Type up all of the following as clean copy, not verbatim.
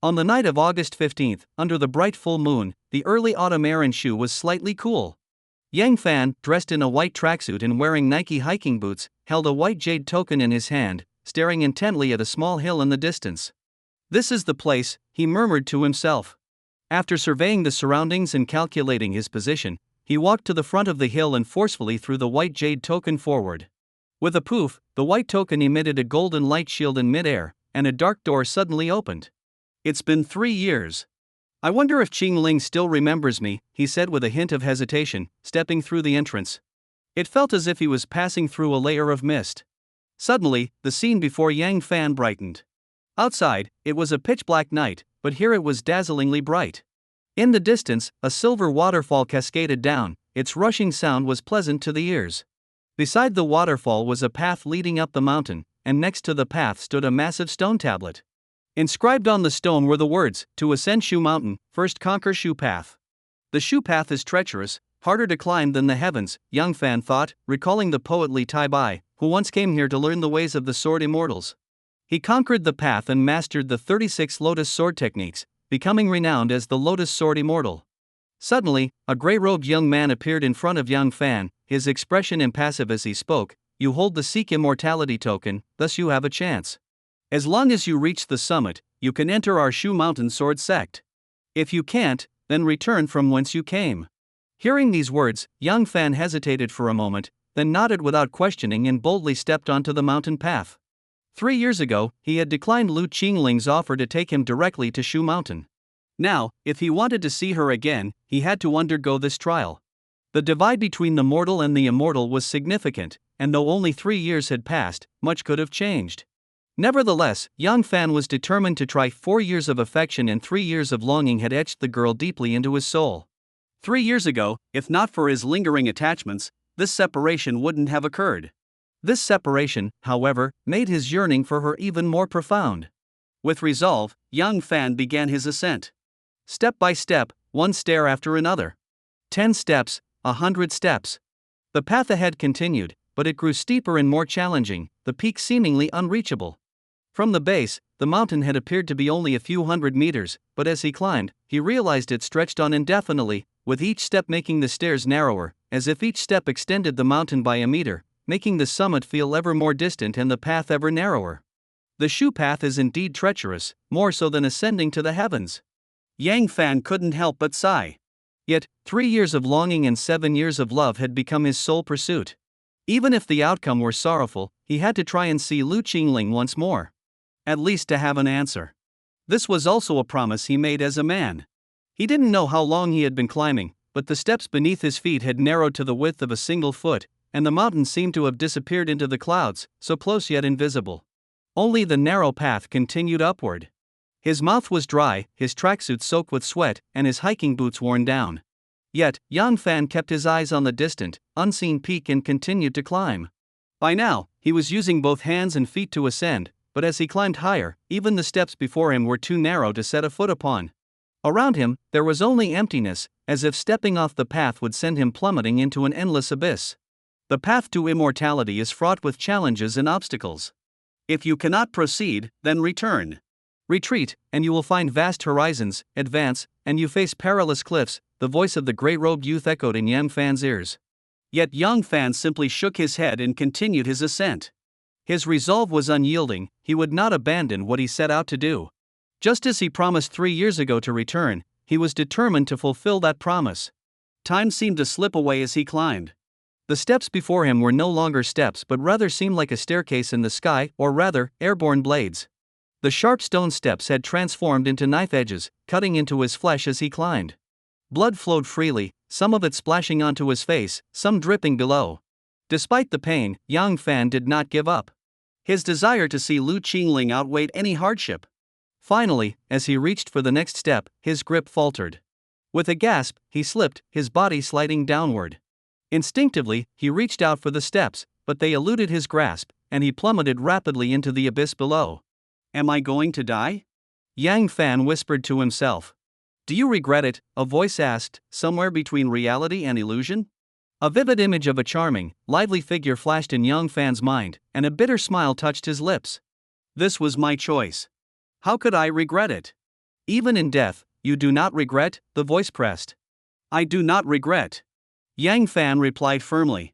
On the night of August 15th, under the bright full moon, the early autumn air in Shu was slightly cool. Yang Fan, dressed in a white tracksuit and wearing Nike hiking boots, held a white jade token in his hand, staring intently at a small hill in the distance. "This is the place," he murmured to himself. After surveying the surroundings and calculating his position, he walked to the front of the hill and forcefully threw the white jade token forward. With a poof, the white token emitted a golden light shield in midair, and a dark door suddenly opened. "It's been 3 years. I wonder if Qingling still remembers me," he said with a hint of hesitation, stepping through the entrance. It felt as if he was passing through a layer of mist. Suddenly, the scene before Yang Fan brightened. Outside, it was a pitch-black night, but here it was dazzlingly bright. In the distance, a silver waterfall cascaded down, its rushing sound was pleasant to the ears. Beside the waterfall was a path leading up the mountain, and next to the path stood a massive stone tablet. Inscribed on the stone were the words, "To ascend Shu Mountain, first conquer Shu Path." The Shu Path is treacherous, harder to climb than the heavens, Yang Fan thought, recalling the poet Li Tai Bai, who once came here to learn the ways of the sword immortals. He conquered the path and mastered the 36 lotus sword techniques, becoming renowned as the Lotus Sword Immortal. Suddenly, a gray-robed young man appeared in front of Yang Fan, his expression impassive as he spoke. "You hold the Seek Immortality token, thus you have a chance. As long as you reach the summit, you can enter our Shu Mountain Sword Sect. If you can't, then return from whence you came." Hearing these words, Yang Fan hesitated for a moment, then nodded without questioning and boldly stepped onto the mountain path. 3 years ago, he had declined Lu Qingling's offer to take him directly to Shu Mountain. Now, if he wanted to see her again, he had to undergo this trial. The divide between the mortal and the immortal was significant, and though only 3 years had passed, much could have changed. Nevertheless, Yang Fan was determined to try. 4 years of affection and 3 years of longing had etched the girl deeply into his soul. 3 years ago, if not for his lingering attachments, this separation wouldn't have occurred. This separation, however, made his yearning for her even more profound. With resolve, Yang Fan began his ascent. Step by step, one stair after another. 10 steps, 100 steps. The path ahead continued, but it grew steeper and more challenging, the peak seemingly unreachable. From the base, the mountain had appeared to be only a few hundred meters, but as he climbed, he realized it stretched on indefinitely, with each step making the stairs narrower, as if each step extended the mountain by a meter, making the summit feel ever more distant and the path ever narrower. The Shu Path is indeed treacherous, more so than ascending to the heavens. Yang Fan couldn't help but sigh. Yet, 3 years of longing and 7 years of love had become his sole pursuit. Even if the outcome were sorrowful, he had to try and see Lu Qingling once more. At least to have an answer. This was also a promise he made as a man. He didn't know how long he had been climbing, but the steps beneath his feet had narrowed to the width of a single foot, and the mountain seemed to have disappeared into the clouds, so close yet invisible. Only the narrow path continued upward. His mouth was dry, his tracksuit soaked with sweat, and his hiking boots worn down. Yet, Yang Fan kept his eyes on the distant, unseen peak and continued to climb. By now, he was using both hands and feet to ascend, but as he climbed higher, even the steps before him were too narrow to set a foot upon. Around him, there was only emptiness, as if stepping off the path would send him plummeting into an endless abyss. The path to immortality is fraught with challenges and obstacles. If you cannot proceed, then return. Retreat, and you will find vast horizons. Advance, and you face perilous cliffs, the voice of the gray-robed youth echoed in Yang Fan's ears. Yet Yang Fan simply shook his head and continued his ascent. His resolve was unyielding, he would not abandon what he set out to do. Just as he promised 3 years ago to return, he was determined to fulfill that promise. Time seemed to slip away as he climbed. The steps before him were no longer steps but rather seemed like a staircase in the sky, or rather, airborne blades. The sharp stone steps had transformed into knife edges, cutting into his flesh as he climbed. Blood flowed freely, some of it splashing onto his face, some dripping below. Despite the pain, Yang Fan did not give up. His desire to see Lu Qingling outweighed any hardship. Finally, as he reached for the next step, his grip faltered. With a gasp, he slipped, his body sliding downward. Instinctively, he reached out for the steps, but they eluded his grasp, and he plummeted rapidly into the abyss below. "Am I going to die?" Yang Fan whispered to himself. "Do you regret it?" a voice asked, somewhere between reality and illusion. A vivid image of a charming, lively figure flashed in Yang Fan's mind, and a bitter smile touched his lips. This was my choice. How could I regret it? Even in death, you do not regret, the voice pressed. I do not regret. Yang Fan replied firmly.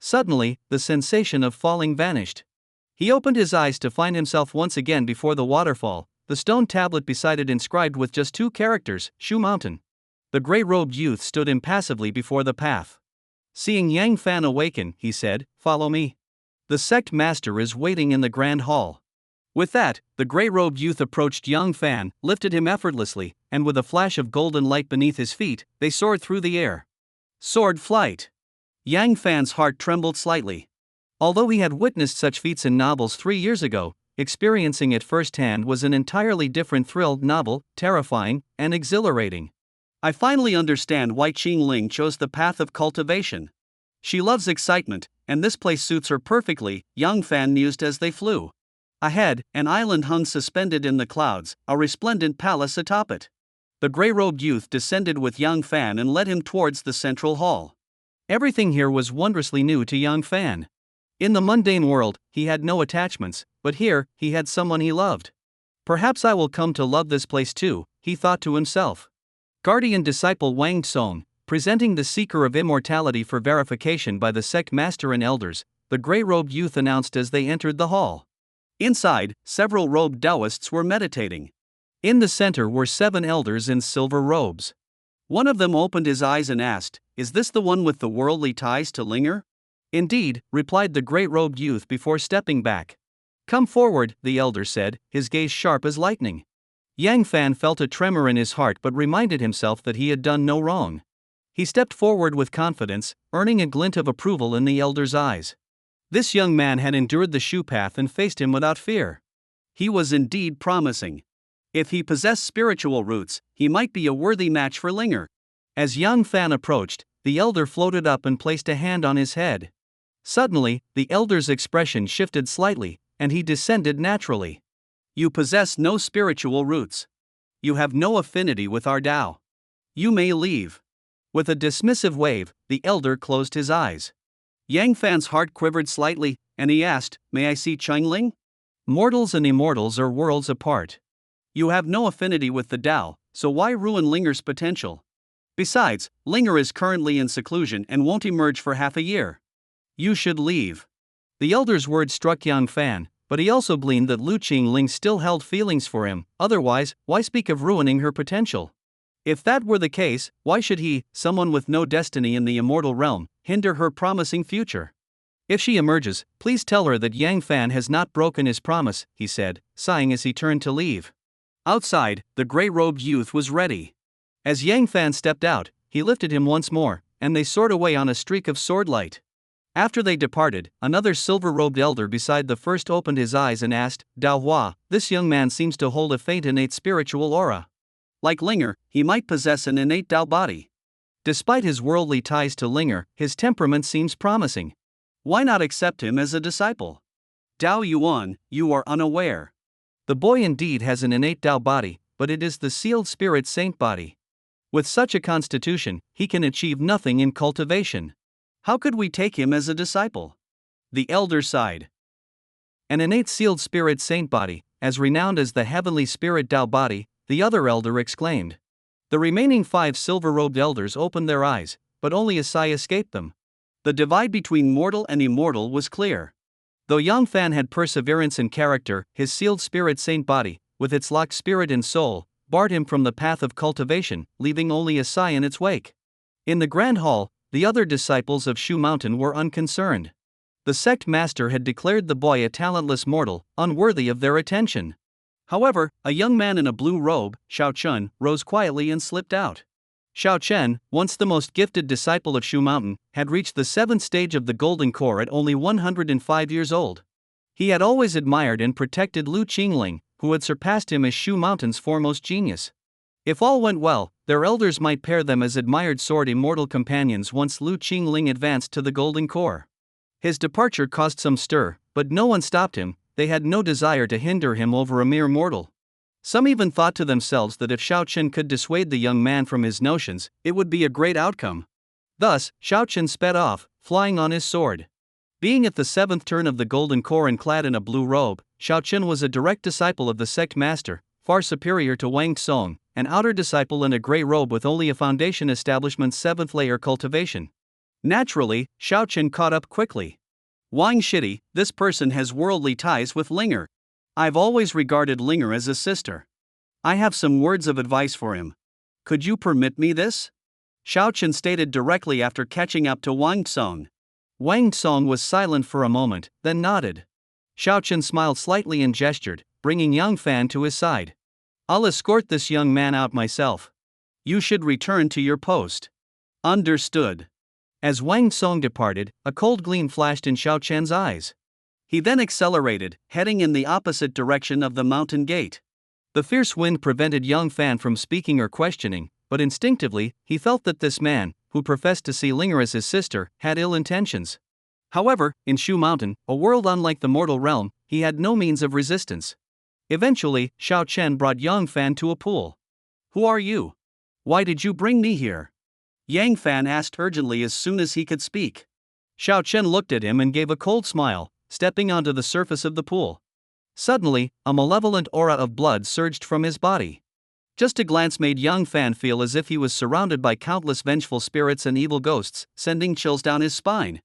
Suddenly, the sensation of falling vanished. He opened his eyes to find himself once again before the waterfall, the stone tablet beside it inscribed with just 2 characters, Shu Mountain. The gray-robed youth stood impassively before the path. Seeing Yang Fan awaken, he said, "Follow me. The sect master is waiting in the grand hall." With that, the gray-robed youth approached Yang Fan, lifted him effortlessly, and with a flash of golden light beneath his feet, they soared through the air. Sword flight. Yang Fan's heart trembled slightly. Although he had witnessed such feats in novels 3 years ago, experiencing it firsthand was an entirely different thrill, novel, terrifying, and exhilarating. I finally understand why Qingling chose the path of cultivation. She loves excitement, and this place suits her perfectly, Yang Fan mused as they flew. Ahead, an island hung suspended in the clouds, a resplendent palace atop it. The gray-robed youth descended with Yang Fan and led him towards the central hall. Everything here was wondrously new to Yang Fan. In the mundane world, he had no attachments, but here, he had someone he loved. Perhaps I will come to love this place too, he thought to himself. Guardian disciple Wang Song, presenting the seeker of immortality for verification by the sect master and elders, the gray-robed youth announced as they entered the hall. Inside, several robed Taoists were meditating. In the center were 7 elders in silver robes. One of them opened his eyes and asked, "Is this the one with the worldly ties to Linger?" "Indeed," replied the gray-robed youth before stepping back. "Come forward," the elder said, his gaze sharp as lightning. Yang Fan felt a tremor in his heart but reminded himself that he had done no wrong. He stepped forward with confidence, earning a glint of approval in the elder's eyes. This young man had endured the Shu path and faced him without fear. He was indeed promising. If he possessed spiritual roots, he might be a worthy match for Linger. As Yang Fan approached, the elder floated up and placed a hand on his head. Suddenly, the elder's expression shifted slightly, and he descended naturally. "You possess no spiritual roots. You have no affinity with our Tao. You may leave." With a dismissive wave, the elder closed his eyes. Yang Fan's heart quivered slightly, and he asked, "May I see Qingling?" "Mortals and immortals are worlds apart. You have no affinity with the Tao, so why ruin Linger's potential? Besides, Linger is currently in seclusion and won't emerge for half a year. You should leave." The elder's words struck Yang Fan, but he also gleaned that Lu Qingling still held feelings for him, otherwise, why speak of ruining her potential? If that were the case, why should he, someone with no destiny in the immortal realm, hinder her promising future? "If she emerges, please tell her that Yang Fan has not broken his promise," he said, sighing as he turned to leave. Outside, the gray-robed youth was ready. As Yang Fan stepped out, he lifted him once more, and they soared away on a streak of sword light. After they departed, another silver-robed elder beside the first opened his eyes and asked, "Dao Hua, this young man seems to hold a faint innate spiritual aura. Like Linger, he might possess an innate Tao body. Despite his worldly ties to Linger, his temperament seems promising. Why not accept him as a disciple? Dao Yuan, you are unaware. The boy indeed has an innate Tao body, but it is the sealed spirit saint body. With such a constitution, he can achieve nothing in cultivation. How could we take him as a disciple?" The elder sighed. "An innate sealed spirit saint body, as renowned as the heavenly spirit Tao body," the other elder exclaimed. The remaining 5 silver-robed elders opened their eyes, but only a sigh escaped them. The divide between mortal and immortal was clear. Though Yang Fan had perseverance and character, his sealed spirit saint body, with its locked spirit and soul, barred him from the path of cultivation, leaving only a sigh in its wake. In the grand hall, the other disciples of Shu Mountain were unconcerned. The sect master had declared the boy a talentless mortal, unworthy of their attention. However, a young man in a blue robe, Xiao Chun, rose quietly and slipped out. Xiao Chen, once the most gifted disciple of Shu Mountain, had reached the 7th stage of the Golden Core at only 105 years old. He had always admired and protected Lu Qingling, who had surpassed him as Shu Mountain's foremost genius. If all went well, their elders might pair them as admired sword immortal companions once Lu Qingling advanced to the Golden Core. His departure caused some stir, but no one stopped him. They had no desire to hinder him over a mere mortal. Some even thought to themselves that if Xiao Chen could dissuade the young man from his notions, it would be a great outcome. Thus, Xiao Chen sped off, flying on his sword. Being at the 7th turn of the Golden Core and clad in a blue robe, Xiao Chen was a direct disciple of the sect master, far superior to Wang Song, an outer disciple in a gray robe with only a foundation establishment's 7th layer cultivation. Naturally, Xiao Chen caught up quickly. Wang Shitty, this person has worldly ties with Linger. I've always regarded Linger as a sister. I have some words of advice for him. Could you permit me this? Xiao Chen stated directly after catching up to Wang Song. Wang Song was silent for a moment, then nodded. Xiao Chen smiled slightly and gestured, bringing Yang Fan to his side. I'll escort this young man out myself. You should return to your post. Understood. As Wang Song departed, a cold gleam flashed in Xiao Chen's eyes. He then accelerated, heading in the opposite direction of the mountain gate. The fierce wind prevented Yang Fan from speaking or questioning, but instinctively, he felt that this man, who professed to see Linger as his sister, had ill intentions. However, in Shu Mountain, a world unlike the mortal realm, he had no means of resistance. Eventually, Xiao Chen brought Yang Fan to a pool. Who are you? Why did you bring me here? Yang Fan asked urgently as soon as he could speak. Xiao Chen looked at him and gave a cold smile, stepping onto the surface of the pool. Suddenly, a malevolent aura of blood surged from his body. Just a glance made Yang Fan feel as if he was surrounded by countless vengeful spirits and evil ghosts, sending chills down his spine.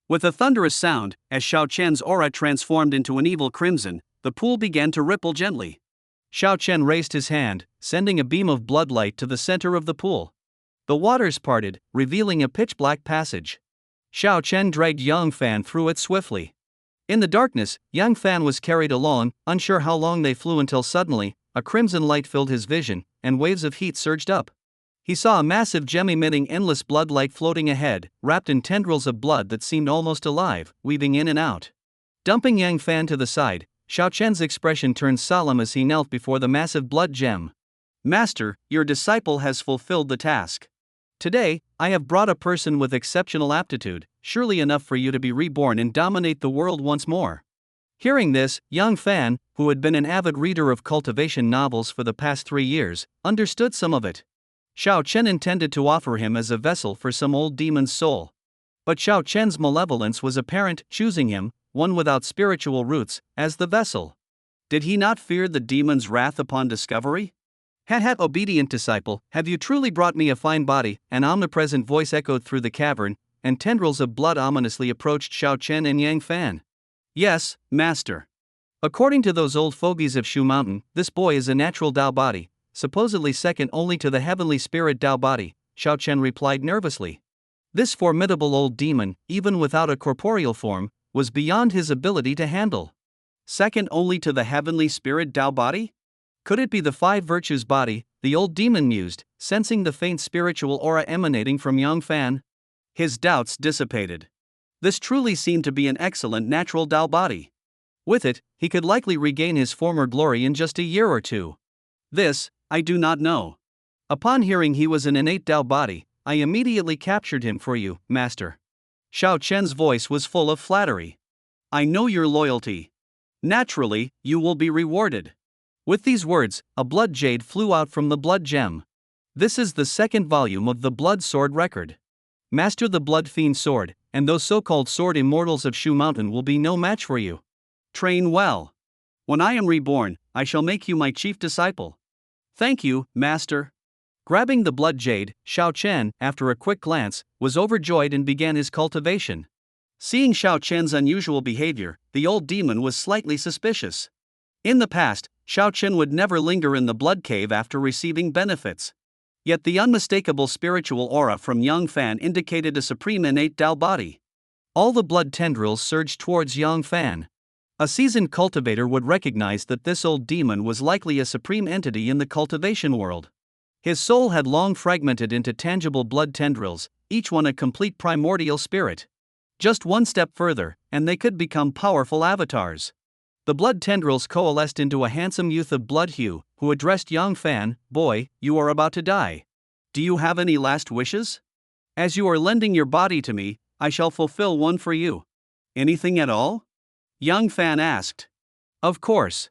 With a thunderous sound, as Xiao Chen's aura transformed into an evil crimson, the pool began to ripple gently. Xiao Chen raised his hand, sending a beam of bloodlight to the center of the pool. The waters parted, revealing a pitch-black passage. Xiao Chen dragged Yang Fan through it swiftly. In the darkness, Yang Fan was carried along, unsure how long they flew until suddenly, a crimson light filled his vision, and waves of heat surged up. He saw a massive gem-emitting endless blood light floating ahead, wrapped in tendrils of blood that seemed almost alive, weaving in and out. Dumping Yang Fan to the side, Xiao Chen's expression turned solemn as he knelt before the massive blood gem. Master, your disciple has fulfilled the task. Today, I have brought a person with exceptional aptitude, surely enough for you to be reborn and dominate the world once more. Hearing this, Yang Fan, who had been an avid reader of cultivation novels for the past 3 years, understood some of it. Xiao Chen intended to offer him as a vessel for some old demon's soul. But Xiao Chen's malevolence was apparent, choosing him, one without spiritual roots, as the vessel. Did he not fear the demon's wrath upon discovery? Obedient disciple, have you truly brought me a fine body? An omnipresent voice echoed through the cavern, and tendrils of blood ominously approached Xiao Chen and Yang Fan. Yes, master. According to those old fogies of Shu Mountain, this boy is a natural Dao body, supposedly second only to the heavenly spirit Dao body, Xiao Chen replied nervously. This formidable old demon, even without a corporeal form, was beyond his ability to handle. Second only to the heavenly spirit Dao body? Could it be the 5 virtues body? The old demon mused, sensing the faint spiritual aura emanating from Yang Fan. His doubts dissipated. This truly seemed to be an excellent natural Dao body. With it, he could likely regain his former glory in just a year or two. This, I do not know. Upon hearing he was an innate Dao body, I immediately captured him for you, master. Xiao Chen's voice was full of flattery. I know your loyalty. Naturally, you will be rewarded. With these words, a blood jade flew out from the blood gem. This is the 2nd volume of the Blood Sword record. Master the Blood Fiend Sword, and those so-called sword immortals of Shu Mountain will be no match for you. Train well. When I am reborn, I shall make you my chief disciple. Thank you, master. Grabbing the blood jade, Xiao Chen, after a quick glance, was overjoyed and began his cultivation. Seeing Xiao Chen's unusual behavior, the old demon was slightly suspicious. In the past, Xiao Chen would never linger in the blood cave after receiving benefits. Yet the unmistakable spiritual aura from Yang Fan indicated a supreme innate Dao body. All the blood tendrils surged towards Yang Fan. A seasoned cultivator would recognize that this old demon was likely a supreme entity in the cultivation world. His soul had long fragmented into tangible blood tendrils, each one a complete primordial spirit. Just one step further, and they could become powerful avatars. The blood tendrils coalesced into a handsome youth of blood hue, who addressed Yang Fan, "Boy, you are about to die. Do you have any last wishes? As you are lending your body to me, I shall fulfill one for you. Anything at all?" Yang Fan asked. Of course.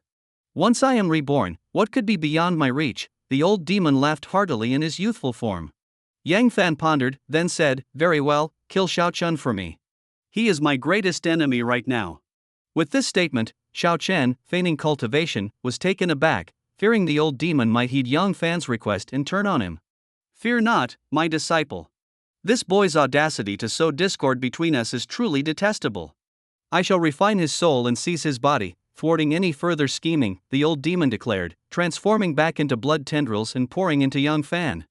Once I am reborn, what could be beyond my reach? The old demon laughed heartily in his youthful form. Yang Fan pondered, then said, very well, kill Xiao Chen for me. He is my greatest enemy right now. With this statement, Xiao Chen, feigning cultivation, was taken aback, fearing the old demon might heed Yang Fan's request and turn on him. "Fear not, my disciple. This boy's audacity to sow discord between us is truly detestable. I shall refine his soul and seize his body, thwarting any further scheming," the old demon declared, transforming back into blood tendrils and pouring into Yang Fan.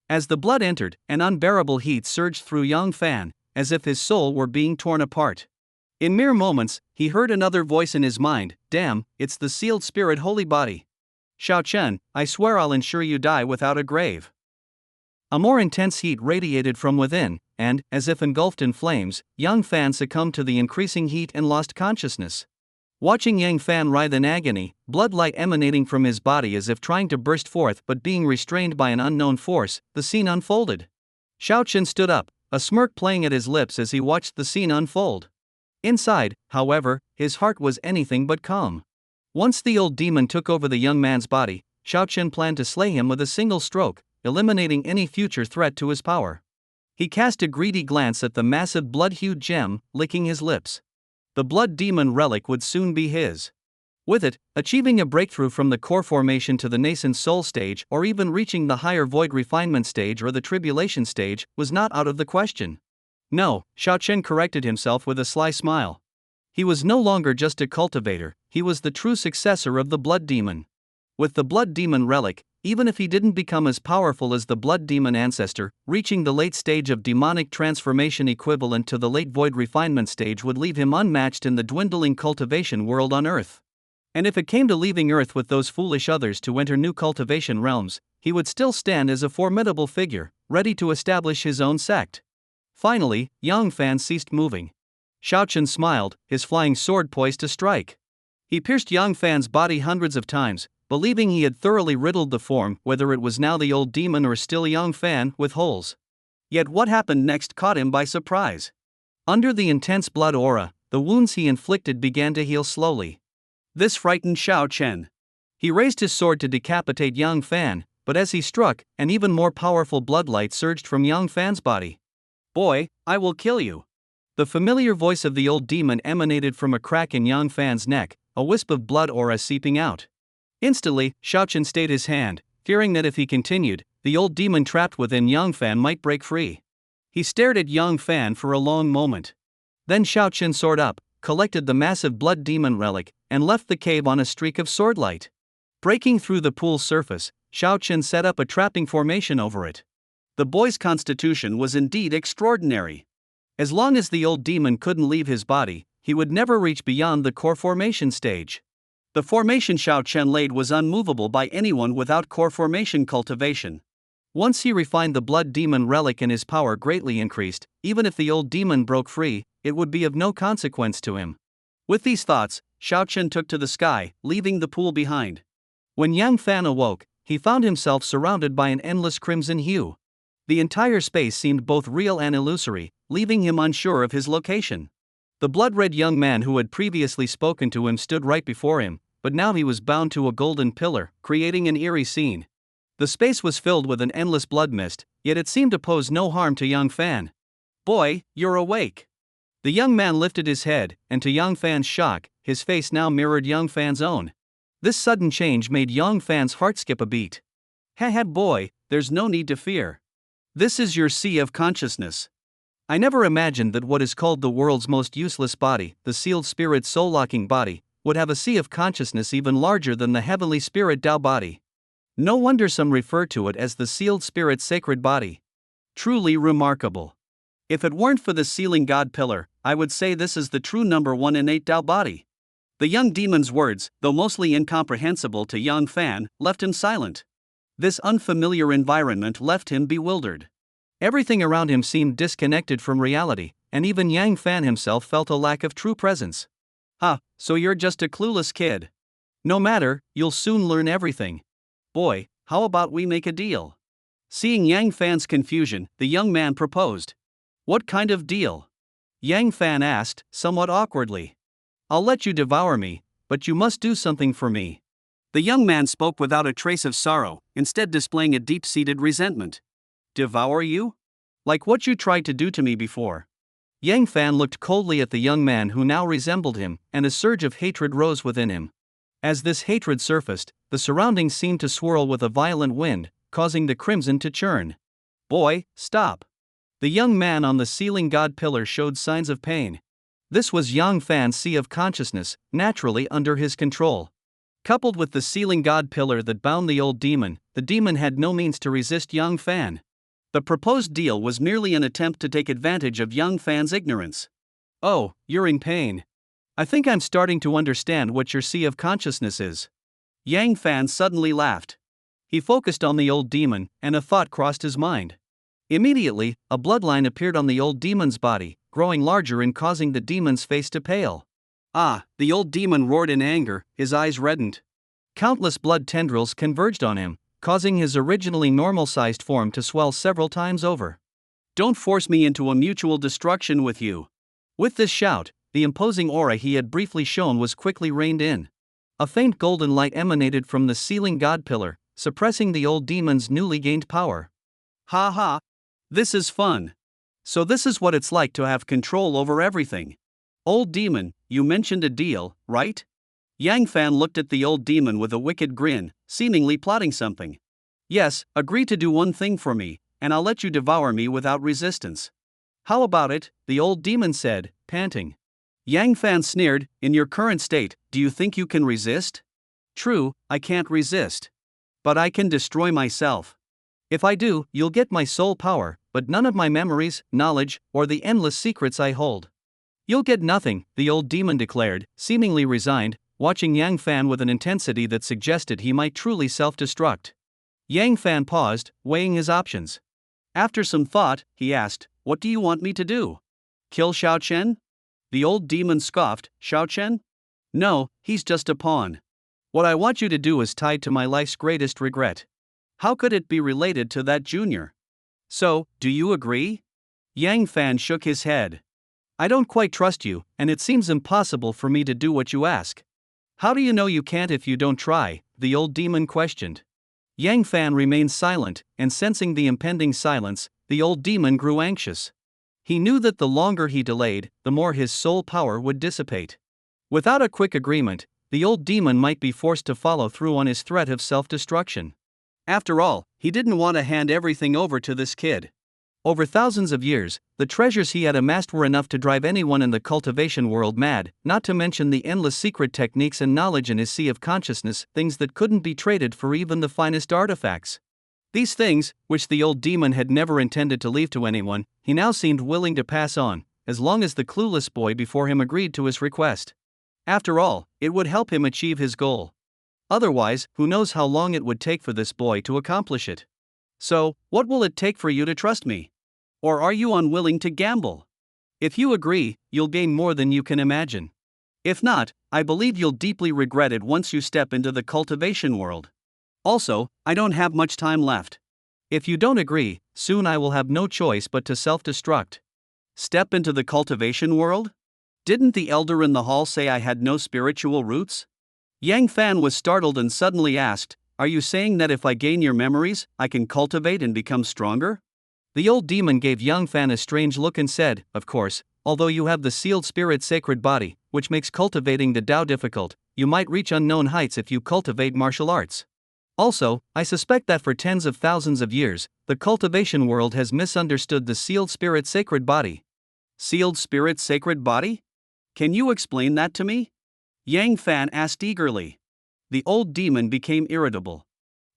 As the blood entered, an unbearable heat surged through Yang Fan, as if his soul were being torn apart. In mere moments, he heard another voice in his mind, "Damn, it's the sealed spirit holy body. Shao Chen, I swear I'll ensure you die without a grave." A more intense heat radiated from within, and, as if engulfed in flames, Yang Fan succumbed to the increasing heat and lost consciousness. Watching Yang Fan writhe in agony, bloodlight emanating from his body as if trying to burst forth but being restrained by an unknown force, the scene unfolded. Shao Chen stood up, a smirk playing at his lips as he watched the scene unfold. Inside, however, his heart was anything but calm. Once the old demon took over the young man's body, Shao Chen planned to slay him with a single stroke, eliminating any future threat to his power. He cast a greedy glance at the massive blood-hued gem, licking his lips. The blood demon relic would soon be his. With it, achieving a breakthrough from the core formation to the nascent soul stage or even reaching the higher void refinement stage or the tribulation stage was not out of the question. No, Shao Chen corrected himself with a sly smile. He was no longer just a cultivator, he was the true successor of the blood demon. With the blood demon relic, even if he didn't become as powerful as the blood demon ancestor, reaching the late stage of demonic transformation equivalent to the late void refinement stage would leave him unmatched in the dwindling cultivation world on Earth. And if it came to leaving Earth with those foolish others to enter new cultivation realms, he would still stand as a formidable figure, ready to establish his own sect. Finally, Yang Fan ceased moving. Shao Chen smiled, his flying sword poised to strike. He pierced Yang Fan's body hundreds of times, believing he had thoroughly riddled the form, whether it was now the old demon or still Yang Fan, with holes. Yet what happened next caught him by surprise. Under the intense blood aura, the wounds he inflicted began to heal slowly. This frightened Shao Chen. He raised his sword to decapitate Yang Fan, but as he struck, an even more powerful bloodlight surged from Yang Fan's body. "Boy, I will kill you." The familiar voice of the old demon emanated from a crack in Yang Fan's neck, a wisp of blood aura seeping out. Instantly, Shao Chen stayed his hand, fearing that if he continued, the old demon trapped within Yang Fan might break free. He stared at Yang Fan for a long moment. Then Shao Chen soared up, collected the massive blood demon relic, and left the cave on a streak of swordlight. Breaking through the pool's surface, Shao Chen set up a trapping formation over it. The boy's constitution was indeed extraordinary. As long as the old demon couldn't leave his body, he would never reach beyond the core formation stage. The formation Shao Chen laid was unmovable by anyone without core formation cultivation. Once he refined the blood demon relic and his power greatly increased, even if the old demon broke free, it would be of no consequence to him. With these thoughts, Shao Chen took to the sky, leaving the pool behind. When Yang Fan awoke, he found himself surrounded by an endless crimson hue. The entire space seemed both real and illusory, leaving him unsure of his location. The blood-red young man who had previously spoken to him stood right before him, but now he was bound to a golden pillar, creating an eerie scene. The space was filled with an endless blood mist, yet it seemed to pose no harm to Yang Fan. "Boy, you're awake." The young man lifted his head, and to Yang Fan's shock, his face now mirrored Yang Fan's own. This sudden change made Yang Fan's heart skip a beat. "Ha boy, there's no need to fear. This is your sea of consciousness. I never imagined that what is called the world's most useless body, the sealed spirit soul-locking body, would have a sea of consciousness even larger than the heavenly spirit Tao body. No wonder some refer to it as the sealed spirit sacred body. Truly remarkable. If it weren't for the sealing god pillar, I would say this is the true number one innate Tao body." The young demon's words, though mostly incomprehensible to Yang Fan, left him silent. This unfamiliar environment left him bewildered. Everything around him seemed disconnected from reality, and even Yang Fan himself felt a lack of true presence. So you're just a clueless kid. No matter, you'll soon learn everything. Boy, how about we make a deal? Seeing Yang Fan's confusion, the young man proposed. "What kind of deal?" Yang Fan asked, somewhat awkwardly. "I'll let you devour me, but you must do something for me." The young man spoke without a trace of sorrow, instead displaying a deep-seated resentment. "Devour you? Like what you tried to do to me before?" Yang Fan looked coldly at the young man who now resembled him, and a surge of hatred rose within him. As this hatred surfaced, the surroundings seemed to swirl with a violent wind, causing the crimson to churn. Boy, stop! The young man on the ceiling god pillar showed signs of pain. This was Yang Fan's sea of consciousness, naturally under his control. Coupled with the ceiling god pillar that bound the demon had no means to resist Yang Fan. The proposed deal was merely an attempt to take advantage of Yang Fan's ignorance. Oh, you're in pain. I think I'm starting to understand what your sea of consciousness is. Yang Fan suddenly laughed. He focused on the old demon, and a thought crossed his mind. Immediately, a bloodline appeared on the old demon's body, growing larger and causing the demon's face to pale. Ah, the old demon roared in anger, his eyes reddened. Countless blood tendrils converged on him, causing his originally normal-sized form to swell several times over. Don't force me into a mutual destruction with you. With this shout, the imposing aura he had briefly shown was quickly reined in. A faint golden light emanated from the ceiling god pillar, suppressing the old demon's newly gained power. Ha ha! This is fun. So this is what it's like to have control over everything. Old demon, you mentioned a deal, right? Yang Fan looked at the old demon with a wicked grin, seemingly plotting something. Yes, agree to do one thing for me, and I'll let you devour me without resistance. How about it? The old demon said, panting. Yang Fan sneered, in your current state, do you think you can resist? True, I can't resist. But I can destroy myself. If I do, you'll get my soul power, but none of my memories, knowledge, or the endless secrets I hold. You'll get nothing, the old demon declared, seemingly resigned, watching Yang Fan with an intensity that suggested he might truly self-destruct. Yang Fan paused, weighing his options. After some thought, he asked, what do you want me to do? Kill Xiao Chen? The old demon scoffed, Xiao Chen? No, he's just a pawn. What I want you to do is tied to my life's greatest regret. How could it be related to that junior? So, do you agree? Yang Fan shook his head. I don't quite trust you, and it seems impossible for me to do what you ask. How do you know you can't if you don't try? The old demon questioned. Yang Fan remained silent, and sensing the impending silence, the old demon grew anxious. He knew that the longer he delayed, the more his soul power would dissipate. Without a quick agreement, the old demon might be forced to follow through on his threat of self-destruction. After all, he didn't want to hand everything over to this kid. Over thousands of years, the treasures he had amassed were enough to drive anyone in the cultivation world mad, not to mention the endless secret techniques and knowledge in his sea of consciousness, things that couldn't be traded for even the finest artifacts. These things, which the old demon had never intended to leave to anyone, he now seemed willing to pass on, as long as the clueless boy before him agreed to his request. After all, it would help him achieve his goal. Otherwise, who knows how long it would take for this boy to accomplish it. So, what will it take for you to trust me? Or are you unwilling to gamble? If you agree, you'll gain more than you can imagine. If not, I believe you'll deeply regret it once you step into the cultivation world. Also, I don't have much time left. If you don't agree, soon I will have no choice but to self-destruct. Step into the cultivation world? Didn't the elder in the hall say I had no spiritual roots? Yang Fan was startled and suddenly asked, are you saying that if I gain your memories, I can cultivate and become stronger? The old demon gave Yang Fan a strange look and said, of course, although you have the sealed spirit sacred body, which makes cultivating the Tao difficult, you might reach unknown heights if you cultivate martial arts. Also, I suspect that for tens of thousands of years, the cultivation world has misunderstood the sealed spirit sacred body. Sealed spirit sacred body? Can you explain that to me? Yang Fan asked eagerly. The old demon became irritable.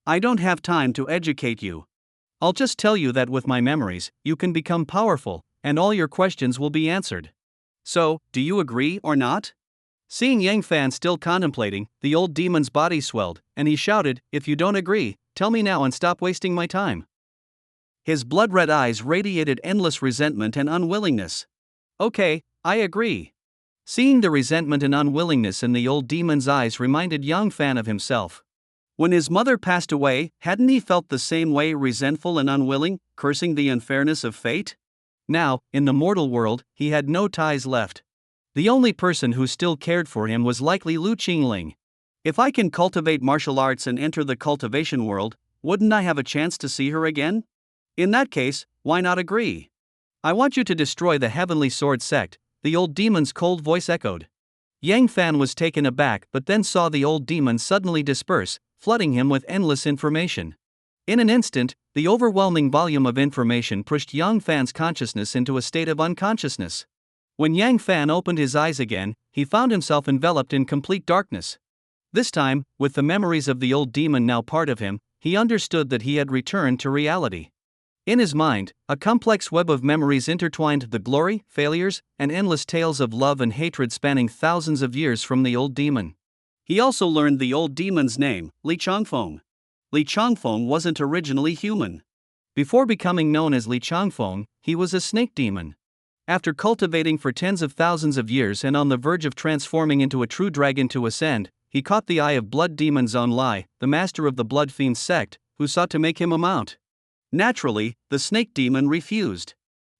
I don't have time to educate you. I'll just tell you that with my memories, you can become powerful, and all your questions will be answered. So, do you agree or not? Seeing Yang Fan still contemplating, the old demon's body swelled, and he shouted, if you don't agree, tell me now and stop wasting my time. His blood-red eyes radiated endless resentment and unwillingness. Okay, I agree. Seeing the resentment and unwillingness in the old demon's eyes reminded Yang Fan of himself. When his mother passed away, hadn't he felt the same way, resentful and unwilling, cursing the unfairness of fate? Now, in the mortal world, he had no ties left. The only person who still cared for him was likely Lu Qingling. If I can cultivate martial arts and enter the cultivation world, wouldn't I have a chance to see her again? In that case, why not agree? I want you to destroy the Heavenly Sword sect, the old demon's cold voice echoed. Yang Fan was taken aback but then saw the old demon suddenly disperse, flooding him with endless information. In an instant, the overwhelming volume of information pushed Yang Fan's consciousness into a state of unconsciousness. When Yang Fan opened his eyes again, he found himself enveloped in complete darkness. This time, with the memories of the old demon now part of him, he understood that he had returned to reality. In his mind, a complex web of memories intertwined the glory, failures, and endless tales of love and hatred spanning thousands of years from the old demon. He also learned the old demon's name, Li Changfeng. Li Changfeng wasn't originally human. Before becoming known as Li Changfeng, he was a snake demon. After cultivating for tens of thousands of years and on the verge of transforming into a true dragon to ascend, he caught the eye of blood demon Zhong Lai, the master of the blood fiend sect, who sought to make him a mount. Naturally, the snake demon refused.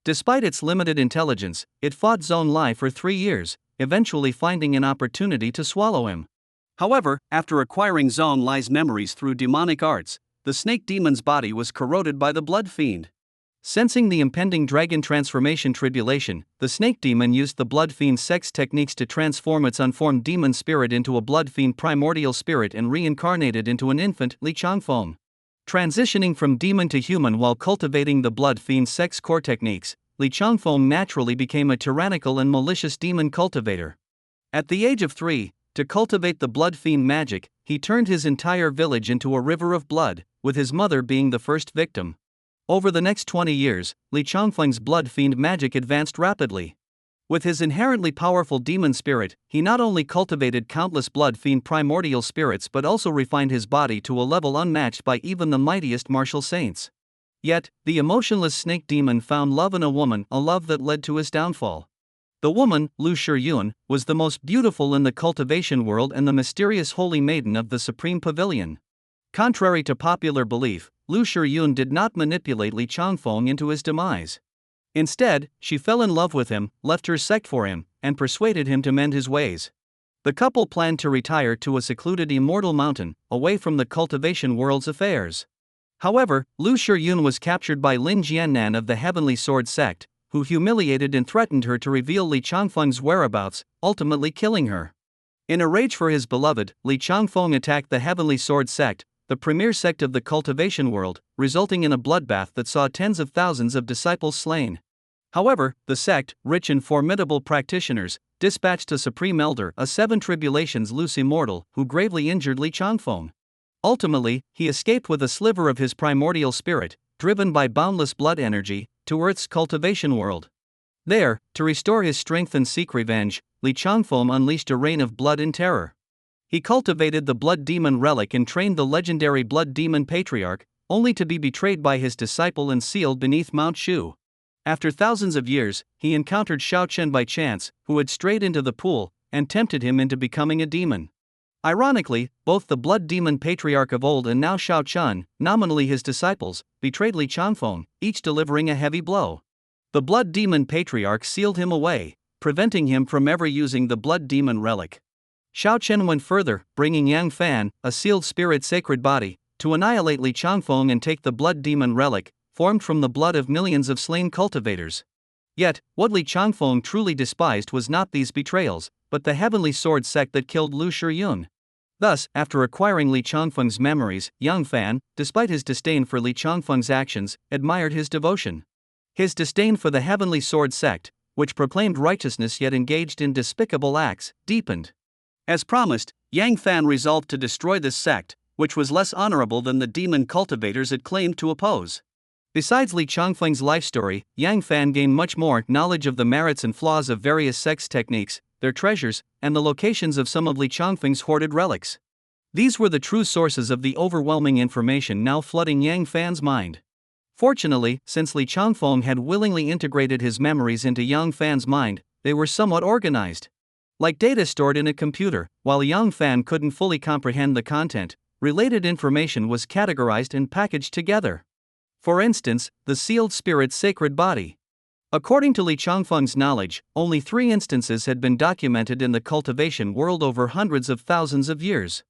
Despite its limited intelligence, it fought Zhong Lai for 3 years, eventually finding an opportunity to swallow him. However, after acquiring Zhong Lai's memories through demonic arts, the snake demon's body was corroded by the blood fiend. Sensing the impending dragon transformation tribulation, the snake demon used the blood fiend's sex techniques to transform its unformed demon spirit into a blood fiend primordial spirit and reincarnated into an infant, Li Changfeng. Transitioning from demon to human while cultivating the blood fiend's sex core techniques, Li Changfeng naturally became a tyrannical and malicious demon cultivator. At the age of 3, to cultivate the blood fiend magic, he turned his entire village into a river of blood, with his mother being the first victim. Over the next 20 years, Li Changfeng's blood fiend magic advanced rapidly. With his inherently powerful demon spirit, he not only cultivated countless blood fiend primordial spirits but also refined his body to a level unmatched by even the mightiest martial saints. Yet, the emotionless snake demon found love in a woman, a love that led to his downfall. The woman, Lu Shiyun, was the most beautiful in the cultivation world and the mysterious holy maiden of the Supreme Pavilion. Contrary to popular belief, Lu Shiyun did not manipulate Li Changfeng into his demise. Instead, she fell in love with him, left her sect for him, and persuaded him to mend his ways. The couple planned to retire to a secluded Immortal mountain, away from the cultivation world's affairs. However, Lu Shiyun was captured by Lin Jiannan of the Heavenly Sword sect, who humiliated and threatened her to reveal Li Changfeng's whereabouts, ultimately killing her. In a rage for his beloved, Li Changfeng attacked the Heavenly Sword sect, the premier sect of the cultivation world, resulting in a bloodbath that saw tens of thousands of disciples slain. However, the sect, rich in formidable practitioners, dispatched a supreme elder, a 7 tribulations loose Immortal, who gravely injured Li Changfeng. Ultimately, he escaped with a sliver of his primordial spirit, driven by boundless blood energy, to Earth's cultivation world. There, to restore his strength and seek revenge, Li Changfeng unleashed a reign of blood and terror. He cultivated the blood demon relic and trained the legendary blood demon patriarch, only to be betrayed by his disciple and sealed beneath Mount Shu. After thousands of years, he encountered Xiaochen by chance, who had strayed into the pool, and tempted him into becoming a demon. Ironically, both the blood demon patriarch of old and now Xiaochen, nominally his disciples, betrayed Li Changfeng, each delivering a heavy blow. The blood demon patriarch sealed him away, preventing him from ever using the blood demon relic. Xiaochen went further, bringing Yang Fan, a sealed spirit sacred body, to annihilate Li Changfeng and take the blood demon relic, formed from the blood of millions of slain cultivators. Yet, what Li Changfeng truly despised was not these betrayals, but the Heavenly Sword sect that killed Lu Shiyun. Thus, after acquiring Li Changfeng's memories, Yang Fan, despite his disdain for Li Changfeng's actions, admired his devotion. His disdain for the Heavenly Sword sect, which proclaimed righteousness yet engaged in despicable acts, deepened. As promised, Yang Fan resolved to destroy this sect, which was less honorable than the demon cultivators it claimed to oppose. Besides Li Changfeng's life story, Yang Fan gained much more knowledge of the merits and flaws of various sex techniques, their treasures, and the locations of some of Li Changfeng's hoarded relics. These were the true sources of the overwhelming information now flooding Yang Fan's mind. Fortunately, since Li Changfeng had willingly integrated his memories into Yang Fan's mind, they were somewhat organized. Like data stored in a computer, while Yang Fan couldn't fully comprehend the content, related information was categorized and packaged together. For instance, the sealed spirit's sacred body. According to Li Changfeng's knowledge, only 3 instances had been documented in the cultivation world over hundreds of thousands of years.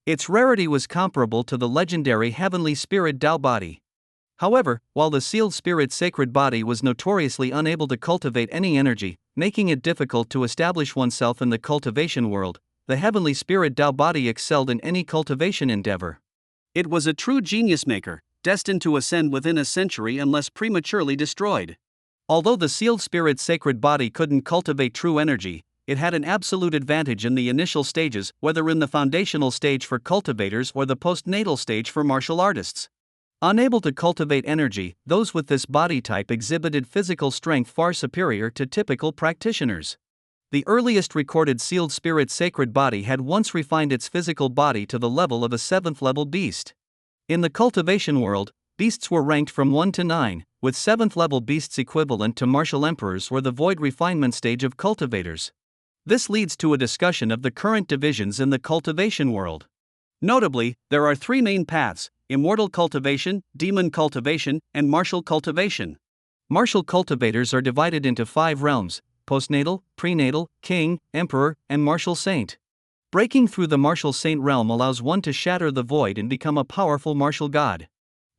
Its rarity was comparable to the legendary heavenly spirit Dao body. However, while the sealed spirit's sacred body was notoriously unable to cultivate any energy, making it difficult to establish oneself in the cultivation world, the heavenly spirit Tao body excelled in any cultivation endeavor. It was a true genius maker, destined to ascend within a century unless prematurely destroyed. Although the sealed spirit's sacred body couldn't cultivate true energy, it had an absolute advantage in the initial stages, whether in the foundational stage for cultivators or the postnatal stage for martial artists. Unable to cultivate energy, those with this body type exhibited physical strength far superior to typical practitioners. The earliest recorded sealed spirit's sacred body had once refined its physical body to the level of a 7th-level beast. In the cultivation world, beasts were ranked from 1 to 9, with 7th-level beasts equivalent to martial emperors or the void refinement stage of cultivators. This leads to a discussion of the current divisions in the cultivation world. Notably, there are 3 main paths: Immortal cultivation, demon cultivation, and martial cultivation. Martial cultivators are divided into 5 realms: postnatal, prenatal, king, emperor, and martial saint. Breaking through the martial saint realm allows one to shatter the void and become a powerful martial god.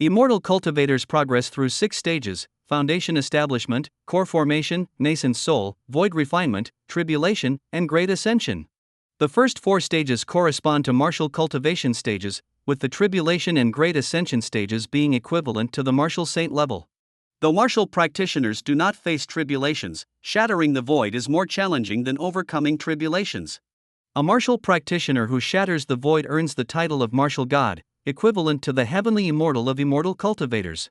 Immortal cultivators progress through 6 stages: foundation establishment, core formation, nascent soul, void refinement, tribulation, and great ascension. The first 4 stages correspond to martial cultivation stages, with the tribulation and great ascension stages being equivalent to the martial saint level. Though martial practitioners do not face tribulations, shattering the void is more challenging than overcoming tribulations. A martial practitioner who shatters the void earns the title of martial god, equivalent to the heavenly immortal of immortal cultivators.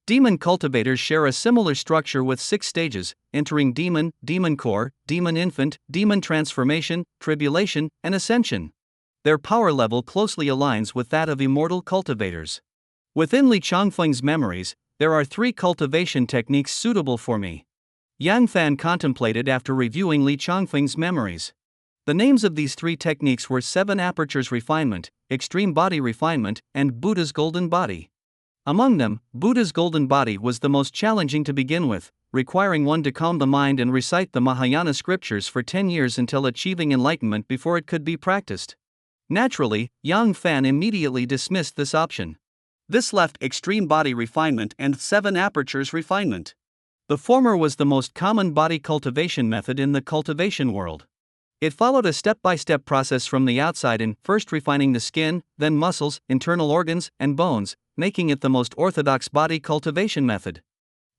Demon cultivators share a similar structure with 6 stages: entering demon, demon core, demon infant, demon transformation, tribulation, and ascension. Their power level closely aligns with that of immortal cultivators. Within Li Changfeng's memories, there are 3 cultivation techniques suitable for me. Yang Fan contemplated after reviewing Li Changfeng's memories. The names of these 3 techniques were 7 apertures refinement, extreme body refinement, and Buddha's golden body. Among them, Buddha's golden body was the most challenging to begin with, requiring one to calm the mind and recite the Mahayana scriptures for 10 years until achieving enlightenment before it could be practiced. Naturally, Yang Fan immediately dismissed this option. This left extreme body refinement and 7 apertures refinement. The former was the most common body cultivation method in the cultivation world. It followed a step-by-step process from the outside in first refining the skin, then muscles, internal organs, and bones, making it the most orthodox body cultivation method.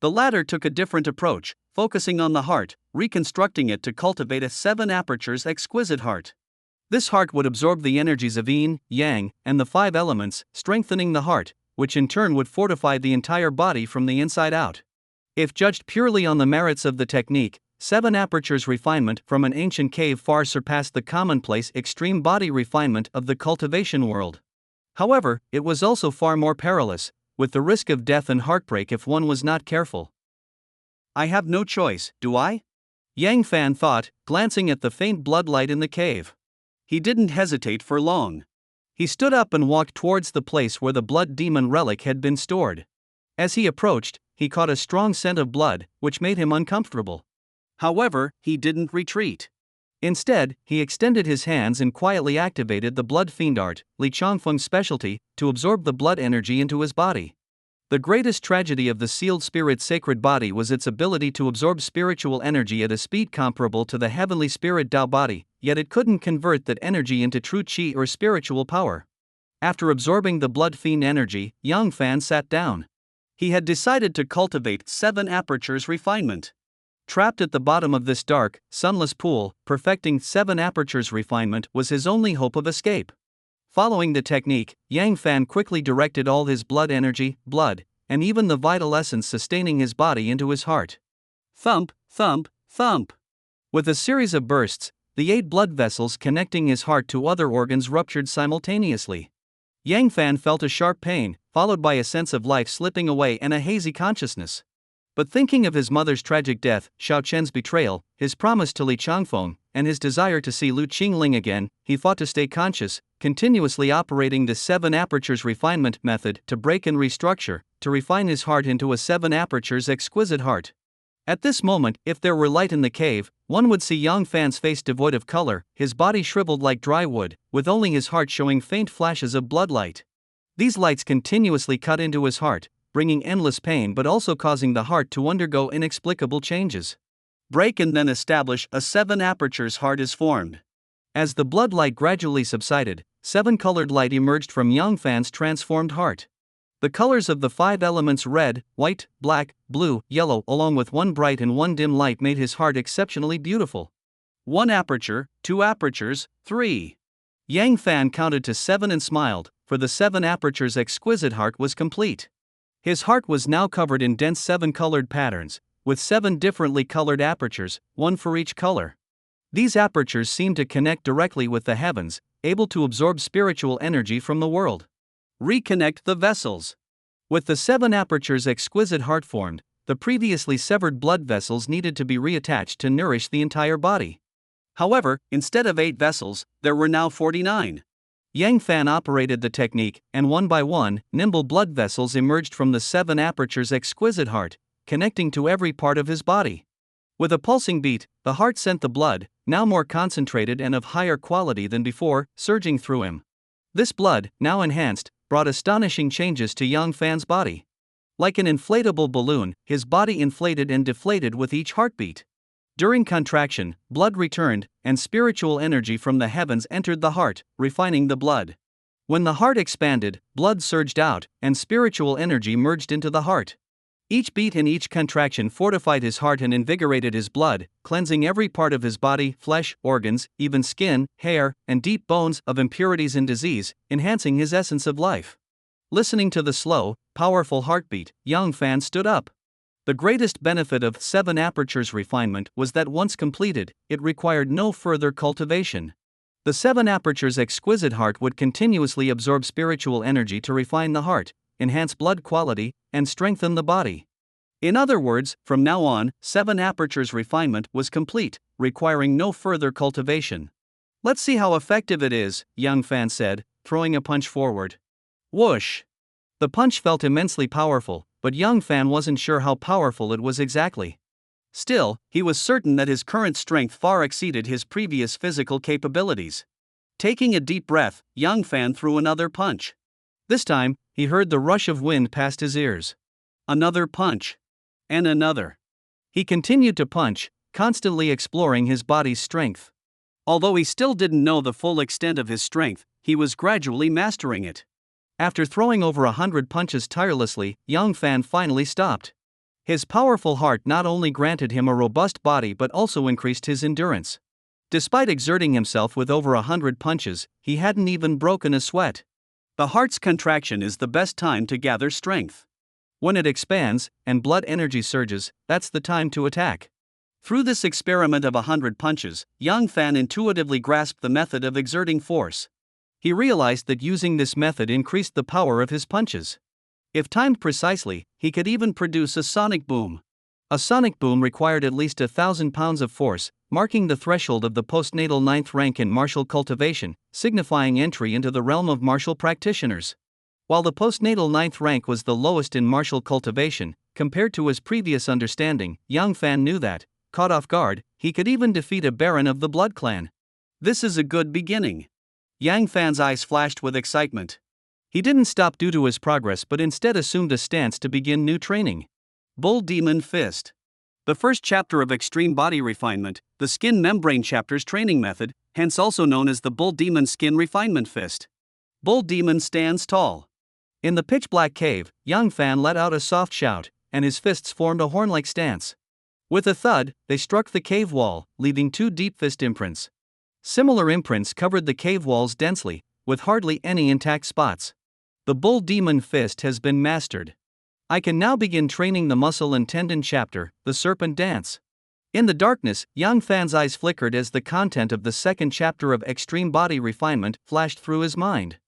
The latter took a different approach, focusing on the heart, reconstructing it to cultivate a 7 apertures exquisite heart. This heart would absorb the energies of yin, yang, and the 5 elements, strengthening the heart, which in turn would fortify the entire body from the inside out. If judged purely on the merits of the technique, 7 apertures refinement from an ancient cave far surpassed the commonplace extreme body refinement of the cultivation world. However, it was also far more perilous, with the risk of death and heartbreak if one was not careful. I have no choice, do I? Yang Fan thought, glancing at the faint bloodlight in the cave. He didn't hesitate for long. He stood up and walked towards the place where the blood demon relic had been stored. As he approached, he caught a strong scent of blood, which made him uncomfortable. However, he didn't retreat. Instead, he extended his hands and quietly activated the blood fiend art, Li Changfeng's specialty, to absorb the blood energy into his body. The greatest tragedy of the sealed spirit's sacred body was its ability to absorb spiritual energy at a speed comparable to the heavenly spirit Tao body, yet it couldn't convert that energy into true qi or spiritual power. After absorbing the blood fiend energy, Yang Fan sat down. He had decided to cultivate 7 apertures refinement. Trapped at the bottom of this dark, sunless pool, perfecting 7 apertures refinement was his only hope of escape. Following the technique, Yang Fan quickly directed all his blood energy, blood, and even the vital essence sustaining his body into his heart. Thump, thump, thump. With a series of bursts, the 8 blood vessels connecting his heart to other organs ruptured simultaneously. Yang Fan felt a sharp pain, followed by a sense of life slipping away and a hazy consciousness. But thinking of his mother's tragic death, Xiao Chen's betrayal, his promise to Li Changfeng, and his desire to see Lu Qingling again, he fought to stay conscious, continuously operating the 7 apertures refinement method to break and restructure, to refine his heart into a 7 apertures exquisite heart. At this moment, if there were light in the cave, one would see Yang Fan's face devoid of color, his body shriveled like dry wood, with only his heart showing faint flashes of bloodlight. These lights continuously cut into his heart, bringing endless pain but also causing the heart to undergo inexplicable changes. Break and then establish a 7 apertures heart is formed. As the blood light gradually subsided, 7 colored light emerged from Yangfan's transformed heart. The colors of the 5 elements red, white, black, blue, yellow along with 1 bright and 1 dim light made his heart exceptionally beautiful. 1 aperture, 2 apertures, 3. Yang Fan counted to 7 and smiled, for the 7 apertures exquisite heart was complete. His heart was now covered in dense 7 colored patterns, with 7 differently colored apertures, 1 for each color. These apertures seemed to connect directly with the heavens, able to absorb spiritual energy from the world. Reconnect the vessels. With the 7 apertures exquisite heart formed, the previously severed blood vessels needed to be reattached to nourish the entire body. However, instead of 8 vessels, there were now 49. Yang Fan operated the technique, and one by one, nimble blood vessels emerged from the 7 apertures exquisite heart, connecting to every part of his body. With a pulsing beat, the heart sent the blood, now more concentrated and of higher quality than before, surging through him. This blood, now enhanced, brought astonishing changes to Yang Fan's body. Like an inflatable balloon, his body inflated and deflated with each heartbeat. During contraction, blood returned, and spiritual energy from the heavens entered the heart, refining the blood. When the heart expanded, blood surged out, and spiritual energy merged into the heart. Each beat and each contraction fortified his heart and invigorated his blood, cleansing every part of his body, flesh, organs, even skin, hair, and deep bones of impurities and disease, enhancing his essence of life. Listening to the slow, powerful heartbeat, Yang Fan stood up. The greatest benefit of 7 apertures refinement was that once completed, it required no further cultivation. The 7 apertures exquisite heart would continuously absorb spiritual energy to refine the heart, enhance blood quality, and strengthen the body. In other words, from now on, 7 apertures refinement was complete, requiring no further cultivation. Let's see how effective it is, Yang Fan said, throwing a punch forward. Whoosh! The punch felt immensely powerful, but Yang Fan wasn't sure how powerful it was exactly. Still, he was certain that his current strength far exceeded his previous physical capabilities. Taking a deep breath, Yang Fan threw another punch. This time, he heard the rush of wind past his ears. Another punch. And another. He continued to punch, constantly exploring his body's strength. Although he still didn't know the full extent of his strength, he was gradually mastering it. After throwing over 100 punches tirelessly, Yang Fan finally stopped. His powerful heart not only granted him a robust body but also increased his endurance. Despite exerting himself with over 100 punches, he hadn't even broken a sweat. The heart's contraction is the best time to gather strength. When it expands, and blood energy surges, that's the time to attack. Through this experiment of 100 punches, Yang Fan intuitively grasped the method of exerting force. He realized that using this method increased the power of his punches. If timed precisely, he could even produce a sonic boom. A sonic boom required at least 1,000 pounds of force, marking the threshold of the postnatal 9th rank in martial cultivation, signifying entry into the realm of martial practitioners. While the postnatal 9th rank was the lowest in martial cultivation, compared to his previous understanding, Yang Fan knew that, caught off guard, he could even defeat a baron of the blood clan. This is a good beginning. Yang Fan's eyes flashed with excitement. He didn't stop due to his progress but instead assumed a stance to begin new training. Bull Demon Fist. The first chapter of Extreme Body Refinement, the Skin Membrane Chapter's training method, hence also known as the Bull Demon Skin Refinement Fist. Bull Demon stands tall. In the pitch-black cave, Yang Fan let out a soft shout, and his fists formed a horn-like stance. With a thud, they struck the cave wall, leaving 2 deep fist imprints. Similar imprints covered the cave walls densely, with hardly any intact spots. The Bull Demon Fist has been mastered. I can now begin training the muscle and tendon chapter, the Serpent Dance. In the darkness, Yang Fan's eyes flickered as the content of the second chapter of Extreme Body Refinement flashed through his mind.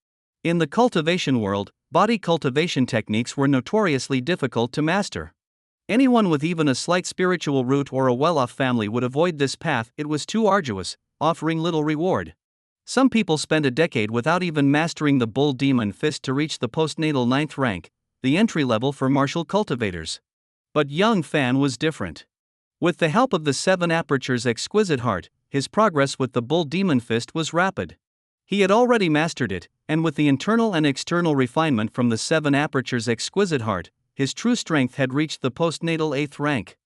In the cultivation world, body cultivation techniques were notoriously difficult to master. Anyone with even a slight spiritual root or a well-off family would avoid this path. It was too arduous, offering little reward. Some people spend a decade without even mastering the Bull Demon Fist to reach the postnatal 9th rank, the entry level for martial cultivators. But Yang Fan was different. With the help of the 7 apertures exquisite heart, his progress with the Bull Demon Fist was rapid. He had already mastered it, and with the internal and external refinement from the 7 apertures exquisite heart, his true strength had reached the postnatal 8th rank.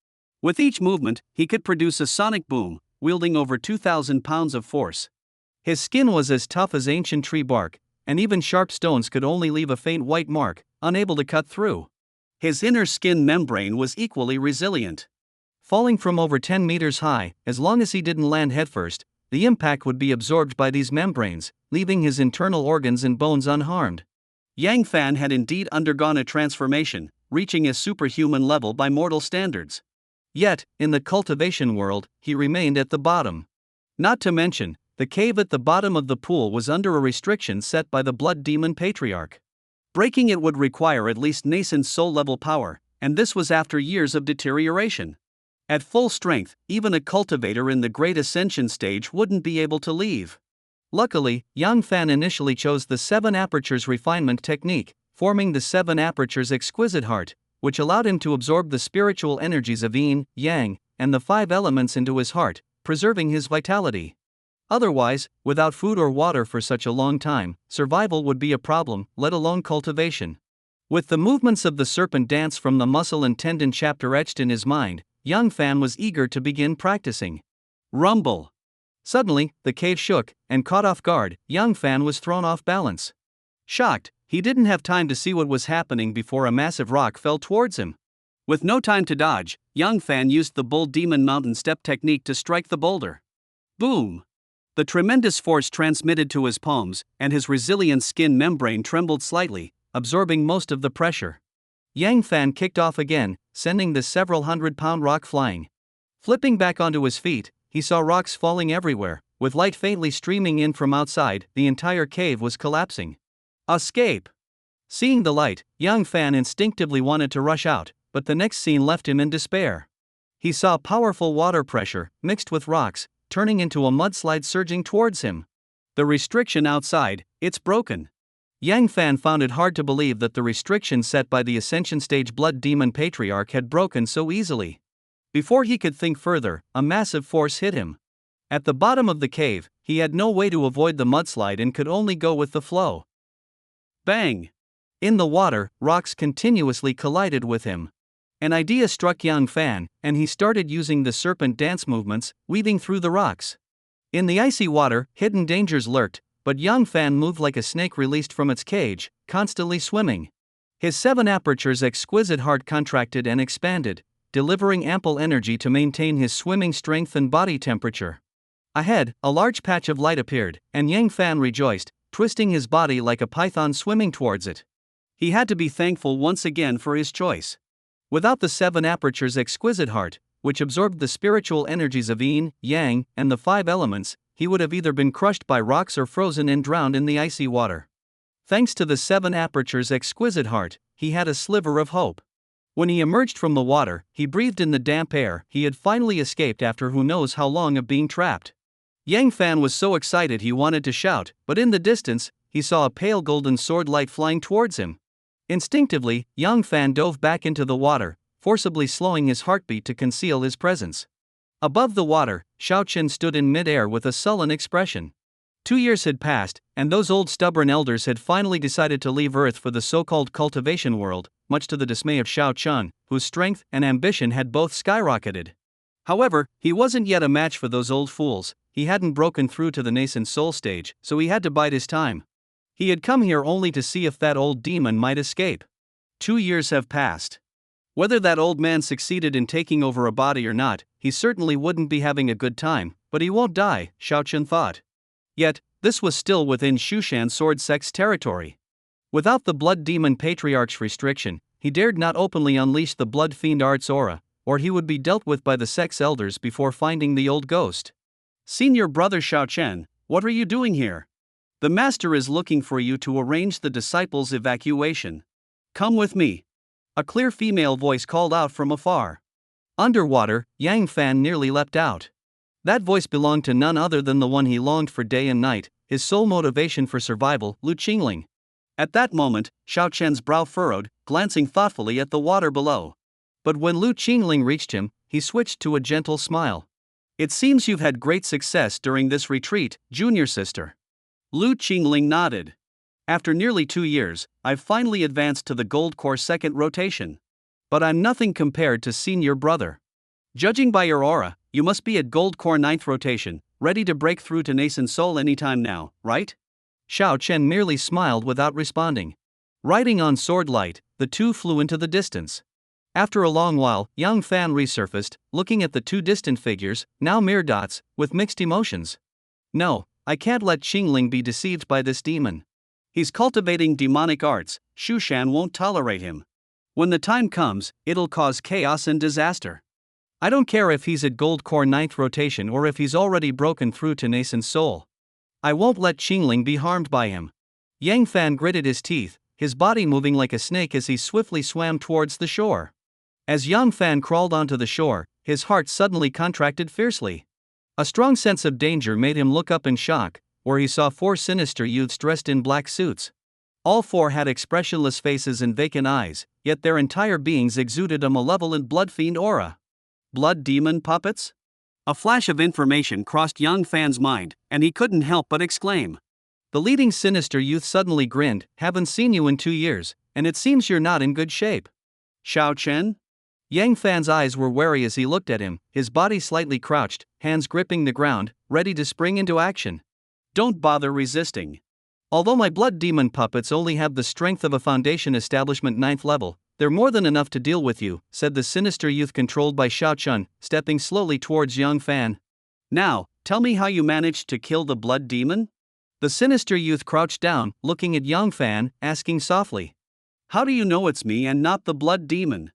With each movement, he could produce a sonic boom, wielding over 2,000 pounds of force. His skin was as tough as ancient tree bark, and even sharp stones could only leave a faint white mark, unable to cut through. His inner skin membrane was equally resilient. Falling from over 10 meters high, as long as he didn't land headfirst, the impact would be absorbed by these membranes, leaving his internal organs and bones unharmed. Yang Fan had indeed undergone a transformation, reaching a superhuman level by mortal standards. Yet, in the cultivation world, he remained at the bottom. Not to mention, the cave at the bottom of the pool was under a restriction set by the blood demon patriarch. Breaking it would require at least nascent soul-level power, and this was after years of deterioration. At full strength, even a cultivator in the Great Ascension stage wouldn't be able to leave. Luckily, Yang Fan initially chose the 7 apertures refinement technique, forming the 7 apertures exquisite heart, which allowed him to absorb the spiritual energies of yin, yang, and the 5 elements into his heart, preserving his vitality. Otherwise, without food or water for such a long time, survival would be a problem, let alone cultivation. With the movements of the serpent dance from the muscle and tendon chapter etched in his mind, Yang Fan was eager to begin practicing. Rumble! Suddenly, the cave shook, and caught off guard, Yang Fan was thrown off balance. Shocked, he didn't have time to see what was happening before a massive rock fell towards him. With no time to dodge, Yang Fan used the bull demon mountain step technique to strike the boulder. Boom! The tremendous force transmitted to his palms, and his resilient skin membrane trembled slightly, absorbing most of the pressure. Yang Fan kicked off again, sending the several hundred-pound rock flying. Flipping back onto his feet, he saw rocks falling everywhere, with light faintly streaming in from outside. The entire cave was collapsing. Escape! Seeing the light, Yang Fan instinctively wanted to rush out, but the next scene left him in despair. He saw powerful water pressure, mixed with rocks, turning into a mudslide surging towards him. The restriction outside, it's broken. Yang Fan found it hard to believe that the restriction set by the Ascension Stage Blood Demon Patriarch had broken so easily. Before he could think further, a massive force hit him. At the bottom of the cave, he had no way to avoid the mudslide and could only go with the flow. Bang! In the water, rocks continuously collided with him. An idea struck Yang Fan, and he started using the serpent dance movements, weaving through the rocks. In the icy water, hidden dangers lurked, but Yang Fan moved like a snake released from its cage, constantly swimming. His 7 apertures exquisite heart contracted and expanded, delivering ample energy to maintain his swimming strength and body temperature. Ahead, a large patch of light appeared, and Yang Fan rejoiced, twisting his body like a python swimming towards it. He had to be thankful once again for his choice. Without the 7 apertures exquisite heart, which absorbed the spiritual energies of yin, yang, and the 5 elements, he would have either been crushed by rocks or frozen and drowned in the icy water. Thanks to the 7 apertures exquisite heart, he had a sliver of hope. When he emerged from the water, he breathed in the damp air. He had finally escaped after who knows how long of being trapped. Yang Fan was so excited he wanted to shout, but in the distance, he saw a pale golden sword light flying towards him. Instinctively, Yang Fan dove back into the water, forcibly slowing his heartbeat to conceal his presence. Above the water, Xiaoqian stood in mid-air with a sullen expression. 2 years had passed, and those old stubborn elders had finally decided to leave Earth for the so-called cultivation world, much to the dismay of Xiaoqian, whose strength and ambition had both skyrocketed. However, he wasn't yet a match for those old fools. He hadn't broken through to the nascent soul stage, so he had to bide his time. He had come here only to see if that old demon might escape. 2 years have passed. Whether that old man succeeded in taking over a body or not, he certainly wouldn't be having a good time, but he won't die, Xiaoqian thought. Yet, this was still within Shushan sword sect's territory. Without the blood demon patriarch's restriction, he dared not openly unleash the blood fiend art's aura, or he would be dealt with by the sect's elders before finding the old ghost. Senior brother Xiaoqian, what are you doing here? The master is looking for you to arrange the disciples' evacuation. Come with me. A clear female voice called out from afar. Underwater, Yang Fan nearly leapt out. That voice belonged to none other than the one he longed for day and night, his sole motivation for survival, Lu Qingling. At that moment, Xiaoqian's brow furrowed, glancing thoughtfully at the water below. But when Lu Qingling reached him, he switched to a gentle smile. It seems you've had great success during this retreat, junior sister. Lu Qingling nodded. After nearly 2 years, I've finally advanced to the Gold Core second rotation. But I'm nothing compared to senior brother. Judging by your aura, you must be at Gold Core ninth rotation, ready to break through to nascent soul anytime now, right? Xiao Chen merely smiled without responding. Riding on sword light, the two flew into the distance. After a long while, Yang Fan resurfaced, looking at the two distant figures, now mere dots, with mixed emotions. No, I can't let Qingling be deceived by this demon. He's cultivating demonic arts, Shushan won't tolerate him. When the time comes, it'll cause chaos and disaster. I don't care if he's at Gold Core ninth rotation or if he's already broken through to nascent soul. I won't let Qingling be harmed by him. Yang Fan gritted his teeth, his body moving like a snake as he swiftly swam towards the shore. As Yang Fan crawled onto the shore, his heart suddenly contracted fiercely. A strong sense of danger made him look up in shock, where he saw 4 sinister youths dressed in black suits. All 4 had expressionless faces and vacant eyes, yet their entire beings exuded a malevolent blood-fiend aura. Blood demon puppets? A flash of information crossed Yang Fan's mind, and he couldn't help but exclaim. The leading sinister youth suddenly grinned, "Haven't seen you in 2 years, and it seems you're not in good shape." Xiao Chen? Yang Fan's eyes were wary as he looked at him, his body slightly crouched, hands gripping the ground, ready to spring into action. Don't bother resisting. Although my blood demon puppets only have the strength of a foundation establishment 9th level, they're more than enough to deal with you, said the sinister youth controlled by Xiao Chen, stepping slowly towards Yang Fan. Now, tell me how you managed to kill the blood demon? The sinister youth crouched down, looking at Yang Fan, asking softly. How do you know it's me and not the blood demon?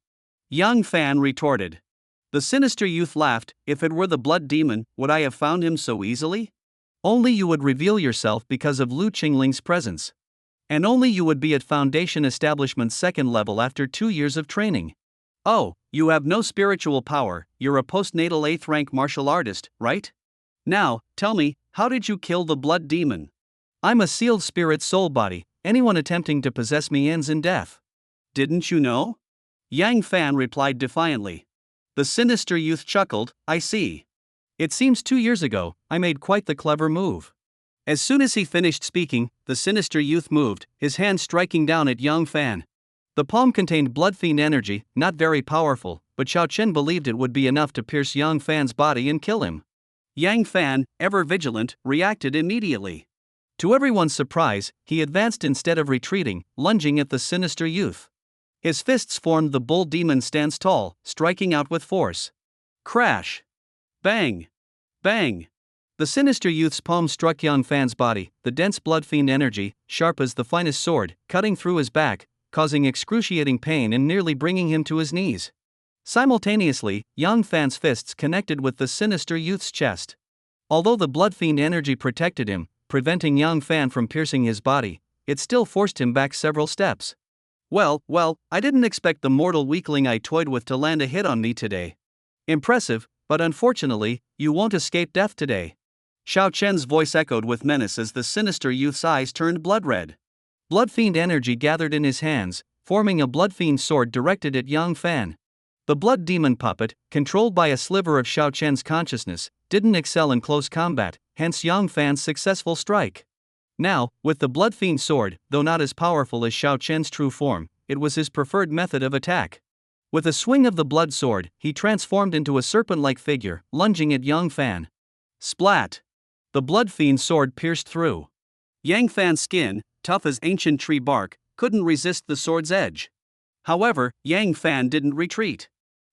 Yang Fan retorted. The sinister youth laughed. If it were the blood demon, would I have found him so easily? Only you would reveal yourself because of Lu Qingling's presence. And only you would be at Foundation Establishment's 2nd level after 2 years of training. Oh, you have no spiritual power, you're a postnatal 8th rank martial artist, right? Now, tell me, how did you kill the blood demon? I'm a sealed spirit soul body, anyone attempting to possess me ends in death. Didn't you know? Yang Fan replied defiantly. The sinister youth chuckled, I see. It seems 2 years ago, I made quite the clever move. As soon as he finished speaking, the sinister youth moved, his hand striking down at Yang Fan. The palm contained blood-fiend energy, not very powerful, but Xiao Chen believed it would be enough to pierce Yang Fan's body and kill him. Yang Fan, ever vigilant, reacted immediately. To everyone's surprise, he advanced instead of retreating, lunging at the sinister youth. His fists formed the bull demon stance tall, striking out with force. Crash! Bang! Bang! The sinister youth's palm struck Yang Fan's body, the dense blood-fiend energy, sharp as the finest sword, cutting through his back, causing excruciating pain and nearly bringing him to his knees. Simultaneously, Yang Fan's fists connected with the sinister youth's chest. Although the blood-fiend energy protected him, preventing Yang Fan from piercing his body, it still forced him back several steps. Well, I didn't expect the mortal weakling I toyed with to land a hit on me today. Impressive, but unfortunately, you won't escape death today. Xiao Chen's voice echoed with menace as the sinister youth's eyes turned blood red. Blood-fiend energy gathered in his hands, forming a blood-fiend sword directed at Yang Fan. The blood demon puppet, controlled by a sliver of Xiao Chen's consciousness, didn't excel in close combat, hence Yang Fan's successful strike. Now, with the blood-fiend sword, though not as powerful as Xiao Chen's true form, it was his preferred method of attack. With a swing of the blood sword, he transformed into a serpent-like figure, lunging at Yang Fan. Splat! The blood-fiend sword pierced through. Yang Fan's skin, tough as ancient tree bark, couldn't resist the sword's edge. However, Yang Fan didn't retreat.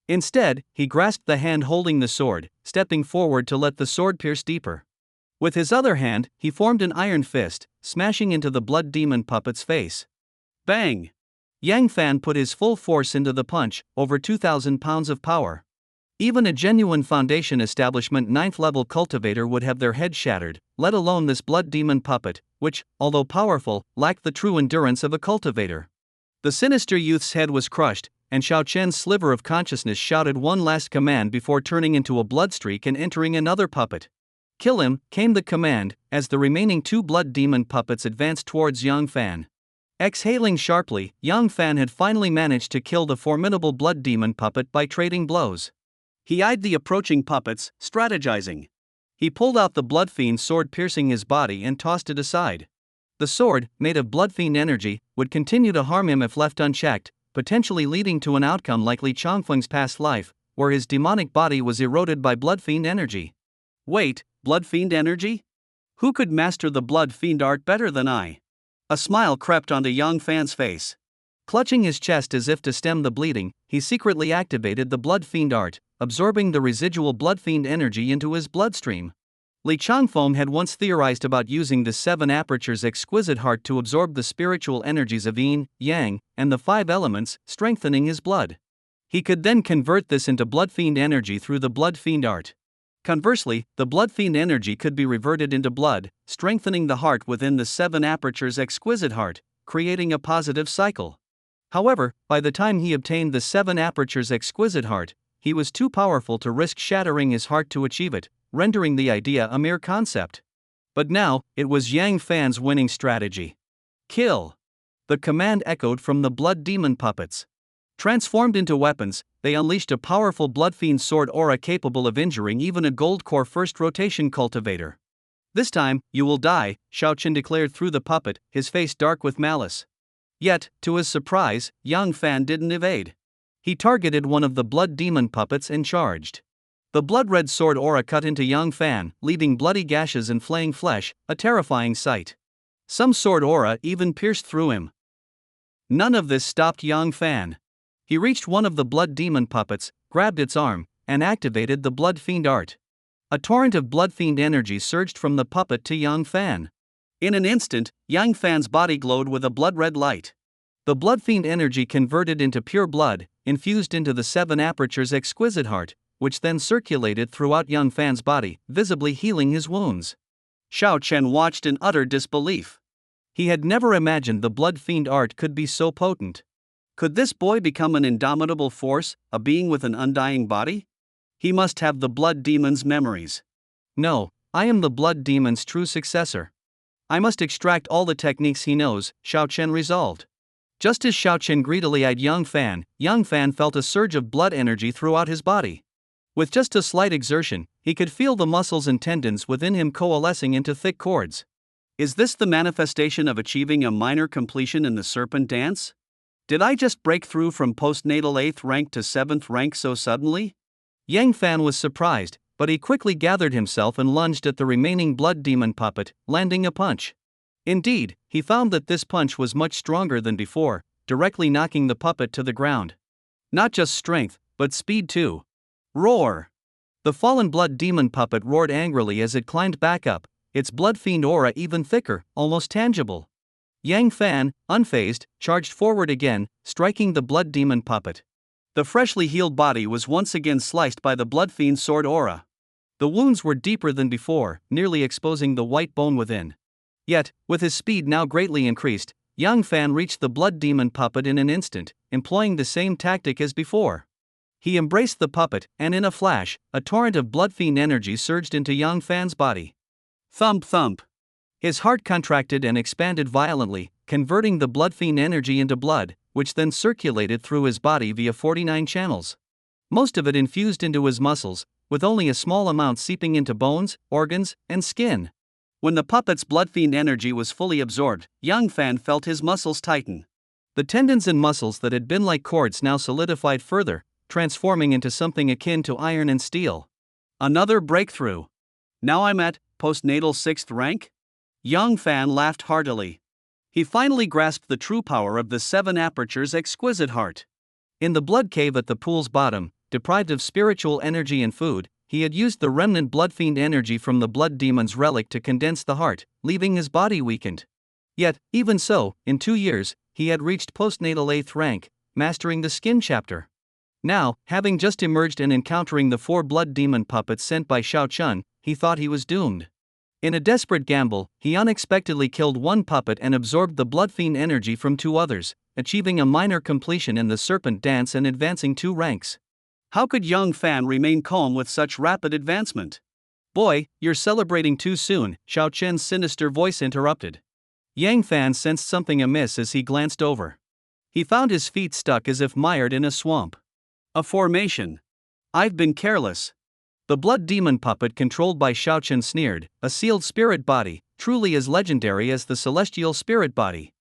Instead, he grasped the hand holding the sword, stepping forward to let the sword pierce deeper. With his other hand, he formed an iron fist, smashing into the blood demon puppet's face. Bang! Yang Fan put his full force into the punch, over 2,000 pounds of power. Even a genuine Foundation Establishment 9th level cultivator would have their head shattered, let alone this blood demon puppet, which, although powerful, lacked the true endurance of a cultivator. The sinister youth's head was crushed, and Xiao Chen's sliver of consciousness shouted one last command before turning into a bloodstreak and entering another puppet. Kill him, came the command, as the remaining 2 blood demon puppets advanced towards Yang Fan. Exhaling sharply, Yang Fan had finally managed to kill the formidable blood demon puppet by trading blows. He eyed the approaching puppets, strategizing. He pulled out the blood-fiend sword piercing his body and tossed it aside. The sword, made of blood fiend energy, would continue to harm him if left unchecked, potentially leading to an outcome like Li Changfeng's past life, where his demonic body was eroded by blood fiend energy. Wait, blood fiend energy? Who could master the blood fiend art better than I? A smile crept onto Yang Fan's face. Clutching his chest as if to stem the bleeding, he secretly activated the blood fiend art, absorbing the residual blood fiend energy into his bloodstream. Li Changfeng had once theorized about using the 7 apertures exquisite heart to absorb the spiritual energies of yin, yang, and the 5 elements, strengthening his blood. He could then convert this into blood fiend energy through the blood fiend art. Conversely, the blood fiend energy could be reverted into blood, strengthening the heart within the 7 apertures exquisite heart, creating a positive cycle. However, by the time he obtained the 7 apertures exquisite heart, he was too powerful to risk shattering his heart to achieve it, rendering the idea a mere concept. But now, it was Yang Fan's winning strategy. Kill! The command echoed from the blood demon puppets. Transformed into weapons, they unleashed a powerful blood fiend sword aura capable of injuring even a gold core first rotation cultivator. This time, you will die, Xiaochen declared through the puppet, his face dark with malice. Yet, to his surprise, Yang Fan didn't evade. He targeted one of the blood demon puppets and charged. The blood-red sword aura cut into Yang Fan, leaving bloody gashes and flaying flesh, a terrifying sight. Some sword aura even pierced through him. None of this stopped Yang Fan. He reached one of the blood demon puppets, grabbed its arm, and activated the blood fiend art. A torrent of blood fiend energy surged from the puppet to Yang Fan. In an instant, Yang Fan's body glowed with a blood-red light. The blood fiend energy converted into pure blood, infused into the 7 apertures exquisite heart, which then circulated throughout Yang Fan's body, visibly healing his wounds. Xiao Chen watched in utter disbelief. He had never imagined the blood fiend art could be so potent. Could this boy become an indomitable force, a being with an undying body? He must have the blood demon's memories. No, I am the blood demon's true successor. I must extract all the techniques he knows, Xiao Chen resolved. Just as Xiao Chen greedily eyed Yang Fan felt a surge of blood energy throughout his body. With just a slight exertion, he could feel the muscles and tendons within him coalescing into thick cords. Is this the manifestation of achieving a minor completion in the serpent dance? Did I just break through from postnatal 8th rank to 7th rank so suddenly? Yang Fan was surprised, but he quickly gathered himself and lunged at the remaining blood demon puppet, landing a punch. Indeed, he found that this punch was much stronger than before, directly knocking the puppet to the ground. Not just strength, but speed too. Roar! The fallen blood demon puppet roared angrily as it climbed back up, its blood fiend aura even thicker, almost tangible. Yang Fan, unfazed, charged forward again, striking the blood demon puppet. The freshly healed body was once again sliced by the blood fiend sword aura. The wounds were deeper than before, nearly exposing the white bone within. Yet, with his speed now greatly increased, Yang Fan reached the blood demon puppet in an instant, employing the same tactic as before. He embraced the puppet, and in a flash, a torrent of blood fiend energy surged into Yang Fan's body. Thump thump. His heart contracted and expanded violently, converting the blood fiend energy into blood, which then circulated through his body via 49 channels. Most of it infused into his muscles, with only a small amount seeping into bones, organs, and skin. When the puppet's blood fiend energy was fully absorbed, Yang Fan felt his muscles tighten. The tendons and muscles that had been like cords now solidified further, transforming into something akin to iron and steel. Another breakthrough. Now I'm at postnatal 6th rank? Yang Fan laughed heartily. He finally grasped the true power of the 7 apertures exquisite heart. In the blood cave at the pool's bottom, deprived of spiritual energy and food, he had used the remnant blood fiend energy from the blood demon's relic to condense the heart, leaving his body weakened. Yet, even so, in 2 years, he had reached postnatal 8th rank, mastering the skin chapter. Now, having just emerged and encountering the 4 blood demon puppets sent by Xiao Chun, he thought he was doomed. In a desperate gamble, he unexpectedly killed one puppet and absorbed the blood fiend energy from 2 others, achieving a minor completion in the serpent dance and advancing 2 ranks. How could Yang Fan remain calm with such rapid advancement? Boy, you're celebrating too soon, Xiao Chen's sinister voice interrupted. Yang Fan sensed something amiss as he glanced over. He found his feet stuck as if mired in a swamp. A formation. I've been careless. The blood demon puppet controlled by Xiao Chen sneered, a sealed spirit body, truly as legendary as the celestial spirit body.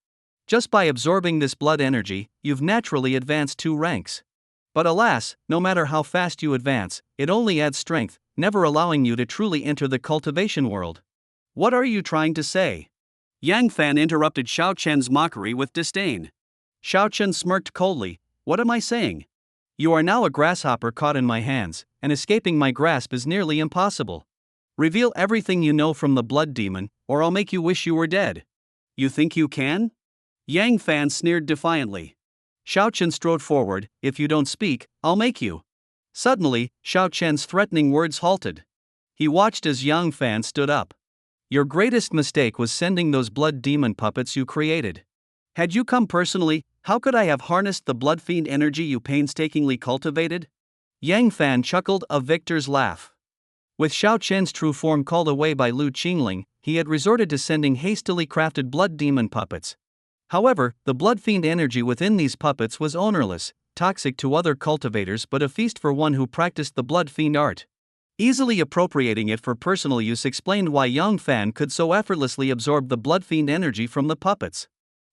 Just by absorbing this blood energy, you've naturally advanced 2 ranks. But alas, no matter how fast you advance, it only adds strength, never allowing you to truly enter the cultivation world. What are you trying to say? Yang Fan interrupted Xiao Chen's mockery with disdain. Xiao Chen smirked coldly. What am I saying? You are now a grasshopper caught in my hands, and escaping my grasp is nearly impossible. Reveal everything you know from the blood demon, or I'll make you wish you were dead. You think you can? Yang Fan sneered defiantly. Xiao Chen strode forward. If you don't speak, I'll make you. Suddenly, Xiao Chen's threatening words halted. He watched as Yang Fan stood up. Your greatest mistake was sending those blood demon puppets you created. Had you come personally, how could I have harnessed the blood fiend energy you painstakingly cultivated? Yang Fan chuckled, a victor's laugh. With Xiao Chen's true form called away by Lu Qingling, he had resorted to sending hastily crafted blood demon puppets. However, the blood fiend energy within these puppets was ownerless, toxic to other cultivators but a feast for one who practiced the blood fiend art. Easily appropriating it for personal use explained why Yang Fan could so effortlessly absorb the blood fiend energy from the puppets.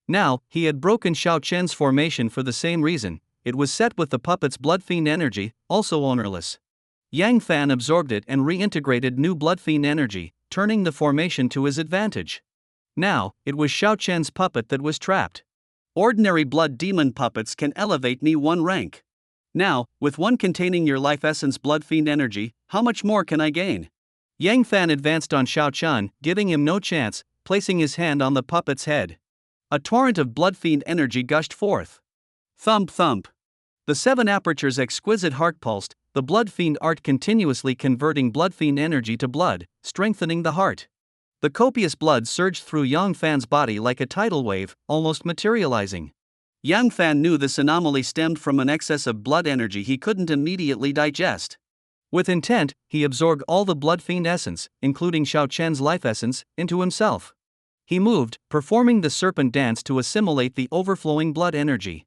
Now, he had broken Xiao Chen's formation for the same reason. It was set with the puppet's blood fiend energy, also ownerless. Yang Fan absorbed it and reintegrated new blood fiend energy, turning the formation to his advantage. Now, it was Xiao Chen's puppet that was trapped. Ordinary blood demon puppets can elevate me 1 rank. Now, with one containing your life essence blood fiend energy, how much more can I gain? Yang Fan advanced on Xiao Chen, giving him no chance, placing his hand on the puppet's head. A torrent of blood fiend energy gushed forth. Thump thump. The 7 apertures exquisite heart pulsed, the blood fiend art continuously converting blood fiend energy to blood, strengthening the heart. The copious blood surged through Yang Fan's body like a tidal wave, almost materializing. Yang Fan knew this anomaly stemmed from an excess of blood energy he couldn't immediately digest. With intent, he absorbed all the blood fiend essence, including Xiao Chen's life essence, into himself. He moved, performing the serpent dance to assimilate the overflowing blood energy.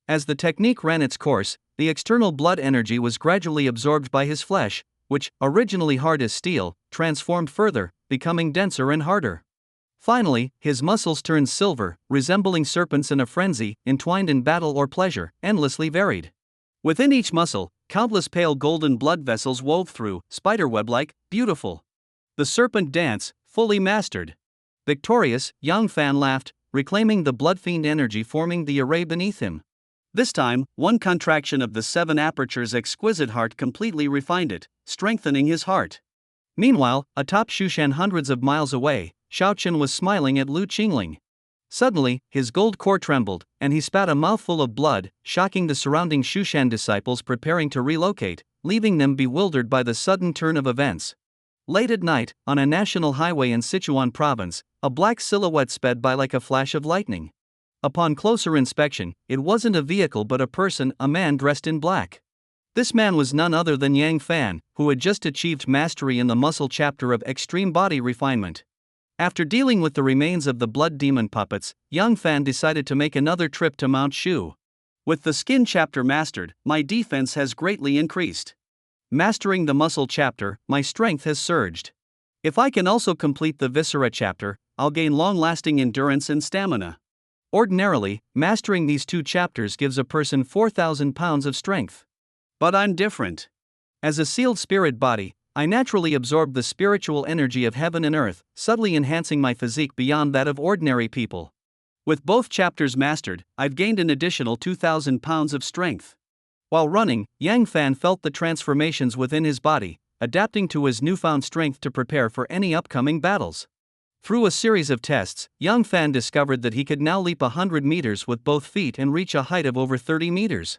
As the technique ran its course, the external blood energy was gradually absorbed by his flesh, which, originally hard as steel, transformed further, becoming denser and harder. Finally, his muscles turned silver, resembling serpents in a frenzy, entwined in battle or pleasure, endlessly varied. Within each muscle, countless pale golden blood vessels wove through, spiderweb-like, beautiful. The serpent dance, fully mastered. Victorious, Yang Fan laughed, reclaiming the blood fiend energy forming the array beneath him. This time, one contraction of the 7 apertures exquisite heart completely refined it, strengthening his heart. Meanwhile, atop Shushan hundreds of miles away, Xiao Chen was smiling at Lu Qingling. Suddenly, his gold core trembled, and he spat a mouthful of blood, shocking the surrounding Shushan disciples preparing to relocate, leaving them bewildered by the sudden turn of events. Late at night, on a national highway in Sichuan province, a black silhouette sped by like a flash of lightning. Upon closer inspection, it wasn't a vehicle but a person, a man dressed in black. This man was none other than Yang Fan, who had just achieved mastery in the muscle chapter of extreme body refinement. After dealing with the remains of the blood demon puppets, Yang Fan decided to make another trip to Mount Shu. With the skin chapter mastered, my defense has greatly increased. Mastering the muscle chapter, my strength has surged. If I can also complete the viscera chapter, I'll gain long-lasting endurance and stamina. Ordinarily, mastering these 2 chapters gives a person 4,000 pounds of strength. But I'm different. As a sealed spirit body, I naturally absorb the spiritual energy of heaven and earth, subtly enhancing my physique beyond that of ordinary people. With both chapters mastered, I've gained an additional 2,000 pounds of strength. While running, Yang Fan felt the transformations within his body, adapting to his newfound strength to prepare for any upcoming battles. Through a series of tests, Yang Fan discovered that he could now leap 100 meters with both feet and reach a height of over 30 meters.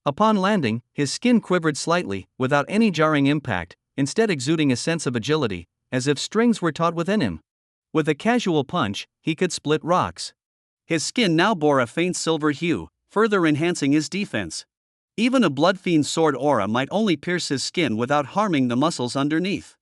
Upon landing, his skin quivered slightly, without any jarring impact, instead exuding a sense of agility, as if strings were taut within him. With a casual punch, he could split rocks. His skin now bore a faint silver hue, further enhancing his defense. Even a blood fiend's sword aura might only pierce his skin without harming the muscles underneath.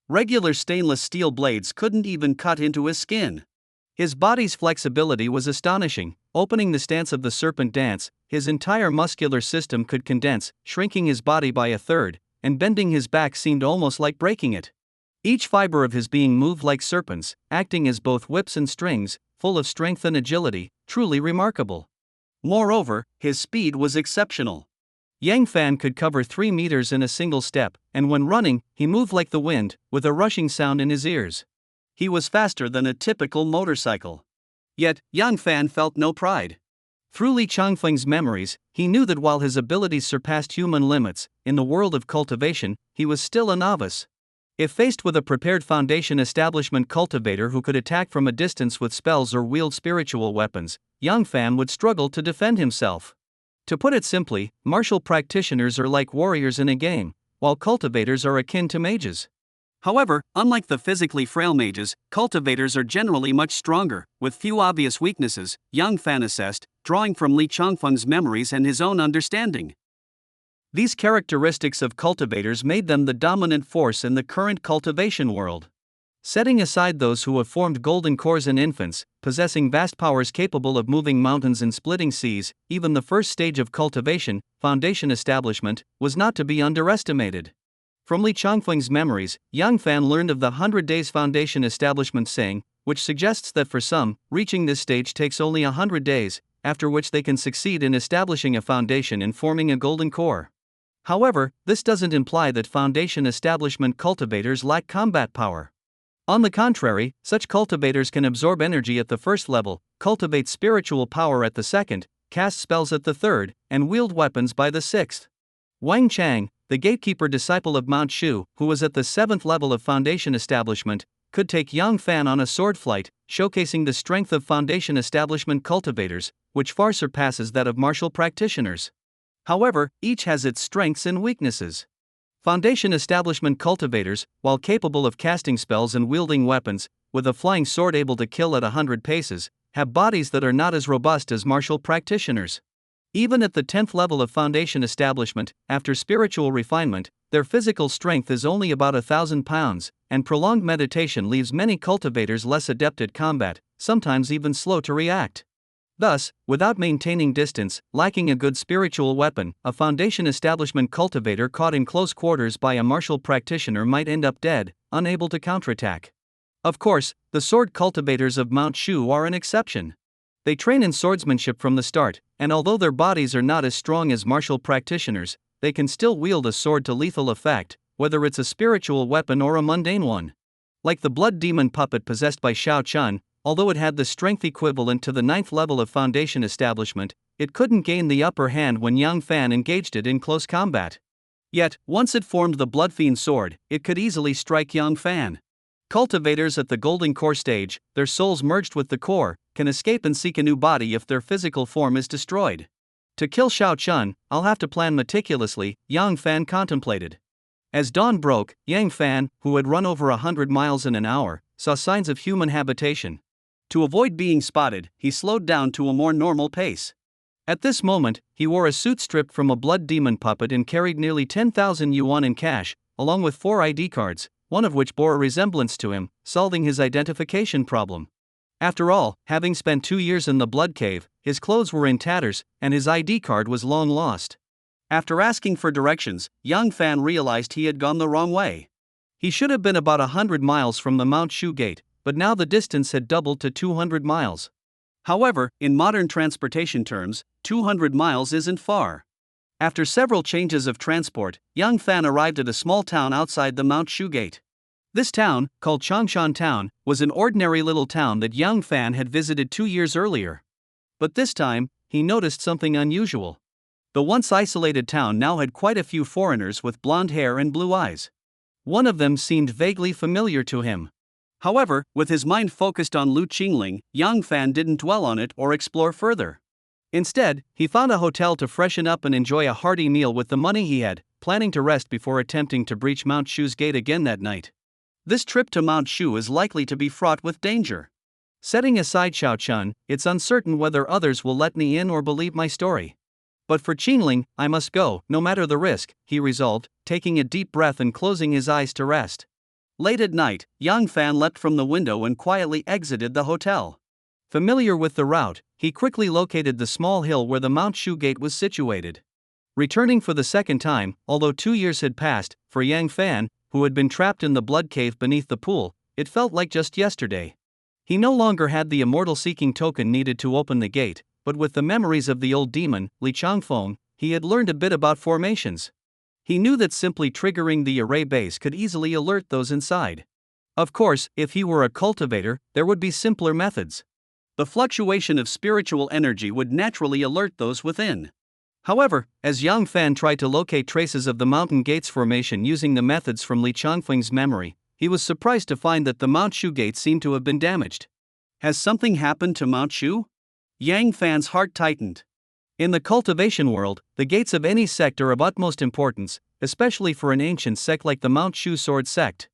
Regular stainless steel blades couldn't even cut into his skin. His body's flexibility was astonishing. Opening the stance of the serpent dance, his entire muscular system could condense, shrinking his body by a third, and bending his back seemed almost like breaking it. Each fiber of his being moved like serpents, acting as both whips and strings, full of strength and agility, truly remarkable. Moreover, his speed was exceptional. Yang Fan could cover 3 meters in a single step, and when running, he moved like the wind, with a rushing sound in his ears. He was faster than a typical motorcycle. Yet, Yang Fan felt no pride. Through Li Changfeng's memories, he knew that while his abilities surpassed human limits, in the world of cultivation, he was still a novice. If faced with a prepared Foundation establishment cultivator who could attack from a distance with spells or wield spiritual weapons, Yang Fan would struggle to defend himself. To put it simply, martial practitioners are like warriors in a game, while cultivators are akin to mages. However, unlike the physically frail mages, cultivators are generally much stronger, with few obvious weaknesses, Yang Fan assessed, drawing from Li Changfeng's memories and his own understanding. These characteristics of cultivators made them the dominant force in the current cultivation world. Setting aside those who have formed golden cores in infants, possessing vast powers capable of moving mountains and splitting seas, even the first stage of cultivation, Foundation establishment, was not to be underestimated. From Li Changfeng's memories, Yang Fan learned of the 100 Days Foundation establishment saying, which suggests that for some, reaching this stage takes only 100 days, after which they can succeed in establishing a foundation and forming a golden core. However, this doesn't imply that Foundation establishment cultivators lack combat power. On the contrary, such cultivators can absorb energy at the first level, cultivate spiritual power at the second, cast spells at the third, and wield weapons by the sixth. Wang Chang, the gatekeeper disciple of Mount Shu, who was at the 7th level of Foundation establishment, could take Yang Fan on a sword flight, showcasing the strength of Foundation establishment cultivators, which far surpasses that of martial practitioners. However, each has its strengths and weaknesses. Foundation establishment cultivators, while capable of casting spells and wielding weapons, with a flying sword able to kill at 100 paces, have bodies that are not as robust as martial practitioners. Even at the 10th level of Foundation establishment, after spiritual refinement, their physical strength is only about 1,000 pounds, and prolonged meditation leaves many cultivators less adept at combat, sometimes even slow to react. Thus, without maintaining distance, lacking a good spiritual weapon, a Foundation establishment cultivator caught in close quarters by a martial practitioner might end up dead, unable to counterattack. Of course, the sword cultivators of Mount Shu are an exception. They train in swordsmanship from the start, and although their bodies are not as strong as martial practitioners, they can still wield a sword to lethal effect, whether it's a spiritual weapon or a mundane one. Like the blood demon puppet possessed by Xiao Chun, although it had the strength equivalent to the 9th level of Foundation establishment, it couldn't gain the upper hand when Yang Fan engaged it in close combat. Yet, once it formed the Bloodfiend sword, it could easily strike Yang Fan. Cultivators at the Golden Core stage, their souls merged with the core, can escape and seek a new body if their physical form is destroyed. To kill Xiao Chun, I'll have to plan meticulously, Yang Fan contemplated. As dawn broke, Yang Fan, who had run over 100 miles in an hour, saw signs of human habitation. To avoid being spotted, he slowed down to a more normal pace. At this moment, he wore a suit stripped from a blood demon puppet and carried nearly 10,000 yuan in cash, along with 4 ID cards, one of which bore a resemblance to him, solving his identification problem. After all, having spent 2 years in the blood cave, his clothes were in tatters, and his ID card was long lost. After asking for directions, Yang Fan realized he had gone the wrong way. He should have been about 100 miles from the Mount Shu gate, but now the distance had doubled to 200 miles. However, in modern transportation terms, 200 miles isn't far. After several changes of transport, Yang Fan arrived at a small town outside the Mount Shu gate. This town, called Changshan Town, was an ordinary little town that Yang Fan had visited 2 years earlier. But this time, he noticed something unusual. The once isolated town now had quite a few foreigners with blonde hair and blue eyes. One of them seemed vaguely familiar to him. However, with his mind focused on Lu Qingling, Yang Fan didn't dwell on it or explore further. Instead, he found a hotel to freshen up and enjoy a hearty meal with the money he had, planning to rest before attempting to breach Mount Shu's gate again that night. This trip to Mount Shu is likely to be fraught with danger. Setting aside Xiao Chun, it's uncertain whether others will let me in or believe my story. But for Qingling, I must go, no matter the risk, he resolved, taking a deep breath and closing his eyes to rest. Late at night, Yang Fan leapt from the window and quietly exited the hotel. Familiar with the route, he quickly located the small hill where the Mount Shu gate was situated. Returning for the second time, although 2 years had passed, for Yang Fan, who had been trapped in the blood cave beneath the pool. It felt like just yesterday. He no longer had the immortal seeking token needed to open the gate, but with the memories of the old demon, Li Changfeng, he had learned a bit about formations. He knew that simply triggering the array base could easily alert those inside. Of course, if he were a cultivator, there would be simpler methods. The fluctuation of spiritual energy would naturally alert those within. However, as Yang Fan tried to locate traces of the mountain gates formation using the methods from Li Changfeng's memory, he was surprised to find that the Mount Shu gate seemed to have been damaged. Has something happened to Mount Shu? Yang Fan's heart tightened. In the cultivation world, the gates of any sect are of utmost importance, especially for an ancient sect like the Mount Shu Sword sect.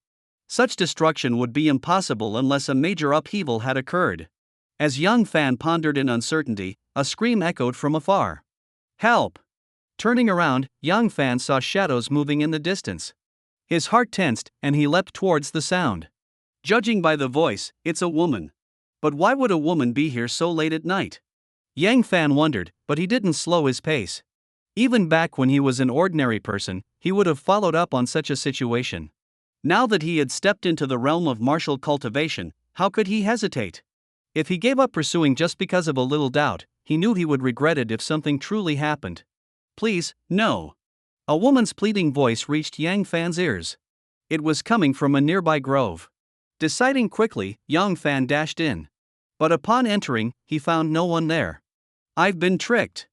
Such destruction would be impossible unless a major upheaval had occurred. As Yang Fan pondered in uncertainty, a scream echoed from afar. Help! Turning around, Yang Fan saw shadows moving in the distance. His heart tensed, and he leapt towards the sound. Judging by the voice, it's a woman. But why would a woman be here so late at night? Yang Fan wondered, but he didn't slow his pace. Even back when he was an ordinary person, he would have followed up on such a situation. Now that he had stepped into the realm of martial cultivation, how could he hesitate? If he gave up pursuing just because of a little doubt, he knew he would regret it if something truly happened. Please, no. A woman's pleading voice reached Yang Fan's ears. It was coming from a nearby grove. Deciding quickly, Yang Fan dashed in. But upon entering, he found no one there. I've been tricked.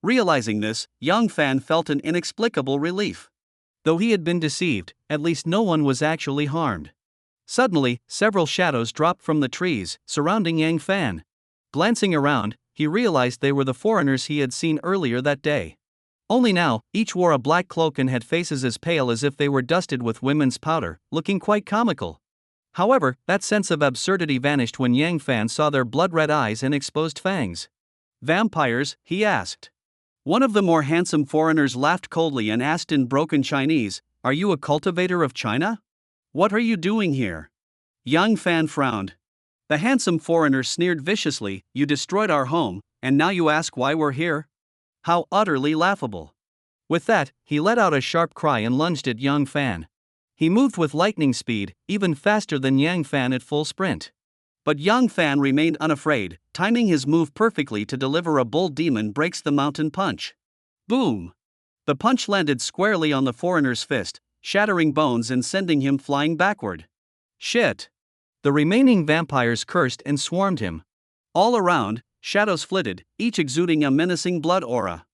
Realizing this, Yang Fan felt an inexplicable relief. Though he had been deceived, at least no one was actually harmed. Suddenly, several shadows dropped from the trees, surrounding Yang Fan. Glancing around, he realized they were the foreigners he had seen earlier that day. Only now, each wore a black cloak and had faces as pale as if they were dusted with women's powder, looking quite comical. However, that sense of absurdity vanished when Yang Fan saw their blood-red eyes and exposed fangs. Vampires? He asked. One of the more handsome foreigners laughed coldly and asked in broken Chinese, "Are you a cultivator of China? What are you doing here?" Yang Fan frowned. The handsome foreigner sneered viciously, "You destroyed our home, and now you ask why we're here? How utterly laughable." With that, he let out a sharp cry and lunged at Yang Fan. He moved with lightning speed, even faster than Yang Fan at full sprint. But Yang Fan remained unafraid, timing his move perfectly to deliver a bull demon breaks the mountain punch. Boom! The punch landed squarely on the foreigner's fist, shattering bones and sending him flying backward. Shit! The remaining vampires cursed and swarmed him. All around, shadows flitted, each exuding a menacing blood aura.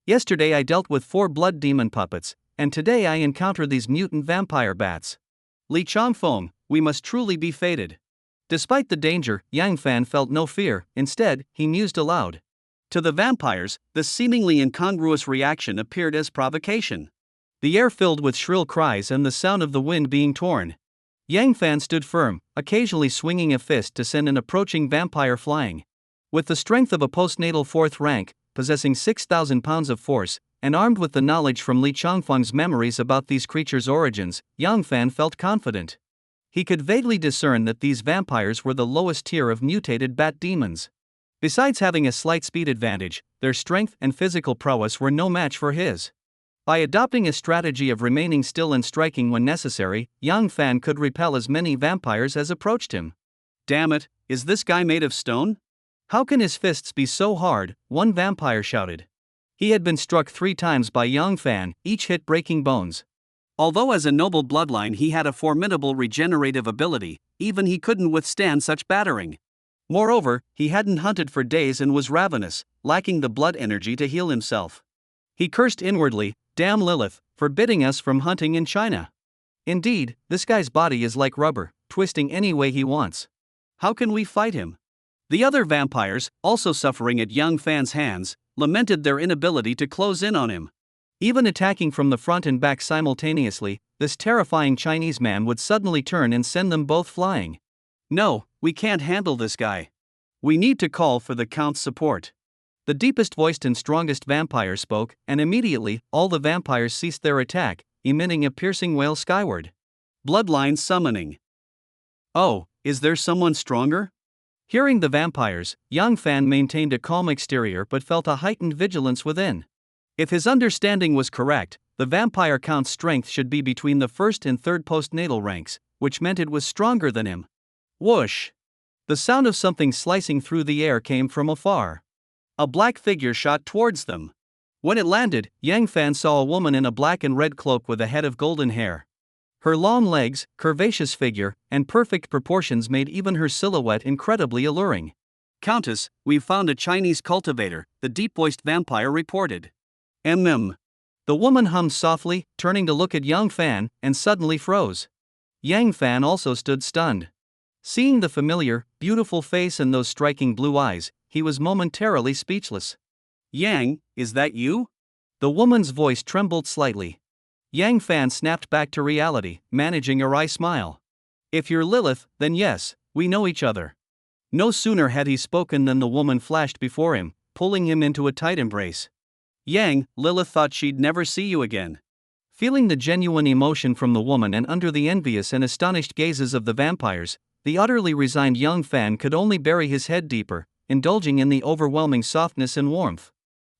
Yesterday I dealt with 4 blood demon puppets, and today I encounter these mutant vampire bats. Li Changfeng, we must truly be fated. Despite the danger, Yang Fan felt no fear. Instead, he mused aloud. To the vampires, this seemingly incongruous reaction appeared as provocation. The air filled with shrill cries and the sound of the wind being torn. Yang Fan stood firm, occasionally swinging a fist to send an approaching vampire flying. With the strength of a postnatal 4th rank, possessing 6,000 pounds of force, and armed with the knowledge from Li Changfeng's memories about these creatures' origins, Yang Fan felt confident. He could vaguely discern that these vampires were the lowest tier of mutated bat demons. Besides having a slight speed advantage, their strength and physical prowess were no match for his. By adopting a strategy of remaining still and striking when necessary, Yang Fan could repel as many vampires as approached him. Damn it, is this guy made of stone? How can his fists be so hard? One vampire shouted. He had been struck 3 times by Yang Fan, each hit breaking bones. Although as a noble bloodline he had a formidable regenerative ability, even he couldn't withstand such battering. Moreover, he hadn't hunted for days and was ravenous, lacking the blood energy to heal himself. He cursed inwardly, "Damn Lilith, forbidding us from hunting in China. Indeed, this guy's body is like rubber, twisting any way he wants. How can we fight him?" The other vampires, also suffering at Yang Fan's hands, lamented their inability to close in on him. Even attacking from the front and back simultaneously, this terrifying Chinese man would suddenly turn and send them both flying. "No, we can't handle this guy. We need to call for the Count's support." The deepest voiced and strongest vampire spoke, and immediately, all the vampires ceased their attack, emitting a piercing wail skyward. Bloodline summoning. Oh, is there someone stronger? Hearing the vampires, Yang Fan maintained a calm exterior but felt a heightened vigilance within. If his understanding was correct, the vampire count's strength should be between the first and third postnatal ranks, which meant it was stronger than him. Whoosh! The sound of something slicing through the air came from afar. A black figure shot towards them. When it landed, Yang Fan saw a woman in a black and red cloak with a head of golden hair. Her long legs, curvaceous figure, and perfect proportions made even her silhouette incredibly alluring. "Countess, we've found a Chinese cultivator," the deep-voiced vampire reported. The woman hummed softly, turning to look at Yang Fan, and suddenly froze. Yang Fan also stood stunned. Seeing the familiar, beautiful face and those striking blue eyes, he was momentarily speechless. "Yang, is that you?" The woman's voice trembled slightly. Yang Fan snapped back to reality, managing a wry smile. "If you're Lilith, then yes, we know each other." No sooner had he spoken than the woman flashed before him, pulling him into a tight embrace. "Yang, Lilith thought she'd never see you again." Feeling the genuine emotion from the woman and under the envious and astonished gazes of the vampires, the utterly resigned young Fan could only bury his head deeper, indulging in the overwhelming softness and warmth.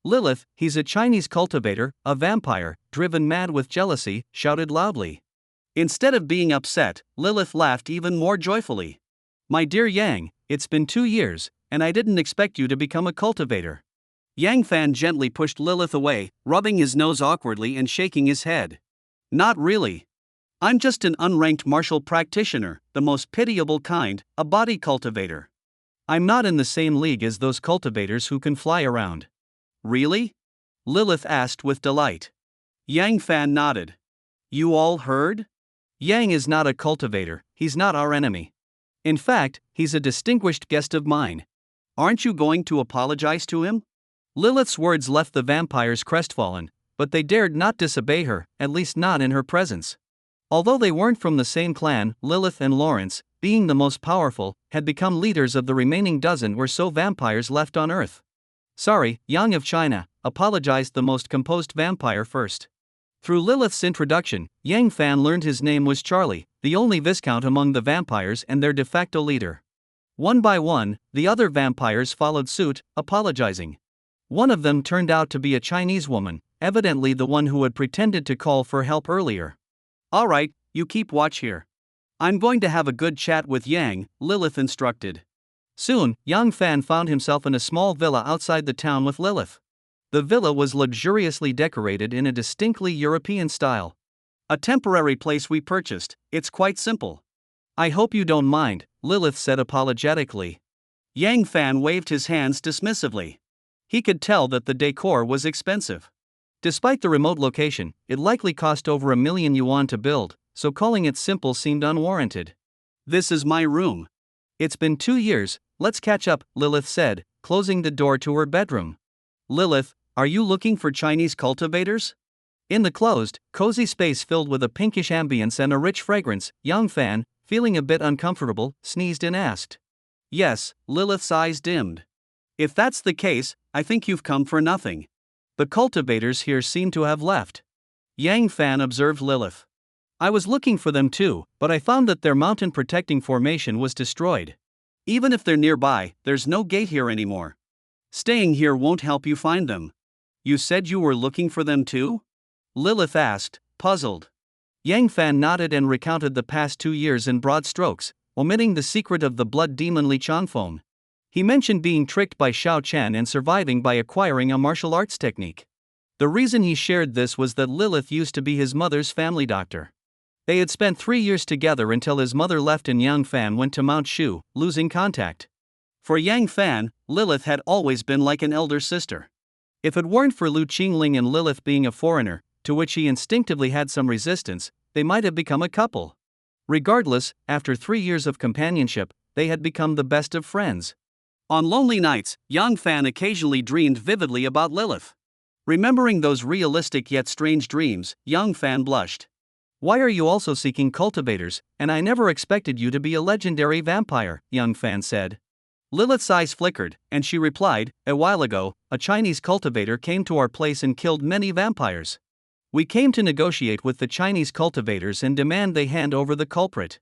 "Lilith, he's a Chinese cultivator, a vampire, driven mad with jealousy," shouted loudly. Instead of being upset, Lilith laughed even more joyfully. "My dear Yang, it's been 2 years, and I didn't expect you to become a cultivator." Yang Fan gently pushed Lilith away, rubbing his nose awkwardly and shaking his head. "Not really. I'm just an unranked martial practitioner, the most pitiable kind, a body cultivator." "I'm not in the same league as those cultivators who can fly around." "Really?" Lilith asked with delight. Yang Fan nodded. "You all heard? Yang is not a cultivator, he's not our enemy. In fact, he's a distinguished guest of mine." "Aren't you going to apologize to him?" Lilith's words left the vampires crestfallen, but they dared not disobey her, at least not in her presence. Although they weren't from the same clan, Lilith and Lawrence, being the most powerful, had become leaders of the remaining dozen or so vampires left on Earth. "Sorry, Yang of China," apologized the most composed vampire first. Through Lilith's introduction, Yang Fan learned his name was Charlie, the only viscount among the vampires and their de facto leader. One by one, the other vampires followed suit, apologizing. One of them turned out to be a Chinese woman, evidently the one who had pretended to call for help earlier. "All right, you keep watch here. I'm going to have a good chat with Yang," Lilith instructed. Soon, Yang Fan found himself in a small villa outside the town with Lilith. The villa was luxuriously decorated in a distinctly European style. "A temporary place we purchased, it's quite simple." "I hope you don't mind," Lilith said apologetically. Yang Fan waved his hands dismissively. He could tell that the decor was expensive. Despite the remote location, it likely cost over 1,000,000 yuan to build, so calling it simple seemed unwarranted. "This is my room." "It's been 2 years, let's catch up," Lilith said, closing the door to her bedroom. "Lilith, are you looking for Chinese cultivators?" In the closed, cozy space filled with a pinkish ambience and a rich fragrance, Yang Fan, feeling a bit uncomfortable, sneezed and asked. "Yes," Lilith's eyes dimmed. "If that's the case, I think you've come for nothing. The cultivators here seem to have left." Yang Fan observed Lilith. "I was looking for them too, but I found that their mountain protecting formation was destroyed." "Even if they're nearby, there's no gate here anymore. Staying here won't help you find them." "You said you were looking for them too?" Lilith asked, puzzled. Yang Fan nodded and recounted the past 2 years in broad strokes, omitting the secret of the blood demon Li Changfeng. He mentioned being tricked by Xiao Chen and surviving by acquiring a martial arts technique. The reason he shared this was that Lilith used to be his mother's family doctor. They had spent 3 years together until his mother left and Yang Fan went to Mount Shu, losing contact. For Yang Fan, Lilith had always been like an elder sister. If it weren't for Lu Qingling and Lilith being a foreigner, to which he instinctively had some resistance, they might have become a couple. Regardless, after 3 years of companionship, they had become the best of friends. On lonely nights, Yang Fan occasionally dreamed vividly about Lilith. Remembering those realistic yet strange dreams, Yang Fan blushed. "Why are you also seeking cultivators, and I never expected you to be a legendary vampire," Yang Fan said. Lilith's eyes flickered, and she replied, "A while ago, a Chinese cultivator came to our place and killed many vampires. We came to negotiate with the Chinese cultivators and demand they hand over the culprit.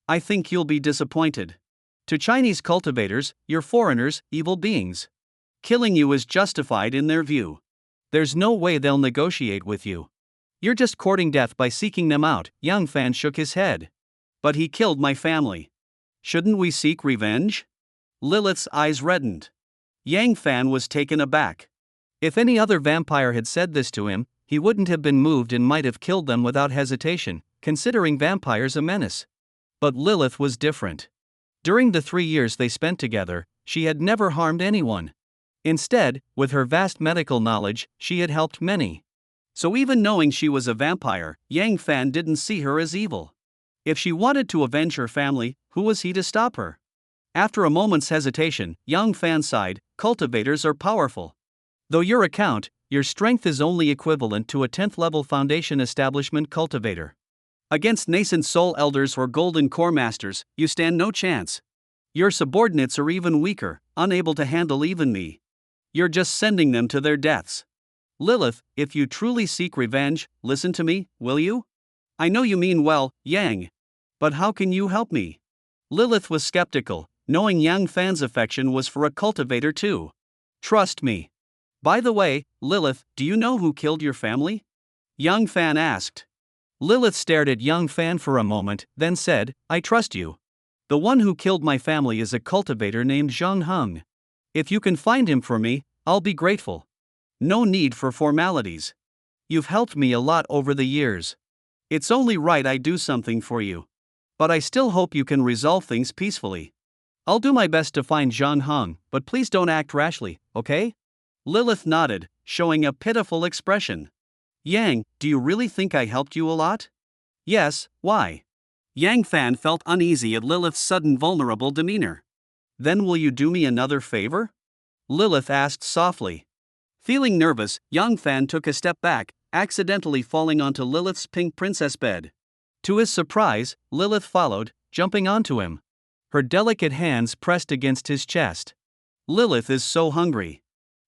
I think you'll be disappointed. To Chinese cultivators, you're foreigners, evil beings. Killing you is justified in their view. There's no way they'll negotiate with you." You're just courting death by seeking them out. Yang Fan shook his head. But he killed my family. Shouldn't we seek revenge? Lilith's eyes reddened. Yang Fan was taken aback. If any other vampire had said this to him, he wouldn't have been moved and might have killed them without hesitation, considering vampires a menace. But Lilith was different. During the 3 years they spent together, she had never harmed anyone. Instead, with her vast medical knowledge, she had helped many. So even knowing she was a vampire, Yang Fan didn't see her as evil. If she wanted to avenge her family, who was he to stop her? After a moment's hesitation, Yang Fan sighed, cultivators are powerful. Though your account, your strength is only equivalent to a 10th level foundation establishment cultivator. Against nascent soul elders or golden core masters, you stand no chance. Your subordinates are even weaker, unable to handle even me. You're just sending them to their deaths. Lilith, if you truly seek revenge, listen to me, will you? I know you mean well, Yang. But how can you help me? Lilith was skeptical, knowing Yang Fan's affection was for a cultivator too. Trust me. By the way, Lilith, do you know who killed your family? Yang Fan asked. Lilith stared at Yang Fan for a moment, then said, I trust you. The one who killed my family is a cultivator named Zhang Heng. If you can find him for me, I'll be grateful. No need for formalities. You've helped me a lot over the years. It's only right I do something for you. But I still hope you can resolve things peacefully. I'll do my best to find Zhang Heng, but please don't act rashly, okay? Lilith nodded, showing a pitiful expression. Yang, do you really think I helped you a lot? Yes, why? Yang Fan felt uneasy at Lilith's sudden vulnerable demeanor. Then will you do me another favor? Lilith asked softly. Feeling nervous, Yang Fan took a step back, accidentally falling onto Lilith's pink princess bed. To his surprise, Lilith followed, jumping onto him. Her delicate hands pressed against his chest. Lilith is so hungry.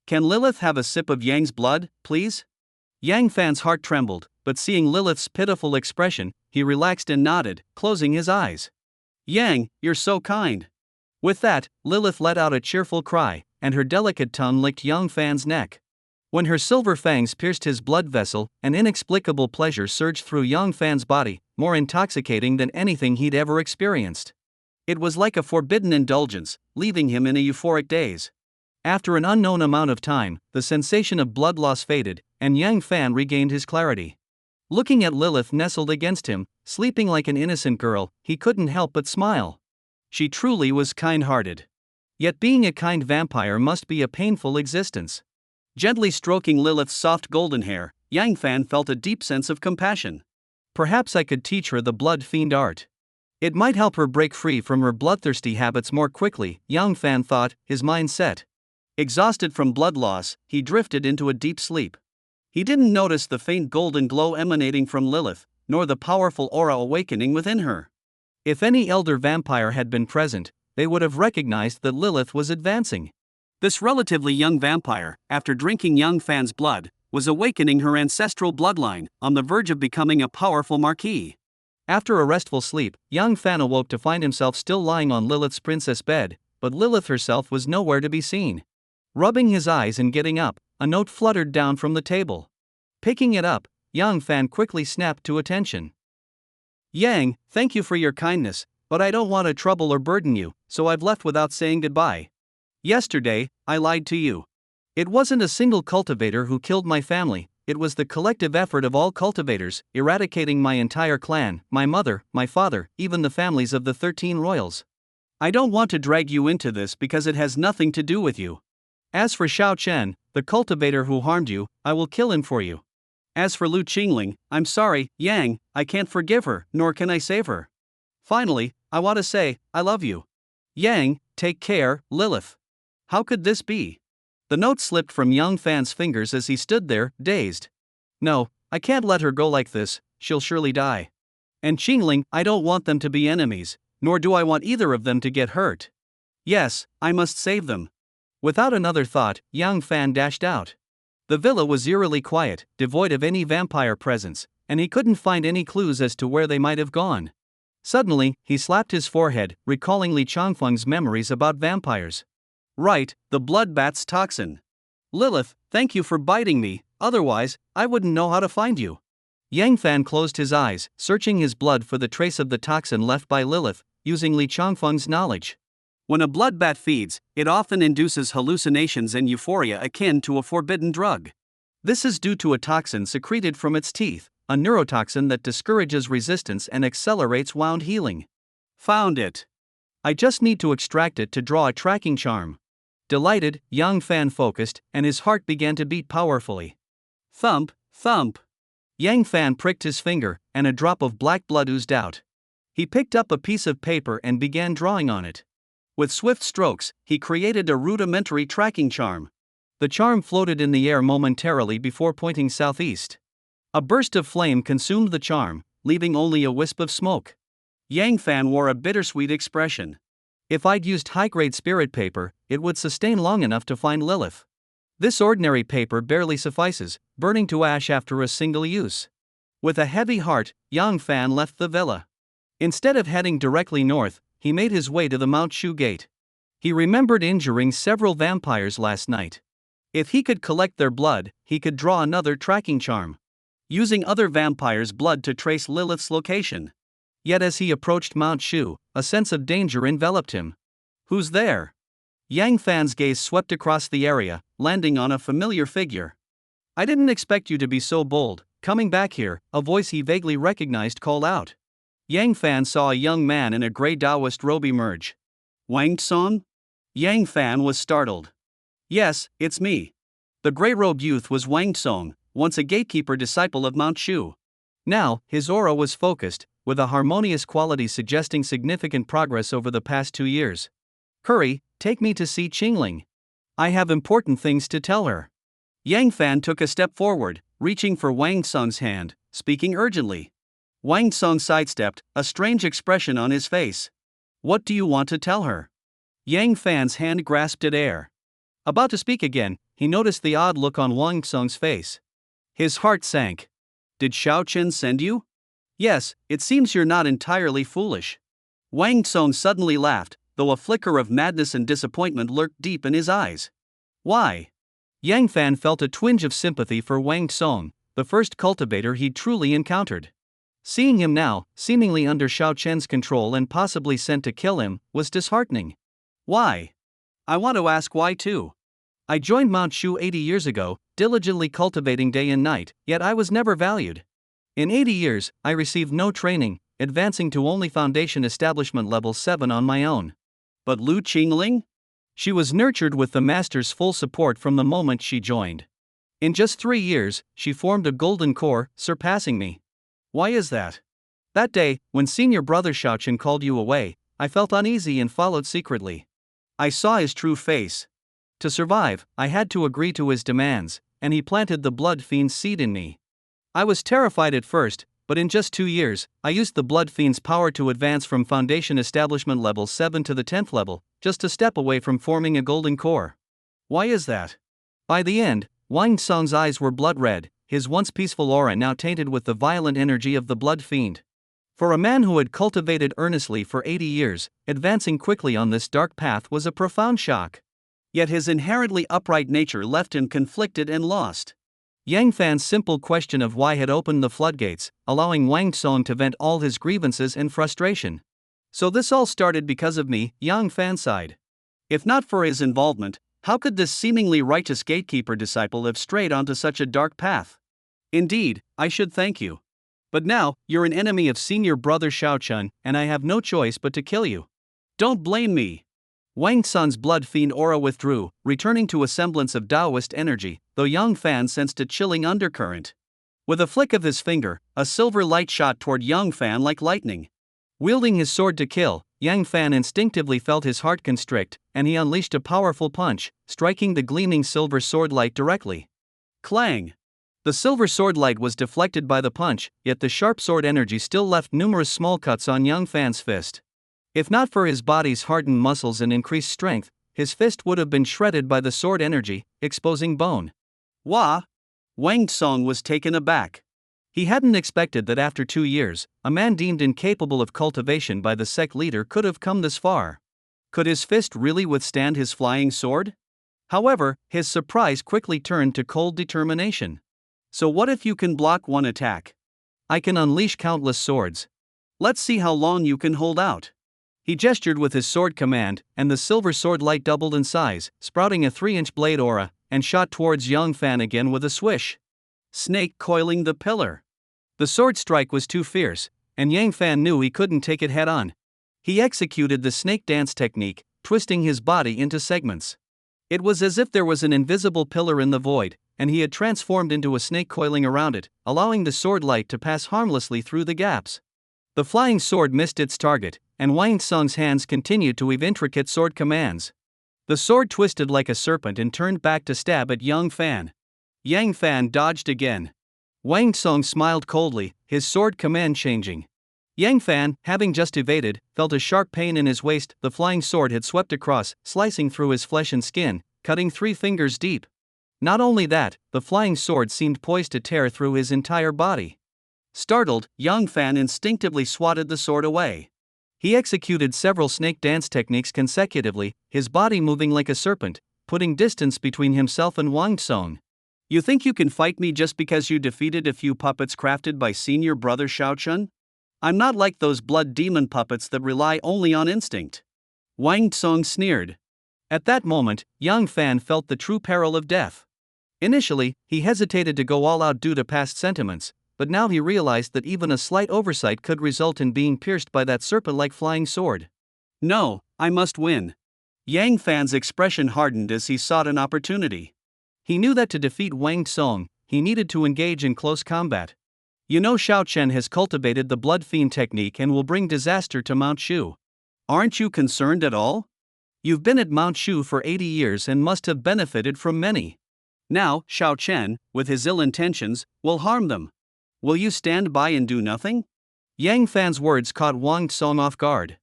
Can Lilith have a sip of Yang's blood, please? Yang Fan's heart trembled, but seeing Lilith's pitiful expression, he relaxed and nodded, closing his eyes. Yang, you're so kind. With that, Lilith let out a cheerful cry, and her delicate tongue licked Yang Fan's neck. When her silver fangs pierced his blood vessel, an inexplicable pleasure surged through Yang Fan's body, more intoxicating than anything he'd ever experienced. It was like a forbidden indulgence, leaving him in a euphoric daze. After an unknown amount of time, the sensation of blood loss faded, and Yang Fan regained his clarity. Looking at Lilith nestled against him, sleeping like an innocent girl, he couldn't help but smile. She truly was kind-hearted. Yet being a kind vampire must be a painful existence. Gently stroking Lilith's soft golden hair, Yang Fan felt a deep sense of compassion. Perhaps I could teach her the blood fiend art. It might help her break free from her bloodthirsty habits more quickly, Yang Fan thought, his mind set. Exhausted from blood loss, he drifted into a deep sleep. He didn't notice the faint golden glow emanating from Lilith, nor the powerful aura awakening within her. If any elder vampire had been present, they would have recognized that Lilith was advancing. This relatively young vampire, after drinking Yang Fan's blood, was awakening her ancestral bloodline, on the verge of becoming a powerful marquis. After a restful sleep, Yang Fan awoke to find himself still lying on Lilith's princess bed, but Lilith herself was nowhere to be seen. Rubbing his eyes and getting up, a note fluttered down from the table. Picking it up, Yang Fan quickly snapped to attention. Yang, thank you for your kindness, but I don't want to trouble or burden you, so I've left without saying goodbye. Yesterday, I lied to you. It wasn't a single cultivator who killed my family, it was the collective effort of all cultivators, eradicating my entire clan, my mother, my father, even the families of the 13 royals. I don't want to drag you into this because it has nothing to do with you. As for Xiao Chen, the cultivator who harmed you, I will kill him for you. As for Lu Qingling, I'm sorry, Yang, I can't forgive her, nor can I save her. Finally, I want to say, I love you. Yang, take care, Lilith. How could this be? The note slipped from Yang Fan's fingers as he stood there, dazed. No, I can't let her go like this, she'll surely die. And Qingling, I don't want them to be enemies, nor do I want either of them to get hurt. Yes, I must save them. Without another thought, Yang Fan dashed out. The villa was eerily quiet, devoid of any vampire presence, and he couldn't find any clues as to where they might have gone. Suddenly, he slapped his forehead, recalling Li Changfeng's memories about vampires. Right, the bloodbat's toxin. Lilith, thank you for biting me, otherwise, I wouldn't know how to find you. Yang Fan closed his eyes, searching his blood for the trace of the toxin left by Lilith, using Li Changfeng's knowledge. When a bloodbat feeds, it often induces hallucinations and euphoria akin to a forbidden drug. This is due to a toxin secreted from its teeth, a neurotoxin that discourages resistance and accelerates wound healing. Found it. I just need to extract it to draw a tracking charm. Delighted, Yang Fan focused, and his heart began to beat powerfully. Thump, thump. Yang Fan pricked his finger, and a drop of black blood oozed out. He picked up a piece of paper and began drawing on it. With swift strokes, he created a rudimentary tracking charm. The charm floated in the air momentarily before pointing southeast. A burst of flame consumed the charm, leaving only a wisp of smoke. Yang Fan wore a bittersweet expression. If I'd used high-grade spirit paper, it would sustain long enough to find Lilith. This ordinary paper barely suffices, burning to ash after a single use. With a heavy heart, Yang Fan left the villa. Instead of heading directly north, he made his way to the Mount Shu Gate. He remembered injuring several vampires last night. If he could collect their blood, he could draw another tracking charm, using other vampires' blood to trace Lilith's location. Yet as he approached Mount Shu, a sense of danger enveloped him. Who's there? Yang Fan's gaze swept across the area, landing on a familiar figure. I didn't expect you to be so bold, coming back here, a voice he vaguely recognized called out. Yang Fan saw a young man in a gray Taoist robe emerge. Wang Tsong? Yang Fan was startled. Yes, it's me. The gray-robed youth was Wang Tsong, once a gatekeeper disciple of Mount Shu. Now, his aura was focused, with a harmonious quality suggesting significant progress over the past 2 years. Hurry, take me to see Qingling. I have important things to tell her. Yang Fan took a step forward, reaching for Wang Tsong's hand, speaking urgently. Wang Tsong sidestepped, a strange expression on his face. What do you want to tell her? Yang Fan's hand grasped at air. About to speak again, he noticed the odd look on Wang Tsong's face. His heart sank. Did Xiao Chen send you? Yes, it seems you're not entirely foolish. Wang Tsong suddenly laughed, though a flicker of madness and disappointment lurked deep in his eyes. Why? Yang Fan felt a twinge of sympathy for Wang Tsong, the first cultivator he'd truly encountered. Seeing him now, seemingly under Xiao Chen's control and possibly sent to kill him, was disheartening. Why? I want to ask why too. I joined Mount Shu 80 years ago, diligently cultivating day and night, yet I was never valued. In 80 years, I received no training, advancing to only Foundation Establishment Level 7 on my own. But Lu Qingling? She was nurtured with the Master's full support from the moment she joined. In just 3 years, she formed a golden core, surpassing me. Why is that? That day, when senior brother Xiaochen called you away, I felt uneasy and followed secretly. I saw his true face. To survive, I had to agree to his demands, and he planted the blood fiend's seed in me. I was terrified at first, but in just 2 years, I used the blood fiend's power to advance from Foundation Establishment Level 7 to the 10th level, just a step away from forming a golden core. Why is that? By the end, Wang Tsong's eyes were blood red, his once peaceful aura now tainted with the violent energy of the blood fiend. For a man who had cultivated earnestly for 80 years, advancing quickly on this dark path was a profound shock. Yet his inherently upright nature left him conflicted and lost. Yang Fan's simple question of why had opened the floodgates, allowing Wang Tsong to vent all his grievances and frustration. So this all started because of me, Yang Fan sighed. If not for his involvement, how could this seemingly righteous gatekeeper disciple have strayed onto such a dark path? Indeed, I should thank you. But now, you're an enemy of senior brother Xiao Chen, and I have no choice but to kill you. Don't blame me. Wang Tsong's blood fiend aura withdrew, returning to a semblance of Taoist energy, though Yang Fan sensed a chilling undercurrent. With a flick of his finger, a silver light shot toward Yang Fan like lightning. Wielding his sword to kill, Yang Fan instinctively felt his heart constrict, and he unleashed a powerful punch, striking the gleaming silver sword light directly. Clang! The silver sword light was deflected by the punch, yet the sharp sword energy still left numerous small cuts on Yang Fan's fist. If not for his body's hardened muscles and increased strength, his fist would have been shredded by the sword energy, exposing bone. Wah! Wang Tsong was taken aback. He hadn't expected that after 2 years, a man deemed incapable of cultivation by the sect leader could have come this far. Could his fist really withstand his flying sword? However, his surprise quickly turned to cold determination. So what if you can block one attack? I can unleash countless swords. Let's see how long you can hold out. He gestured with his sword command, and the silver sword light doubled in size, sprouting a 3-inch blade aura, and shot towards Yang Fan again with a swish. Snake coiling the pillar. The sword strike was too fierce, and Yang Fan knew he couldn't take it head-on. He executed the snake dance technique, twisting his body into segments. It was as if there was an invisible pillar in the void, and he had transformed into a snake coiling around it, allowing the sword light to pass harmlessly through the gaps. The flying sword missed its target, and Wang Tsung's hands continued to weave intricate sword commands. The sword twisted like a serpent and turned back to stab at Yang Fan. Yang Fan dodged again. Wang Tsung smiled coldly, his sword command changing. Yang Fan, having just evaded, felt a sharp pain in his waist. The flying sword had swept across, slicing through his flesh and skin, cutting 3 fingers deep. Not only that, the flying sword seemed poised to tear through his entire body. Startled, Yang Fan instinctively swatted the sword away. He executed several snake dance techniques consecutively, his body moving like a serpent, putting distance between himself and Wang Tsung. You think you can fight me just because you defeated a few puppets crafted by senior brother Xiaochun? I'm not like those blood demon puppets that rely only on instinct. Wang Tsung sneered. At that moment, Yang Fan felt the true peril of death. Initially, he hesitated to go all out due to past sentiments, but now he realized that even a slight oversight could result in being pierced by that serpent-like flying sword. No, I must win. Yang Fan's expression hardened as he sought an opportunity. He knew that to defeat Wang Tsung, he needed to engage in close combat. You know, Xiao Chen has cultivated the Blood Fiend technique and will bring disaster to Mount Shu. Aren't you concerned at all? You've been at Mount Shu for 80 years and must have benefited from many. Now, Xiao Chen, with his ill intentions, will harm them. Will you stand by and do nothing? Yang Fan's words caught Wang Tsung off guard.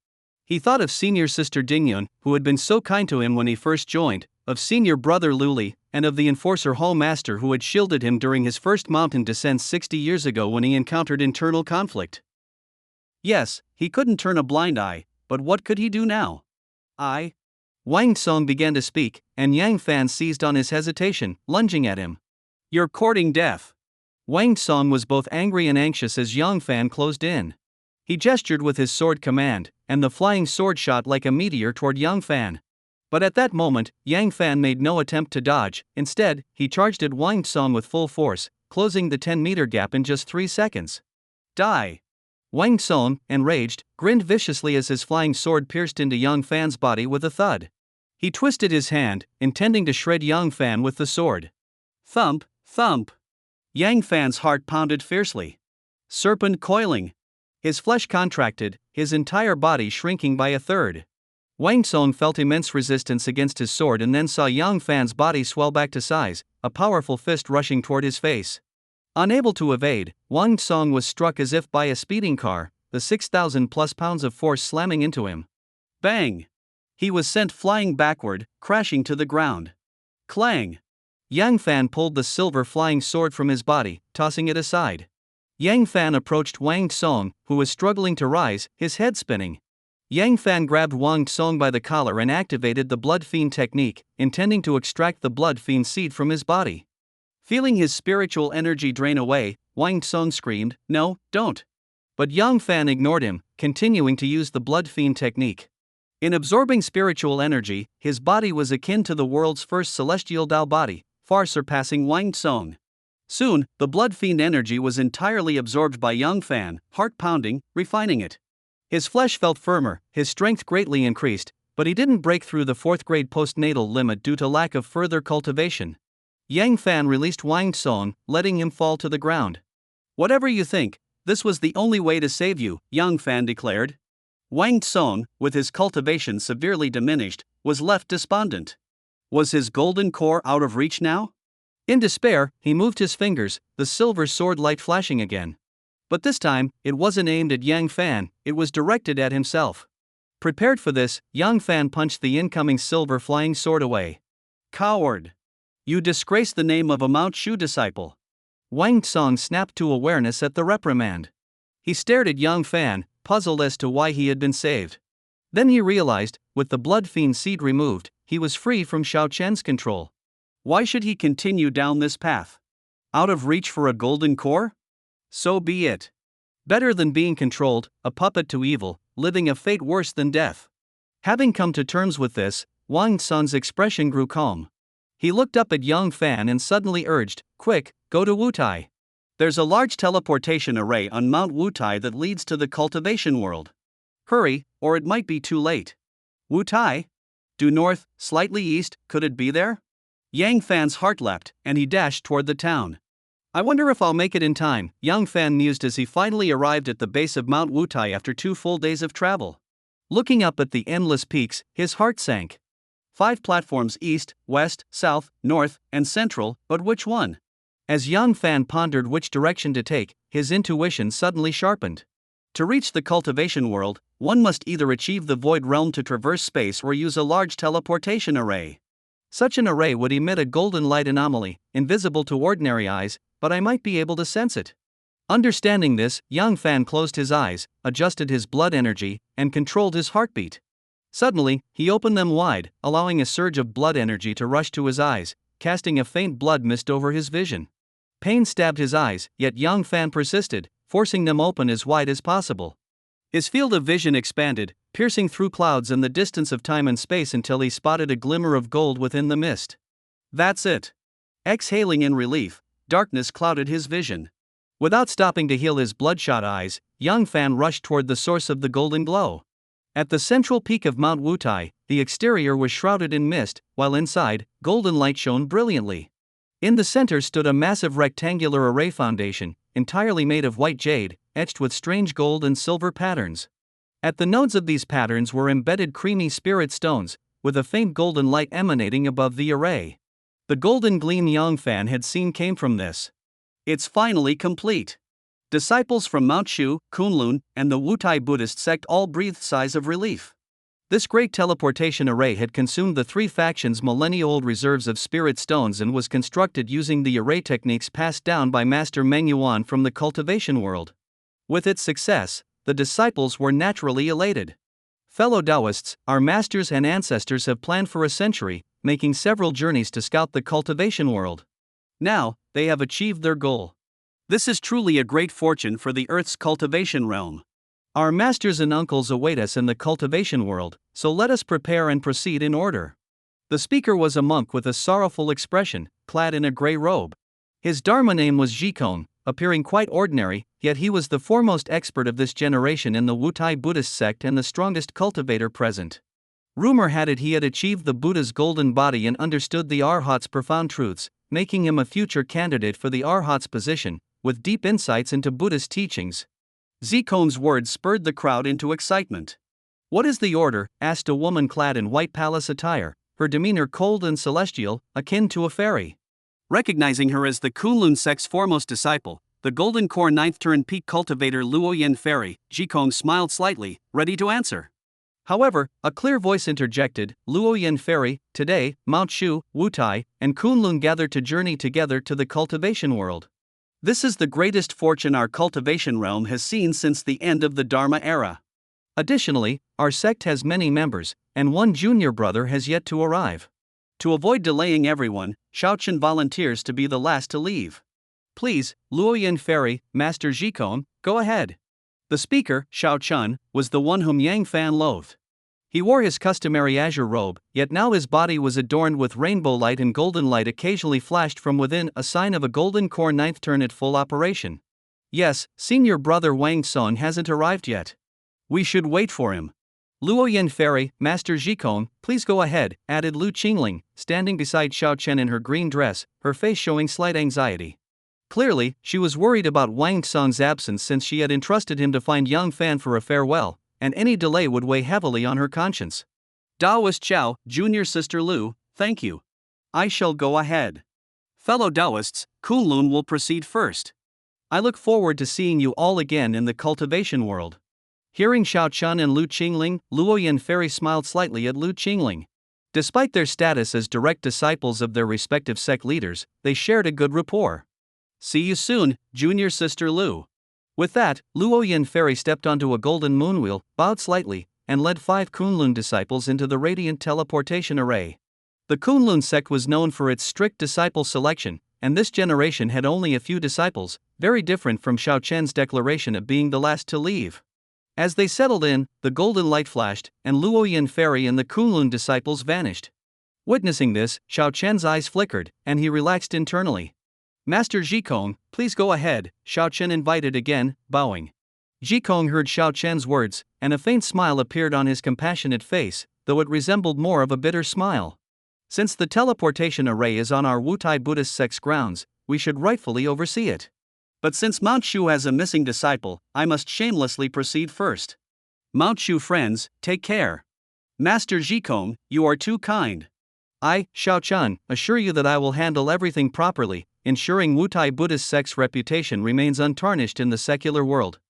He thought of senior sister Dingyun, who had been so kind to him when he first joined, of senior brother Luli, and of the enforcer Hall Master who had shielded him during his first mountain descent 60 years ago when he encountered internal conflict. Yes, he couldn't turn a blind eye, but what could he do now? Wang Tsung began to speak, and Yang Fan seized on his hesitation, lunging at him. You're courting death. Wang Tsung was both angry and anxious as Yang Fan closed in. He gestured with his sword command, and the flying sword shot like a meteor toward Yang Fan. But at that moment, Yang Fan made no attempt to dodge. Instead, he charged at Wang Tsung with full force, closing the 10-meter gap in just 3 seconds. Die! Wang Tsung, enraged, grinned viciously as his flying sword pierced into Yang Fan's body with a thud. He twisted his hand, intending to shred Yang Fan with the sword. Thump, thump. Yang Fan's heart pounded fiercely. Serpent coiling. His flesh contracted, his entire body shrinking by a third. Wang Tsung felt immense resistance against his sword and then saw Yang Fan's body swell back to size, a powerful fist rushing toward his face. Unable to evade, Wang Tsung was struck as if by a speeding car, the 6,000+ pounds of force slamming into him. Bang! He was sent flying backward, crashing to the ground. Clang! Yang Fan pulled the silver flying sword from his body, tossing it aside. Yang Fan approached Wang Tsung, who was struggling to rise, his head spinning. Yang Fan grabbed Wang Tsung by the collar and activated the Blood Fiend technique, intending to extract the Blood Fiend seed from his body. Feeling his spiritual energy drain away, Wang Tsung screamed, "No, don't." But Yang Fan ignored him, continuing to use the Blood Fiend technique. In absorbing spiritual energy, his body was akin to the world's first celestial Dao body, far surpassing Wang Tsung. Soon, the Blood Fiend energy was entirely absorbed by Yang Fan, heart pounding, refining it. His flesh felt firmer, his strength greatly increased, but he didn't break through the 4th grade postnatal limit due to lack of further cultivation. Yang Fan released Wang Tsung, letting him fall to the ground. Whatever you think, this was the only way to save you, Yang Fan declared. Wang Tsung, with his cultivation severely diminished, was left despondent. Was his golden core out of reach now? In despair, he moved his fingers, the silver sword light flashing again. But this time, it wasn't aimed at Yang Fan, it was directed at himself. Prepared for this, Yang Fan punched the incoming silver flying sword away. Coward! You disgrace the name of a Mount Shu disciple. Wang Tsung snapped to awareness at the reprimand. He stared at Yang Fan, puzzled as to why he had been saved. Then he realized, with the Blood Fiend seed removed, he was free from Xiao Chen's control. Why should he continue down this path? Out of reach for a golden core? So be it. Better than being controlled, a puppet to evil, living a fate worse than death. Having come to terms with this, Wang Sun's expression grew calm. He looked up at Yang Fan and suddenly urged, "Quick, go to Wutai. There's a large teleportation array on Mount Wutai that leads to the cultivation world. Hurry, or it might be too late." Wutai? Due north, slightly east, could it be there? Yang Fan's heart leapt, and he dashed toward the town. "I wonder if I'll make it in time," Yang Fan mused as he finally arrived at the base of Mount Wutai after 2 full days of travel. Looking up at the endless peaks, his heart sank. 5 platforms east, west, south, north, and central, but which one? As Yang Fan pondered which direction to take, his intuition suddenly sharpened. To reach the cultivation world, one must either achieve the void realm to traverse space or use a large teleportation array. Such an array would emit a golden light anomaly, invisible to ordinary eyes, but I might be able to sense it. Understanding this, Yang Fan closed his eyes, adjusted his blood energy, and controlled his heartbeat. Suddenly, he opened them wide, allowing a surge of blood energy to rush to his eyes, casting a faint blood mist over his vision. Pain stabbed his eyes, yet Yang Fan persisted, forcing them open as wide as possible. His field of vision expanded, piercing through clouds and the distance of time and space until he spotted a glimmer of gold within the mist. That's it. Exhaling in relief, darkness clouded his vision. Without stopping to heal his bloodshot eyes, Yang Fan rushed toward the source of the golden glow. At the central peak of Mount Wutai, the exterior was shrouded in mist, while inside, golden light shone brilliantly. In the center stood a massive rectangular array foundation, entirely made of white jade, etched with strange gold and silver patterns. At the nodes of these patterns were embedded creamy spirit stones, with a faint golden light emanating above the array. The golden gleam Yang Fan had seen came from this. It's finally complete. Disciples from Mount Shu, Kunlun, and the Wutai Buddhist sect all breathed sighs of relief. This great teleportation array had consumed the 3 factions' millennia-old reserves of spirit stones and was constructed using the array techniques passed down by Master Meng Yuan from the cultivation world. With its success, the disciples were naturally elated. Fellow Taoists, our masters and ancestors have planned for a century, making several journeys to scout the cultivation world. Now, they have achieved their goal. This is truly a great fortune for the Earth's cultivation realm. Our masters and uncles await us in the cultivation world, so let us prepare and proceed in order. The speaker was a monk with a sorrowful expression, clad in a grey robe. His Dharma name was Jikon, appearing quite ordinary, yet he was the foremost expert of this generation in the Wutai Buddhist sect and the strongest cultivator present. Rumor had it he had achieved the Buddha's golden body and understood the Arhat's profound truths, making him a future candidate for the Arhat's position, with deep insights into Buddhist teachings. Zikon's words spurred the crowd into excitement. "What is the order?" asked a woman clad in white palace attire, her demeanor cold and celestial, akin to a fairy. Recognizing her as the Kunlun sect's foremost disciple, the Golden Core 9th Turn Peak cultivator Luoyin Fairy, Jikong smiled slightly, ready to answer. However, a clear voice interjected, "Luoyin Fairy, today, Mount Shu, Wutai, and Kunlun gather to journey together to the cultivation world. This is the greatest fortune our cultivation realm has seen since the end of the Dharma era. Additionally, our sect has many members, and one junior brother has yet to arrive. To avoid delaying everyone, Shaochen volunteers to be the last to leave. Please, Luoyin Fairy, Master Jikon, go ahead." The speaker, Shaochen, was the one whom Yang Fan loathed. He wore his customary azure robe, yet now his body was adorned with rainbow light, and golden light occasionally flashed from within, a sign of a golden core 9th turn at full operation. "Yes, senior brother Wang Song hasn't arrived yet. We should wait for him. Luoyin Fairy, Master Jikong, please go ahead," added Lu Qingling, standing beside Xiao Chen in her green dress, her face showing slight anxiety. Clearly, she was worried about Wang Song's absence since she had entrusted him to find Yang Fan for a farewell, and any delay would weigh heavily on her conscience. "Taoist Chao, Junior Sister Lu, thank you. I shall go ahead. Fellow Taoists, Kunlun will proceed first. I look forward to seeing you all again in the cultivation world." Hearing Xiao Chen and Lu Qingling, Luoyin Fairy smiled slightly at Lu Qingling. Despite their status as direct disciples of their respective sect leaders, they shared a good rapport. "See you soon, Junior Sister Lu." With that, Luoyin Fairy stepped onto a golden moonwheel, bowed slightly, and led 5 Kunlun disciples into the radiant teleportation array. The Kunlun sect was known for its strict disciple selection, and this generation had only a few disciples, very different from Xiao Chen's declaration of being the last to leave. As they settled in, the golden light flashed, and Luoyan Fairy and the Kunlun disciples vanished. Witnessing this, Xiao Chen's eyes flickered, and he relaxed internally. Master Jikong, please go ahead, Xiao Chen invited again, bowing. Jikong heard Xiao Chen's words, and a faint smile appeared on his compassionate face, though it resembled more of a bitter smile. Since the teleportation array is on our Wutai Buddhist sect's grounds, we should rightfully oversee it. But since Mount Shu has a missing disciple, I must shamelessly proceed first. Mount Shu friends, take care. Master Jikong, you are too kind. I, Xiao Chen, assure you that I will handle everything properly, ensuring Wutai Buddhist sect's reputation remains untarnished in the secular world.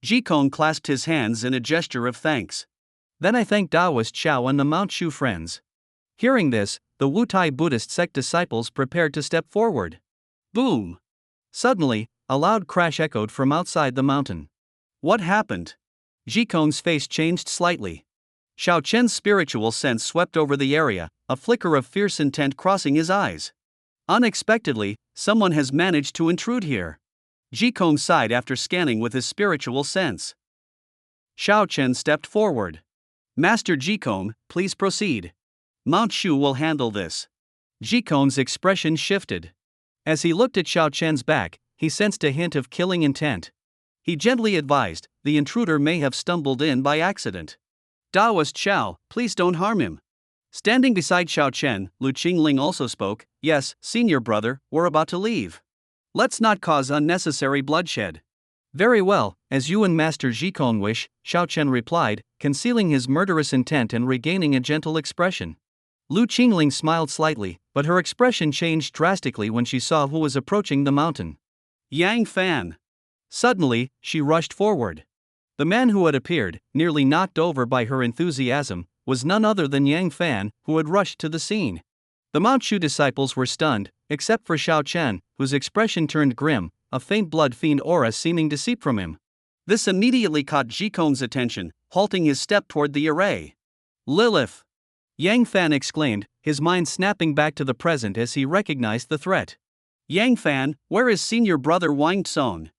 Jikong clasped his hands in a gesture of thanks. Then I thanked Taoist Xiao and the Mount Shu friends. Hearing this, the Wutai Buddhist sect disciples prepared to step forward. Boom! Suddenly, a loud crash echoed from outside the mountain. What happened? Jikong's face changed slightly. Xiao Chen's spiritual sense swept over the area, a flicker of fierce intent crossing his eyes. Unexpectedly, someone has managed to intrude here. Jikong sighed after scanning with his spiritual sense. Xiao Chen stepped forward. Master Jikong, please proceed. Mount Shu will handle this. Jikong's expression shifted. As he looked at Xiao Chen's back, he sensed a hint of killing intent. He gently advised, the intruder may have stumbled in by accident. Taoist Xiao, please don't harm him. Standing beside Xiao Chen, Lu Qingling also spoke, yes, senior brother, we're about to leave. Let's not cause unnecessary bloodshed. Very well, as you and Master Jikong wish, Xiao Chen replied, concealing his murderous intent and regaining a gentle expression. Lu Qingling smiled slightly, but her expression changed drastically when she saw who was approaching the mountain. Yang Fan. Suddenly, she rushed forward. The man who had appeared, nearly knocked over by her enthusiasm, was none other than Yang Fan, who had rushed to the scene. The Mount Shu disciples were stunned, except for Xiao Chen, whose expression turned grim, a faint blood fiend aura seeming to seep from him. This immediately caught Jikong's attention, halting his step toward the array. Lilith! Yang Fan exclaimed, his mind snapping back to the present as he recognized the threat. Yang Fan, where is senior brother Wang Tsong?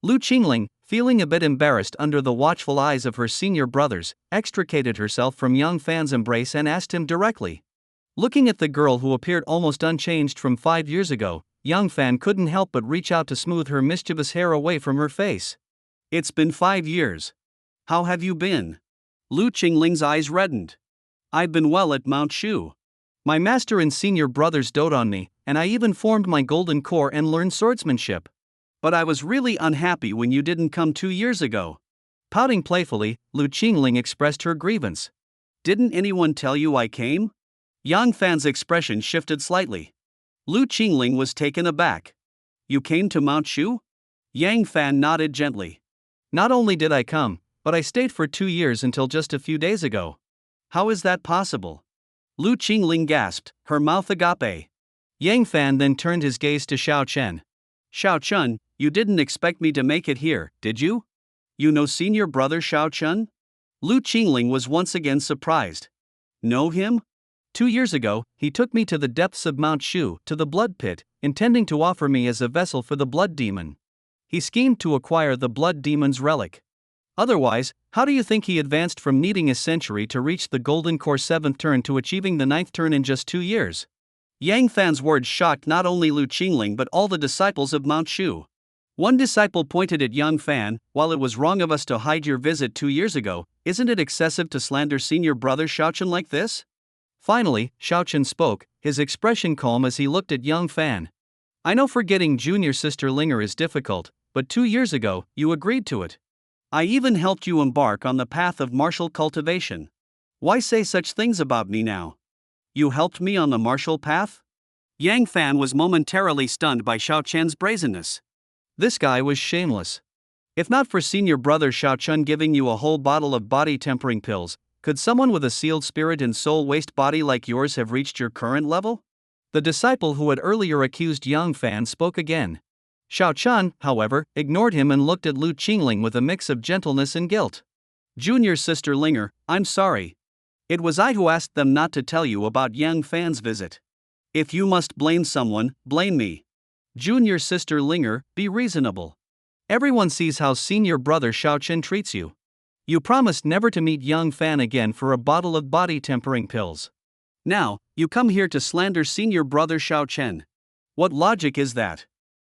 Lu Qingling, feeling a bit embarrassed under the watchful eyes of her senior brothers, extricated herself from Yang Fan's embrace and asked him directly. Looking at the girl who appeared almost unchanged from 5 years ago, Yang Fan couldn't help but reach out to smooth her mischievous hair away from her face. It's been 5 years. How have you been? Lu Qingling's eyes reddened. I've been well at Mount Shu. My master and senior brothers dote on me, and I even formed my golden core and learned swordsmanship. But I was really unhappy when you didn't come 2 years ago. Pouting playfully, Lu Qingling expressed her grievance. Didn't anyone tell you I came? Yang Fan's expression shifted slightly. Lu Qingling was taken aback. You came to Mount Shu? Yang Fan nodded gently. Not only did I come, but I stayed for 2 years until just a few days ago. How is that possible? Lu Qingling gasped, her mouth agape. Yang Fan then turned his gaze to Xiao Chen. Xiao Chen, you didn't expect me to make it here, did you? You know senior brother Xiao Chen? Lu Qingling was once again surprised. Know him? 2 years ago, he took me to the depths of Mount Shu, to the blood pit, intending to offer me as a vessel for the blood demon. He schemed to acquire the blood demon's relic. Otherwise, how do you think he advanced from needing a century to reach the Golden Core 7th turn to achieving the 9th turn in just 2 years? Yang Fan's words shocked not only Lu Qingling but all the disciples of Mount Shu. One disciple pointed at Yang Fan, while it was wrong of us to hide your visit 2 years ago, isn't it excessive to slander senior brother Xiao Chen like this? Finally, Xiao Chen spoke, his expression calm as he looked at Yang Fan. I know forgetting junior sister Linger is difficult, but 2 years ago, you agreed to it. I even helped you embark on the path of martial cultivation. Why say such things about me now? You helped me on the martial path? Yang Fan was momentarily stunned by Xiao Chen's brazenness. This guy was shameless. If not for senior brother Xiao Chen giving you a whole bottle of body-tempering pills, could someone with a sealed spirit and soul waste body like yours have reached your current level? The disciple who had earlier accused Yang Fan spoke again. Xiao Chen, however, ignored him and looked at Lu Qingling with a mix of gentleness and guilt. Junior sister Linger, I'm sorry. It was I who asked them not to tell you about Yang Fan's visit. If you must blame someone, blame me. Junior sister Linger, be reasonable. Everyone sees how senior brother Xiao Chen treats you. You promised never to meet young Fan again for a bottle of body tempering pills. Now, you come here to slander senior brother Xiao Chen. What logic is that?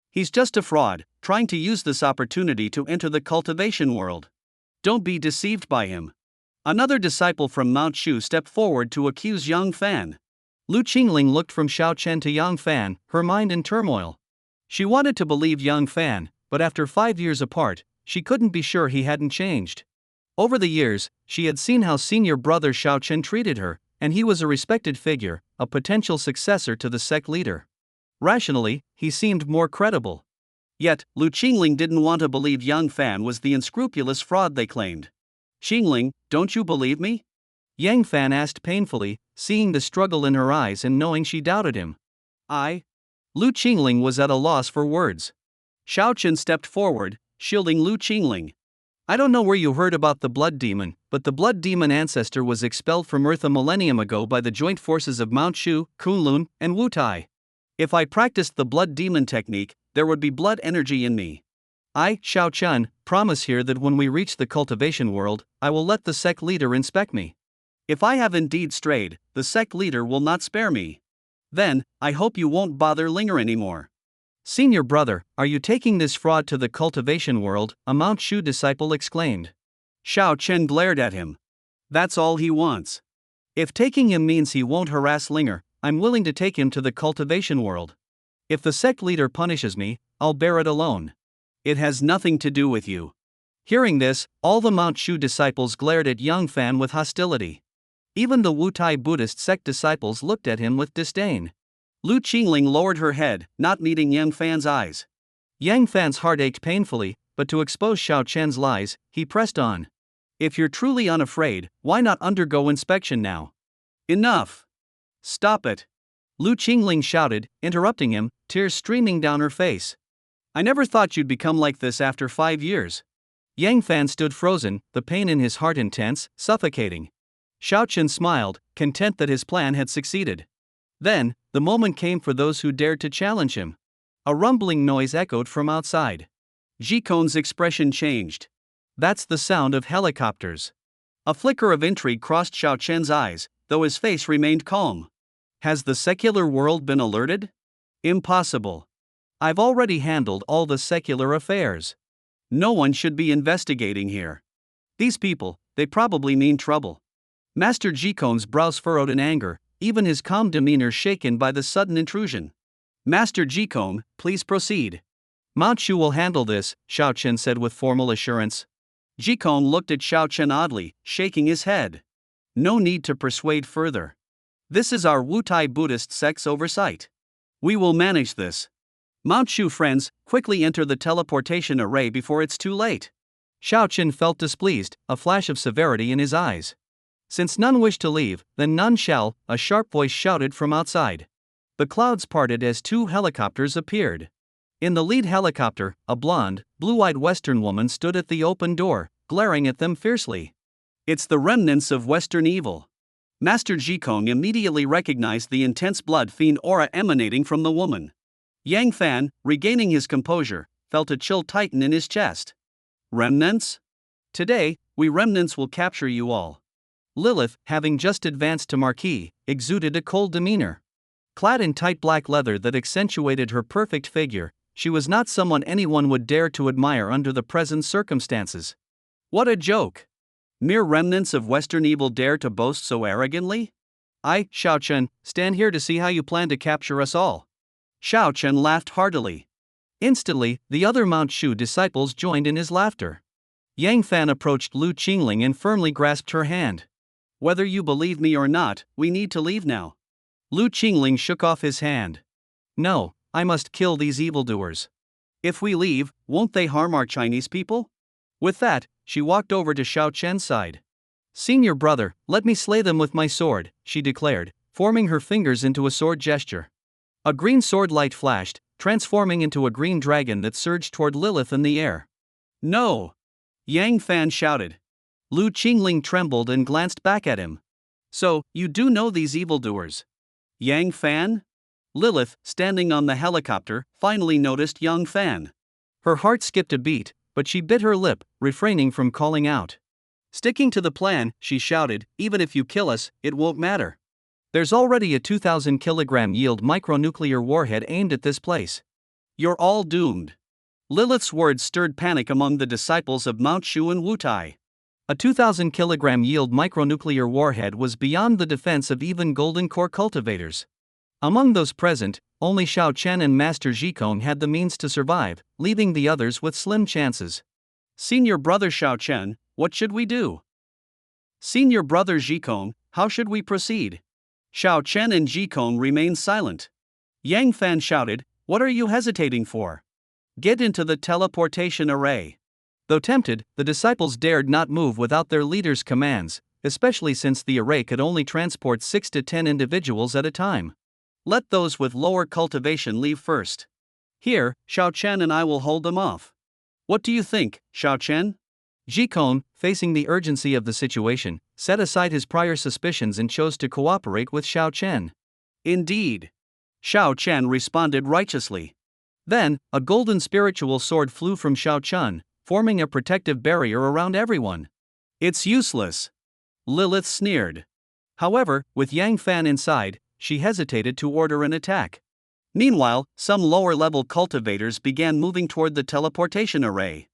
He's just a fraud, trying to use this opportunity to enter the cultivation world. Don't be deceived by him. Another disciple from Mount Shu stepped forward to accuse Yang Fan. Lu Qingling looked from Xiao Chen to Yang Fan, her mind in turmoil. She wanted to believe Yang Fan, but after 5 years apart, she couldn't be sure he hadn't changed. Over the years, she had seen how senior brother Xiao Chen treated her, and he was a respected figure, a potential successor to the sect leader. Rationally, he seemed more credible. Yet, Lu Qingling didn't want to believe Yang Fan was the unscrupulous fraud they claimed. Qingling, don't you believe me? Yang Fan asked painfully, seeing the struggle in her eyes and knowing she doubted him. Lu Qingling was at a loss for words. Xiao Chen stepped forward, shielding Lu Qingling. I don't know where you heard about the blood demon, but the blood demon ancestor was expelled from Earth a millennium ago by the joint forces of Mount Shu, Kunlun, and Wutai. If I practiced the blood demon technique, there would be blood energy in me. I, Xiao Chen, promise here that when we reach the cultivation world, I will let the sect leader inspect me. If I have indeed strayed, the sect leader will not spare me. Then, I hope you won't bother Linger anymore. Senior brother, are you taking this fraud to the cultivation world? A Mount Shu disciple exclaimed. Xiao Chen glared at him. That's all he wants. If taking him means he won't harass Linger, I'm willing to take him to the cultivation world. If the sect leader punishes me, I'll bear it alone. It has nothing to do with you. Hearing this, all the Mount Shu disciples glared at Yang Fan with hostility. Even the Wutai Buddhist sect disciples looked at him with disdain. Lu Qingling lowered her head, not meeting Yang Fan's eyes. Yang Fan's heart ached painfully, but to expose Xiao Chen's lies, he pressed on. If you're truly unafraid, why not undergo inspection now? Enough! Stop it! Lu Qingling shouted, interrupting him, tears streaming down her face. I never thought you'd become like this after 5 years. Yang Fan stood frozen, the pain in his heart intense, suffocating. Xiao Chen smiled, content that his plan had succeeded. Then, the moment came for those who dared to challenge him. A rumbling noise echoed from outside. Jikon's expression changed. That's the sound of helicopters. A flicker of intrigue crossed Xiao Chen's eyes, though his face remained calm. Has the secular world been alerted? Impossible. I've already handled all the secular affairs. No one should be investigating here. These people, they probably mean trouble. Master Jikon's brows furrowed in anger, even his calm demeanor shaken by the sudden intrusion. Master Jikon, please proceed. Mount Shu will handle this, Xiao Chen said with formal assurance. Jikon looked at Xiao Chen oddly, shaking his head. No need to persuade further. This is our Wutai Buddhist sect's oversight. We will manage this. Mount Shu friends, quickly enter the teleportation array before it's too late. Xiao Chen felt displeased, a flash of severity in his eyes. Since none wished to leave, then none shall, a sharp voice shouted from outside. The clouds parted as 2 helicopters appeared. In the lead helicopter, a blonde, blue-eyed Western woman stood at the open door, glaring at them fiercely. It's the remnants of Western evil. Master Jikong immediately recognized the intense blood fiend aura emanating from the woman. Yang Fan, regaining his composure, felt a chill tighten in his chest. Remnants? Today, we remnants will capture you all. Lilith, having just advanced to Marquis, exuded a cold demeanor. Clad in tight black leather that accentuated her perfect figure, she was not someone anyone would dare to admire under the present circumstances. What a joke! Mere remnants of Western evil dare to boast so arrogantly? I, Xiao Chen, stand here to see how you plan to capture us all. Xiao Chen laughed heartily. Instantly, the other Mount Shu disciples joined in his laughter. Yang Fan approached Lu Qingling and firmly grasped her hand. Whether you believe me or not, we need to leave now. Lu Qingling shook off his hand. No, I must kill these evildoers. If we leave, won't they harm our Chinese people? With that, she walked over to Xiao Chen's side. Senior brother, let me slay them with my sword, she declared, forming her fingers into a sword gesture. A green sword light flashed, transforming into a green dragon that surged toward Lilith in the air. No! Yang Fan shouted. Lu Qingling trembled and glanced back at him. So, you do know these evildoers? Yang Fan? Lilith, standing on the helicopter, finally noticed young Fan. Her heart skipped a beat, but she bit her lip, refraining from calling out. Sticking to the plan, she shouted, "Even if you kill us, it won't matter. There's already a 2,000 kilogram yield micronuclear warhead aimed at this place. You're all doomed." Lilith's words stirred panic among the disciples of Mount Shu and Wutai. A 2,000 kilogram yield micronuclear warhead was beyond the defense of even Golden Core cultivators. Among those present, only Xiao Chen and Master Jikong had the means to survive, leaving the others with slim chances. "Senior brother Xiao Chen, what should we do?" "Senior brother Jikong, how should we proceed?" Xiao Chen and Jikong remained silent. Yang Fan shouted, "What are you hesitating for? Get into the teleportation array." Though tempted, the disciples dared not move without their leader's commands, especially since the array could only transport 6 to 10 individuals at a time. "Let those with lower cultivation leave first. Here, Xiao Chen and I will hold them off. What do you think, Xiao Chen?" Jikong, facing the urgency of the situation, set aside his prior suspicions and chose to cooperate with Xiao Chen. "Indeed." Xiao Chen responded righteously. Then, a golden spiritual sword flew from Xiao Chen, forming a protective barrier around everyone. "It's useless," Lilith sneered. However, with Yang Fan inside, she hesitated to order an attack. Meanwhile, some lower-level cultivators began moving toward the teleportation array.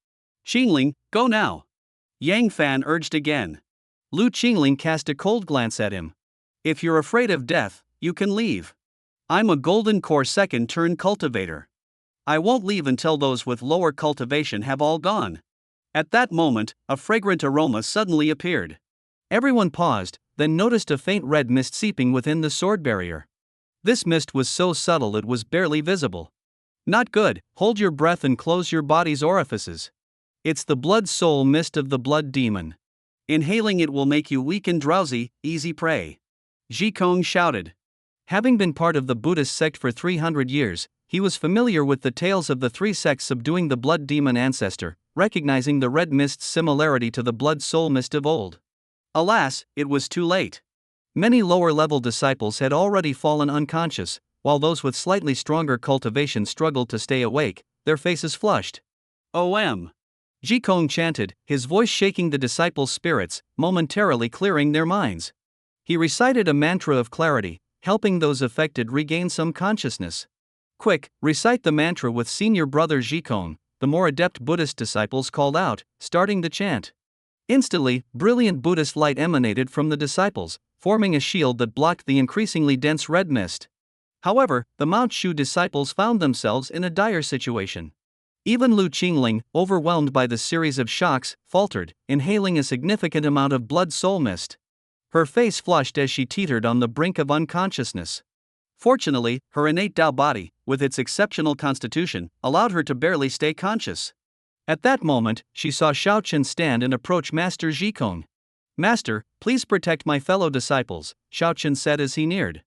"Qingling, go now," Yang Fan urged again. Lu Qingling cast a cold glance at him. "If you're afraid of death, you can leave. I'm a Golden Core second-turn cultivator. I won't leave until those with lower cultivation have all gone." At that moment, a fragrant aroma suddenly appeared. Everyone paused, then noticed a faint red mist seeping within the sword barrier. This mist was so subtle it was barely visible. Not good, hold your breath and close your body's orifices. It's the blood soul mist of the blood demon. Inhaling it will make you weak and drowsy, easy prey. Jikong shouted. Having been part of the Buddhist sect for 300 years, he was familiar with the tales of the three sects subduing the blood demon ancestor, recognizing the red mist's similarity to the blood soul mist of old. Alas, it was too late. Many lower-level disciples had already fallen unconscious, while those with slightly stronger cultivation struggled to stay awake, their faces flushed. "O.M." Jikong chanted, his voice shaking the disciples' spirits, momentarily clearing their minds. He recited a mantra of clarity, helping those affected regain some consciousness. "Quick, recite the mantra with senior brother Jikong," the more adept Buddhist disciples called out, starting the chant. Instantly, brilliant Buddhist light emanated from the disciples, forming a shield that blocked the increasingly dense red mist. However, the Mount Shu disciples found themselves in a dire situation. Even Lu Qingling, overwhelmed by the series of shocks, faltered, inhaling a significant amount of blood soul mist. Her face flushed as she teetered on the brink of unconsciousness. Fortunately, her innate Tao body, with its exceptional constitution, allowed her to barely stay conscious. At that moment, she saw Xiao Chen stand and approach Master Jikong. "Master, please protect my fellow disciples," Xiao Chen said as he neared.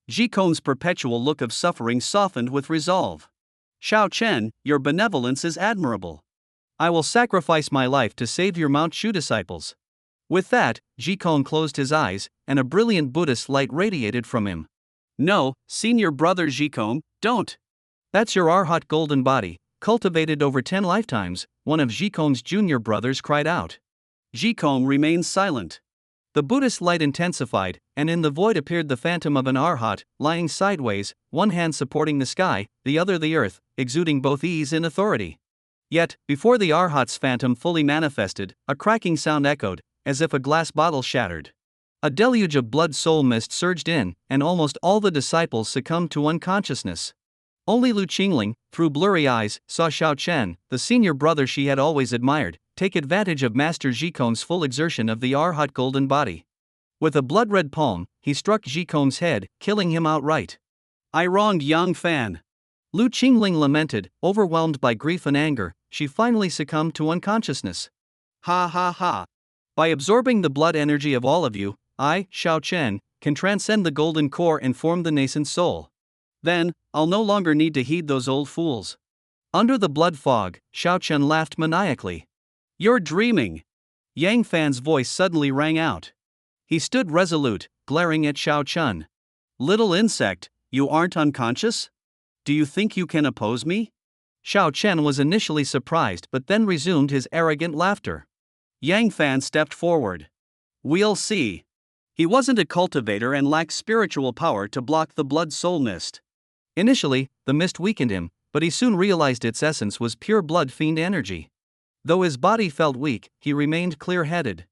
Jikong's perpetual look of suffering softened with resolve. "Xiao Chen, your benevolence is admirable. I will sacrifice my life to save your Mount Shu disciples." With that, Jikong closed his eyes, and a brilliant Buddhist light radiated from him. "No, senior brother Jikong, don't." "That's your Arhat golden body, cultivated over 10 lifetimes," one of Jikong's junior brothers cried out. Jikong remained silent. The Buddhist light intensified, and in the void appeared the phantom of an Arhat, lying sideways, one hand supporting the sky, the other the earth, exuding both ease and authority. Yet, before the Arhat's phantom fully manifested, a cracking sound echoed, as if a glass bottle shattered. A deluge of blood soul mist surged in, and almost all the disciples succumbed to unconsciousness. Only Lu Qingling, through blurry eyes, saw Xiao Chen, the senior brother she had always admired, take advantage of Master Jikong's full exertion of the Arhat golden body. With a blood-red palm, he struck Jikong's head, killing him outright. "I wronged Yang Fan." Lu Qingling lamented, overwhelmed by grief and anger. She finally succumbed to unconsciousness. "Ha ha ha. By absorbing the blood energy of all of you, I, Xiao Chen, can transcend the golden core and form the nascent soul. Then, I'll no longer need to heed those old fools." Under the blood fog, Xiao Chen laughed maniacally. "You're dreaming." Yang Fan's voice suddenly rang out. He stood resolute, glaring at Xiao Chen. "Little insect, You aren't unconscious? Do you think you can oppose me? Xiao Chen was initially surprised but then resumed his arrogant laughter. Yang Fan stepped forward. We'll see. He wasn't a cultivator and lacked spiritual power to block the blood soul mist. Initially, the mist weakened him, but he soon realized its essence was pure blood fiend energy. Though his body felt weak, he remained clear-headed.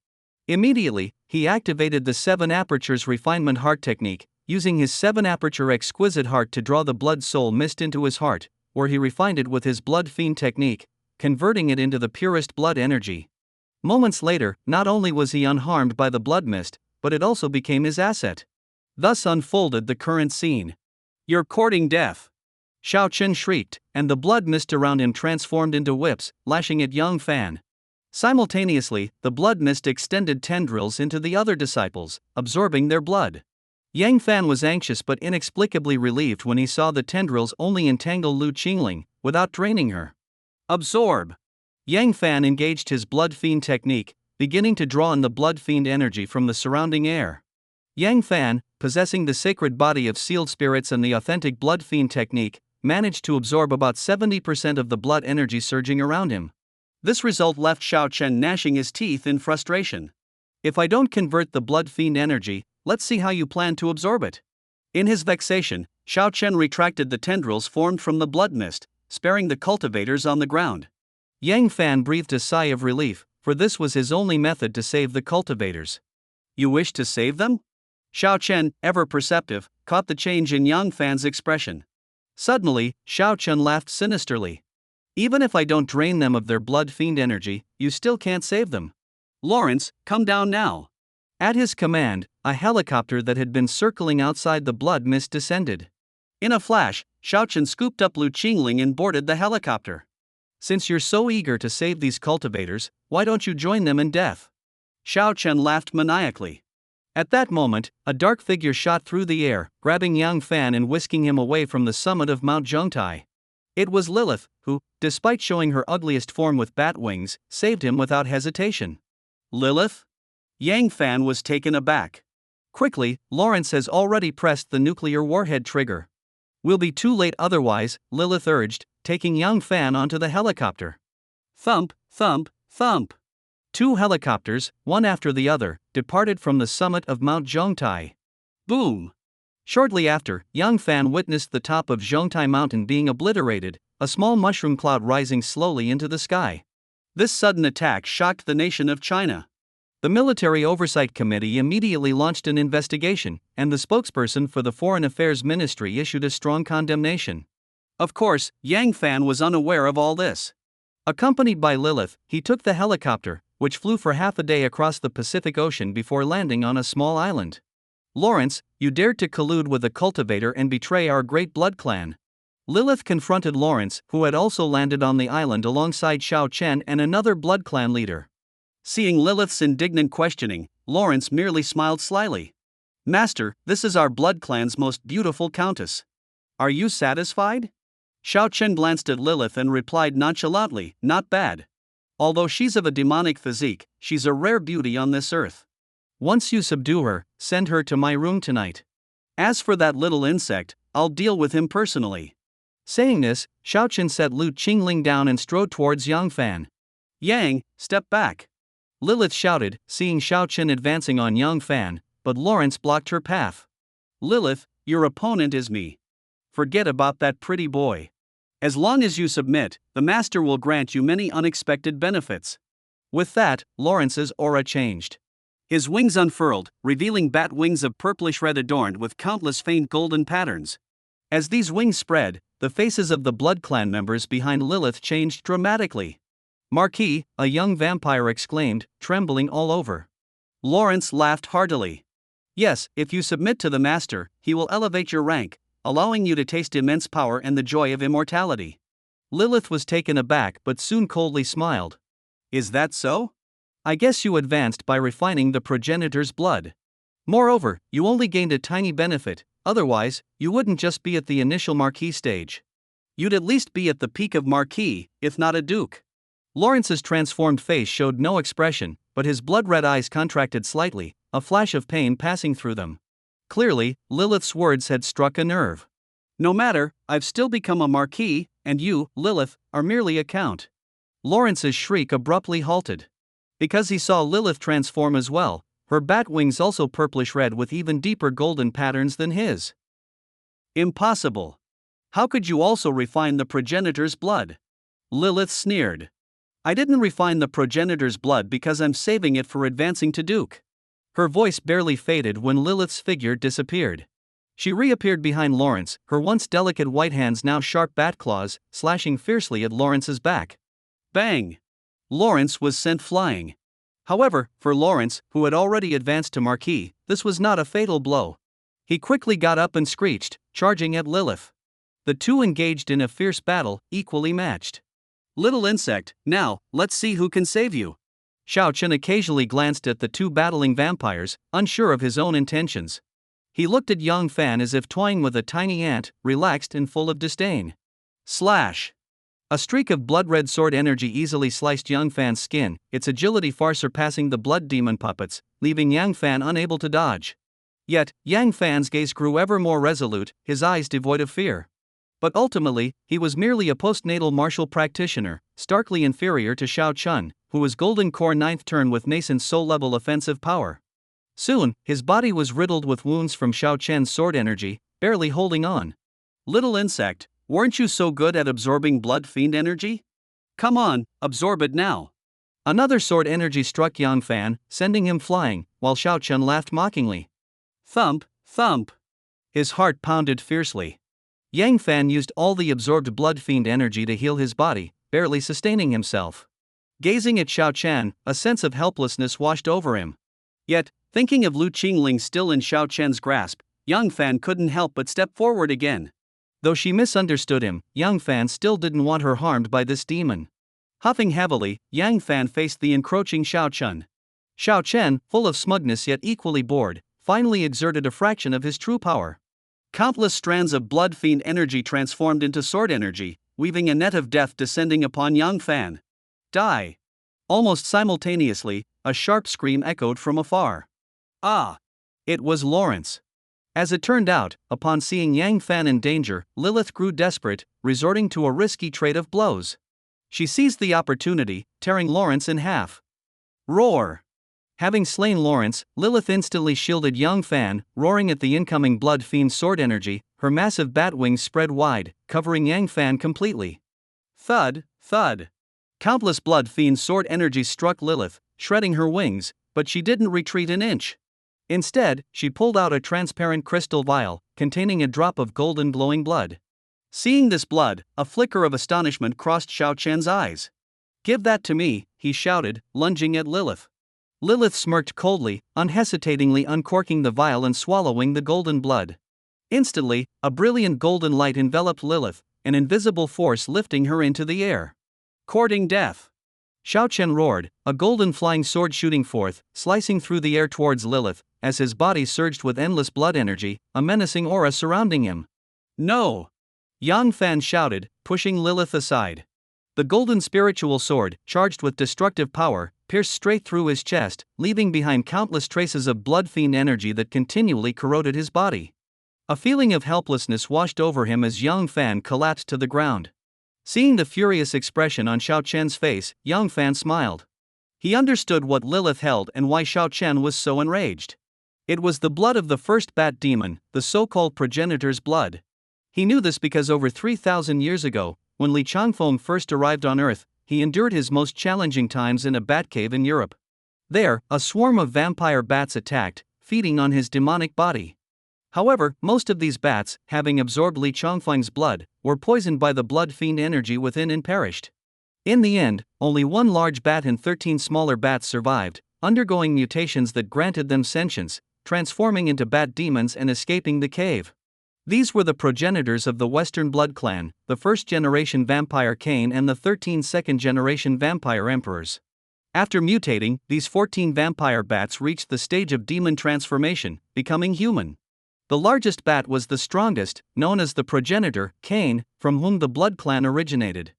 Immediately, he activated the 7 apertures refinement heart technique, using his 7 aperture exquisite heart to draw the blood soul mist into his heart, where he refined it with his blood fiend technique, converting it into the purest blood energy. Moments later, not only was he unharmed by the blood mist, but it also became his asset. Thus unfolded the current scene. You're courting death. Xiao Chen shrieked, and the blood mist around him transformed into whips, lashing at Yang Fan. Simultaneously, the blood mist extended tendrils into the other disciples, absorbing their blood. Yang Fan was anxious but inexplicably relieved when he saw the tendrils only entangle Lu Qingling, without draining her. Absorb. Yang Fan engaged his blood fiend technique, beginning to draw in the blood fiend energy from the surrounding air. Yang Fan, possessing the sacred body of sealed spirits and the authentic blood fiend technique, managed to absorb about 70% of the blood energy surging around him. This result left Xiao Chen gnashing his teeth in frustration. If I don't convert the blood fiend energy, let's see how you plan to absorb it. In his vexation, Xiao Chen retracted the tendrils formed from the blood mist, sparing the cultivators on the ground. Yang Fan breathed a sigh of relief, for this was his only method to save the cultivators. You wish to save them? Xiao Chen, ever perceptive, caught the change in Yang Fan's expression. Suddenly, Xiao Chen laughed sinisterly. Even if I don't drain them of their blood fiend energy, you still can't save them. Lawrence, come down now. At his command, a helicopter that had been circling outside the blood mist descended. In a flash, Xiao Chen scooped up Lu Qingling and boarded the helicopter. Since you're so eager to save these cultivators, why don't you join them in death? Xiao Chen laughed maniacally. At that moment, a dark figure shot through the air, grabbing Yang Fan and whisking him away from the summit of Mount Zhongtai. It was Lilith, who, despite showing her ugliest form with bat wings, saved him without hesitation. Lilith? Yang Fan was taken aback. Quickly, Lawrence has already pressed the nuclear warhead trigger. We'll be too late otherwise, Lilith urged, taking Yang Fan onto the helicopter. Thump, thump, thump. 2 helicopters, one after the other, departed from the summit of Mount Zhongtai. Boom! Shortly after, Yang Fan witnessed the top of Zhongtai Mountain being obliterated, a small mushroom cloud rising slowly into the sky. This sudden attack shocked the nation of China. The Military Oversight Committee immediately launched an investigation, and the spokesperson for the Foreign Affairs Ministry issued a strong condemnation. Of course, Yang Fan was unaware of all this. Accompanied by Lilith, he took the helicopter, which flew for half a day across the Pacific Ocean before landing on a small island. Lawrence, you dared to collude with a cultivator and betray our great blood clan. Lilith confronted Lawrence, who had also landed on the island alongside Xiao Chen and another blood clan leader. Seeing Lilith's indignant questioning, Lawrence merely smiled slyly. Master, this is our blood clan's most beautiful countess. Are you satisfied? Xiao Chen glanced at Lilith and replied nonchalantly, not bad. Although she's of a demonic physique, she's a rare beauty on this earth. Once you subdue her, send her to my room tonight. As for that little insect, I'll deal with him personally. Saying this, Xiao Chen set Lu Qingling down and strode towards Yang Fan. Yang, step back. Lilith shouted, seeing Xiao Chen advancing on Yang Fan, but Lawrence blocked her path. Lilith, your opponent is me. Forget about that pretty boy. As long as you submit, the master will grant you many unexpected benefits. With that, Lawrence's aura changed. His wings unfurled, revealing bat wings of purplish red adorned with countless faint golden patterns. As these wings spread, the faces of the blood clan members behind Lilith changed dramatically. Marquis, a young vampire exclaimed, trembling all over. Lawrence laughed heartily. Yes, if you submit to the master, he will elevate your rank, allowing you to taste immense power and the joy of immortality. Lilith was taken aback but soon coldly smiled. Is that so? I guess you advanced by refining the progenitor's blood. Moreover, you only gained a tiny benefit, otherwise, you wouldn't just be at the initial Marquis stage. You'd at least be at the peak of Marquis, if not a Duke. Lawrence's transformed face showed no expression, but his blood-red eyes contracted slightly, a flash of pain passing through them. Clearly, Lilith's words had struck a nerve. No matter, I've still become a marquis, and you, Lilith, are merely a count. Lawrence's shriek abruptly halted. Because he saw Lilith transform as well, her bat wings also purplish-red with even deeper golden patterns than his. Impossible. How could you also refine the progenitor's blood? Lilith sneered. I didn't refine the progenitor's blood because I'm saving it for advancing to Duke. Her voice barely faded when Lilith's figure disappeared. She reappeared behind Lawrence, her once delicate white hands now sharp bat claws, slashing fiercely at Lawrence's back. Bang! Lawrence was sent flying. However, for Lawrence, who had already advanced to Marquis, this was not a fatal blow. He quickly got up and screeched, charging at Lilith. The two engaged in a fierce battle, equally matched. Little insect, now, let's see who can save you. Xiao Chen occasionally glanced at the two battling vampires, unsure of his own intentions. He looked at Yang Fan as if toying with a tiny ant, relaxed and full of disdain. Slash! A streak of blood-red sword energy easily sliced Yang Fan's skin, its agility far surpassing the blood demon puppets, leaving Yang Fan unable to dodge. Yet, Yang Fan's gaze grew ever more resolute, his eyes devoid of fear. But ultimately, he was merely a postnatal martial practitioner, starkly inferior to Xiao Chun, who was Golden Core 9th turn with nascent soul-level offensive power. Soon, his body was riddled with wounds from Xiao Chen's sword energy, barely holding on. Little insect, weren't you so good at absorbing blood fiend energy? Come on, absorb it now. Another sword energy struck Yang Fan, sending him flying, while Xiao Chen laughed mockingly. Thump, thump. His heart pounded fiercely. Yang Fan used all the absorbed blood fiend energy to heal his body, barely sustaining himself. Gazing at Xiao Chen, a sense of helplessness washed over him. Yet, thinking of Lu Qingling still in Xiao Chen's grasp, Yang Fan couldn't help but step forward again. Though she misunderstood him, Yang Fan still didn't want her harmed by this demon. Huffing heavily, Yang Fan faced the encroaching Xiao Chen. Xiao Chen, full of smugness yet equally bored, finally exerted a fraction of his true power. Countless strands of blood fiend energy transformed into sword energy, weaving a net of death descending upon Yang Fan. Die! Almost simultaneously, a sharp scream echoed from afar. Ah! It was Lawrence. As it turned out, upon seeing Yang Fan in danger, Lilith grew desperate, resorting to a risky trade of blows. She seized the opportunity, tearing Lawrence in half. Roar! Having slain Lawrence, Lilith instantly shielded Yang Fan, roaring at the incoming blood fiend's sword energy, her massive bat wings spread wide, covering Yang Fan completely. Thud, thud. Countless blood fiend's sword energy struck Lilith, shredding her wings, but she didn't retreat an inch. Instead, she pulled out a transparent crystal vial, containing a drop of golden glowing blood. Seeing this blood, a flicker of astonishment crossed Xiao Chen's eyes. Give that to me, he shouted, lunging at Lilith. Lilith smirked coldly, unhesitatingly uncorking the vial and swallowing the golden blood. Instantly, a brilliant golden light enveloped Lilith, an invisible force lifting her into the air. Courting death! Xiao Chen roared, a golden flying sword shooting forth, slicing through the air towards Lilith, as his body surged with endless blood energy, a menacing aura surrounding him. No! Yang Fan shouted, pushing Lilith aside. The golden spiritual sword, charged with destructive power, pierced straight through his chest, leaving behind countless traces of blood fiend energy that continually corroded his body. A feeling of helplessness washed over him as Yang Fan collapsed to the ground. Seeing the furious expression on Xiao Chen's face, Yang Fan smiled. He understood what Lilith held and why Xiao Chen was so enraged. It was the blood of the first bat demon, the so-called progenitor's blood. He knew this because over 3,000 years ago, when Li Changfeng first arrived on Earth, he endured his most challenging times in a bat cave in Europe. There, a swarm of vampire bats attacked, feeding on his demonic body. However, most of these bats, having absorbed Li Changfeng's blood, were poisoned by the blood fiend energy within and perished. In the end, only one large bat and 13 smaller bats survived, undergoing mutations that granted them sentience, transforming into bat demons and escaping the cave. These were the progenitors of the Western Blood Clan, the first-generation vampire Cain and the 13 second-generation vampire emperors. After mutating, these 14 vampire bats reached the stage of demon transformation, becoming human. The largest bat was the strongest, known as the progenitor, Cain, from whom the Blood Clan originated.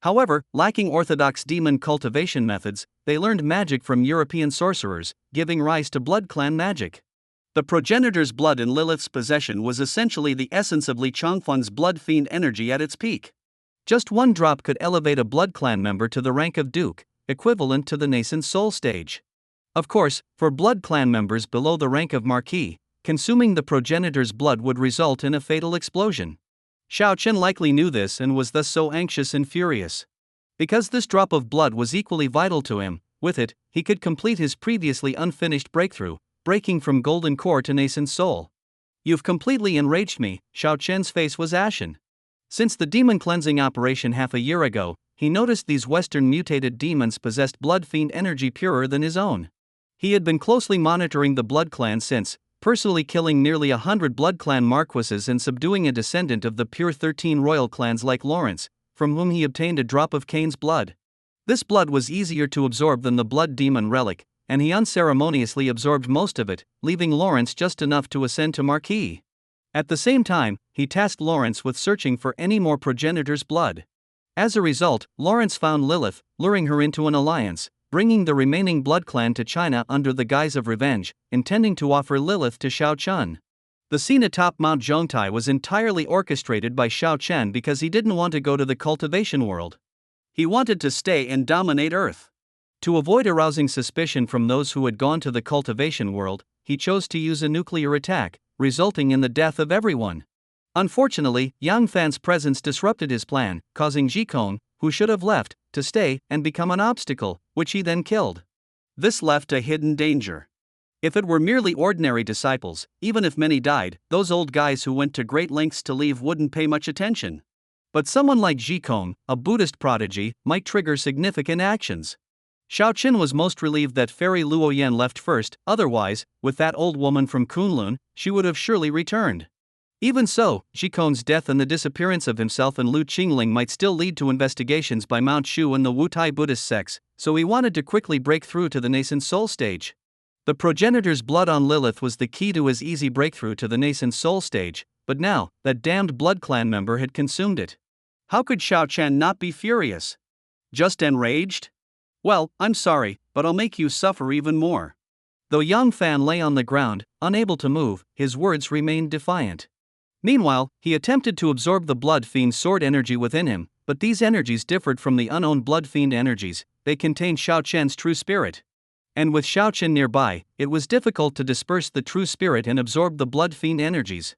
However, lacking orthodox demon cultivation methods, they learned magic from European sorcerers, giving rise to Blood Clan magic. The progenitor's blood in Lilith's possession was essentially the essence of Li Changfeng's blood fiend energy at its peak. Just one drop could elevate a blood clan member to the rank of Duke, equivalent to the nascent soul stage. Of course, for blood clan members below the rank of Marquis, consuming the progenitor's blood would result in a fatal explosion. Xiao Chen likely knew this and was thus so anxious and furious. Because this drop of blood was equally vital to him, with it, he could complete his previously unfinished breakthrough, breaking from golden core to nascent soul. You've completely enraged me. Xiao Chen's face was ashen. Since the demon cleansing operation half a year ago, he noticed these Western mutated demons possessed blood fiend energy purer than his own. He had been closely monitoring the blood clan since, personally killing nearly 100 blood clan marquises and subduing a descendant of the pure 13 royal clans like Lawrence, from whom he obtained a drop of Cain's blood. This blood was easier to absorb than the blood demon relic, and he unceremoniously absorbed most of it, leaving Lawrence just enough to ascend to Marquis. At the same time, he tasked Lawrence with searching for any more progenitor's blood. As a result, Lawrence found Lilith, luring her into an alliance, bringing the remaining blood clan to China under the guise of revenge, intending to offer Lilith to Xiao Chen. The scene atop Mount Zhongtai was entirely orchestrated by Xiao Chen because he didn't want to go to the cultivation world. He wanted to stay and dominate Earth. To avoid arousing suspicion from those who had gone to the cultivation world, he chose to use a nuclear attack, resulting in the death of everyone. Unfortunately, Yang Fan's presence disrupted his plan, causing Jikong, who should have left, to stay and become an obstacle, which he then killed. This left a hidden danger. If it were merely ordinary disciples, even if many died, those old guys who went to great lengths to leave wouldn't pay much attention. But someone like Jikong, a Buddhist prodigy, might trigger significant actions. Xiao Chen was most relieved that Fairy Luoyan left first, otherwise, with that old woman from Kunlun, she would have surely returned. Even so, Jikong's death and the disappearance of himself and Lu Qingling might still lead to investigations by Mount Shu and the Wutai Buddhist sects, so he wanted to quickly break through to the nascent soul stage. The progenitor's blood on Lilith was the key to his easy breakthrough to the nascent soul stage, but now, that damned blood clan member had consumed it. How could Xiao Chen not be furious? Just enraged? Well, I'm sorry, but I'll make you suffer even more. Though Yang Fan lay on the ground, unable to move, his words remained defiant. Meanwhile, he attempted to absorb the blood fiend's sword energy within him, but these energies differed from the unowned blood fiend energies. They contained Xiao Chen's true spirit. And with Xiao Chen nearby, it was difficult to disperse the true spirit and absorb the blood fiend energies.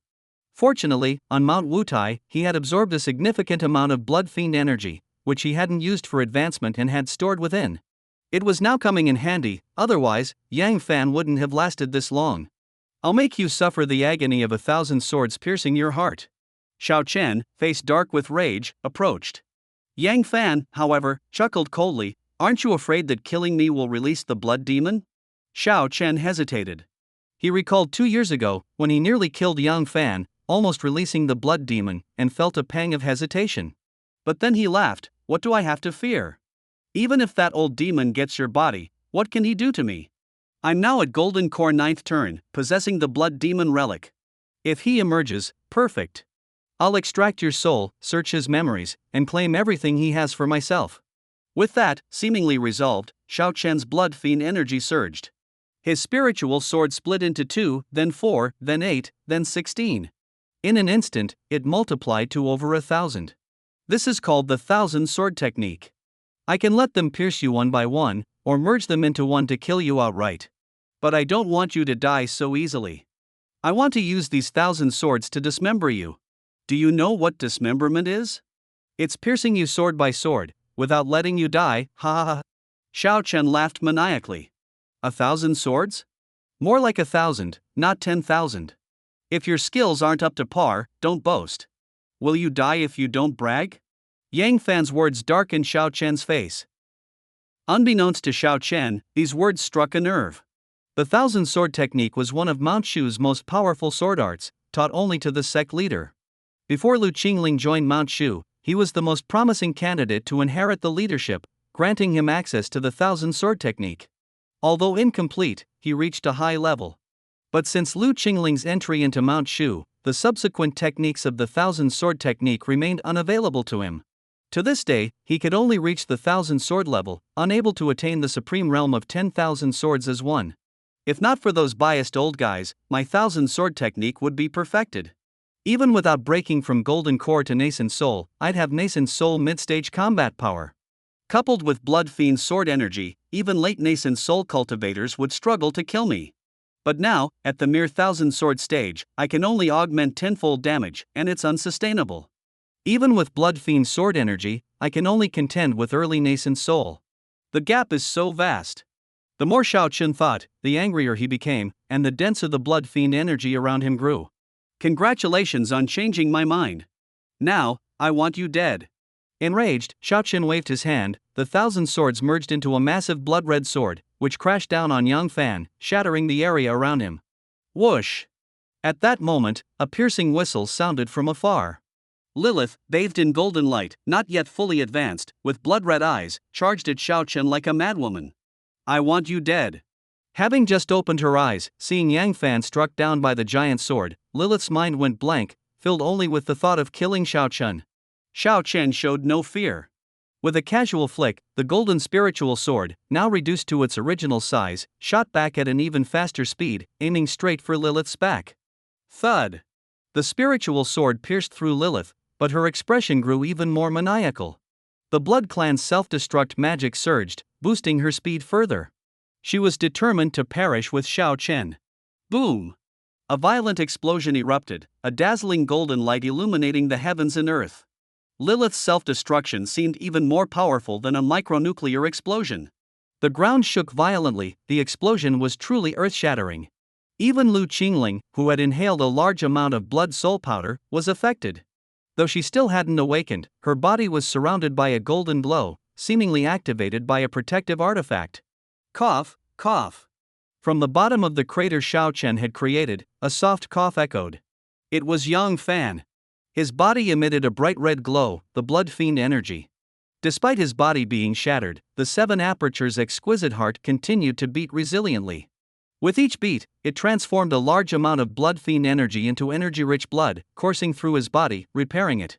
Fortunately, on Mount Wutai, he had absorbed a significant amount of blood fiend energy, which he hadn't used for advancement and had stored within. It was now coming in handy, otherwise, Yang Fan wouldn't have lasted this long. I'll make you suffer the agony of 1,000 swords piercing your heart. Xiao Chen, face dark with rage, approached. Yang Fan, however, chuckled coldly, aren't you afraid that killing me will release the blood demon? Xiao Chen hesitated. He recalled 2 years ago, when he nearly killed Yang Fan, almost releasing the blood demon, and felt a pang of hesitation. But then he laughed, what do I have to fear? Even if that old demon gets your body, what can he do to me? I'm now at Golden Core 9th turn, possessing the blood demon relic. If he emerges, perfect. I'll extract your soul, search his memories, and claim everything he has for myself. With that, seemingly resolved, Xiao Chen's blood fiend energy surged. His spiritual sword split into 2, then 4, then 8, then 16. In an instant, it multiplied to over 1,000. This is called the 1,000 sword technique. I can let them pierce you one by one, or merge them into one to kill you outright. But I don't want you to die so easily. I want to use these 1,000 swords to dismember you. Do you know what dismemberment is? It's piercing you sword by sword, without letting you die, ha ha ha. Xiao Chen laughed maniacally. 1,000 swords? More like 1,000, not 10,000. If your skills aren't up to par, don't boast. Will you die if you don't brag? Yang Fan's words darkened Xiao Chen's face. Unbeknownst to Xiao Chen, these words struck a nerve. The 1,000 sword technique was one of Mount Shu's most powerful sword arts, taught only to the sect leader. Before Lu Qingling joined Mount Shu, he was the most promising candidate to inherit the leadership, granting him access to the 1,000 sword technique. Although incomplete, he reached a high level. But since Lu Qingling's entry into Mount Shu, the subsequent techniques of the 1,000 sword technique remained unavailable to him. To this day, he could only reach the 1,000 sword level, unable to attain the supreme realm of 10,000 swords as one. If not for those biased old guys, my thousand sword technique would be perfected. Even without breaking from golden core to nascent soul, I'd have nascent soul mid-stage combat power. Coupled with blood fiend sword energy, even late nascent soul cultivators would struggle to kill me. But now, at the mere thousand sword stage, I can only augment tenfold damage, and it's unsustainable. Even with blood fiend sword energy, I can only contend with early nascent soul. The gap is so vast. The more Shao Chun thought, the angrier he became, and the denser the blood fiend energy around him grew. Congratulations on changing my mind. Now, I want you dead. Enraged, Shao Chun waved his hand, the thousand swords merged into a massive blood-red sword, which crashed down on Yang Fan, shattering the area around him. Whoosh! At that moment, a piercing whistle sounded from afar. Lilith, bathed in golden light, not yet fully advanced, with blood-red eyes, charged at Shao Chun like a madwoman. I want you dead. Having just opened her eyes, seeing Yang Fan struck down by the giant sword, Lilith's mind went blank, filled only with the thought of killing Shao Chun. Shao Chun showed no fear. With a casual flick, the golden spiritual sword, now reduced to its original size, shot back at an even faster speed, aiming straight for Lilith's back. Thud! The spiritual sword pierced through Lilith, but her expression grew even more maniacal. The Blood Clan's self-destruct magic surged, boosting her speed further. She was determined to perish with Shao Chun. Boom! A violent explosion erupted, a dazzling golden light illuminating the heavens and earth. Lilith's self-destruction seemed even more powerful than a micronuclear explosion. The ground shook violently, the explosion was truly earth-shattering. Even Lu Qingling, who had inhaled a large amount of blood soul powder, was affected. Though she still hadn't awakened, her body was surrounded by a golden glow, seemingly activated by a protective artifact. Cough, cough. From the bottom of the crater Shao Chun had created, a soft cough echoed. It was Yang Fan. His body emitted a bright red glow, the blood fiend energy. Despite his body being shattered, the seven aperture's exquisite heart continued to beat resiliently. With each beat, it transformed a large amount of blood fiend energy into energy-rich blood, coursing through his body, repairing it.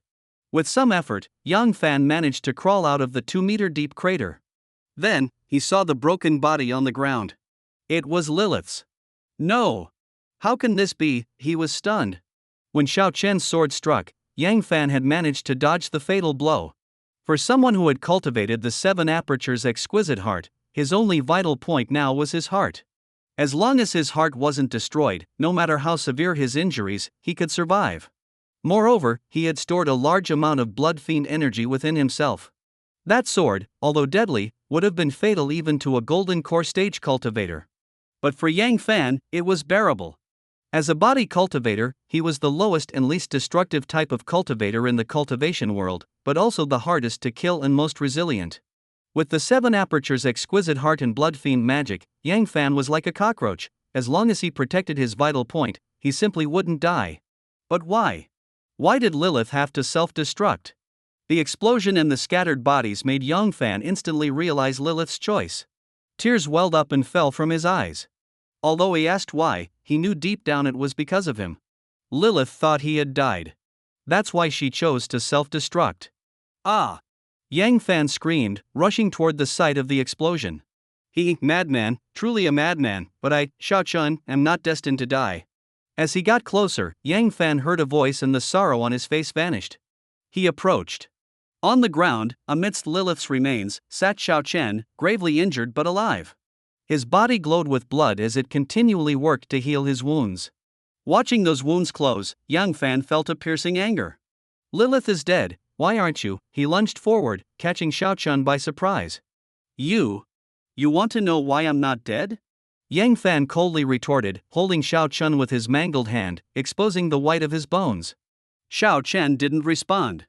With some effort, Yang Fan managed to crawl out of the 2-meter-deep crater. Then, he saw the broken body on the ground. It was Lilith's. No! How can this be? He was stunned. When Shao Chun's sword struck, Yang Fan had managed to dodge the fatal blow. For someone who had cultivated the seven aperture's exquisite heart, his only vital point now was his heart. As long as his heart wasn't destroyed, no matter how severe his injuries, he could survive. Moreover, he had stored a large amount of blood fiend energy within himself. That sword, although deadly, would have been fatal even to a golden core stage cultivator. But for Yang Fan, it was bearable. As a body cultivator, he was the lowest and least destructive type of cultivator in the cultivation world, but also the hardest to kill and most resilient. With the seven aperture's exquisite heart and blood fiend magic, Yang Fan was like a cockroach. As long as he protected his vital point, he simply wouldn't die. But why? Why did Lilith have to self-destruct? The explosion and the scattered bodies made Yang Fan instantly realize Lilith's choice. Tears welled up and fell from his eyes. Although he asked why, he knew deep down it was because of him. Lilith thought he had died. That's why she chose to self-destruct. Ah! Yang Fan screamed, rushing toward the site of the explosion. Madman, truly a madman, but I, Shao Chun, am not destined to die. As he got closer, Yang Fan heard a voice and the sorrow on his face vanished. He approached. On the ground, amidst Lilith's remains, sat Shao Chun, gravely injured but alive. His body glowed with blood as it continually worked to heal his wounds. Watching those wounds close, Yang Fan felt a piercing anger. Lilith is dead, why aren't you? He lunged forward, catching Shao Chun by surprise. You want to know why I'm not dead? Yang Fan coldly retorted, holding Shao Chun with his mangled hand, exposing the white of his bones. Shao Chun didn't respond.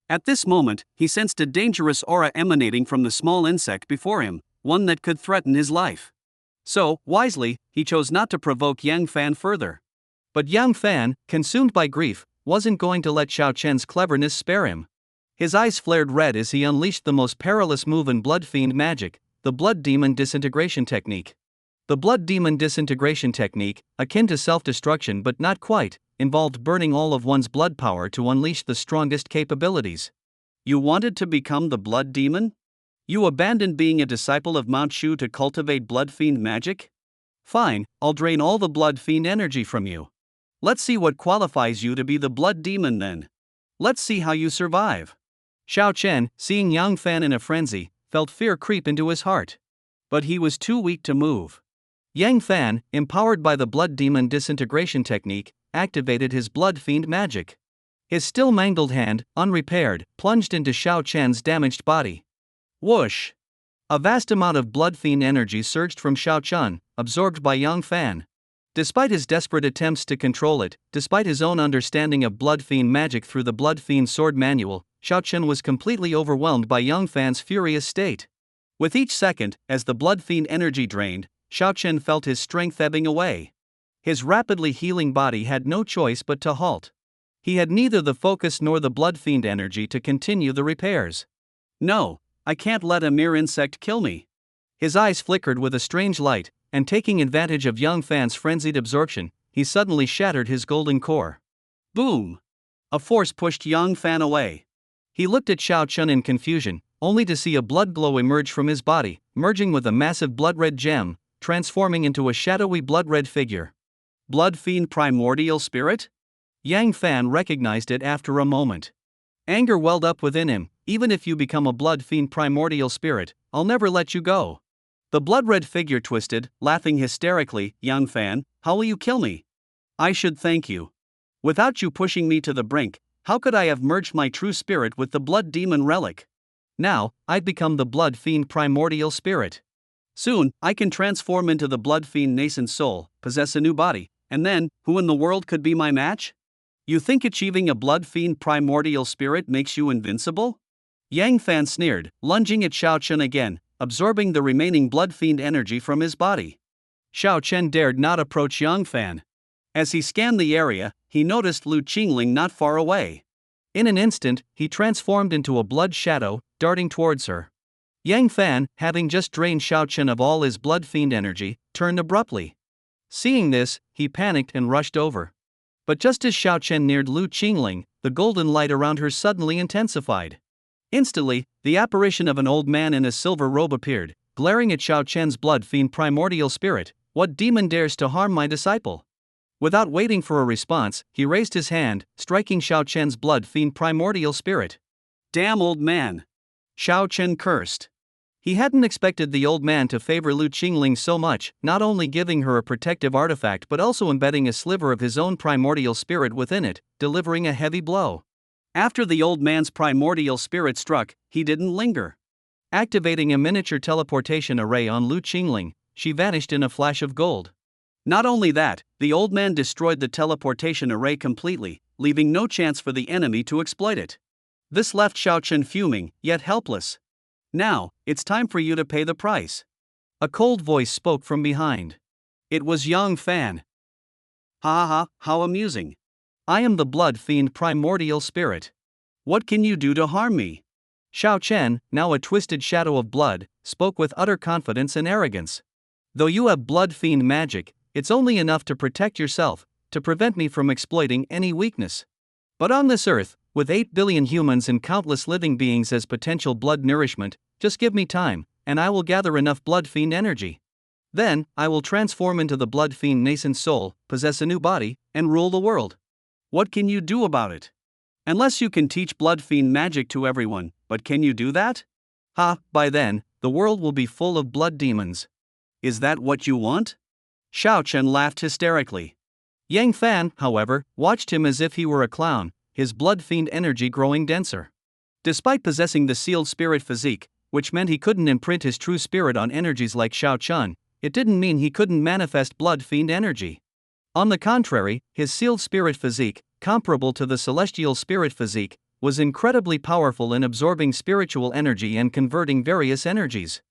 At this moment, he sensed a dangerous aura emanating from the small insect before him, one that could threaten his life. So, wisely, he chose not to provoke Yang Fan further. But Yang Fan, consumed by grief, wasn't going to let Shao Chun's cleverness spare him. His eyes flared red as he unleashed the most perilous move in blood fiend magic, the Blood Demon Disintegration Technique. The Blood Demon Disintegration Technique, akin to self-destruction but not quite, involved burning all of one's blood power to unleash the strongest capabilities. You wanted to become the Blood Demon? You abandoned being a disciple of Mount Shu to cultivate blood fiend magic? Fine, I'll drain all the blood fiend energy from you. Let's see what qualifies you to be the blood demon then. Let's see how you survive. Xiao Chen, seeing Yang Fan in a frenzy, felt fear creep into his heart. But he was too weak to move. Yang Fan, empowered by the blood demon disintegration technique, activated his blood fiend magic. His still mangled hand, unrepaired, plunged into Xiao Chen's damaged body. Whoosh! A vast amount of blood fiend energy surged from Xiao Chen, absorbed by Yang Fan. Despite his desperate attempts to control it, despite his own understanding of blood fiend magic through the blood fiend sword manual, Xiao Chen was completely overwhelmed by Yang Fan's furious state. With each second, as the blood fiend energy drained, Xiao Chen felt his strength ebbing away. His rapidly healing body had no choice but to halt. He had neither the focus nor the blood fiend energy to continue the repairs. No, I can't let a mere insect kill me. His eyes flickered with a strange light, and taking advantage of Yang Fan's frenzied absorption, he suddenly shattered his golden core. Boom! A force pushed Yang Fan away. He looked at Xiao Chen in confusion, only to see a blood glow emerge from his body, merging with a massive blood-red gem, transforming into a shadowy blood-red figure. Blood fiend primordial spirit? Yang Fan recognized it after a moment. Anger welled up within him. Even if you become a blood fiend primordial spirit, I'll never let you go. The blood-red figure twisted, laughing hysterically. Yang Fan, how will you kill me? I should thank you. Without you pushing me to the brink, how could I have merged my true spirit with the blood demon relic? Now, I've become the blood fiend primordial spirit. Soon, I can transform into the blood fiend nascent soul, possess a new body, and then, who in the world could be my match? You think achieving a blood fiend primordial spirit makes you invincible? Yang Fan sneered, lunging at Xiao Chen again, absorbing the remaining blood fiend energy from his body. Xiao Chen dared not approach Yang Fan. As he scanned the area, he noticed Lu Qingling not far away. In an instant, he transformed into a blood shadow, darting towards her. Yang Fan, having just drained Xiao Chen of all his blood fiend energy, turned abruptly. Seeing this, he panicked and rushed over. But just as Xiao Chen neared Lu Qingling, the golden light around her suddenly intensified. Instantly, the apparition of an old man in a silver robe appeared, glaring at Xiao Chen's blood fiend primordial spirit. What demon dares to harm my disciple? Without waiting for a response, he raised his hand, striking Xiao Chen's blood fiend primordial spirit. Damn old man! Xiao Chen cursed. He hadn't expected the old man to favor Lu Qingling so much, not only giving her a protective artifact but also embedding a sliver of his own primordial spirit within it, delivering a heavy blow. After the old man's primordial spirit struck, he didn't linger. Activating a miniature teleportation array on Lu Qingling, she vanished in a flash of gold. Not only that, the old man destroyed the teleportation array completely, leaving no chance for the enemy to exploit it. This left Xiao Chen fuming, yet helpless. Now, it's time for you to pay the price. A cold voice spoke from behind. It was Yang Fan. Ha ha ha, how amusing. I am the blood fiend primordial spirit. What can you do to harm me? Xiao Chen, now a twisted shadow of blood, spoke with utter confidence and arrogance. Though you have blood fiend magic, it's only enough to protect yourself, to prevent me from exploiting any weakness. But on this earth, with 8 billion humans and countless living beings as potential blood nourishment, just give me time, and I will gather enough blood fiend energy. Then, I will transform into the blood fiend nascent soul, possess a new body, and rule the world. What can you do about it? Unless you can teach blood fiend magic to everyone, but can you do that? Ha, by then, the world will be full of blood demons. Is that what you want? Xiao Chen laughed hysterically. Yang Fan, however, watched him as if he were a clown, his blood fiend energy growing denser. Despite possessing the sealed spirit physique, which meant he couldn't imprint his true spirit on energies like Xiao Chen, it didn't mean he couldn't manifest blood fiend energy. On the contrary, his sealed spirit physique, comparable to the celestial spirit physique, was incredibly powerful in absorbing spiritual energy and converting various energies.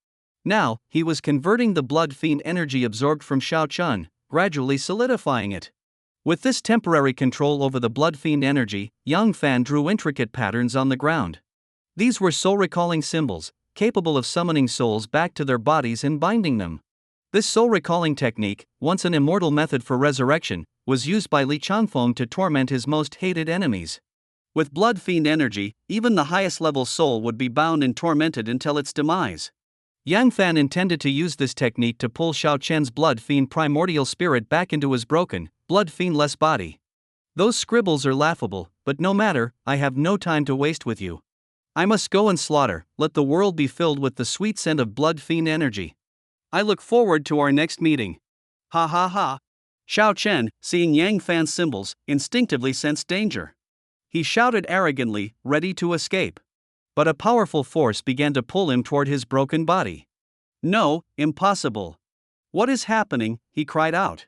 Now, he was converting the blood fiend energy absorbed from Xiao Chen, gradually solidifying it. With this temporary control over the blood fiend energy, Yang Fan drew intricate patterns on the ground. These were soul-recalling symbols, capable of summoning souls back to their bodies and binding them. This soul-recalling technique, once an immortal method for resurrection, was used by Li Changfeng to torment his most hated enemies. With blood fiend energy, even the highest level soul would be bound and tormented until its demise. Yang Fan intended to use this technique to pull Xiao Chen's blood fiend primordial spirit back into his broken, blood fiend-less body. Those scribbles are laughable, but no matter, I have no time to waste with you. I must go and slaughter, let the world be filled with the sweet scent of blood fiend energy. I look forward to our next meeting. Ha ha ha. Xiao Chen, seeing Yang Fan's symbols, instinctively sensed danger. He shouted arrogantly, ready to escape. But a powerful force began to pull him toward his broken body. No, impossible. What is happening? He cried out.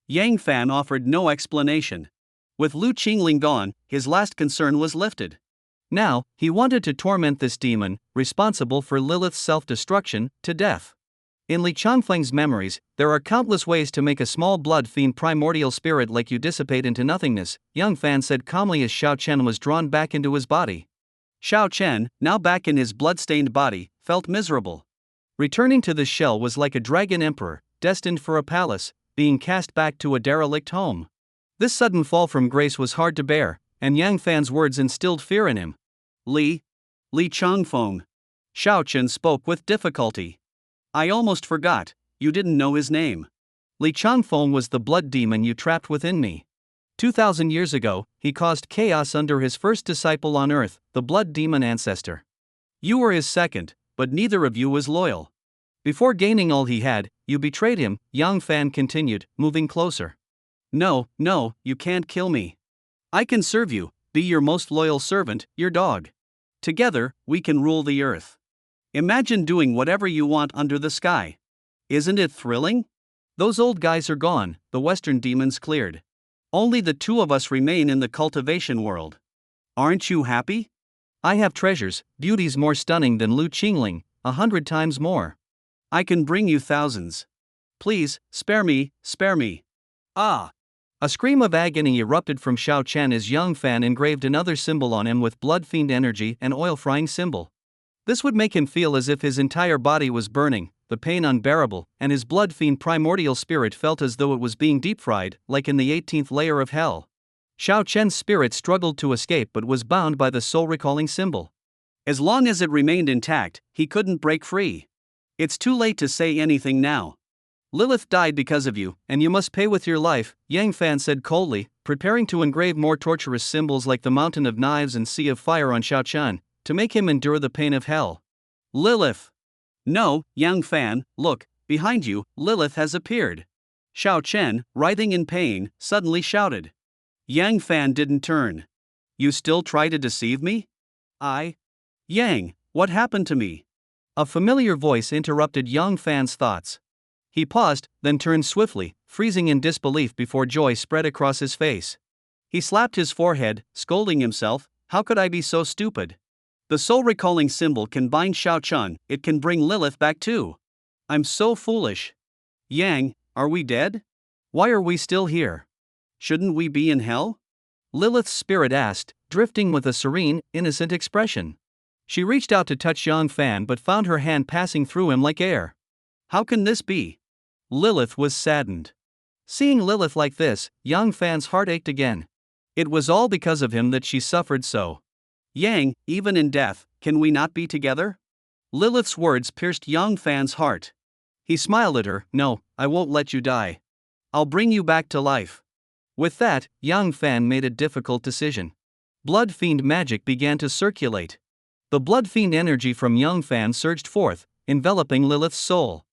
Yang Fan offered no explanation. With Lu Qingling gone, his last concern was lifted. Now, he wanted to torment this demon, responsible for Lilith's self-destruction, to death. In Li Changfeng's memories, there are countless ways to make a small blood fiend primordial spirit like you dissipate into nothingness, Yang Fan said calmly as Xiao Chen was drawn back into his body. Xiao Chen, now back in his blood-stained body, felt miserable. Returning to the shell was like a dragon emperor, destined for a palace, being cast back to a derelict home. This sudden fall from grace was hard to bear, and Yang Fan's words instilled fear in him. Li Changfeng. Xiao Chen spoke with difficulty. I almost forgot, you didn't know his name. Li Changfeng was the blood demon you trapped within me. 2,000 years ago, he caused chaos under his first disciple on earth, the blood demon ancestor. You were his second, but neither of you was loyal. Before gaining all he had, you betrayed him, Yang Fan continued, moving closer. No, you can't kill me. I can serve you, be your most loyal servant, your dog. Together, we can rule the earth. Imagine doing whatever you want under the sky. Isn't it thrilling? Those old guys are gone, the Western demons cleared. Only the two of us remain in the cultivation world. Aren't you happy? I have treasures, beauties more stunning than Lu Qingling, 100 times more. I can bring you thousands. Please, spare me, spare me. Ah! A scream of agony erupted from Xiao Chen as Yang Fan engraved another symbol on him with blood fiend energy and oil frying symbol. This would make him feel as if his entire body was burning, the pain unbearable, and his blood fiend primordial spirit felt as though it was being deep fried, like in the 18th layer of hell. Xiao Chen's spirit struggled to escape but was bound by the soul recalling symbol. As long as it remained intact, he couldn't break free. It's too late to say anything now. Lilith died because of you, and you must pay with your life, Yang Fan said coldly, preparing to engrave more torturous symbols like the mountain of knives and sea of fire on Xiao Chen, to make him endure the pain of hell. Lilith! No, Yang Fan, look, behind you, Lilith has appeared. Xiao Chen, writhing in pain, suddenly shouted. Yang Fan didn't turn. You still try to deceive me? Yang, what happened to me? A familiar voice interrupted Yang Fan's thoughts. He paused, then turned swiftly, freezing in disbelief before joy spread across his face. He slapped his forehead, scolding himself, how could I be so stupid? The soul-recalling symbol can bind Xiao Chen, it can bring Lilith back too. I'm so foolish. Yang, are we dead? Why are we still here? Shouldn't we be in hell? Lilith's spirit asked, drifting with a serene, innocent expression. She reached out to touch Yang Fan but found her hand passing through him like air. How can this be? Lilith was saddened. Seeing Lilith like this, Yang Fan's heart ached again. It was all because of him that she suffered so. Yang, even in death, can we not be together? Lilith's words pierced Yang Fan's heart. He smiled at her, no, I won't let you die. I'll bring you back to life. With that, Yang Fan made a difficult decision. Blood fiend magic began to circulate. The blood fiend energy from Yang Fan surged forth, enveloping Lilith's soul.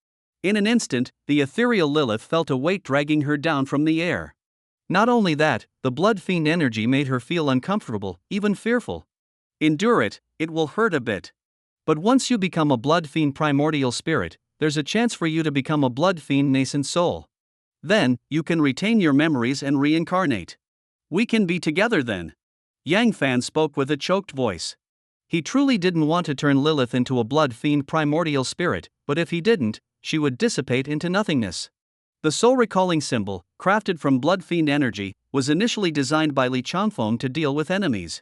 In an instant, the ethereal Lilith felt a weight dragging her down from the air. Not only that, the blood fiend energy made her feel uncomfortable, even fearful. Endure it, it will hurt a bit. But once you become a blood fiend primordial spirit, there's a chance for you to become a blood fiend nascent soul. Then, you can retain your memories and reincarnate. We can be together then. Yang Fan spoke with a choked voice. He truly didn't want to turn Lilith into a blood fiend primordial spirit, but if he didn't, she would dissipate into nothingness. The soul-recalling symbol, crafted from blood fiend energy, was initially designed by Li Changfeng to deal with enemies.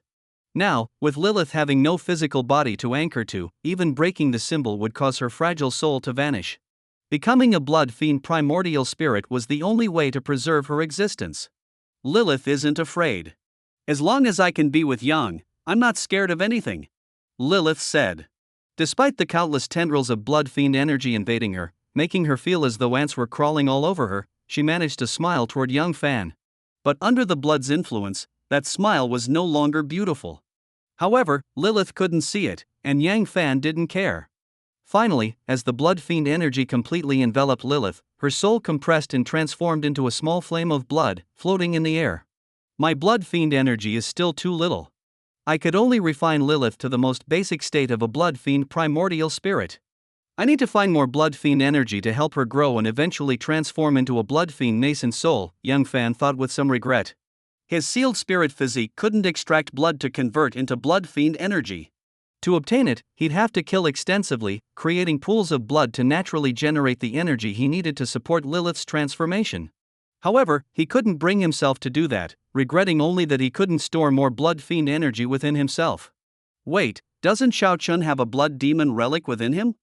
Now, with Lilith having no physical body to anchor to, even breaking the symbol would cause her fragile soul to vanish. Becoming a blood fiend primordial spirit was the only way to preserve her existence. Lilith isn't afraid. As long as I can be with Yang, I'm not scared of anything. Lilith said. Despite the countless tendrils of blood fiend energy invading her, making her feel as though ants were crawling all over her, she managed to smile toward young Fan. But under the blood's influence, that smile was no longer beautiful. However, Lilith couldn't see it, and Yang Fan didn't care. Finally, as the blood fiend energy completely enveloped Lilith, her soul compressed and transformed into a small flame of blood, floating in the air. My blood fiend energy is still too little. I could only refine Lilith to the most basic state of a blood fiend primordial spirit. I need to find more blood fiend energy to help her grow and eventually transform into a blood fiend nascent soul, Young Fan thought with some regret. His sealed spirit physique couldn't extract blood to convert into blood fiend energy. To obtain it, he'd have to kill extensively, creating pools of blood to naturally generate the energy he needed to support Lilith's transformation. However, he couldn't bring himself to do that, regretting only that he couldn't store more blood fiend energy within himself. Wait, doesn't Shao Chun have a blood demon relic within him?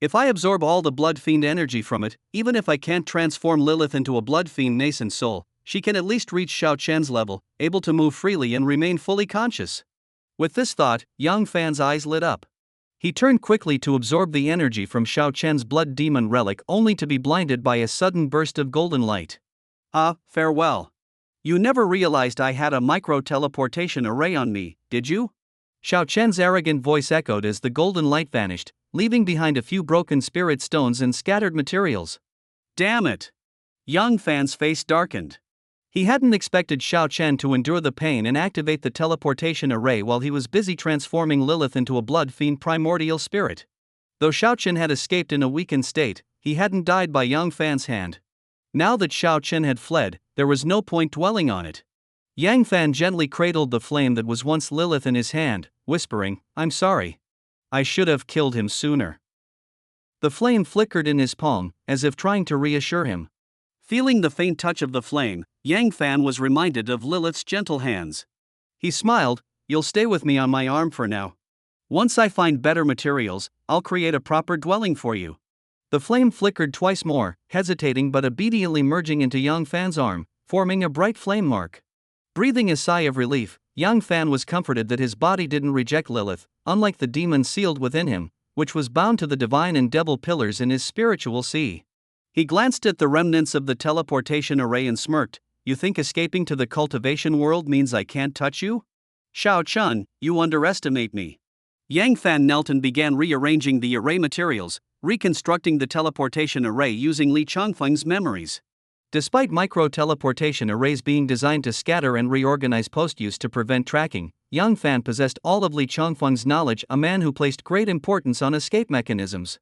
If I absorb all the blood fiend energy from it, even if I can't transform Lilith into a blood fiend nascent soul, she can at least reach Shao Chen's level, able to move freely and remain fully conscious. With this thought, Yang Fan's eyes lit up. He turned quickly to absorb the energy from Shao Chen's blood demon relic only to be blinded by a sudden burst of golden light. Farewell. You never realized I had a micro-teleportation array on me, did you? Shao Chen's arrogant voice echoed as the golden light vanished, leaving behind a few broken spirit stones and scattered materials. Damn it! Young Fan's face darkened. He hadn't expected Shao Chen to endure the pain and activate the teleportation array while he was busy transforming Lilith into a blood fiend primordial spirit. Though Shao Chen had escaped in a weakened state, he hadn't died by Young Fan's hand. Now that Shao Chen had fled, there was no point dwelling on it. Yang Fan gently cradled the flame that was once Lilith in his hand, whispering, "I'm sorry. I should have killed him sooner." The flame flickered in his palm, as if trying to reassure him. Feeling the faint touch of the flame, Yang Fan was reminded of Lilith's gentle hands. He smiled, "You'll stay with me on my arm for now. Once I find better materials, I'll create a proper dwelling for you." The flame flickered twice more, hesitating but obediently merging into Yang Fan's arm, forming a bright flame mark. Breathing a sigh of relief, Yang Fan was comforted that his body didn't reject Lilith, unlike the demon sealed within him, which was bound to the divine and devil pillars in his spiritual sea. He glanced at the remnants of the teleportation array and smirked, "You think escaping to the cultivation world means I can't touch you? Shao Chun, you underestimate me." Yang Fan knelt and began rearranging the array materials, reconstructing the teleportation array using Li Changfeng's memories. Despite micro-teleportation arrays being designed to scatter and reorganize post-use to prevent tracking, Yang Fan possessed all of Li Changfeng's knowledge, a man who placed great importance on escape mechanisms.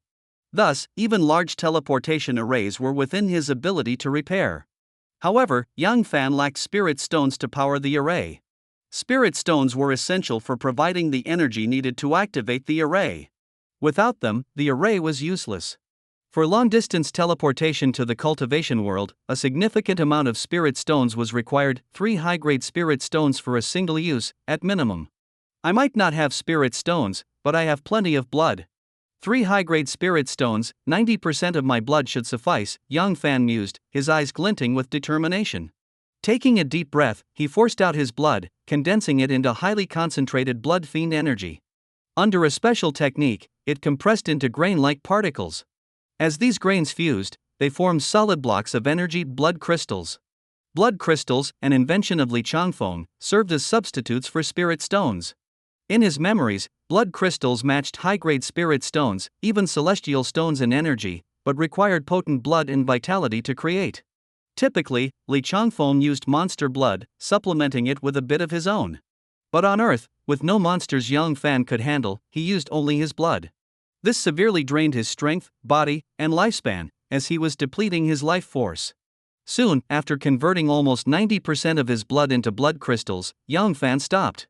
Thus, even large teleportation arrays were within his ability to repair. However, Yang Fan lacked spirit stones to power the array. Spirit stones were essential for providing the energy needed to activate the array. Without them, the array was useless. For long-distance teleportation to the cultivation world, a significant amount of spirit stones was required, 3 high-grade spirit stones for a single use, at minimum. I might not have spirit stones, but I have plenty of blood. 3 high-grade spirit stones, 90% of my blood should suffice, Yang Fan mused, his eyes glinting with determination. Taking a deep breath, he forced out his blood, condensing it into highly concentrated blood fiend energy. Under a special technique, it compressed into grain-like particles. As these grains fused, they formed solid blocks of energy blood crystals. Blood crystals, an invention of Li Changfeng, served as substitutes for spirit stones. In his memories, blood crystals matched high-grade spirit stones, even celestial stones in energy, but required potent blood and vitality to create. Typically, Li Changfeng used monster blood, supplementing it with a bit of his own. But on Earth, with no monsters Yang Fan could handle, he used only his blood. This severely drained his strength, body, and lifespan, as he was depleting his life force. Soon, after converting almost 90% of his blood into blood crystals, Yang Fan stopped.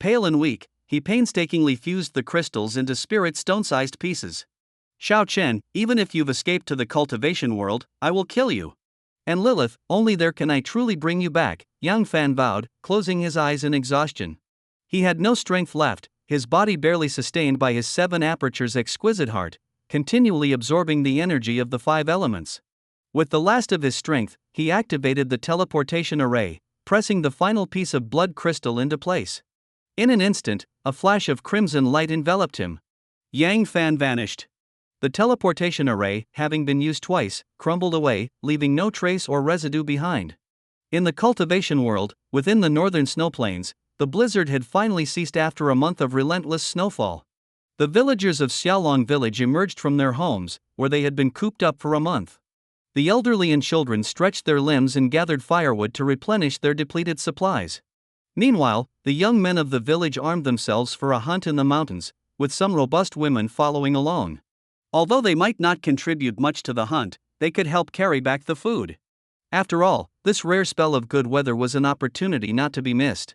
Pale and weak, he painstakingly fused the crystals into spirit stone-sized pieces. "Shao Chen, even if you've escaped to the cultivation world, I will kill you. And Lilith, only there can I truly bring you back," Yang Fan vowed, closing his eyes in exhaustion. He had no strength left, his body barely sustained by his 7 apertures exquisite heart, continually absorbing the energy of the 5 elements. With the last of his strength, he activated the teleportation array, pressing the final piece of blood crystal into place. In an instant, a flash of crimson light enveloped him. Yang Fan vanished. The teleportation array, having been used twice, crumbled away, leaving no trace or residue behind. In the cultivation world, within the northern snow plains, the blizzard had finally ceased after a month of relentless snowfall. The villagers of Xiaolong village emerged from their homes, where they had been cooped up for a month. The elderly and children stretched their limbs and gathered firewood to replenish their depleted supplies. Meanwhile, the young men of the village armed themselves for a hunt in the mountains, with some robust women following alone. Although they might not contribute much to the hunt, they could help carry back the food. After all, this rare spell of good weather was an opportunity not to be missed.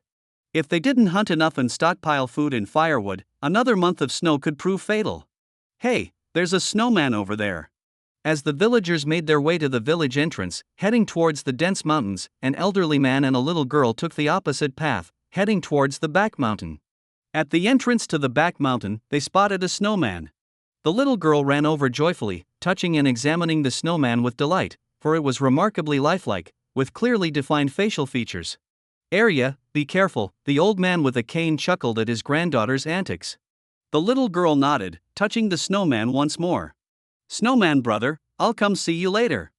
If they didn't hunt enough and stockpile food and firewood, another month of snow could prove fatal. Hey, there's a snowman over there. As the villagers made their way to the village entrance, heading towards the dense mountains, an elderly man and a little girl took the opposite path, heading towards the back mountain. At the entrance to the back mountain, they spotted a snowman. The little girl ran over joyfully, touching and examining the snowman with delight, for it was remarkably lifelike, with clearly defined facial features. "Arya, be careful," the old man with a cane chuckled at his granddaughter's antics. The little girl nodded, touching the snowman once more. "Snowman brother, I'll come see you later.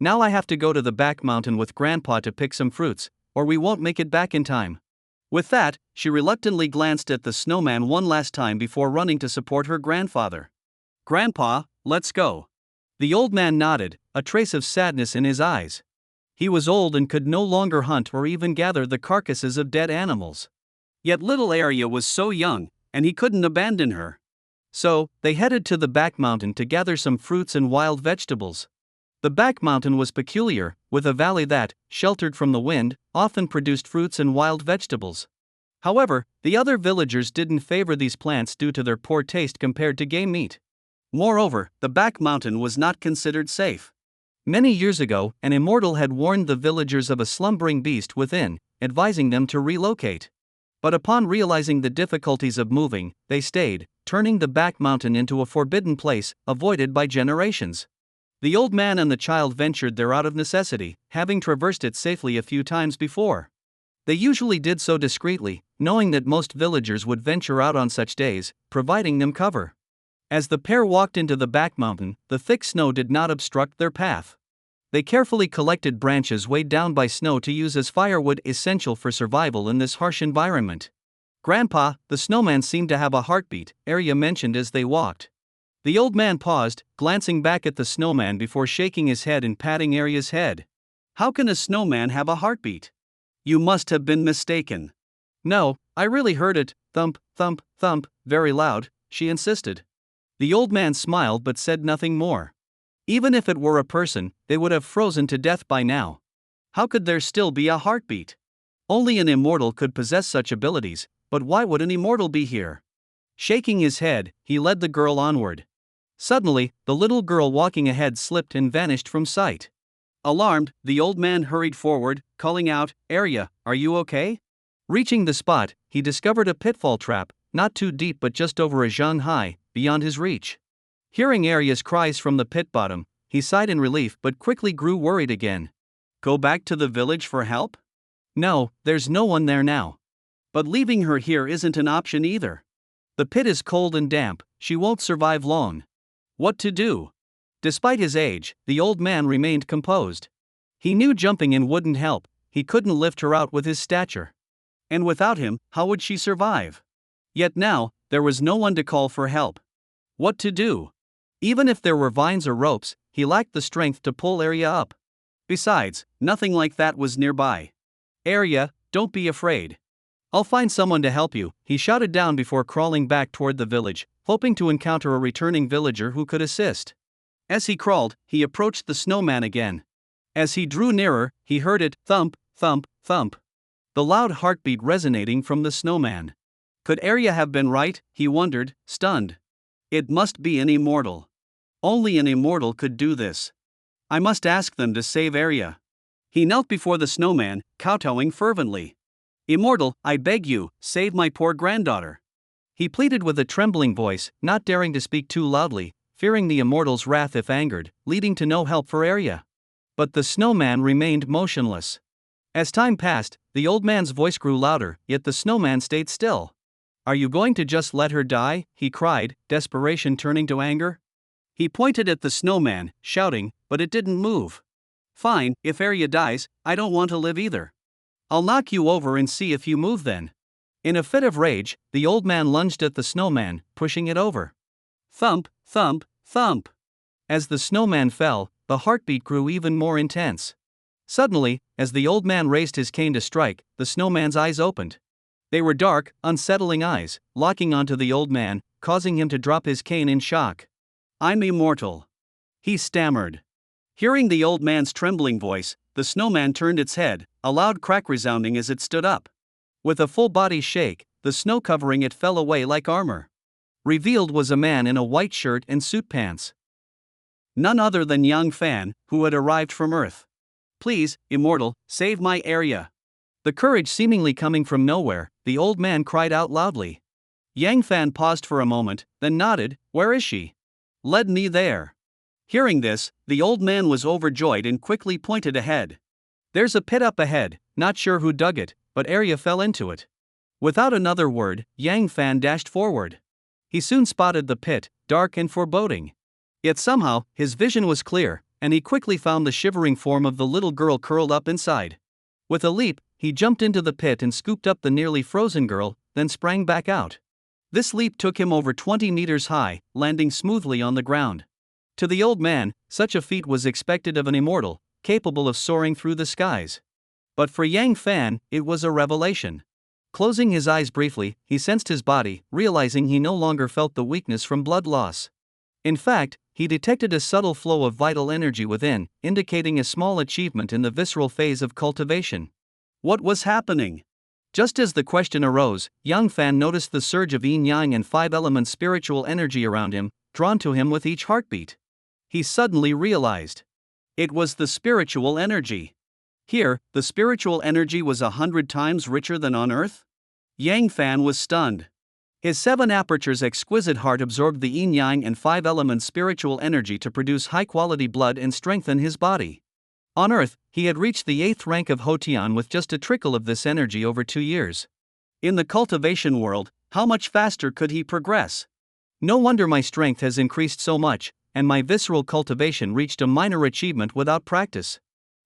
Now I have to go to the back mountain with Grandpa to pick some fruits, or we won't make it back in time." With that, she reluctantly glanced at the snowman one last time before running to support her grandfather. "Grandpa, let's go." The old man nodded, a trace of sadness in his eyes. He was old and could no longer hunt or even gather the carcasses of dead animals. Yet little Arya was so young, and he couldn't abandon her. So, they headed to the back mountain to gather some fruits and wild vegetables. The back mountain was peculiar, with a valley that, sheltered from the wind, often produced fruits and wild vegetables. However, the other villagers didn't favor these plants due to their poor taste compared to game meat. Moreover, the back mountain was not considered safe. Many years ago, an immortal had warned the villagers of a slumbering beast within, advising them to relocate. But upon realizing the difficulties of moving, they stayed, turning the back mountain into a forbidden place, avoided by generations. The old man and the child ventured there out of necessity, having traversed it safely a few times before. They usually did so discreetly, knowing that most villagers would venture out on such days, providing them cover. As the pair walked into the back mountain, the thick snow did not obstruct their path. They carefully collected branches weighed down by snow to use as firewood, essential for survival in this harsh environment. "Grandpa, the snowman seemed to have a heartbeat," Arya mentioned as they walked. The old man paused, glancing back at the snowman before shaking his head and patting Arya's head. "How can a snowman have a heartbeat? You must have been mistaken." "No, I really heard it, thump, thump, thump, very loud," she insisted. The old man smiled but said nothing more. Even if it were a person, they would have frozen to death by now. How could there still be a heartbeat? Only an immortal could possess such abilities, but why would an immortal be here? Shaking his head, he led the girl onward. Suddenly, the little girl walking ahead slipped and vanished from sight. Alarmed, the old man hurried forward, calling out, "Arya, are you okay?" Reaching the spot, he discovered a pitfall trap, not too deep but just over a zhang high, beyond his reach. Hearing Arya's cries from the pit bottom, he sighed in relief but quickly grew worried again. "Go back to the village for help?" "No, there's no one there now. But leaving her here isn't an option either. The pit is cold and damp, she won't survive long." What to do? Despite his age, the old man remained composed. He knew jumping in wouldn't help, he couldn't lift her out with his stature. And without him, how would she survive? Yet now, there was no one to call for help. What to do? Even if there were vines or ropes, he lacked the strength to pull Arya up. Besides, nothing like that was nearby. "Arya, don't be afraid. I'll find someone to help you," he shouted down before crawling back toward the village, hoping to encounter a returning villager who could assist. As he crawled, he approached the snowman again. As he drew nearer, he heard it thump, thump, thump. The loud heartbeat resonating from the snowman. Could Arya have been right, he wondered, stunned. It must be an immortal. Only an immortal could do this. I must ask them to save Arya. He knelt before the snowman, kowtowing fervently. "Immortal, I beg you, save my poor granddaughter." He pleaded with a trembling voice, not daring to speak too loudly, fearing the immortal's wrath if angered, leading to no help for Arya. But the snowman remained motionless. As time passed, the old man's voice grew louder, yet the snowman stayed still. Are you going to just let her die? He cried, desperation turning to anger. He pointed at the snowman, shouting, but it didn't move. Fine, if Arya dies, I don't want to live either. I'll knock you over and see if you move then. In a fit of rage, the old man lunged at the snowman, pushing it over. Thump, thump, thump. As the snowman fell, the heartbeat grew even more intense. Suddenly, as the old man raised his cane to strike, the snowman's eyes opened. They were dark, unsettling eyes, locking onto the old man, causing him to drop his cane in shock. I'm immortal. He stammered. Hearing the old man's trembling voice, the snowman turned its head, a loud crack resounding as it stood up. With a full body shake, the snow covering it fell away like armor. Revealed was a man in a white shirt and suit pants. None other than Yang Fan, who had arrived from Earth. Please, Immortal, save my Arya. The courage seemingly coming from nowhere, the old man cried out loudly. Yang Fan paused for a moment, then nodded. Where is she? Led me there. Hearing this, the old man was overjoyed and quickly pointed ahead. There's a pit up ahead, not sure who dug it, but Arya fell into it. Without another word, Yang Fan dashed forward. He soon spotted the pit, dark and foreboding. Yet somehow, his vision was clear, and he quickly found the shivering form of the little girl curled up inside. With a leap, he jumped into the pit and scooped up the nearly frozen girl, then sprang back out. This leap took him over 20 meters high, landing smoothly on the ground. To the old man, such a feat was expected of an immortal, capable of soaring through the skies. But for Yang Fan, it was a revelation. Closing his eyes briefly, he sensed his body, realizing he no longer felt the weakness from blood loss. In fact, he detected a subtle flow of vital energy within, indicating a small achievement in the visceral phase of cultivation. What was happening? Just as the question arose, Yang Fan noticed the surge of yin-yang and five-element spiritual energy around him, drawn to him with each heartbeat. He suddenly realized. It was the spiritual energy. Here, the spiritual energy was 100 times richer than on Earth? Yang Fan was stunned. His 7 apertures exquisite heart absorbed the yin-yang and 5-element spiritual energy to produce high-quality blood and strengthen his body. On Earth, he had reached the 8th rank of Hotian with just a trickle of this energy over 2 years. In the cultivation world, how much faster could he progress? No wonder my strength has increased so much, and my visceral cultivation reached a minor achievement without practice.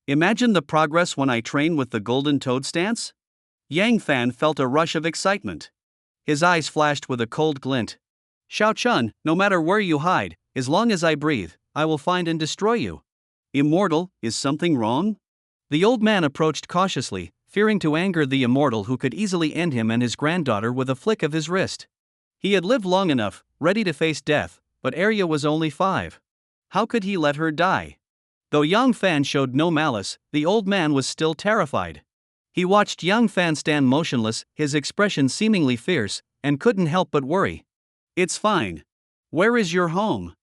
Imagine the progress when I train with the golden toad stance? Yang Fan felt a rush of excitement. His eyes flashed with a cold glint. Shao Chun, no matter where you hide, as long as I breathe, I will find and destroy you. Immortal, is something wrong? The old man approached cautiously, fearing to anger the immortal who could easily end him and his granddaughter with a flick of his wrist. He had lived long enough, ready to face death, but Arya was only 5. How could he let her die? Though Yang Fan showed no malice, the old man was still terrified. He watched Yang Fan stand motionless, his expression seemingly fierce, and couldn't help but worry. It's fine. Where is your home?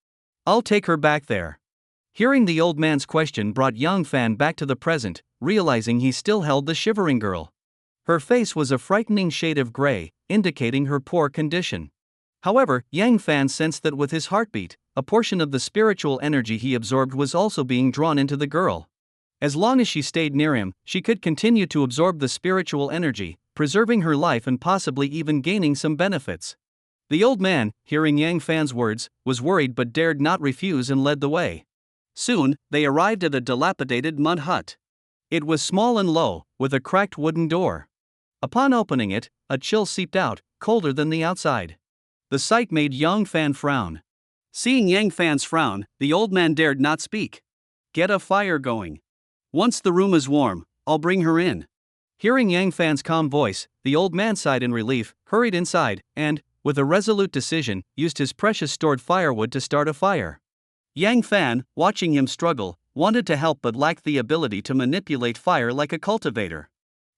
I'll take her back there. Hearing the old man's question brought Yang Fan back to the present, realizing he still held the shivering girl. Her face was a frightening shade of gray, indicating her poor condition. However, Yang Fan sensed that with his heartbeat, a portion of the spiritual energy he absorbed was also being drawn into the girl. As long as she stayed near him, she could continue to absorb the spiritual energy, preserving her life and possibly even gaining some benefits. The old man, hearing Yang Fan's words, was worried but dared not refuse and led the way. Soon, they arrived at a dilapidated mud hut. It was small and low, with a cracked wooden door. Upon opening it, a chill seeped out, colder than the outside. The sight made Yang Fan frown. Seeing Yang Fan's frown, the old man dared not speak. Get a fire going. Once the room is warm, I'll bring her in. Hearing Yang Fan's calm voice, the old man sighed in relief, hurried inside, and, with a resolute decision, used his precious stored firewood to start a fire. Yang Fan, watching him struggle, wanted to help but lacked the ability to manipulate fire like a cultivator.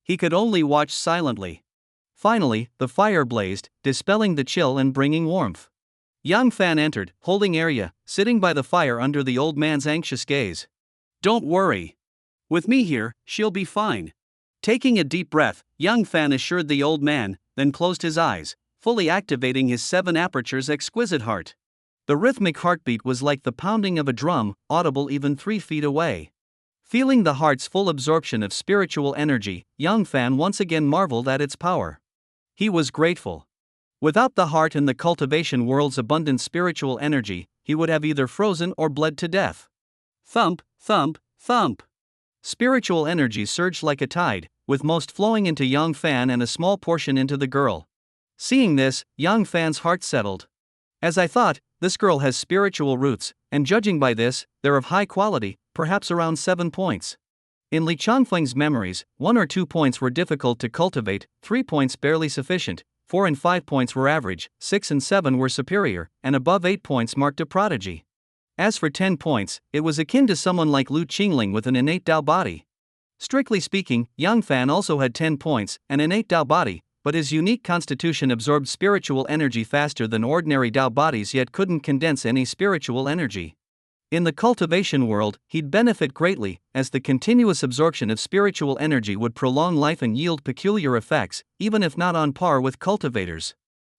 He could only watch silently. Finally, the fire blazed, dispelling the chill and bringing warmth. Yang Fan entered, holding Arya, sitting by the fire under the old man's anxious gaze. Don't worry. With me here, she'll be fine. Taking a deep breath, Yang Fan assured the old man, then closed his eyes, fully activating his 7 apertures exquisite heart. The rhythmic heartbeat was like the pounding of a drum, audible even 3 feet away. Feeling the heart's full absorption of spiritual energy, Yang Fan once again marveled at its power. He was grateful. Without the heart and the cultivation world's abundant spiritual energy, he would have either frozen or bled to death. Thump, thump, thump. Spiritual energy surged like a tide, with most flowing into Yang Fan and a small portion into the girl. Seeing this, Yang Fan's heart settled. As I thought, this girl has spiritual roots, and judging by this, they're of high quality, perhaps around 7 points. In Li Changfeng's memories, 1 or 2 points were difficult to cultivate, 3 points barely sufficient, 4 and 5 points were average, 6 and 7 were superior, and above 8 points marked a prodigy. As for 10 points, it was akin to someone like Lu Qingling with an innate Dao body. Strictly speaking, Yang Fan also had 10 points, an innate Dao body, but his unique constitution absorbed spiritual energy faster than ordinary Dao bodies yet couldn't condense any spiritual energy. In the cultivation world, he'd benefit greatly, as the continuous absorption of spiritual energy would prolong life and yield peculiar effects, even if not on par with cultivators.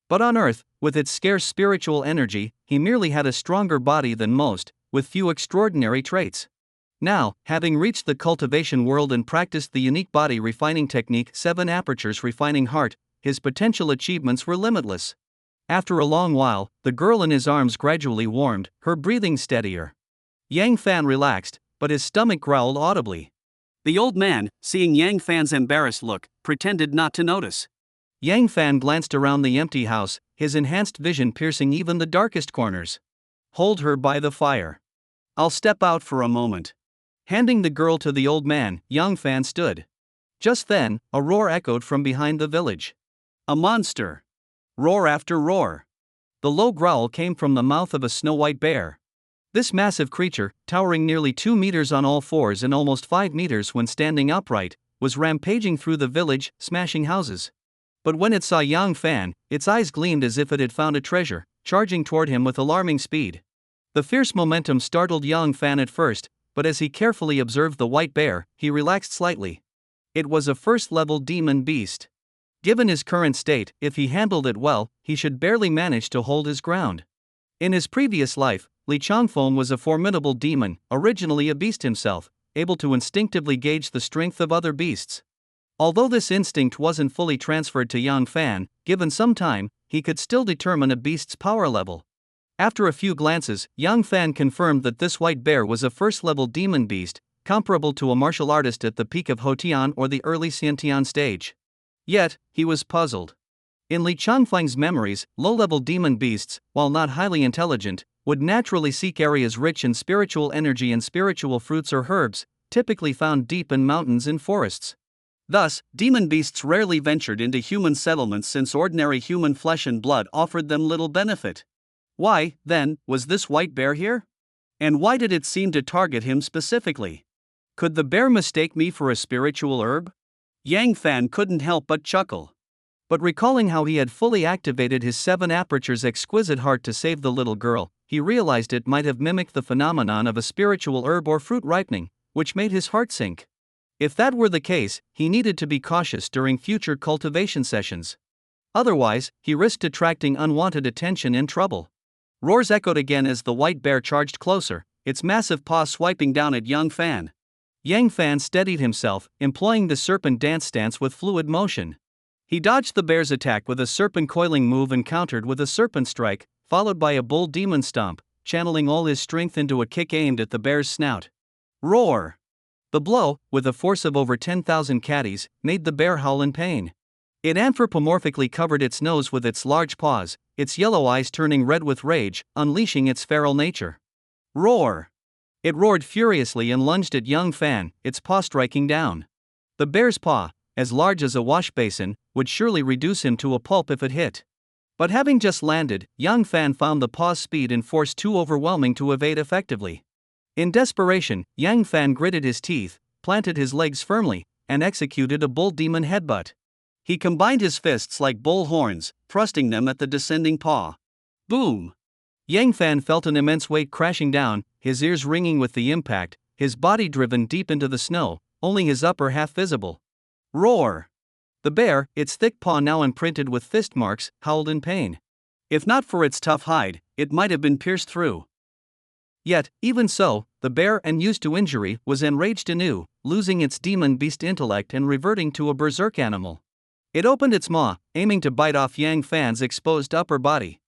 But on Earth, with its scarce spiritual energy, he merely had a stronger body than most, with few extraordinary traits. Now, having reached the cultivation world and practiced the unique body refining technique 7 apertures refining heart, his potential achievements were limitless. After a long while, the girl in his arms gradually warmed, her breathing steadier. Yang Fan relaxed, but his stomach growled audibly. The old man, seeing Yang Fan's embarrassed look, pretended not to notice. Yang Fan glanced around the empty house, his enhanced vision piercing even the darkest corners. Hold her by the fire. I'll step out for a moment. Handing the girl to the old man, Yang Fan stood. Just then, a roar echoed from behind the village. A monster. Roar after roar. The low growl came from the mouth of a snow-white bear. This massive creature, towering nearly 2 meters on all fours and almost 5 meters when standing upright, was rampaging through the village, smashing houses. But when it saw Yang Fan, its eyes gleamed as if it had found a treasure, charging toward him with alarming speed. The fierce momentum startled Yang Fan at first, but as he carefully observed the white bear, he relaxed slightly. It was a first-level demon beast. Given his current state, if he handled it well, he should barely manage to hold his ground. In his previous life, Li Changfeng was a formidable demon, originally a beast himself, able to instinctively gauge the strength of other beasts. Although this instinct wasn't fully transferred to Yang Fan, given some time, he could still determine a beast's power level. After a few glances, Yang Fan confirmed that this white bear was a first-level demon beast, comparable to a martial artist at the peak of Hotian or the early Xiantian stage. Yet, he was puzzled. In Li Changfeng's memories, low-level demon beasts, while not highly intelligent, would naturally seek areas rich in spiritual energy and spiritual fruits or herbs, typically found deep in mountains and forests. Thus, demon beasts rarely ventured into human settlements since ordinary human flesh and blood offered them little benefit. Why, then, was this white bear here? And why did it seem to target him specifically? Could the bear mistake me for a spiritual herb? Yang Fan couldn't help but chuckle. But recalling how he had fully activated his 7 apertures exquisite heart to save the little girl, he realized it might have mimicked the phenomenon of a spiritual herb or fruit ripening, which made his heart sink. If that were the case, he needed to be cautious during future cultivation sessions. Otherwise, he risked attracting unwanted attention and trouble. Roars echoed again as the white bear charged closer, its massive paw swiping down at Yang Fan. Yang Fan steadied himself, employing the serpent dance stance with fluid motion. He dodged the bear's attack with a serpent coiling move and countered with a serpent strike, followed by a bull demon stomp, channeling all his strength into a kick aimed at the bear's snout. Roar! The blow, with a force of over 10,000 catties, made the bear howl in pain. It anthropomorphically covered its nose with its large paws, its yellow eyes turning red with rage, unleashing its feral nature. Roar! It roared furiously and lunged at Yang Fan, its paw striking down. The bear's paw, as large as a wash basin, would surely reduce him to a pulp if it hit. But having just landed, Yang Fan found the paw's speed and force too overwhelming to evade effectively. In desperation, Yang Fan gritted his teeth, planted his legs firmly, and executed a bull demon headbutt. He combined his fists like bull horns, thrusting them at the descending paw. Boom! Yang Fan felt an immense weight crashing down, his ears ringing with the impact, his body driven deep into the snow, only his upper half visible. Roar! The bear, its thick paw now imprinted with fist marks, howled in pain. If not for its tough hide, it might have been pierced through. Yet, even so, the bear, and used to injury, was enraged anew, losing its demon beast intellect and reverting to a berserk animal. It opened its maw, aiming to bite off Yang Fan's exposed upper body.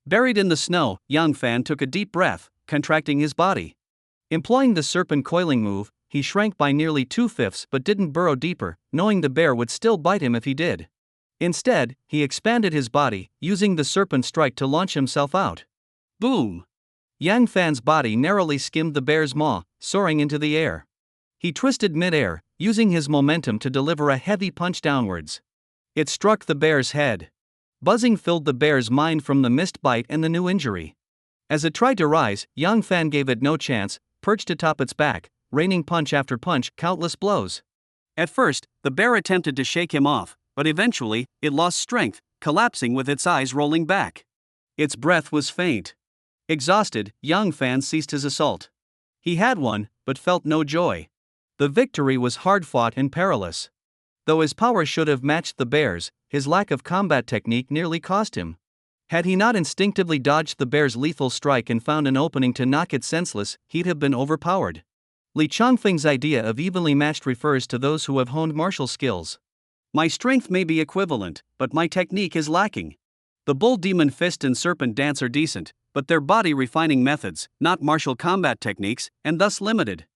Buried in the snow, Yang Fan took a deep breath, contracting his body. Employing the serpent coiling move, he shrank by nearly 2/5 but didn't burrow deeper, knowing the bear would still bite him if he did. Instead, he expanded his body, using the serpent strike to launch himself out. Boom! Yang Fan's body narrowly skimmed the bear's maw, soaring into the air. He twisted mid-air, using his momentum to deliver a heavy punch downwards. It struck the bear's head. Buzzing filled the bear's mind from the missed bite and the new injury. As it tried to rise, Yang Fan gave it no chance, perched atop its back, raining punch after punch, countless blows. At first, the bear attempted to shake him off, but eventually, it lost strength, collapsing with its eyes rolling back. Its breath was faint. Exhausted, Yang Fan ceased his assault. He had won, but felt no joy. The victory was hard-fought and perilous. Though his power should have matched the bear's, his lack of combat technique nearly cost him. Had he not instinctively dodged the bear's lethal strike and found an opening to knock it senseless, he'd have been overpowered. Li Changfeng's idea of evenly matched refers to those who have honed martial skills. My strength may be equivalent, but my technique is lacking. The bull demon fist and serpent dance are decent, but they're body refining methods, not martial combat techniques, and thus limited.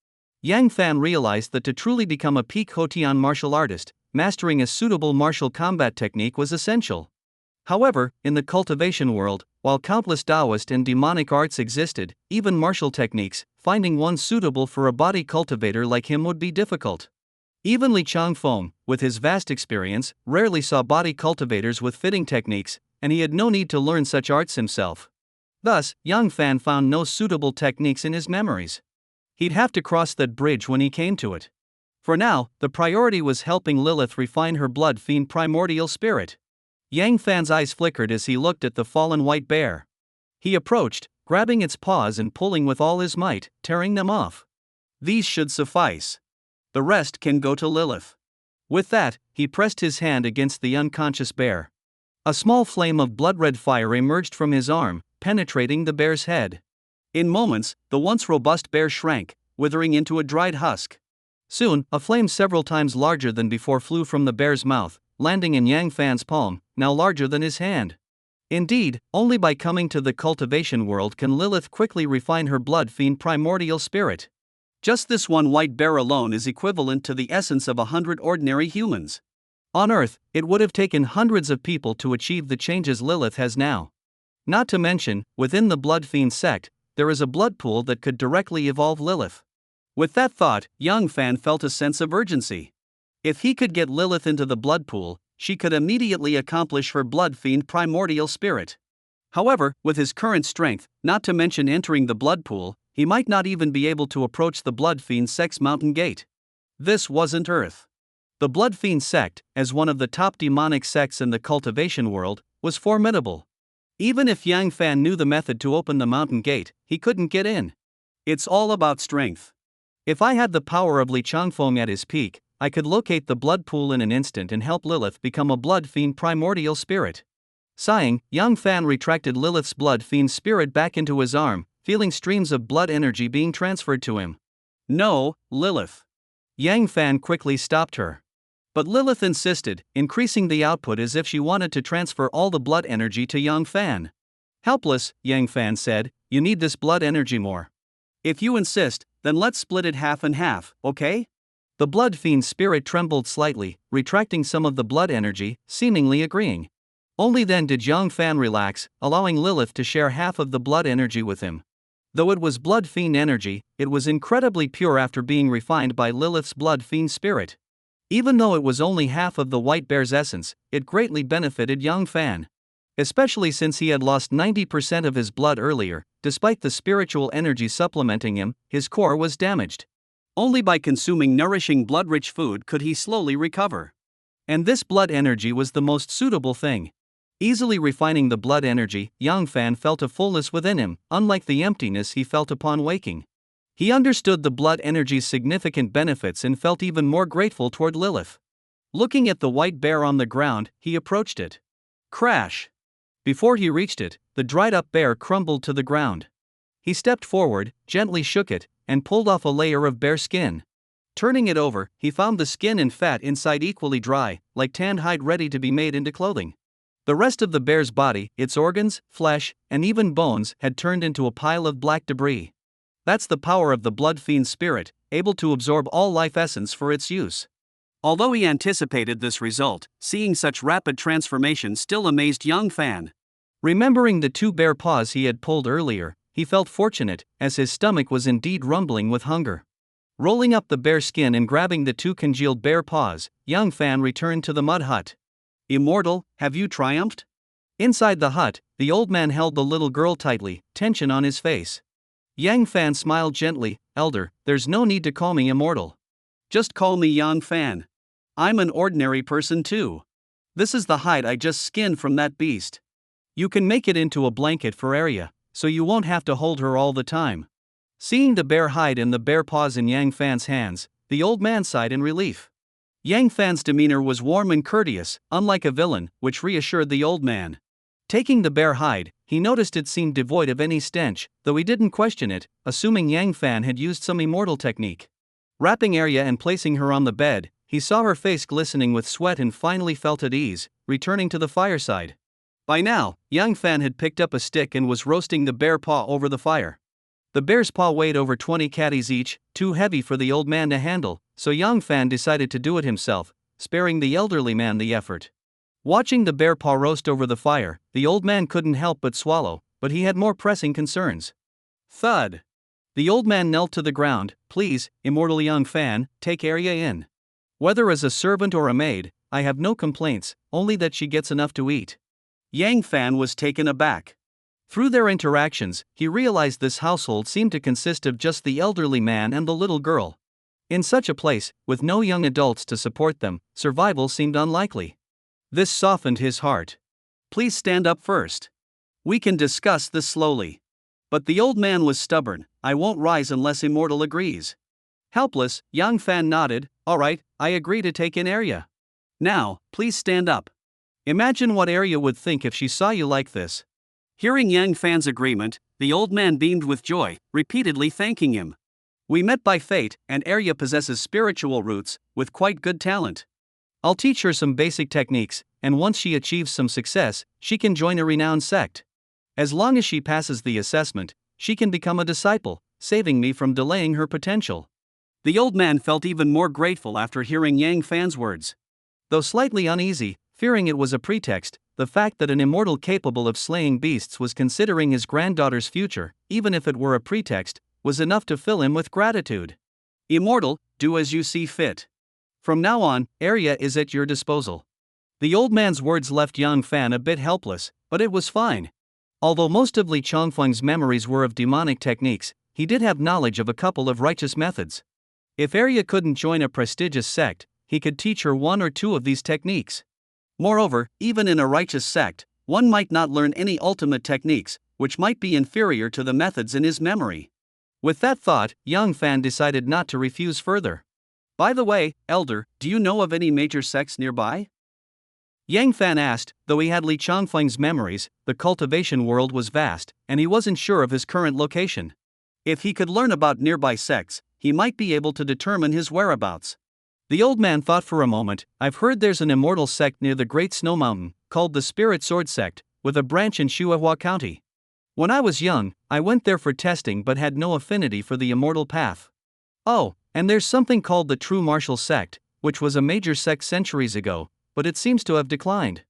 Yang Fan realized that to truly become a peak Hotian martial artist, mastering a suitable martial combat technique was essential. However, in the cultivation world, while countless Taoist and demonic arts existed, even martial techniques, finding one suitable for a body cultivator like him would be difficult. Even Li Changfeng, with his vast experience, rarely saw body cultivators with fitting techniques, and he had no need to learn such arts himself. Thus, Yang Fan found no suitable techniques in his memories. He'd have to cross that bridge when he came to it. For now, the priority was helping Lilith refine her blood fiend primordial spirit. Yang Fan's eyes flickered as he looked at the fallen white bear. He approached, grabbing its paws and pulling with all his might, tearing them off. These should suffice. The rest can go to Lilith. With that, he pressed his hand against the unconscious bear. A small flame of blood-red fire emerged from his arm, penetrating the bear's head. In moments, the once robust bear shrank, withering into a dried husk. Soon, a flame several times larger than before flew from the bear's mouth, landing in Yang Fan's palm, now larger than his hand. Indeed, only by coming to the cultivation world can Lilith quickly refine her blood fiend primordial spirit. Just this one white bear alone is equivalent to the essence of 100 ordinary humans. On Earth, it would have taken hundreds of people to achieve the changes Lilith has now. Not to mention, within the blood fiend sect, there is a blood pool that could directly evolve Lilith. With that thought, Yang Fan felt a sense of urgency. If he could get Lilith into the blood pool, she could immediately accomplish her blood fiend primordial spirit. However, with his current strength, not to mention entering the blood pool, he might not even be able to approach the blood fiend sect's mountain gate. This wasn't Earth. The blood fiend sect, as one of the top demonic sects in the cultivation world, was formidable. Even if Yang Fan knew the method to open the mountain gate, he couldn't get in. It's all about strength. If I had the power of Li Changfeng at his peak, I could locate the blood pool in an instant and help Lilith become a blood fiend primordial spirit. Sighing, Yang Fan retracted Lilith's blood fiend spirit back into his arm, feeling streams of blood energy being transferred to him. No, Lilith. Yang Fan quickly stopped her. But Lilith insisted, increasing the output as if she wanted to transfer all the blood energy to Yang Fan. Helpless, Yang Fan said, you need this blood energy more. If you insist, then let's split it half and half, okay? The blood fiend's spirit trembled slightly, retracting some of the blood energy, seemingly agreeing. Only then did Yang Fan relax, allowing Lilith to share half of the blood energy with him. Though it was blood fiend energy, it was incredibly pure after being refined by Lilith's blood fiend spirit. Even though it was only half of the white bear's essence, it greatly benefited Yang Fan. Especially since he had lost 90% of his blood earlier, despite the spiritual energy supplementing him, his core was damaged. Only by consuming nourishing blood-rich food could he slowly recover. And this blood energy was the most suitable thing. Easily refining the blood energy, Yang Fan felt a fullness within him, unlike the emptiness he felt upon waking. He understood the blood energy's significant benefits and felt even more grateful toward Lilith. Looking at the white bear on the ground, he approached it. Crash! Before he reached it, the dried-up bear crumbled to the ground. He stepped forward, gently shook it, and pulled off a layer of bear skin. Turning it over, he found the skin and fat inside equally dry, like tanned hide ready to be made into clothing. The rest of the bear's body, its organs, flesh, and even bones, had turned into a pile of black debris. That's the power of the blood fiend's spirit, able to absorb all life essence for its use. Although he anticipated this result, seeing such rapid transformation still amazed young Fan. Remembering the 2 bear paws he had pulled earlier, he felt fortunate, as his stomach was indeed rumbling with hunger. Rolling up the bear skin and grabbing the 2 congealed bear paws, young Fan returned to the mud hut. Immortal, have you triumphed? Inside the hut, the old man held the little girl tightly, tension on his face. Yang Fan smiled gently. Elder, there's no need to call me immortal. Just call me Yang Fan. I'm an ordinary person too. This is the hide I just skinned from that beast. You can make it into a blanket for Arya, so you won't have to hold her all the time. Seeing the bear hide and the bear paws in Yang Fan's hands, the old man sighed in relief. Yang Fan's demeanor was warm and courteous, unlike a villain, which reassured the old man. Taking the bear hide, he noticed it seemed devoid of any stench, though he didn't question it, assuming Yang Fan had used some immortal technique. Wrapping Arya and placing her on the bed, he saw her face glistening with sweat and finally felt at ease, returning to the fireside. By now, Yang Fan had picked up a stick and was roasting the bear paw over the fire. The bear's paw weighed over 20 catties each, too heavy for the old man to handle, so Yang Fan decided to do it himself, sparing the elderly man the effort. Watching the bear paw roast over the fire, the old man couldn't help but swallow, but he had more pressing concerns. Thud! The old man knelt to the ground. Please, immortal Yang Fan, take Arya in. Whether as a servant or a maid, I have no complaints, only that she gets enough to eat. Yang Fan was taken aback. Through their interactions, he realized this household seemed to consist of just the elderly man and the little girl. In such a place, with no young adults to support them, survival seemed unlikely. This softened his heart. Please stand up first. We can discuss this slowly. But the old man was stubborn. I won't rise unless Immortal agrees. Helpless, Yang Fan nodded. All right, I agree to take in Arya. Now, please stand up. Imagine what Arya would think if she saw you like this. Hearing Yang Fan's agreement, the old man beamed with joy, repeatedly thanking him. We met by fate, and Arya possesses spiritual roots, with quite good talent. I'll teach her some basic techniques, and once she achieves some success, she can join a renowned sect. As long as she passes the assessment, she can become a disciple, saving me from delaying her potential. The old man felt even more grateful after hearing Yang Fan's words. Though slightly uneasy, fearing it was a pretext, the fact that an immortal capable of slaying beasts was considering his granddaughter's future, even if it were a pretext, was enough to fill him with gratitude. Immortal, do as you see fit. From now on, Arya is at your disposal. The old man's words left Yang Fan a bit helpless, but it was fine. Although most of Li Chongfeng's memories were of demonic techniques, he did have knowledge of a couple of righteous methods. If Arya couldn't join a prestigious sect, he could teach her 1 or 2 of these techniques. Moreover, even in a righteous sect, one might not learn any ultimate techniques, which might be inferior to the methods in his memory. With that thought, Yang Fan decided not to refuse further. By the way, Elder, do you know of any major sects nearby? Yang Fan asked. Though he had Li Chongfeng's memories, the cultivation world was vast, and he wasn't sure of his current location. If he could learn about nearby sects, he might be able to determine his whereabouts. The old man thought for a moment. I've heard there's an immortal sect near the Great Snow Mountain, called the Spirit Sword Sect, with a branch in Shuihua County. When I was young, I went there for testing but had no affinity for the immortal path. Oh, and there's something called the True Martial Sect, which was a major sect centuries ago, but it seems to have declined.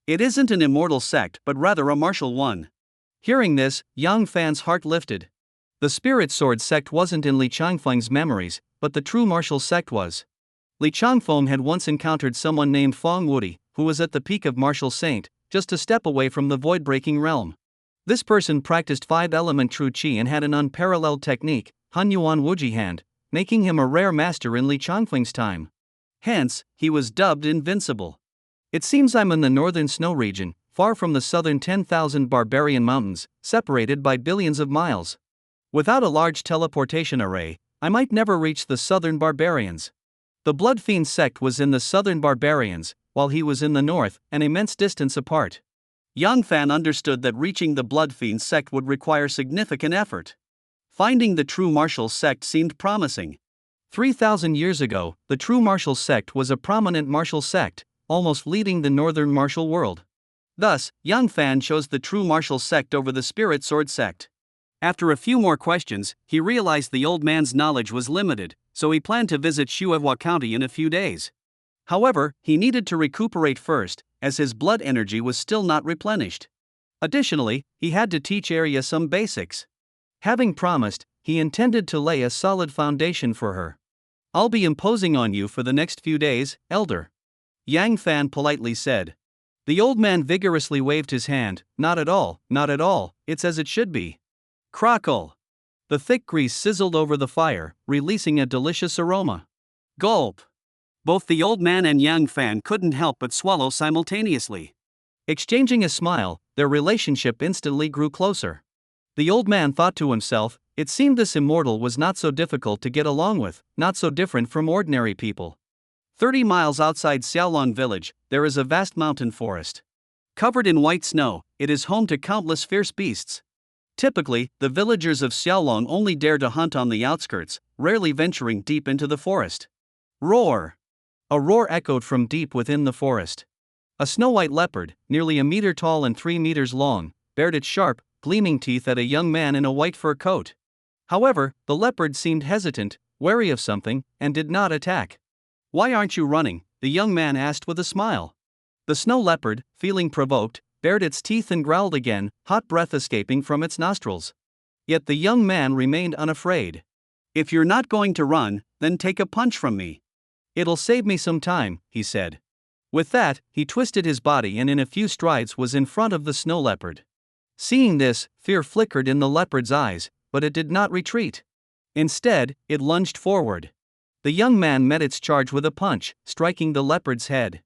It isn't an immortal sect but rather a martial one. Hearing this, Yang Fan's heart lifted. The Spirit Sword Sect wasn't in Li Chongfeng's memories, but the True Martial Sect was. Li Chongfeng had once encountered someone named Feng Wudi, who was at the peak of martial saint, just a step away from the void-breaking realm. This person practiced 5-element true qi and had an unparalleled technique, Hunyuan Wuji Hand, making him a rare master in Li Chongfeng's time. Hence, he was dubbed invincible. It seems I'm in the northern snow region, far from the southern 10,000 barbarian mountains, separated by billions of miles. Without a large teleportation array, I might never reach the southern barbarians. The Blood Fiend sect was in the southern barbarians, while he was in the north, an immense distance apart. Yang Fan understood that reaching the Blood Fiend sect would require significant effort. Finding the True Martial sect seemed promising. 3,000 years ago, the true martial sect was a prominent martial sect, almost leading the northern martial world. Thus, Yang Fan chose the true martial sect over the spirit sword sect. After a few more questions, he realized the old man's knowledge was limited, so he planned to visit Shuevwa County in a few days. However, he needed to recuperate first, as his blood energy was still not replenished. Additionally, he had to teach Arya some basics. Having promised, he intended to lay a solid foundation for her. "I'll be imposing on you for the next few days, elder," Yang Fan politely said. The old man vigorously waved his hand. "Not at all, not at all, it's as it should be." Crackle! The thick grease sizzled over the fire, releasing a delicious aroma. Gulp! Both the old man and Yang Fan couldn't help but swallow simultaneously. Exchanging a smile, their relationship instantly grew closer. The old man thought to himself, it seemed this immortal was not so difficult to get along with, not so different from ordinary people. 30 miles outside Xiaolong village, there is a vast mountain forest. Covered in white snow, it is home to countless fierce beasts. Typically, the villagers of Xiaolong only dare to hunt on the outskirts, rarely venturing deep into the forest. Roar! A roar echoed from deep within the forest. A snow-white leopard, nearly a meter tall and 3 meters long, bared its sharp, gleaming teeth at a young man in a white fur coat. However, the leopard seemed hesitant, wary of something, and did not attack. "Why aren't you running?" the young man asked with a smile. The snow leopard, feeling provoked, bared its teeth and growled again, hot breath escaping from its nostrils. Yet the young man remained unafraid. "If you're not going to run, then take a punch from me. It'll save me some time," he said. With that, he twisted his body and in a few strides was in front of the snow leopard. Seeing this, fear flickered in the leopard's eyes, but it did not retreat. Instead, it lunged forward. The young man met its charge with a punch, striking the leopard's head.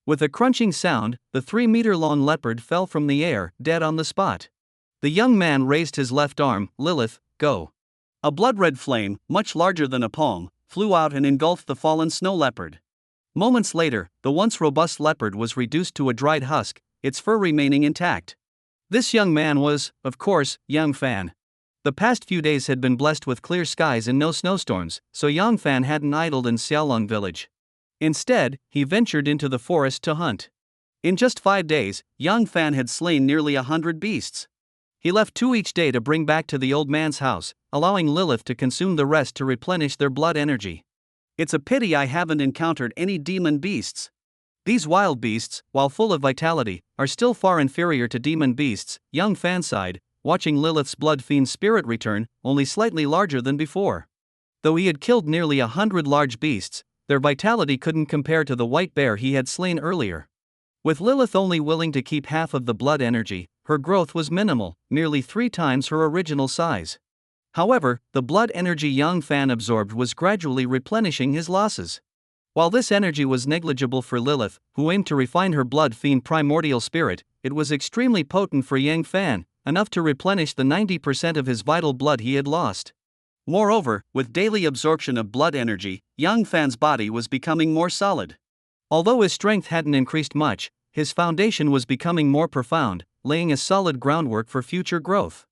With a crunching sound, the 3-meter-long leopard fell from the air, dead on the spot. The young man raised his left arm. "Lilith, go." A blood-red flame, much larger than a palm, flew out and engulfed the fallen snow leopard. Moments later, the once robust leopard was reduced to a dried husk, its fur remaining intact. This young man was, of course, Yang Fan. The past few days had been blessed with clear skies and no snowstorms, so Yang Fan hadn't idled in Xiaolong village. Instead, he ventured into the forest to hunt. In just 5 days, Yang Fan had slain nearly 100 beasts. He left 2 each day to bring back to the old man's house, allowing Lilith to consume the rest to replenish their blood energy. "It's a pity I haven't encountered any demon beasts. These wild beasts, while full of vitality, are still far inferior to demon beasts," Yang Fan sighed, watching Lilith's blood fiend spirit return, only slightly larger than before. Though he had killed nearly 100 large beasts, their vitality couldn't compare to the white bear he had slain earlier. With Lilith only willing to keep half of the blood energy, her growth was minimal, nearly 3 times her original size. However, the blood energy Yang Fan absorbed was gradually replenishing his losses. While this energy was negligible for Lilith, who aimed to refine her blood fiend primordial spirit, it was extremely potent for Yang Fan, enough to replenish the 90% of his vital blood he had lost. Moreover, with daily absorption of blood energy, Yang Fan's body was becoming more solid. Although his strength hadn't increased much, his foundation was becoming more profound, laying a solid groundwork for future growth.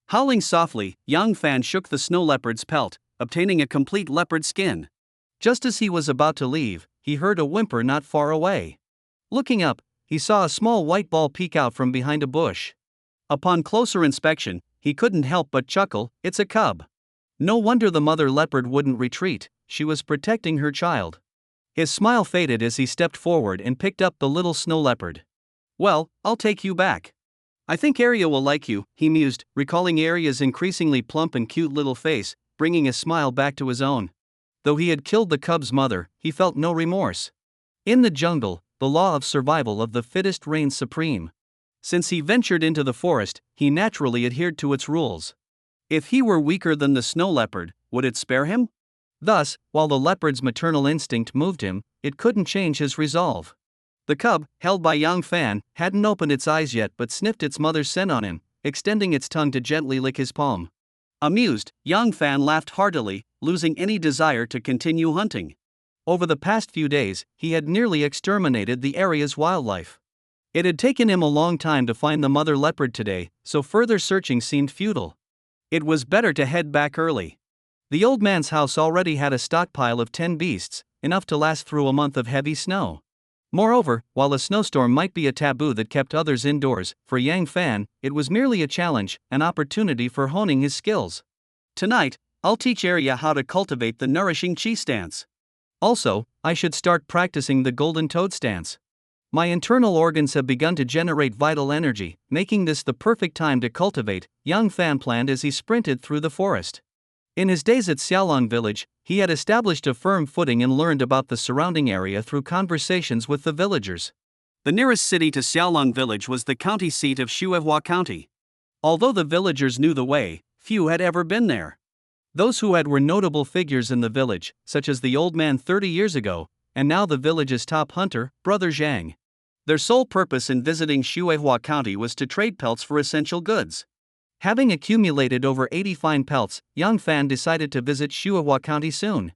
Howling softly, Yang Fan shook the snow leopard's pelt, obtaining a complete leopard skin. Just as he was about to leave, he heard a whimper not far away. Looking up, he saw a small white ball peek out from behind a bush. Upon closer inspection, he couldn't help but chuckle. "It's a cub." No wonder the mother leopard wouldn't retreat, she was protecting her child. His smile faded as he stepped forward and picked up the little snow leopard. "Well, I'll take you back. I think Arya will like you," he mused, recalling Arya's increasingly plump and cute little face, bringing a smile back to his own. Though he had killed the cub's mother, he felt no remorse. In the jungle, the law of survival of the fittest reigns supreme. Since he ventured into the forest, he naturally adhered to its rules. If he were weaker than the snow leopard, would it spare him? Thus, while the leopard's maternal instinct moved him, it couldn't change his resolve. The cub, held by Yang Fan, hadn't opened its eyes yet but sniffed its mother's scent on him, extending its tongue to gently lick his palm. Amused, Yang Fan laughed heartily, losing any desire to continue hunting. Over the past few days, he had nearly exterminated the area's wildlife. It had taken him a long time to find the mother leopard today, so further searching seemed futile. It was better to head back early. The old man's house already had a stockpile of 10 beasts, enough to last through a month of heavy snow. Moreover, while a snowstorm might be a taboo that kept others indoors, for Yang Fan, it was merely a challenge, an opportunity for honing his skills. Tonight, I'll teach Arya how to cultivate the nourishing chi stance. Also, I should start practicing the golden toad stance. My internal organs have begun to generate vital energy, making this the perfect time to cultivate, Yang Fan planned as he sprinted through the forest. In his days at Xiaolong village, he had established a firm footing and learned about the surrounding area through conversations with the villagers. The nearest city to Xiaolong village was the county seat of Shuihua County. Although the villagers knew the way, few had ever been there. Those who had were notable figures in the village, such as the old man 30 years ago, and now the village's top hunter, Brother Zhang. Their sole purpose in visiting Shuihua County was to trade pelts for essential goods. Having accumulated over 80 fine pelts, Yang Fan decided to visit Shuihua County soon.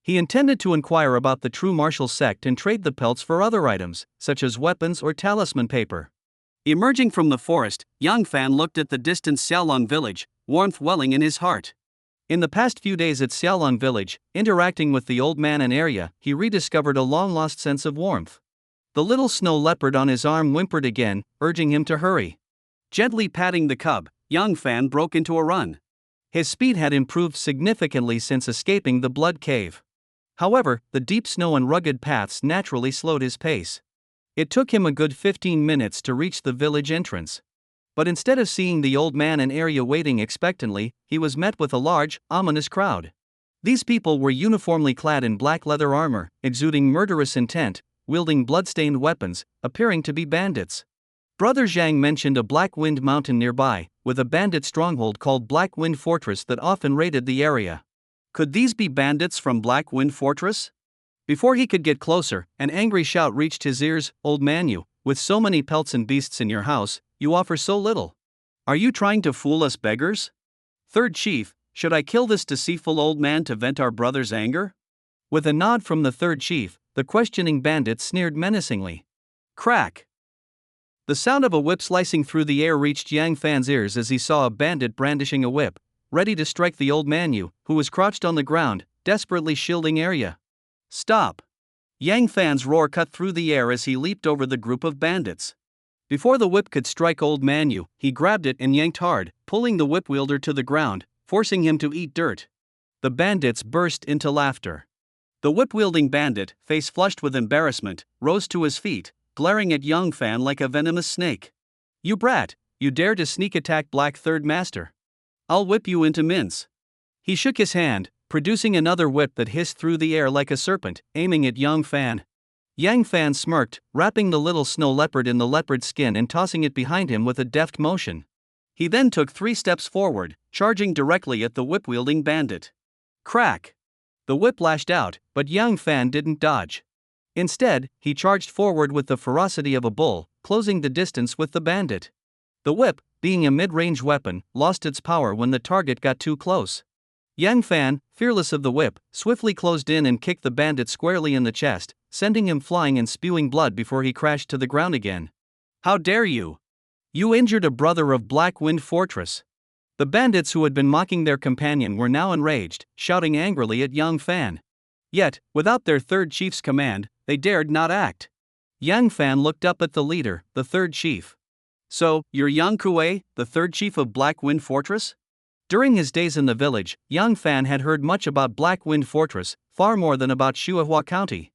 He intended to inquire about the true martial sect and trade the pelts for other items, such as weapons or talisman paper. Emerging from the forest, Yang Fan looked at the distant Xiaolong village, warmth welling in his heart. In the past few days at Xiaolong village, interacting with the old man and Arya, he rediscovered a long-lost sense of warmth. The little snow leopard on his arm whimpered again, urging him to hurry. Gently patting the cub, Yang Fan broke into a run. His speed had improved significantly since escaping the blood cave. However, the deep snow and rugged paths naturally slowed his pace. It took him a good 15 minutes to reach the village entrance. But instead of seeing the old man and Arya waiting expectantly, he was met with a large, ominous crowd. These people were uniformly clad in black leather armor, exuding murderous intent, wielding blood-stained weapons, appearing to be bandits. Brother Zhang mentioned a Black Wind mountain nearby, with a bandit stronghold called Black Wind Fortress that often raided the area. Could these be bandits from Black Wind Fortress? Before he could get closer, an angry shout reached his ears. "Old man, you, with so many pelts and beasts in your house, you offer so little. Are you trying to fool us beggars? Third Chief, should I kill this deceitful old man to vent our brother's anger?" With a nod from the third chief, the questioning bandit sneered menacingly. Crack! The sound of a whip slicing through the air reached Yang Fan's ears as he saw a bandit brandishing a whip, ready to strike the old man who was crouched on the ground, desperately shielding Arya. Stop! Yang Fan's roar cut through the air as he leaped over the group of bandits. Before the whip could strike old man he grabbed it and yanked hard, pulling the whip wielder to the ground, forcing him to eat dirt. The bandits burst into laughter. The whip-wielding bandit, face flushed with embarrassment, rose to his feet, glaring at Yang Fan like a venomous snake. "You brat, you dare to sneak attack Black Third Master? I'll whip you into mince." He shook his hand, producing another whip that hissed through the air like a serpent, aiming at Yang Fan. Yang Fan smirked, wrapping the little snow leopard in the leopard skin and tossing it behind him with a deft motion. He then took 3 steps forward, charging directly at the whip-wielding bandit. Crack! The whip lashed out, but Yang Fan didn't dodge. Instead, he charged forward with the ferocity of a bull, closing the distance with the bandit. The whip, being a mid-range weapon, lost its power when the target got too close. Yang Fan, fearless of the whip, swiftly closed in and kicked the bandit squarely in the chest, sending him flying and spewing blood before he crashed to the ground again. "How dare you! You injured a brother of Black Wind Fortress." The bandits who had been mocking their companion were now enraged, shouting angrily at Yang Fan. Yet, without their third chief's command, they dared not act. Yang Fan looked up at the leader, the third chief. "So, you're Yang Kuei, the third chief of Black Wind Fortress?" During his days in the village, Yang Fan had heard much about Black Wind Fortress, far more than about Shuihua County.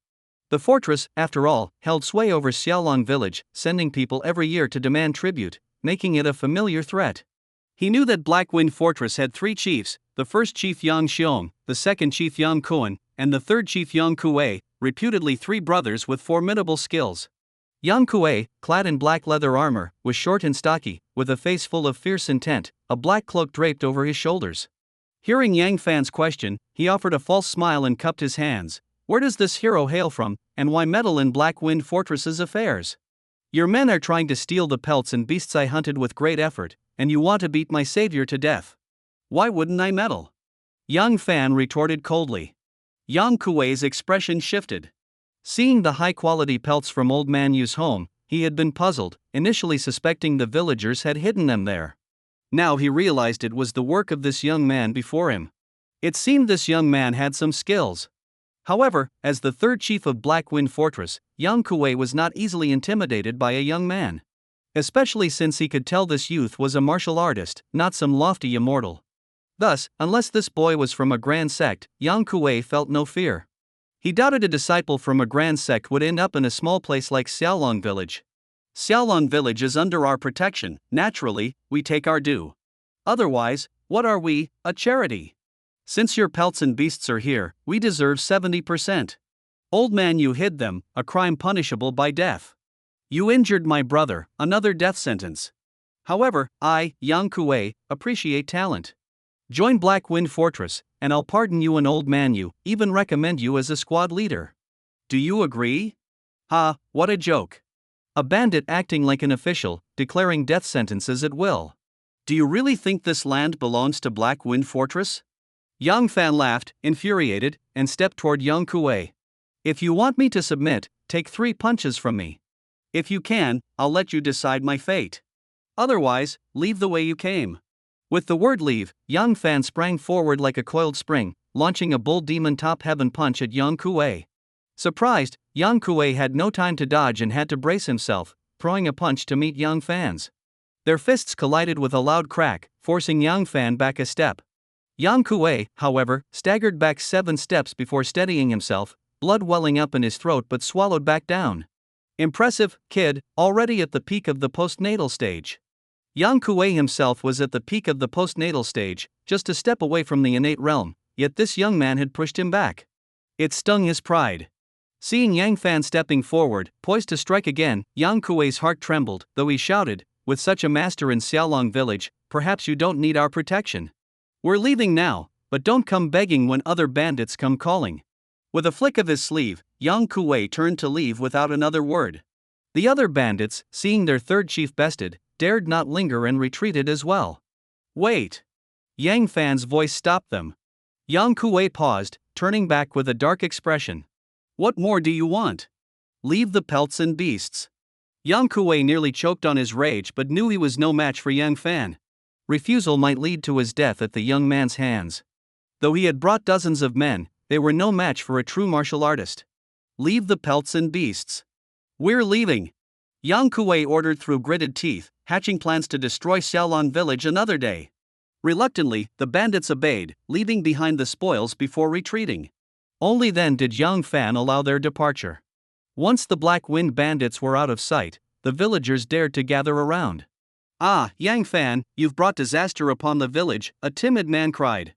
The fortress, after all, held sway over Xiaolong village, sending people every year to demand tribute, making it a familiar threat. He knew that Black Wind Fortress had 3 chiefs, the first chief Yang Xiong, the second chief Yang Kuan, and the third chief Yang Kuei, reputedly 3 brothers with formidable skills. Yang Kuei, clad in black leather armor, was short and stocky, with a face full of fierce intent, a black cloak draped over his shoulders. Hearing Yang Fan's question, he offered a false smile and cupped his hands. "Where does this hero hail from, and why meddle in Black Wind Fortress's affairs? Your men are trying to steal the pelts and beasts I hunted with great effort, and you want to beat my savior to death." "Why wouldn't I meddle?" Yang Fan retorted coldly. Yang Kuei's expression shifted. Seeing the high-quality pelts from Old Man Yu's home, he had been puzzled, initially suspecting the villagers had hidden them there. Now he realized it was the work of this young man before him. It seemed this young man had some skills. However, as the third chief of Black Wind Fortress, Yang Kuei was not easily intimidated by a young man. Especially since he could tell this youth was a martial artist, not some lofty immortal. Thus, unless this boy was from a grand sect, Yang Kuei felt no fear. He doubted a disciple from a grand sect would end up in a small place like Xiaolong Village. Xiaolong Village is under our protection, naturally, we take our due. Otherwise, what are we, a charity? Since your pelts and beasts are here, we deserve 70%. Old man, you hid them, a crime punishable by death. You injured my brother, another death sentence. However, I, Yang Kuei, appreciate talent. Join Black Wind Fortress, and I'll pardon you, an old man, you, even recommend you as a squad leader. Do you agree? Ha, what a joke. A bandit acting like an official, declaring death sentences at will. Do you really think this land belongs to Black Wind Fortress? Yang Fan laughed, infuriated, and stepped toward Yang Kuei. If you want me to submit, take 3 punches from me. If you can, I'll let you decide my fate. Otherwise, leave the way you came. With the word leave, Yang Fan sprang forward like a coiled spring, launching a bull demon top heaven punch at Yang Kuei. Surprised, Yang Kuei had no time to dodge and had to brace himself, throwing a punch to meet Yang Fan's. Their fists collided with a loud crack, forcing Yang Fan back a step. Yang Kuei, however, staggered back 7 steps before steadying himself, blood welling up in his throat but swallowed back down. Impressive, kid, already at the peak of the postnatal stage. Yang Kuei himself was at the peak of the postnatal stage, just a step away from the innate realm, yet this young man had pushed him back. It stung his pride. Seeing Yang Fan stepping forward, poised to strike again, Yang Kuei's heart trembled, though he shouted, with such a master in Xiaolong Village, perhaps you don't need our protection. We're leaving now, but don't come begging when other bandits come calling. With a flick of his sleeve, Yang Kuei turned to leave without another word. The other bandits, seeing their third chief bested, dared not linger and retreated as well. Wait! Yang Fan's voice stopped them. Yang Kuei paused, turning back with a dark expression. What more do you want? Leave the pelts and beasts. Yang Kuei nearly choked on his rage but knew he was no match for Yang Fan. Refusal might lead to his death at the young man's hands. Though he had brought dozens of men, they were no match for a true martial artist. Leave the pelts and beasts. We're leaving. Yang Kuei ordered through gritted teeth, hatching plans to destroy Xiaolong Village another day. Reluctantly, the bandits obeyed, leaving behind the spoils before retreating. Only then did Yang Fan allow their departure. Once the Black Wind bandits were out of sight, the villagers dared to gather around. Ah, Yang Fan, you've brought disaster upon the village, a timid man cried.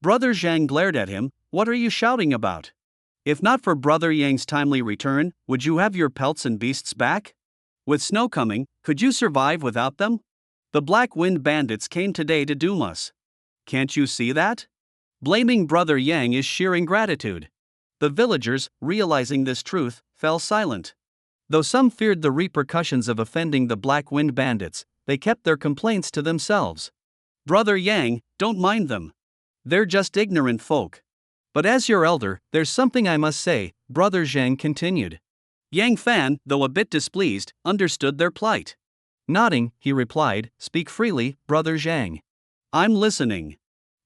Brother Zhang glared at him. What are you shouting about? If not for Brother Yang's timely return, would you have your pelts and beasts back? With snow coming, could you survive without them? The Black Wind bandits came today to doom us. Can't you see that? Blaming Brother Yang is sheer ingratitude. The villagers, realizing this truth, fell silent. Though some feared the repercussions of offending the Black Wind bandits, they kept their complaints to themselves. Brother Yang, don't mind them. They're just ignorant folk. But as your elder, there's something I must say, Brother Zhang continued. Yang Fan, though a bit displeased, understood their plight. Nodding, he replied, Speak freely, Brother Zhang. I'm listening.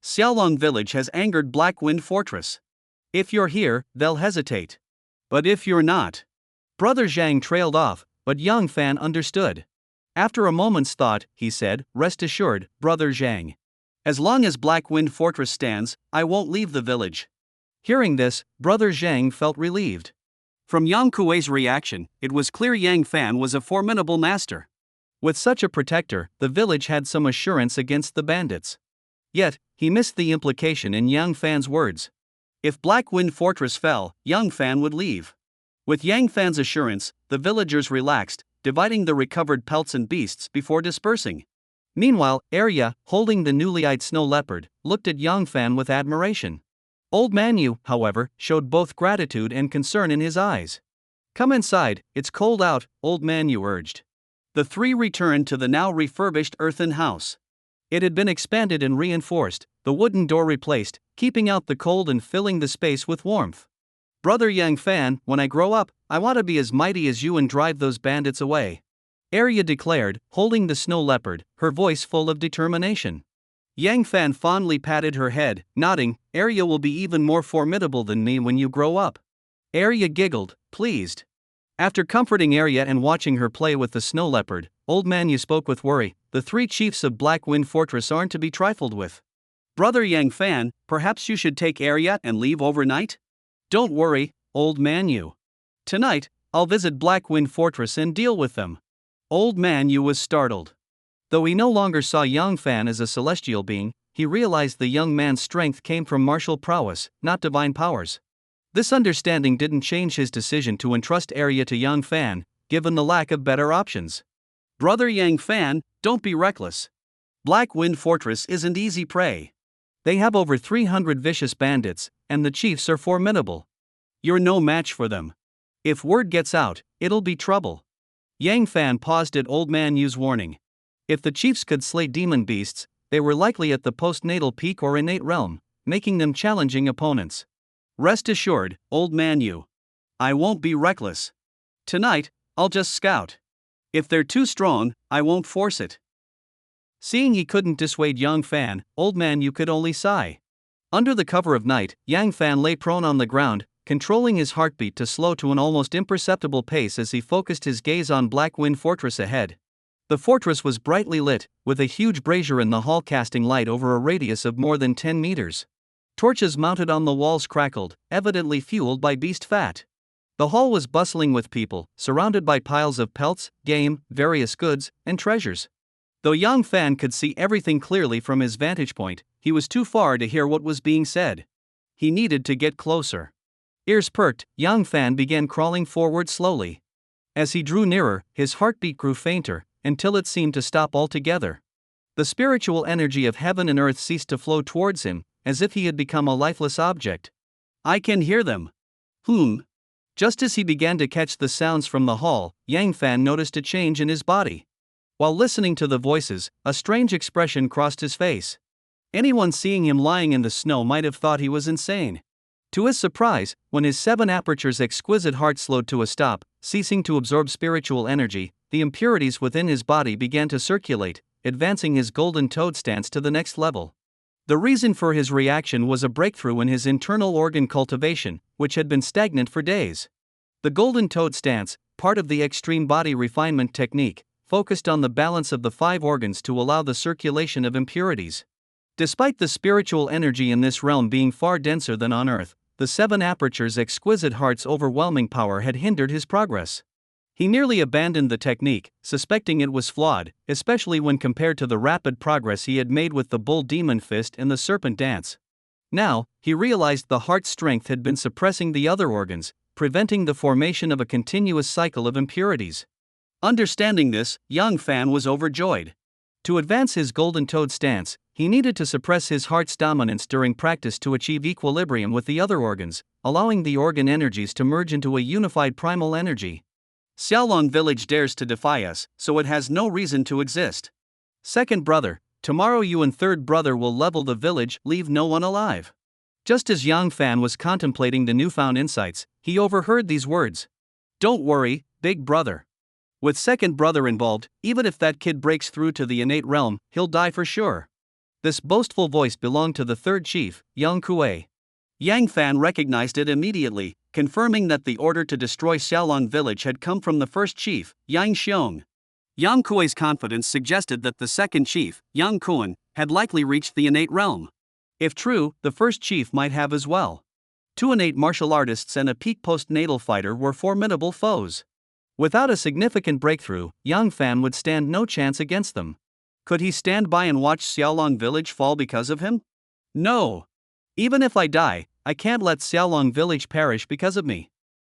Xiaolong Village has angered Black Wind Fortress. If you're here, they'll hesitate. But if you're not. Brother Zhang trailed off, but Yang Fan understood. After a moment's thought, he said, Rest assured, Brother Zhang. As long as Black Wind Fortress stands, I won't leave the village. Hearing this, Brother Zhang felt relieved. From Yang Kuei's reaction, it was clear Yang Fan was a formidable master. With such a protector, the village had some assurance against the bandits. Yet, he missed the implication in Yang Fan's words. If Black Wind Fortress fell, Yang Fan would leave. With Yang Fan's assurance, the villagers relaxed, dividing the recovered pelts and beasts before dispersing. Meanwhile, Arya, holding the newly-eyed snow leopard, looked at Yang Fan with admiration. Old Manhwa, however, showed both gratitude and concern in his eyes. Come inside, it's cold out, Old Manhwa urged. The 3 returned to the now refurbished earthen house. It had been expanded and reinforced, the wooden door replaced, keeping out the cold and filling the space with warmth. Brother Yang Fan, when I grow up, I want to be as mighty as you and drive those bandits away. Arya declared, holding the snow leopard, her voice full of determination. Yang Fan fondly patted her head, nodding, Arya will be even more formidable than me when you grow up. Arya giggled, pleased. After comforting Arya and watching her play with the snow leopard, Old Man spoke with worry, the 3 chiefs of Black Wind Fortress aren't to be trifled with. Brother Yang Fan, perhaps you should take Arya and leave overnight? Don't worry, Old Man Yu. Tonight, I'll visit Black Wind Fortress and deal with them. Old Man Yu was startled. Though he no longer saw Yang Fan as a celestial being, he realized the young man's strength came from martial prowess, not divine powers. This understanding didn't change his decision to entrust Arya to Yang Fan, given the lack of better options. Brother Yang Fan, don't be reckless. Black Wind Fortress isn't easy prey. They have over 300 vicious bandits, and the chiefs are formidable. You're no match for them. If word gets out, it'll be trouble. Yang Fan paused at Old Man Yu's warning. If the chiefs could slay demon beasts, they were likely at the postnatal peak or innate realm, making them challenging opponents. Rest assured, Old Man Yu. I won't be reckless. Tonight, I'll just scout. If they're too strong, I won't force it. Seeing he couldn't dissuade Yang Fan, Old Man Yu could only sigh. Under the cover of night, Yang Fan lay prone on the ground, controlling his heartbeat to slow to an almost imperceptible pace as he focused his gaze on Black Wind Fortress ahead. The fortress was brightly lit, with a huge brazier in the hall casting light over a radius of more than 10 meters. Torches mounted on the walls crackled, evidently fueled by beast fat. The hall was bustling with people, surrounded by piles of pelts, game, various goods, and treasures. Though Yang Fan could see everything clearly from his vantage point, he was too far to hear what was being said. He needed to get closer. Ears perked, Yang Fan began crawling forward slowly. As he drew nearer, his heartbeat grew fainter, until it seemed to stop altogether. The spiritual energy of heaven and earth ceased to flow towards him, as if he had become a lifeless object. I can hear them. Just as he began to catch the sounds from the hall, Yang Fan noticed a change in his body. While listening to the voices, a strange expression crossed his face. Anyone seeing him lying in the snow might have thought he was insane. To his surprise, when his 7 apertures exquisite heart slowed to a stop, ceasing to absorb spiritual energy, the impurities within his body began to circulate, advancing his golden toad stance to the next level. The reason for his reaction was a breakthrough in his internal organ cultivation, which had been stagnant for days. The golden toad stance, part of the extreme body refinement technique, focused on the balance of the 5 organs to allow the circulation of impurities. Despite the spiritual energy in this realm being far denser than on Earth, the 7 apertures' exquisite heart's overwhelming power had hindered his progress. He nearly abandoned the technique, suspecting it was flawed, especially when compared to the rapid progress he had made with the bull demon fist and the serpent dance. Now, he realized the heart's strength had been suppressing the other organs, preventing the formation of a continuous cycle of impurities. Understanding this, Yang Fan was overjoyed. To advance his golden toad stance, he needed to suppress his heart's dominance during practice to achieve equilibrium with the other organs, allowing the organ energies to merge into a unified primal energy. Xiaolong village dares to defy us, so it has no reason to exist. Second brother, tomorrow you and third brother will level the village, leave no one alive. Just as Yang Fan was contemplating the newfound insights, he overheard these words. Don't worry, big brother. With second brother involved, even if that kid breaks through to the innate realm, he'll die for sure. This boastful voice belonged to the third chief, Yang Kuei. Yang Fan recognized it immediately, confirming that the order to destroy Xiaolong village had come from the first chief, Yang Xiong. Yang Kuei's confidence suggested that the second chief, Yang Kuan, had likely reached the innate realm. If true, the first chief might have as well. 2 innate martial artists and a peak postnatal fighter were formidable foes. Without a significant breakthrough, Yang Fan would stand no chance against them. Could he stand by and watch Xiaolong village fall because of him? No. Even if I die, I can't let Xiaolong village perish because of me.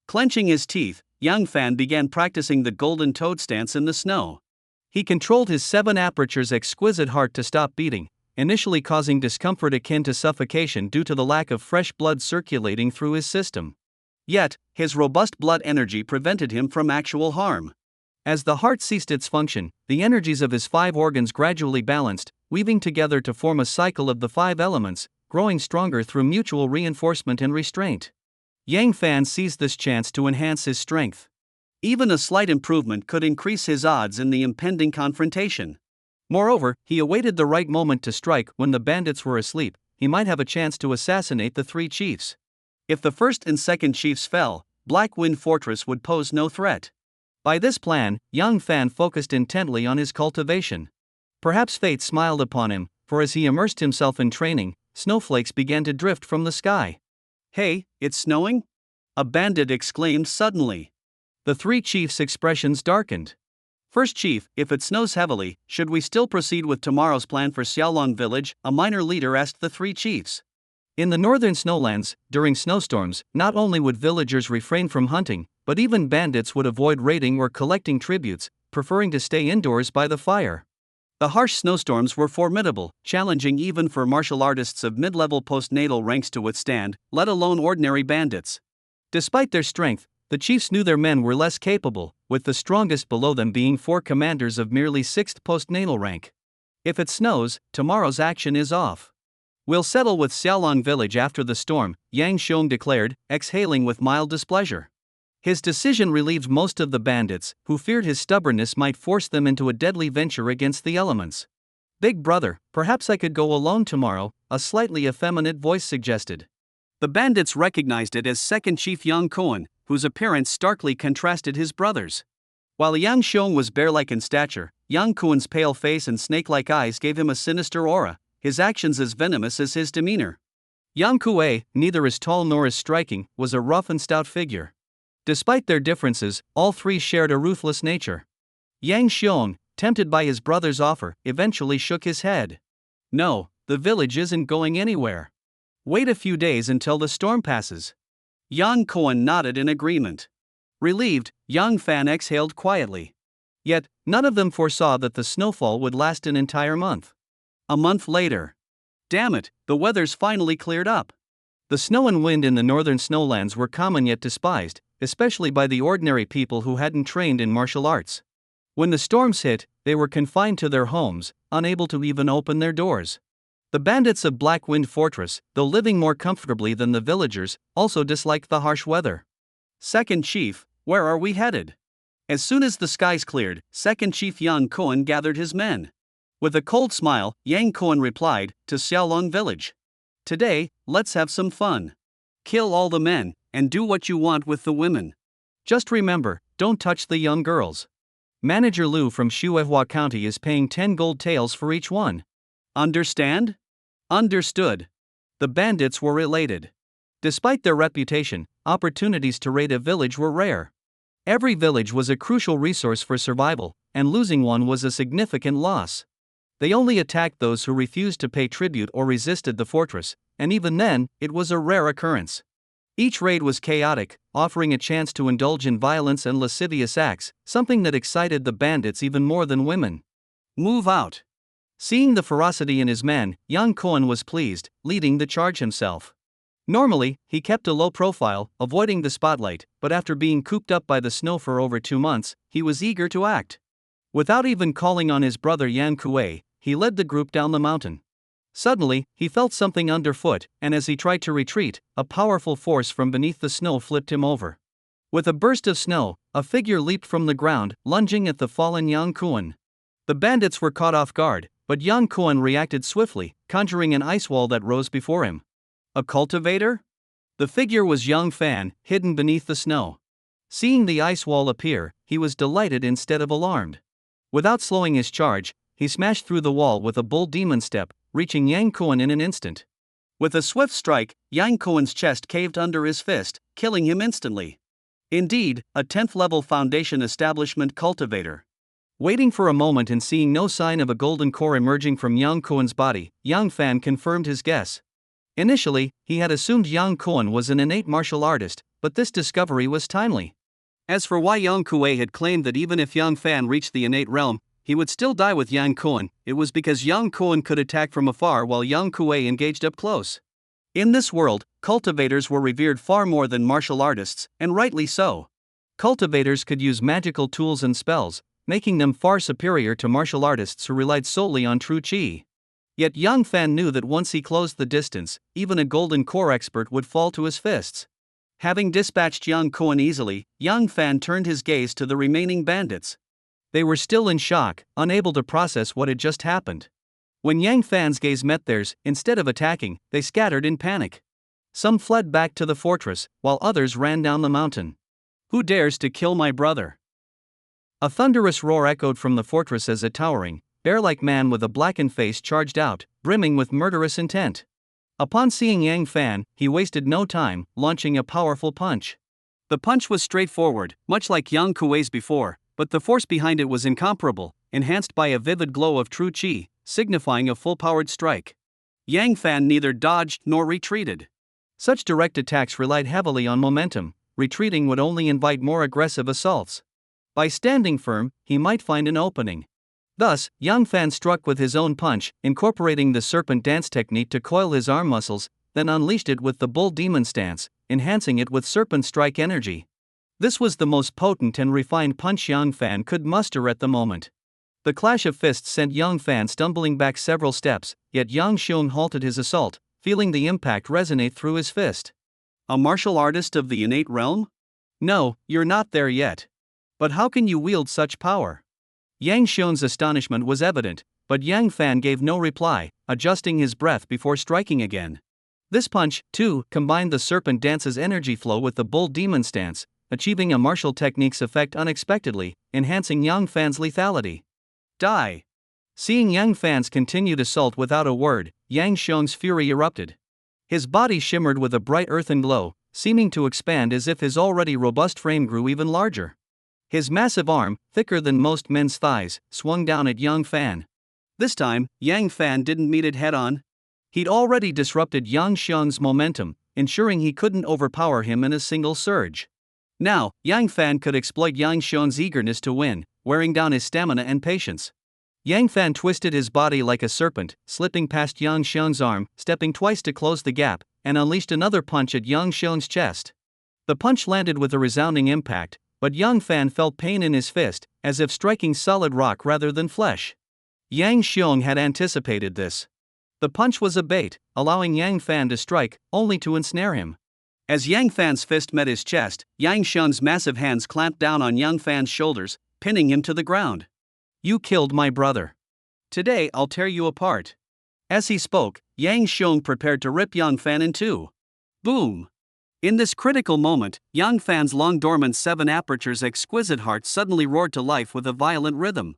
Clenching his teeth, Yang Fan began practicing the golden toad stance in the snow. He controlled his 7 apertures exquisite heart to stop beating, initially causing discomfort akin to suffocation due to the lack of fresh blood circulating through his system. Yet, his robust blood energy prevented him from actual harm. As the heart ceased its function, the energies of his 5 organs gradually balanced, weaving together to form a cycle of the 5 elements, growing stronger through mutual reinforcement and restraint. Yang Fan seized this chance to enhance his strength. Even a slight improvement could increase his odds in the impending confrontation. Moreover, he awaited the right moment to strike. When the bandits were asleep, he might have a chance to assassinate the three chiefs. If the first and second chiefs fell, Black Wind Fortress would pose no threat. By this plan, young Fan focused intently on his cultivation. Perhaps fate smiled upon him, for as he immersed himself in training, snowflakes began to drift from the sky. "Hey, it's snowing?" a bandit exclaimed suddenly. The three chiefs' expressions darkened. "First chief, if it snows heavily, should we still proceed with tomorrow's plan for Xiaolong village?" a minor leader asked the three chiefs. In the northern snowlands, during snowstorms, not only would villagers refrain from hunting, but even bandits would avoid raiding or collecting tributes, preferring to stay indoors by the fire. The harsh snowstorms were formidable, challenging even for martial artists of mid-level postnatal ranks to withstand, let alone ordinary bandits. Despite their strength, the chiefs knew their men were less capable, with the strongest below them being 4 commanders of merely 6th postnatal rank. "If it snows, tomorrow's action is off. We'll settle with Xiaolong village after the storm," Yang Xiong declared, exhaling with mild displeasure. His decision relieved most of the bandits, who feared his stubbornness might force them into a deadly venture against the elements. "Big brother, perhaps I could go alone tomorrow," a slightly effeminate voice suggested. The bandits recognized it as second chief Yang Koan, whose appearance starkly contrasted his brother's. While Yang Xiong was bear-like in stature, Yang Koan's pale face and snake-like eyes gave him a sinister aura, his actions as venomous as his demeanor. Yang Kuei, neither as tall nor as striking, was a rough and stout figure. Despite their differences, all three shared a ruthless nature. Yang Xiong, tempted by his brother's offer, eventually shook his head. "No, the village isn't going anywhere. Wait a few days until the storm passes." Yang Koan nodded in agreement. Relieved, Yang Fan exhaled quietly. Yet, none of them foresaw that the snowfall would last an entire month. A month later. Damn it, the weather's finally cleared up. The snow and wind in the northern snowlands were common yet despised, especially by the ordinary people who hadn't trained in martial arts. When the storms hit, they were confined to their homes, unable to even open their doors. The bandits of Black Wind Fortress, though living more comfortably than the villagers, also disliked the harsh weather. "Second Chief, where are we headed?" As soon as the skies cleared, Second Chief Yang Koan gathered his men. With a cold smile, Yang Koan replied, "To Xiaolong village. Today, let's have some fun. Kill all the men, and do what you want with the women. Just remember, don't touch the young girls. Manager Liu from Shuehua County is paying 10 gold taels for each one. Understand?" Understood. The bandits were elated. Despite their reputation, opportunities to raid a village were rare. Every village was a crucial resource for survival, and losing one was a significant loss. They only attacked those who refused to pay tribute or resisted the fortress, and even then, it was a rare occurrence. Each raid was chaotic, offering a chance to indulge in violence and lascivious acts, something that excited the bandits even more than women. "Move out." Seeing the ferocity in his men, Yang Koan was pleased, leading the charge himself. Normally, he kept a low profile, avoiding the spotlight, but after being cooped up by the snow for over 2 months, he was eager to act. Without even calling on his brother Yan Kuei, he led the group down the mountain. Suddenly, he felt something underfoot, and as he tried to retreat, a powerful force from beneath the snow flipped him over. With a burst of snow, a figure leaped from the ground, lunging at the fallen Yang Kuan. The bandits were caught off guard, but Yang Kuan reacted swiftly, conjuring an ice wall that rose before him. A cultivator? The figure was Yang Fan, hidden beneath the snow. Seeing the ice wall appear, he was delighted instead of alarmed. Without slowing his charge, he smashed through the wall with a bull demon step, reaching Yang Koan in an instant. With a swift strike, Yang Koan's chest caved under his fist, killing him instantly. Indeed, a 10th-level foundation establishment cultivator. Waiting for a moment and seeing no sign of a golden core emerging from Yang Koan's body, Yang Fan confirmed his guess. Initially, he had assumed Yang Koan was an innate martial artist, but this discovery was timely. As for why Yang Kuei had claimed that even if Yang Fan reached the innate realm, he would still die with Yang Koan, it was because Yang Koan could attack from afar while Yang Kuei engaged up close. In this world, cultivators were revered far more than martial artists, and rightly so. Cultivators could use magical tools and spells, making them far superior to martial artists who relied solely on true qi. Yet Yang Fan knew that once he closed the distance, even a golden core expert would fall to his fists. Having dispatched Yang Koan easily, Yang Fan turned his gaze to the remaining bandits. They were still in shock, unable to process what had just happened. When Yang Fan's gaze met theirs, instead of attacking, they scattered in panic. Some fled back to the fortress, while others ran down the mountain. Who dares to kill my brother? A thunderous roar echoed from the fortress as a towering, bear-like man with a blackened face charged out, brimming with murderous intent. Upon seeing Yang Fan, he wasted no time, launching a powerful punch. The punch was straightforward, much like Yang Kuei's before, but the force behind it was incomparable, enhanced by a vivid glow of true qi, signifying a full-powered strike. Yang Fan neither dodged nor retreated. Such direct attacks relied heavily on momentum. Retreating would only invite more aggressive assaults. By standing firm, he might find an opening. Thus, Yang Fan struck with his own punch, incorporating the serpent dance technique to coil his arm muscles, then unleashed it with the bull demon stance, enhancing it with serpent strike energy. This was the most potent and refined punch Yang Fan could muster at the moment. The clash of fists sent Yang Fan stumbling back several steps, yet Yang Xiong halted his assault, feeling the impact resonate through his fist. A martial artist of the innate realm? No, you're not there yet. But how can you wield such power? Yang Xiong's astonishment was evident, but Yang Fan gave no reply, adjusting his breath before striking again. This punch, too, combined the serpent dance's energy flow with the bull demon stance, achieving a martial technique's effect unexpectedly, enhancing Yang Fan's lethality. Die! Seeing Yang Fan's continued assault without a word, Yang Xiong's fury erupted. His body shimmered with a bright earthen glow, seeming to expand as if his already robust frame grew even larger. His massive arm, thicker than most men's thighs, swung down at Yang Fan. This time, Yang Fan didn't meet it head-on. He'd already disrupted Yang Xiong's momentum, ensuring he couldn't overpower him in a single surge. Now, Yang Fan could exploit Yang Xiong's eagerness to win, wearing down his stamina and patience. Yang Fan twisted his body like a serpent, slipping past Yang Xiong's arm, stepping twice to close the gap, and unleashed another punch at Yang Xiong's chest. The punch landed with a resounding impact, but Yang Fan felt pain in his fist, as if striking solid rock rather than flesh. Yang Xiong had anticipated this. The punch was a bait, allowing Yang Fan to strike, only to ensnare him. As Yang Fan's fist met his chest, Yang Xiong's massive hands clamped down on Yang Fan's shoulders, pinning him to the ground. You killed my brother. Today I'll tear you apart. As he spoke, Yang Xiong prepared to rip Yang Fan in two. Boom! In this critical moment, Yang Fan's long-dormant 7 apertures exquisite heart suddenly roared to life with a violent rhythm.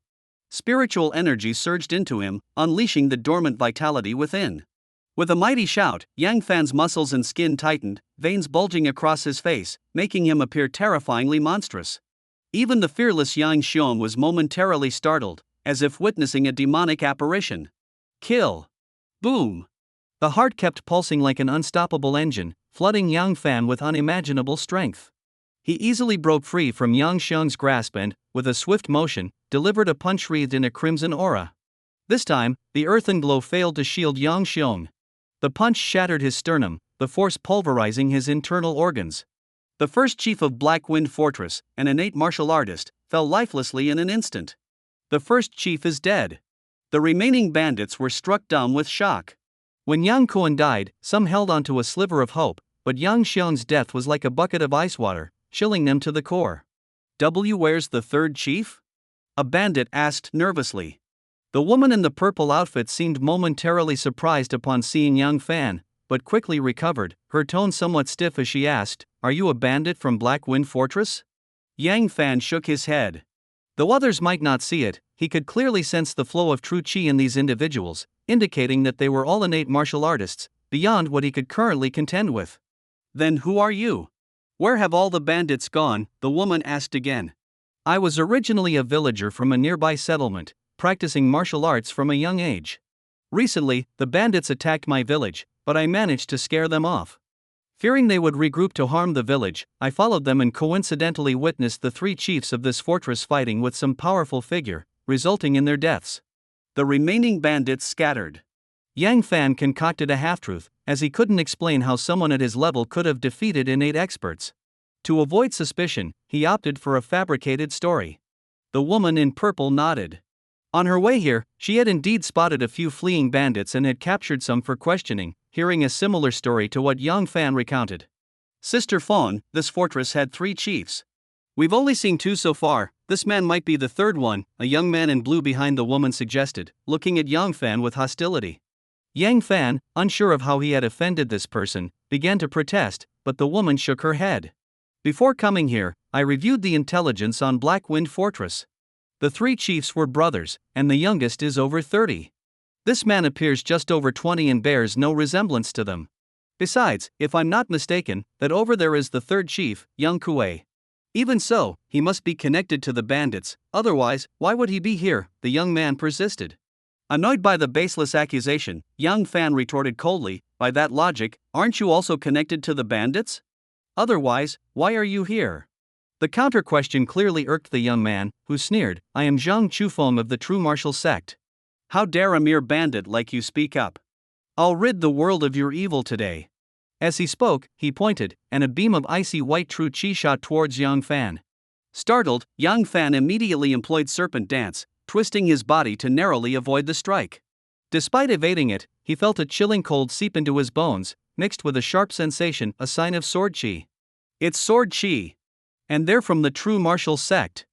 Spiritual energy surged into him, unleashing the dormant vitality within. With a mighty shout, Yang Fan's muscles and skin tightened, veins bulging across his face, making him appear terrifyingly monstrous. Even the fearless Yang Xiong was momentarily startled, as if witnessing a demonic apparition. Kill! Boom! The heart kept pulsing like an unstoppable engine, flooding Yang Fan with unimaginable strength. He easily broke free from Yang Xiong's grasp and, with a swift motion, delivered a punch wreathed in a crimson aura. This time, the earthen glow failed to shield Yang Xiong. The punch shattered his sternum, the force pulverizing his internal organs. The first chief of Black Wind Fortress, an innate martial artist, fell lifelessly in an instant. The first chief is dead. The remaining bandits were struck dumb with shock. When Yang Kuan died, some held onto a sliver of hope, but Yang Xiong's death was like a bucket of ice water, chilling them to the core. Where's the third chief? A bandit asked nervously. The woman in the purple outfit seemed momentarily surprised upon seeing Yang Fan, but quickly recovered, her tone somewhat stiff as she asked, "Are you a bandit from Black Wind Fortress?" Yang Fan shook his head. Though others might not see it, he could clearly sense the flow of true qi in these individuals, indicating that they were all innate martial artists, beyond what he could currently contend with. Then who are you? Where have all the bandits gone? The woman asked again. I was originally a villager from a nearby settlement, practicing martial arts from a young age. Recently, the bandits attacked my village, but I managed to scare them off. Fearing they would regroup to harm the village, I followed them and coincidentally witnessed the 3 chiefs of this fortress fighting with some powerful figure, resulting in their deaths. The remaining bandits scattered. Yang Fan concocted a half-truth, as he couldn't explain how someone at his level could have defeated innate experts. To avoid suspicion, he opted for a fabricated story. The woman in purple nodded. On her way here, she had indeed spotted a few fleeing bandits and had captured some for questioning, hearing a similar story to what Yang Fan recounted. Sister Fawn, this fortress had 3 chiefs. We've only seen 2 so far, This man might be the third one, a young man in blue behind the woman suggested, looking at Yang Fan with hostility. Yang Fan, unsure of how he had offended this person, began to protest, but the woman shook her head. Before coming here, I reviewed the intelligence on Black Wind Fortress. The 3 chiefs were brothers, and the youngest is over 30. This man appears just over 20 and bears no resemblance to them. Besides, if I'm not mistaken, that over there is the 3rd chief, Young Kuei. Even so, he must be connected to the bandits, otherwise, why would he be here? The young man persisted. Annoyed by the baseless accusation, Yang Fan retorted coldly, by that logic, aren't you also connected to the bandits? Otherwise, why are you here? The counter-question clearly irked the young man, who sneered, I am Zhang Chufeng of the True Martial Sect. How dare a mere bandit like you speak up? I'll rid the world of your evil today. As he spoke, he pointed, and a beam of icy white true chi shot towards Yang Fan. Startled, Yang Fan immediately employed serpent dance, twisting his body to narrowly avoid the strike. Despite evading it, he felt a chilling cold seep into his bones, mixed with a sharp sensation, a sign of sword chi. It's sword chi. And they're from the True Martial Sect.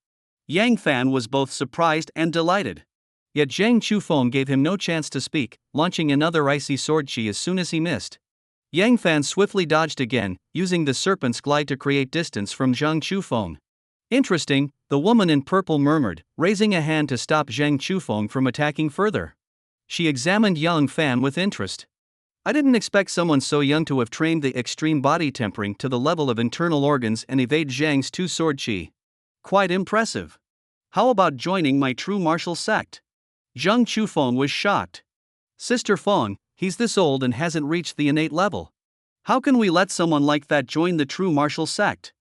Yang Fan was both surprised and delighted. Yet Zhang Chufeng gave him no chance to speak, launching another icy sword chi as soon as he missed. Yang Fan swiftly dodged again, using the serpent's glide to create distance from Zhang Chufeng. Interesting, the woman in purple murmured, raising a hand to stop Zhang Chufeng from attacking further. She examined Yang Fan with interest. I didn't expect someone so young to have trained the extreme body tempering to the level of internal organs and evade Zhang's 2 sword chi. Quite impressive. How about joining my True Martial Sect? Zhang Chufeng was shocked. Sister Feng, he's this old and hasn't reached the innate level. How can we let someone like that join the True Martial Sect?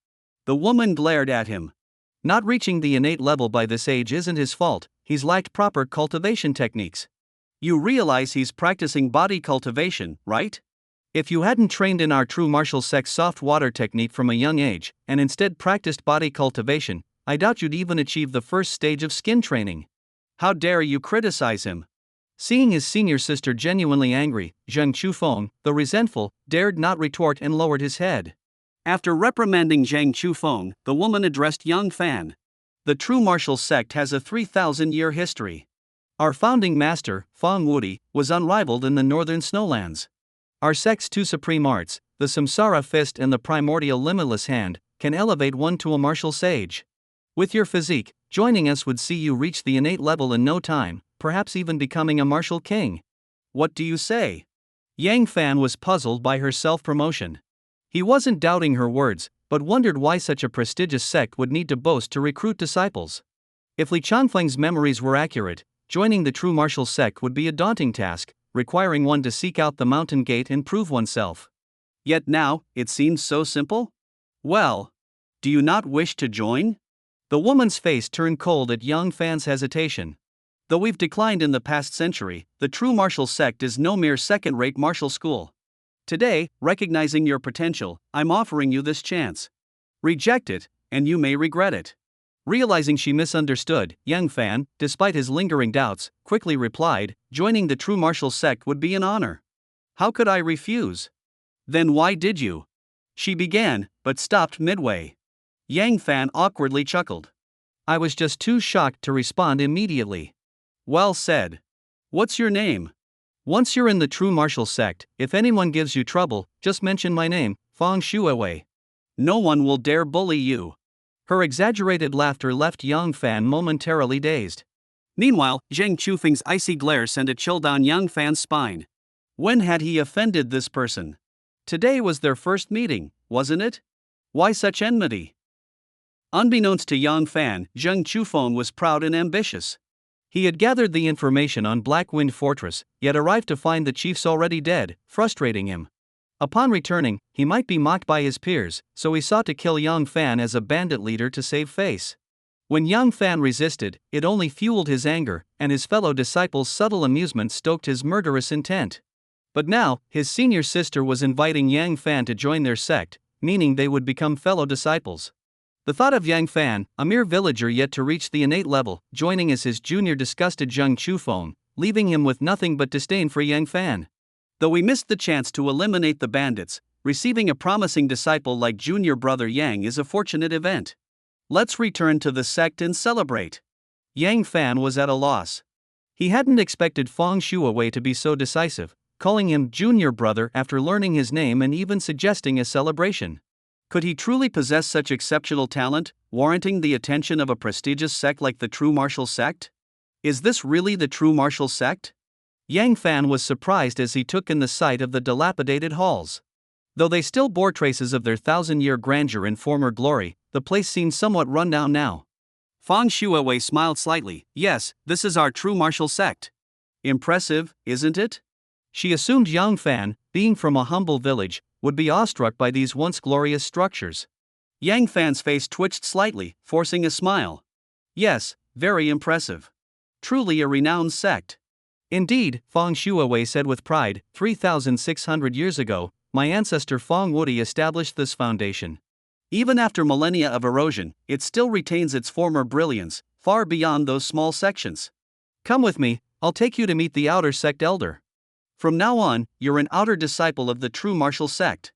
The woman glared at him. Not reaching the innate level by this age isn't his fault, he's lacked proper cultivation techniques. You realize he's practicing body cultivation, right? If you hadn't trained in our True Martial Sect soft water technique from a young age, and instead practiced body cultivation, I doubt you'd even achieve the first stage of skin training. How dare you criticize him? Seeing his senior sister genuinely angry, Zhang Chufeng, though resentful, dared not retort and lowered his head. After reprimanding Zhang Chufeng, the woman addressed Yang Fan. The True Martial Sect has a 3,000-year history. Our founding master, Feng Wudi, was unrivaled in the northern snowlands. Our sect's 2 supreme arts, the Samsara Fist and the primordial Limitless Hand, can elevate one to a martial sage. With your physique, joining us would see you reach the innate level in no time, perhaps even becoming a martial king. What do you say? Yang Fan was puzzled by her self-promotion. He wasn't doubting her words, but wondered why such a prestigious sect would need to boast to recruit disciples. If Li Changfeng's memories were accurate, joining the True Martial Sect would be a daunting task, requiring one to seek out the mountain gate and prove oneself. Yet now, it seems so simple? Well, do you not wish to join? The woman's face turned cold at Yang Fan's hesitation. Though we've declined in the past century, the True Martial Sect is no mere second-rate martial school. Today, recognizing your potential, I'm offering you this chance. Reject it, and you may regret it. Realizing she misunderstood, Yang Fan, despite his lingering doubts, quickly replied, joining the True Martial Sect would be an honor. How could I refuse? Then why did you? She began, but stopped midway. Yang Fan awkwardly chuckled. I was just too shocked to respond immediately. Well said. What's your name? Once you're in the True Martial Sect, if anyone gives you trouble, just mention my name, Feng Shuewei. No one will dare bully you. Her exaggerated laughter left Yang Fan momentarily dazed. Meanwhile, Zhang Chufeng's icy glare sent a chill down Yang Fan's spine. When had he offended this person? Today was their first meeting, wasn't it? Why such enmity? Unbeknownst to Yang Fan, Zhang Chufeng was proud and ambitious. He had gathered the information on Black Wind Fortress, yet arrived to find the chiefs already dead, frustrating him. Upon returning, he might be mocked by his peers, so he sought to kill Yang Fan as a bandit leader to save face. When Yang Fan resisted, it only fueled his anger, and his fellow disciples' subtle amusement stoked his murderous intent. But now, his senior sister was inviting Yang Fan to join their sect, meaning they would become fellow disciples. The thought of Yang Fan, a mere villager yet to reach the innate level, joining as his junior disgusted Zhang Chufeng, leaving him with nothing but disdain for Yang Fan. Though we missed the chance to eliminate the bandits, receiving a promising disciple like junior brother Yang is a fortunate event. Let's return to the sect and celebrate. Yang Fan was at a loss. He hadn't expected Feng Shuawei to be so decisive, calling him junior brother after learning his name and even suggesting a celebration. Could he truly possess such exceptional talent, warranting the attention of a prestigious sect like the True Martial Sect? Is this really the True Martial Sect? Yang Fan was surprised as he took in the sight of the dilapidated halls. Though they still bore traces of their thousand-year grandeur and former glory, the place seemed somewhat run down now. Feng Shuawei smiled slightly. Yes, this is our True Martial Sect. Impressive, isn't it? She assumed Yang Fan, being from a humble village, would be awestruck by these once glorious structures. Yang Fan's face twitched slightly, forcing a smile. Yes, very impressive. Truly a renowned sect. Indeed, Feng Shuawei said with pride, 3,600 years ago, my ancestor Feng Wudi established this foundation. Even after millennia of erosion, it still retains its former brilliance, far beyond those small sections. Come with me, I'll take you to meet the outer sect elder. From now on, you're an outer disciple of the True Martial Sect.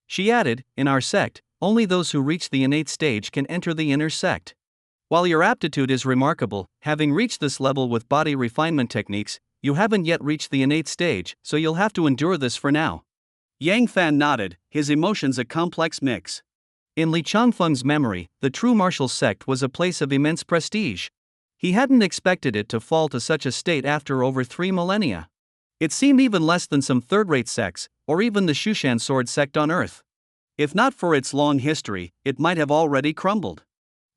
She added, in our sect, only those who reach the innate stage can enter the inner sect. While your aptitude is remarkable, having reached this level with body refinement techniques, you haven't yet reached the innate stage, so you'll have to endure this for now. Yang Fan nodded, his emotions a complex mix. In Li Changfeng's memory, the True Martial Sect was a place of immense prestige. He hadn't expected it to fall to such a state after over 3 millennia. It seemed even less than some third-rate sects, or even the Shushan Sword sect on Earth. If not for its long history, it might have already crumbled.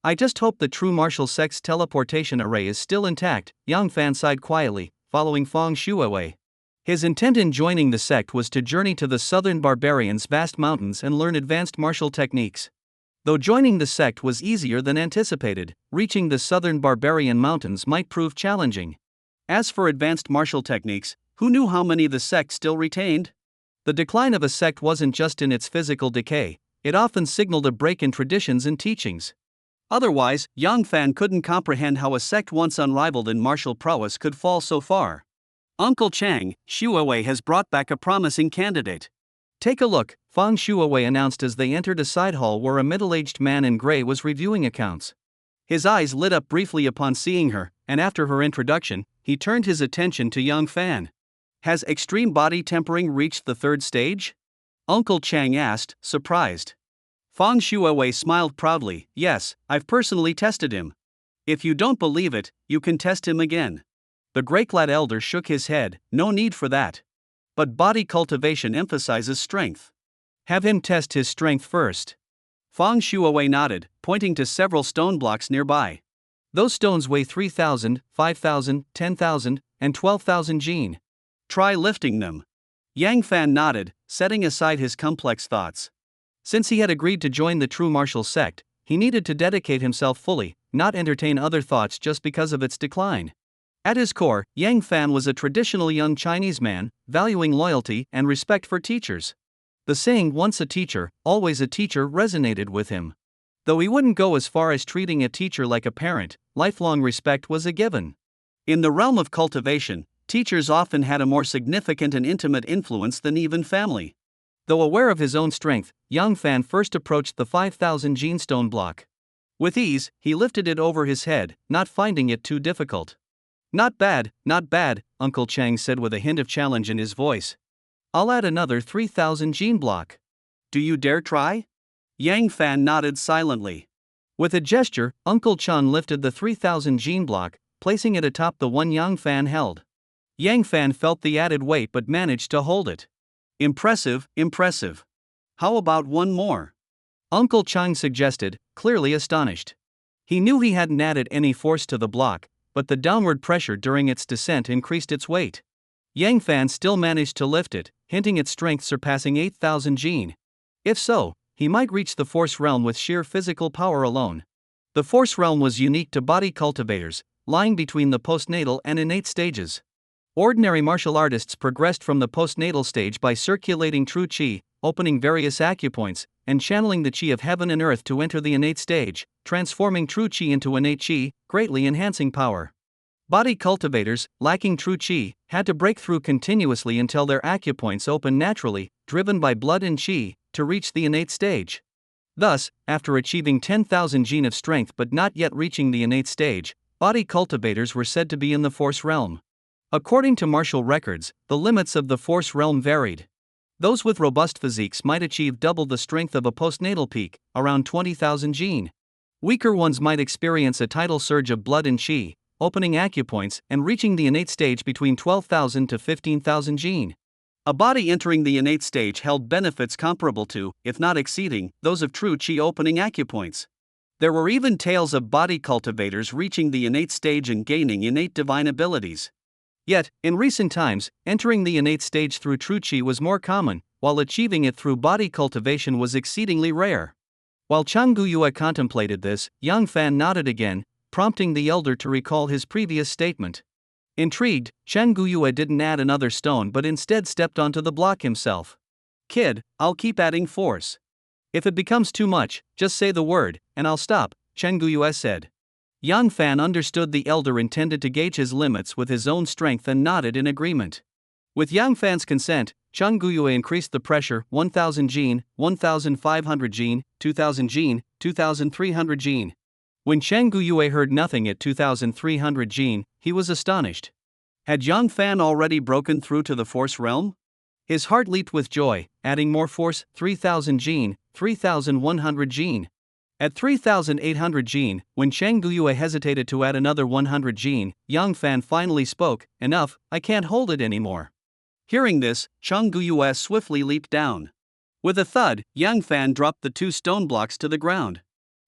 I just hope the True Martial Sect's teleportation array is still intact, Yang Fan sighed quietly, following Feng Shuawei. His intent in joining the sect was to journey to the southern barbarians' vast mountains and learn advanced martial techniques. Though joining the sect was easier than anticipated, reaching the southern barbarian mountains might prove challenging. As for advanced martial techniques, who knew how many the sect still retained? The decline of a sect wasn't just in its physical decay, it often signaled a break in traditions and teachings. Otherwise, Yang Fan couldn't comprehend how a sect once unrivaled in martial prowess could fall so far. Uncle Chang, Shuawei has brought back a promising candidate. Take a look, Feng Shuawei announced as they entered a side hall where a middle-aged man in gray was reviewing accounts. His eyes lit up briefly upon seeing her, and after her introduction, he turned his attention to Yang Fan. Has extreme body tempering reached the third stage? Uncle Chang asked, surprised. Feng Shuawei smiled proudly. Yes, I've personally tested him. If you don't believe it, you can test him again. The gray-clad elder shook his head. No need for that. But body cultivation emphasizes strength. Have him test his strength first. Feng Shuawei nodded, pointing to several stone blocks nearby. Those stones weigh 3,000, 5,000, 10,000, and 12,000 jin. Try lifting them. Yang Fan nodded, setting aside his complex thoughts. Since he had agreed to join the True Martial Sect, he needed to dedicate himself fully, not entertain other thoughts just because of its decline. At his core, Yang Fan was a traditional young Chinese man, valuing loyalty and respect for teachers. The saying, once a teacher, always a teacher, resonated with him. Though he wouldn't go as far as treating a teacher like a parent, lifelong respect was a given. In the realm of cultivation, teachers often had a more significant and intimate influence than even family. Though aware of his own strength, Yang Fan first approached the 5,000 jin stone block. With ease, he lifted it over his head, not finding it too difficult. Not bad, Uncle Chang said with a hint of challenge in his voice. I'll add another 3,000 jin block. Do you dare try? Yang Fan nodded silently. With a gesture, Uncle Chang lifted the 3,000 jin block, placing it atop the one Yang Fan held. Yang Fan felt the added weight but managed to hold it. Impressive. How about one more? Uncle Chang suggested, clearly astonished. He knew he hadn't added any force to the block, but the downward pressure during its descent increased its weight. Yang Fan still managed to lift it, hinting its strength surpassing 8,000 jin. If so, he might reach the Force Realm with sheer physical power alone. The Force Realm was unique to body cultivators, lying between the postnatal and innate stages. Ordinary martial artists progressed from the postnatal stage by circulating true qi, opening various acupoints, and channeling the qi of heaven and earth to enter the innate stage, transforming true qi into innate qi, greatly enhancing power. Body cultivators, lacking true qi, had to break through continuously until their acupoints opened naturally, driven by blood and qi, to reach the innate stage. Thus, after achieving 10,000 gene of strength but not yet reaching the innate stage, body cultivators were said to be in the force realm. According to martial records, the limits of the force realm varied. Those with robust physiques might achieve double the strength of a postnatal peak, around 20,000 gene. Weaker ones might experience a tidal surge of blood and chi, opening acupoints and reaching the innate stage between 12,000 to 15,000 gene. A body entering the innate stage held benefits comparable to, if not exceeding, those of true chi opening acupoints. There were even tales of body cultivators reaching the innate stage and gaining innate divine abilities. Yet, in recent times, entering the innate stage through true chi was more common, while achieving it through body cultivation was exceedingly rare. While Chang Guyue contemplated this, Yang Fan nodded again, prompting the elder to recall his previous statement. Intrigued, Chang Guyue didn't add another stone but instead stepped onto the block himself. "Kid, I'll keep adding force. If it becomes too much, just say the word, and I'll stop," Chang Guyue said. Yang Fan understood the elder intended to gauge his limits with his own strength and nodded in agreement. With Yang Fan's consent, Chang Guyue increased the pressure 1,000 gene, 1,500 gene, 2,000 gene, 2,300 gene. When Chang Guyue heard nothing at 2,300 gene, he was astonished. Had Yang Fan already broken through to the force realm? His heart leaped with joy, adding more force, 3,000 gene, 3,100 gene. At 3,800 gene, when Chang Guyue hesitated to add another 100 gene, Yang Fan finally spoke, "Enough, I can't hold it anymore." Hearing this, Chang Guyue swiftly leaped down. With a thud, Yang Fan dropped the 2 stone blocks to the ground.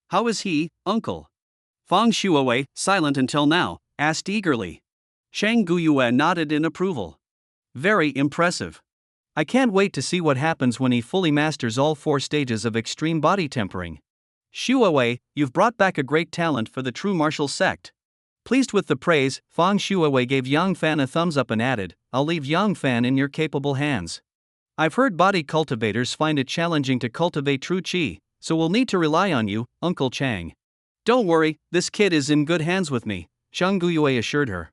"How is he, uncle?" Fang Shuowei, silent until now, asked eagerly. Chang Guyue nodded in approval. "Very impressive. I can't wait to see what happens when he fully masters all 4 stages of extreme body tempering. Shuowei, you've brought back a great talent for the true martial sect." Pleased with the praise, Fang Shuowei gave Yang Fan a thumbs up and added, "I'll leave Yang Fan in your capable hands. I've heard body cultivators find it challenging to cultivate true chi, so we'll need to rely on you, Uncle Chang." "Don't worry, this kid is in good hands with me," Chang Guyue assured her.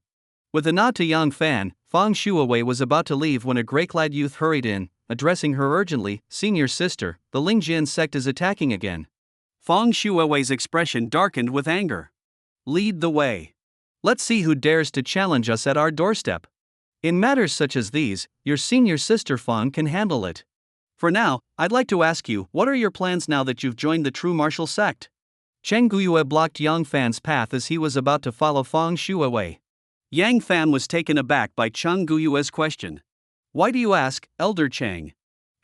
With a nod to Yang Fan, Fang Shuowei was about to leave when a gray-clad youth hurried in, addressing her urgently, "Senior sister, the Lingjin sect is attacking again." Fang Shuowei's expression darkened with anger. "Lead the way. Let's see who dares to challenge us at our doorstep. In matters such as these, your senior sister Fang can handle it. For now, I'd like to ask you, what are your plans now that you've joined the true martial sect?" Chang Guyue blocked Yang Fan's path as he was about to follow Fang Shuowei. Yang Fan was taken aback by Chang Guyue's question. "Why do you ask, Elder Chang?"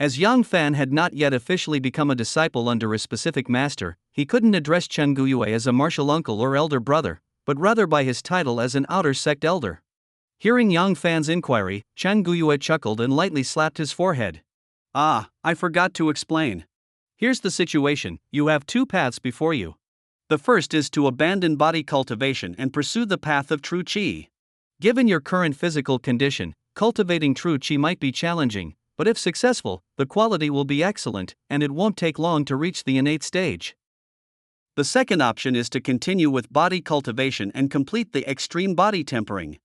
As Yang Fan had not yet officially become a disciple under a specific master, he couldn't address Chang Guyue as a martial uncle or elder brother, but rather by his title as an outer sect elder. Hearing Yang Fan's inquiry, Chang Guyue chuckled and lightly slapped his forehead. "Ah, I forgot to explain. Here's the situation, you have 2 paths before you. The first is to abandon body cultivation and pursue the path of true chi. Given your current physical condition, cultivating true chi might be challenging, but if successful, the quality will be excellent, and it won't take long to reach the innate stage. The second option is to continue with body cultivation and complete the extreme body tempering.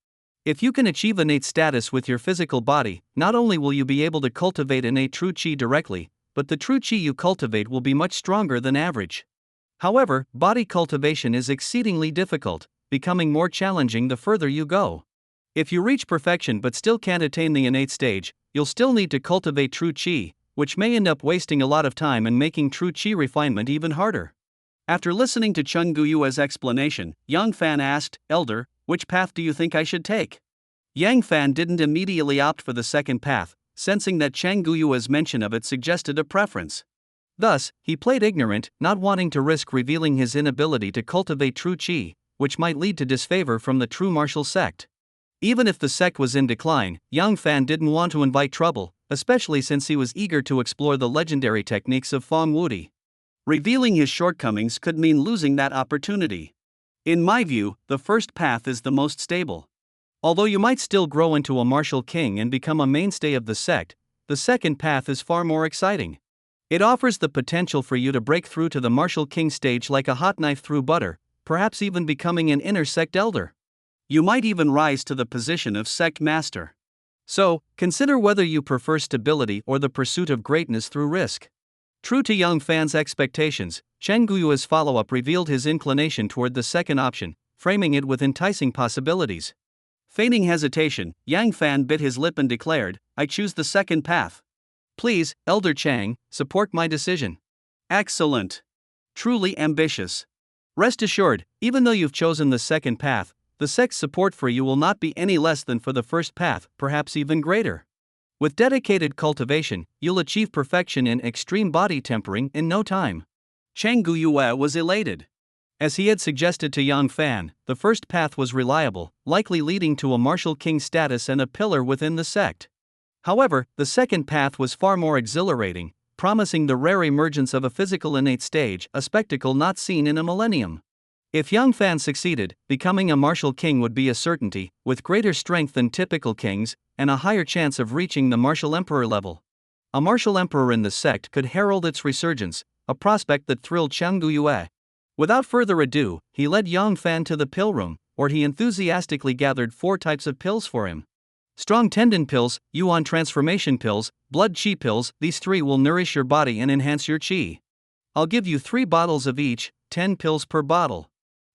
If you can achieve innate status with your physical body, not only will you be able to cultivate innate true chi directly, but the true chi you cultivate will be much stronger than average. However, body cultivation is exceedingly difficult, becoming more challenging the further you go. If you reach perfection but still can't attain the innate stage, you'll still need to cultivate true chi, which may end up wasting a lot of time and making true chi refinement even harder." After listening to Chang Guyue's explanation, Yang Fan asked, "Elder, which path do you think I should take?" Yang Fan didn't immediately opt for the second path, sensing that Chang Guyue's mention of it suggested a preference. Thus, he played ignorant, not wanting to risk revealing his inability to cultivate true chi, which might lead to disfavor from the true martial sect. Even if the sect was in decline, Yang Fan didn't want to invite trouble, especially since he was eager to explore the legendary techniques of Fang Wudi. Revealing his shortcomings could mean losing that opportunity. In my view, the first path is the most stable. Although you might still grow into a martial king and become a mainstay of the sect, the second path is far more exciting. It offers the potential for you to break through to the martial king stage like a hot knife through butter, perhaps even becoming an inner sect elder. You might even rise to the position of sect master. So, consider whether you prefer stability or the pursuit of greatness through risk. True to Yang Fan's expectations, Chen Guyue's follow-up revealed his inclination toward the second option, framing it with enticing possibilities. Feigning hesitation, Yang Fan bit his lip and declared, "I choose the second path. Please, Elder Chang, support my decision." Excellent. Truly ambitious. Rest assured, even though you've chosen the second path, the sect's support for you will not be any less than for the first path, perhaps even greater. With dedicated cultivation, you'll achieve perfection in extreme body tempering in no time. Chang Guyue was elated. As he had suggested to Yang Fan, the first path was reliable, likely leading to a martial king status and a pillar within the sect. However, the second path was far more exhilarating, promising the rare emergence of a physical innate stage, a spectacle not seen in a millennium. If Yang Fan succeeded, becoming a martial king would be a certainty, with greater strength than typical kings, and a higher chance of reaching the martial emperor level. A martial emperor in the sect could herald its resurgence, a prospect that thrilled Chang Guyue. Without further ado, he led Yang Fan to the pill room, where he enthusiastically gathered 4 types of pills for him. Strong tendon pills, Yuan transformation pills, blood chi pills. These 3 will nourish your body and enhance your chi. I'll give you 3 bottles of each, 10 pills per bottle.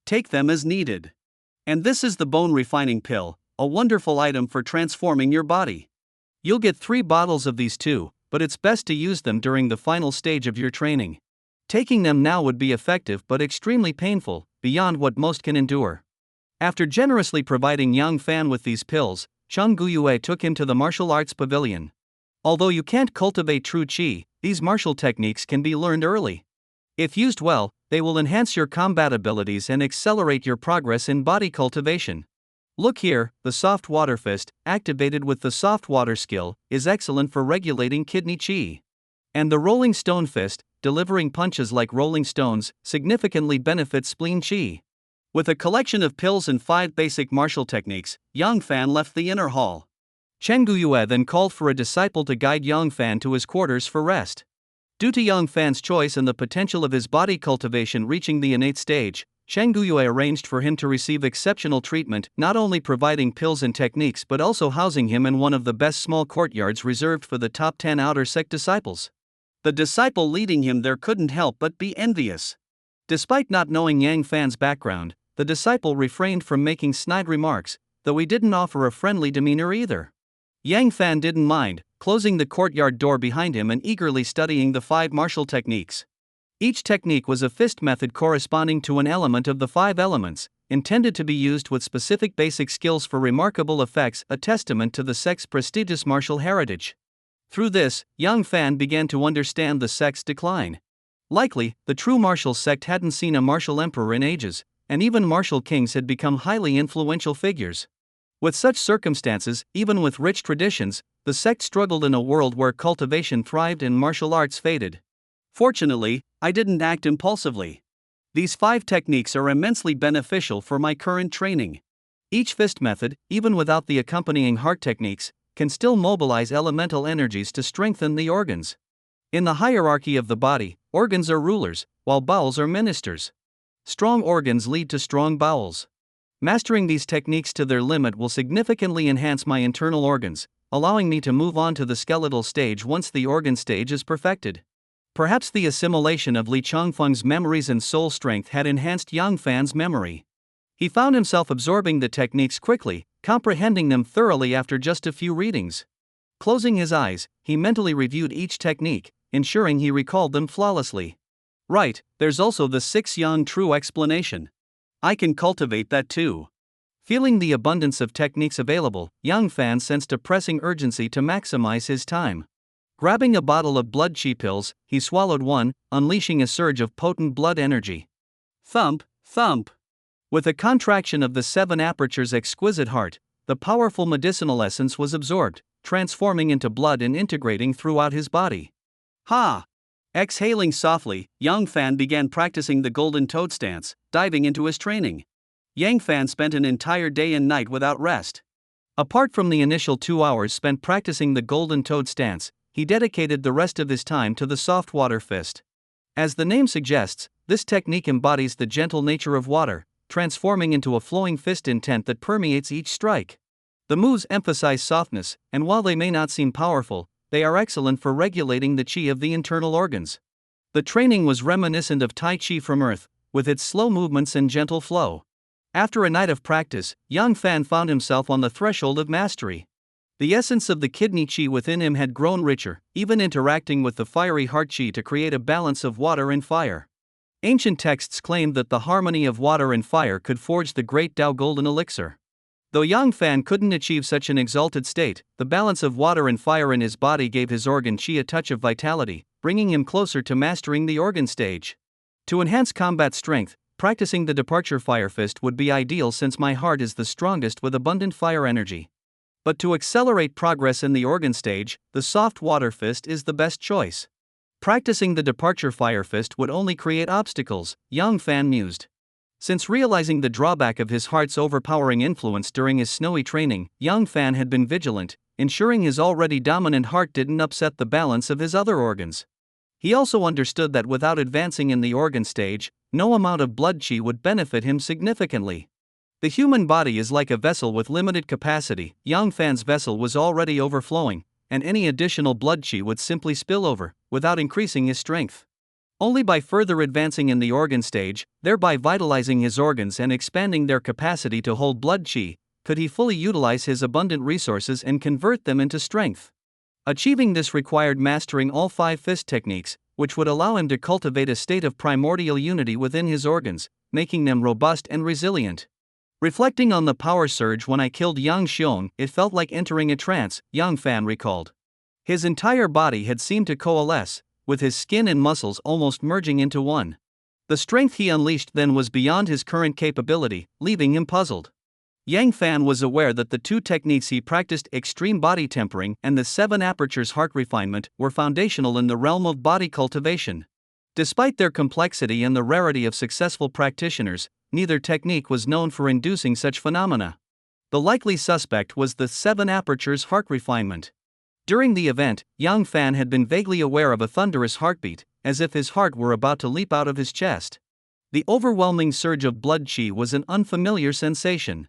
Take them as needed. And this is the bone refining pill, a wonderful item for transforming your body. You'll get 3 bottles of these too, but it's best to use them during the final stage of your training. Taking them now would be effective but extremely painful, beyond what most can endure. After generously providing Yang Fan with these pills, Chang Guyue took him to the martial arts pavilion. Although you can't cultivate true chi, these martial techniques can be learned early. If used well, they will enhance your combat abilities and accelerate your progress in body cultivation. Look here, the soft water fist, activated with the soft water skill, is excellent for regulating kidney chi. And the rolling stone fist, delivering punches like rolling stones, significantly benefits spleen chi. With a collection of pills and 5 basic martial techniques, Yang Fan left the inner hall. Chen Guyue then called for a disciple to guide Yang Fan to his quarters for rest. Due to Yang Fan's choice and the potential of his body cultivation reaching the innate stage, Chen Guyue arranged for him to receive exceptional treatment, not only providing pills and techniques but also housing him in one of the best small courtyards reserved for the top 10 outer sect disciples. The disciple leading him there couldn't help but be envious. Despite not knowing Yang Fan's background, the disciple refrained from making snide remarks, though he didn't offer a friendly demeanor either. Yang Fan didn't mind, closing the courtyard door behind him and eagerly studying the 5 martial techniques. Each technique was a fist method corresponding to an element of the 5 elements, intended to be used with specific basic skills for remarkable effects, a testament to the sect's prestigious martial heritage. Through this, Yang Fan began to understand the sect's decline. Likely, the true martial sect hadn't seen a martial emperor in ages, and even martial kings had become highly influential figures. With such circumstances, even with rich traditions, the sect struggled in a world where cultivation thrived and martial arts faded. Fortunately, I didn't act impulsively. These 5 techniques are immensely beneficial for my current training. Each fist method, even without the accompanying heart techniques, can still mobilize elemental energies to strengthen the organs. In the hierarchy of the body, organs are rulers, while bowels are ministers. Strong organs lead to strong bowels. Mastering these techniques to their limit will significantly enhance my internal organs, allowing me to move on to the skeletal stage once the organ stage is perfected. Perhaps the assimilation of Li Changfeng's memories and soul strength had enhanced Yang Fan's memory. He found himself absorbing the techniques quickly, comprehending them thoroughly after just a few readings. Closing his eyes, he mentally reviewed each technique, ensuring he recalled them flawlessly. Right, there's also the 6 Yang True explanation. I can cultivate that too. Feeling the abundance of techniques available, Yang Fan sensed a pressing urgency to maximize his time. Grabbing a bottle of blood chi pills, he swallowed one, unleashing a surge of potent blood energy. Thump, thump. With a contraction of the 7 apertures exquisite heart, the powerful medicinal essence was absorbed, transforming into blood and integrating throughout his body. Ha! Exhaling softly, Yang Fan began practicing the golden toad stance, diving into his training. Yang Fan spent an entire day and night without rest. Apart from the initial 2 hours spent practicing the golden toad stance, he dedicated the rest of his time to the soft water fist. As the name suggests, this technique embodies the gentle nature of water, transforming into a flowing fist intent that permeates each strike. The moves emphasize softness, and while they may not seem powerful, they are excellent for regulating the chi of the internal organs. The training was reminiscent of Tai Chi from Earth, with its slow movements and gentle flow. After a night of practice, Yang Fan found himself on the threshold of mastery. The essence of the kidney chi within him had grown richer, even interacting with the fiery heart chi to create a balance of water and fire. Ancient texts claimed that the harmony of water and fire could forge the great Tao golden elixir. Though Yang Fan couldn't achieve such an exalted state, the balance of water and fire in his body gave his organ chi a touch of vitality, bringing him closer to mastering the organ stage. To enhance combat strength, practicing the departure fire fist would be ideal since my heart is the strongest with abundant fire energy. But to accelerate progress in the organ stage, the soft water fist is the best choice. Practicing the departure fire fist would only create obstacles, Yang Fan mused. Since realizing the drawback of his heart's overpowering influence during his snowy training, Yang Fan had been vigilant, ensuring his already dominant heart didn't upset the balance of his other organs. He also understood that without advancing in the organ stage, no amount of blood chi would benefit him significantly. The human body is like a vessel with limited capacity. Yang Fan's vessel was already overflowing, and any additional blood chi would simply spill over, without increasing his strength. Only by further advancing in the organ stage, thereby vitalizing his organs and expanding their capacity to hold blood chi, could he fully utilize his abundant resources and convert them into strength. Achieving this required mastering all 5 fist techniques, which would allow him to cultivate a state of primordial unity within his organs, making them robust and resilient. Reflecting on the power surge when I killed Yang Xiong, it felt like entering a trance, Yang Fan recalled. His entire body had seemed to coalesce, with his skin and muscles almost merging into one. The strength he unleashed then was beyond his current capability, leaving him puzzled. Yang Fan was aware that the 2 techniques he practiced, extreme body tempering and the 7 apertures heart refinement, were foundational in the realm of body cultivation. Despite their complexity and the rarity of successful practitioners, neither technique was known for inducing such phenomena. The likely suspect was the 7 apertures heart refinement. During the event, Yang Fan had been vaguely aware of a thunderous heartbeat, as if his heart were about to leap out of his chest. The overwhelming surge of blood chi was an unfamiliar sensation.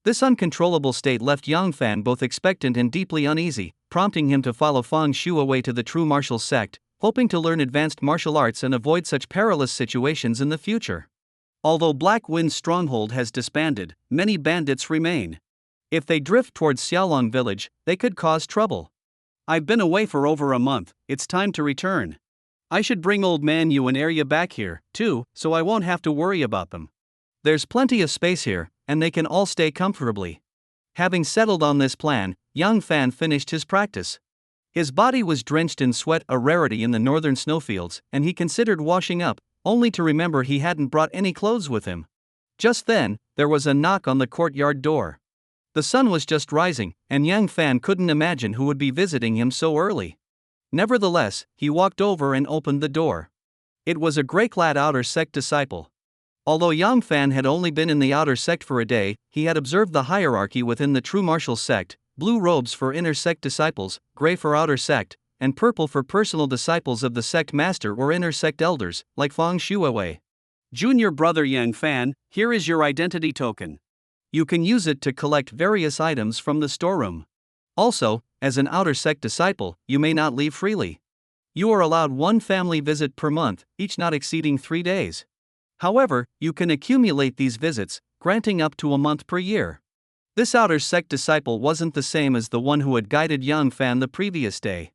This uncontrollable state left Yang Fan both expectant and deeply uneasy, prompting him to follow Fang Shu away to the true martial sect, hoping to learn advanced martial arts and avoid such perilous situations in the future. Although Black Wind's stronghold has disbanded, many bandits remain. If they drift towards Xiaolong village, they could cause trouble. I've been away for over a month, it's time to return. I should bring old man Yu and Arya back here, too, so I won't have to worry about them. There's plenty of space here, and they can all stay comfortably. Having settled on this plan, Yang Fan finished his practice. His body was drenched in sweat, a rarity in the northern snowfields, and he considered washing up, only to remember he hadn't brought any clothes with him. Just then, there was a knock on the courtyard door. The sun was just rising, and Yang Fan couldn't imagine who would be visiting him so early. Nevertheless, he walked over and opened the door. It was a grey-clad outer sect disciple. Although Yang Fan had only been in the outer sect for a day, he had observed the hierarchy within the true martial sect: blue robes for inner sect disciples, grey for outer sect, and purple for personal disciples of the sect master or inner sect elders, like Fang Shuawei. Junior brother Yang Fan, here is your identity token. You can use it to collect various items from the storeroom. Also, as an outer sect disciple, you may not leave freely. You are allowed 1 family visit per month, each not exceeding 3 days. However, you can accumulate these visits, granting up to a month per year. This outer sect disciple wasn't the same as the one who had guided Yang Fan the previous day.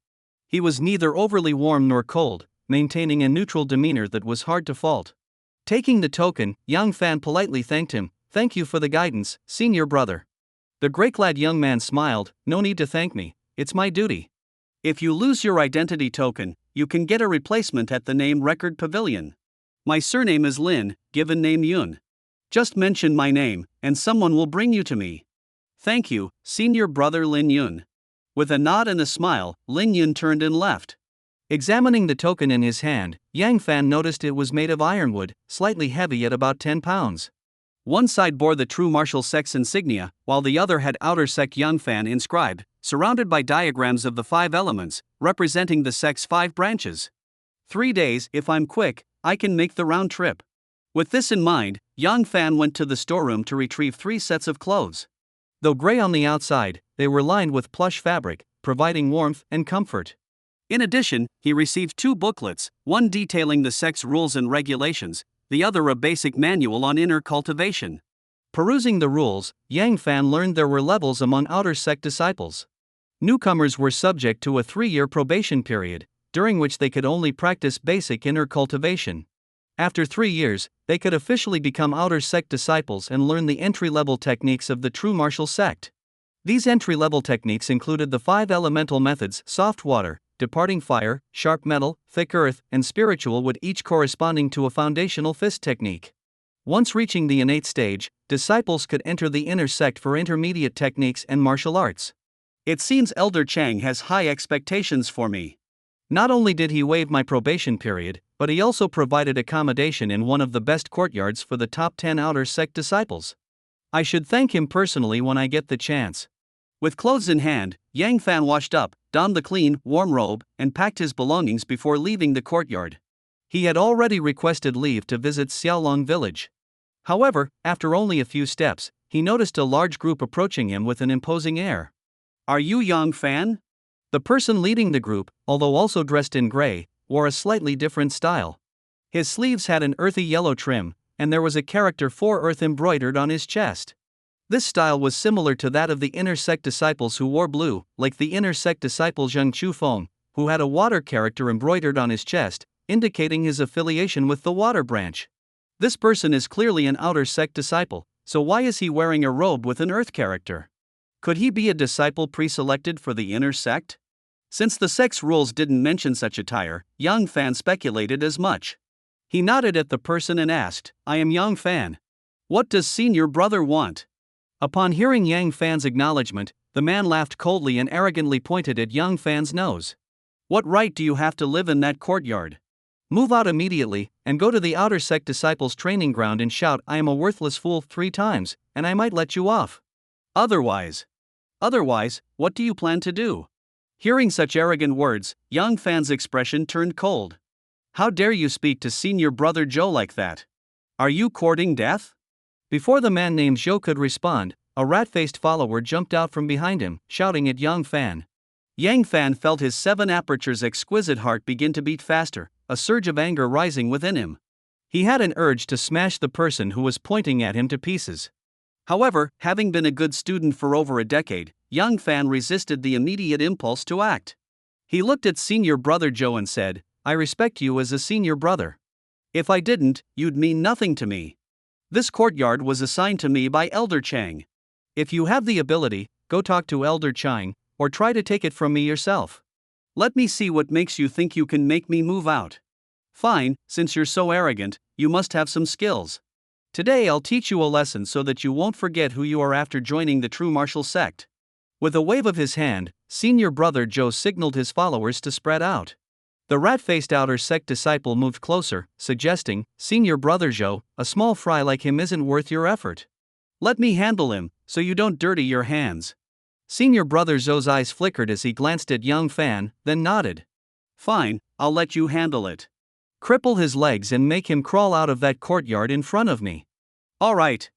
He was neither overly warm nor cold, maintaining a neutral demeanor that was hard to fault. Taking the token, Yang Fan politely thanked him. Thank you for the guidance, senior brother. The grey-clad young man smiled. No need to thank me, it's my duty. If you lose your identity token, you can get a replacement at the name record pavilion. My surname is Lin, given name Yun. Just mention my name, and someone will bring you to me. Thank you, senior brother Lin Yun. With a nod and a smile, Lin Yun turned and left. Examining the token in his hand, Yang Fan noticed it was made of ironwood, slightly heavy at about 10 pounds. One side bore the true martial sect's insignia, while the other had outer sect Yang Fan inscribed, surrounded by diagrams of the 5 elements, representing the sect's 5 branches. 3 days, if I'm quick, I can make the round trip. With this in mind, Yang Fan went to the storeroom to retrieve 3 sets of clothes. Though gray on the outside, they were lined with plush fabric, providing warmth and comfort. In addition, he received 2 booklets, one detailing the sect's rules and regulations, the other a basic manual on inner cultivation. Perusing the rules, Yang Fan learned there were levels among outer sect disciples. Newcomers were subject to a 3-year probation period, during which they could only practice basic inner cultivation. After 3 years, they could officially become outer sect disciples and learn the entry-level techniques of the true martial sect. These entry-level techniques included the 5 elemental methods: soft water, departing fire, sharp metal, thick earth, and spiritual wood, each corresponding to a foundational fist technique. Once reaching the innate stage, disciples could enter the inner sect for intermediate techniques and martial arts. It seems Elder Chang has high expectations for me. Not only did he waive my probation period, but he also provided accommodation in one of the best courtyards for the top 10 outer sect disciples. I should thank him personally when I get the chance. With clothes in hand, Yang Fan washed up, donned the clean, warm robe, and packed his belongings before leaving the courtyard. He had already requested leave to visit Xiaolong village. However, after only a few steps, he noticed a large group approaching him with an imposing air. "Are you Yang Fan?" The person leading the group, although also dressed in gray, wore a slightly different style. His sleeves had an earthy yellow trim, and there was a character for earth embroidered on his chest. This style was similar to that of the inner sect disciples who wore blue, like the inner sect disciple Zheng Chufeng, who had a water character embroidered on his chest, indicating his affiliation with the water branch. This person is clearly an outer sect disciple, so why is he wearing a robe with an earth character? Could he be a disciple pre-selected for the inner sect? Since the sect's rules didn't mention such attire, Yang Fan speculated as much. He nodded at the person and asked, "I am Yang Fan. What does senior brother want?" Upon hearing Yang Fan's acknowledgement, the man laughed coldly and arrogantly pointed at Yang Fan's nose. "What right do you have to live in that courtyard? Move out immediately, and go to the outer sect disciples' training ground and shout 'I am a worthless fool' 3 times, and I might let you off. Otherwise, what do you plan to do?" Hearing such arrogant words, Yang Fan's expression turned cold. "How dare you speak to senior brother Zhou like that? Are you courting death?" Before the man named Zhou could respond, a rat-faced follower jumped out from behind him, shouting at Yang Fan. Yang Fan felt his 7 apertures exquisite heart begin to beat faster, a surge of anger rising within him. He had an urge to smash the person who was pointing at him to pieces. However, having been a good student for over a decade, Yang Fan resisted the immediate impulse to act. He looked at senior brother Zhou and said, "I respect you as a senior brother. If I didn't, you'd mean nothing to me. This courtyard was assigned to me by Elder Chang. If you have the ability, go talk to Elder Chang, or try to take it from me yourself. Let me see what makes you think you can make me move out. Fine, since you're so arrogant, you must have some skills. Today I'll teach you a lesson so that you won't forget who you are after joining the true martial sect." With a wave of his hand, senior brother Zhou signaled his followers to spread out. The rat-faced outer sect disciple moved closer, suggesting, "Senior brother Zhou, a small fry like him isn't worth your effort. Let me handle him, so you don't dirty your hands." Senior brother Zhou's eyes flickered as he glanced at Yang Fan, then nodded. "Fine, I'll let you handle it. Cripple his legs and make him crawl out of that courtyard in front of me." "All right."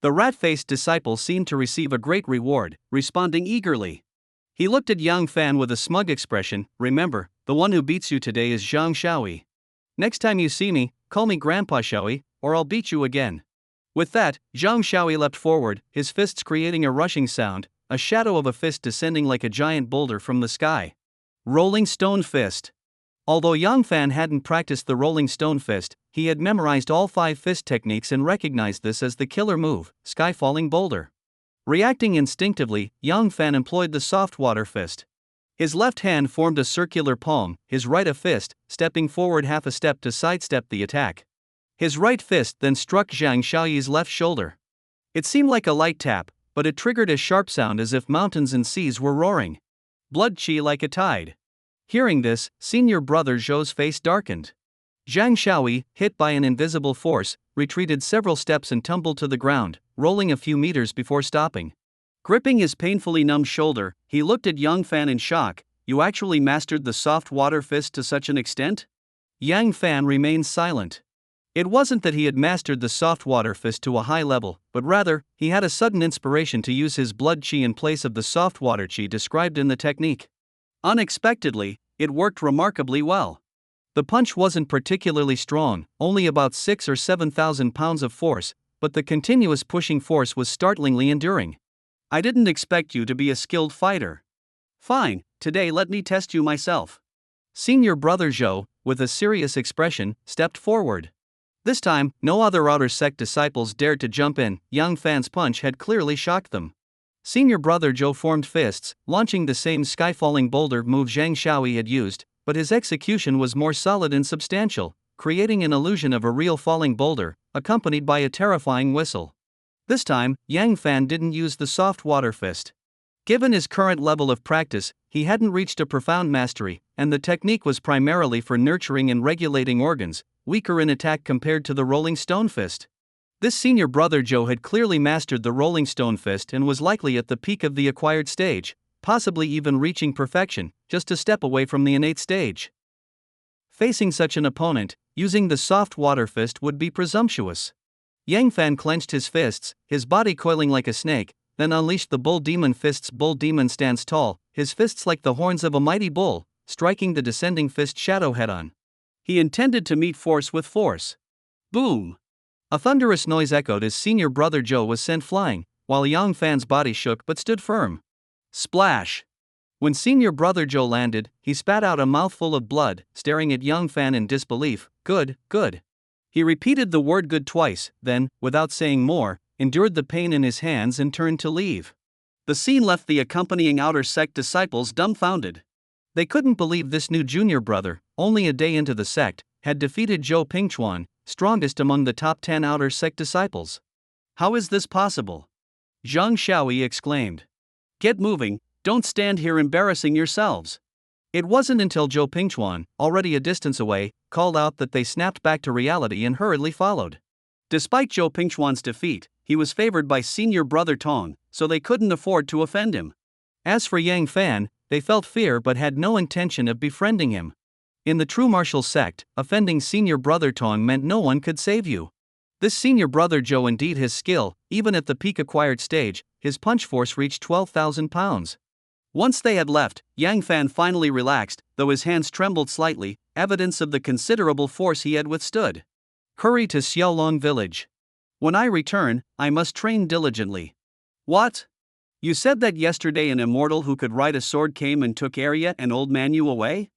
The rat-faced disciple seemed to receive a great reward, responding eagerly. He looked at Yang Fan with a smug expression. "Remember, the one who beats you today is Zhang Xiaoyi. Next time you see me, call me Grandpa Xiaoyi, or I'll beat you again." With that, Zhang Xiaoyi leapt forward, his fists creating a rushing sound, a shadow of a fist descending like a giant boulder from the sky. Rolling Stone Fist. Although Yang Fan hadn't practiced the Rolling Stone Fist, he had memorized all 5 fist techniques and recognized this as the killer move, Sky Falling Boulder. Reacting instinctively, Yang Fan employed the Soft Water Fist. His left hand formed a circular palm, his right a fist, stepping forward half a step to sidestep the attack. His right fist then struck Zhang Xiaoyi's left shoulder. It seemed like a light tap, but it triggered a sharp sound as if mountains and seas were roaring. Blood chi like a tide. Hearing this, senior brother Zhou's face darkened. Zhang Xiaoyi, hit by an invisible force, retreated several steps and tumbled to the ground, rolling a few meters before stopping. Gripping his painfully numb shoulder, he looked at Yang Fan in shock. "You actually mastered the soft water fist to such an extent?" Yang Fan remained silent. It wasn't that he had mastered the soft water fist to a high level, but rather, he had a sudden inspiration to use his blood chi in place of the soft water chi described in the technique. Unexpectedly, It worked remarkably well. The punch wasn't particularly strong, only about 6 or 7,000 pounds of force, but the continuous pushing force was startlingly enduring. I didn't expect you to be a skilled fighter. Fine, today let me test you myself. Senior brother Zhou, with a serious expression, stepped forward. This time, no other outer sect disciples dared to jump in. Yang Fan's punch had clearly shocked them. Senior brother Zhou formed fists, launching the same sky-falling boulder move Zhang Xiaoyi had used, but his execution was more solid and substantial, creating an illusion of a real falling boulder, accompanied by a terrifying whistle. This time, Yang Fan didn't use the soft water fist. Given his current level of practice, he hadn't reached a profound mastery, and the technique was primarily for nurturing and regulating organs, weaker in attack compared to the rolling stone fist. This senior brother Zhou had clearly mastered the rolling stone fist and was likely at the peak of the acquired stage, possibly even reaching perfection, just a step away from the innate stage. Facing such an opponent, using the soft water fist would be presumptuous. Yang Fan clenched his fists, his body coiling like a snake, then unleashed the bull demon fists. Bull demon stands tall, his fists like the horns of a mighty bull, striking the descending fist shadow head-on. He intended to meet force with force. Boom! A thunderous noise echoed as senior brother Zhou was sent flying, while Yang Fan's body shook but stood firm. Splash! When senior brother Zhou landed, he spat out a mouthful of blood, staring at Yang Fan in disbelief. Good, good. He repeated the word good twice, then, without saying more, endured the pain in his hands and turned to leave. The scene left the accompanying outer sect disciples dumbfounded. They couldn't believe this new junior brother, only a day into the sect, had defeated Zhou Pingchuan, strongest among the top 10 outer sect disciples. How is this possible? Zhang Xiaoyi exclaimed. Get moving, don't stand here embarrassing yourselves. It wasn't until Zhou Pingchuan, already a distance away, called out that they snapped back to reality and hurriedly followed. Despite Zhou Pingchuan's defeat, he was favored by senior brother Tong, so they couldn't afford to offend him. As for Yang Fan, they felt fear but had no intention of befriending him. In the true martial sect, offending senior brother Tong meant no one could save you. This senior brother Zhou indeed his skill, even at the peak acquired stage, his punch force reached 12,000 pounds. Once they had left, Yang Fan finally relaxed, though his hands trembled slightly, evidence of the considerable force he had withstood. Hurry to Xiaolong village. When I return, I must train diligently. What? You said that yesterday an immortal who could ride a sword came and took Arya and old Manhwa away?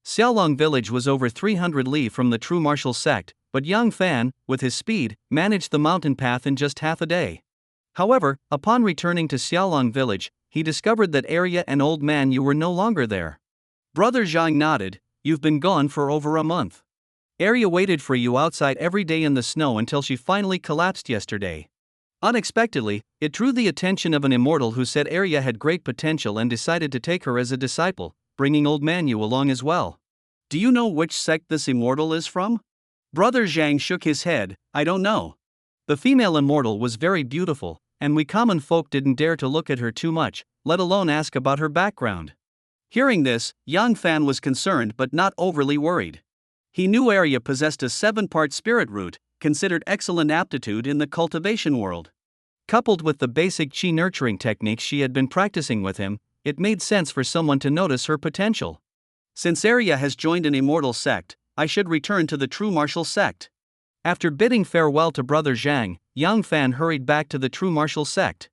Xiaolong village was over 300 li from the true martial sect, but Yang Fan, with his speed, managed the mountain path in just half a day. However, upon returning to Xiaolong village, he discovered that Arya and old Manhwa were no longer there. Brother Zhang nodded. You've been gone for over a month. Arya waited for you outside every day in the snow until she finally collapsed yesterday. Unexpectedly, it drew the attention of an immortal who said Arya had great potential and decided to take her as a disciple, bringing old Manhwa along as well. Do you know which sect this immortal is from? Brother Zhang shook his head. I don't know. The female immortal was very beautiful, and we common folk didn't dare to look at her too much, let alone ask about her background. Hearing this, Yang Fan was concerned but not overly worried. He knew Arya possessed a 7-part spirit root, considered excellent aptitude in the cultivation world. Coupled with the basic chi nurturing techniques she had been practicing with him, it made sense for someone to notice her potential. Since Arya has joined an immortal sect, I should return to the true martial sect. After bidding farewell to brother Zhang, Yang Fan hurried back to the true martial sect.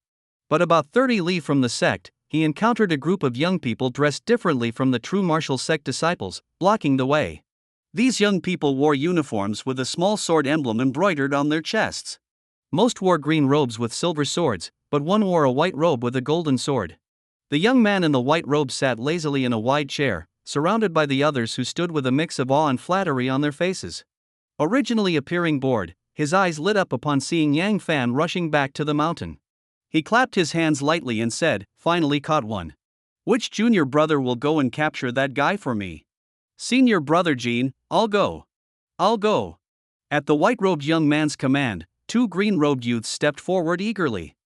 But about 30 li from the sect, he encountered a group of young people dressed differently from the true martial sect disciples, blocking the way. These young people wore uniforms with a small sword emblem embroidered on their chests. Most wore green robes with silver swords, but one wore a white robe with a golden sword. The young man in the white robe sat lazily in a wide chair, surrounded by the others who stood with a mix of awe and flattery on their faces. Originally appearing bored, his eyes lit up upon seeing Yang Fan rushing back to the mountain. He clapped his hands lightly and said, "Finally caught one. Which junior brother will go and capture that guy for me?" "Senior brother Jean, I'll go. I'll go." At the white-robed young man's command, 2 green-robed youths stepped forward eagerly.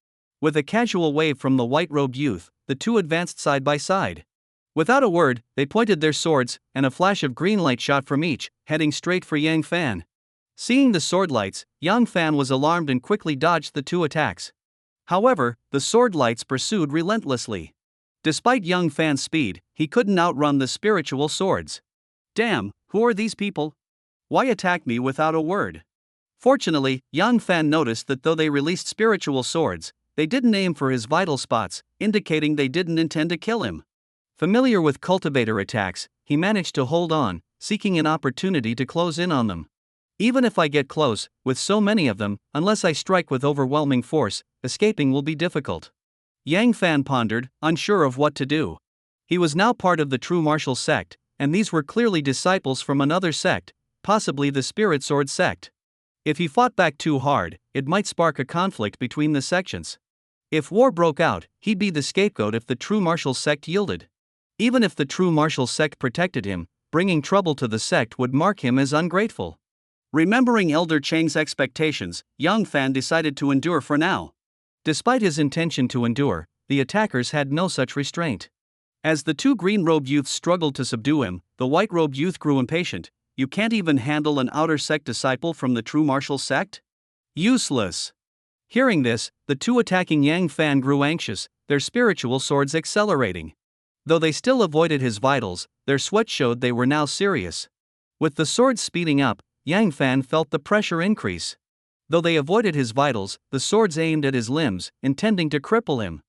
With a casual wave from the white-robed youth, the two advanced side by side. Without a word, they pointed their swords, and a flash of green light shot from each, heading straight for Yang Fan. Seeing the sword lights, Yang Fan was alarmed and quickly dodged the 2 attacks. However, the sword lights pursued relentlessly. Despite Young Fan's speed, he couldn't outrun the spiritual swords. Damn, who are these people? Why attack me without a word? Fortunately, Yang Fan noticed that though they released spiritual swords, they didn't aim for his vital spots, indicating they didn't intend to kill him. Familiar with cultivator attacks, he managed to hold on, seeking an opportunity to close in on them. Even if I get close, with so many of them, unless I strike with overwhelming force, escaping will be difficult. Yang Fan pondered, unsure of what to do. He was now part of the true martial sect, and these were clearly disciples from another sect, possibly the Spirit Sword sect. If he fought back too hard, it might spark a conflict between the sections. If war broke out, he'd be the scapegoat if the true martial sect yielded. Even if the true martial sect protected him, bringing trouble to the sect would mark him as ungrateful. Remembering Elder Chang's expectations, Yang Fan decided to endure for now. Despite his intention to endure, the attackers had no such restraint. As the two green-robed youths struggled to subdue him, the white-robed youth grew impatient. You can't even handle an outer sect disciple from the true martial sect? Useless. Hearing this, the two attacking Yang Fan grew anxious, their spiritual swords accelerating. Though they still avoided his vitals, their sweat showed they were now serious. With the swords speeding up, Yang Fan felt the pressure increase. Though they avoided his vitals, the swords aimed at his limbs, intending to cripple him.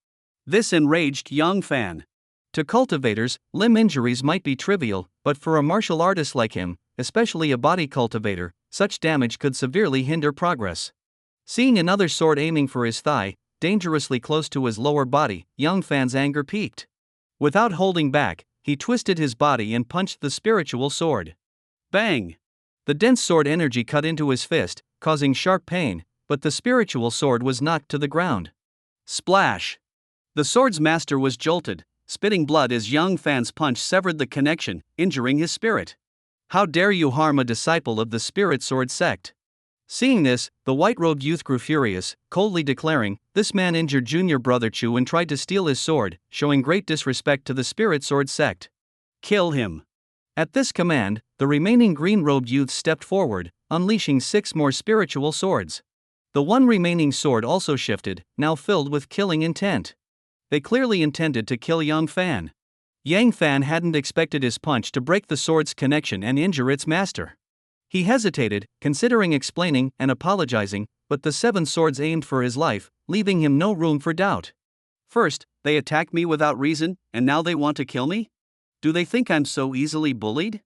This enraged Yang Fan. To cultivators, limb injuries might be trivial, but for a martial artist like him, especially a body cultivator, such damage could severely hinder progress. Seeing another sword aiming for his thigh, dangerously close to his lower body, Yang Fan's anger peaked. Without holding back, he twisted his body and punched the spiritual sword. Bang! The dense sword energy cut into his fist, causing sharp pain, but the spiritual sword was knocked to the ground. Splash! The sword's master was jolted, spitting blood as Yang Fan's punch severed the connection, injuring his spirit. How dare you harm a disciple of the Spirit Sword sect? Seeing this, the white-robed youth grew furious, coldly declaring, "This man injured junior brother Chu and tried to steal his sword, showing great disrespect to the Spirit Sword sect. Kill him." At this command, the remaining green-robed youths stepped forward, unleashing 6 more spiritual swords. The one remaining sword also shifted, now filled with killing intent. They clearly intended to kill Yang Fan. Yang Fan hadn't expected his punch to break the sword's connection and injure its master. He hesitated, considering explaining and apologizing, but the 7 swords aimed for his life, leaving him no room for doubt. First, they attacked me without reason, and now they want to kill me? Do they think I'm so easily bullied?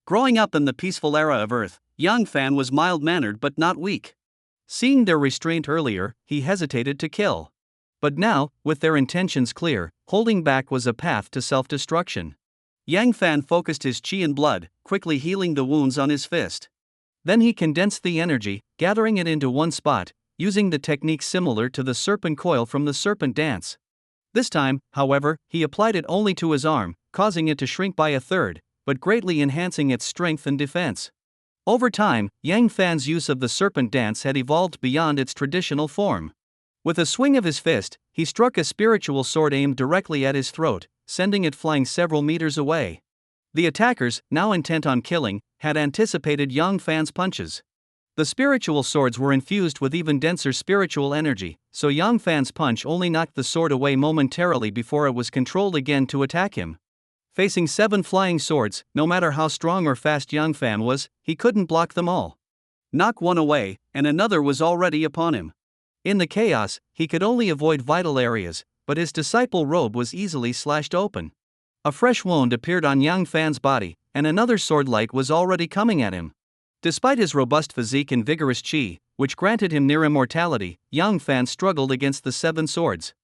Growing up in the peaceful era of Earth, Yang Fan was mild-mannered but not weak. Seeing their restraint earlier, he hesitated to kill. But now, with their intentions clear, holding back was a path to self-destruction. Yang Fan focused his chi and blood, quickly healing the wounds on his fist. Then he condensed the energy, gathering it into one spot, using the technique similar to the serpent coil from the serpent dance. This time, however, he applied it only to his arm, causing it to shrink by a third, but greatly enhancing its strength and defense. Over time, Yang Fan's use of the serpent dance had evolved beyond its traditional form. With a swing of his fist, he struck a spiritual sword aimed directly at his throat, sending it flying several meters away. The attackers, now intent on killing, had anticipated Yang Fan's punches. The spiritual swords were infused with even denser spiritual energy, so Yang Fan's punch only knocked the sword away momentarily before it was controlled again to attack him. Facing 7 flying swords, no matter how strong or fast Yang Fan was, he couldn't block them all. Knock one away, and another was already upon him. In the chaos, he could only avoid vital areas, but his disciple robe was easily slashed open. A fresh wound appeared on Yang Fan's body, and another sword light was already coming at him. Despite his robust physique and vigorous chi, which granted him near immortality, Yang Fan struggled against the 7 swords.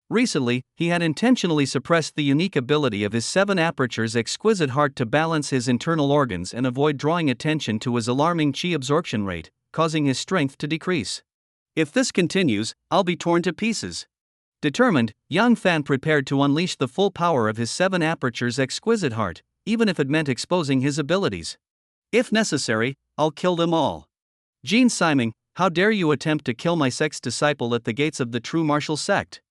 Recently, he had intentionally suppressed the unique ability of his 7 apertures exquisite heart to balance his internal organs and avoid drawing attention to his alarming chi absorption rate, causing his strength to decrease. If this continues, I'll be torn to pieces. Determined, Yang Fan prepared to unleash the full power of his 7 apertures exquisite heart, even if it meant exposing his abilities. If necessary, I'll kill them all. Jean Siming, how dare you attempt to kill my sect's disciple at the gates of the true martial sect?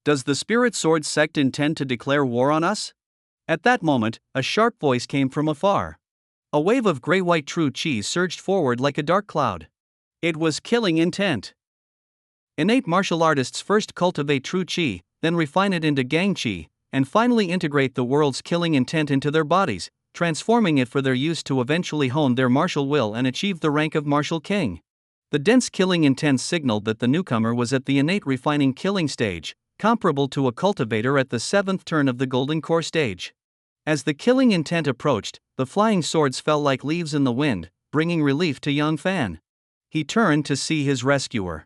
Does the Spirit Sword sect intend to declare war on us? At that moment, a sharp voice came from afar. A wave of gray-white true chi surged forward like a dark cloud. It was killing intent. Innate martial artists first cultivate true chi, then refine it into gang chi, and finally integrate the world's killing intent into their bodies, transforming it for their use to eventually hone their martial will and achieve the rank of martial king. The dense killing intent signaled that the newcomer was at the innate refining killing stage, comparable to a cultivator at the 7th turn of the golden core stage. As the killing intent approached, the flying swords fell like leaves in the wind, bringing relief to young Fan. He turned to see his rescuer.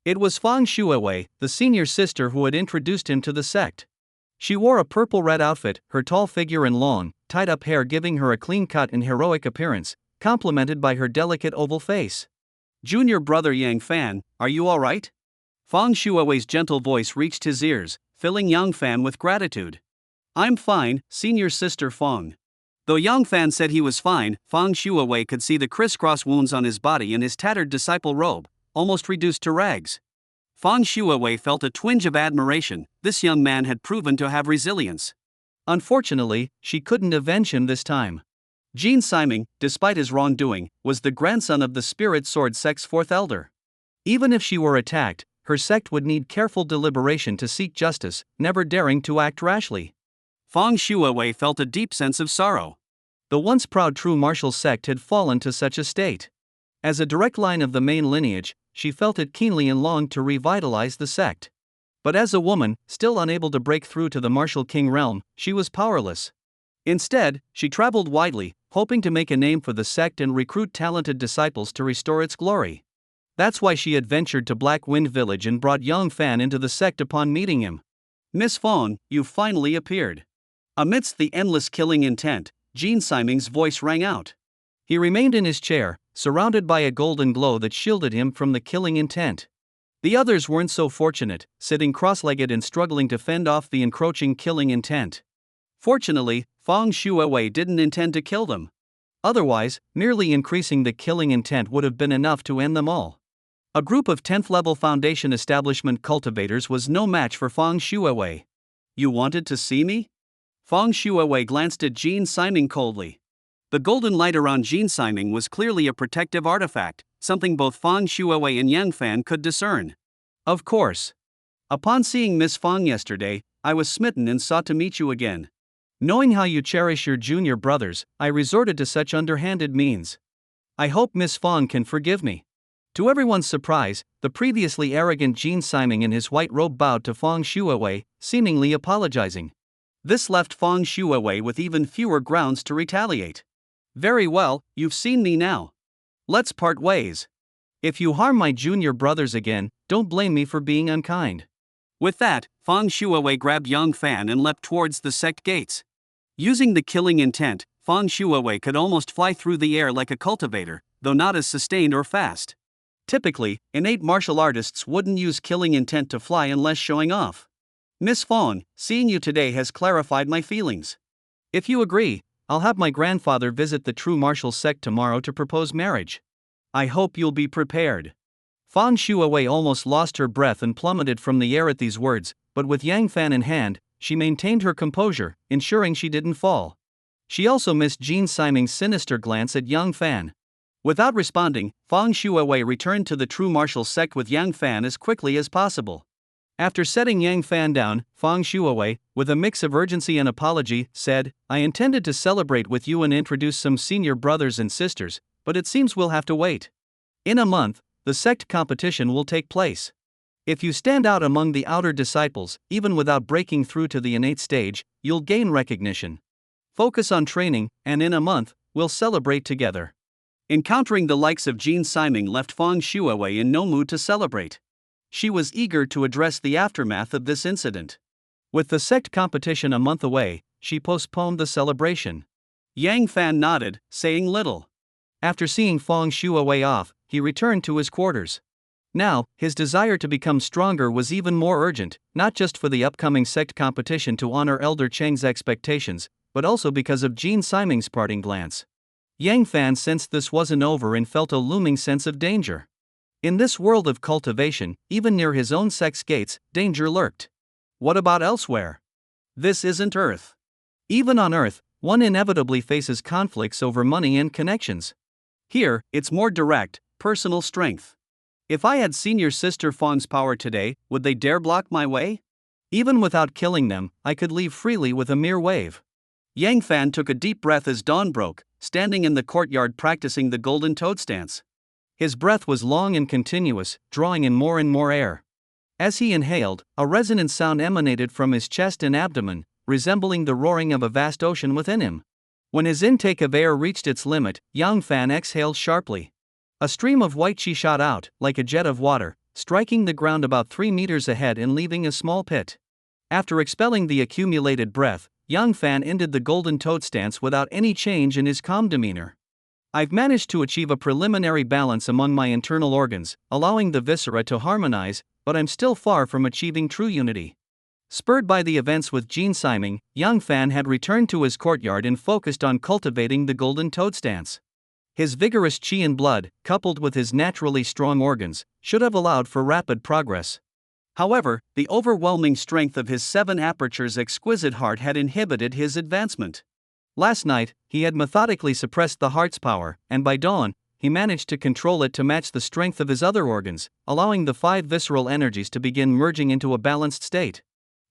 It was Fang Shuawei, the senior sister who had introduced him to the sect. She wore a purple-red outfit, her tall figure and long, tied-up hair giving her a clean-cut and heroic appearance, complemented by her delicate oval face. Junior brother Yang Fan, are you alright? Fang Shuawei's gentle voice reached his ears, filling Yang Fan with gratitude. I'm fine, senior sister Fang. Though Yang Fan said he was fine, Fang Shuawei could see the crisscross wounds on his body and his tattered disciple robe, almost reduced to rags. Fang Shuawei felt a twinge of admiration. This young man had proven to have resilience. Unfortunately, she couldn't avenge him this time. Jin Siming, despite his wrongdoing, was the grandson of the Spirit Sword sect's 4th elder. Even if she were attacked, her sect would need careful deliberation to seek justice, never daring to act rashly. Fang Shuawei felt a deep sense of sorrow. The once proud true martial sect had fallen to such a state. As a direct line of the main lineage, she felt it keenly and longed to revitalize the sect. But as a woman, still unable to break through to the martial king realm, she was powerless. Instead, she traveled widely, hoping to make a name for the sect and recruit talented disciples to restore its glory. That's why she had ventured to Black Wind Village and brought young Fan into the sect upon meeting him. Miss Fang, you finally appeared. Amidst the endless killing intent, Jin Siming's voice rang out. He remained in his chair, surrounded by a golden glow that shielded him from the killing intent. The others weren't so fortunate, sitting cross-legged and struggling to fend off the encroaching killing intent. Fortunately, Fang Shuawei didn't intend to kill them. Otherwise, merely increasing the killing intent would have been enough to end them all. A group of 10th-level Foundation establishment cultivators was no match for Fang Shuawei. You wanted to see me? Fang Shuawei glanced at Jin Siming coldly. The golden light around Jin Siming was clearly a protective artifact, something both Fang Shuawei and Yang Fan could discern. Of course. Upon seeing Miss Fang yesterday, I was smitten and sought to meet you again. Knowing how you cherish your junior brothers, I resorted to such underhanded means. I hope Miss Fang can forgive me. To everyone's surprise, the previously arrogant Jin Siming in his white robe bowed to Fang Shuawei, seemingly apologizing. This left Fang Shuawei with even fewer grounds to retaliate. Very well, you've seen me now. Let's part ways. If you harm my junior brothers again, don't blame me for being unkind. With that, Fang Shuawei grabbed young Fan and leapt towards the sect gates. Using the killing intent, Fang Shuawei could almost fly through the air like a cultivator, though not as sustained or fast. Typically, innate martial artists wouldn't use killing intent to fly unless showing off. Miss Fang, seeing you today has clarified my feelings. If you agree, I'll have my grandfather visit the true martial sect tomorrow to propose marriage. I hope you'll be prepared. Fang Shuawei almost lost her breath and plummeted from the air at these words, but with Yang Fan in hand, she maintained her composure, ensuring she didn't fall. She also missed Jin Siming's sinister glance at Yang Fan. Without responding, Fang Shuawei returned to the true martial sect with Yang Fan as quickly as possible. After setting Yang Fan down, Fang Shuawei, with a mix of urgency and apology, said, I intended to celebrate with you and introduce some senior brothers and sisters, but it seems we'll have to wait. In a month, the sect competition will take place. If you stand out among the outer disciples, even without breaking through to the innate stage, you'll gain recognition. Focus on training, and in a month, we'll celebrate together. Encountering the likes of Jin Siming left Fang Shuawei in no mood to celebrate. She was eager to address the aftermath of this incident. With the sect competition a month away, she postponed the celebration. Yang Fan nodded, saying little. After seeing Fang Shuawei off, he returned to his quarters. Now, his desire to become stronger was even more urgent, not just for the upcoming sect competition to honor Elder Cheng's expectations, but also because of Jin Siming's parting glance. Yang Fan sensed this wasn't over and felt a looming sense of danger. In this world of cultivation, even near his own sect's gates, danger lurked. What about elsewhere? This isn't Earth. Even on Earth, one inevitably faces conflicts over money and connections. Here, it's more direct, personal strength. If I had senior sister Fang's power today, would they dare block my way? Even without killing them, I could leave freely with a mere wave. Yang Fan took a deep breath as dawn broke, standing in the courtyard practicing the golden toad stance. His breath was long and continuous, drawing in more air. As he inhaled, a resonant sound emanated from his chest and abdomen, resembling the roaring of a vast ocean within him. When his intake of air reached its limit, Yang Fan exhaled sharply. A stream of white qi shot out, like a jet of water, striking the ground about 3 meters ahead and leaving a small pit. After expelling the accumulated breath, Yang Fan ended the golden toad stance without any change in his calm demeanor. I've managed to achieve a preliminary balance among my internal organs, allowing the viscera to harmonize, but I'm still far from achieving true unity. Spurred by the events with Jean Siming, Yang Fan had returned to his courtyard and focused on cultivating the golden toad stance. His vigorous qi and blood, coupled with his naturally strong organs, should have allowed for rapid progress. However, the overwhelming strength of his 7 apertures exquisite heart had inhibited his advancement. Last night, he had methodically suppressed the heart's power, and by dawn, he managed to control it to match the strength of his other organs, allowing the 5 visceral energies to begin merging into a balanced state.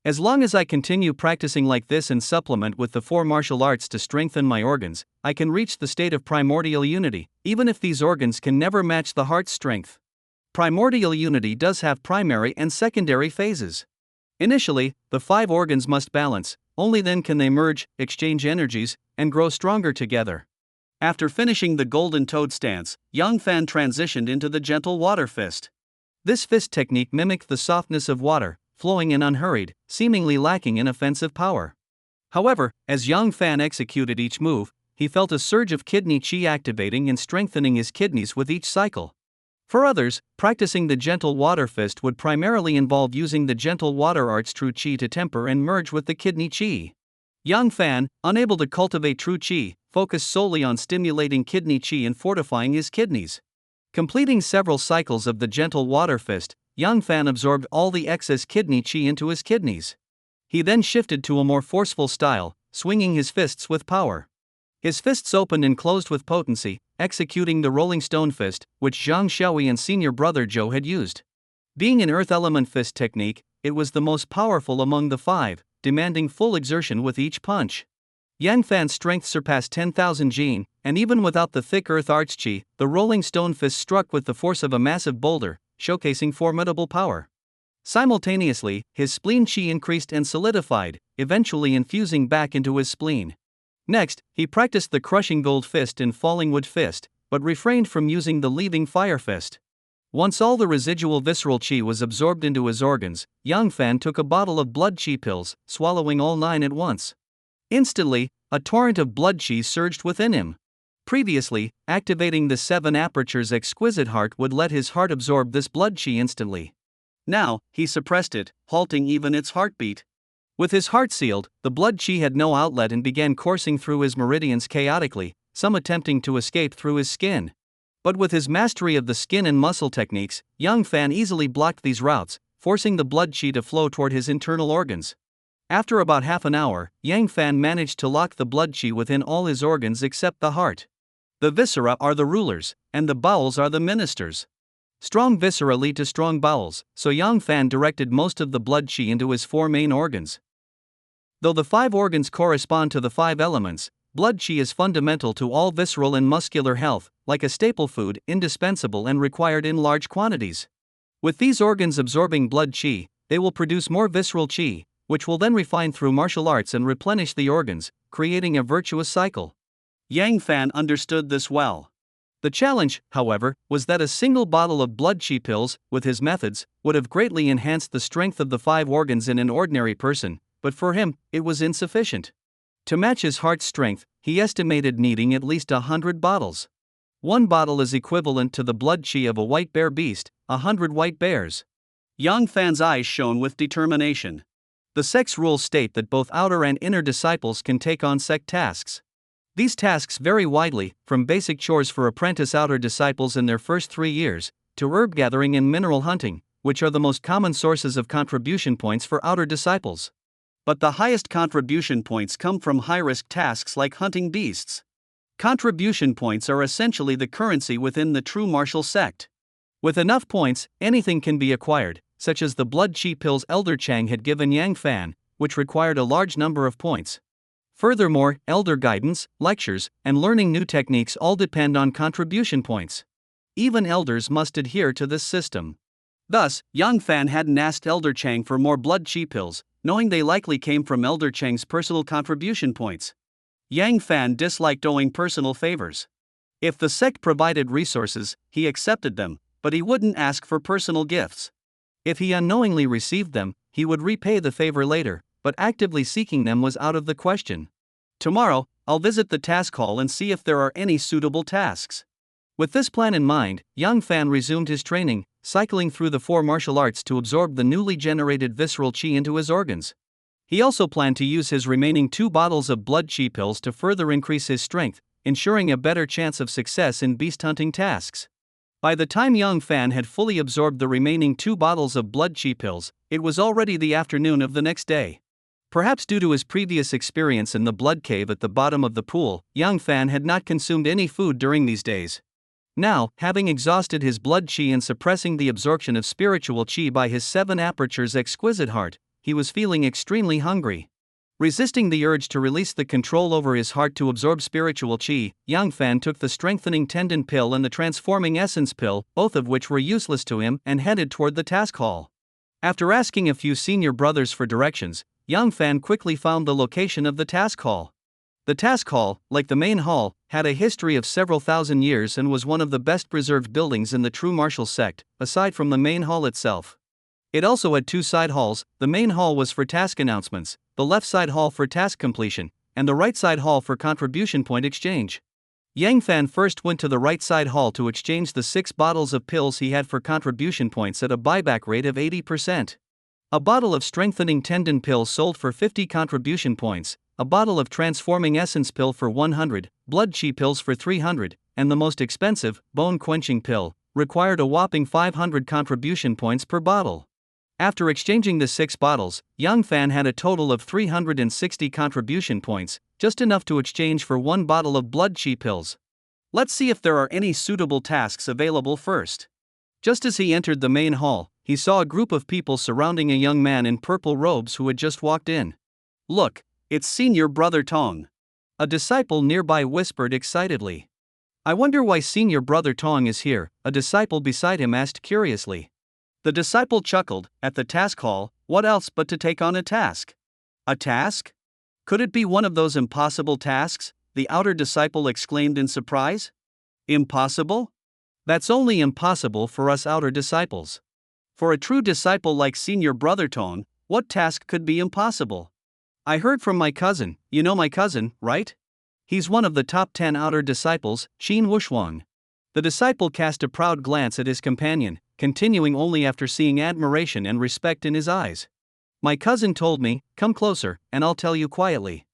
As long as I continue practicing like this and supplement with the 4 martial arts to strengthen my organs, I can reach the state of primordial unity, even if these organs can never match the heart's strength. Primordial unity does have primary and secondary phases. Initially, the 5 organs must balance, only then can they merge, exchange energies, and grow stronger together. After finishing the golden toad stance, Yang Fan transitioned into the gentle water fist. This fist technique mimicked the softness of water, flowing and unhurried, seemingly lacking in offensive power. However, as Yang Fan executed each move, he felt a surge of kidney qi activating and strengthening his kidneys with each cycle. For others, practicing the gentle water fist would primarily involve using the gentle water art's true qi to temper and merge with the kidney qi. Yang Fan, unable to cultivate true qi, focused solely on stimulating kidney qi and fortifying his kidneys. Completing several cycles of the gentle water fist, Yang Fan absorbed all the excess kidney qi into his kidneys. He then shifted to a more forceful style, swinging his fists with power. His fists opened and closed with potency, executing the rolling stone fist, which Zhang Xiaoyi and senior brother Zhou had used. Being an earth element fist technique, it was the most powerful among the 5, demanding full exertion with each punch. Yang Fan's strength surpassed 10,000 jin, and even without the thick earth arch qi, the rolling stone fist struck with the force of a massive boulder, showcasing formidable power. Simultaneously, his spleen qi increased and solidified, eventually infusing back into his spleen. Next, he practiced the crushing gold fist and falling wood fist, but refrained from using the leaving fire fist. Once all the residual visceral qi was absorbed into his organs, Yang Fan took a bottle of blood qi pills, swallowing all 9 at once. Instantly, a torrent of blood qi surged within him. Previously, activating the 7 apertures exquisite heart would let his heart absorb this blood qi instantly. Now, he suppressed it, halting even its heartbeat. With his heart sealed, the blood qi had no outlet and began coursing through his meridians chaotically, some attempting to escape through his skin. But with his mastery of the skin and muscle techniques, Yang Fan easily blocked these routes, forcing the blood qi to flow toward his internal organs. After about half an hour, Yang Fan managed to lock the blood qi within all his organs except the heart. The viscera are the rulers, and the bowels are the ministers. Strong viscera lead to strong bowels, so Yang Fan directed most of the blood qi into his 4 main organs. Though the 5 organs correspond to the 5 elements, blood qi is fundamental to all visceral and muscular health, like a staple food, indispensable and required in large quantities. With these organs absorbing blood qi, they will produce more visceral qi, which will then refine through martial arts and replenish the organs, creating a virtuous cycle. Yang Fan understood this well. The challenge, however, was that a single bottle of blood qi pills, with his methods, would have greatly enhanced the strength of the 5 organs in an ordinary person, but for him, it was insufficient. To match his heart's strength, he estimated needing at least 100 bottles. 1 bottle is equivalent to the blood qi of a white bear beast, 100 white bears. Yang Fan's eyes shone with determination. The sect's rules state that both outer and inner disciples can take on sect tasks. These tasks vary widely, from basic chores for apprentice outer disciples in their first 3 years, to herb gathering and mineral hunting, which are the most common sources of contribution points for outer disciples. But the highest contribution points come from high-risk tasks like hunting beasts. Contribution points are essentially the currency within the true martial sect. With enough points, anything can be acquired, such as the blood chi pills Elder Chang had given Yang Fan, which required a large number of points. Furthermore, elder guidance, lectures, and learning new techniques all depend on contribution points. Even elders must adhere to this system. Thus, Yang Fan hadn't asked Elder Chang for more blood chi pills, knowing they likely came from Elder Chang's personal contribution points. Yang Fan disliked owing personal favors. If the sect provided resources, he accepted them, but he wouldn't ask for personal gifts. If he unknowingly received them, he would repay the favor later, but actively seeking them was out of the question. Tomorrow, I'll visit the task hall and see if there are any suitable tasks. With this plan in mind, Yang Fan resumed his training, cycling through the 4 martial arts to absorb the newly generated visceral chi into his organs. He also planned to use his remaining 2 bottles of blood chi pills to further increase his strength, ensuring a better chance of success in beast hunting tasks. By the time Yang Fan had fully absorbed the remaining 2 bottles of blood chi pills, it was already the afternoon of the next day. Perhaps due to his previous experience in the blood cave at the bottom of the pool, Yang Fan had not consumed any food during these days. Now, having exhausted his blood chi and suppressing the absorption of spiritual chi by his 7 apertures exquisite heart, he was feeling extremely hungry. Resisting the urge to release the control over his heart to absorb spiritual chi, Yang Fan took the strengthening tendon pill and the transforming essence pill, both of which were useless to him, and headed toward the task hall. After asking a few senior brothers for directions, Yang Fan quickly found the location of the task hall. The task hall, like the main hall, had a history of several thousand years and was one of the best preserved buildings in the true martial sect, aside from the main hall itself. It also had 2 side halls. The main hall was for task announcements, the left side hall for task completion, and the right side hall for contribution point exchange. Yang Fan first went to the right side hall to exchange the 6 bottles of pills he had for contribution points at a buyback rate of 80%. A bottle of strengthening tendon pill sold for 50 contribution points, a bottle of transforming essence pill for 100, blood chi pills for 300, and the most expensive, bone quenching pill, required a whopping 500 contribution points per bottle. After exchanging the 6 bottles, Yang Fan had a total of 360 contribution points, just enough to exchange for 1 bottle of blood chi pills. Let's see if there are any suitable tasks available first. Just as he entered the main hall, he saw a group of people surrounding a young man in purple robes who had just walked in. "Look, it's Senior Brother Tong," a disciple nearby whispered excitedly. "I wonder why Senior Brother Tong is here," a disciple beside him asked curiously. The disciple chuckled. At the task hall, what else but to take on a task? A task? Could it be one of those impossible tasks? The outer disciple exclaimed in surprise. Impossible? That's only impossible for us outer disciples. For a true disciple like Senior Brother Tong, what task could be impossible? I heard from my cousin. You know my cousin, right? He's one of the top 10 outer disciples, Qin Wushuang. The disciple cast a proud glance at his companion, continuing only after seeing admiration and respect in his eyes. My cousin told me, "Come closer, and I'll tell you quietly."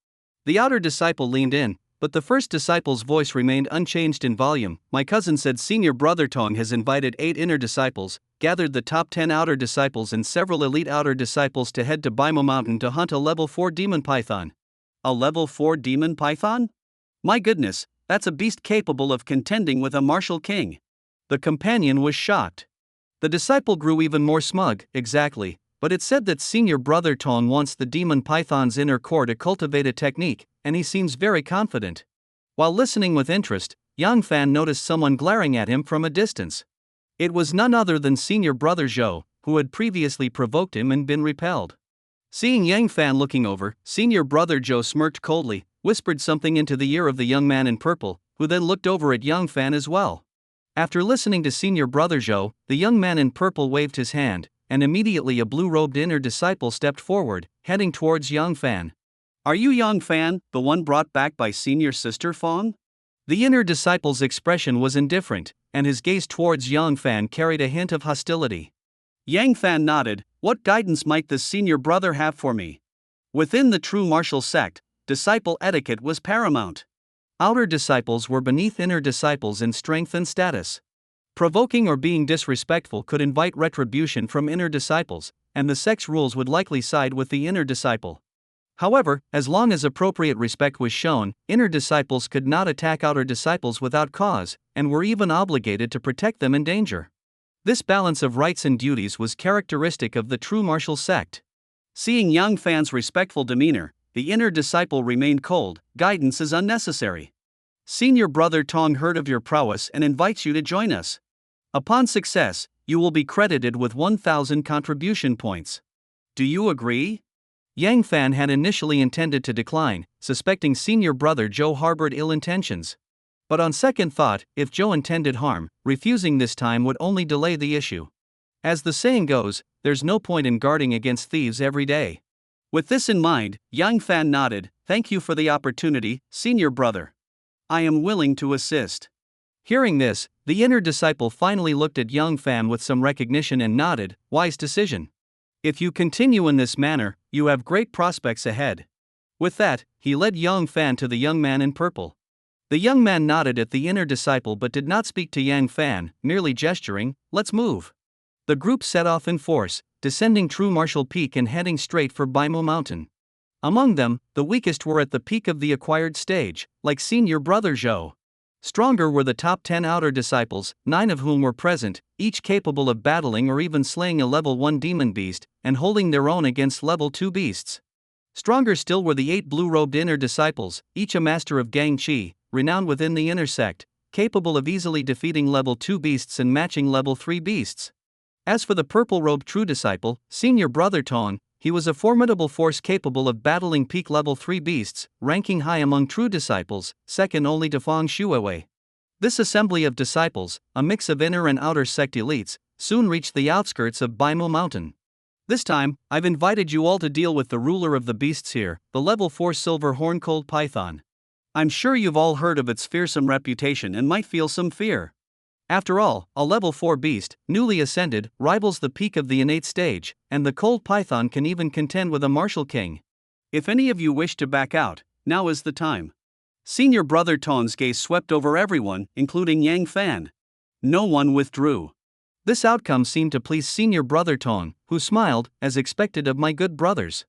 The outer disciple leaned in, but the first disciple's voice remained unchanged in volume. My cousin said Senior Brother Tong has invited 8 inner disciples, gathered the top 10 outer disciples and several elite outer disciples to head to Baimo Mountain to hunt a level 4 demon python. A level 4 demon python? My goodness, that's a beast capable of contending with a martial king. The companion was shocked. The disciple grew even more smug. Exactly, but it said that Senior Brother Tong wants the demon python's inner core to cultivate a technique, and he seems very confident. While listening with interest, Yang Fan noticed someone glaring at him from a distance. It was none other than Senior Brother Zhou, who had previously provoked him and been repelled. Seeing Yang Fan looking over, Senior Brother Zhou smirked coldly, whispered something into the ear of the young man in purple, who then looked over at Yang Fan as well. After listening to Senior Brother Zhou, the young man in purple waved his hand, and immediately a blue-robed inner disciple stepped forward, heading towards Yang Fan. "Are you Yang Fan, the one brought back by Senior Sister Fong?" The inner disciple's expression was indifferent, and his gaze towards Yang Fan carried a hint of hostility. Yang Fan nodded. "What guidance might this senior brother have for me?" Within the true martial sect, disciple etiquette was paramount. Outer disciples were beneath inner disciples in strength and status. Provoking or being disrespectful could invite retribution from inner disciples, and the sect's rules would likely side with the inner disciple. However, as long as appropriate respect was shown, inner disciples could not attack outer disciples without cause, and were even obligated to protect them in danger. This balance of rights and duties was characteristic of the true martial sect. Seeing Yang Fan's respectful demeanor, the inner disciple remained cold. Guidance is unnecessary. Senior brother Tong heard of your prowess and invites you to join us. Upon success, you will be credited with 1,000 contribution points. Do you agree? Yang Fan had initially intended to decline, suspecting senior brother Joe harbored ill intentions. But on second thought, if Joe intended harm, refusing this time would only delay the issue. As the saying goes, there's no point in guarding against thieves every day. With this in mind, Yang Fan nodded. Thank you for the opportunity, senior brother. I am willing to assist. Hearing this, the inner disciple finally looked at Yang Fan with some recognition and nodded. Wise decision. If you continue in this manner, you have great prospects ahead. With that, he led Yang Fan to the young man in purple. The young man nodded at the inner disciple but did not speak to Yang Fan, merely gesturing, let's move. The group set off in force, descending True Martial Peak and heading straight for Baimu Mountain. Among them, the weakest were at the peak of the acquired stage, like senior brother Zhou. Stronger were the top 10 outer disciples, 9 of whom were present, each capable of battling or even slaying a level 1 demon beast, and holding their own against level 2 beasts. Stronger still were the 8 blue-robed inner disciples, each a master of Gang Chi, renowned within the inner sect, capable of easily defeating level 2 beasts and matching level 3 beasts. As for the purple-robed true disciple, senior brother Tong, he was a formidable force capable of battling peak level 3 beasts, ranking high among true disciples, second only to Fang Shuewei. This assembly of disciples, a mix of inner and outer sect elites, soon reached the outskirts of Baimu Mountain. This time, I've invited you all to deal with the ruler of the beasts here, the level 4 silver horn-cold python. I'm sure you've all heard of its fearsome reputation and might feel some fear. After all, a level 4 beast, newly ascended, rivals the peak of the innate stage, and the cold python can even contend with a martial king. If any of you wish to back out, now is the time. Senior brother Tong's gaze swept over everyone, including Yang Fan. No one withdrew. This outcome seemed to please senior brother Tong, who smiled, as expected of my good brothers.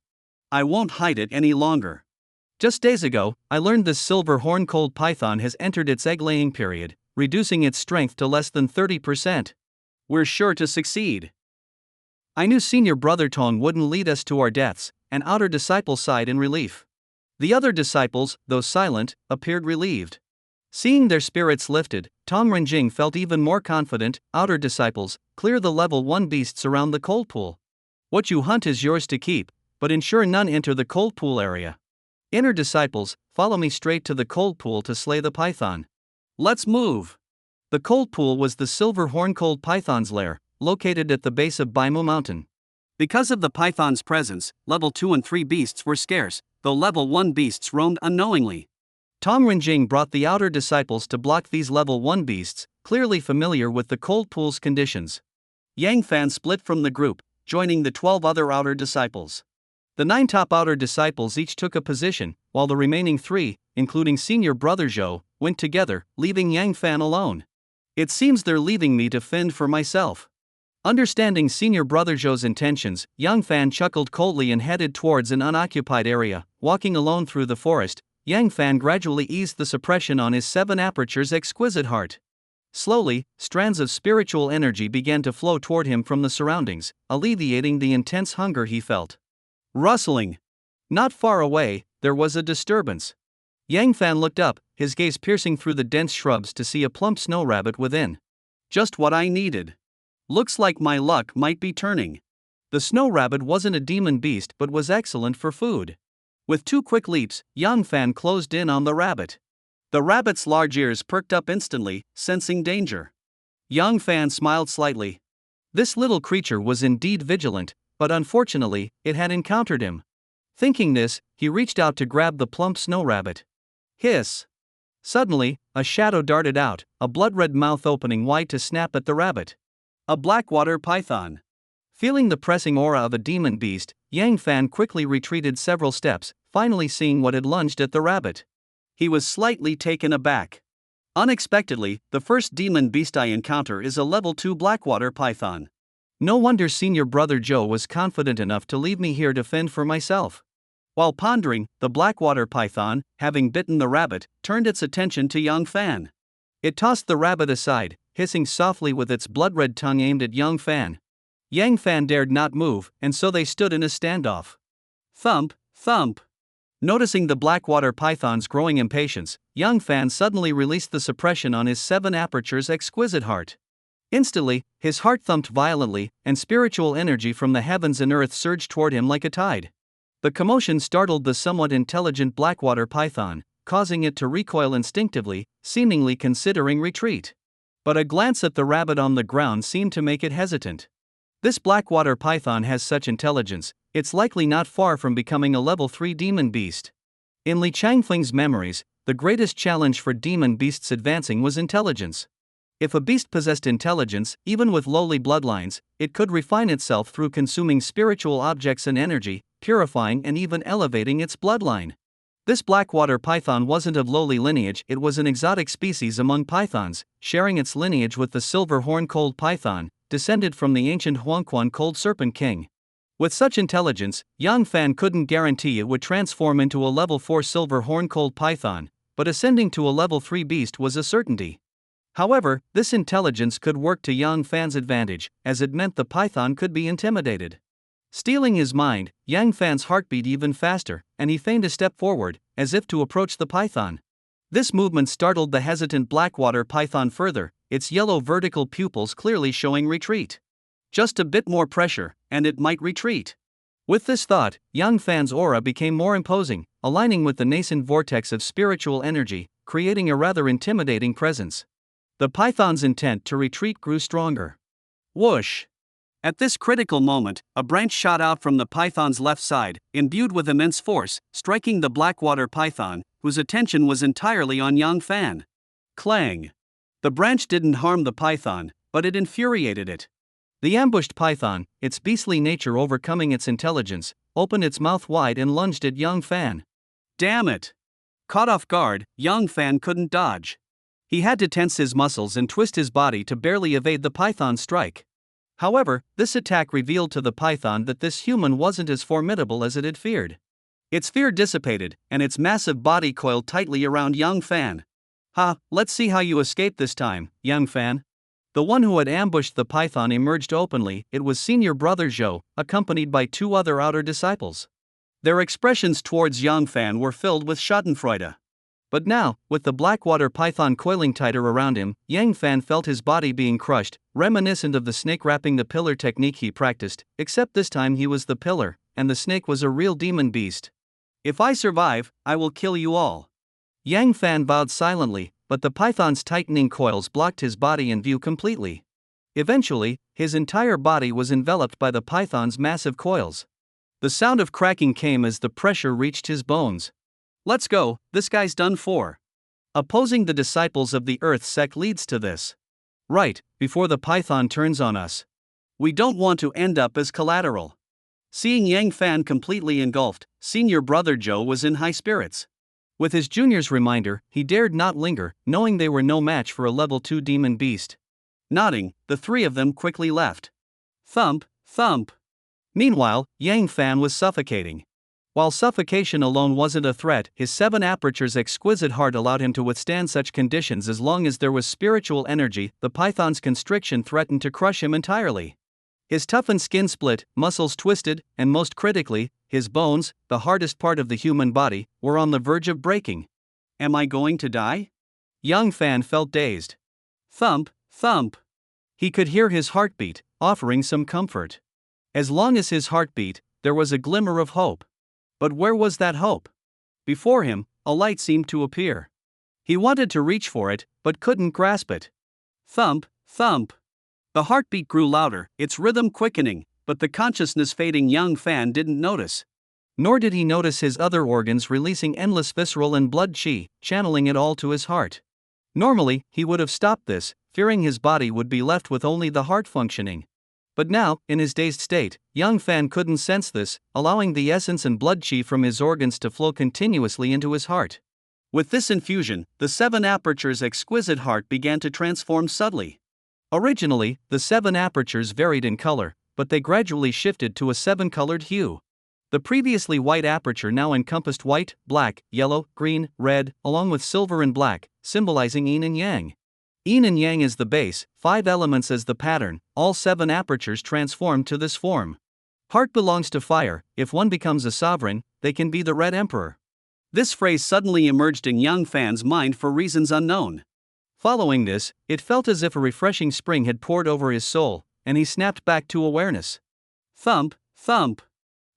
I won't hide it any longer. Just days ago, I learned this silver horn-cold python has entered its egg-laying period, reducing its strength to less than 30%. We're sure to succeed. I knew senior brother Tong wouldn't lead us to our deaths, and outer disciples sighed in relief. The other disciples, though silent, appeared relieved. Seeing their spirits lifted, Tong Renjing felt even more confident. Outer disciples, clear the level 1 beasts around the cold pool. What you hunt is yours to keep, but ensure none enter the cold pool area. Inner disciples, follow me straight to the cold pool to slay the python. Let's move. The cold pool was the silver horn-cold python's lair, located at the base of Baimu Mountain. Because of the python's presence, level 2 and 3 beasts were scarce, though level 1 beasts roamed unknowingly. Tong Renjing brought the outer disciples to block these level 1 beasts, clearly familiar with the cold pool's conditions. Yang Fan split from the group, joining the 12 other outer disciples. The 9 top outer disciples each took a position, while the remaining 3, including senior brother Zhou, went together, leaving Yang Fan alone. It seems they're leaving me to fend for myself. Understanding senior brother Zhou's intentions, Yang Fan chuckled coldly and headed towards an unoccupied area. Walking alone through the forest, Yang Fan gradually eased the suppression on his 7 apertures exquisite heart. Slowly, strands of spiritual energy began to flow toward him from the surroundings, alleviating the intense hunger he felt. Rustling. Not far away, there was a disturbance. Yang Fan looked up, his gaze piercing through the dense shrubs to see a plump snow rabbit within. Just what I needed. Looks like my luck might be turning. The snow rabbit wasn't a demon beast but was excellent for food. With 2 quick leaps, Yang Fan closed in on the rabbit. The rabbit's large ears perked up instantly, sensing danger. Yang Fan smiled slightly. This little creature was indeed vigilant, but unfortunately, it had encountered him. Thinking this, he reached out to grab the plump snow rabbit. Hiss! Suddenly, a shadow darted out, a blood-red mouth opening wide to snap at the rabbit. A blackwater python. Feeling the pressing aura of a demon beast, Yang Fan quickly retreated several steps, finally seeing what had lunged at the rabbit. He was slightly taken aback. Unexpectedly, the first demon beast I encounter is a level 2 blackwater python. No wonder senior brother Zhou was confident enough to leave me here to fend for myself. While pondering, the blackwater python, having bitten the rabbit, turned its attention to Yang Fan. It tossed the rabbit aside, hissing softly with its blood-red tongue aimed at young Fan. Yang Fan dared not move, and so they stood in a standoff. Thump, thump. Noticing the blackwater python's growing impatience, young Fan suddenly released the suppression on his 7 apertures exquisite heart. Instantly, his heart thumped violently, and spiritual energy from the heavens and earth surged toward him like a tide. The commotion startled the somewhat intelligent blackwater python, causing it to recoil instinctively, seemingly considering retreat. But a glance at the rabbit on the ground seemed to make it hesitant. This blackwater python has such intelligence, it's likely not far from becoming a level 3 demon beast. In Li Changfeng's memories, the greatest challenge for demon beasts advancing was intelligence. If a beast possessed intelligence, even with lowly bloodlines, it could refine itself through consuming spiritual objects and energy, purifying and even elevating its bloodline. This blackwater python wasn't of lowly lineage, it was an exotic species among pythons, sharing its lineage with the silver horn cold python, descended from the ancient Huangquan cold serpent king. With such intelligence, Yang Fan couldn't guarantee it would transform into a level 4 silver horn cold python, but ascending to a level 3 beast was a certainty. However, this intelligence could work to Yang Fan's advantage, as it meant the python could be intimidated. Stealing his mind, Yang Fan's heart beat even faster, and he feigned a step forward, as if to approach the python. This movement startled the hesitant blackwater python further, its yellow vertical pupils clearly showing retreat. Just a bit more pressure, and it might retreat. With this thought, Yang Fan's aura became more imposing, aligning with the nascent vortex of spiritual energy, creating a rather intimidating presence. The python's intent to retreat grew stronger. Whoosh! At this critical moment, a branch shot out from the python's left side, imbued with immense force, striking the blackwater python, whose attention was entirely on Yang Fan. Clang! The branch didn't harm the python, but it infuriated it. The ambushed python, its beastly nature overcoming its intelligence, opened its mouth wide and lunged at Yang Fan. Damn it! Caught off guard, Yang Fan couldn't dodge. He had to tense his muscles and twist his body to barely evade the python's strike. However, this attack revealed to the python that this human wasn't as formidable as it had feared. Its fear dissipated, and its massive body coiled tightly around Yang Fan. Let's see how you escape this time, Yang Fan. The one who had ambushed the python emerged openly. It was senior brother Zhou, accompanied by 2 other outer disciples. Their expressions towards Yang Fan were filled with schadenfreude. But now, with the blackwater python coiling tighter around him, Yang Fan felt his body being crushed, reminiscent of the snake wrapping the pillar technique he practiced, except this time he was the pillar, and the snake was a real demon beast. If I survive, I will kill you all. Yang Fan bowed silently, but the python's tightening coils blocked his body in view completely. Eventually, his entire body was enveloped by the python's massive coils. The sound of cracking came as the pressure reached his bones. Let's go, this guy's done for. Opposing the disciples of the Earth sect leads to this. Right, before the python turns on us. We don't want to end up as collateral. Seeing Yang Fan completely engulfed, senior brother Zhou was in high spirits. With his junior's reminder, he dared not linger, knowing they were no match for a level 2 demon beast. Nodding, the 3 of them quickly left. Thump, thump. Meanwhile, Yang Fan was suffocating. While suffocation alone wasn't a threat, his 7 apertures exquisite heart allowed him to withstand such conditions as long as there was spiritual energy. The python's constriction threatened to crush him entirely. His toughened skin split, muscles twisted, and most critically, his bones, the hardest part of the human body, were on the verge of breaking. Am I going to die? Yang Fan felt dazed. Thump, thump. He could hear his heartbeat, offering some comfort. As long as his heart beat, there was a glimmer of hope. But where was that hope? Before him, a light seemed to appear. He wanted to reach for it, but couldn't grasp it. Thump, thump. The heartbeat grew louder, its rhythm quickening, but the consciousness fading Yang Fan didn't notice. Nor did he notice his other organs releasing endless visceral and blood qi, channeling it all to his heart. Normally, he would have stopped this, fearing his body would be left with only the heart functioning. But now, in his dazed state, Yang Fan couldn't sense this, allowing the essence and blood qi from his organs to flow continuously into his heart. With this infusion, the 7 apertures exquisite heart began to transform subtly. Originally, the 7 apertures varied in color, but they gradually shifted to a 7-colored hue. The previously white aperture now encompassed white, black, yellow, green, red, along with silver and black, symbolizing yin and yang. Yin and yang is the base, 5 elements as the pattern, all 7 apertures transform to this form. Heart belongs to fire, if one becomes a sovereign, they can be the Red Emperor. This phrase suddenly emerged in Young Fan's mind for reasons unknown. Following this, it felt as if a refreshing spring had poured over his soul, and he snapped back to awareness. Thump, thump.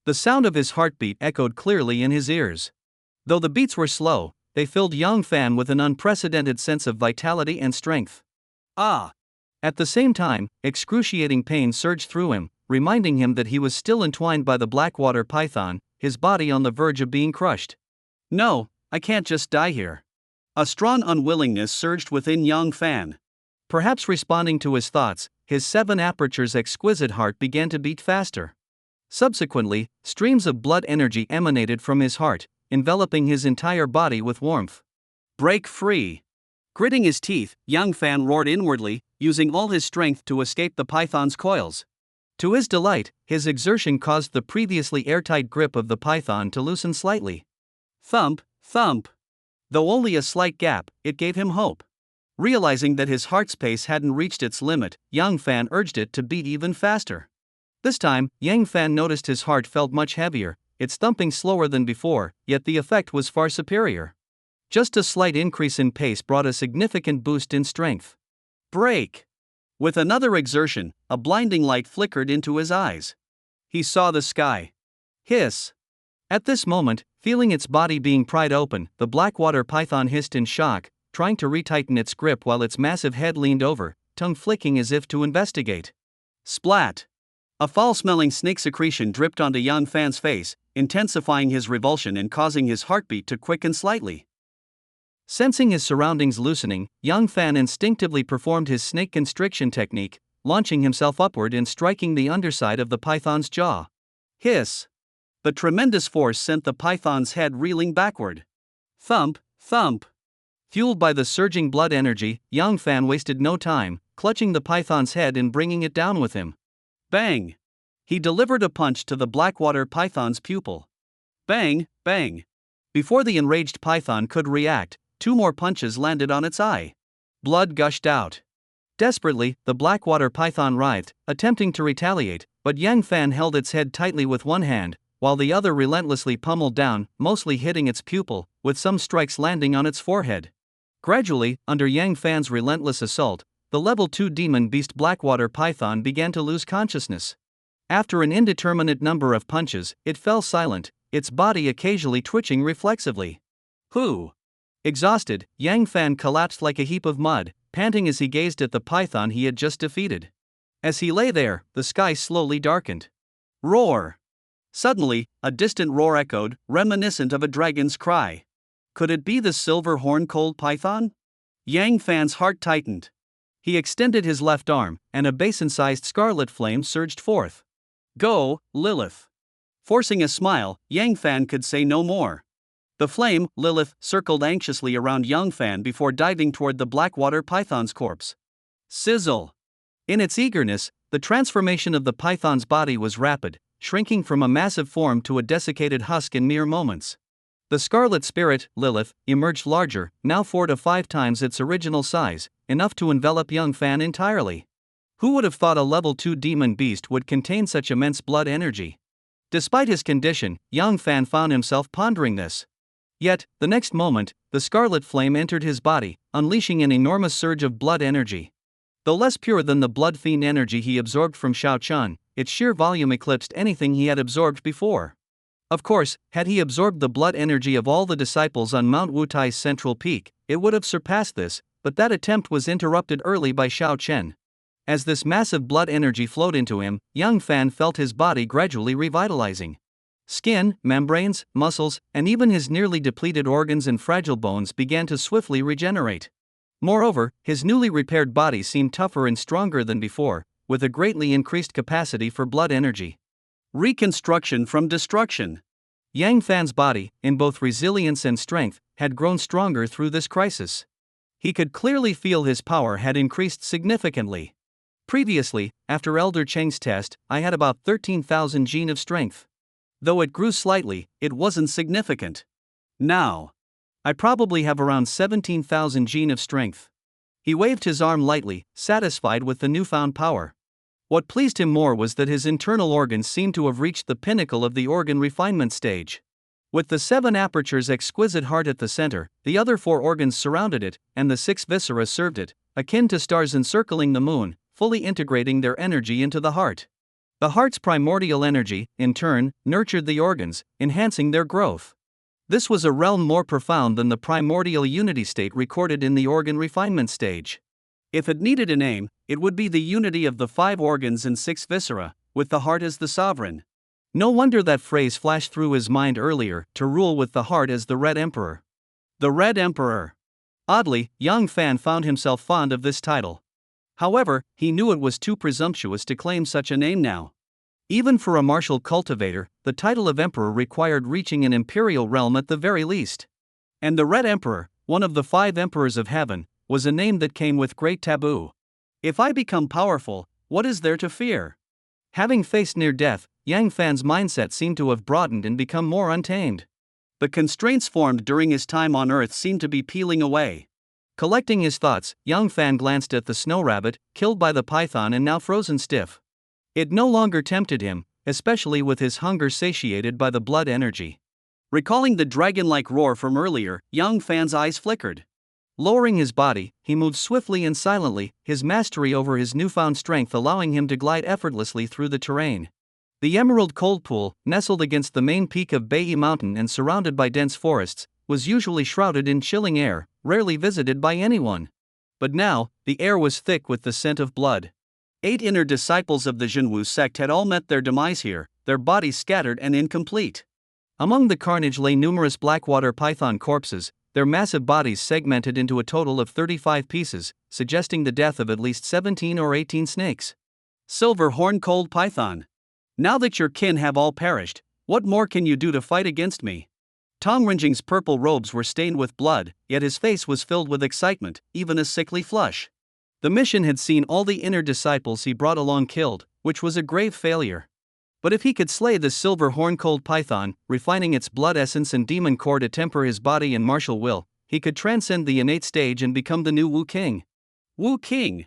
The sound of his heartbeat echoed clearly in his ears. Though the beats were slow, they filled Young Fan with an unprecedented sense of vitality and strength. Ah! At the same time, excruciating pain surged through him, reminding him that he was still entwined by the Blackwater python, his body on the verge of being crushed. No, I can't just die here. A strong unwillingness surged within Young Fan. Perhaps responding to his thoughts, his 7 apertures exquisite heart began to beat faster. Subsequently, streams of blood energy emanated from his heart, enveloping his entire body with warmth. Break free! Gritting his teeth, Young Fan roared inwardly, using all his strength to escape the python's coils. To his delight, his exertion caused the previously airtight grip of the python to loosen slightly. Thump, thump. Though only a slight gap, it gave him hope. Realizing that his heart's pace hadn't reached its limit, Young Fan urged it to beat even faster. This time, Young Fan noticed his heart felt much heavier, its thumping slower than before, yet the effect was far superior. Just a slight increase in pace brought a significant boost in strength. Break! With another exertion, a blinding light flickered into his eyes. He saw the sky. Hiss! At this moment, feeling its body being pried open, the Blackwater python hissed in shock, trying to retighten its grip while its massive head leaned over, tongue flicking as if to investigate. Splat! A foul-smelling snake secretion dripped onto Young Fan's face, intensifying his revulsion and causing his heartbeat to quicken slightly. Sensing his surroundings loosening, Young Fan instinctively performed his snake constriction technique, launching himself upward and striking the underside of the python's jaw. Hiss! The tremendous force sent the python's head reeling backward. Thump, thump. Fueled by the surging blood energy, Young Fan wasted no time, clutching the python's head and bringing it down with him. Bang! He delivered a punch to the Blackwater python's pupil. Bang, bang. Before the enraged python could react, 2 more punches landed on its eye. Blood gushed out. Desperately, the Blackwater python writhed, attempting to retaliate, but Young Fan held its head tightly with one hand, while the other relentlessly pummeled down, mostly hitting its pupil, with some strikes landing on its forehead. Gradually, under Young Fan's relentless assault, the level 2 demon beast Blackwater python began to lose consciousness. After an indeterminate number of punches, it fell silent, its body occasionally twitching reflexively. Whew! Exhausted, Young Fan collapsed like a heap of mud, panting as he gazed at the python he had just defeated. As he lay there, the sky slowly darkened. Roar! Suddenly, a distant roar echoed, reminiscent of a dragon's cry. Could it be the silver-horned cold python? Young Fan's heart tightened. He extended his left arm, and a basin-sized scarlet flame surged forth. Go, Lilith! Forcing a smile, Young Fan could say no more. The flame, Lilith, circled anxiously around Young Fan before diving toward the Blackwater python's corpse. Sizzle! In its eagerness, the transformation of the python's body was rapid, shrinking from a massive form to a desiccated husk in mere moments. The scarlet spirit, Lilith, emerged larger, now 4 to 5 times its original size, enough to envelop Young Fan entirely. Who would have thought a level 2 demon beast would contain such immense blood energy? Despite his condition, Young Fan found himself pondering this. Yet, the next moment, the scarlet flame entered his body, unleashing an enormous surge of blood energy. Though less pure than the blood fiend energy he absorbed from Shao Chun, its sheer volume eclipsed anything he had absorbed before. Of course, had he absorbed the blood energy of all the disciples on Mount Wutai's central peak, it would have surpassed this, but that attempt was interrupted early by Shao Chen. As this massive blood energy flowed into him, Young Fan felt his body gradually revitalizing. Skin, membranes, muscles, and even his nearly depleted organs and fragile bones began to swiftly regenerate. Moreover, his newly repaired body seemed tougher and stronger than before, with a greatly increased capacity for blood energy. Reconstruction from destruction. Young Fan's body, in both resilience and strength, had grown stronger through this crisis. He could clearly feel his power had increased significantly. Previously, after Elder Cheng's test, I had about 13,000 gene of strength. Though it grew slightly, it wasn't significant. Now, I probably have around 17,000 gene of strength. He waved his arm lightly, satisfied with the newfound power. What pleased him more was that his internal organs seemed to have reached the pinnacle of the organ refinement stage. With the 7 apertures exquisite heart at the center, the other 4 organs surrounded it, and the 6 viscera served it, akin to stars encircling the moon, fully integrating their energy into the heart. The heart's primordial energy, in turn, nurtured the organs, enhancing their growth. This was a realm more profound than the primordial unity state recorded in the organ refinement stage. If it needed a name, it would be the unity of the 5 organs and 6 viscera, with the heart as the sovereign. No wonder that phrase flashed through his mind earlier, to rule with the heart as the Red Emperor. The Red Emperor. Oddly, Yang Fan found himself fond of this title. However, he knew it was too presumptuous to claim such a name now. Even for a martial cultivator, the title of Emperor required reaching an imperial realm at the very least. And the Red Emperor, one of the 5 emperors of heaven, was a name that came with great taboo. If I become powerful, what is there to fear? Having faced near death, Yang Fan's mindset seemed to have broadened and become more untamed. The constraints formed during his time on Earth seemed to be peeling away. Collecting his thoughts, Yang Fan glanced at the snow rabbit, killed by the python and now frozen stiff. It no longer tempted him, especially with his hunger satiated by the blood energy. Recalling the dragon-like roar from earlier, Yang Fan's eyes flickered. Lowering his body, he moved swiftly and silently, his mastery over his newfound strength allowing him to glide effortlessly through the terrain. The emerald cold pool, nestled against the main peak of Bai Mountain and surrounded by dense forests, was usually shrouded in chilling air, rarely visited by anyone. But now, the air was thick with the scent of blood. 8 inner disciples of the Zhenwu sect had all met their demise here, their bodies scattered and incomplete. Among the carnage lay numerous blackwater python corpses, their massive bodies segmented into a total of 35 pieces, suggesting the death of at least 17 or 18 snakes. Silver horn-cold python. Now that your kin have all perished, what more can you do to fight against me? Tong Rinjing's purple robes were stained with blood, yet his face was filled with excitement, even a sickly flush. The mission had seen all the inner disciples he brought along killed, which was a grave failure. But if he could slay the silver horn-cold python, refining its blood essence and demon core to temper his body and martial will, he could transcend the innate stage and become the new Wu King. Wu King!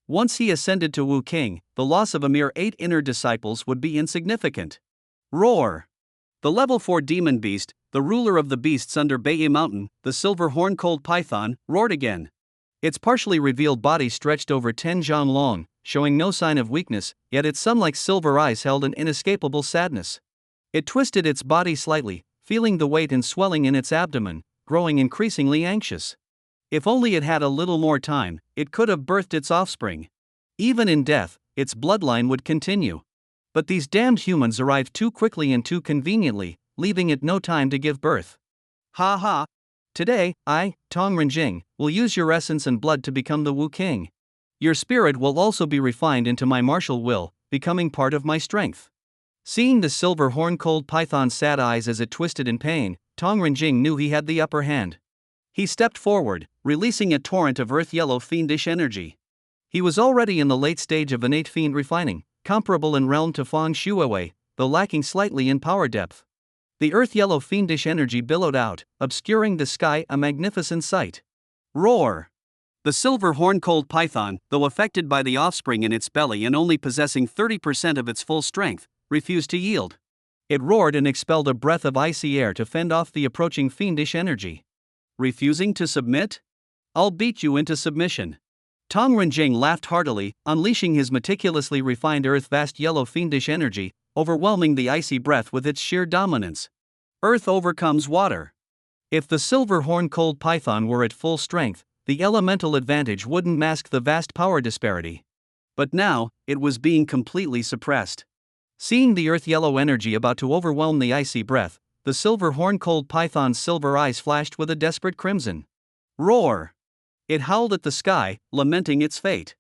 Once he ascended to Wu King, the loss of a mere 8 inner disciples would be insignificant. Roar! The level 4 demon beast, the ruler of the beasts under Bai Mountain, the silver horn-cold python, roared again. Its partially revealed body stretched over 10 zhang long, showing no sign of weakness, yet its sun-like silver eyes held an inescapable sadness. It twisted its body slightly, feeling the weight and swelling in its abdomen, growing increasingly anxious. If only it had a little more time, it could have birthed its offspring. Even in death, its bloodline would continue. But these damned humans arrived too quickly and too conveniently, leaving it no time to give birth. Ha ha! Today, I, Tong Rinjing, will use your essence and blood to become the Wu King. Your spirit will also be refined into my martial will, becoming part of my strength. Seeing the silver horn-cold python's sad eyes as it twisted in pain, Tong Rinjing knew he had the upper hand. He stepped forward, releasing a torrent of earth-yellow fiendish energy. He was already in the late stage of innate fiend refining, comparable in realm to Fang Shuowei, though lacking slightly in power depth. The earth-yellow fiendish energy billowed out, obscuring the sky, a magnificent sight. Roar! The silver horn-cold python, though affected by the offspring in its belly and only possessing 30% of its full strength, refused to yield. It roared and expelled a breath of icy air to fend off the approaching fiendish energy. Refusing to submit? I'll beat you into submission. Tong Rinjing laughed heartily, unleashing his meticulously refined earth-vast yellow fiendish energy, overwhelming the icy breath with its sheer dominance. Earth overcomes water. If the silver horn-cold python were at full strength, the elemental advantage wouldn't mask the vast power disparity. But now, it was being completely suppressed. Seeing the earth-yellow energy about to overwhelm the icy breath, the silver horn-cold python's silver eyes flashed with a desperate crimson. Roar! It howled at the sky, lamenting its fate.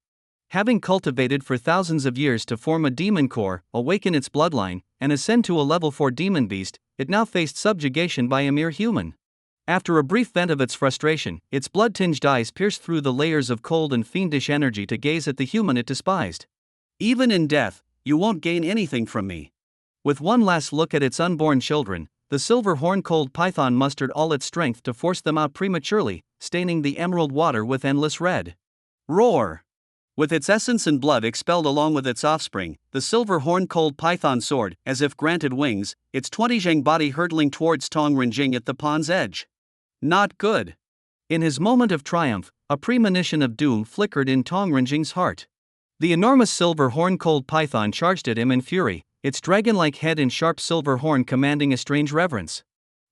Having cultivated for thousands of years to form a demon core, awaken its bloodline, and ascend to a level 4 demon beast, it now faced subjugation by a mere human. After a brief vent of its frustration, its blood-tinged eyes pierced through the layers of cold and fiendish energy to gaze at the human it despised. Even in death, you won't gain anything from me. With one last look at its unborn children, the silver horn-cold python mustered all its strength to force them out prematurely, staining the emerald water with endless red. Roar! With its essence and blood expelled along with its offspring, the silver horn cold python soared, as if granted wings, its 20 zheng body hurtling towards Tong Renjing at the pond's edge. Not good. In his moment of triumph, a premonition of doom flickered in Tong Renjing's heart. The enormous silver horn cold python charged at him in fury, its dragon-like head and sharp silver horn commanding a strange reverence.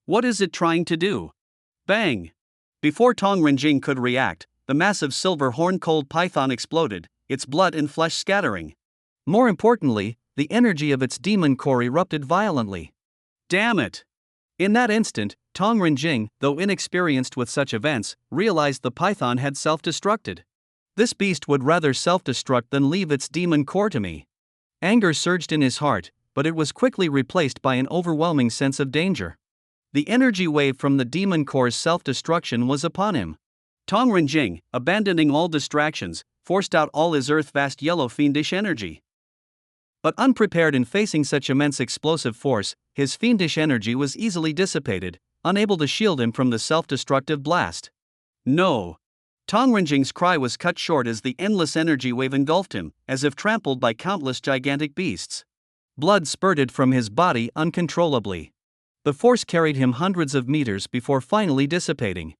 What is it trying to do? Bang! Before Tong Renjing could react, the massive silver horn cold python exploded, its blood and flesh scattering. More importantly, the energy of its demon core erupted violently. Damn it! In that instant, Tong Renjing, though inexperienced with such events, realized the python had self-destructed. This beast would rather self-destruct than leave its demon core to me. Anger surged in his heart, but it was quickly replaced by an overwhelming sense of danger. The energy wave from the demon core's self-destruction was upon him. Tong Renjing, abandoning all distractions, forced out all his earth-vast yellow fiendish energy. But unprepared in facing such immense explosive force, his fiendish energy was easily dissipated, unable to shield him from the self-destructive blast. No! Tong Renjing's cry was cut short as the endless energy wave engulfed him, as if trampled by countless gigantic beasts. Blood spurted from his body uncontrollably. The force carried him hundreds of meters before finally dissipating.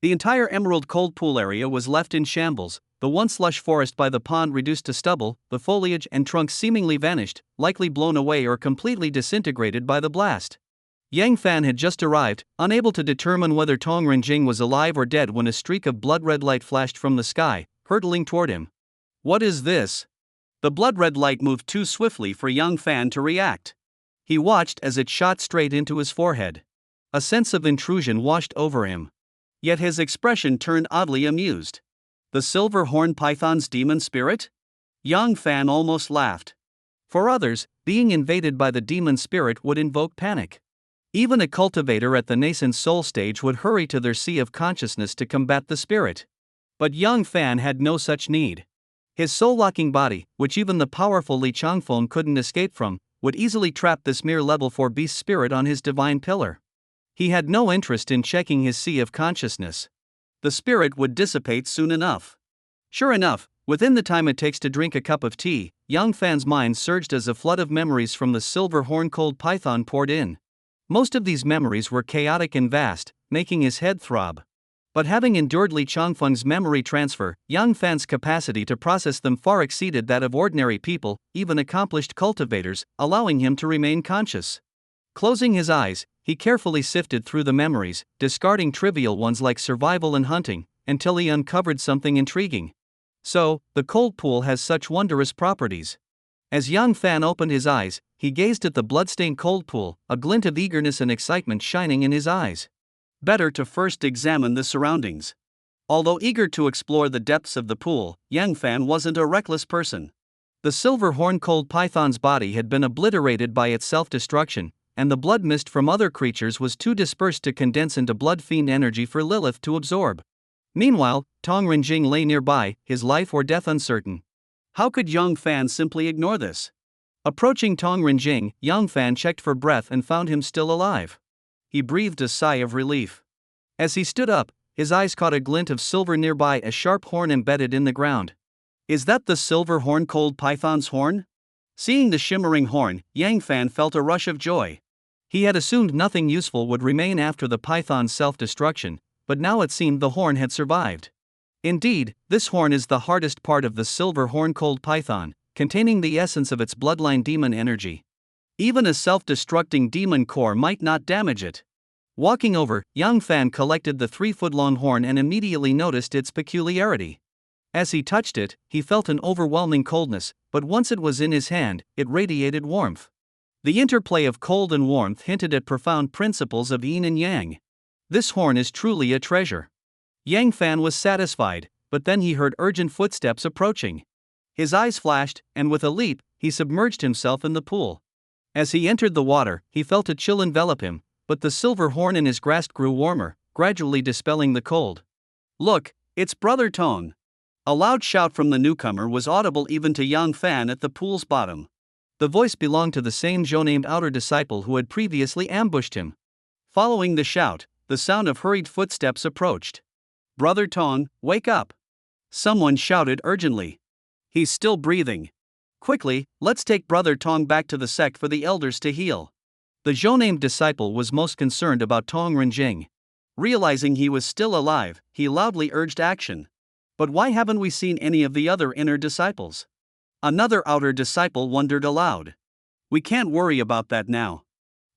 The entire emerald cold pool area was left in shambles, the once lush forest by the pond reduced to stubble, the foliage and trunks seemingly vanished, likely blown away or completely disintegrated by the blast. Yang Fan had just arrived, unable to determine whether Tong Renjing was alive or dead when a streak of blood-red light flashed from the sky, hurtling toward him. What is this? The blood-red light moved too swiftly for Yang Fan to react. He watched as it shot straight into his forehead. A sense of intrusion washed over him. Yet his expression turned oddly amused. The silver horn python's demon spirit? Yang Fan almost laughed. For others, being invaded by the demon spirit would invoke panic. Even a cultivator at the nascent soul stage would hurry to their sea of consciousness to combat the spirit. But Yang Fan had no such need. His soul-locking body, which even the powerful Li Changfeng couldn't escape from, would easily trap this mere level 4 beast spirit on his divine pillar. He had no interest in checking his sea of consciousness. The spirit would dissipate soon enough. Sure enough, within the time it takes to drink a cup of tea, Yang Fan's mind surged as a flood of memories from the silver horn cold python poured in. Most of these memories were chaotic and vast, making his head throb. But having endured Li Changfeng's memory transfer, Yang Fan's capacity to process them far exceeded that of ordinary people, even accomplished cultivators, allowing him to remain conscious. Closing his eyes, he carefully sifted through the memories, discarding trivial ones like survival and hunting, until he uncovered something intriguing. So, the cold pool has such wondrous properties. As Yang Fan opened his eyes, he gazed at the bloodstained cold pool, a glint of eagerness and excitement shining in his eyes. Better to first examine the surroundings. Although eager to explore the depths of the pool, Yang Fan wasn't a reckless person. The silver horn cold python's body had been obliterated by its self-destruction, and the blood mist from other creatures was too dispersed to condense into blood fiend energy for Lilith to absorb. Meanwhile, Tong Renjing lay nearby, his life or death uncertain. How could Yang Fan simply ignore this? Approaching Tong Renjing, Yang Fan checked for breath and found him still alive. He breathed a sigh of relief. As he stood up, his eyes caught a glint of silver nearby, a sharp horn embedded in the ground. Is that the silver horn cold python's horn? Seeing the shimmering horn, Yang Fan felt a rush of joy. He had assumed nothing useful would remain after the python's self-destruction, but now it seemed the horn had survived. Indeed, this horn is the hardest part of the silver horn cold python, containing the essence of its bloodline demon energy. Even a self-destructing demon core might not damage it. Walking over, Yang Fan collected the 3-foot-long horn and immediately noticed its peculiarity. As he touched it, he felt an overwhelming coldness, but once it was in his hand, it radiated warmth. The interplay of cold and warmth hinted at profound principles of yin and yang. This horn is truly a treasure. Yang Fan was satisfied, but then he heard urgent footsteps approaching. His eyes flashed, and with a leap, he submerged himself in the pool. As he entered the water, he felt a chill envelop him, but the silver horn in his grasp grew warmer, gradually dispelling the cold. Look, it's Brother Tong. A loud shout from the newcomer was audible even to Yang Fan at the pool's bottom. The voice belonged to the same Zhou-named outer disciple who had previously ambushed him. Following the shout, the sound of hurried footsteps approached. Brother Tong, wake up! Someone shouted urgently. He's still breathing. Quickly, let's take Brother Tong back to the sect for the elders to heal. The Zhou-named disciple was most concerned about Tong Renjing. Realizing he was still alive, he loudly urged action. But why haven't we seen any of the other inner disciples? Another outer disciple wondered aloud. We can't worry about that now.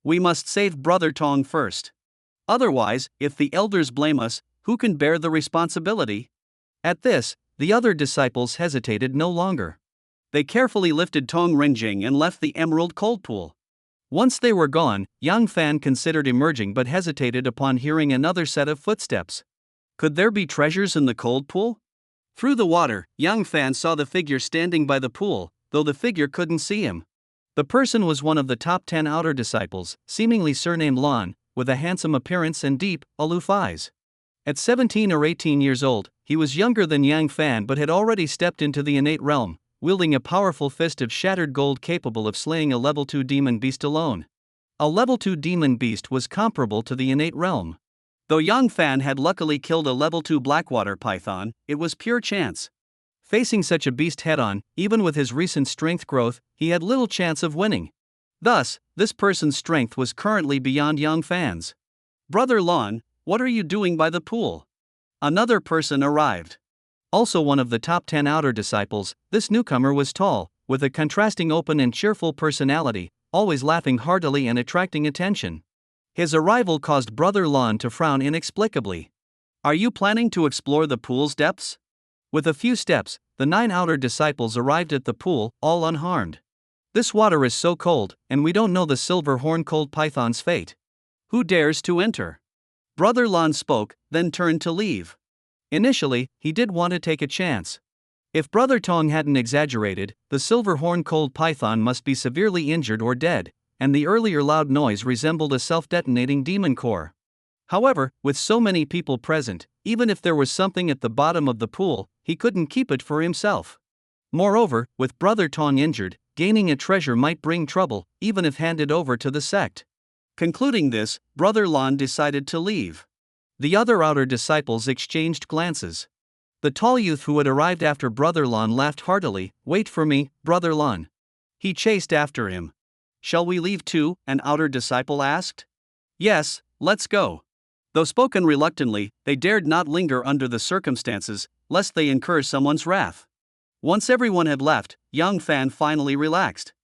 We must save Brother Tong first. Otherwise, if the elders blame us, who can bear the responsibility? At this, the other disciples hesitated no longer. They carefully lifted Tong Renjing and left the emerald cold pool. Once they were gone, Yang Fan considered emerging but hesitated upon hearing another set of footsteps. Could there be treasures in the cold pool? Through the water, Yang Fan saw the figure standing by the pool, though the figure couldn't see him. The person was one of the top 10 outer disciples, seemingly surnamed Lan, with a handsome appearance and deep, aloof eyes. At 17 or 18 years old, he was younger than Yang Fan but had already stepped into the innate realm, wielding a powerful fist of shattered gold capable of slaying a level 2 demon beast alone. A level 2 demon beast was comparable to the innate realm. Though Yang Fan had luckily killed a level 2 blackwater python, it was pure chance. Facing such a beast head-on, even with his recent strength growth, he had little chance of winning. Thus, this person's strength was currently beyond Yang Fan's. Brother Lan, what are you doing by the pool? Another person arrived. Also one of the top 10 outer disciples, this newcomer was tall, with a contrasting open and cheerful personality, always laughing heartily and attracting attention. His arrival caused Brother Lan to frown inexplicably. Are you planning to explore the pool's depths? With a few steps, the 9 outer disciples arrived at the pool, all unharmed. This water is so cold, and we don't know the silver horn-cold python's fate. Who dares to enter? Brother Lan spoke, then turned to leave. Initially, he did want to take a chance. If Brother Tong hadn't exaggerated, the silver horn-cold python must be severely injured or dead, and the earlier loud noise resembled a self-detonating demon core. However, with so many people present, even if there was something at the bottom of the pool, he couldn't keep it for himself. Moreover, with Brother Tong injured, gaining a treasure might bring trouble, even if handed over to the sect. Concluding this, Brother Lan decided to leave. The other outer disciples exchanged glances. The tall youth who had arrived after Brother Lan laughed heartily. Wait for me, Brother Lan. He chased after him. Shall we leave too? An outer disciple asked. Yes, let's go. Though spoken reluctantly, they dared not linger under the circumstances, lest they incur someone's wrath. Once everyone had left, Yang Fan finally relaxed.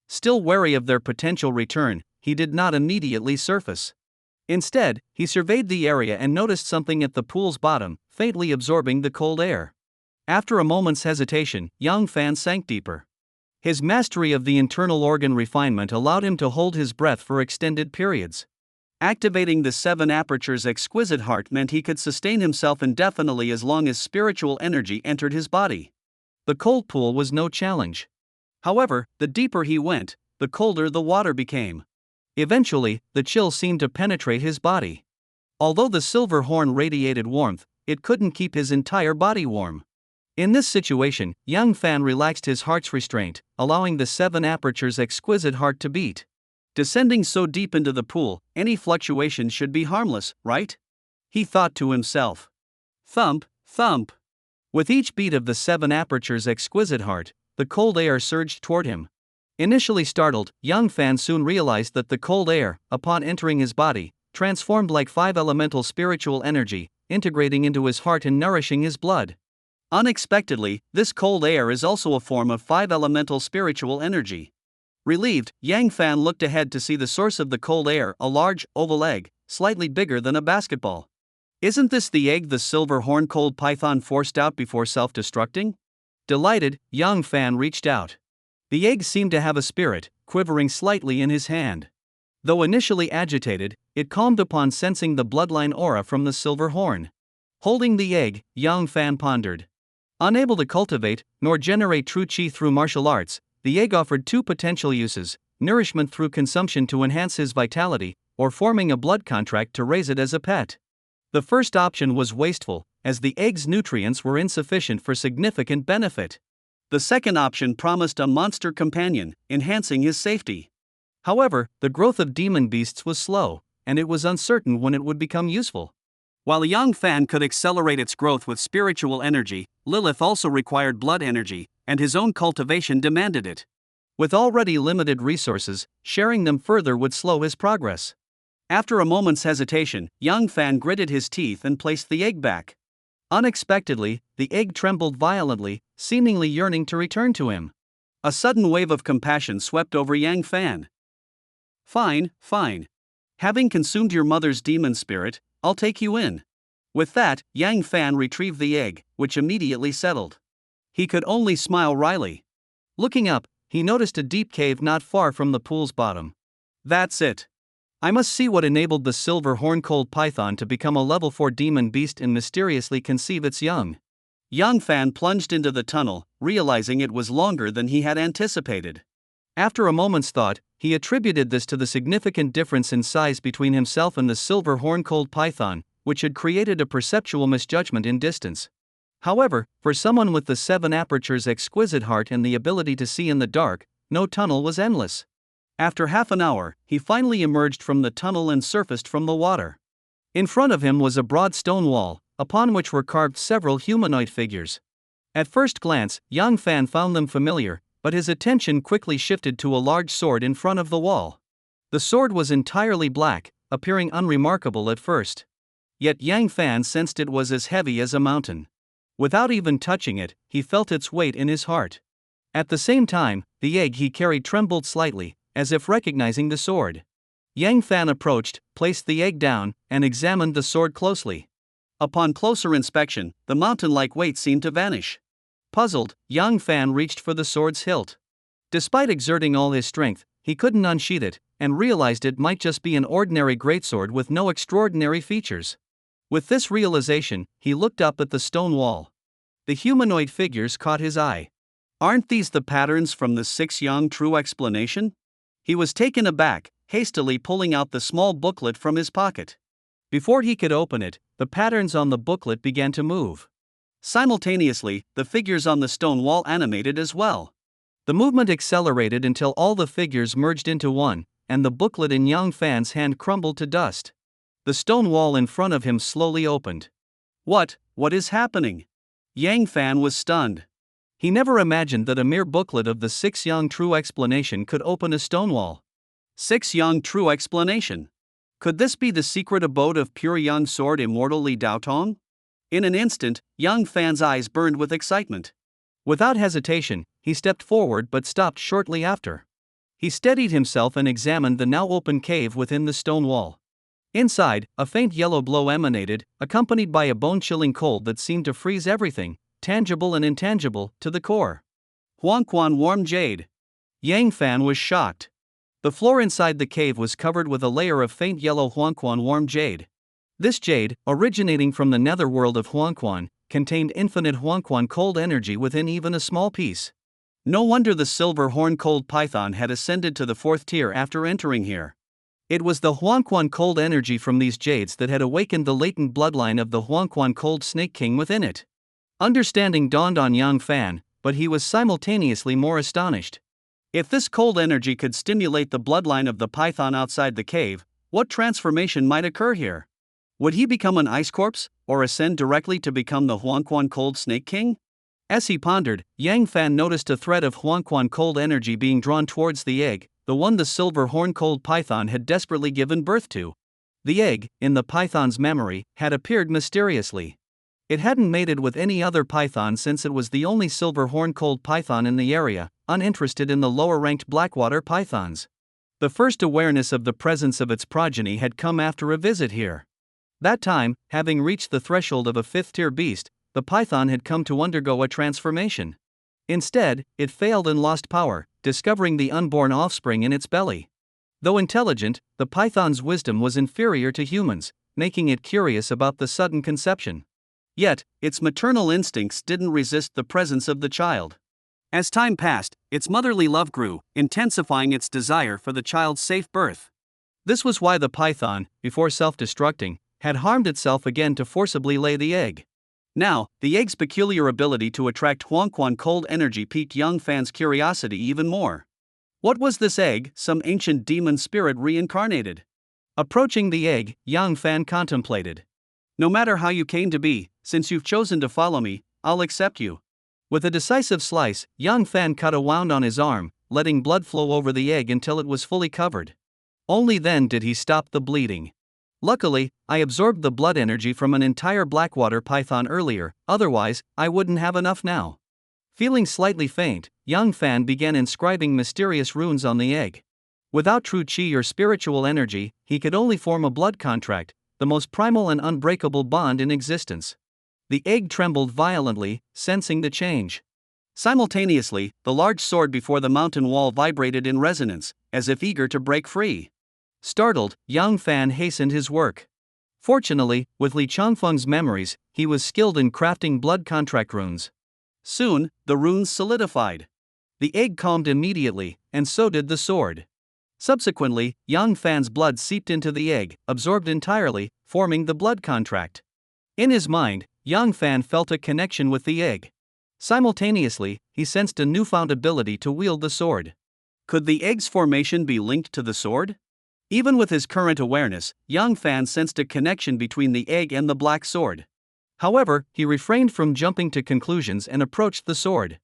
Still wary of their potential return, he did not immediately surface. Instead, he surveyed the area and noticed something at the pool's bottom, faintly absorbing the cold air. After a moment's hesitation, Yang Fan sank deeper. His mastery of the internal organ refinement allowed him to hold his breath for extended periods. Activating the 7 apertures exquisite heart meant he could sustain himself indefinitely as long as spiritual energy entered his body. The cold pool was no challenge. However, the deeper he went, the colder the water became. Eventually, the chill seemed to penetrate his body. Although the silver horn radiated warmth, it couldn't keep his entire body warm. In this situation, Yang Fan relaxed his heart's restraint, allowing the 7 apertures exquisite heart to beat. Descending so deep into the pool, any fluctuation should be harmless, right? He thought to himself. Thump, thump. With each beat of the 7 apertures exquisite heart, the cold air surged toward him. Initially startled, Yang Fan soon realized that the cold air, upon entering his body, transformed like 5 elemental spiritual energy, integrating into his heart and nourishing his blood. Unexpectedly, this cold air is also a form of 5 elemental spiritual energy. Relieved, Yang Fan looked ahead to see the source of the cold air, a large, oval egg, slightly bigger than a basketball. Isn't this the egg the silver horn-cold python forced out before self-destructing? Delighted, Yang Fan reached out. The egg seemed to have a spirit, quivering slightly in his hand. Though initially agitated, it calmed upon sensing the bloodline aura from the silver horn. Holding the egg, Yang Fan pondered. Unable to cultivate, nor generate true qi through martial arts, the egg offered 2 potential uses: nourishment through consumption to enhance his vitality, or forming a blood contract to raise it as a pet. The first option was wasteful, as the egg's nutrients were insufficient for significant benefit. The second option promised a monster companion, enhancing his safety. However, the growth of demon beasts was slow, and it was uncertain when it would become useful. While Yang Fan could accelerate its growth with spiritual energy, Lilith also required blood energy, and his own cultivation demanded it. With already limited resources, sharing them further would slow his progress. After a moment's hesitation, Yang Fan gritted his teeth and placed the egg back. Unexpectedly, the egg trembled violently, seemingly yearning to return to him. A sudden wave of compassion swept over Yang Fan. Fine, fine. Having consumed your mother's demon spirit, I'll take you in. With that, Yang Fan retrieved the egg, which immediately settled. He could only smile wryly. Looking up, he noticed a deep cave not far from the pool's bottom. That's it. I must see what enabled the silver horn-cold python to become a level 4 demon beast and mysteriously conceive its young. Yang Fan plunged into the tunnel, realizing it was longer than he had anticipated. After a moment's thought, he attributed this to the significant difference in size between himself and the silver horn-cold python, which had created a perceptual misjudgment in distance. However, for someone with the 7 apertures exquisite heart and the ability to see in the dark, no tunnel was endless. After half an hour, he finally emerged from the tunnel and surfaced from the water. In front of him was a broad stone wall, upon which were carved several humanoid figures. At first glance, Yang Fan found them familiar, but his attention quickly shifted to a large sword in front of the wall. The sword was entirely black, appearing unremarkable at first. Yet Yang Fan sensed it was as heavy as a mountain. Without even touching it, he felt its weight in his heart. At the same time, the egg he carried trembled slightly, as if recognizing the sword. Yang Fan approached, placed the egg down, and examined the sword closely. Upon closer inspection, the mountain-like weight seemed to vanish. Puzzled, Yang Fan reached for the sword's hilt. Despite exerting all his strength, he couldn't unsheath it, and realized it might just be an ordinary greatsword with no extraordinary features. With this realization, he looked up at the stone wall. The humanoid figures caught his eye. Aren't these the patterns from the 6 Yang True explanation? He was taken aback, hastily pulling out the small booklet from his pocket. Before he could open it, the patterns on the booklet began to move. Simultaneously, the figures on the stone wall animated as well. The movement accelerated until all the figures merged into one, and the booklet in Yang Fan's hand crumbled to dust. The stone wall in front of him slowly opened. What is happening? Yang Fan was stunned. He never imagined that a mere booklet of the 6 Yang True explanation could open a stone wall. 6 Yang True explanation. Could this be the secret abode of pure Yang Sword Immortal Li Daotong? In an instant, Yang Fan's eyes burned with excitement. Without hesitation, he stepped forward but stopped shortly after. He steadied himself and examined the now open cave within the stone wall. Inside, a faint yellow glow emanated, accompanied by a bone-chilling cold that seemed to freeze everything, tangible and intangible, to the core. Huangquan warm jade. Yang Fan was shocked. The floor inside the cave was covered with a layer of faint yellow Huangquan warm jade. This jade, originating from the netherworld of Huangquan, contained infinite Huangquan cold energy within even a small piece. No wonder the silver horn-cold python had ascended to the 4th tier after entering here. It was the Huangquan cold energy from these jades that had awakened the latent bloodline of the Huangquan cold snake king within it. Understanding dawned on Yang Fan, but he was simultaneously more astonished. If this cold energy could stimulate the bloodline of the python outside the cave, what transformation might occur here? Would he become an ice corpse, or ascend directly to become the Huangquan cold snake king? As he pondered, Yang Fan noticed a thread of Huangquan cold energy being drawn towards the egg, the one the silver horn-cold python had desperately given birth to. The egg, in the python's memory, had appeared mysteriously. It hadn't mated with any other python since it was the only silver horn-cold python in the area, uninterested in the lower-ranked blackwater pythons. The first awareness of the presence of its progeny had come after a visit here. That time, having reached the threshold of a 5th-tier beast, the python had come to undergo a transformation. Instead, it failed and lost power, discovering the unborn offspring in its belly. Though intelligent, the python's wisdom was inferior to humans, making it curious about the sudden conception. Yet, its maternal instincts didn't resist the presence of the child. As time passed, its motherly love grew, intensifying its desire for the child's safe birth. This was why the python, before self-destructing, had harmed itself again to forcibly lay the egg. Now, the egg's peculiar ability to attract Huangquan cold energy piqued Yang Fan's curiosity even more. What was this egg, some ancient demon spirit reincarnated? Approaching the egg, Yang Fan contemplated. No matter how you came to be, since you've chosen to follow me, I'll accept you. With a decisive slice, Yang Fan cut a wound on his arm, letting blood flow over the egg until it was fully covered. Only then did he stop the bleeding. Luckily, I absorbed the blood energy from an entire blackwater python earlier, otherwise, I wouldn't have enough now. Feeling slightly faint, Yang Fan began inscribing mysterious runes on the egg. Without true chi or spiritual energy, he could only form a blood contract, the most primal and unbreakable bond in existence. The egg trembled violently, sensing the change. Simultaneously, the large sword before the mountain wall vibrated in resonance, as if eager to break free. Startled, Yang Fan hastened his work. Fortunately, with Li Changfeng's memories, he was skilled in crafting blood contract runes. Soon, the runes solidified. The egg calmed immediately, and so did the sword. Subsequently, Yang Fan's blood seeped into the egg, absorbed entirely, forming the blood contract. In his mind, Yang Fan felt a connection with the egg. Simultaneously, he sensed a newfound ability to wield the sword. Could the egg's formation be linked to the sword? Even with his current awareness, Yang Fan sensed a connection between the egg and the black sword. However, he refrained from jumping to conclusions and approached the sword.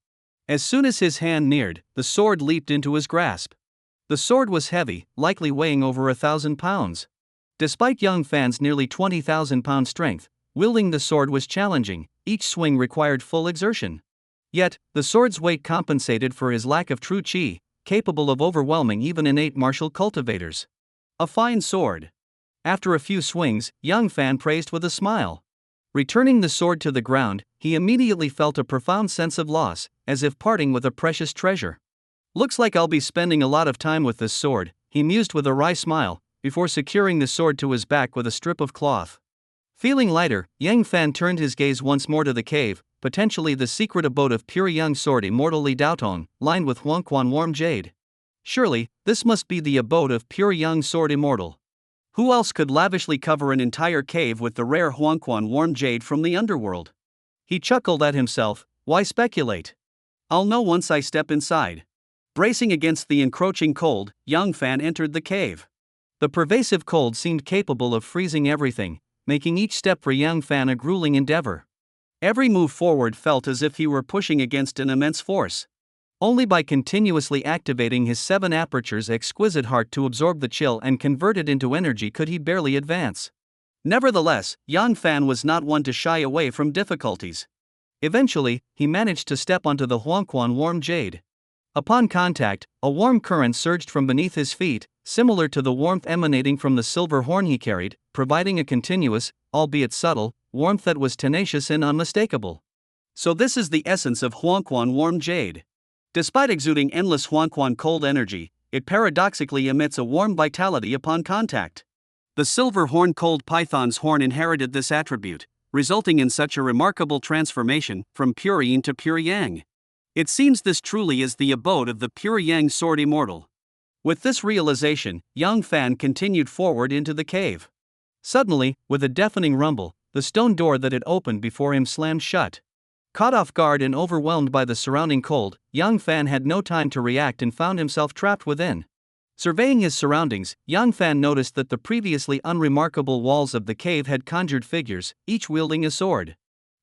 As soon as his hand neared, the sword leaped into his grasp. The sword was heavy, likely weighing over 1,000 pounds. Despite Yang Fan's nearly 20,000-pound strength, wielding the sword was challenging. Each swing required full exertion. Yet, the sword's weight compensated for his lack of true chi, capable of overwhelming even innate martial cultivators. A fine sword. After a few swings, Yang Fan praised with a smile. Returning the sword to the ground, he immediately felt a profound sense of loss, as if parting with a precious treasure. Looks like I'll be spending a lot of time with this sword, he mused with a wry smile, before securing the sword to his back with a strip of cloth. Feeling lighter, Yang Fan turned his gaze once more to the cave, potentially the secret abode of pure young sword Immortal Li Daotong, lined with Huangquan warm jade. Surely, this must be the abode of pure young sword Immortal. Who else could lavishly cover an entire cave with the rare Huangquan warm jade from the underworld? He chuckled at himself. Why speculate? I'll know once I step inside. Bracing against the encroaching cold, Yang Fan entered the cave. The pervasive cold seemed capable of freezing everything, making each step for Yang Fan a grueling endeavor. Every move forward felt as if he were pushing against an immense force. Only by continuously activating his 7 apertures exquisite heart to absorb the chill and convert it into energy could he barely advance. Nevertheless, Yang Fan was not one to shy away from difficulties. Eventually, he managed to step onto the Huangquan warm jade. Upon contact, a warm current surged from beneath his feet, similar to the warmth emanating from the silver horn he carried, providing a continuous, albeit subtle, warmth that was tenacious and unmistakable. So this is the essence of Huangquan warm jade. Despite exuding endless Huangquan cold energy, it paradoxically emits a warm vitality upon contact. The silver horn cold python's horn inherited this attribute, resulting in such a remarkable transformation from pure yin to pure yang. It seems this truly is the abode of the pure yang sword Immortal. With this realization, Yang Fan continued forward into the cave. Suddenly, with a deafening rumble, the stone door that had opened before him slammed shut. Caught off guard and overwhelmed by the surrounding cold, Yang Fan had no time to react and found himself trapped within. Surveying his surroundings, Yang Fan noticed that the previously unremarkable walls of the cave had conjured figures, each wielding a sword.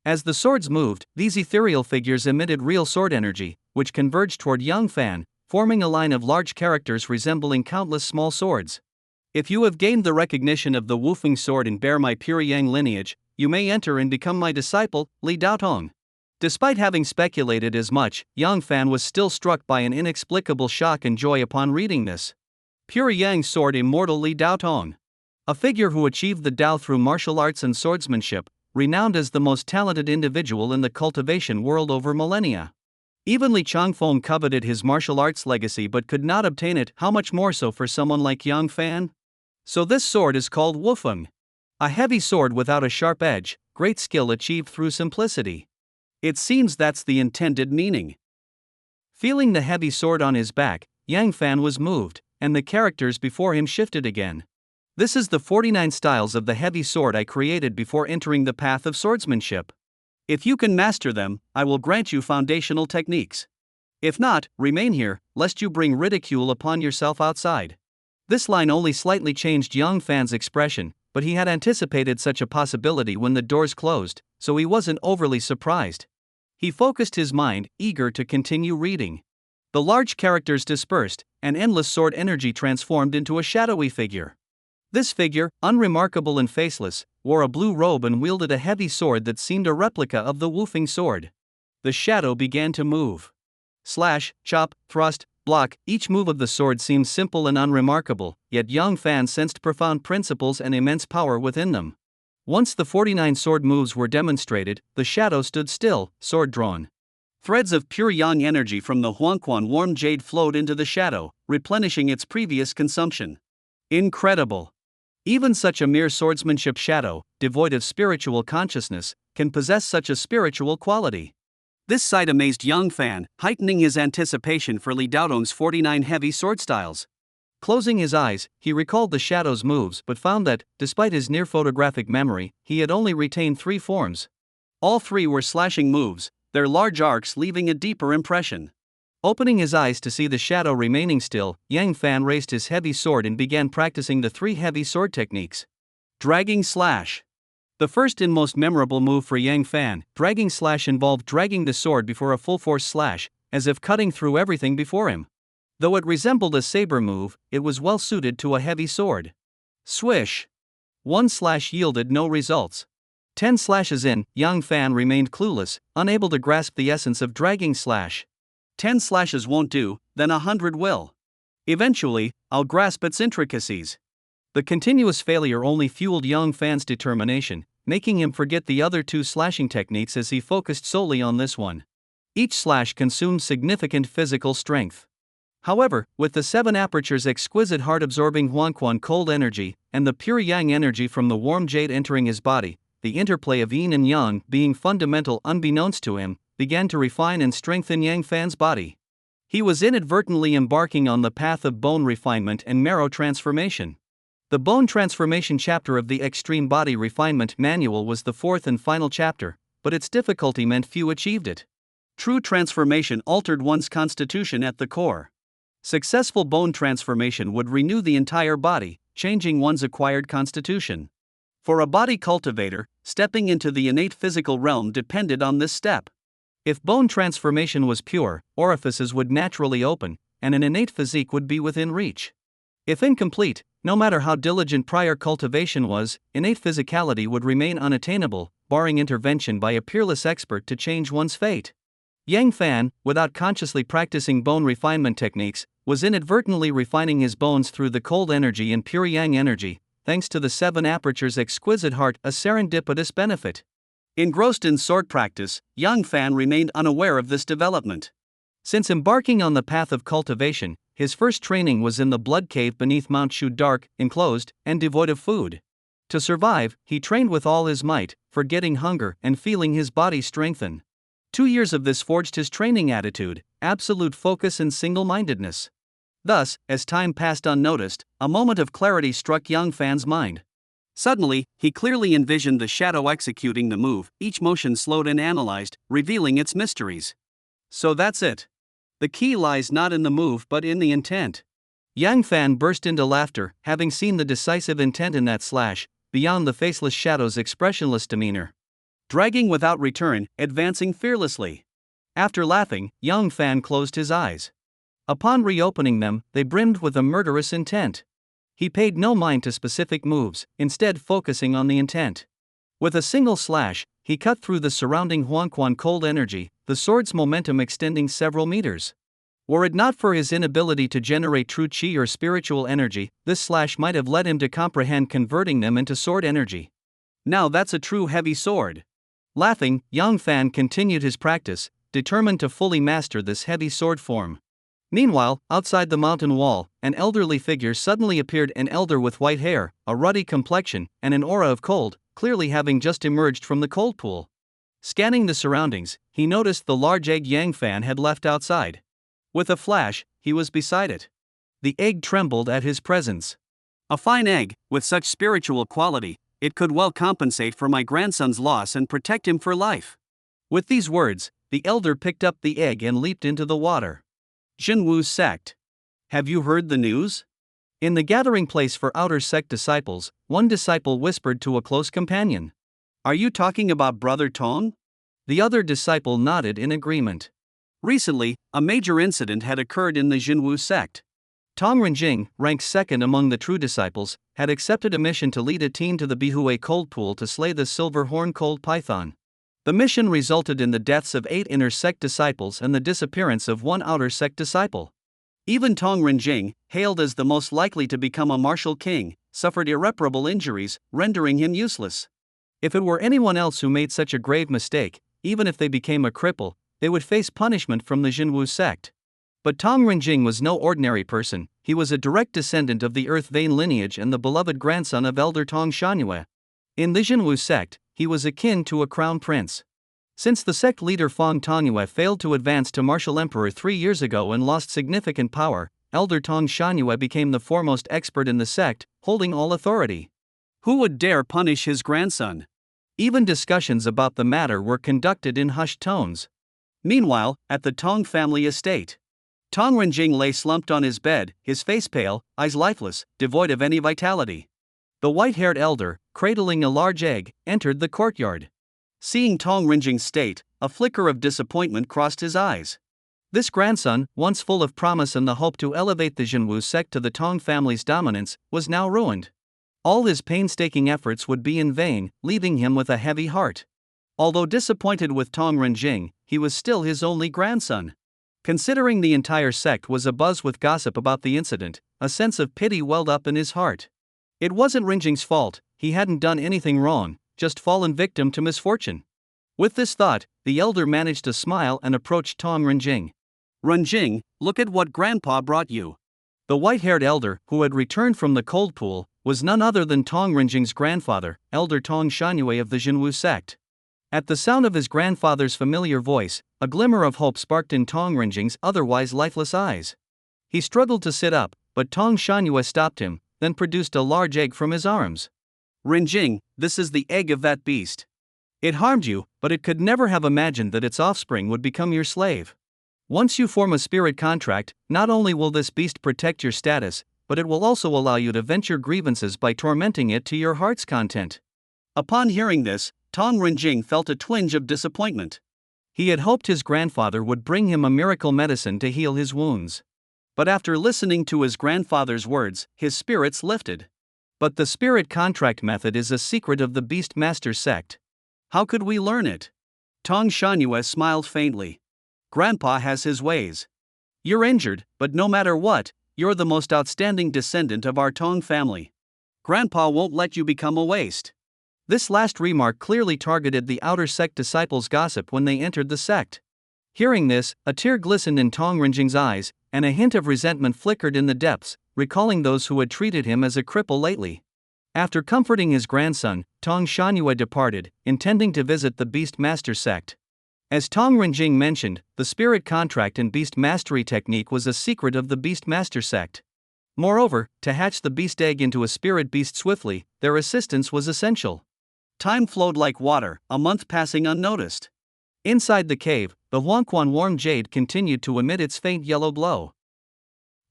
As the swords moved, these ethereal figures emitted real sword energy, which converged toward Yang Fan, forming a line of large characters resembling countless small swords. If you have gained the recognition of the Wufeng sword and bear my pure yang lineage, you may enter and become my disciple, Li Daotong. Despite having speculated as much, Yang Fan was still struck by an inexplicable shock and joy upon reading this. Pure Yang Sword Immortal Li Daotong. A figure who achieved the Dao through martial arts and swordsmanship, renowned as the most talented individual in the cultivation world over millennia. Even Li Changfeng coveted his martial arts legacy but could not obtain it, how much more so for someone like Yang Fan? So this sword is called Wufeng. A heavy sword without a sharp edge, great skill achieved through simplicity. It seems that's the intended meaning. Feeling the heavy sword on his back, Yang Fan was moved, and the characters before him shifted again. This is the 49 styles of the heavy sword I created before entering the path of swordsmanship. If you can master them, I will grant you foundational techniques. If not, remain here, lest you bring ridicule upon yourself outside. This line only slightly changed Yang Fan's expression, but he had anticipated such a possibility when the doors closed, so he wasn't overly surprised. He focused his mind, eager to continue reading. The large characters dispersed, and endless sword energy transformed into a shadowy figure. This figure, unremarkable and faceless, wore a blue robe and wielded a heavy sword that seemed a replica of the woofing sword. The shadow began to move. Slash, chop, thrust, block, each move of the sword seemed simple and unremarkable, yet Yang Fan sensed profound principles and immense power within them. Once the 49 sword moves were demonstrated, the shadow stood still, sword drawn. Threads of pure yang energy from the Huangquan warm jade flowed into the shadow, replenishing its previous consumption. Incredible! Even such a mere swordsmanship shadow, devoid of spiritual consciousness, can possess such a spiritual quality. This sight amazed Yang Fan, heightening his anticipation for Li Daodong's 49 heavy sword styles. Closing his eyes, he recalled the shadow's moves but found that, despite his near-photographic memory, he had only retained 3 forms. All 3 were slashing moves, their large arcs leaving a deeper impression. Opening his eyes to see the shadow remaining still, Yang Fan raised his heavy sword and began practicing the 3 heavy sword techniques. Dragging slash. The first and most memorable move for Yang Fan, dragging slash, involved dragging the sword before a full-force slash, as if cutting through everything before him. Though it resembled a saber move, it was well suited to a heavy sword. Swish. 1 slash yielded no results. 10 slashes in, Yang Fan remained clueless, unable to grasp the essence of dragging slash. 10 slashes won't do, then 100 will. Eventually, I'll grasp its intricacies. The continuous failure only fueled Yang Fan's determination, making him forget the other 2 slashing techniques as he focused solely on this one. Each slash consumed significant physical strength. However, with the 7 apertures' exquisite heart-absorbing Huangquan cold energy, and the pure yang energy from the warm jade entering his body, the interplay of yin and yang, being fundamental unbeknownst to him, began to refine and strengthen Yang Fan's body. He was inadvertently embarking on the path of bone refinement and marrow transformation. The bone transformation chapter of the Extreme Body Refinement Manual was the 4th and final chapter, but its difficulty meant few achieved it. True transformation altered one's constitution at the core. Successful bone transformation would renew the entire body, changing one's acquired constitution. For a body cultivator, stepping into the innate physical realm depended on this step. If bone transformation was pure, orifices would naturally open, and an innate physique would be within reach. If incomplete, no matter how diligent prior cultivation was, innate physicality would remain unattainable, barring intervention by a peerless expert to change one's fate. Yang Fan, without consciously practicing bone refinement techniques, was inadvertently refining his bones through the cold energy and pure yang energy, thanks to the 7 apertures' exquisite heart, a serendipitous benefit. Engrossed in sword practice, Yang Fan remained unaware of this development. Since embarking on the path of cultivation, his first training was in the blood cave beneath Mount Shu, dark, enclosed, and devoid of food. To survive, he trained with all his might, forgetting hunger and feeling his body strengthen. 2 years of this forged his training attitude, absolute focus and single-mindedness. Thus, as time passed unnoticed, a moment of clarity struck Yang Fan's mind. Suddenly, he clearly envisioned the shadow executing the move, each motion slowed and analyzed, revealing its mysteries. So that's it. The key lies not in the move but in the intent. Yang Fan burst into laughter, having seen the decisive intent in that slash, beyond the faceless shadow's expressionless demeanor. Dragging without return, advancing fearlessly. After laughing, Yang Fan closed his eyes. Upon reopening them, they brimmed with a murderous intent. He paid no mind to specific moves, instead focusing on the intent. With a single slash, he cut through the surrounding Huangquan cold energy, the sword's momentum extending several meters. Were it not for his inability to generate true qi or spiritual energy, this slash might have led him to comprehend converting them into sword energy. Now that's a true heavy sword. Laughing, Yang Fan continued his practice, determined to fully master this heavy sword form. Meanwhile, outside the mountain wall, an elderly figure suddenly appeared, an elder with white hair, a ruddy complexion, and an aura of cold, clearly having just emerged from the cold pool. Scanning the surroundings, he noticed the large egg Yang Fan had left outside. With a flash, he was beside it. The egg trembled at his presence. A fine egg, with such spiritual quality, it could well compensate for my grandson's loss and protect him for life. With these words, the elder picked up the egg and leaped into the water. Jinwu's sect. Have you heard the news? In the gathering place for outer sect disciples, one disciple whispered to a close companion. Are you talking about Brother Tong? The other disciple nodded in agreement. Recently, a major incident had occurred in the Jinwu sect. Tong Renjing, ranked second among the true disciples, had accepted a mission to lead a team to the Bihue cold pool to slay the silver horn cold python. The mission resulted in the deaths of 8 inner sect disciples and the disappearance of 1 outer sect disciple. Even Tong Renjing, hailed as the most likely to become a martial king, suffered irreparable injuries, rendering him useless. If it were anyone else who made such a grave mistake, even if they became a cripple, they would face punishment from the Jinwu sect. But Tong Renjing was no ordinary person. He was a direct descendant of the Earth Vein lineage and the beloved grandson of Elder Tong Shanyue. In the Jinwu sect, he was akin to a crown prince. Since the sect leader Fong Tongyue failed to advance to martial emperor 3 years ago and lost significant power, Elder Tong Shanyue became the foremost expert in the sect, holding all authority. Who would dare punish his grandson? Even discussions about the matter were conducted in hushed tones. Meanwhile, at the Tong family estate, Tong Renjing lay slumped on his bed, his face pale, eyes lifeless, devoid of any vitality. The white-haired elder, cradling a large egg, entered the courtyard. Seeing Tong Renjing's state, a flicker of disappointment crossed his eyes. This grandson, once full of promise and the hope to elevate the Jinwu sect to the Tong family's dominance, was now ruined. All his painstaking efforts would be in vain, leaving him with a heavy heart. Although disappointed with Tong Renjing, he was still his only grandson. Considering the entire sect was abuzz with gossip about the incident, a sense of pity welled up in his heart. It wasn't Renjing's fault, he hadn't done anything wrong, just fallen victim to misfortune. With this thought, the elder managed to smile and approached Tong Renjing. Renjing, look at what Grandpa brought you. The white-haired elder, who had returned from the cold pool, was none other than Tong Renjing's grandfather, Elder Tong Shanyue of the Jinwu sect. At the sound of his grandfather's familiar voice, a glimmer of hope sparked in Tong Renjing's otherwise lifeless eyes. He struggled to sit up, but Tong Shanyue stopped him, then produced a large egg from his arms. Renjing, this is the egg of that beast. It harmed you, but it could never have imagined that its offspring would become your slave. Once you form a spirit contract, not only will this beast protect your status, but it will also allow you to vent your grievances by tormenting it to your heart's content. Upon hearing this, Tong Renjing felt a twinge of disappointment. He had hoped his grandfather would bring him a miracle medicine to heal his wounds. But after listening to his grandfather's words, his spirits lifted. But the spirit contract method is a secret of the Beast Master sect. How could we learn it? Tong Shanyue smiled faintly. Grandpa has his ways. You're injured, but no matter what, you're the most outstanding descendant of our Tong family. Grandpa won't let you become a waste. This last remark clearly targeted the outer sect disciples' gossip when they entered the sect. Hearing this, a tear glistened in Tong Renjing's eyes, and a hint of resentment flickered in the depths, recalling those who had treated him as a cripple lately. After comforting his grandson, Tong Shanyue departed, intending to visit the Beast Master sect. As Tong Renjing mentioned, the spirit contract and beast mastery technique was a secret of the Beast Master sect. Moreover, to hatch the beast egg into a spirit beast swiftly, their assistance was essential. Time flowed like water, a month passing unnoticed. Inside the cave, the Huangquan warm jade continued to emit its faint yellow glow.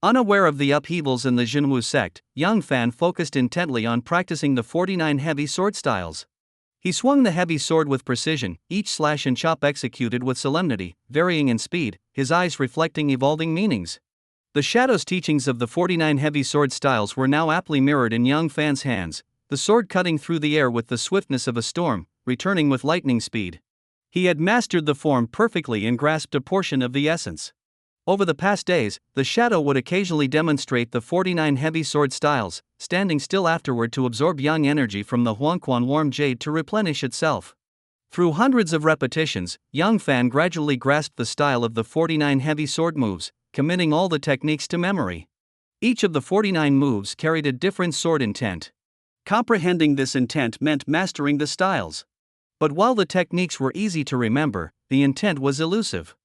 Unaware of the upheavals in the Jinwu sect, Yang Fan focused intently on practicing the 49 heavy sword styles. He swung the heavy sword with precision, each slash and chop executed with solemnity, varying in speed, his eyes reflecting evolving meanings. The Shadow's teachings of the 49 heavy sword styles were now aptly mirrored in Yang Fan's hands, the sword cutting through the air with the swiftness of a storm, returning with lightning speed. He had mastered the form perfectly and grasped a portion of the essence. Over the past days, the Shadow would occasionally demonstrate the 49 heavy sword styles, standing still afterward to absorb yang energy from the Huangquan warm jade to replenish itself. Through hundreds of repetitions, Yang Fan gradually grasped the style of the 49 heavy sword moves, committing all the techniques to memory. Each of the 49 moves carried a different sword intent. Comprehending this intent meant mastering the styles. But while the techniques were easy to remember, the intent was elusive.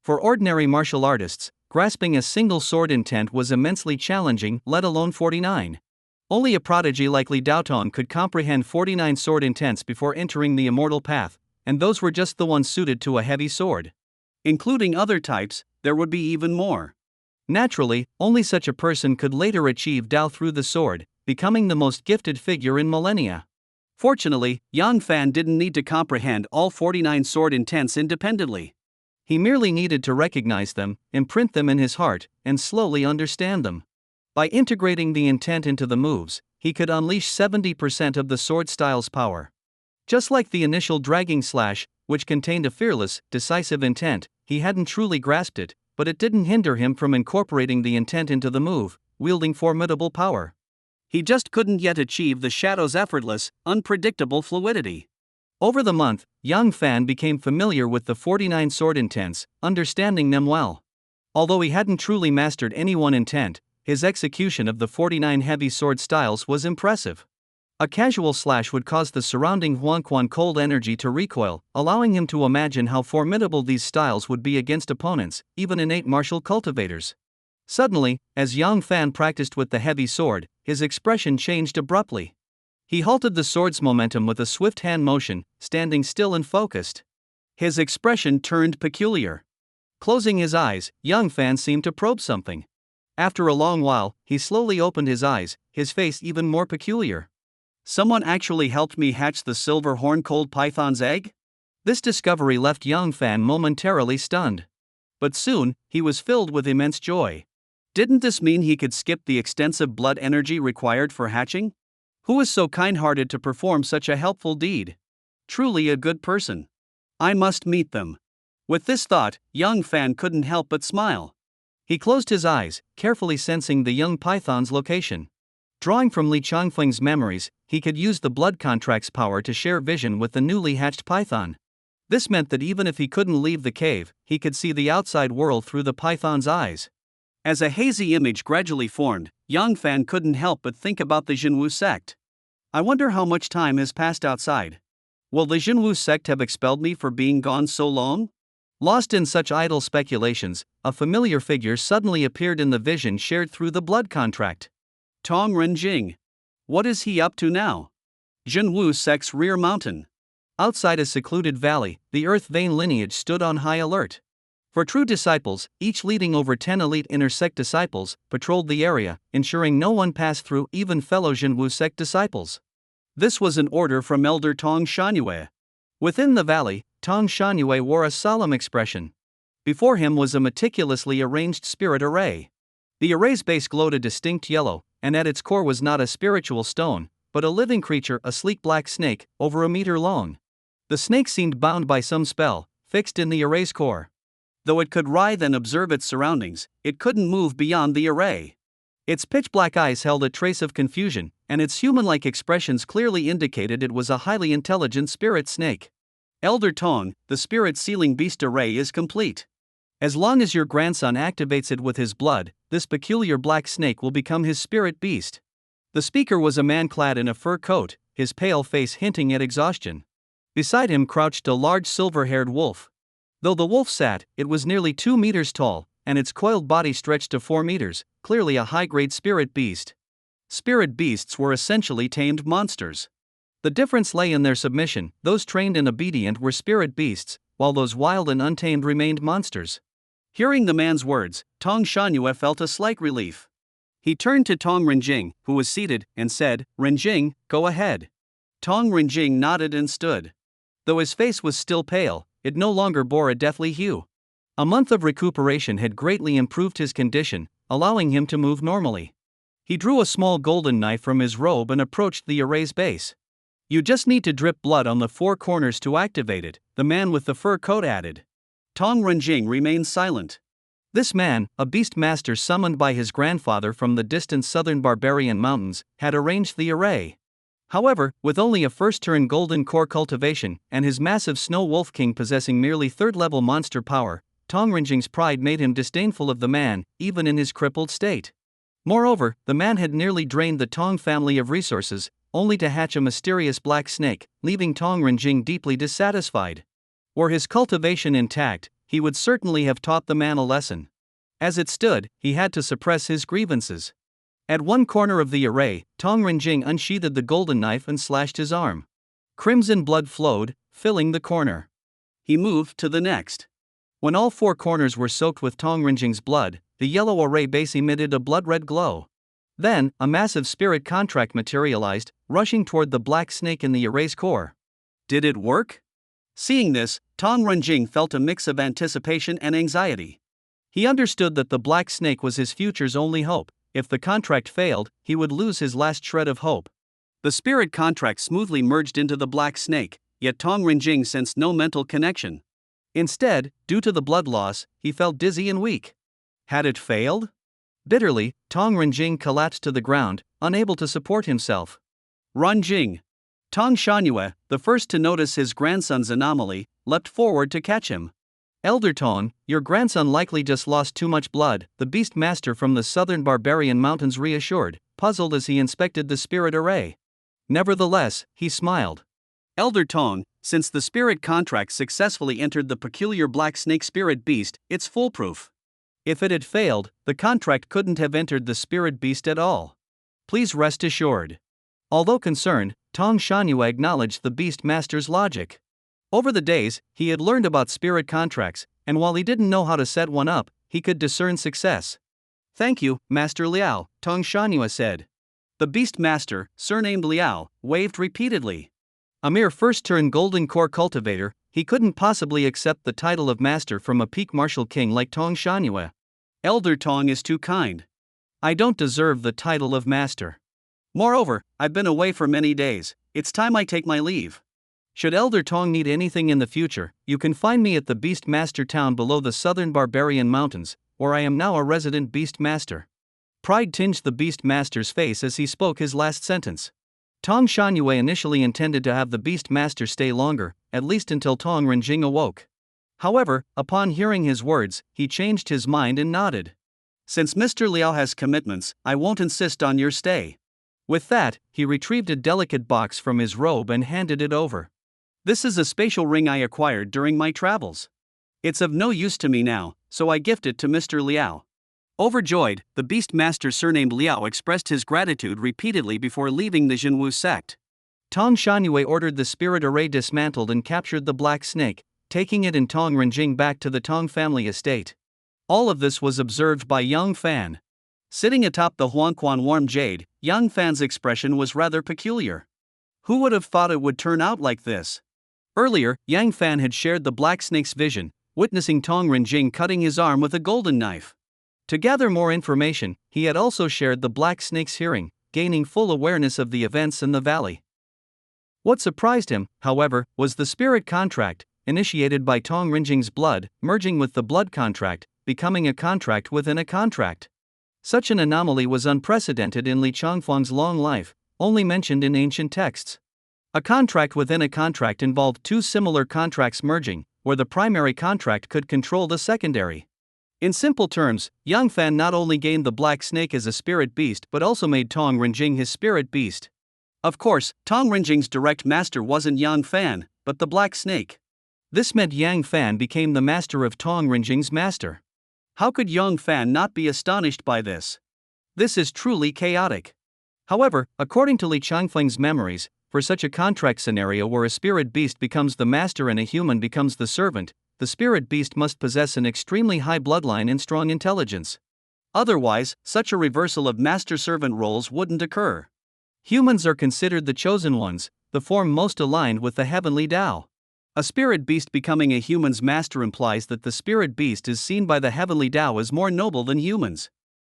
For ordinary martial artists, grasping a single sword intent was immensely challenging, let alone 49. Only a prodigy like Li Daotong could comprehend 49 sword intents before entering the immortal path, and those were just the ones suited to a heavy sword. Including other types, there would be even more. Naturally, only such a person could later achieve Dao through the sword, becoming the most gifted figure in millennia. Fortunately, Yang Fan didn't need to comprehend all 49 sword intents independently. He merely needed to recognize them, imprint them in his heart, and slowly understand them. By integrating the intent into the moves, he could unleash 70% of the sword style's power. Just like the initial dragging slash, which contained a fearless, decisive intent, he hadn't truly grasped it, but it didn't hinder him from incorporating the intent into the move, wielding formidable power. He just couldn't yet achieve the shadow's effortless, unpredictable fluidity. Over the month, Yang Fan became familiar with the 49 sword intents, understanding them well. Although he hadn't truly mastered any one intent, his execution of the 49 heavy sword styles was impressive. A casual slash would cause the surrounding Huanquan cold energy to recoil, allowing him to imagine how formidable these styles would be against opponents, even innate martial cultivators. Suddenly, as Yang Fan practiced with the heavy sword, his expression changed abruptly. He halted the sword's momentum with a swift hand motion, standing still and focused. His expression turned peculiar. Closing his eyes, Yang Fan seemed to probe something. After a long while, he slowly opened his eyes, his face even more peculiar. Someone actually helped me hatch the silver horn-cold python's egg? This discovery left Yang Fan momentarily stunned. But soon, he was filled with immense joy. Didn't this mean he could skip the extensive blood energy required for hatching? Who was so kind-hearted to perform such a helpful deed? Truly a good person. I must meet them. With this thought, Yang Fan couldn't help but smile. He closed his eyes, carefully sensing the young python's location. Drawing from Li Changfeng's memories, he could use the blood contract's power to share vision with the newly hatched python. This meant that even if he couldn't leave the cave, he could see the outside world through the python's eyes. As a hazy image gradually formed, Yang Fan couldn't help but think about the Jinwu sect. I wonder how much time has passed outside. Will the Jinwu sect have expelled me for being gone so long? Lost in such idle speculations, a familiar figure suddenly appeared in the vision shared through the blood contract. Tong Renjing. What is he up to now? Jinwu sect's rear mountain. Outside a secluded valley, the Earth Vein lineage stood on high alert. For true disciples, each leading over 10 elite inner sect disciples, patrolled the area, ensuring no one passed through, even fellow Jinwu sect disciples. This was an order from Elder Tong Shanyue. Within the valley, Tong Shanyue wore a solemn expression. Before him was a meticulously arranged spirit array. The array's base glowed a distinct yellow, and at its core was not a spiritual stone, but a living creature, a sleek black snake, over a meter long. The snake seemed bound by some spell, fixed in the array's core. Though it could writhe and observe its surroundings, it couldn't move beyond the array. Its pitch-black eyes held a trace of confusion, and its human-like expressions clearly indicated it was a highly intelligent spirit snake. Elder Tong, the spirit sealing beast array is complete. As long as your grandson activates it with his blood, this peculiar black snake will become his spirit beast. The speaker was a man clad in a fur coat, his pale face hinting at exhaustion. Beside him crouched a large silver-haired wolf. Though the wolf sat, it was nearly 2 meters tall, and its coiled body stretched to 4 meters, clearly a high-grade spirit beast. Spirit beasts were essentially tamed monsters. The difference lay in their submission. Those trained and obedient were spirit beasts, while those wild and untamed remained monsters. Hearing the man's words, Tong Shanyue felt a slight relief. He turned to Tong Renjing, who was seated, and said, "Renjing, go ahead." Tong Renjing nodded and stood. Though his face was still pale, it no longer bore a deathly hue. A month of recuperation had greatly improved his condition, allowing him to move normally. He drew a small golden knife from his robe and approached the array's base. "You just need to drip blood on the 4 corners to activate it," the man with the fur coat added. Tong Renjing remained silent. This man, a beast master summoned by his grandfather from the distant southern barbarian mountains, had arranged the array. However, with only a first-turn golden core cultivation, and his massive Snow Wolf King possessing merely third-level monster power, Tong Renjing's pride made him disdainful of the man, even in his crippled state. Moreover, the man had nearly drained the Tong family of resources, only to hatch a mysterious black snake, leaving Tong Renjing deeply dissatisfied. Were his cultivation intact, he would certainly have taught the man a lesson. As it stood, he had to suppress his grievances. At one corner of the array, Tong Renjing unsheathed the golden knife and slashed his arm. Crimson blood flowed, filling the corner. He moved to the next. When all 4 corners were soaked with Tong Renjing's blood, the yellow array base emitted a blood-red glow. Then, a massive spirit contract materialized, rushing toward the black snake in the array's core. Did it work? Seeing this, Tong Renjing felt a mix of anticipation and anxiety. He understood that the black snake was his future's only hope. If the contract failed, he would lose his last shred of hope. The spirit contract smoothly merged into the black snake, yet Tong Renjing sensed no mental connection. Instead, due to the blood loss, he felt dizzy and weak. Had it failed? Bitterly, Tong Renjing collapsed to the ground, unable to support himself. Renjing. Tong Shanyue, the first to notice his grandson's anomaly, leapt forward to catch him. Elder Tong, your grandson likely just lost too much blood, the beast master from the southern barbarian mountains reassured, puzzled as he inspected the spirit array. Nevertheless, he smiled. Elder Tong, since the spirit contract successfully entered the peculiar black snake spirit beast, it's foolproof. If it had failed, the contract couldn't have entered the spirit beast at all. Please rest assured. Although concerned, Tong Shanyue acknowledged the beast master's logic. Over the days, he had learned about spirit contracts, and while he didn't know how to set one up, he could discern success. Thank you, Master Liao, Tong Shanyue said. The beast master, surnamed Liao, waved repeatedly. A mere first-turn golden core cultivator, he couldn't possibly accept the title of master from a peak martial king like Tong Shanyue. Elder Tong is too kind. I don't deserve the title of master. Moreover, I've been away for many days, it's time I take my leave. Should Elder Tong need anything in the future, you can find me at the Beast Master town below the southern barbarian mountains, where I am now a resident Beast Master. Pride tinged the Beast Master's face as he spoke his last sentence. Tong Shanyue initially intended to have the Beast Master stay longer, at least until Tong Renjing awoke. However, upon hearing his words, he changed his mind and nodded. Since Mr. Liao has commitments, I won't insist on your stay. With that, he retrieved a delicate box from his robe and handed it over. This is a spatial ring I acquired during my travels. It's of no use to me now, so I gift it to Mr. Liao. Overjoyed, the Beast Master surnamed Liao expressed his gratitude repeatedly before leaving the Jinwu sect. Tong Shanyue ordered the spirit array dismantled and captured the black snake, taking it and Tong Renjing back to the Tong family estate. All of this was observed by Yang Fan. Sitting atop the Huangquan warm jade, Yang Fan's expression was rather peculiar. Who would have thought it would turn out like this? Earlier, Yang Fan had shared the black snake's vision, witnessing Tong Renjing cutting his arm with a golden knife. To gather more information, he had also shared the black snake's hearing, gaining full awareness of the events in the valley. What surprised him, however, was the spirit contract, initiated by Tong Renjing's blood, merging with the blood contract, becoming a contract within a contract. Such an anomaly was unprecedented in Li Changfeng's long life, only mentioned in ancient texts. A contract within a contract involved two similar contracts merging, where the primary contract could control the secondary. In simple terms, Yang Fan not only gained the black snake as a spirit beast but also made Tong Renjing his spirit beast. Of course, Tong Renjing's direct master wasn't Yang Fan, but the black snake. This meant Yang Fan became the master of Tong Renjing's master. How could Yang Fan not be astonished by this? This is truly chaotic. However, according to Li Changfeng's memories, for such a contract scenario where a spirit beast becomes the master and a human becomes the servant, the spirit beast must possess an extremely high bloodline and strong intelligence. Otherwise, such a reversal of master-servant roles wouldn't occur. Humans are considered the chosen ones, the form most aligned with the heavenly Tao. A spirit beast becoming a human's master implies that the spirit beast is seen by the heavenly Tao as more noble than humans.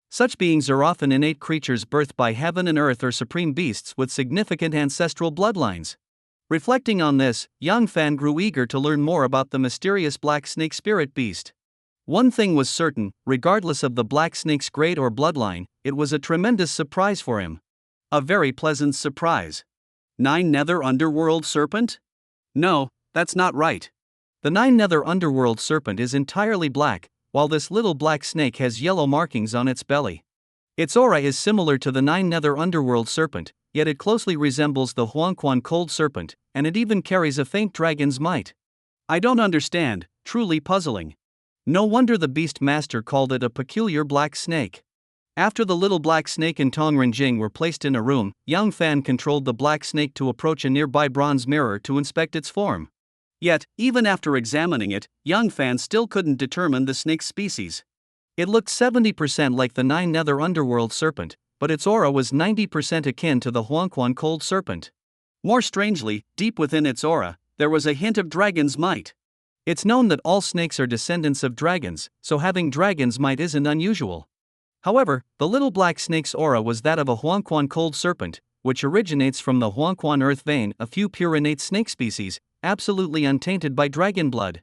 Such beings are often innate creatures birthed by heaven and earth or supreme beasts with significant ancestral bloodlines. Reflecting on this, Yang Fan grew eager to learn more about the mysterious black snake spirit beast. One thing was certain, regardless of the black snake's grade or bloodline, it was a tremendous surprise for him. A very pleasant surprise. 9 Nether Underworld Serpent? No, that's not right. The 9 Nether Underworld Serpent is entirely black, while this little black snake has yellow markings on its belly. Its aura is similar to the 9 Nether Underworld Serpent, yet it closely resembles the Huangquan Cold Serpent, and it even carries a faint dragon's might. I don't understand, truly puzzling. No wonder the Beast Master called it a peculiar black snake. After the little black snake and Tong Renjing were placed in a room, Yang Fan controlled the black snake to approach a nearby bronze mirror to inspect its form. Yet, even after examining it, Yang Fan still couldn't determine the snake's species. It looked 70% like the Nine Nether Underworld serpent, but its aura was 90% akin to the Huangquan cold serpent. More strangely, deep within its aura, there was a hint of dragon's might. It's known that all snakes are descendants of dragons, so having dragon's might isn't unusual. However, the little black snake's aura was that of a Huangquan cold serpent, which originates from the Huangquan earth vein, a few pure innate snake species, absolutely untainted by dragon blood.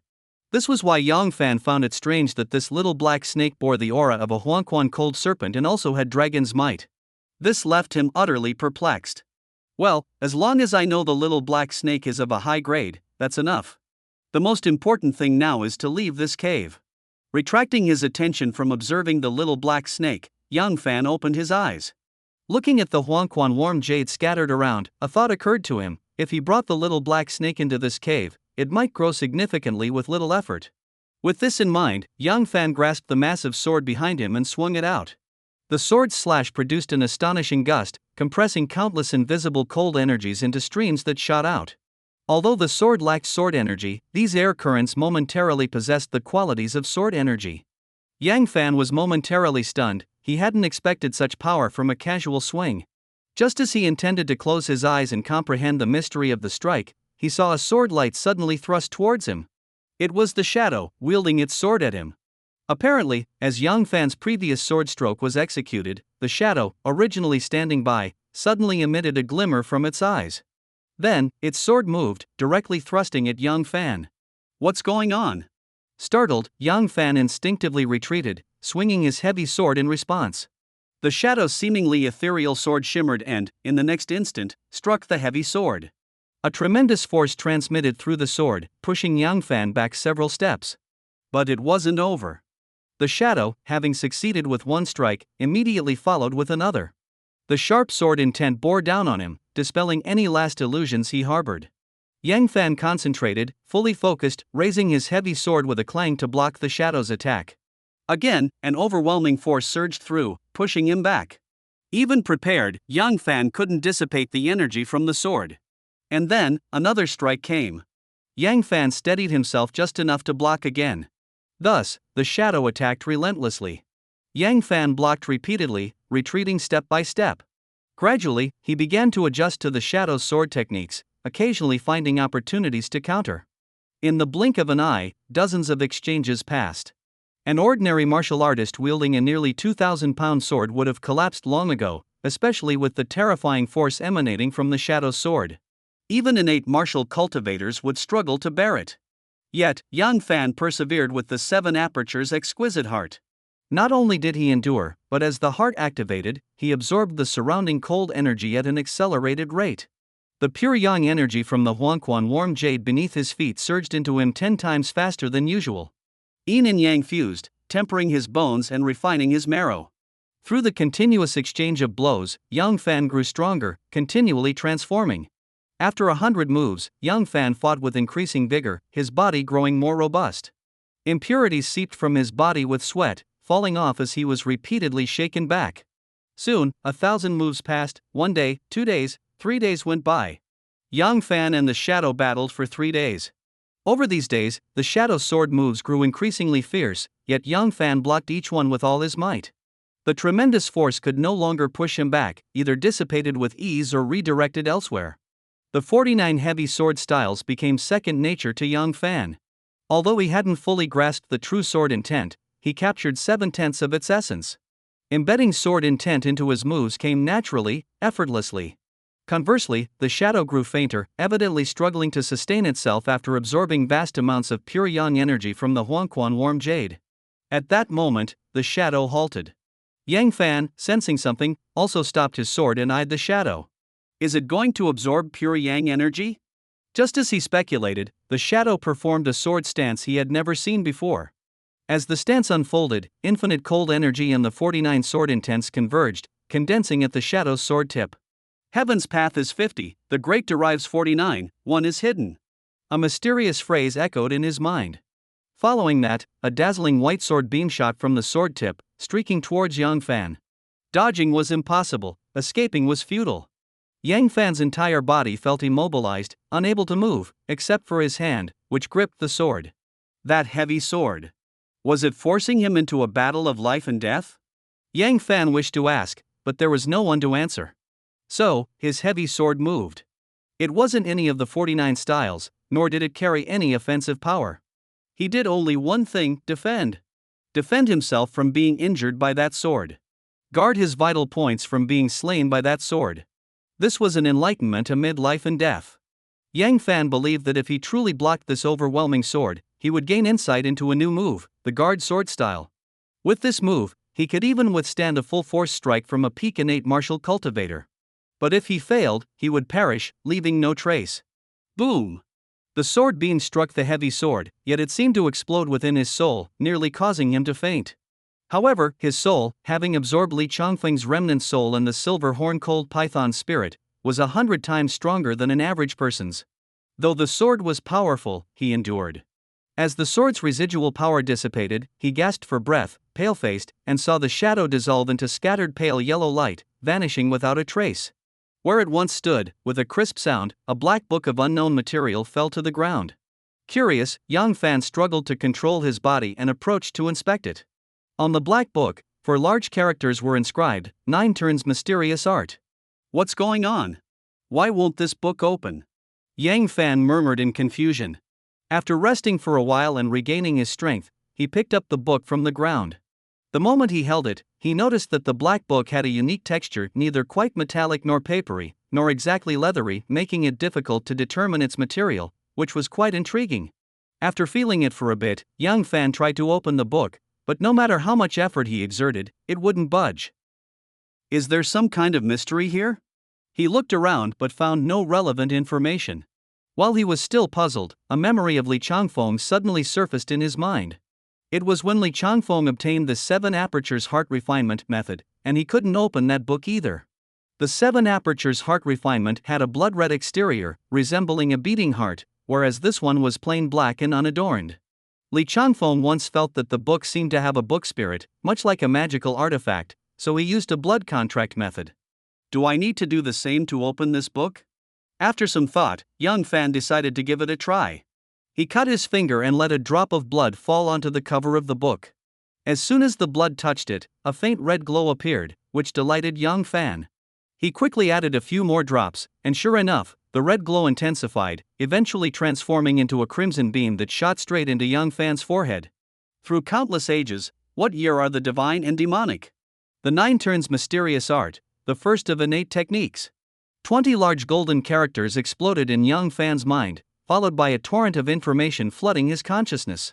This was why Yang Fan found it strange that this little black snake bore the aura of a Huangquan cold serpent and also had dragon's might. This left him utterly perplexed. Well, as long as I know the little black snake is of a high grade, that's enough. The most important thing now is to leave this cave. Retracting his attention from observing the little black snake, Yang Fan opened his eyes. Looking at the Huangquan warm jade scattered around, a thought occurred to him: if he brought the little black snake into this cave, it might grow significantly with little effort. With this in mind, Yang Fan grasped the massive sword behind him and swung it out. The sword's slash produced an astonishing gust, compressing countless invisible cold energies into streams that shot out. Although the sword lacked sword energy, these air currents momentarily possessed the qualities of sword energy. Yang Fan was momentarily stunned. He hadn't expected such power from a casual swing. Just as he intended to close his eyes and comprehend the mystery of the strike, he saw a sword light suddenly thrust towards him. It was the shadow, wielding its sword at him. Apparently, as Yang Fan's previous sword stroke was executed, the shadow, originally standing by, suddenly emitted a glimmer from its eyes. Then, its sword moved, directly thrusting at Yang Fan. What's going on? Startled, Yang Fan instinctively retreated, swinging his heavy sword in response. The shadow's seemingly ethereal sword shimmered and, in the next instant, struck the heavy sword. A tremendous force transmitted through the sword, pushing Yang Fan back several steps. But it wasn't over. The shadow, having succeeded with one strike, immediately followed with another. The sharp sword intent bore down on him, dispelling any last illusions he harbored. Yang Fan concentrated, fully focused, raising his heavy sword with a clang to block the shadow's attack. Again, an overwhelming force surged through, pushing him back. Even prepared, Yang Fan couldn't dissipate the energy from the sword. And then, another strike came. Yang Fan steadied himself just enough to block again. Thus, the shadow attacked relentlessly. Yang Fan blocked repeatedly, retreating step by step. Gradually, he began to adjust to the shadow's sword techniques, occasionally finding opportunities to counter. In the blink of an eye, dozens of exchanges passed. An ordinary martial artist wielding a nearly 2,000-pound sword would have collapsed long ago, especially with the terrifying force emanating from the shadow's sword. Even innate martial cultivators would struggle to bear it. Yet, Yang Fan persevered with the 7 apertures exquisite heart. Not only did he endure, but as the heart activated, he absorbed the surrounding cold energy at an accelerated rate. The pure yang energy from the Huangquan warm jade beneath his feet surged into him 10 times faster than usual. Yin and yang fused, tempering his bones and refining his marrow. Through the continuous exchange of blows, Yang Fan grew stronger, continually transforming. After 100 moves, Yang Fan fought with increasing vigor, his body growing more robust. Impurities seeped from his body with sweat, falling off as he was repeatedly shaken back. Soon, 1,000 moves passed. 1 day, 2 days, 3 days went by. Yang Fan and the shadow battled for 3 days. Over these days, the shadow's sword moves grew increasingly fierce, yet Yang Fan blocked each one with all his might. The tremendous force could no longer push him back, either dissipated with ease or redirected elsewhere. The 49 heavy sword styles became second nature to Yang Fan. Although he hadn't fully grasped the true sword intent, he captured 7/10 of its essence. Embedding sword intent into his moves came naturally, effortlessly. Conversely, the shadow grew fainter, evidently struggling to sustain itself after absorbing vast amounts of pure yang energy from the Huangquan warm jade. At that moment, the shadow halted. Yang Fan, sensing something, also stopped his sword and eyed the shadow. Is it going to absorb pure yang energy? Just as he speculated, the shadow performed a sword stance he had never seen before. As the stance unfolded, infinite cold energy and the 49 sword intents converged, condensing at the shadow's sword tip. Heaven's path is 50, the great derives 49, one is hidden. A mysterious phrase echoed in his mind. Following that, a dazzling white sword beam shot from the sword tip, streaking towards Yang Fan. Dodging was impossible, escaping was futile. Yang Fan's entire body felt immobilized, unable to move, except for his hand, which gripped the sword. That heavy sword. Was it forcing him into a battle of life and death? Yang Fan wished to ask, but there was no one to answer. So, his heavy sword moved. It wasn't any of the 49 styles, nor did it carry any offensive power. He did only one thing: defend. Defend himself from being injured by that sword. Guard his vital points from being slain by that sword. This was an enlightenment amid life and death. Yang Fan believed that if he truly blocked this overwhelming sword, he would gain insight into a new move, the guard sword style. With this move, he could even withstand a full force strike from a peak innate martial cultivator. But if he failed, he would perish, leaving no trace. Boom! The sword beam struck the heavy sword, yet it seemed to explode within his soul, nearly causing him to faint. However, his soul, having absorbed Li Changfeng's remnant soul and the silver horn-cold python spirit, was 100 times stronger than an average person's. Though the sword was powerful, he endured. As the sword's residual power dissipated, he gasped for breath, pale-faced, and saw the shadow dissolve into scattered pale yellow light, vanishing without a trace. Where it once stood, with a crisp sound, a black book of unknown material fell to the ground. Curious, Yang Fan struggled to control his body and approached to inspect it. On the black book, 4 large characters were inscribed, 9 turns mysterious art. What's going on? Why won't this book open? Yang Fan murmured in confusion. After resting for a while and regaining his strength, he picked up the book from the ground. The moment he held it, he noticed that the black book had a unique texture, neither quite metallic nor papery, nor exactly leathery, making it difficult to determine its material, which was quite intriguing. After feeling it for a bit, Yang Fan tried to open the book, but no matter how much effort he exerted, it wouldn't budge. Is there some kind of mystery here? He looked around but found no relevant information. While he was still puzzled, a memory of Li Changfeng suddenly surfaced in his mind. It was when Li Changfeng obtained the 7 apertures heart refinement method, and he couldn't open that book either. The 7 apertures heart refinement had a blood-red exterior, resembling a beating heart, whereas this one was plain black and unadorned. Li Changfeng once felt that the book seemed to have a book spirit, much like a magical artifact, so he used a blood contract method. Do I need to do the same to open this book? After some thought, Yang Fan decided to give it a try. He cut his finger and let a drop of blood fall onto the cover of the book. As soon as the blood touched it, a faint red glow appeared, which delighted Yang Fan. He quickly added a few more drops, and sure enough, the red glow intensified, eventually transforming into a crimson beam that shot straight into Yang Fan's forehead. Through countless ages, what year are the divine and demonic? The 9 turns mysterious art, the first of innate techniques. 20 large golden characters exploded in Yang Fan's mind, followed by a torrent of information flooding his consciousness.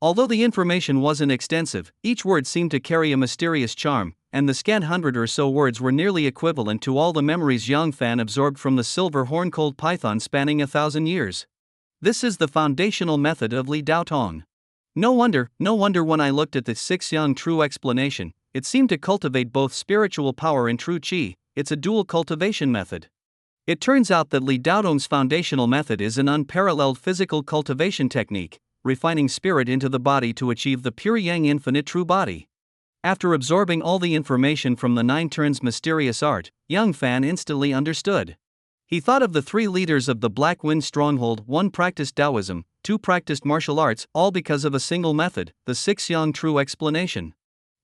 Although the information wasn't extensive, each word seemed to carry a mysterious charm, and the scant 100 or so words were nearly equivalent to all the memories Yang Fan absorbed from the silver horn-cold python spanning 1,000 years. This is the foundational method of Li Daotong. No wonder when I looked at the 6 Yang True explanation, it seemed to cultivate both spiritual power and true qi. It's a dual cultivation method. It turns out that Li Daotong's foundational method is an unparalleled physical cultivation technique, refining spirit into the body to achieve the pure yang infinite true body. After absorbing all the information from the 9 turns mysterious art, Yang Fan instantly understood. He thought of the 3 leaders of the Black Wind Stronghold: 1 practiced Taoism, 2 practiced martial arts, all because of a single method, the 6 Yang True explanation.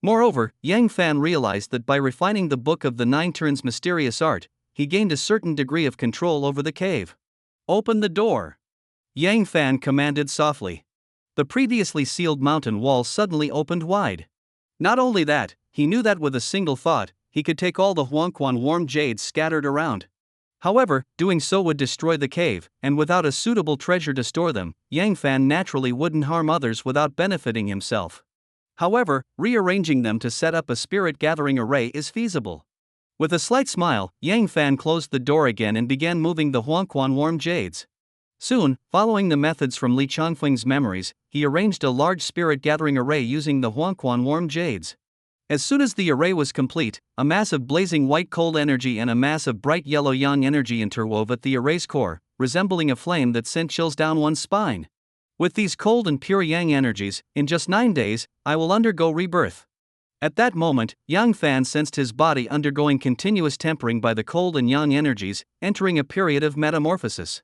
Moreover, Yang Fan realized that by refining the book of the 9 turns mysterious art, he gained a certain degree of control over the cave. Open the door, Yang Fan commanded softly. The previously sealed mountain wall suddenly opened wide. Not only that, he knew that with a single thought, he could take all the Huangquan warm jades scattered around. However, doing so would destroy the cave, and without a suitable treasure to store them, Yang Fan naturally wouldn't harm others without benefiting himself. However, rearranging them to set up a spirit gathering array is feasible. With a slight smile, Yang Fan closed the door again and began moving the Huangquan warm jades. Soon, following the methods from Li Changfeng's memories, he arranged a large spirit gathering array using the Huangquan warm jades. As soon as the array was complete, a mass of blazing white cold energy and a mass of bright yellow yang energy interwove at the array's core, resembling a flame that sent chills down one's spine. With these cold and pure yang energies, in just 9 days, I will undergo rebirth. At that moment, Yang Fan sensed his body undergoing continuous tempering by the cold and yang energies, entering a period of metamorphosis.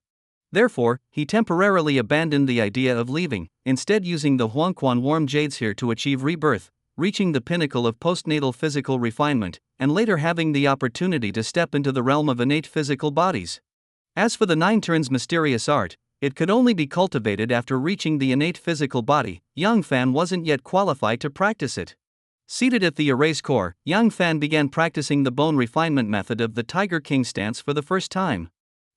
Therefore, he temporarily abandoned the idea of leaving, instead using the Huangquan warm jades here to achieve rebirth, reaching the pinnacle of postnatal physical refinement, and later having the opportunity to step into the realm of innate physical bodies. As for the Nine Turns mysterious art, it could only be cultivated after reaching the innate physical body. Yang Fan wasn't yet qualified to practice it. Seated at the erase core, Yang Fan began practicing the bone refinement method of the Tiger King stance for the first time.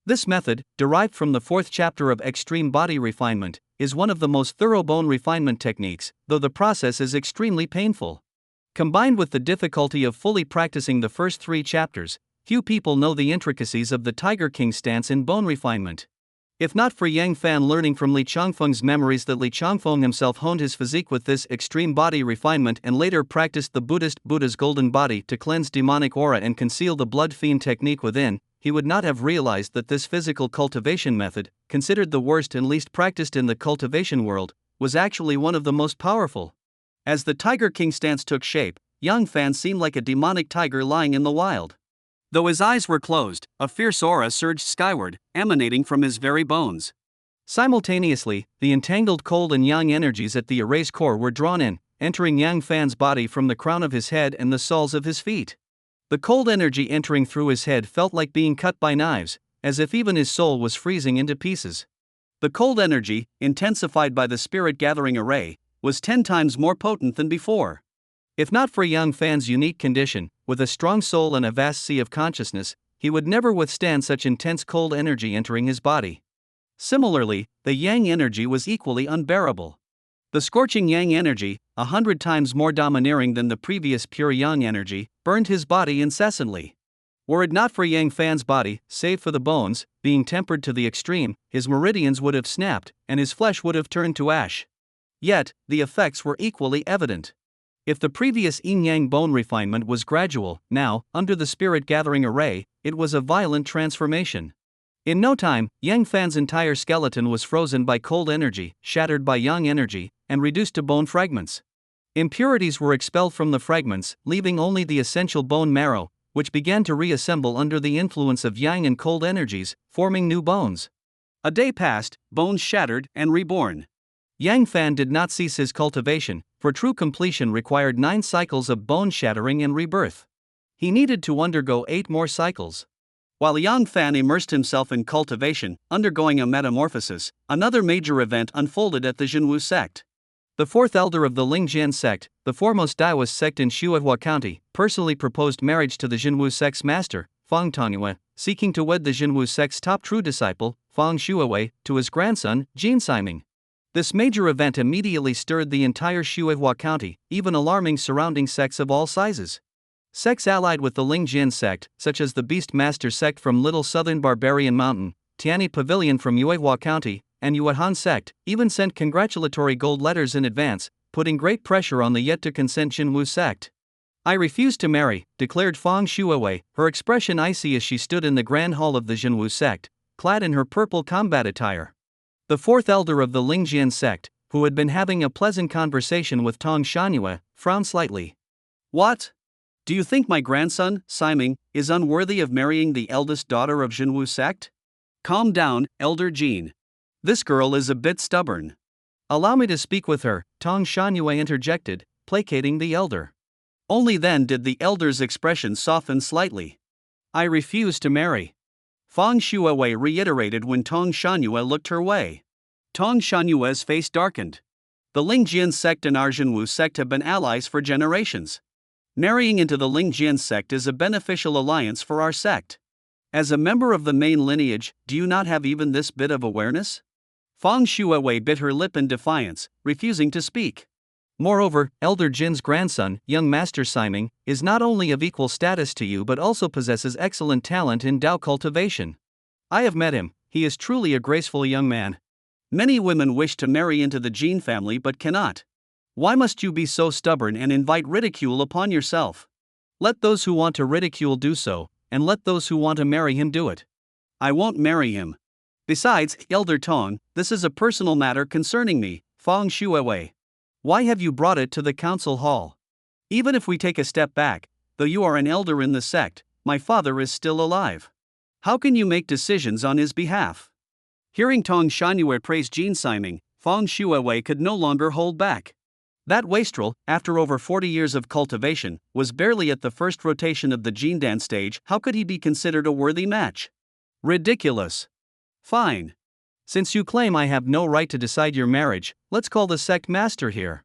This method, derived from the fourth chapter of Extreme Body Refinement, is one of the most thorough bone refinement techniques, though the process is extremely painful. Combined with the difficulty of fully practicing the first 3 chapters, few people know the intricacies of the Tiger King stance in bone refinement. If not for Yang Fan learning from Li Changfeng's memories that Li Changfeng himself honed his physique with this extreme body refinement and later practiced the Buddha's golden body to cleanse demonic aura and conceal the blood fiend technique within, he would not have realized that this physical cultivation method, considered the worst and least practiced in the cultivation world, was actually one of the most powerful. As the Tiger King stance took shape, Yang Fan seemed like a demonic tiger lying in the wild. Though his eyes were closed, a fierce aura surged skyward, emanating from his very bones. Simultaneously, the entangled cold and yang energies at the erase core were drawn in, entering Yang Fan's body from the crown of his head and the soles of his feet. The cold energy entering through his head felt like being cut by knives, as if even his soul was freezing into pieces. The cold energy, intensified by the spirit gathering array, was 10 times more potent than before. If not for Yang Fan's unique condition, with a strong soul and a vast sea of consciousness, he would never withstand such intense cold energy entering his body. Similarly, the yang energy was equally unbearable. The scorching yang energy, 100 times more domineering than the previous pure yang energy, burned his body incessantly. Were it not for Yang Fan's body, save for the bones, being tempered to the extreme, his meridians would have snapped, and his flesh would have turned to ash. Yet, the effects were equally evident. If the previous yin-yang bone refinement was gradual, now, under the spirit gathering array, it was a violent transformation. In no time, Yang Fan's entire skeleton was frozen by cold energy, shattered by yang energy, and reduced to bone fragments. Impurities were expelled from the fragments, leaving only the essential bone marrow, which began to reassemble under the influence of yang and cold energies, forming new bones. A day passed, bones shattered and reborn. Yang Fan did not cease his cultivation, for true completion required 9 cycles of bone shattering and rebirth. He needed to undergo 8 more cycles. While Yang Fan immersed himself in cultivation, undergoing a metamorphosis, another major event unfolded at the Jinwu sect. The 4th elder of the Lingjian sect, the foremost Daoist sect in Shuihua County, personally proposed marriage to the Jinwu sect's master, Fang Tongyue, seeking to wed the Jinwu sect's top true disciple, Fang Shuiwei, to his grandson, Jin Siming. This major event immediately stirred the entire Shuihua County, even alarming surrounding sects of all sizes. Sects allied with the Lingjian sect, such as the Beast Master sect from Little Southern Barbarian Mountain, Tiani Pavilion from Yuehua County, and Yuehan sect, even sent congratulatory gold letters in advance, putting great pressure on the yet-to-consent Jinwu sect. "I refuse to marry," declared Fang Shuiwei, her expression icy as she stood in the grand hall of the Jinwu sect, clad in her purple combat attire. The 4th elder of the Lingjian sect, who had been having a pleasant conversation with Tong Shanyue, frowned slightly. "What? Do you think my grandson, Siming, is unworthy of marrying the eldest daughter of Jinwu sect? Calm down, Elder Jin. This girl is a bit stubborn." "Allow me to speak with her," Tong Shanyue interjected, placating the elder. Only then did the elder's expression soften slightly. "I refuse to marry," Fang Shuiwei reiterated when Tong Shanyue looked her way. Tong Shanyue's face darkened. The Lingjian sect and our Jinwu sect have been allies for generations. Marrying into the Lingjian sect is a beneficial alliance for our sect. As a member of the main lineage, do you not have even this bit of awareness? Fang Shuiwei bit her lip in defiance, refusing to speak. "Moreover, Elder Jin's grandson, young Master Siming, is not only of equal status to you but also possesses excellent talent in Dao cultivation. I have met him, he is truly a graceful young man. Many women wish to marry into the Jin family but cannot. Why must you be so stubborn and invite ridicule upon yourself? Let those who want to ridicule do so, and let those who want to marry him do it. I won't marry him. Besides, Elder Tong, this is a personal matter concerning me, Fang Shuiwei. Why have you brought it to the council hall? Even if we take a step back, though you are an elder in the sect, my father is still alive. How can you make decisions on his behalf? Hearing Tong Shangyue praise Jin Siming, Fang Shuawei could no longer hold back. That wastrel, after over 40 years of cultivation, was barely at the first rotation of the Jindan stage. How could he be considered a worthy match? Ridiculous. Fine. Since you claim I have no right to decide your marriage, let's call the sect master here.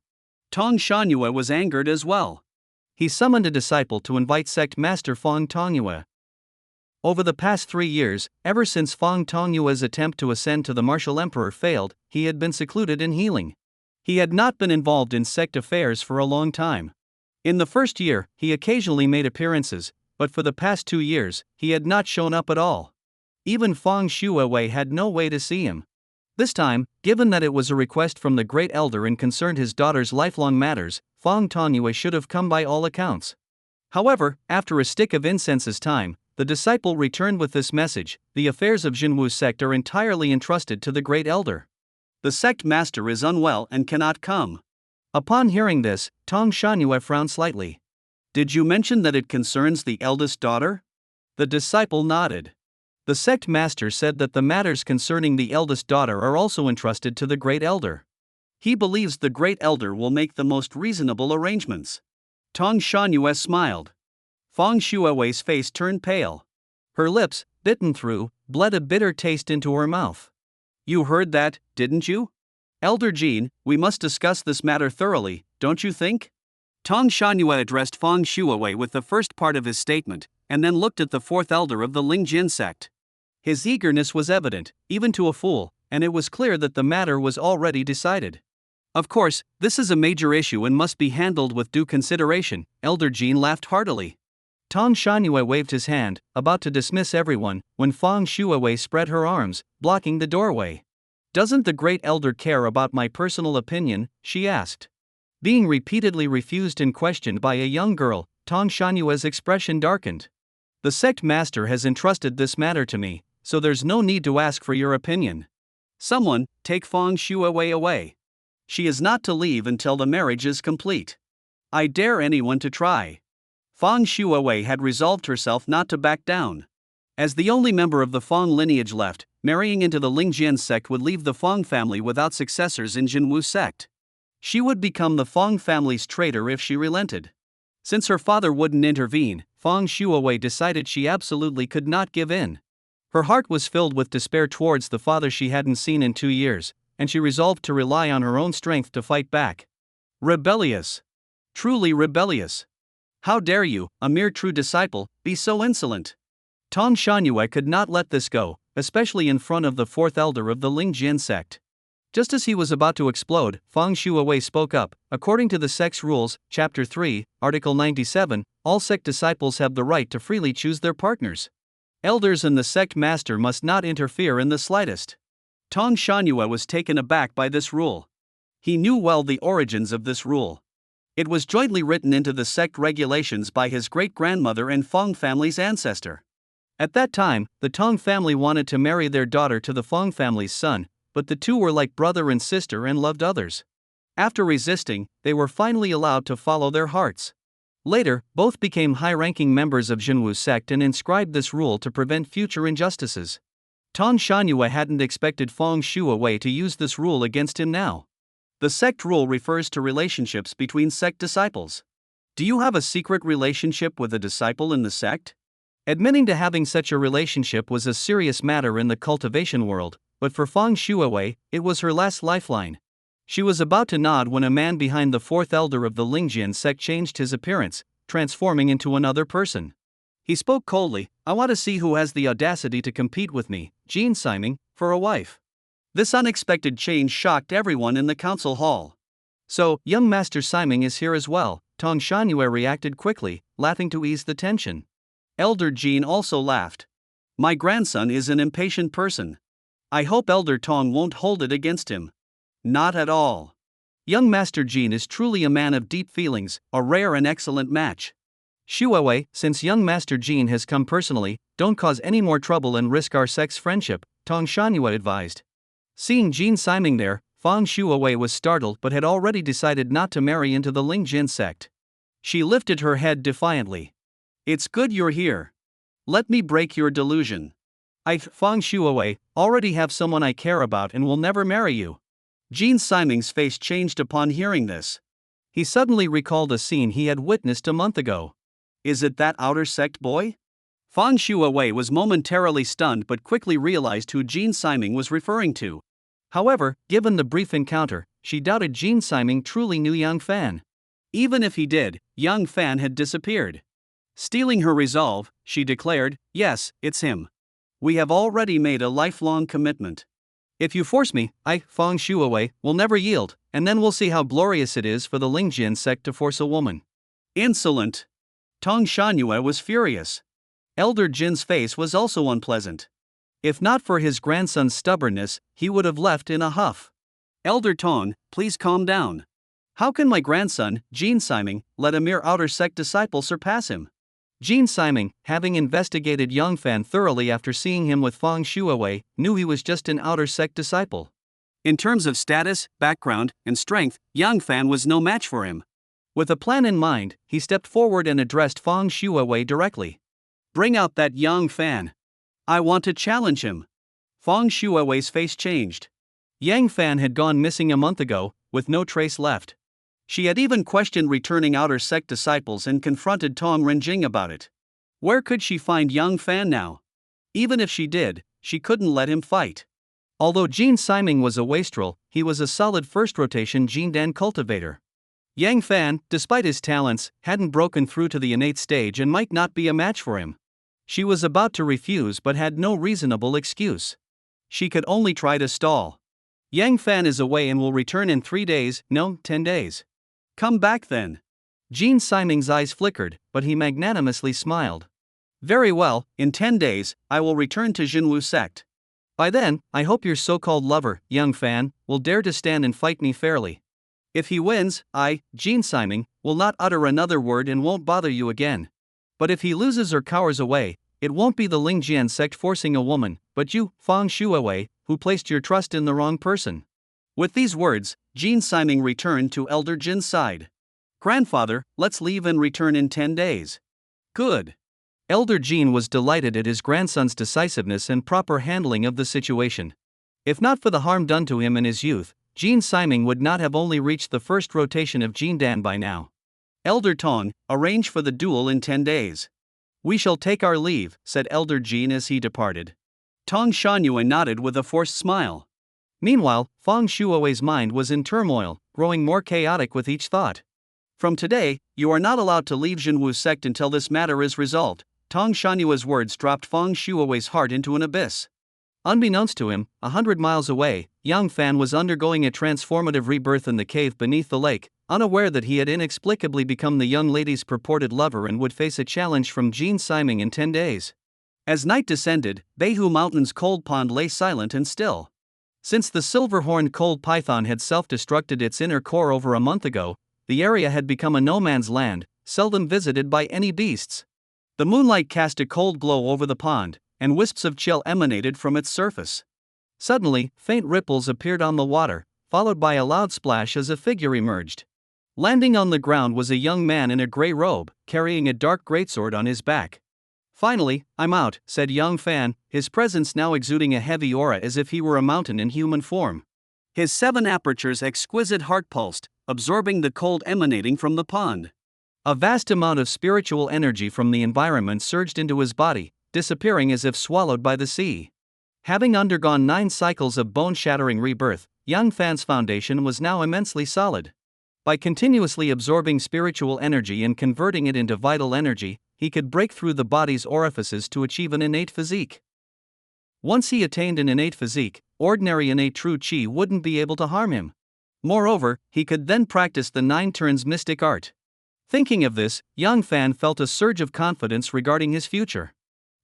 Tong Shangyue was angered as well. He summoned a disciple to invite sect master Fang Tongyue. Over the past 3 years, ever since Fang Tongyue's attempt to ascend to the martial emperor failed, he had been secluded in healing. He had not been involved in sect affairs for a long time. In the first year, he occasionally made appearances, but for the past 2 years, he had not shown up at all. Even Fang Shuawei had no way to see him. This time, given that it was a request from the great elder and concerned his daughter's lifelong matters, Fang Tongyue should have come by all accounts. However, after a stick of incense's time, the disciple returned with this message: the affairs of Jinwu's sect are entirely entrusted to the great elder. The sect master is unwell and cannot come. Upon hearing this, Tong Shangyue frowned slightly. Did you mention that it concerns the eldest daughter? The disciple nodded. The sect master said that the matters concerning the eldest daughter are also entrusted to the great elder. He believes the great elder will make the most reasonable arrangements. Tong Shangyue smiled. Fang Shuawei's face turned pale. Her lips, bitten through, bled a bitter taste into her mouth. You heard that, didn't you? Elder Jin, we must discuss this matter thoroughly, don't you think? Tong Shangyue addressed Fang Shuawei with the first part of his statement, and then looked at the fourth elder of the Lingjin sect. His eagerness was evident, even to a fool, and it was clear that the matter was already decided. Of course, this is a major issue and must be handled with due consideration. Elder Jin laughed heartily. Tong Shangyue waved his hand, about to dismiss everyone, when Fang Shuawei spread her arms, blocking the doorway. Doesn't the great elder care about my personal opinion? She asked. Being repeatedly refused and questioned by a young girl, Tong Shangyue's expression darkened. The sect master has entrusted this matter to me, so there's no need to ask for your opinion. Someone, take Fang Shuawei away. She is not to leave until the marriage is complete. I dare anyone to try. Fang Shuawei had resolved herself not to back down. As the only member of the Fang lineage left, marrying into the Lingjian sect would leave the Fang family without successors in Jinwu sect. She would become the Fang family's traitor if she relented. Since her father wouldn't intervene, Fang Shuawei decided she absolutely could not give in. Her heart was filled with despair towards the father she hadn't seen in 2 years, and she resolved to rely on her own strength to fight back. Rebellious. Truly rebellious. How dare you, a mere true disciple, be so insolent? Tong Shangyue could not let this go, especially in front of the fourth elder of the Lingjin sect. Just as he was about to explode, Fang Shuawei spoke up. According to the sect's rules, Chapter 3, Article 97, all sect disciples have the right to freely choose their partners. Elders and the sect master must not interfere in the slightest. Tong Shangyue was taken aback by this rule. He knew well the origins of this rule. It was jointly written into the sect regulations by his great-grandmother and Fang family's ancestor. At that time, the Tong family wanted to marry their daughter to the Fang family's son, but the two were like brother and sister and loved others. After resisting, they were finally allowed to follow their hearts. Later, both became high-ranking members of Jinwu sect and inscribed this rule to prevent future injustices. Tong Shangyue hadn't expected Fang Shuawei to use this rule against him now. The sect rule refers to relationships between sect disciples. Do you have a secret relationship with a disciple in the sect? Admitting to having such a relationship was a serious matter in the cultivation world, but for Fang Shuawei, it was her last lifeline. She was about to nod when a man behind the fourth elder of the Lingjian sect changed his appearance, transforming into another person. He spoke coldly. I want to see who has the audacity to compete with me, Jin Siming, for a wife. This unexpected change shocked everyone in the council hall. So, young Master Siming is here as well, Tong Shangyue reacted quickly, laughing to ease the tension. Elder Jin also laughed. My grandson is an impatient person. I hope Elder Tong won't hold it against him. Not at all. Young Master Jin is truly a man of deep feelings, a rare and excellent match. Shuawei, since young Master Jin has come personally, don't cause any more trouble and risk our sect's friendship, Tong Shangyue advised. Seeing Jin Siming there, Fang Shuawei was startled but had already decided not to marry into the Lingjin sect. She lifted her head defiantly. It's good you're here. Let me break your delusion. Fang Shuawei, already have someone I care about and will never marry you. Jean Siming's face changed upon hearing this. He suddenly recalled a scene he had witnessed a month ago. Is it that outer sect boy? Fang Shuawei was momentarily stunned but quickly realized who Jean Siming was referring to. However, given the brief encounter, she doubted Jean Siming truly knew Yang Fan. Even if he did, Yang Fan had disappeared. Stealing her resolve, she declared, "Yes, it's him. We have already made a lifelong commitment. If you force me, I, Fang Shuawei, will never yield, and then we'll see how glorious it is for the Lingjian sect to force a woman." Insolent! Tong Shangyue was furious. Elder Jin's face was also unpleasant. If not for his grandson's stubbornness, he would have left in a huff. Elder Tong, please calm down. How can my grandson, Jean Siming, let a mere outer sect disciple surpass him? Jean Siming, having investigated Yang Fan thoroughly after seeing him with Fang Shuawei, knew he was just an outer sect disciple. In terms of status, background, and strength, Yang Fan was no match for him. With a plan in mind, he stepped forward and addressed Fang Shuawei directly. Bring out that Yang Fan. I want to challenge him. Fang Shuawei's face changed. Yang Fan had gone missing a month ago, with no trace left. She had even questioned returning outer sect disciples and confronted Tong Renjing about it. Where could she find Yang Fan now? Even if she did, she couldn't let him fight. Although Jean Siming was a wastrel, he was a solid first-rotation Jindan cultivator. Yang Fan, despite his talents, hadn't broken through to the innate stage and might not be a match for him. She was about to refuse but had no reasonable excuse. She could only try to stall. Yang Fan is away and will return in 3 days, no, 10 days. Come back then. Jean Siming's eyes flickered, but he magnanimously smiled. Very well, in 10 days, I will return to Jinwu sect. By then, I hope your so-called lover, Yang Fan, will dare to stand and fight me fairly. If he wins, I, Jean Siming, will not utter another word and won't bother you again. But if he loses or cowers away, it won't be the Lingjian sect forcing a woman, but you, Fang Shuawei, who placed your trust in the wrong person. With these words, Jean Siming returned to Elder Jin's side. Grandfather, let's leave and return in 10 days. Good. Elder Jean was delighted at his grandson's decisiveness and proper handling of the situation. If not for the harm done to him in his youth, Jean Siming would not have only reached the first rotation of Jindan by now. Elder Tong, arrange for the duel in 10 days. We shall take our leave, said Elder Jean as he departed. Tong Shangyue nodded with a forced smile. Meanwhile, Fang Shuawei's mind was in turmoil, growing more chaotic with each thought. From today, you are not allowed to leave Jinwu sect until this matter is resolved. Tong Shanyue's words dropped Fang Shuawei's heart into an abyss. Unbeknownst to him, 100 miles away, Yang Fan was undergoing a transformative rebirth in the cave beneath the lake, unaware that he had inexplicably become the young lady's purported lover and would face a challenge from Jean Siming in 10 days. As night descended, Beihu Mountain's cold pond lay silent and still. Since the silver-horned cold python had self-destructed its inner core over a month ago, the area had become a no-man's land, seldom visited by any beasts. The moonlight cast a cold glow over the pond, and wisps of chill emanated from its surface. Suddenly, faint ripples appeared on the water, followed by a loud splash as a figure emerged. Landing on the ground was a young man in a gray robe, carrying a dark greatsword on his back. Finally, I'm out, said Yang Fan, his presence now exuding a heavy aura as if he were a mountain in human form. His 7 apertures exquisite heart pulsed, absorbing the cold emanating from the pond. A vast amount of spiritual energy from the environment surged into his body, disappearing as if swallowed by the sea. Having undergone 9 cycles of bone-shattering rebirth, Yang Fan's foundation was now immensely solid. By continuously absorbing spiritual energy and converting it into vital energy, he could break through the body's orifices to achieve an innate physique. Once he attained an innate physique, ordinary innate true chi wouldn't be able to harm him. Moreover, he could then practice the 9 turns mystic art. Thinking of this, Yang Fan felt a surge of confidence regarding his future.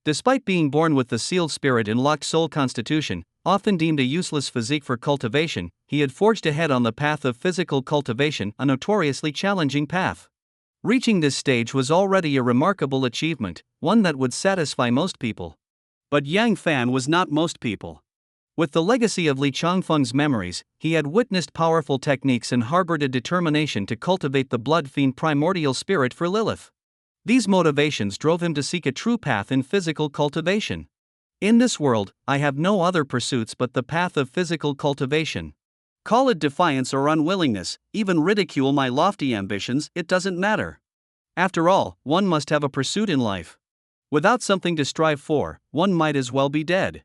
Despite being born with the sealed spirit and locked soul constitution, often deemed a useless physique for cultivation, he had forged ahead on the path of physical cultivation, a notoriously challenging path. Reaching this stage was already a remarkable achievement, one that would satisfy most people. But Yang Fan was not most people. With the legacy of Li Changfeng's memories, he had witnessed powerful techniques and harbored a determination to cultivate the blood fiend primordial spirit for Lilith. These motivations drove him to seek a true path in physical cultivation. In this world, I have no other pursuits but the path of physical cultivation. Call it defiance or unwillingness, even ridicule my lofty ambitions, it doesn't matter. After all, one must have a pursuit in life. Without something to strive for, one might as well be dead.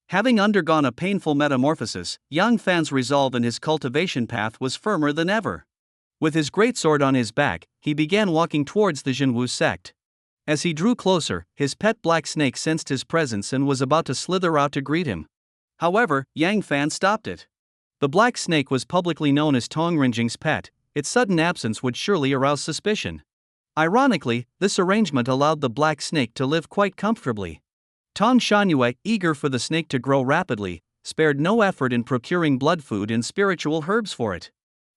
Having undergone a painful metamorphosis, Yang Fan's resolve in his cultivation path was firmer than ever. With his greatsword on his back, he began walking towards the Jinwu sect. As he drew closer, his pet black snake sensed his presence and was about to slither out to greet him. However, Yang Fan stopped it. The black snake was publicly known as Tong Rinjing's pet. Its sudden absence would surely arouse suspicion. Ironically, this arrangement allowed the black snake to live quite comfortably. Tong Shangyue, eager for the snake to grow rapidly, spared no effort in procuring blood food and spiritual herbs for it.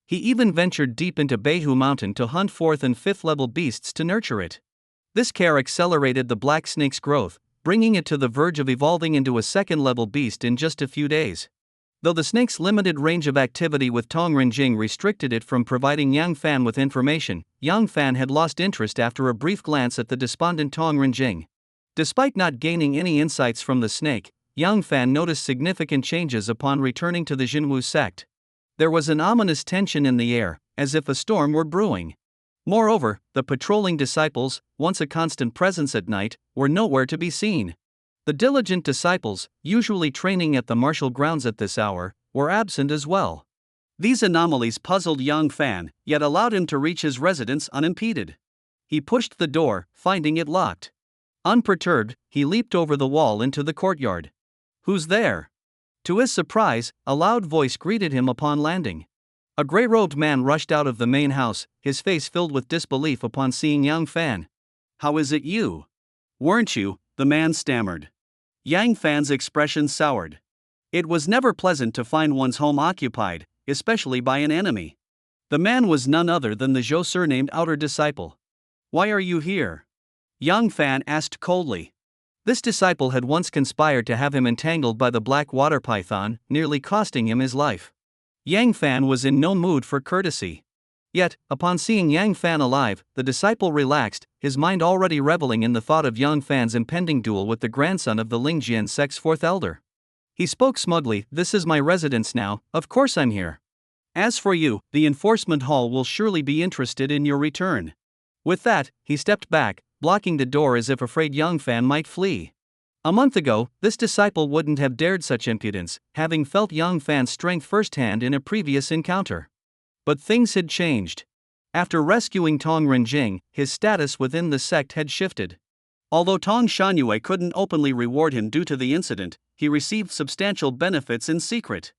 He even ventured deep into Beihu Mountain to hunt 4th and 5th level beasts to nurture it. This care accelerated the black snake's growth, bringing it to the verge of evolving into a 2nd level beast in just a few days. Though the snake's limited range of activity with Tong Rinjing restricted it from providing Yang Fan with information, Yang Fan had lost interest after a brief glance at the despondent Tong Rinjing. Despite not gaining any insights from the snake, Yang Fan noticed significant changes upon returning to the Jinwu sect. There was an ominous tension in the air, as if a storm were brewing. Moreover, the patrolling disciples, once a constant presence at night, were nowhere to be seen. The diligent disciples, usually training at the martial grounds at this hour, were absent as well. These anomalies puzzled Yang Fan, yet allowed him to reach his residence unimpeded. He pushed the door, finding it locked. Unperturbed, he leaped over the wall into the courtyard. "Who's there?" To his surprise, a loud voice greeted him upon landing. A gray-robed man rushed out of the main house, his face filled with disbelief upon seeing Yang Fan. "How is it you?" "Weren't you?" the man stammered. Yang Fan's expression soured. It was never pleasant to find one's home occupied, especially by an enemy. The man was none other than the Zhou surnamed outer disciple. "Why are you here?" Yang Fan asked coldly. This disciple had once conspired to have him entangled by the black water python, nearly costing him his life. Yang Fan was in no mood for courtesy. Yet, upon seeing Yang Fan alive, the disciple relaxed, his mind already reveling in the thought of Yang Fan's impending duel with the grandson of the Lingjian sect's 4th elder. He spoke smugly, "This is my residence now, of course I'm here. As for you, the enforcement hall will surely be interested in your return." With that, he stepped back, blocking the door as if afraid Yang Fan might flee. A month ago, this disciple wouldn't have dared such impudence, having felt Yang Fan's strength firsthand in a previous encounter. But things had changed. After rescuing Tong Rinjing, his status within the sect had shifted. Although Tong Shangyue couldn't openly reward him due to the incident, he received substantial benefits in secret.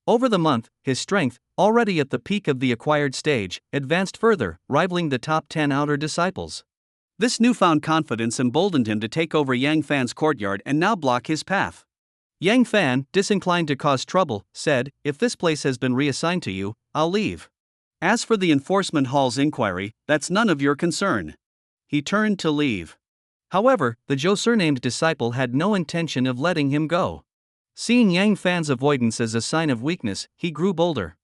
Over the month, his strength, already at the peak of the acquired stage, advanced further, rivaling the top 10 outer disciples. This newfound confidence emboldened him to take over Yang Fan's courtyard and now block his path. Yang Fan, disinclined to cause trouble, said, "If this place has been reassigned to you, I'll leave. As for the enforcement hall's inquiry, that's none of your concern." He turned to leave. However, the Zhou surnamed disciple had no intention of letting him go. Seeing Yang Fan's avoidance as a sign of weakness, he grew bolder.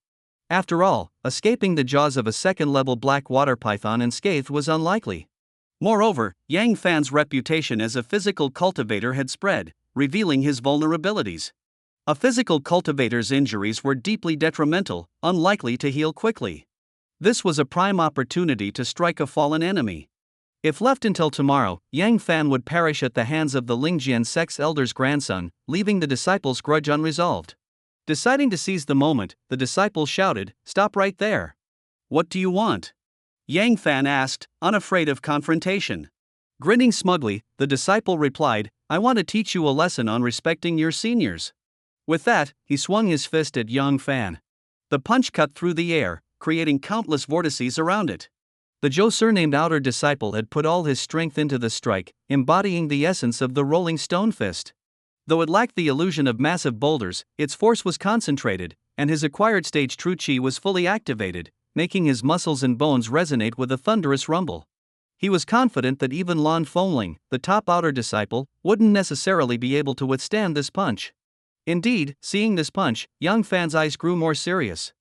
After all, escaping the jaws of a 2nd-level black water python unscathed was unlikely. Moreover, Yang Fan's reputation as a physical cultivator had spread, revealing his vulnerabilities. A physical cultivator's injuries were deeply detrimental, unlikely to heal quickly. This was a prime opportunity to strike a fallen enemy. If left until tomorrow, Yang Fan would perish at the hands of the Lingjian sect's elder's grandson, leaving the disciple's grudge unresolved. Deciding to seize the moment, the disciple shouted, "Stop right there. What do you want?" Yang Fan asked, unafraid of confrontation. Grinning smugly, the disciple replied, "I want to teach you a lesson on respecting your seniors." With that, he swung his fist at Yang Fan. The punch cut through the air, creating countless vortices around it. The Zhou surnamed outer disciple had put all his strength into the strike, embodying the essence of the rolling stone fist. Though it lacked the illusion of massive boulders, its force was concentrated, and his acquired stage true chi was fully activated, making his muscles and bones resonate with a thunderous rumble. He was confident that even Lan Fengling, the top outer disciple, wouldn't necessarily be able to withstand this punch. Indeed, seeing this punch, Yang Fan's eyes grew more serious.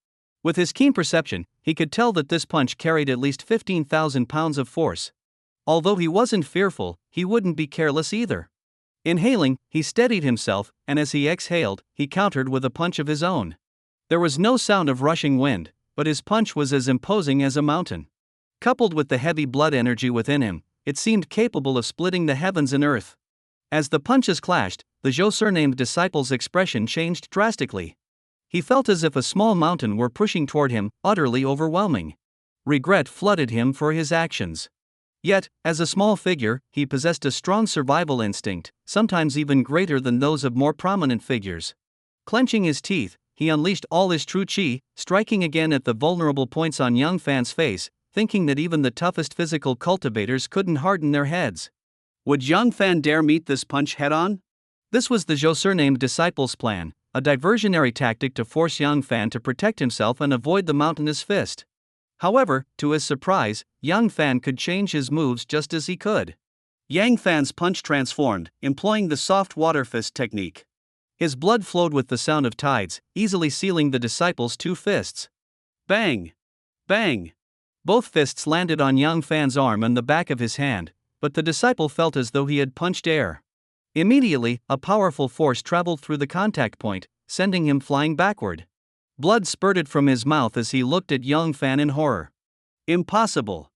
With his keen perception, he could tell that this punch carried at least 15,000 pounds of force. Although he wasn't fearful, he wouldn't be careless either. Inhaling, he steadied himself, and as he exhaled, he countered with a punch of his own. There was no sound of rushing wind, but his punch was as imposing as a mountain. Coupled with the heavy blood energy within him, it seemed capable of splitting the heavens and earth. As the punches clashed, the Zhou-surnamed disciple's expression changed drastically. He felt as if a small mountain were pushing toward him, utterly overwhelming. Regret flooded him for his actions. Yet, as a small figure, he possessed a strong survival instinct, sometimes even greater than those of more prominent figures. Clenching his teeth, he unleashed all his true chi, striking again at the vulnerable points on Yang Fan's face, thinking that even the toughest physical cultivators couldn't harden their heads. Would Yang Fan dare meet this punch head-on? This was the Zhou-surnamed disciple's plan, a diversionary tactic to force Yang Fan to protect himself and avoid the mountainous fist. However, to his surprise, Yang Fan could change his moves just as he could. Yang Fan's punch transformed, employing the soft water fist technique. His blood flowed with the sound of tides, easily sealing the disciple's two fists. Bang! Bang! Both fists landed on Yang Fan's arm and the back of his hand, but the disciple felt as though he had punched air. Immediately, a powerful force traveled through the contact point, sending him flying backward. Blood spurted from his mouth as he looked at Yang Fan in horror. Impossible!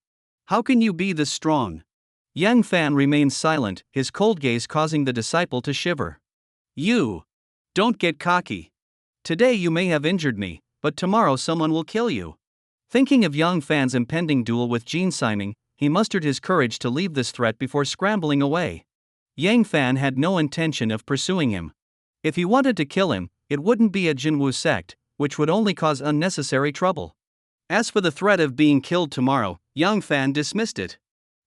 How can you be this strong? Yang Fan remained silent, his cold gaze causing the disciple to shiver. You! Don't get cocky. Today you may have injured me, but tomorrow someone will kill you. Thinking of Yang Fan's impending duel with Jin Siming, he mustered his courage to leave this threat before scrambling away. Yang Fan had no intention of pursuing him. If he wanted to kill him, it wouldn't be a Jinwu sect, which would only cause unnecessary trouble. As for the threat of being killed tomorrow, Yang Fan dismissed it.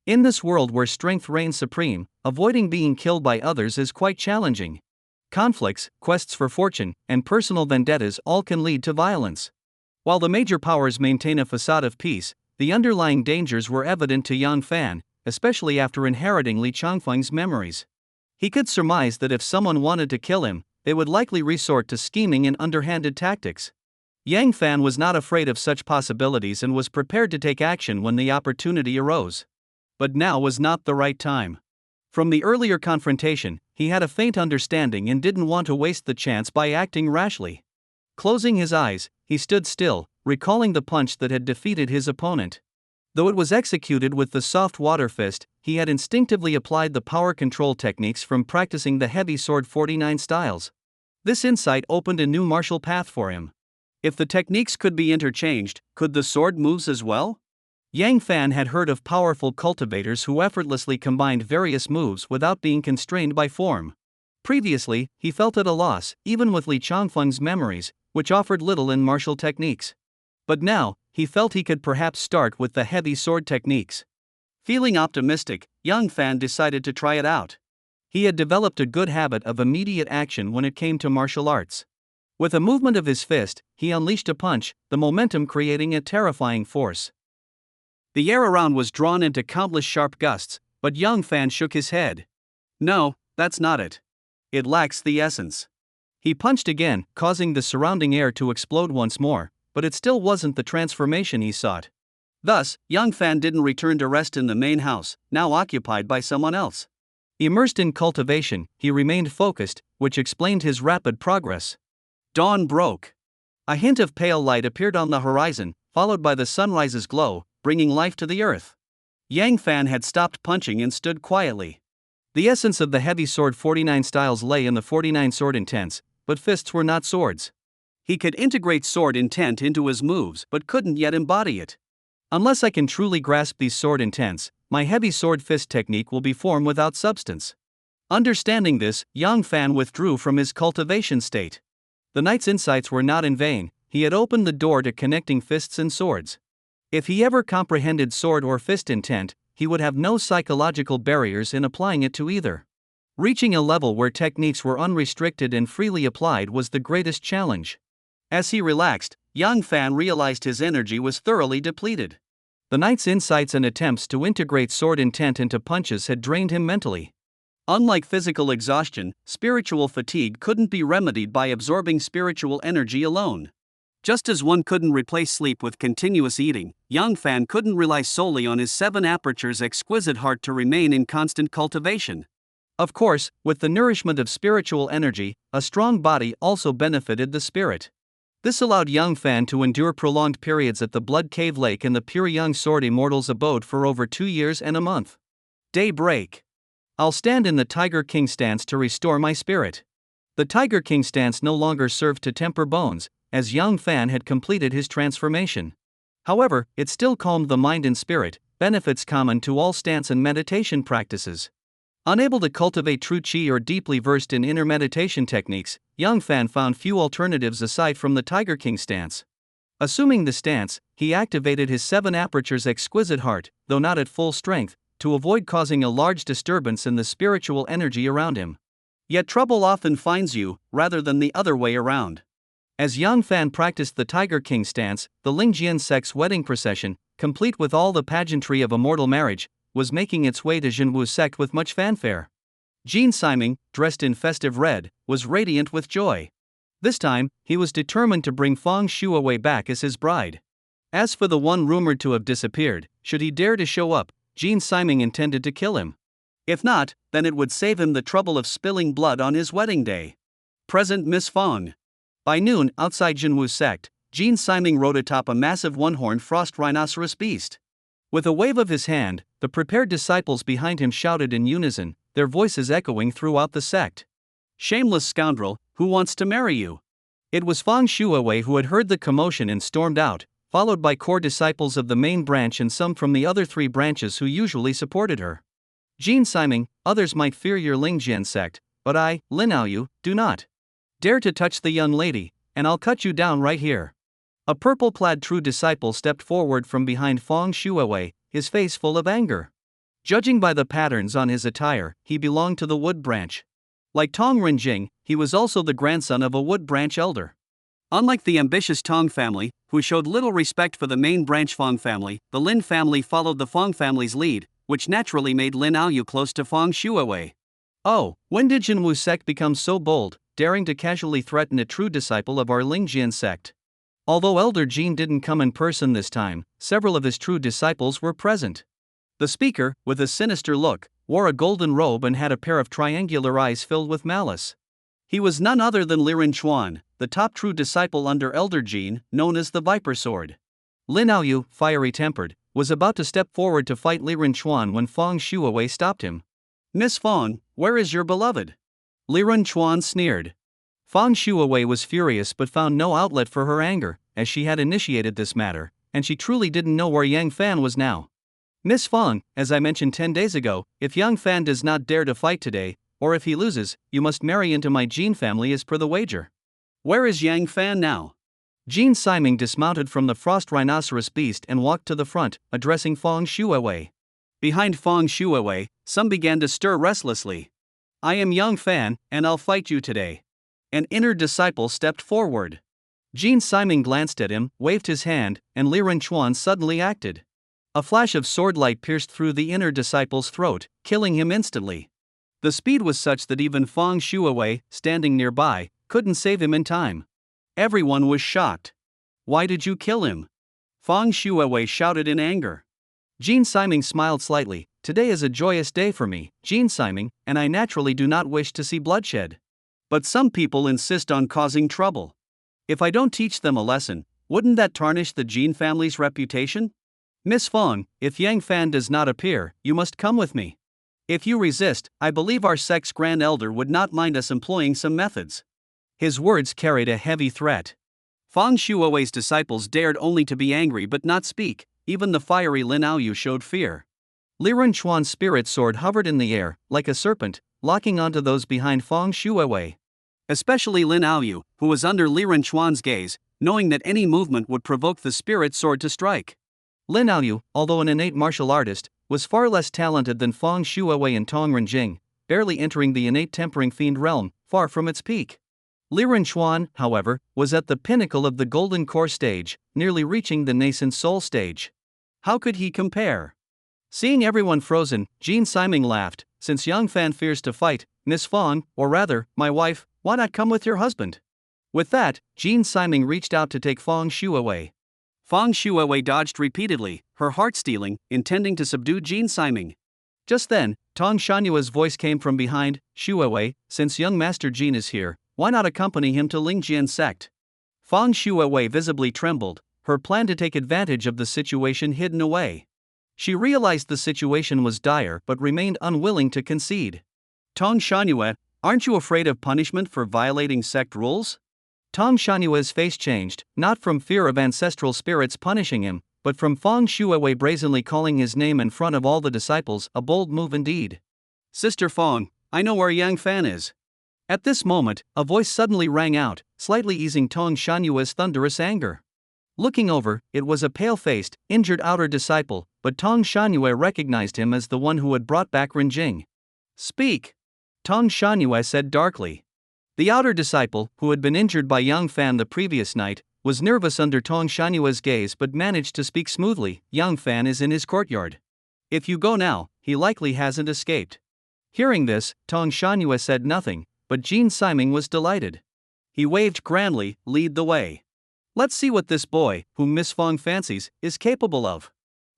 In this world where strength reigns supreme, avoiding being killed by others is quite challenging. Conflicts, quests for fortune, and personal vendettas all can lead to violence. While the major powers maintain a facade of peace, the underlying dangers were evident to Yang Fan, especially after inheriting Li Changfeng's memories. He could surmise that if someone wanted to kill him, they would likely resort to scheming and underhanded tactics. Yang Fan was not afraid of such possibilities and was prepared to take action when the opportunity arose. But now was not the right time. From the earlier confrontation, he had a faint understanding and didn't want to waste the chance by acting rashly. Closing his eyes, he stood still, recalling the punch that had defeated his opponent. Though it was executed with the soft water fist, he had instinctively applied the power control techniques from practicing the heavy sword 49 styles. This insight opened a new martial path for him. If the techniques could be interchanged, could the sword moves as well? Yang Fan had heard of powerful cultivators who effortlessly combined various moves without being constrained by form. Previously, he felt at a loss, even with Li Changfeng's memories, which offered little in martial techniques. But now, he felt he could perhaps start with the heavy sword techniques. Feeling optimistic, Yang Fan decided to try it out. He had developed a good habit of immediate action when it came to martial arts. With a movement of his fist, he unleashed a punch, the momentum creating a terrifying force. The air around was drawn into countless sharp gusts, but Yang Fan shook his head. No, that's not it. It lacks the essence. He punched again, causing the surrounding air to explode once more, but it still wasn't the transformation he sought. Thus, Yang Fan didn't return to rest in the main house, now occupied by someone else. Immersed in cultivation, he remained focused, which explained his rapid progress. Dawn broke. A hint of pale light appeared on the horizon, followed by the sunrise's glow, bringing life to the earth. Yang Fan had stopped punching and stood quietly. The essence of the heavy sword 49 styles lay in the 49 sword intents, but fists were not swords. He could integrate sword intent into his moves but couldn't yet embody it. Unless I can truly grasp these sword intents, my heavy sword fist technique will be form without substance. Understanding this, Yang Fan withdrew from his cultivation state. The knight's insights were not in vain, he had opened the door to connecting fists and swords. If he ever comprehended sword or fist intent, he would have no psychological barriers in applying it to either. Reaching a level where techniques were unrestricted and freely applied was the greatest challenge. As he relaxed, Yang Fan realized his energy was thoroughly depleted. The knight's insights and attempts to integrate sword intent into punches had drained him mentally. Unlike physical exhaustion, spiritual fatigue couldn't be remedied by absorbing spiritual energy alone. Just as one couldn't replace sleep with continuous eating, Yang Fan couldn't rely solely on his 7 apertures exquisite heart to remain in constant cultivation. Of course, with the nourishment of spiritual energy, a strong body also benefited the spirit. This allowed Young Fan to endure prolonged periods at the Blood Cave Lake and the pure young sword Immortal's abode for over 2 years and a month. Daybreak. I'll stand in the Tiger King stance to restore my spirit. The Tiger King stance no longer served to temper bones, as Young Fan had completed his transformation. However, it still calmed the mind and spirit, benefits common to all stance and meditation practices. Unable to cultivate true chi or deeply versed in inner meditation techniques, Young Fan found few alternatives aside from the Tiger King stance. Assuming the stance, he activated his 7 apertures exquisite heart, though not at full strength, to avoid causing a large disturbance in the spiritual energy around him. Yet trouble often finds you, rather than the other way around. As Young Fan practiced the Tiger King stance, the Lingjian sect's wedding procession, complete with all the pageantry of a mortal marriage, was making its way to Jinwu sect with much fanfare. Jean Siming, dressed in festive red, was radiant with joy. This time, he was determined to bring Feng Shuawei back as his bride. As for the one rumored to have disappeared, should he dare to show up, Jean Siming intended to kill him. If not, then it would save him the trouble of spilling blood on his wedding day. Present Miss Feng. By noon, outside Jinwu sect, Jean Siming rode atop a massive one-horned frost rhinoceros beast. With a wave of his hand, the prepared disciples behind him shouted in unison, their voices echoing throughout the sect. "Shameless scoundrel, who wants to marry you?" It was Feng Shuawei who had heard the commotion and stormed out, followed by core disciples of the main branch and some from the other 3 branches who usually supported her. Jean Siming, others might fear your Lingjian sect, but I, Lin Aoyu, do not. Dare to touch the young lady, and I'll cut you down right here. A purple-clad true disciple stepped forward from behind Feng Shuawei, his face full of anger. Judging by the patterns on his attire, he belonged to the wood branch. Like Tong Renjing, he was also the grandson of a wood branch elder. Unlike the ambitious Tong family, who showed little respect for the main branch Feng family, the Lin family followed the Feng family's lead, which naturally made Lin Aoyu close to Feng Shuawei. Oh, when did Jinwu sect become so bold, daring to casually threaten a true disciple of our Lingjian sect? Although Elder Jean didn't come in person this time, several of his true disciples were present. The speaker, with a sinister look, wore a golden robe and had a pair of triangular eyes filled with malice. He was none other than Liren Chuan, the top true disciple under Elder Jean, known as the Viper Sword. Lin Aoyu, fiery-tempered, was about to step forward to fight Liren Chuan when Feng Shuawei stopped him. "Miss Feng, where is your beloved?" Liren Chuan sneered. Feng Shuawei was furious but found no outlet for her anger, as she had initiated this matter, and she truly didn't know where Yang Fan was now. "Miss Feng, as I mentioned 10 days ago, if Yang Fan does not dare to fight today, or if he loses, you must marry into my Jean family as per the wager." "Where is Yang Fan now?" Jean Siming dismounted from the frost rhinoceros beast and walked to the front, addressing Feng Shuawei. Behind Feng Shuawei, some began to stir restlessly. "I am Yang Fan, and I'll fight you today." An inner disciple stepped forward. Jean Siming glanced at him, waved his hand, and Liren Chuan suddenly acted. A flash of sword light pierced through the inner disciple's throat, killing him instantly. The speed was such that even Feng Shuawei, standing nearby, couldn't save him in time. Everyone was shocked. "Why did you kill him?" Feng Shuawei shouted in anger. Jean Siming smiled slightly. "Today is a joyous day for me, Jean Siming, and I naturally do not wish to see bloodshed. But some people insist on causing trouble. If I don't teach them a lesson, wouldn't that tarnish the Jean family's reputation? Miss Feng, if Yang Fan does not appear, you must come with me. If you resist, I believe our sect's grand elder would not mind us employing some methods." His words carried a heavy threat. Feng Shuawei's disciples dared only to be angry but not speak, even the fiery Lin Aoyu showed fear. Liren Chuan's spirit sword hovered in the air, like a serpent, locking onto those behind Feng Shuawei. Especially Lin Aoyu, who was under Liren Chuan's gaze, knowing that any movement would provoke the spirit sword to strike. Lin Aoyu, although an innate martial artist, was far less talented than Feng Shuawei and Tong Renjing, barely entering the innate tempering fiend realm, far from its peak. Liren Chuan, however, was at the pinnacle of the golden core stage, nearly reaching the nascent soul stage. How could he compare? Seeing everyone frozen, Jean Siming laughed. "Since Yang Fan fears to fight, Miss Feng, or rather, my wife, why not come with your husband?" With that, Jean Siming reached out to take Feng Shuawei. Feng Shuawei dodged repeatedly, her heart stealing, intending to subdue Jean Siming. Just then, Tong Shanyue's voice came from behind. Shuewei, since young Master Jin is here, why not accompany him to Lingjian sect? Fang Shuewei visibly trembled, her plan to take advantage of the situation hidden away. She realized the situation was dire but remained unwilling to concede. Tong Shanyue, aren't you afraid of punishment for violating sect rules? Tong Shanyue's face changed, not from fear of ancestral spirits punishing him, but from Fang Shuewei brazenly calling his name in front of all the disciples, a bold move indeed. Sister Fang, I know where Yang Fan is. At this moment, a voice suddenly rang out, slightly easing Tong Shanyue's thunderous anger. Looking over, it was a pale-faced, injured outer disciple, but Tong Shanyue recognized him as the one who had brought back Renjing. Speak! Tong Shanyue said darkly. The outer disciple, who had been injured by Yang Fan the previous night, was nervous under Tong Shanyue's gaze but managed to speak smoothly. Yang Fan is in his courtyard. If you go now, he likely hasn't escaped. Hearing this, Tong Shanyue said nothing, but Jin Siming was delighted. He waved grandly, lead the way. Let's see what this boy, whom Miss Fang fancies, is capable of.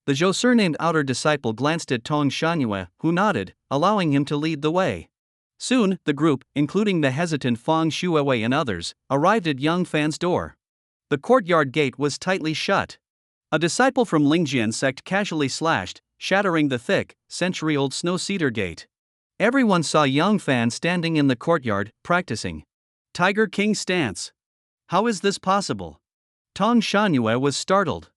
The Zhou surnamed outer disciple glanced at Tong Shanyue, who nodded, allowing him to lead the way. Soon, the group, including the hesitant Fang Shuewei and others, arrived at Yang Fan's door. The courtyard gate was tightly shut. A disciple from Lingjian sect casually slashed, shattering the thick, century-old snow cedar gate. Everyone saw Yang Fan standing in the courtyard, practicing Tiger King stance. How is this possible? Tong Shanyue was startled.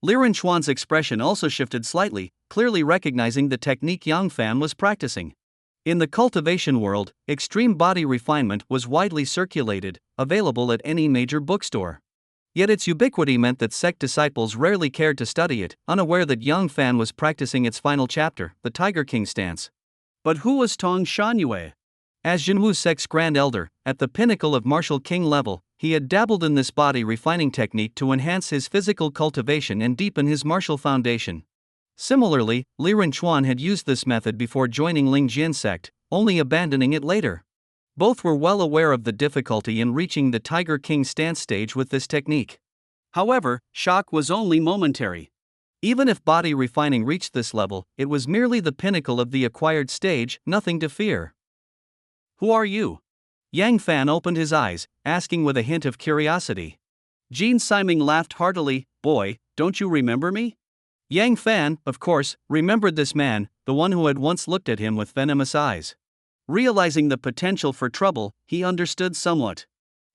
Liren Chuan's expression also shifted slightly, clearly recognizing the technique Yang Fan was practicing. In the cultivation world, extreme body refinement was widely circulated, available at any major bookstore. Yet its ubiquity meant that sect disciples rarely cared to study it, unaware that Yang Fan was practicing its final chapter, the Tiger King stance. But who was Tong Shanyue? As Jinwu sect's grand elder, at the pinnacle of martial king level, he had dabbled in this body refining technique to enhance his physical cultivation and deepen his martial foundation. Similarly, Liren Chuan had used this method before joining Lingjian sect, only abandoning it later. Both were well aware of the difficulty in reaching the Tiger King stance stage with this technique. However, shock was only momentary. Even if body refining reached this level, it was merely the pinnacle of the acquired stage, nothing to fear. Who are you? Yang Fan opened his eyes, asking with a hint of curiosity. Jin Siming laughed heartily. Boy, don't you remember me? Yang Fan, of course, remembered this man, the one who had once looked at him with venomous eyes. Realizing the potential for trouble, he understood somewhat.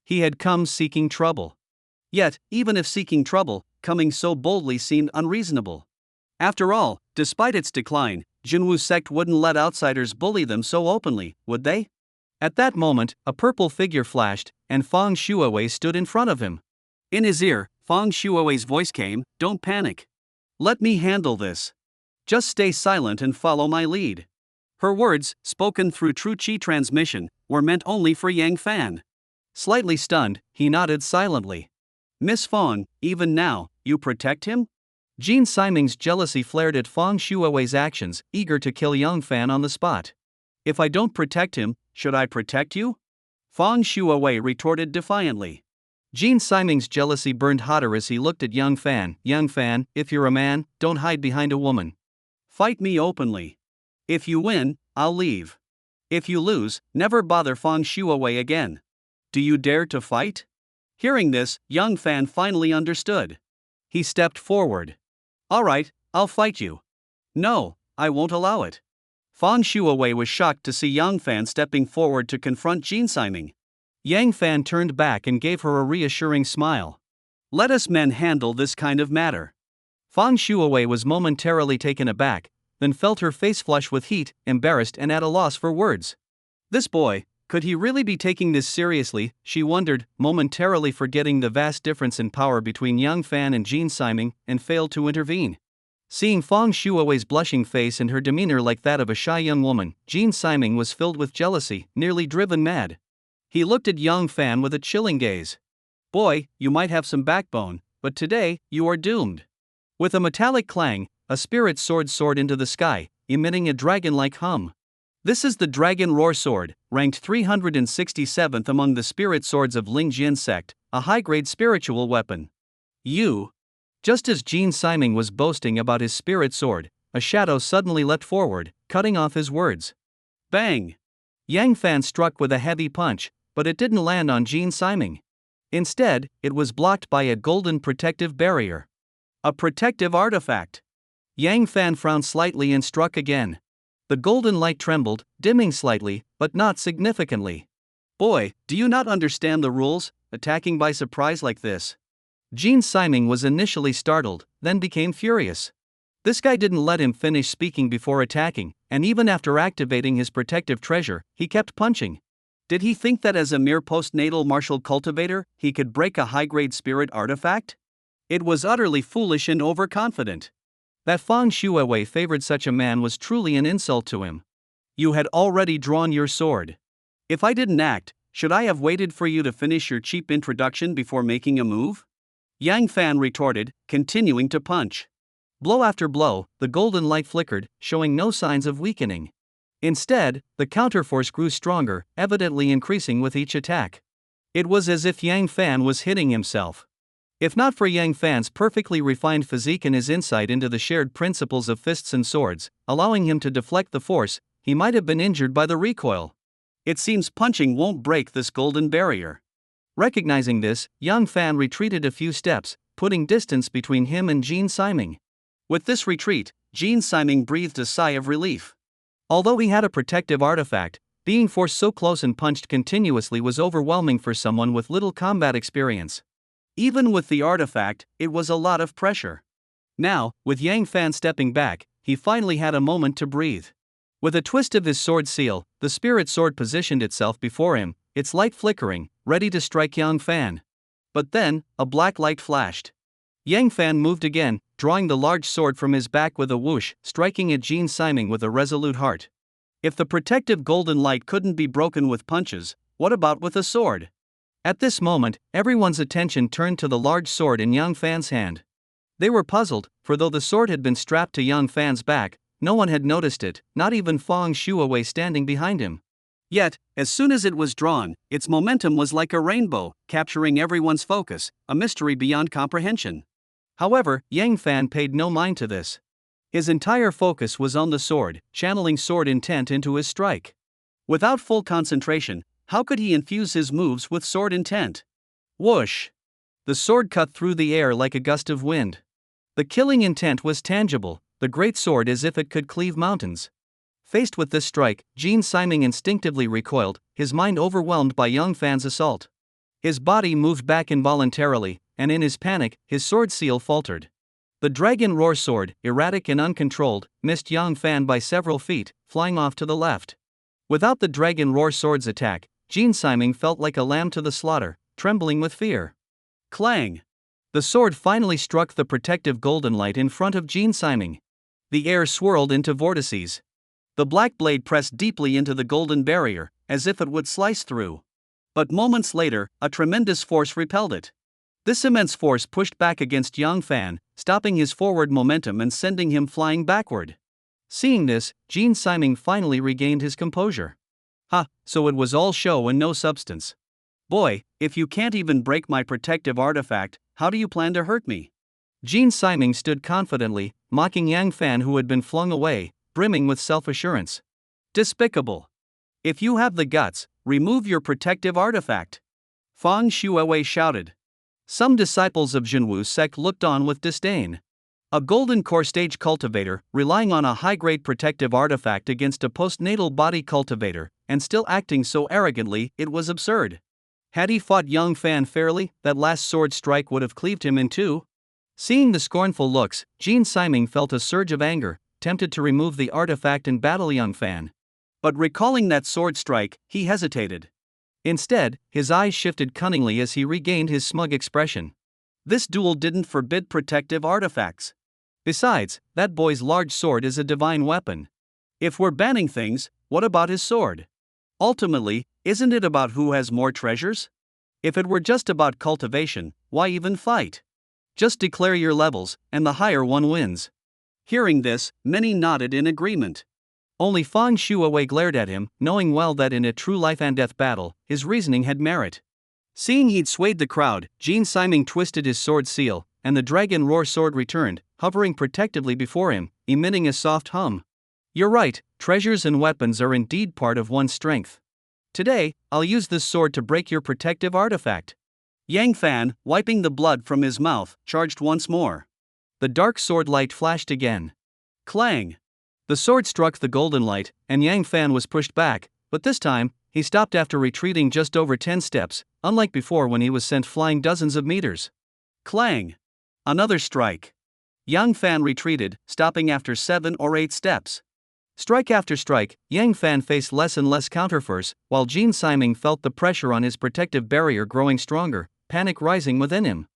He had come seeking trouble. Yet, even if seeking trouble, coming so boldly seemed unreasonable. After all, despite its decline, Jinwu sect wouldn't let outsiders bully them so openly, would they? At that moment, a purple figure flashed, and Fang Shuewei stood in front of him. In his ear, Fang Shuewei's voice came, "Don't panic. Let me handle this. Just stay silent and follow my lead." Her words, spoken through true chi transmission, were meant only for Yang Fan. Slightly stunned, he nodded silently. Miss Fang, even now, you protect him? Jin Siming's jealousy flared at Fang Shuewei's actions, eager to kill Yang Fan on the spot. If I don't protect him, should I protect you? Fang Shuewei retorted defiantly. Jin Siming's jealousy burned hotter as he looked at Yang Fan. Yang Fan, if you're a man, don't hide behind a woman. Fight me openly. If you win, I'll leave. If you lose, never bother Fang Shuewei again. Do you dare to fight? Hearing this, Yang Fan finally understood. He stepped forward. All right, I'll fight you. No, I won't allow it. Fang Shuewei was shocked to see Yang Fan stepping forward to confront Jin Siming. Yang Fan turned back and gave her a reassuring smile. Let us men handle this kind of matter. Fang Shuewei was momentarily taken aback, then felt her face flush with heat, embarrassed and at a loss for words. This boy, could he really be taking this seriously, she wondered, momentarily forgetting the vast difference in power between Yang Fan and Jin Siming, and failed to intervene. Seeing Fang Shuewei's blushing face and her demeanor like that of a shy young woman, Jin Siming was filled with jealousy, nearly driven mad. He looked at Yang Fan with a chilling gaze. Boy, you might have some backbone, but today, you are doomed. With a metallic clang, a spirit sword soared into the sky, emitting a dragon-like hum. This is the Dragon Roar Sword, ranked 367th among the spirit swords of Lingjian sect, a high-grade spiritual weapon. You. Just as Jin Siming was boasting about his spirit sword, a shadow suddenly leapt forward, cutting off his words. Bang! Yang Fan struck with a heavy punch, but it didn't land on Jean Siming. Instead, it was blocked by a golden protective barrier. A protective artifact. Yang Fan frowned slightly and struck again. The golden light trembled, dimming slightly, but not significantly. Boy, do you not understand the rules, attacking by surprise like this? Jean Siming was initially startled, then became furious. This guy didn't let him finish speaking before attacking, and even after activating his protective treasure, he kept punching. Did he think that as a mere postnatal martial cultivator, he could break a high-grade spirit artifact? It was utterly foolish and overconfident. That Fang Shuawei favored such a man was truly an insult to him. You had already drawn your sword. If I didn't act, should I have waited for you to finish your cheap introduction before making a move? Yang Fan retorted, continuing to punch. Blow after blow, the golden light flickered, showing no signs of weakening. Instead, the counterforce grew stronger, evidently increasing with each attack. It was as if Yang Fan was hitting himself. If not for Yang Fan's perfectly refined physique and his insight into the shared principles of fists and swords, allowing him to deflect the force, he might have been injured by the recoil. It seems punching won't break this golden barrier. Recognizing this, Yang Fan retreated a few steps, putting distance between him and Jean Siming. With this retreat, Jean Siming breathed a sigh of relief. Although he had a protective artifact, being forced so close and punched continuously was overwhelming for someone with little combat experience. Even with the artifact, it was a lot of pressure. Now, with Yang Fan stepping back, he finally had a moment to breathe. With a twist of his sword seal, the spirit sword positioned itself before him, its light flickering, ready to strike Yang Fan. But then, a black light flashed. Yang Fan moved again, drawing the large sword from his back with a whoosh, striking at Jean Siming with a resolute heart. If the protective golden light couldn't be broken with punches, what about with a sword? At this moment, everyone's attention turned to the large sword in Yang Fan's hand. They were puzzled, for though the sword had been strapped to Yang Fan's back, no one had noticed it, not even Fang Shuawei standing behind him. Yet, as soon as it was drawn, its momentum was like a rainbow, capturing everyone's focus, a mystery beyond comprehension. However, Yang Fan paid no mind to this. His entire focus was on the sword, channeling sword intent into his strike. Without full concentration, how could he infuse his moves with sword intent? Whoosh! The sword cut through the air like a gust of wind. The killing intent was tangible, the great sword as if it could cleave mountains. Faced with this strike, Jean Siming instinctively recoiled, his mind overwhelmed by Yang Fan's assault. His body moved back involuntarily, and in his panic, his sword seal faltered. The Dragon Roar sword, erratic and uncontrolled, missed Yang Fan by several feet, flying off to the left. Without the Dragon Roar sword's attack, Jean Siming felt like a lamb to the slaughter, trembling with fear. Clang! The sword finally struck the protective golden light in front of Jean Siming. The air swirled into vortices. The black blade pressed deeply into the golden barrier, as if it would slice through. But moments later, a tremendous force repelled it. This immense force pushed back against Yang Fan, stopping his forward momentum and sending him flying backward. Seeing this, Jean Siming finally regained his composure. So it was all show and no substance. Boy, if you can't even break my protective artifact, how do you plan to hurt me? Jean Siming stood confidently, mocking Yang Fan who had been flung away, brimming with self-assurance. Despicable. If you have the guts, remove your protective artifact. Fang Shuawei shouted. Some disciples of Zhenwu's sect looked on with disdain. A golden core stage cultivator, relying on a high-grade protective artifact against a postnatal body cultivator, and still acting so arrogantly, it was absurd. Had he fought Yang Fan fairly, that last sword strike would have cleaved him in two. Seeing the scornful looks, Jean Siming felt a surge of anger, tempted to remove the artifact and battle Yang Fan. But recalling that sword strike, he hesitated. Instead, his eyes shifted cunningly as he regained his smug expression. This duel didn't forbid protective artifacts. Besides, that boy's large sword is a divine weapon. If we're banning things, what about his sword? Ultimately, isn't it about who has more treasures? If it were just about cultivation, why even fight? Just declare your levels, and the higher one wins. Hearing this, many nodded in agreement. Only Fang Shuawei glared at him, knowing well that in a true life-and-death battle, his reasoning had merit. Seeing he'd swayed the crowd, Jean Siming twisted his sword seal, and the Dragon Roar sword returned, hovering protectively before him, emitting a soft hum. You're right, treasures and weapons are indeed part of one's strength. Today, I'll use this sword to break your protective artifact. Yang Fan, wiping the blood from his mouth, charged once more. The dark sword light flashed again. Clang! The sword struck the golden light, and Yang Fan was pushed back, but this time, he stopped after retreating just over 10 steps, unlike before when he was sent flying dozens of meters. Clang! Another strike. Yang Fan retreated, stopping after 7 or 8 steps. Strike after strike, Yang Fan faced less and less counterforce, while Jin Siming felt the pressure on his protective barrier growing stronger, panic rising within him.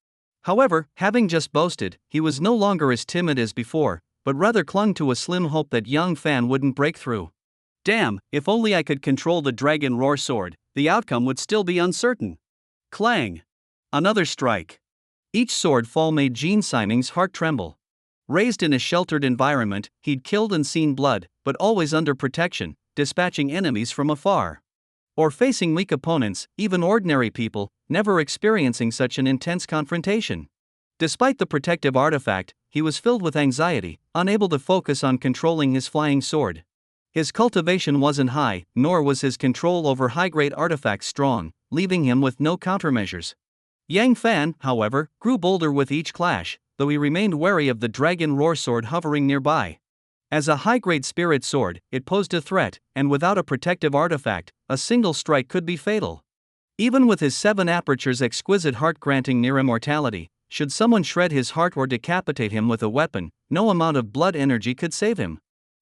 However, having just boasted, he was no longer as timid as before, but rather clung to a slim hope that Yang Fan wouldn't break through. Damn, if only I could control the Dragon Roar sword, the outcome would still be uncertain. Clang! Another strike. Each sword fall made Jin Siming's heart tremble. Raised in a sheltered environment, he'd killed and seen blood, but always under protection, dispatching enemies from afar. Or facing weak opponents, even ordinary people, never experiencing such an intense confrontation. Despite the protective artifact, he was filled with anxiety, unable to focus on controlling his flying sword. His cultivation wasn't high, nor was his control over high-grade artifacts strong, leaving him with no countermeasures. Yang Fan, however, grew bolder with each clash, though he remained wary of the Dragon Roar sword hovering nearby. As a high-grade spirit sword, it posed a threat, and without a protective artifact, a single strike could be fatal. Even with his 7 apertures exquisite heart granting near immortality, should someone shred his heart or decapitate him with a weapon, no amount of blood energy could save him.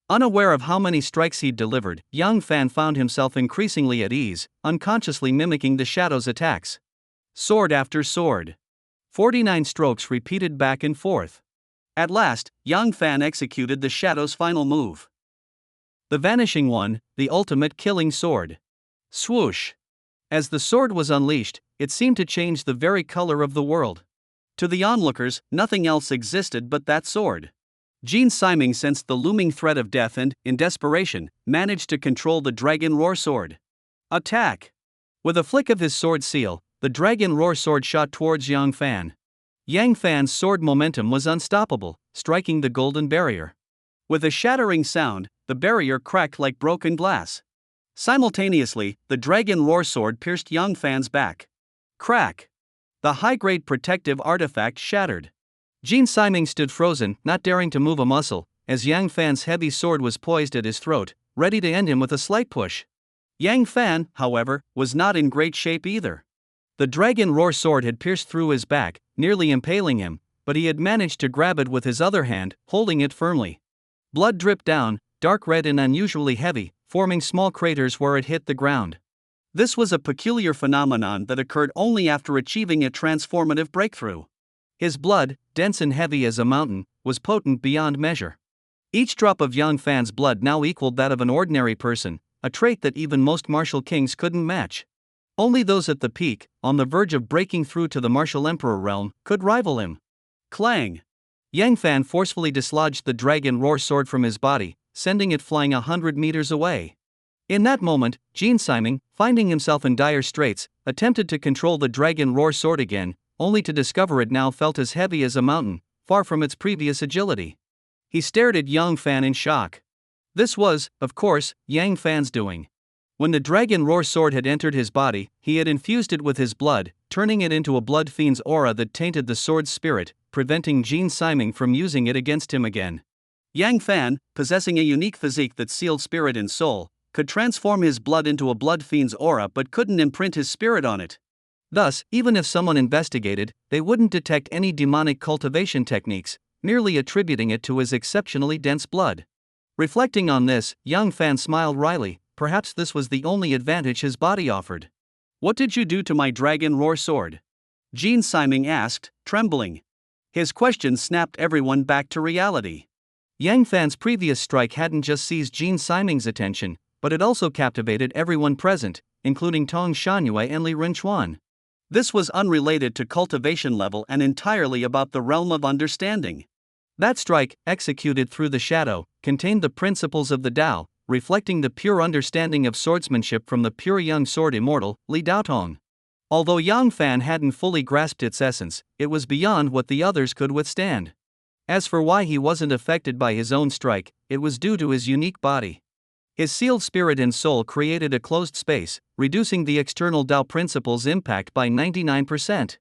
Unaware of how many strikes he'd delivered, Yang Fan found himself increasingly at ease, unconsciously mimicking the Shadow's attacks. Sword after sword. 49 strokes repeated back and forth. At last, Yang Fan executed the Shadow's final move. The Vanishing One, the ultimate killing sword. Swoosh! As the sword was unleashed, it seemed to change the very color of the world. To the onlookers, nothing else existed but that sword. Jin Siming sensed the looming threat of death and, in desperation, managed to control the Dragon Roar sword. Attack! With a flick of his sword seal, the Dragon Roar sword shot towards Yang Fan. Yang Fan's sword momentum was unstoppable, striking the golden barrier. With a shattering sound, the barrier cracked like broken glass. Simultaneously, the Dragon Roar sword pierced Yang Fan's back. Crack! The high-grade protective artifact shattered. Jin Siming stood frozen, not daring to move a muscle, as Yang Fan's heavy sword was poised at his throat, ready to end him with a slight push. Yang Fan, however, was not in great shape either. The Dragon Roar sword had pierced through his back, nearly impaling him, but he had managed to grab it with his other hand, holding it firmly. Blood dripped down, dark red and unusually heavy, forming small craters where it hit the ground. This was a peculiar phenomenon that occurred only after achieving a transformative breakthrough. His blood, dense and heavy as a mountain, was potent beyond measure. Each drop of Yang Fan's blood now equaled that of an ordinary person, a trait that even most martial kings couldn't match. Only those at the peak, on the verge of breaking through to the martial emperor realm, could rival him. Clang! Yang Fan forcefully dislodged the Dragon Roar sword from his body, sending it flying 100 meters away. In that moment, Jin Siming, finding himself in dire straits, attempted to control the Dragon Roar sword again, only to discover it now felt as heavy as a mountain, far from its previous agility. He stared at Yang Fan in shock. This was, of course, Yang Fan's doing. When the Dragon Roar sword had entered his body, he had infused it with his blood, turning it into a blood fiend's aura that tainted the sword's spirit, preventing Jin Siming from using it against him again. Yang Fan, possessing a unique physique that sealed spirit and soul, could transform his blood into a blood fiend's aura but couldn't imprint his spirit on it. Thus, even if someone investigated, they wouldn't detect any demonic cultivation techniques, merely attributing it to his exceptionally dense blood. Reflecting on this, Yang Fan smiled wryly. Perhaps this was the only advantage his body offered. "What did you do to my Dragon Roar sword?" Jin Siming asked, trembling. His question snapped everyone back to reality. Yang Fan's previous strike hadn't just seized Jin Siming's attention, but it also captivated everyone present, including Tong Shangyue and Li Renchuan. This was unrelated to cultivation level and entirely about the realm of understanding. That strike, executed through the shadow, contained the principles of the Tao, reflecting the pure understanding of swordsmanship from the pure young sword Immortal, Li Daotong. Although Yang Fan hadn't fully grasped its essence, it was beyond what the others could withstand. As for why he wasn't affected by his own strike, it was due to his unique body. His sealed spirit and soul created a closed space, reducing the external Dao principle's impact by 99%.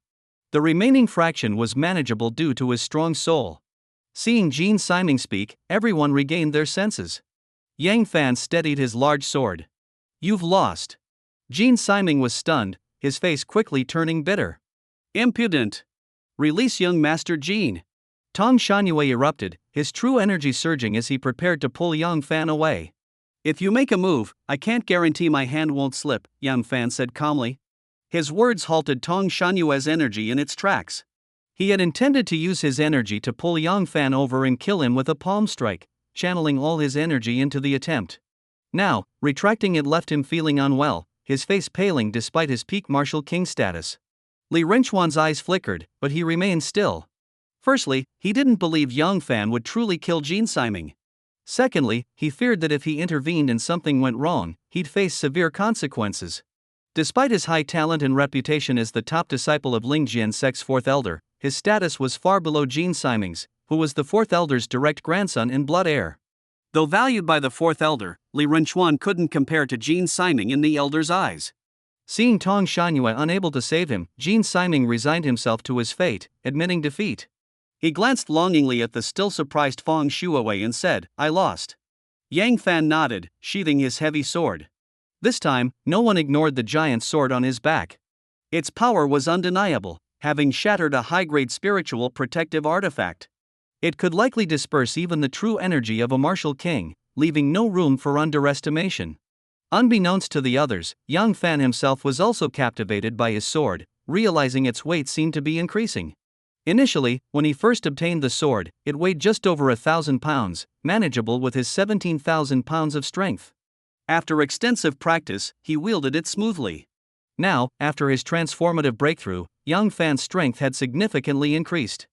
The remaining fraction was manageable due to his strong soul. Seeing Jin Siming speak, everyone regained their senses. Yang Fan steadied his large sword. "You've lost." Jin Siming was stunned, his face quickly turning bitter. "Impudent! Release young Master Jin!" Tong Shangyue erupted, his true energy surging as he prepared to pull Yang Fan away. "If you make a move, I can't guarantee my hand won't slip," Yang Fan said calmly. His words halted Tong Shanyue's energy in its tracks. He had intended to use his energy to pull Yang Fan over and kill him with a palm strike, channeling all his energy into the attempt. Now, retracting it left him feeling unwell, his face paling despite his peak martial king status. Li Renchuan's eyes flickered, but he remained still. Firstly, he didn't believe Yang Fan would truly kill Jin Siming. Secondly, he feared that if he intervened and something went wrong, he'd face severe consequences. Despite his high talent and reputation as the top disciple of Ling Jiansec's fourth elder, his status was far below Jin Siming's, who was the fourth elder's direct grandson and blood heir. Though valued by the fourth elder, Li Renchuan couldn't compare to Jin Siming in the elder's eyes. Seeing Tong Shanyue unable to save him, Jin Siming resigned himself to his fate, admitting defeat. He glanced longingly at the still surprised Fang Shuowei and said, "I lost." Yang Fan nodded, sheathing his heavy sword. This time, no one ignored the giant sword on his back. Its power was undeniable, having shattered a high-grade spiritual protective artifact. It could likely disperse even the true energy of a martial king, leaving no room for underestimation. Unbeknownst to the others, Yang Fan himself was also captivated by his sword, realizing its weight seemed to be increasing. Initially, when he first obtained the sword, it weighed just over 1,000 pounds, manageable with his 17,000 pounds of strength. After extensive practice, he wielded it smoothly. Now, after his transformative breakthrough, Yang Fan's strength had significantly increased.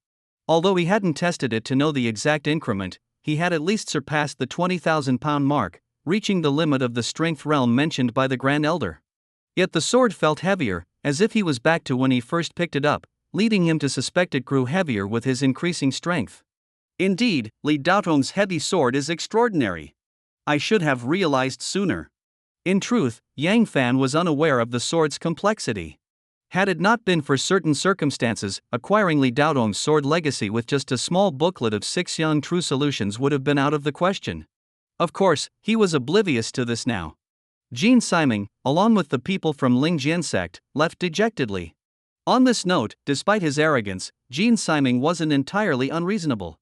Although he hadn't tested it to know the exact increment, he had at least surpassed the 20,000-pound mark, reaching the limit of the strength realm mentioned by the Grand Elder. Yet the sword felt heavier, as if he was back to when he first picked it up, leading him to suspect it grew heavier with his increasing strength. Indeed, Li Daotong's heavy sword is extraordinary. I should have realized sooner. In truth, Yang Fan was unaware of the sword's complexity. Had it not been for certain circumstances, acquiring Li Daotong's sword legacy with just a small booklet of 6 young true solutions would have been out of the question. Of course, he was oblivious to this now. Jin Siming, along with the people from Ling Jian sect, left dejectedly. On this note, despite his arrogance, Jin Siming wasn't entirely unreasonable.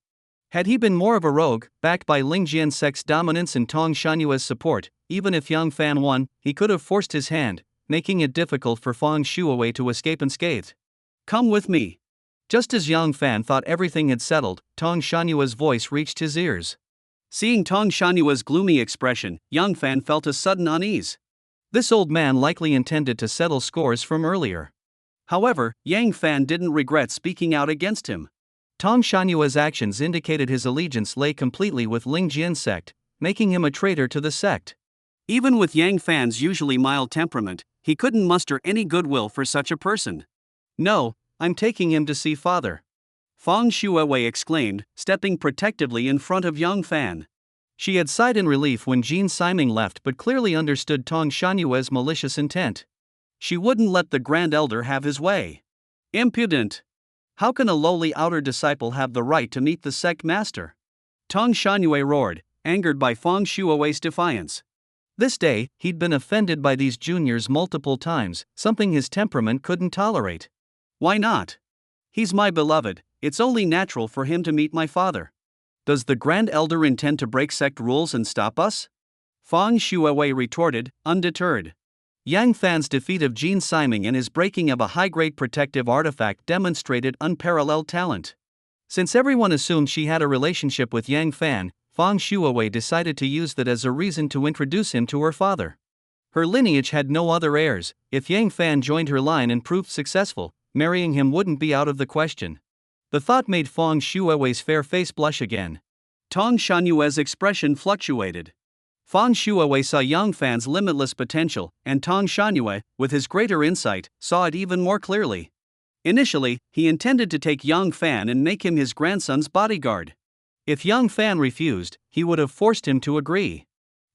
Had he been more of a rogue, backed by Ling Jian sect's dominance and Tong Shanyue's support, even if Yang Fan won, he could have forced his hand, making it difficult for Fang Shuowei to escape unscathed. "Come with me." Just as Yang Fan thought everything had settled, Tong Shanyue's voice reached his ears. Seeing Tong Shanyue's gloomy expression, Yang Fan felt a sudden unease. This old man likely intended to settle scores from earlier. However, Yang Fan didn't regret speaking out against him. Tong Shanyue's actions indicated his allegiance lay completely with Ling Jian sect, making him a traitor to the sect. Even with Yang Fan's usually mild temperament, he couldn't muster any goodwill for such a person. "No, I'm taking him to see father," Fang Shuowei exclaimed, stepping protectively in front of Yang Fan. She had sighed in relief when Jin Siming left but clearly understood Tong Shanyue's malicious intent. She wouldn't let the Grand Elder have his way. Impudent! How can a lowly outer disciple have the right to meet the sect master? Tong Shanyue roared, angered by Fang Shuowei's defiance. This day, he'd been offended by these juniors multiple times, something his temperament couldn't tolerate. Why not? He's my beloved, it's only natural for him to meet my father. Does the Grand Elder intend to break sect rules and stop us? Fang Shuowei retorted, undeterred. Yang Fan's defeat of Jin Siming and his breaking of a high-grade protective artifact demonstrated unparalleled talent. Since everyone assumed she had a relationship with Yang Fan, Fang Shuowei decided to use that as a reason to introduce him to her father. Her lineage had no other heirs. If Yang Fan joined her line and proved successful, marrying him wouldn't be out of the question. The thought made Fang Shuowei's fair face blush again. Tong Shanyue's expression fluctuated. Fang Shuowei saw Yang Fan's limitless potential, and Tong Shanyue, with his greater insight, saw it even more clearly. Initially, he intended to take Yang Fan and make him his grandson's bodyguard. If Yang Fan refused, he would have forced him to agree.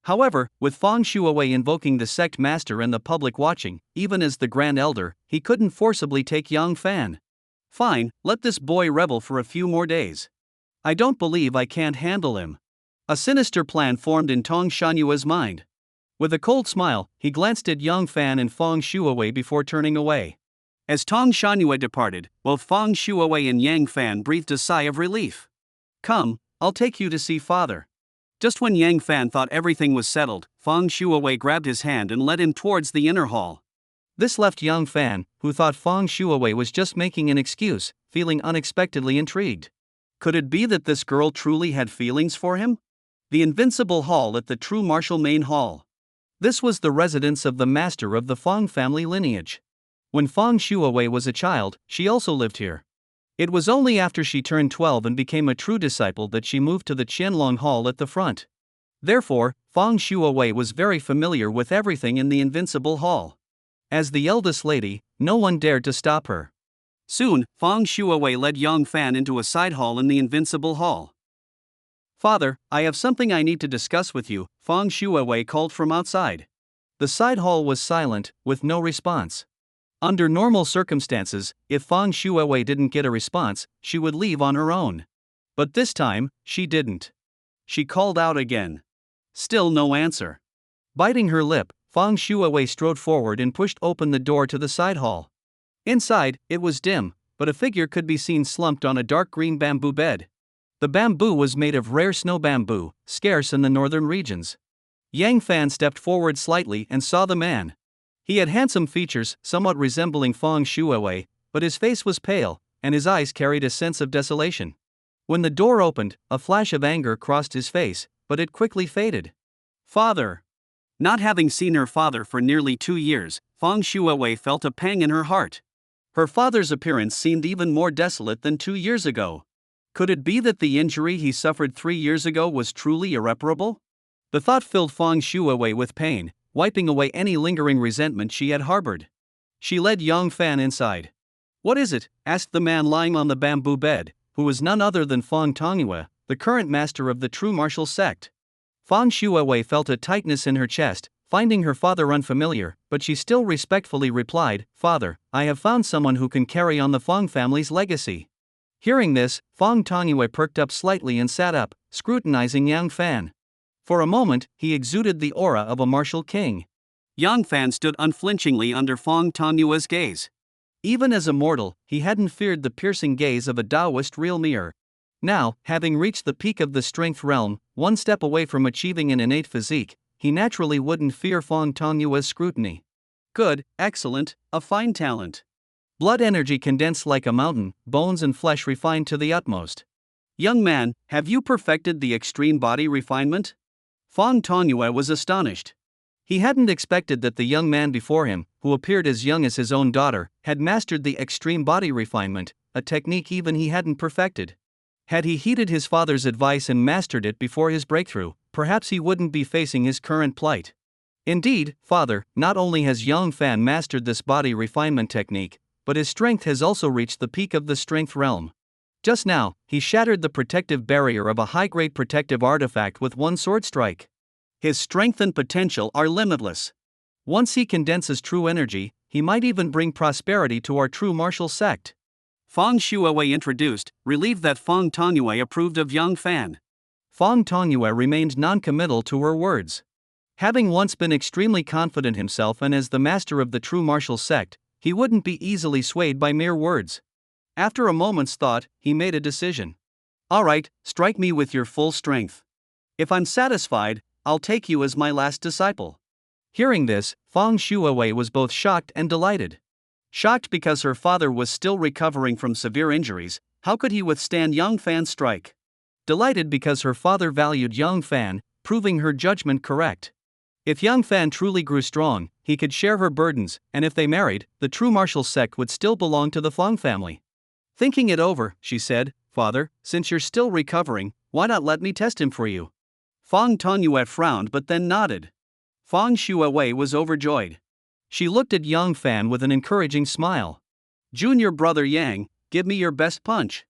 However, with Fang Shuawei invoking the sect master and the public watching, even as the Grand Elder, he couldn't forcibly take Yang Fan. Fine, let this boy rebel for a few more days. I don't believe I can't handle him. A sinister plan formed in Tong Shanyue's mind. With a cold smile, he glanced at Yang Fan and Fang Shuawei before turning away. As Tong Shanyue departed, both Fang Shuawei and Yang Fan breathed a sigh of relief. Come, I'll take you to see father. Just when Yang Fan thought everything was settled, Fang Shuawei grabbed his hand and led him towards the inner hall. This left Yang Fan, who thought Fang Shuawei was just making an excuse, feeling unexpectedly intrigued. Could it be that this girl truly had feelings for him? The invincible hall at the True Martial Main Hall. This was the residence of the master of the Fang family lineage. When Fang Shuawei was a child, she also lived here. It was only after she turned 12 and became a true disciple that she moved to the Qianlong Hall at the front. Therefore, Fang Shuawei was very familiar with everything in the Invincible Hall. As the eldest lady, no one dared to stop her. Soon, Fang Shuawei led Yang Fan into a side hall in the Invincible Hall. Father, I have something I need to discuss with you, Fang Shuawei called from outside. The side hall was silent, with no response. Under normal circumstances, if Fang Shuawei didn't get a response, she would leave on her own. But this time, she didn't. She called out again. Still no answer. Biting her lip, Fang Shuawei strode forward and pushed open the door to the side hall. Inside, it was dim, but a figure could be seen slumped on a dark green bamboo bed. The bamboo was made of rare snow bamboo, scarce in the northern regions. Yang Fan stepped forward slightly and saw the man. He had handsome features, somewhat resembling Fang Shuawei, but his face was pale, and his eyes carried a sense of desolation. When the door opened, a flash of anger crossed his face, but it quickly faded. Father! Not having seen her father for nearly 2 years, Fang Shuawei felt a pang in her heart. Her father's appearance seemed even more desolate than 2 years ago. Could it be that the injury he suffered 3 years ago was truly irreparable? The thought filled Fang Shuawei with pain, wiping away any lingering resentment she had harbored. She led Yang Fan inside. What is it? Asked the man lying on the bamboo bed, who was none other than Fang Tongyue, the current master of the true martial sect. Fang Shuawei felt a tightness in her chest, finding her father unfamiliar, but she still respectfully replied, Father, I have found someone who can carry on the Fang family's legacy. Hearing this, Fang Tongyue perked up slightly and sat up, scrutinizing Yang Fan. For a moment, he exuded the aura of a martial king. Yang Fan stood unflinchingly under Fang Tongyue's gaze. Even as a mortal, he hadn't feared the piercing gaze of a Taoist real mirror. Now, having reached the peak of the strength realm, one step away from achieving an innate physique, he naturally wouldn't fear Fang Tongyue's scrutiny. Good, excellent, a fine talent. Blood energy condensed like a mountain, bones and flesh refined to the utmost. Young man, have you perfected the extreme body refinement? Fang Tongyue was astonished. He hadn't expected that the young man before him, who appeared as young as his own daughter, had mastered the extreme body refinement, a technique even he hadn't perfected. Had he heeded his father's advice and mastered it before his breakthrough, perhaps he wouldn't be facing his current plight. Indeed, father, not only has Yang Fan mastered this body refinement technique, but his strength has also reached the peak of the strength realm. Just now, he shattered the protective barrier of a high-grade protective artifact with one sword strike. His strength and potential are limitless. Once he condenses true energy, he might even bring prosperity to our true martial sect. Fang Shuawei introduced, relieved that Fang Tongyue approved of Yang Fan. Fang Tongyue remained non-committal to her words. Having once been extremely confident himself and as the master of the true martial sect, he wouldn't be easily swayed by mere words. After a moment's thought, he made a decision. All right, strike me with your full strength. If I'm satisfied, I'll take you as my last disciple. Hearing this, Fang Shuawei was both shocked and delighted. Shocked because her father was still recovering from severe injuries, how could he withstand Yang Fan's strike? Delighted because her father valued Yang Fan, proving her judgment correct. If Yang Fan truly grew strong, he could share her burdens, and if they married, the true martial sect would still belong to the Fang family. Thinking it over, she said, Father, since you're still recovering, why not let me test him for you? Fang Tongyue frowned but then nodded. Fang Shuawei was overjoyed. She looked at Yang Fan with an encouraging smile. Junior brother Yang, give me your best punch.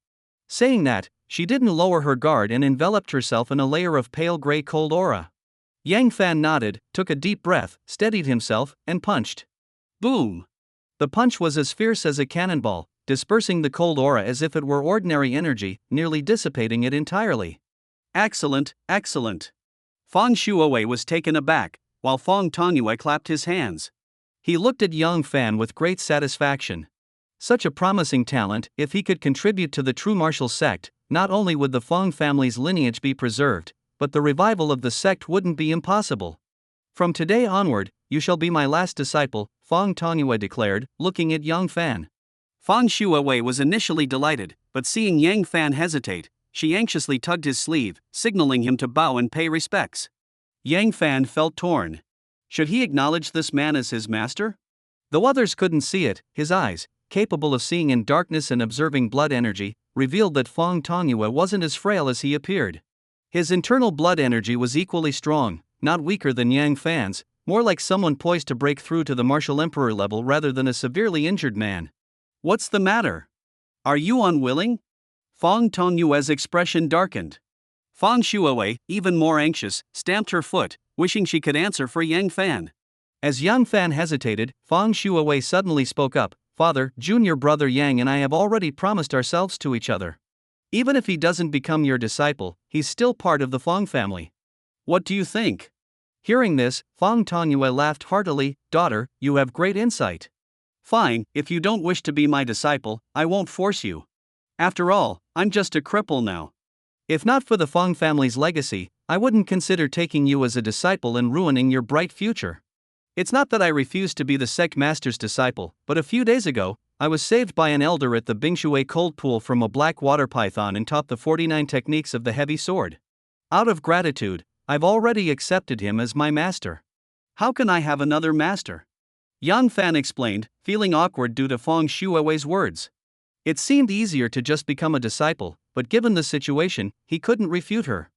Saying that, she didn't lower her guard and enveloped herself in a layer of pale gray cold aura. Yang Fan nodded, took a deep breath, steadied himself, and punched. Boom! The punch was as fierce as a cannonball, dispersing the cold aura as if it were ordinary energy, nearly dissipating it entirely. Excellent, excellent. Fang Shuowei was taken aback, while Fang Tongyue clapped his hands. He looked at Yang Fan with great satisfaction. Such a promising talent, if he could contribute to the true martial sect, not only would the Fang family's lineage be preserved, but the revival of the sect wouldn't be impossible. From today onward, you shall be my last disciple, Fang Tongyue declared, looking at Yang Fan. Fang Shuowei was initially delighted, but seeing Yang Fan hesitate, she anxiously tugged his sleeve, signaling him to bow and pay respects. Yang Fan felt torn. Should he acknowledge this man as his master? Though others couldn't see it, his eyes, capable of seeing in darkness and observing blood energy, revealed that Fang Tongyue wasn't as frail as he appeared. His internal blood energy was equally strong, not weaker than Yang Fan's, more like someone poised to break through to the martial emperor level rather than a severely injured man. What's the matter? Are you unwilling? Fang Tongyue's expression darkened. Fang Shuowei, even more anxious, stamped her foot, wishing she could answer for Yang Fan. As Yang Fan hesitated, Fang Shuowei suddenly spoke up, "Father, junior brother Yang and I have already promised ourselves to each other. Even if he doesn't become your disciple, he's still part of the Fang family." What do you think? Hearing this, Fang Tongyue laughed heartily. "Daughter, you have great insight. Fine, if you don't wish to be my disciple, I won't force you. After all, I'm just a cripple now. If not for the Fang family's legacy, I wouldn't consider taking you as a disciple and ruining your bright future. It's not that I refuse to be the sect master's disciple, but a few days ago, I was saved by an elder at the Bingshui cold pool from a black water python and taught the 49 techniques of the heavy sword. Out of gratitude, I've already accepted him as my master." How can I have another master? Yang Fan explained, feeling awkward due to Fang Shuowei's words. It seemed easier to just become a disciple, but given the situation, he couldn't refute her.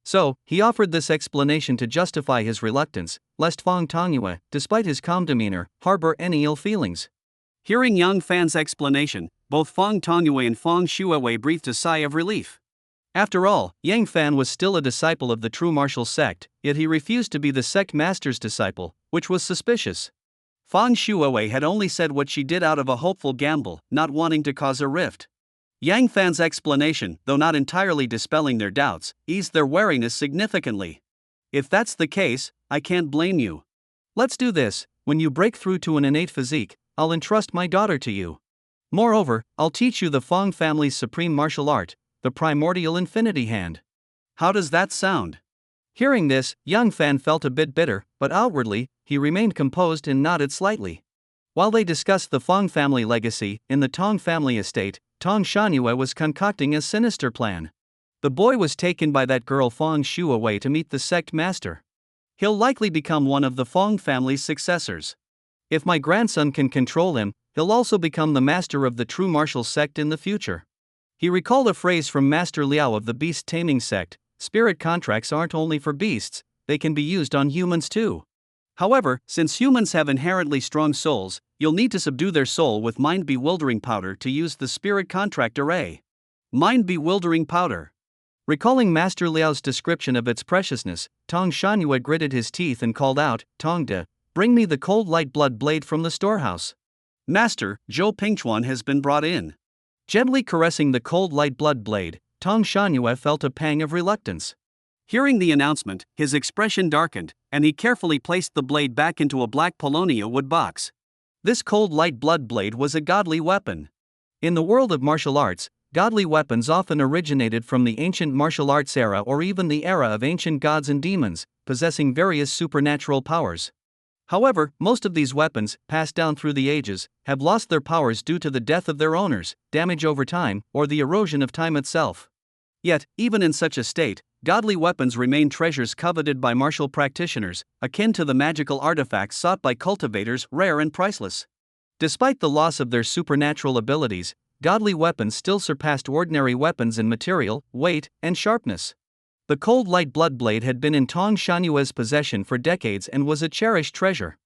So, he offered this explanation to justify his reluctance, lest Fang Tongyue, despite his calm demeanor, harbor any ill feelings. Hearing Yang Fan's explanation, both Fang Tongyue and Fang Shuowei breathed a sigh of relief. After all, Yang Fan was still a disciple of the true martial sect, yet he refused to be the sect master's disciple, which was suspicious. Fang Shuowei had only said what she did out of a hopeful gamble, not wanting to cause a rift. Yang Fan's explanation, though not entirely dispelling their doubts, eased their wariness significantly. If that's the case, I can't blame you. Let's do this: when you break through to an innate physique, I'll entrust my daughter to you. Moreover, I'll teach you the Fang family's supreme martial art, the primordial infinity hand. How does that sound? Hearing this, Yang Fan felt a bit bitter, but outwardly, he remained composed and nodded slightly. While they discussed the Fang family legacy, in the Tong family estate, Tong Shangyue was concocting a sinister plan. The boy was taken by that girl Fang Shuowei to meet the sect master. He'll likely become one of the Fang family's successors. If my grandson can control him, he'll also become the master of the true martial sect in the future. He recalled a phrase from Master Liao of the beast taming sect: "Spirit contracts aren't only for beasts, they can be used on humans too." However, since humans have inherently strong souls, you'll need to subdue their soul with mind-bewildering powder to use the spirit contract array. Mind-bewildering powder. Recalling Master Liao's description of its preciousness, Tong Shangyue gritted his teeth and called out, "Tong De, bring me the cold light blood blade from the storehouse." Master, Zhou Pingchuan has been brought in. Gently caressing the cold light blood blade, Tong Shangyue felt a pang of reluctance. Hearing the announcement, his expression darkened, and he carefully placed the blade back into a black Polonia wood box. This cold light blood blade was a godly weapon. In the world of martial arts, godly weapons often originated from the ancient martial arts era or even the era of ancient gods and demons, possessing various supernatural powers. However, most of these weapons, passed down through the ages, have lost their powers due to the death of their owners, damage over time, or the erosion of time itself. Yet, even in such a state, godly weapons remain treasures coveted by martial practitioners, akin to the magical artifacts sought by cultivators, rare and priceless. Despite the loss of their supernatural abilities, godly weapons still surpassed ordinary weapons in material, weight, and sharpness. The cold light blood blade had been in Tong Shanyue's possession for decades and was a cherished treasure.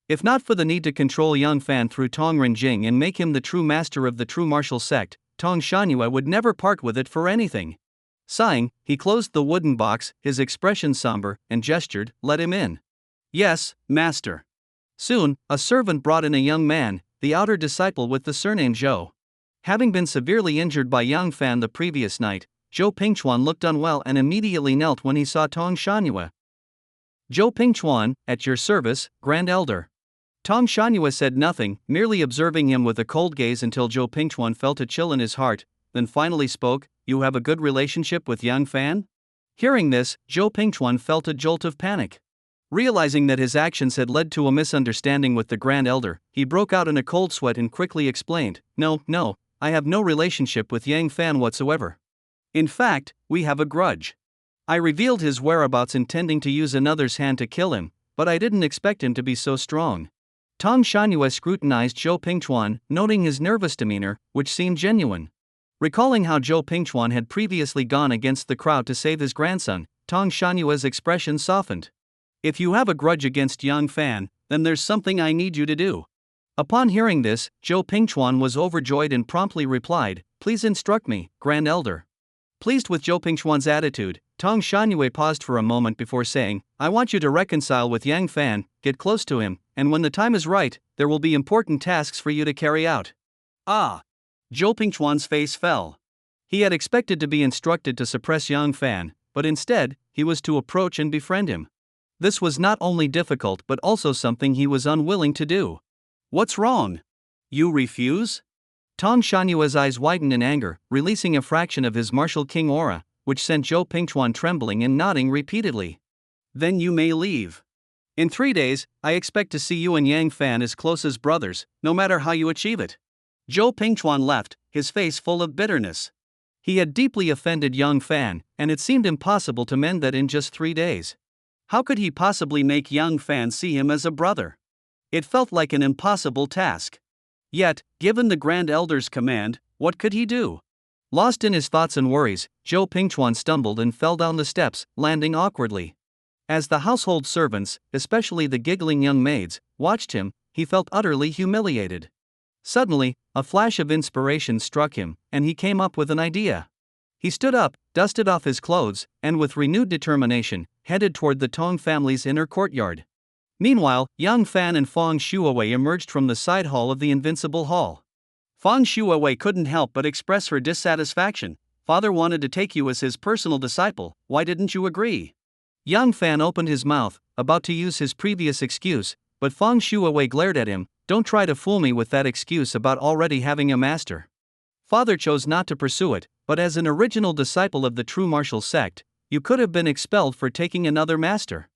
If not for the need to control Young Fan through Tong Renjing and make him the true master of the true martial sect, Tong Shanhua would never part with it for anything. Sighing, he closed the wooden box, his expression somber, and gestured, "Let him in." "Yes, master." Soon, a servant brought in a young man, the outer disciple with the surname Zhou. Having been severely injured by Yang Fan the previous night, Zhou Pingchuan looked unwell and immediately knelt when he saw Tong Shanhua. "Zhou Pingchuan, at your service, Grand Elder." Tong Shanhua said nothing, merely observing him with a cold gaze until Zhou Pingchuan felt a chill in his heart, then finally spoke, "You have a good relationship with Yang Fan?" Hearing this, Zhou Pingchuan felt a jolt of panic. Realizing that his actions had led to a misunderstanding with the Grand Elder, he broke out in a cold sweat and quickly explained, No, I have no relationship with Yang Fan whatsoever. In fact, we have a grudge. I revealed his whereabouts intending to use another's hand to kill him, but I didn't expect him to be so strong." Tong Shanhua scrutinized Zhou Pingchuan, noting his nervous demeanor, which seemed genuine. Recalling how Zhou Pingchuan had previously gone against the crowd to save his grandson, Tong Shanhua's expression softened. "If you have a grudge against Yang Fan, then there's something I need you to do." Upon hearing this, Zhou Pingchuan was overjoyed and promptly replied, "Please instruct me, Grand Elder." Pleased with Zhou Pingchuan's attitude, Tong Shanhua paused for a moment before saying, "I want you to reconcile with Yang Fan, get close to him, and when the time is right, there will be important tasks for you to carry out." "Ah!" Zhou Pingchuan's face fell. He had expected to be instructed to suppress Yang Fan, but instead, he was to approach and befriend him. This was not only difficult but also something he was unwilling to do. "What's wrong? You refuse?" Tong Shanhua's eyes widened in anger, releasing a fraction of his martial king aura, which sent Zhou Pingchuan trembling and nodding repeatedly. "Then you may leave. In 3 days, I expect to see you and Yang Fan as close as brothers, no matter how you achieve it." Zhou Pingchuan left, his face full of bitterness. He had deeply offended Yang Fan, and it seemed impossible to mend that in just 3 days. How could he possibly make Yang Fan see him as a brother? It felt like an impossible task. Yet, given the Grand Elder's command, what could he do? Lost in his thoughts and worries, Zhou Pingchuan stumbled and fell down the steps, landing awkwardly. As the household servants, especially the giggling young maids, watched him, he felt utterly humiliated. Suddenly, a flash of inspiration struck him, and he came up with an idea. He stood up, dusted off his clothes, and with renewed determination, headed toward the Tong family's inner courtyard. Meanwhile, Yang Fan and Fang Shuawei emerged from the side hall of the Invincible Hall. Fang Shuawei couldn't help but express her dissatisfaction. "Father wanted to take you as his personal disciple, why didn't you agree?" Yang Fan opened his mouth, about to use his previous excuse, but Fang Shuawei glared at him, "Don't try to fool me with that excuse about already having a master. Father chose not to pursue it, but as an original disciple of the true martial sect, you could have been expelled for taking another master.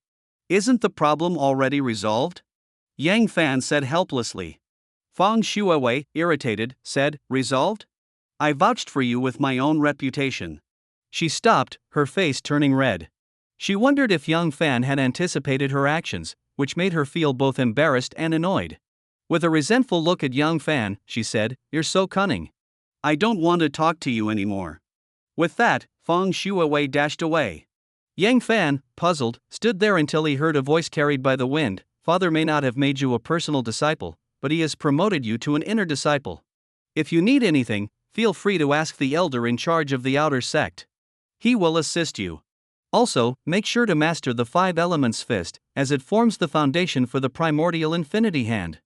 Isn't the problem already resolved?" Yang Fan said helplessly. Fang Shuawei, irritated, said, "Resolved? I vouched for you with my own reputation." She stopped, her face turning red. She wondered if Yang Fan had anticipated her actions, which made her feel both embarrassed and annoyed. With a resentful look at Yang Fan, she said, "You're so cunning. I don't want to talk to you anymore." With that, Fang Shuawei dashed away. Yang Fan, puzzled, stood there until he heard a voice carried by the wind. "Father may not have made you a personal disciple, but he has promoted you to an inner disciple. If you need anything, feel free to ask the elder in charge of the outer sect. He will assist you. Also, make sure to master the 5 elements fist, as it forms the foundation for the primordial infinity hand."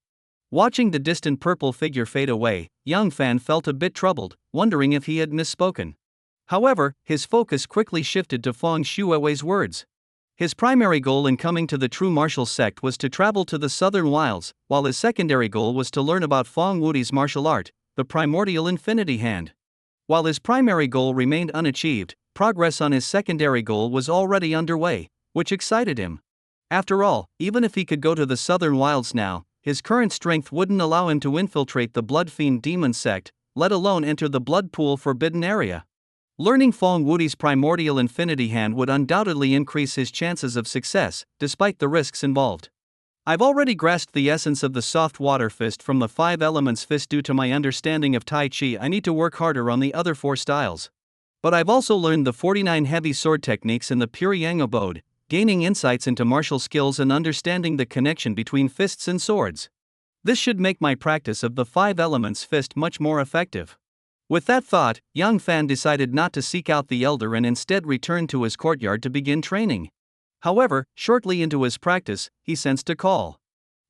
Watching the distant purple figure fade away, Yang Fan felt a bit troubled, wondering if he had misspoken. However, his focus quickly shifted to Fang Shuawei's words. His primary goal in coming to the true martial sect was to travel to the southern wilds, while his secondary goal was to learn about Fang Wudi's martial art, the primordial infinity hand. While his primary goal remained unachieved, progress on his secondary goal was already underway, which excited him. After all, even if he could go to the southern wilds now, his current strength wouldn't allow him to infiltrate the Blood Fiend Demon sect, let alone enter the Blood Pool Forbidden area. Learning Fang Wudi's primordial infinity hand would undoubtedly increase his chances of success, despite the risks involved. I've already grasped the essence of the soft water fist from the 5 elements fist due to my understanding of Tai Chi. I need to work harder on the other 4 styles. But I've also learned the 49 heavy sword techniques in the Pure Yang abode, gaining insights into martial skills and understanding the connection between fists and swords. This should make my practice of the 5 elements fist much more effective. With that thought, Yang Fan decided not to seek out the elder and instead returned to his courtyard to begin training. However, shortly into his practice, he sensed a call.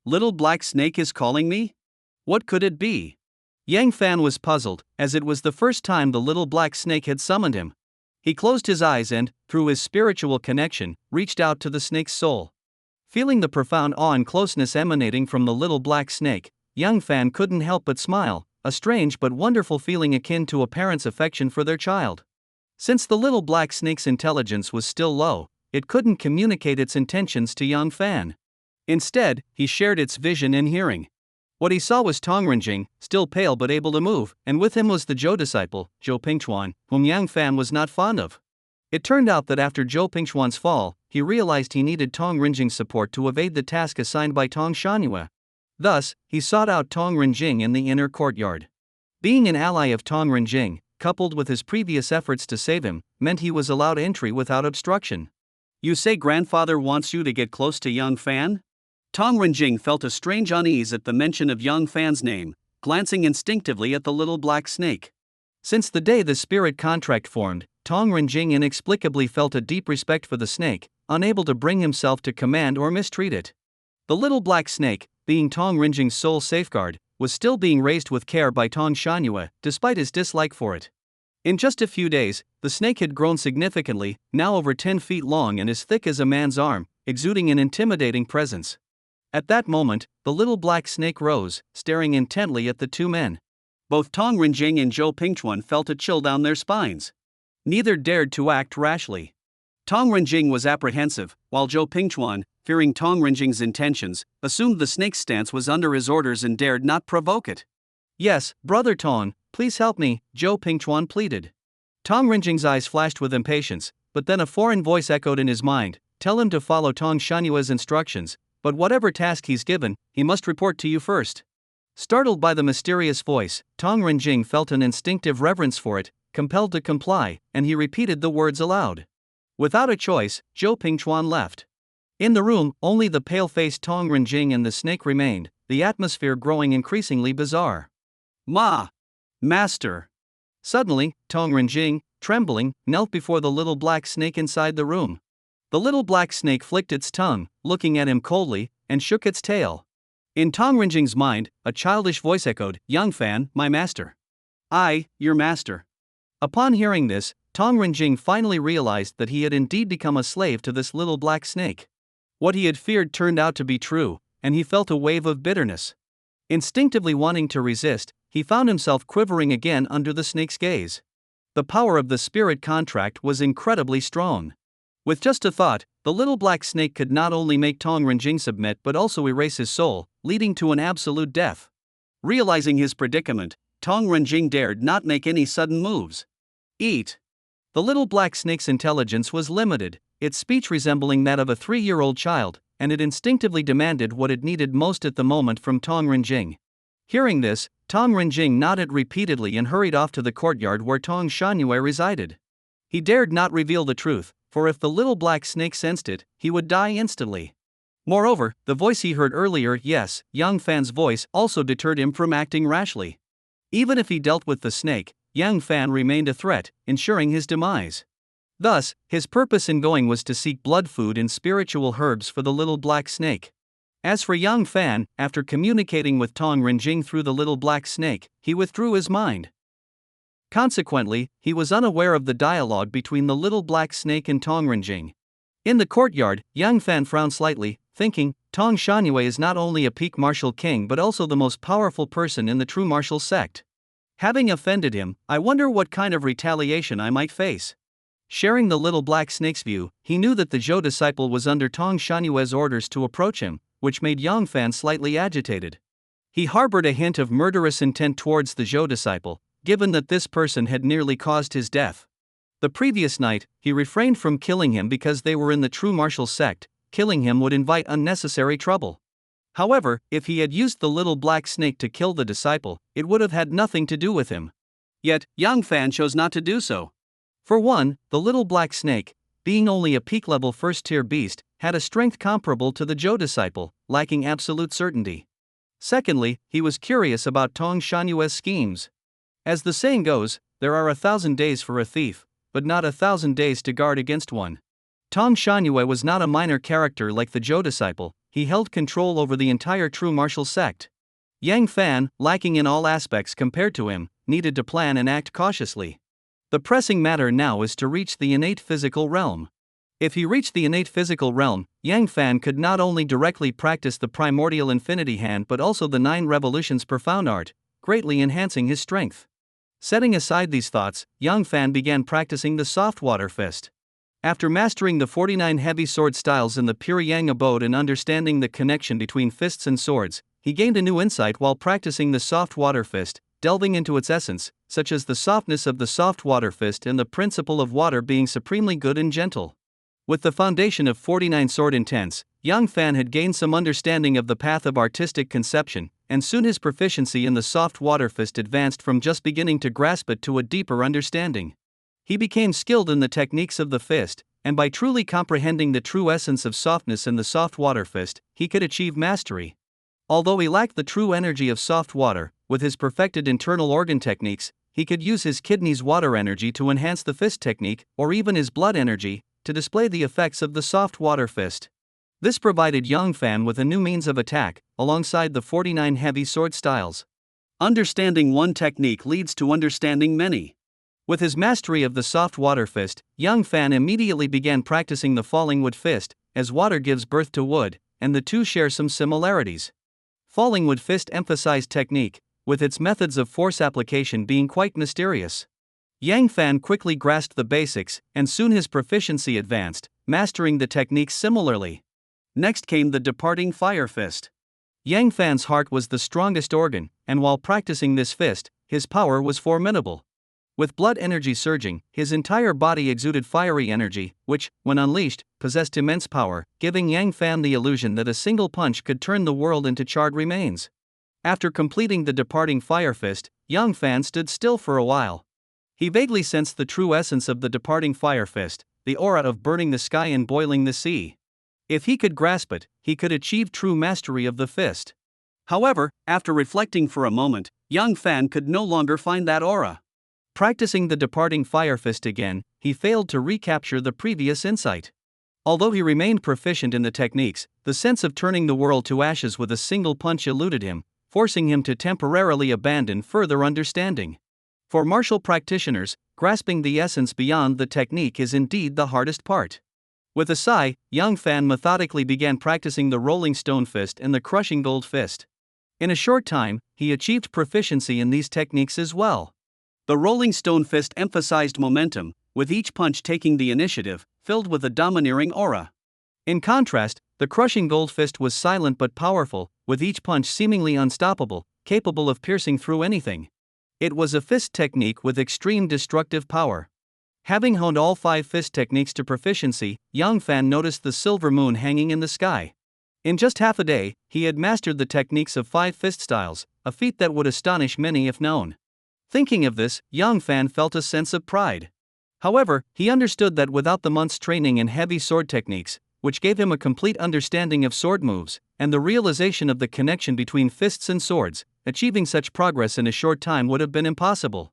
Little black snake is calling me? What could it be? Yang Fan was puzzled, as it was the first time the little black snake had summoned him. He closed his eyes and, through his spiritual connection, reached out to the snake's soul. Feeling the profound awe and closeness emanating from the little black snake, Yang Fan couldn't help but smile, a strange but wonderful feeling akin to a parent's affection for their child. Since the little black snake's intelligence was still low, it couldn't communicate its intentions to Yang Fan. Instead, he shared its vision and hearing. What he saw was Tong Renjing, still pale but able to move, and with him was the Zhou disciple, Zhou Pingchuan, whom Yang Fan was not fond of. It turned out that after Zhou Pingchuan's fall, he realized he needed Tong Renjing's support to evade the task assigned by Tong Shanhua. Thus, he sought out Tong Renjing in the inner courtyard. Being an ally of Tong Renjing, coupled with his previous efforts to save him, meant he was allowed entry without obstruction. You say grandfather wants you to get close to Yang Fan? Tong Renjing felt a strange unease at the mention of Yang Fan's name, glancing instinctively at the little black snake. Since the day the spirit contract formed, Tong Renjing inexplicably felt a deep respect for the snake, unable to bring himself to command or mistreat it. The little black snake, being Tong Renjing's sole safeguard, was still being raised with care by Tong Shanhua, despite his dislike for it. In just a few days, the snake had grown significantly, now over 10 feet long and as thick as a man's arm, exuding an intimidating presence. At that moment, the little black snake rose, staring intently at the two men. Both Tong Renjing and Zhou Pingchuan felt a chill down their spines. Neither dared to act rashly. Tong Renjing was apprehensive, while Zhou Pingchuan, fearing Tong Renjing's intentions, assumed the snake's stance was under his orders and dared not provoke it. Yes, Brother Tong, please help me, Zhou Pingchuan pleaded. Tong Renjing's eyes flashed with impatience, but then a foreign voice echoed in his mind, tell him to follow Tong Shanhua's instructions, but whatever task he's given, he must report to you first. Startled by the mysterious voice, Tong Renjing felt an instinctive reverence for it, compelled to comply, and he repeated the words aloud. Without a choice, Zhou Pingchuan left. In the room, only the pale-faced Tong Renjing and the snake remained, the atmosphere growing increasingly bizarre. Master. Suddenly, Tong Renjing, trembling, knelt before the little black snake inside the room. The little black snake flicked its tongue, looking at him coldly, and shook its tail. In Tong Renjing's mind, a childish voice echoed, Yang Fan, my master. I, your master. Upon hearing this, Tong Renjing finally realized that he had indeed become a slave to this little black snake. What he had feared turned out to be true, and he felt a wave of bitterness. Instinctively wanting to resist, he found himself quivering again under the snake's gaze. The power of the spirit contract was incredibly strong. With just a thought, the little black snake could not only make Tong Renjing submit but also erase his soul, leading to an absolute death. Realizing his predicament, Tong Renjing dared not make any sudden moves. Eat. The little black snake's intelligence was limited, its speech resembling that of a 3-year-old child, and it instinctively demanded what it needed most at the moment from Tong Renjing. Hearing this, Tong Renjing nodded repeatedly and hurried off to the courtyard where Tong Shanhua resided. He dared not reveal the truth, for if the little black snake sensed it, he would die instantly. Moreover, the voice he heard earlier, yes, Yang Fan's voice, also deterred him from acting rashly. Even if he dealt with the snake, Yang Fan remained a threat, ensuring his demise. Thus, his purpose in going was to seek blood food and spiritual herbs for the little black snake. As for Yang Fan, after communicating with Tong Renjing through the little black snake, he withdrew his mind. Consequently, he was unaware of the dialogue between the little black snake and Tong Renjing. In the courtyard, Yang Fan frowned slightly, thinking, Tong Shanhua is not only a peak martial king but also the most powerful person in the true martial sect. Having offended him, I wonder what kind of retaliation I might face. Sharing the little black snake's view, he knew that the Zhou disciple was under Tong Shanhua's orders to approach him, which made Yang Fan slightly agitated. He harbored a hint of murderous intent towards the Zhou disciple, given that this person had nearly caused his death. The previous night, he refrained from killing him because they were in the true martial sect. Killing him would invite unnecessary trouble. However, if he had used the little black snake to kill the disciple, it would have had nothing to do with him. Yet, Yang Fan chose not to do so. For one, the little black snake, being only a peak-level first-tier beast, had a strength comparable to the Zhou disciple, lacking absolute certainty. Secondly, he was curious about Tong Shanyue's schemes. As the saying goes, there are 1,000 days for a thief, but not 1,000 days to guard against one. Tong Shanyue was not a minor character like the Zhou disciple, he held control over the entire true martial sect. Yang Fan, lacking in all aspects compared to him, needed to plan and act cautiously. The pressing matter now is to reach the innate physical realm. If he reached the innate physical realm, Yang Fan could not only directly practice the primordial infinity hand but also the 9 revolutions profound art, greatly enhancing his strength. Setting aside these thoughts, Yang Fan began practicing the soft water fist. After mastering the 49 heavy sword styles in the pure Yang abode and understanding the connection between fists and swords, he gained a new insight while practicing the soft water fist, delving into its essence, such as the softness of the soft water fist and the principle of water being supremely good and gentle. With the foundation of 49 sword intense, Yang Fan had gained some understanding of the path of artistic conception, and soon his proficiency in the soft water fist advanced from just beginning to grasp it to a deeper understanding. He became skilled in the techniques of the fist, and by truly comprehending the true essence of softness in the soft water fist, he could achieve mastery. Although he lacked the true energy of soft water, with his perfected internal organ techniques, he could use his kidneys' water energy to enhance the fist technique, or even his blood energy, to display the effects of the soft water fist. This provided Yang Fan with a new means of attack, alongside the 49 heavy sword styles. Understanding one technique leads to understanding many. With his mastery of the soft water fist, Yang Fan immediately began practicing the falling wood fist, as water gives birth to wood, and the two share some similarities. Falling wood fist emphasized technique, with its methods of force application being quite mysterious. Yang Fan quickly grasped the basics, and soon his proficiency advanced, mastering the techniques similarly. Next came the departing fire fist. Yang Fan's heart was the strongest organ, and while practicing this fist, his power was formidable. With blood energy surging, his entire body exuded fiery energy, which, when unleashed, possessed immense power, giving Yang Fan the illusion that a single punch could turn the world into charred remains. After completing the departing fire fist, Yang Fan stood still for a while. He vaguely sensed the true essence of the departing fire fist, the aura of burning the sky and boiling the sea. If he could grasp it, he could achieve true mastery of the fist. However, after reflecting for a moment, Yang Fan could no longer find that aura. Practicing the departing fire fist again, he failed to recapture the previous insight. Although he remained proficient in the techniques, the sense of turning the world to ashes with a single punch eluded him, forcing him to temporarily abandon further understanding. For martial practitioners, grasping the essence beyond the technique is indeed the hardest part. With a sigh, Yang Fan methodically began practicing the rolling stone fist and the crushing gold fist. In a short time, he achieved proficiency in these techniques as well. The rolling stone fist emphasized momentum, with each punch taking the initiative, filled with a domineering aura. In contrast, the crushing gold fist was silent but powerful, with each punch seemingly unstoppable, capable of piercing through anything. It was a fist technique with extreme destructive power. Having honed all 5 fist techniques to proficiency, Yang Fan noticed the silver moon hanging in the sky. In just half a day, he had mastered the techniques of 5 fist styles, a feat that would astonish many if known. Thinking of this, Yang Fan felt a sense of pride. However, he understood that without the month's training in heavy sword techniques, which gave him a complete understanding of sword moves, and the realization of the connection between fists and swords, achieving such progress in a short time would have been impossible.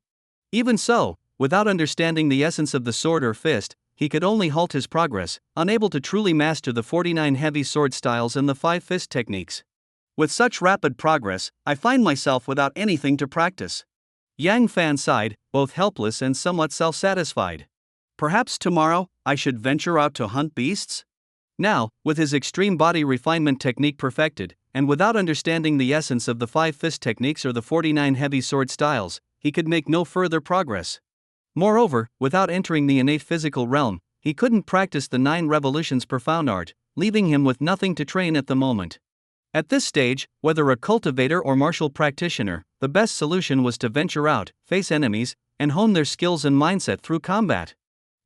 Even so, without understanding the essence of the sword or fist, he could only halt his progress, unable to truly master the 49 heavy sword styles and the 5 fist techniques. With such rapid progress, I find myself without anything to practice. Yang Fan sighed, both helpless and somewhat self-satisfied. Perhaps tomorrow, I should venture out to hunt beasts? Now, with his extreme body refinement technique perfected, and without understanding the essence of the 5 fist techniques or the 49 heavy sword styles, he could make no further progress. Moreover, without entering the innate physical realm, he couldn't practice the 9 revolutions profound art, leaving him with nothing to train at the moment. At this stage, whether a cultivator or martial practitioner, the best solution was to venture out, face enemies, and hone their skills and mindset through combat.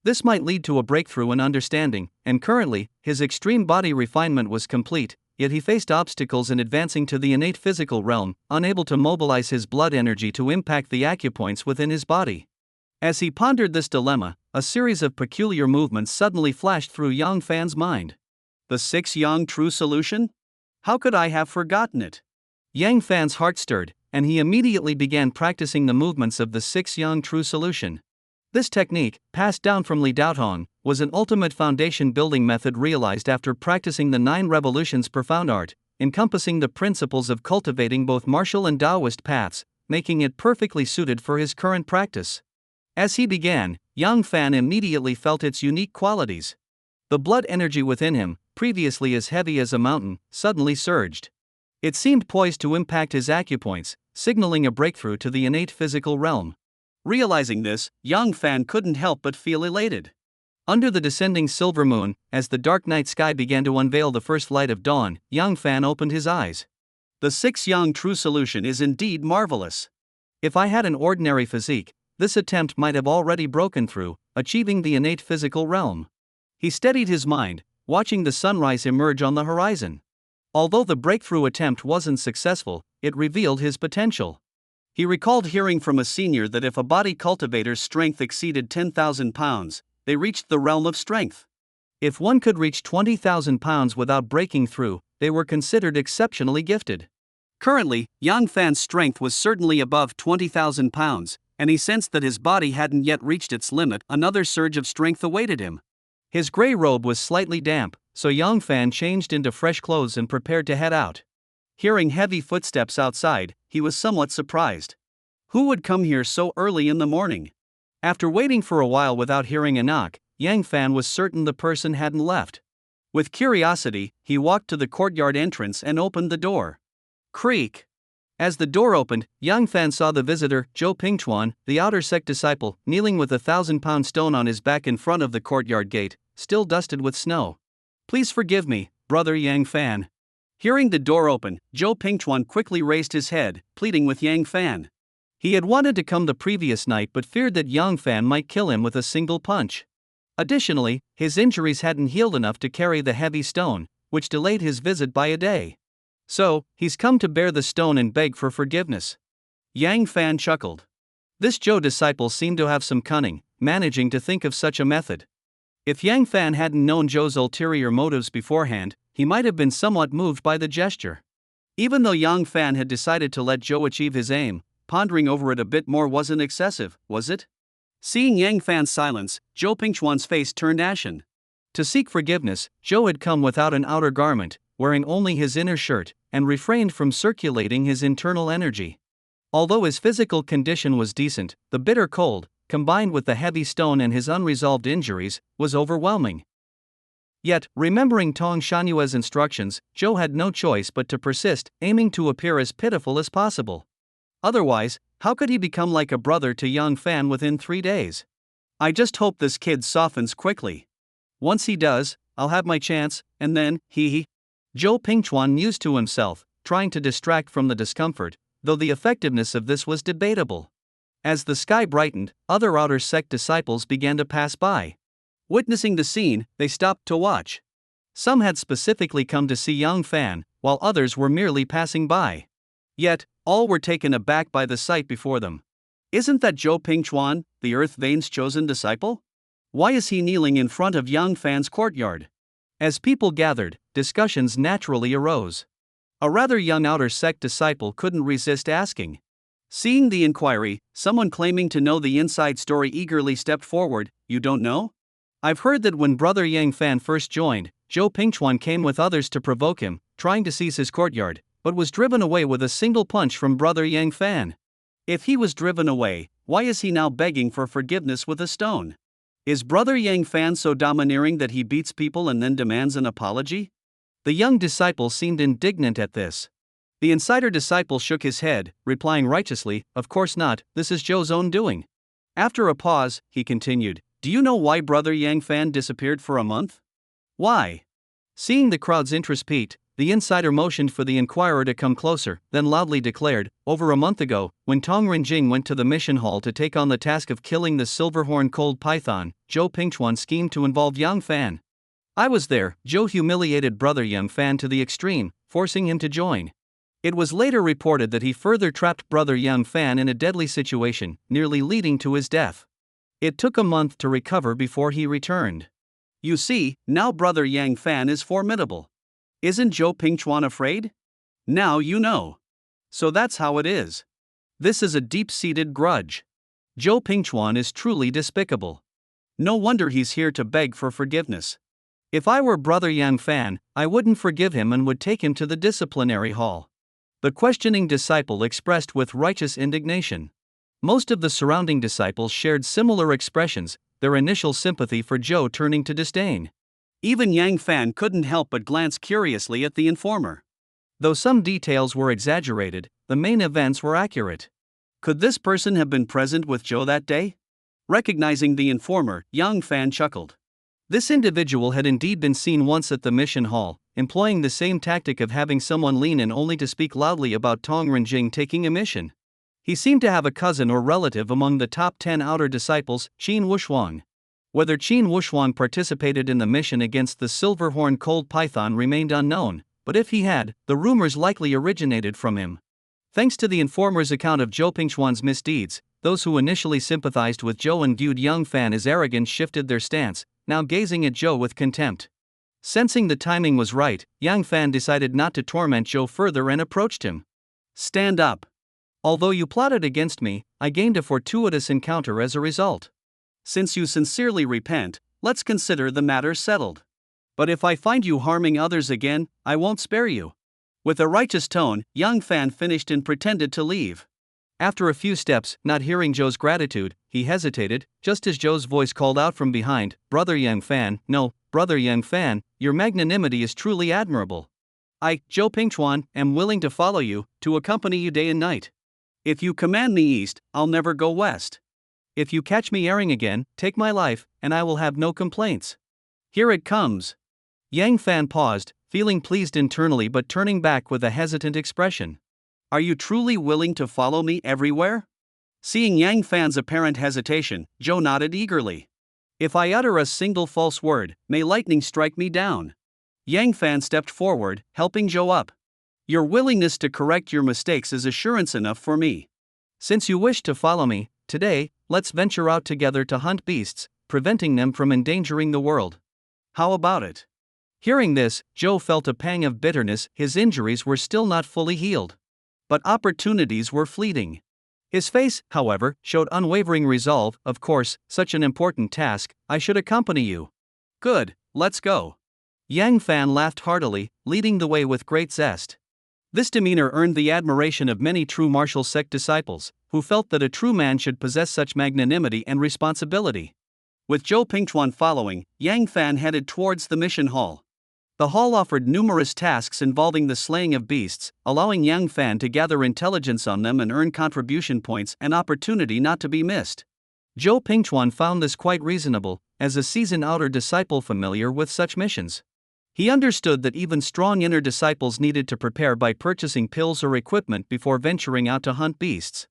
This might lead to a breakthrough in understanding, and currently, his extreme body refinement was complete, yet he faced obstacles in advancing to the innate physical realm, unable to mobilize his blood energy to impact the acupoints within his body. As he pondered this dilemma, a series of peculiar movements suddenly flashed through Yang Fan's mind. The 6 Yang True Solution? How could I have forgotten it? Yang Fan's heart stirred, and he immediately began practicing the movements of the 6 Yang True Solution. This technique, passed down from Li Daotong, was an ultimate foundation building method realized after practicing the 9 revolutions profound art, encompassing the principles of cultivating both martial and Taoist paths, making it perfectly suited for his current practice. As he began, Yang Fan immediately felt its unique qualities. The blood energy within him, previously as heavy as a mountain, suddenly surged. It seemed poised to impact his acupoints, signaling a breakthrough to the innate physical realm. Realizing this, Yang Fan couldn't help but feel elated. Under the descending silver moon, as the dark night sky began to unveil the first light of dawn, Yang Fan opened his eyes. The 6 Yang True Solution is indeed marvelous. If I had an ordinary physique, this attempt might have already broken through, achieving the innate physical realm. He steadied his mind, watching the sunrise emerge on the horizon. Although the breakthrough attempt wasn't successful, it revealed his potential. He recalled hearing from a senior that if a body cultivator's strength exceeded 10,000 pounds, they reached the realm of strength. If one could reach 20,000 pounds without breaking through, they were considered exceptionally gifted. Currently, Yang Fan's strength was certainly above 20,000 pounds, and he sensed that his body hadn't yet reached its limit. Another surge of strength awaited him. His gray robe was slightly damp, so Yang Fan changed into fresh clothes and prepared to head out. Hearing heavy footsteps outside, he was somewhat surprised. Who would come here so early in the morning? After waiting for a while without hearing a knock, Yang Fan was certain the person hadn't left. With curiosity, he walked to the courtyard entrance and opened the door. Creak! As the door opened, Yang Fan saw the visitor, Zhou Pingchuan, the outer sect disciple, kneeling with a 1,000-pound stone on his back in front of the courtyard gate, still dusted with snow. Please forgive me, brother Yang Fan. Hearing the door open, Zhou Pingchuan quickly raised his head, pleading with Yang Fan. He had wanted to come the previous night but feared that Yang Fan might kill him with a single punch. Additionally, his injuries hadn't healed enough to carry the heavy stone, which delayed his visit by a day. So, he's come to bear the stone and beg for forgiveness. Yang Fan chuckled. This Zhou disciple seemed to have some cunning, managing to think of such a method. If Yang Fan hadn't known Zhou's ulterior motives beforehand, he might have been somewhat moved by the gesture. Even though Yang Fan had decided to let Zhou achieve his aim, pondering over it a bit more wasn't excessive, was it? Seeing Yang Fan's silence, Zhou Pingchuan's face turned ashen. To seek forgiveness, Zhou had come without an outer garment, wearing only his inner shirt, and refrained from circulating his internal energy. Although his physical condition was decent, the bitter cold, combined with the heavy stone and his unresolved injuries, was overwhelming. Yet, remembering Tong Shanyue's instructions, Zhou had no choice but to persist, aiming to appear as pitiful as possible. Otherwise, how could he become like a brother to Yang Fan within 3 days? I just hope this kid softens quickly. Once he does, I'll have my chance, and then, Zhou Pingchuan mused to himself, trying to distract from the discomfort, though the effectiveness of this was debatable. As the sky brightened, other outer sect disciples began to pass by. Witnessing the scene, they stopped to watch. Some had specifically come to see Yang Fan, while others were merely passing by. Yet, all were taken aback by the sight before them. Isn't that Zhou Pingchuan, the Earth Vein's chosen disciple? Why is he kneeling in front of Yang Fan's courtyard? As people gathered, discussions naturally arose. A rather young outer sect disciple couldn't resist asking. Seeing the inquiry, someone claiming to know the inside story eagerly stepped forward. You don't know? I've heard that when brother Yang Fan first joined, Zhou Pingchuan came with others to provoke him, trying to seize his courtyard, but was driven away with a single punch from brother Yang Fan. If he was driven away, why is he now begging for forgiveness with a stone? Is brother Yang Fan so domineering that he beats people and then demands an apology? The young disciple seemed indignant at this. The insider disciple shook his head, replying righteously, "Of course not, this is Zhou's own doing." After a pause, he continued, "Do you know why brother Yang Fan disappeared for a month?" "Why?" Seeing the crowd's interest piqued, the insider motioned for the inquirer to come closer, then loudly declared, "Over a month ago, when Tong Renjing went to the mission hall to take on the task of killing the silverhorn cold python, Zhou Pingchuan schemed to involve Yang Fan. I was there." Zhou humiliated brother Yang Fan to the extreme, forcing him to join. It was later reported that he further trapped brother Yang Fan in a deadly situation, nearly leading to his death. It took a month to recover before he returned. You see, now Brother Yang Fan is formidable. Isn't Zhou Pingchuan afraid? Now you know. So that's how it is. This is a deep-seated grudge. Zhou Pingchuan is truly despicable. No wonder he's here to beg for forgiveness. If I were Brother Yang Fan, I wouldn't forgive him and would take him to the disciplinary hall. The questioning disciple expressed with righteous indignation. Most of the surrounding disciples shared similar expressions, their initial sympathy for Zhou turning to disdain. Even Yang Fan couldn't help but glance curiously at the informer. Though some details were exaggerated, the main events were accurate. Could this person have been present with Zhou that day? Recognizing the informer, Yang Fan chuckled. This individual had indeed been seen once at the mission hall, employing the same tactic of having someone lean in only to speak loudly about Tong Renjing taking a mission. He seemed to have a cousin or relative among the top 10 outer disciples, Qin Wushuang. Whether Qin Wushuang participated in the mission against the silver-horned cold python remained unknown, but if he had, the rumors likely originated from him. Thanks to the informer's account of Zhou Pingchuan's misdeeds, those who initially sympathized with Zhou and viewed Yang Fan as arrogant shifted their stance, now gazing at Zhou with contempt. Sensing the timing was right, Yang Fan decided not to torment Zhou further and approached him. Stand up. Although you plotted against me, I gained a fortuitous encounter as a result. Since you sincerely repent, let's consider the matter settled. But if I find you harming others again, I won't spare you. With a righteous tone, Yang Fan finished and pretended to leave. After a few steps, not hearing Zhou's gratitude, he hesitated, just as Zhou's voice called out from behind, Brother Yang Fan, no, Brother Yang Fan, your magnanimity is truly admirable. I, Zhou Pingchuan, am willing to follow you, to accompany you day and night. If you command me east, I'll never go west. If you catch me erring again, take my life, and I will have no complaints. Here it comes. Yang Fan paused, feeling pleased internally but turning back with a hesitant expression. Are you truly willing to follow me everywhere? Seeing Yang Fan's apparent hesitation, Zhou nodded eagerly. If I utter a single false word, may lightning strike me down. Yang Fan stepped forward, helping Zhou up. Your willingness to correct your mistakes is assurance enough for me. Since you wish to follow me, today, let's venture out together to hunt beasts, preventing them from endangering the world. How about it? Hearing this, Zhou felt a pang of bitterness. His injuries were still not fully healed. But opportunities were fleeting. His face, however, showed unwavering resolve. Of course, such an important task, I should accompany you. Good, let's go. Yang Fan laughed heartily, leading the way with great zest. This demeanor earned the admiration of many true martial sect disciples, who felt that a true man should possess such magnanimity and responsibility. With Zhou Pingchuan following, Yang Fan headed towards the mission hall. The hall offered numerous tasks involving the slaying of beasts, allowing Yang Fan to gather intelligence on them and earn contribution points, an opportunity not to be missed. Zhou Pingchuan found this quite reasonable, as a seasoned outer disciple familiar with such missions. He understood that even strong inner disciples needed to prepare by purchasing pills or equipment before venturing out to hunt beasts.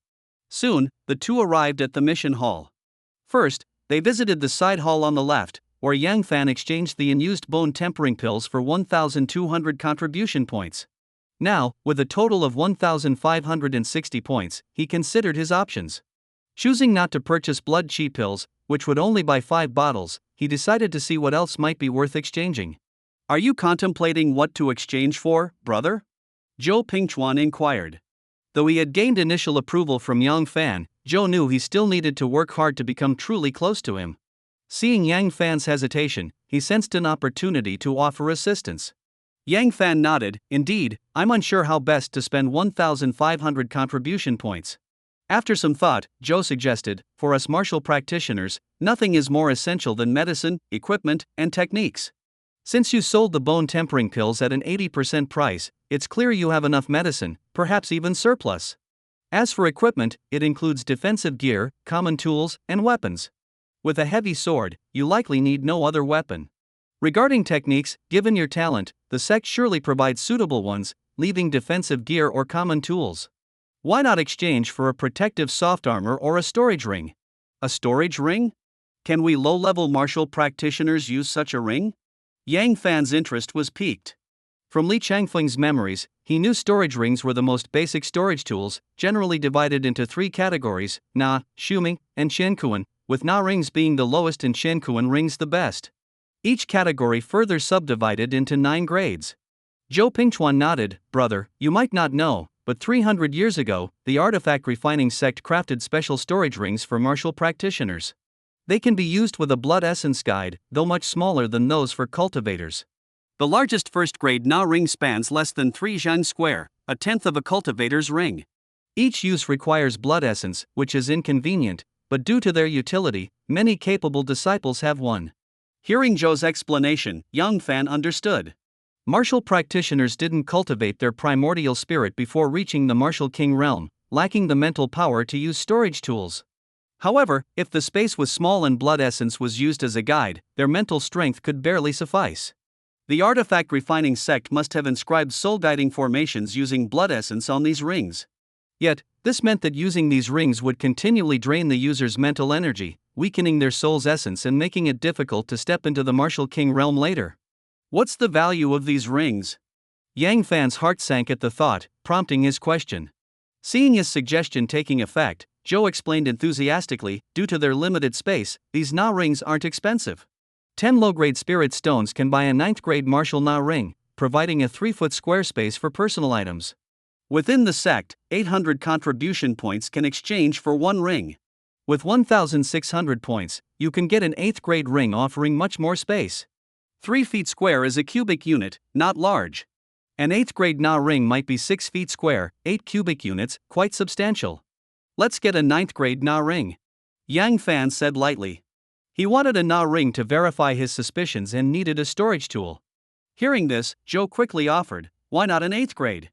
Soon, the two arrived at the mission hall. First, they visited the side hall on the left, where Yang Fan exchanged the unused bone tempering pills for 1,200 contribution points. Now, with a total of 1,560 points, he considered his options. Choosing not to purchase blood chi pills, which would only buy 5 bottles, he decided to see what else might be worth exchanging. Are you contemplating what to exchange for, brother? Zhou Pingchuan inquired. Though he had gained initial approval from Yang Fan, Zhou knew he still needed to work hard to become truly close to him. Seeing Yang Fan's hesitation, he sensed an opportunity to offer assistance. Yang Fan nodded, indeed, I'm unsure how best to spend 1,500 contribution points. After some thought, Zhou suggested, for us martial practitioners, nothing is more essential than medicine, equipment, and techniques. Since you sold the bone tempering pills at an 80% price, it's clear you have enough medicine, perhaps even surplus. As for equipment, it includes defensive gear, common tools, and weapons. With a heavy sword, you likely need no other weapon. Regarding techniques, given your talent, the sect surely provides suitable ones, leaving defensive gear or common tools. Why not exchange for a protective soft armor or a storage ring? A storage ring? Can we low-level martial practitioners use such a ring? Yang Fan's interest was piqued. From Li Changfeng's memories, he knew storage rings were the most basic storage tools, generally divided into 3 categories, Na, Shuming, and Qiankuan, with Na rings being the lowest and Shenkuan rings the best. Each category further subdivided into 9 grades. Zhou Pingchuan nodded. Brother, you might not know, but 300 years ago, the artifact refining sect crafted special storage rings for martial practitioners. They can be used with a blood essence guide, though much smaller than those for cultivators. The largest first-grade Na ring spans less than 3 zhang square, a tenth of a cultivator's ring. Each use requires blood essence, which is inconvenient, but due to their utility, many capable disciples have one. Hearing Zhou's explanation, Yang Fan understood. Martial practitioners didn't cultivate their primordial spirit before reaching the martial king realm, lacking the mental power to use storage tools. However, if the space was small and blood essence was used as a guide, their mental strength could barely suffice. The artifact refining sect must have inscribed soul guiding formations using blood essence on these rings. Yet, this meant that using these rings would continually drain the user's mental energy, weakening their soul's essence and making it difficult to step into the martial king realm later. What's the value of these rings? Yang Fan's heart sank at the thought, prompting his question. Seeing his suggestion taking effect, Zhou explained enthusiastically, due to their limited space, these Na rings aren't expensive. 10 low-grade spirit stones can buy a 9th-grade martial Na ring, providing a 3-foot square space for personal items. Within the sect, 800 contribution points can exchange for 1 ring. With 1,600 points, you can get an 8th-grade ring offering much more space. 3 feet square is a cubic unit, not large. An 8th-grade Na ring might be 6 feet square, 8 cubic units, quite substantial. Let's get a 9th-grade Na ring, Yang Fan said lightly. He wanted a Na ring to verify his suspicions and needed a storage tool. Hearing this, Zhou quickly offered, why not an 8th grade?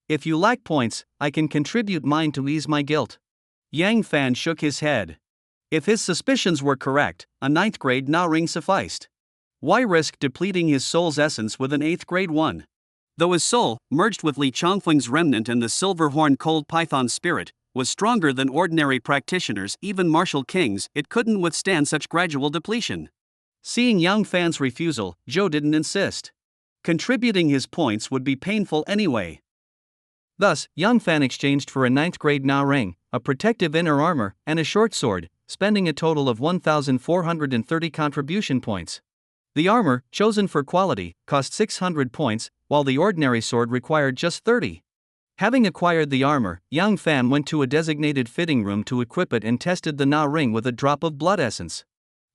If you lack points, I can contribute mine to ease my guilt. Yang Fan shook his head. If his suspicions were correct, a 9th grade Na ring sufficed. Why risk depleting his soul's essence with an 8th grade one? Though his soul, merged with Li Chongfeng's remnant and the silver-horn cold python spirit, was stronger than ordinary practitioners, even martial kings, it couldn't withstand such gradual depletion. Seeing Yang Fan's refusal, Zhou didn't insist. Contributing his points would be painful anyway. Thus, Yang Fan exchanged for a 9th grade Na ring, a protective inner armor, and a short sword, spending a total of 1,430 contribution points. The armor, chosen for quality, cost 600 points, while the ordinary sword required just 30. Having acquired the armor, Yang Fan went to a designated fitting room to equip it and tested the Na ring with a drop of blood essence.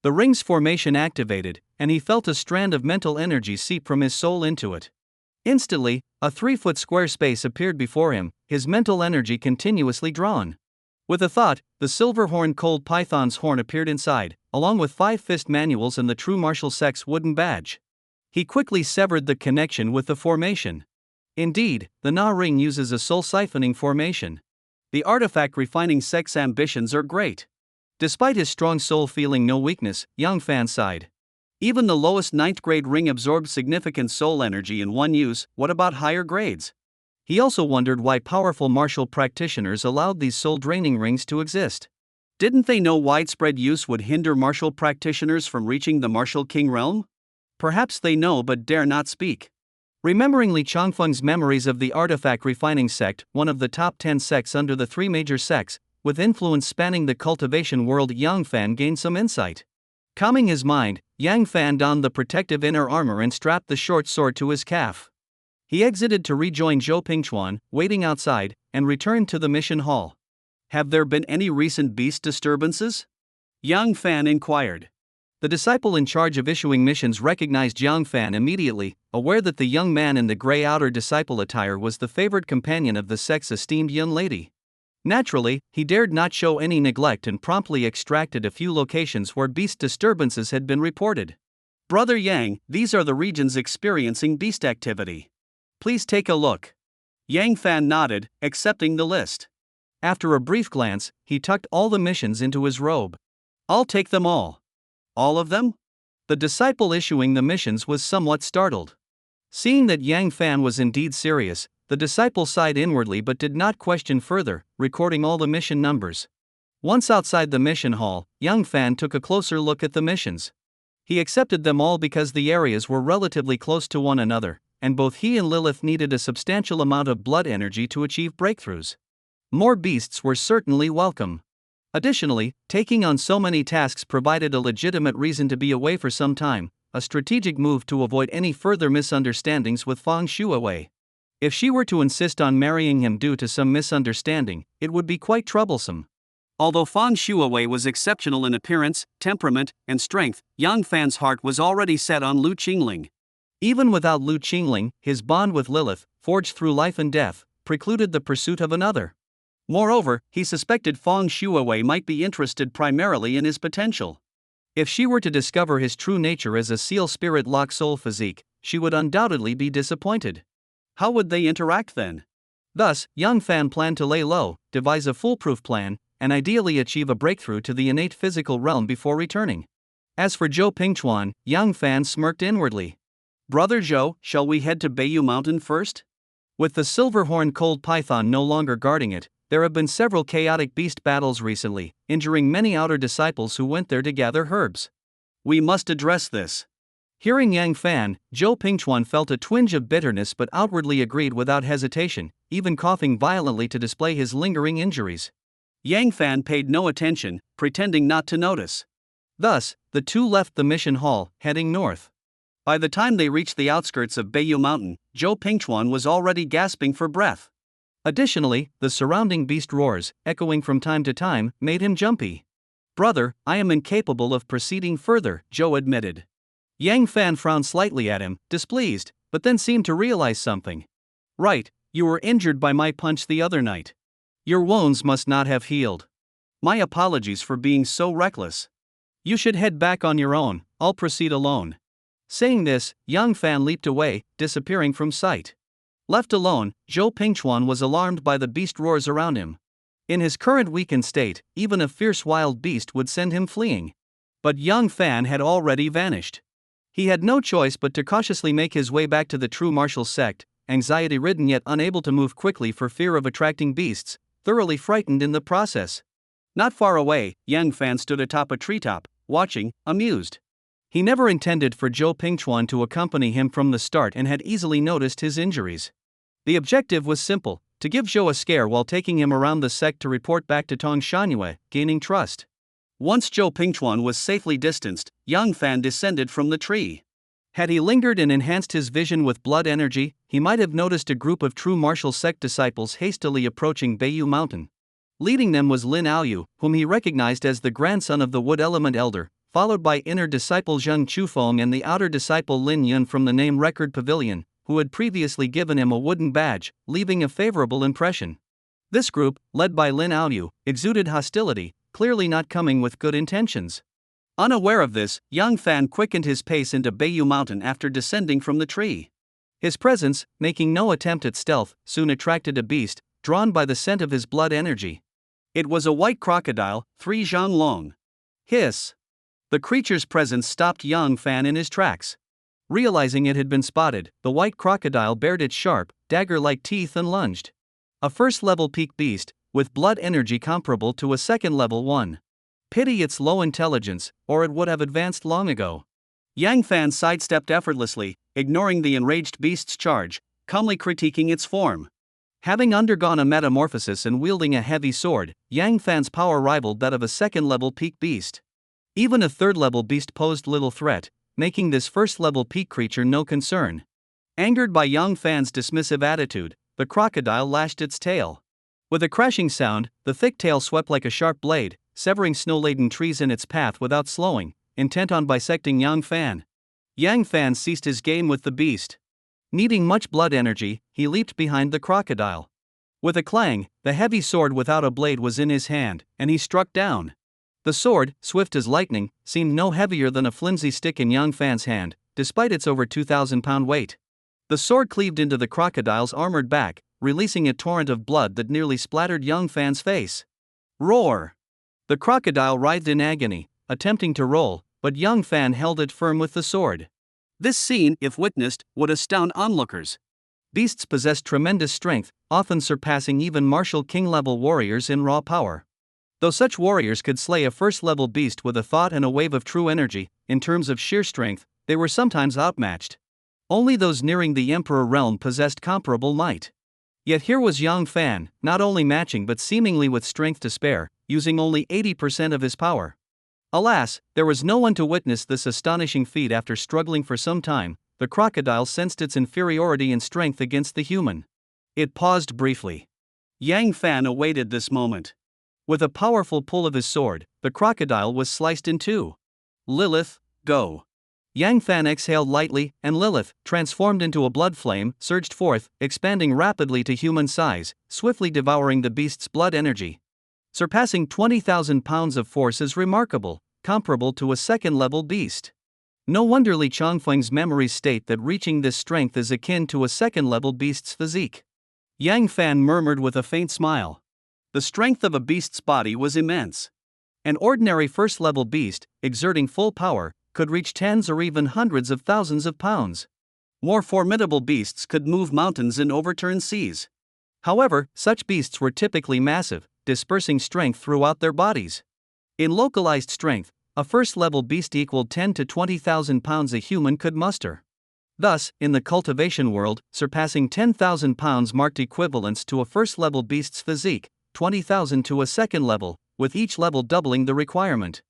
The ring's formation activated, and he felt a strand of mental energy seep from his soul into it. Instantly, a 3-foot square space appeared before him, his mental energy continuously drawn. With a thought, the silver-horned cold python's horn appeared inside, along with 5 fist manuals and the true martial sect's wooden badge. He quickly severed the connection with the formation. Indeed, the Na ring uses a soul-siphoning formation. The artifact refining sect's ambitions are great. Despite his strong soul feeling no weakness, Yang Fan sighed. Even the lowest 9th grade ring absorbed significant soul energy in one use, what about higher grades? He also wondered why powerful martial practitioners allowed these soul-draining rings to exist. Didn't they know widespread use would hinder martial practitioners from reaching the martial king realm? Perhaps they know but dare not speak. Remembering Li Chongfeng's memories of the artifact refining sect, one of the top 10 sects under the 3 major sects, with influence spanning the cultivation world, Yang Fan gained some insight. Calming his mind, Yang Fan donned the protective inner armor and strapped the short sword to his calf. He exited to rejoin Zhou Pingchuan, waiting outside, and returned to the mission hall. Have there been any recent beast disturbances? Yang Fan inquired. The disciple in charge of issuing missions recognized Yang Fan immediately, aware that the young man in the gray outer disciple attire was the favored companion of the sect's esteemed young lady. Naturally, he dared not show any neglect and promptly extracted a few locations where beast disturbances had been reported. Brother Yang, these are the regions experiencing beast activity. Please take a look. Yang Fan nodded, accepting the list. After a brief glance, he tucked all the missions into his robe. I'll take them all. All of them? The disciple issuing the missions was somewhat startled. Seeing that Yang Fan was indeed serious, the disciple sighed inwardly but did not question further, recording all the mission numbers. Once outside the mission hall, Yang Fan took a closer look at the missions. He accepted them all because the areas were relatively close to one another, and both he and Lilith needed a substantial amount of blood energy to achieve breakthroughs. More beasts were certainly welcome. Additionally, taking on so many tasks provided a legitimate reason to be away for some time, a strategic move to avoid any further misunderstandings with Fang Shuawei. If she were to insist on marrying him due to some misunderstanding, it would be quite troublesome. Although Fang Shuawei was exceptional in appearance, temperament, and strength, Yang Fan's heart was already set on Lu Qingling. Even without Lu Qingling, his bond with Lilith, forged through life and death, precluded the pursuit of another. Moreover, he suspected Fang Shuawei might be interested primarily in his potential. If she were to discover his true nature as a seal spirit lock soul physique, she would undoubtedly be disappointed. How would they interact then? Thus, Yang Fan planned to lay low, devise a foolproof plan, and ideally achieve a breakthrough to the innate physical realm before returning. As for Zhou Pingchuan, Yang Fan smirked inwardly. Brother Zhou, shall we head to Beiyu Mountain first? With the silver-horned cold python no longer guarding it, there have been several chaotic beast battles recently, injuring many outer disciples who went there to gather herbs. We must address this. Hearing Yang Fan, Zhou Pingchuan felt a twinge of bitterness but outwardly agreed without hesitation, even coughing violently to display his lingering injuries. Yang Fan paid no attention, pretending not to notice. Thus, the two left the mission hall, heading north. By the time they reached the outskirts of Beiyu Mountain, Zhou Pingchuan was already gasping for breath. Additionally, the surrounding beast roars, echoing from time to time, made him jumpy. "Brother, I am incapable of proceeding further," Zhou admitted. Yang Fan frowned slightly at him, displeased, but then seemed to realize something. "Right, you were injured by my punch the other night. Your wounds must not have healed. My apologies for being so reckless. You should head back on your own, I'll proceed alone." Saying this, Yang Fan leaped away, disappearing from sight. Left alone, Zhou Pingchuan was alarmed by the beast roars around him. In his current weakened state, even a fierce wild beast would send him fleeing. But Yang Fan had already vanished. He had no choice but to cautiously make his way back to the true martial sect, anxiety-ridden yet unable to move quickly for fear of attracting beasts, thoroughly frightened in the process. Not far away, Yang Fan stood atop a treetop, watching, amused. He never intended for Zhou Pingchuan to accompany him from the start and had easily noticed his injuries. The objective was simple, to give Zhou a scare while taking him around the sect to report back to Tong Shangyue, gaining trust. Once Zhou Pingchuan was safely distanced, Yang Fan descended from the tree. Had he lingered and enhanced his vision with blood energy, he might have noticed a group of true martial sect disciples hastily approaching Beiyu Mountain. Leading them was Lin Aoyu, whom he recognized as the grandson of the Wood Element Elder, followed by inner disciple Zheng Chufeng and the outer disciple Lin Yun from the name Record Pavilion, who had previously given him a wooden badge, leaving a favorable impression. This group, led by Lin Aoyu, exuded hostility, clearly not coming with good intentions. Unaware of this, Yang Fan quickened his pace into Beiyu Mountain after descending from the tree. His presence, making no attempt at stealth, soon attracted a beast, drawn by the scent of his blood energy. It was a white crocodile, 3 zhang long. Hiss! The creature's presence stopped Yang Fan in his tracks. Realizing it had been spotted, the white crocodile bared its sharp, dagger-like teeth and lunged. A first-level peak beast, with blood energy comparable to a second-level one. Pity its low intelligence, or it would have advanced long ago. Yang Fan sidestepped effortlessly, ignoring the enraged beast's charge, calmly critiquing its form. Having undergone a metamorphosis and wielding a heavy sword, Yang Fan's power rivaled that of a second-level peak beast. Even a third-level beast posed little threat, making this first-level peak creature no concern. Angered by Yang Fan's dismissive attitude, the crocodile lashed its tail. With a crashing sound, the thick tail swept like a sharp blade, severing snow-laden trees in its path without slowing, intent on bisecting Yang Fan. Yang Fan ceased his game with the beast. Needing much blood energy, he leaped behind the crocodile. With a clang, the heavy sword without a blade was in his hand, and he struck down. The sword, swift as lightning, seemed no heavier than a flimsy stick in Yang Fan's hand, despite its over 2,000-pound weight. The sword cleaved into the crocodile's armored back, releasing a torrent of blood that nearly splattered Yang Fan's face. Roar! The crocodile writhed in agony, attempting to roll, but Yang Fan held it firm with the sword. This scene, if witnessed, would astound onlookers. Beasts possess tremendous strength, often surpassing even martial king-level warriors in raw power. Though such warriors could slay a first-level beast with a thought and a wave of true energy, in terms of sheer strength, they were sometimes outmatched. Only those nearing the Emperor realm possessed comparable might. Yet here was Yang Fan, not only matching but seemingly with strength to spare, using only 80% of his power. Alas, there was no one to witness this astonishing feat. After struggling for some time, the crocodile sensed its inferiority in strength against the human. It paused briefly. Yang Fan awaited this moment. With a powerful pull of his sword, the crocodile was sliced in two. Lilith, go. Yang Fan exhaled lightly, and Lilith, transformed into a blood flame, surged forth, expanding rapidly to human size, swiftly devouring the beast's blood energy. Surpassing 20,000 pounds of force is remarkable, comparable to a second-level beast. No wonder Li Chongfeng's memories state that reaching this strength is akin to a second-level beast's physique. Yang Fan murmured with a faint smile. The strength of a beast's body was immense. An ordinary first-level beast, exerting full power, could reach tens or even hundreds of thousands of pounds. More formidable beasts could move mountains and overturn seas. However, such beasts were typically massive, dispersing strength throughout their bodies. In localized strength, a first-level beast equaled 10 to 20,000 pounds a human could muster. Thus, in the cultivation world, surpassing 10,000 pounds marked equivalence to a first-level beast's physique, 20,000 to a second level, with each level doubling the requirement.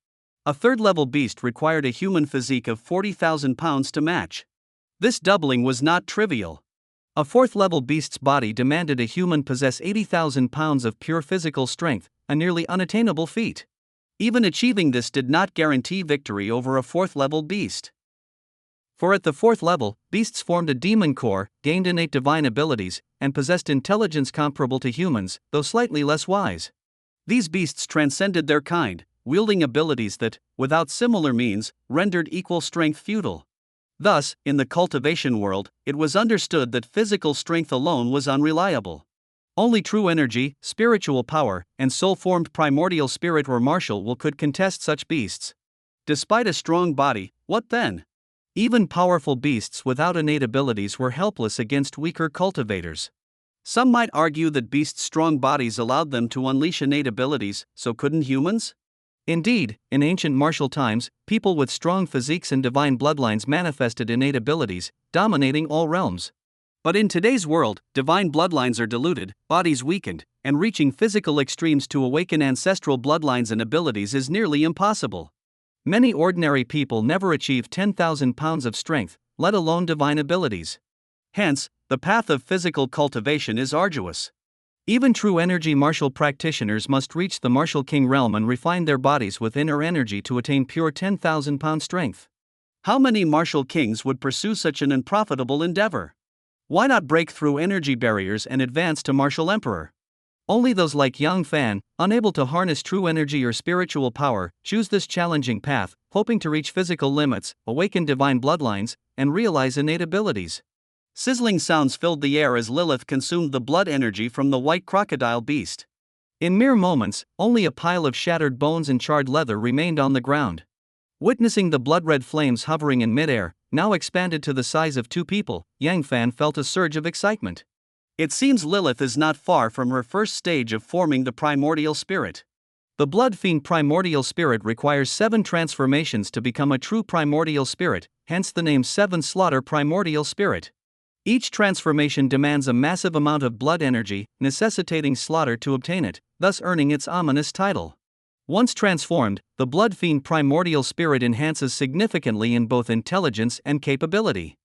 A third-level beast required a human physique of 40,000 pounds to match. This doubling was not trivial. A fourth-level beast's body demanded a human possess 80,000 pounds of pure physical strength, a nearly unattainable feat. Even achieving this did not guarantee victory over a fourth-level beast. For at the fourth level, beasts formed a demon core, gained innate divine abilities, and possessed intelligence comparable to humans, though slightly less wise. These beasts transcended their kind, wielding abilities that, without similar means, rendered equal strength futile. Thus, in the cultivation world, it was understood that physical strength alone was unreliable. Only true energy, spiritual power, and soul-formed primordial spirit or martial will could contest such beasts. Despite a strong body, what then? Even powerful beasts without innate abilities were helpless against weaker cultivators. Some might argue that beasts' strong bodies allowed them to unleash innate abilities, so couldn't humans? Indeed, in ancient martial times, people with strong physiques and divine bloodlines manifested innate abilities, dominating all realms. But in today's world, divine bloodlines are diluted, bodies weakened, and reaching physical extremes to awaken ancestral bloodlines and abilities is nearly impossible. Many ordinary people never achieve 10,000 pounds of strength, let alone divine abilities. Hence, the path of physical cultivation is arduous. Even true energy martial practitioners must reach the martial king realm and refine their bodies with inner energy to attain pure 10,000 pound strength. How many martial kings would pursue such an unprofitable endeavor? Why not break through energy barriers and advance to martial emperor? Only those like Yang Fan, unable to harness true energy or spiritual power, choose this challenging path, hoping to reach physical limits, awaken divine bloodlines, and realize innate abilities. Sizzling sounds filled the air as Lilith consumed the blood energy from the white crocodile beast. In mere moments, only a pile of shattered bones and charred leather remained on the ground. Witnessing the blood-red flames hovering in midair, now expanded to the size of two people, Yang Fan felt a surge of excitement. It seems Lilith is not far from her first stage of forming the primordial spirit. The blood fiend primordial spirit requires 7 transformations to become a true primordial spirit, hence the name 7 Slaughter Primordial Spirit. Each transformation demands a massive amount of blood energy, necessitating slaughter to obtain it, thus earning its ominous title. Once transformed, the blood fiend primordial spirit enhances significantly in both intelligence and capability.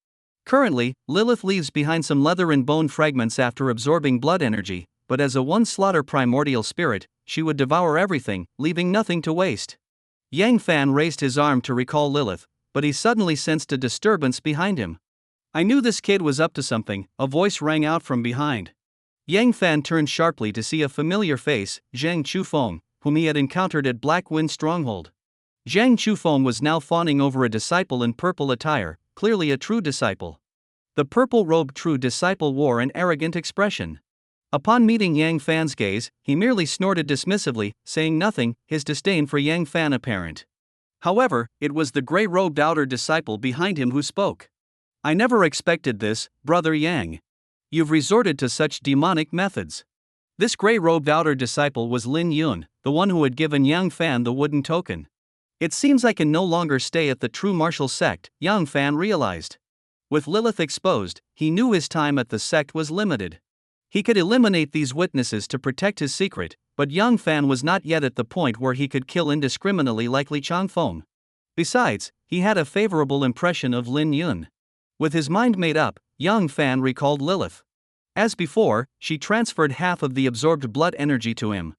Currently, Lilith leaves behind some leather and bone fragments after absorbing blood energy, but as a one-slaughter primordial spirit, she would devour everything, leaving nothing to waste. Yang Fan raised his arm to recall Lilith, but he suddenly sensed a disturbance behind him. I knew this kid was up to something, a voice rang out from behind. Yang Fan turned sharply to see a familiar face, Zhang Chufeng, whom he had encountered at Black Wind Stronghold. Zhang Chufeng was now fawning over a disciple in purple attire, clearly a true disciple. The purple-robed true disciple wore an arrogant expression. Upon meeting Yang Fan's gaze, he merely snorted dismissively, saying nothing, his disdain for Yang Fan apparent. However, it was the grey-robed outer disciple behind him who spoke. I never expected this, Brother Yang. You've resorted to such demonic methods. This grey-robed outer disciple was Lin Yun, the one who had given Yang Fan the wooden token. It seems I can no longer stay at the true martial sect, Yang Fan realized. With Lilith exposed, he knew his time at the sect was limited. He could eliminate these witnesses to protect his secret, But Yang Fan was not yet at the point where he could kill indiscriminately like Li Changfeng. Besides, he had a favorable impression of Lin Yun. With his mind made up, Yang Fan recalled Lilith. As before, she transferred half of the absorbed blood energy to him.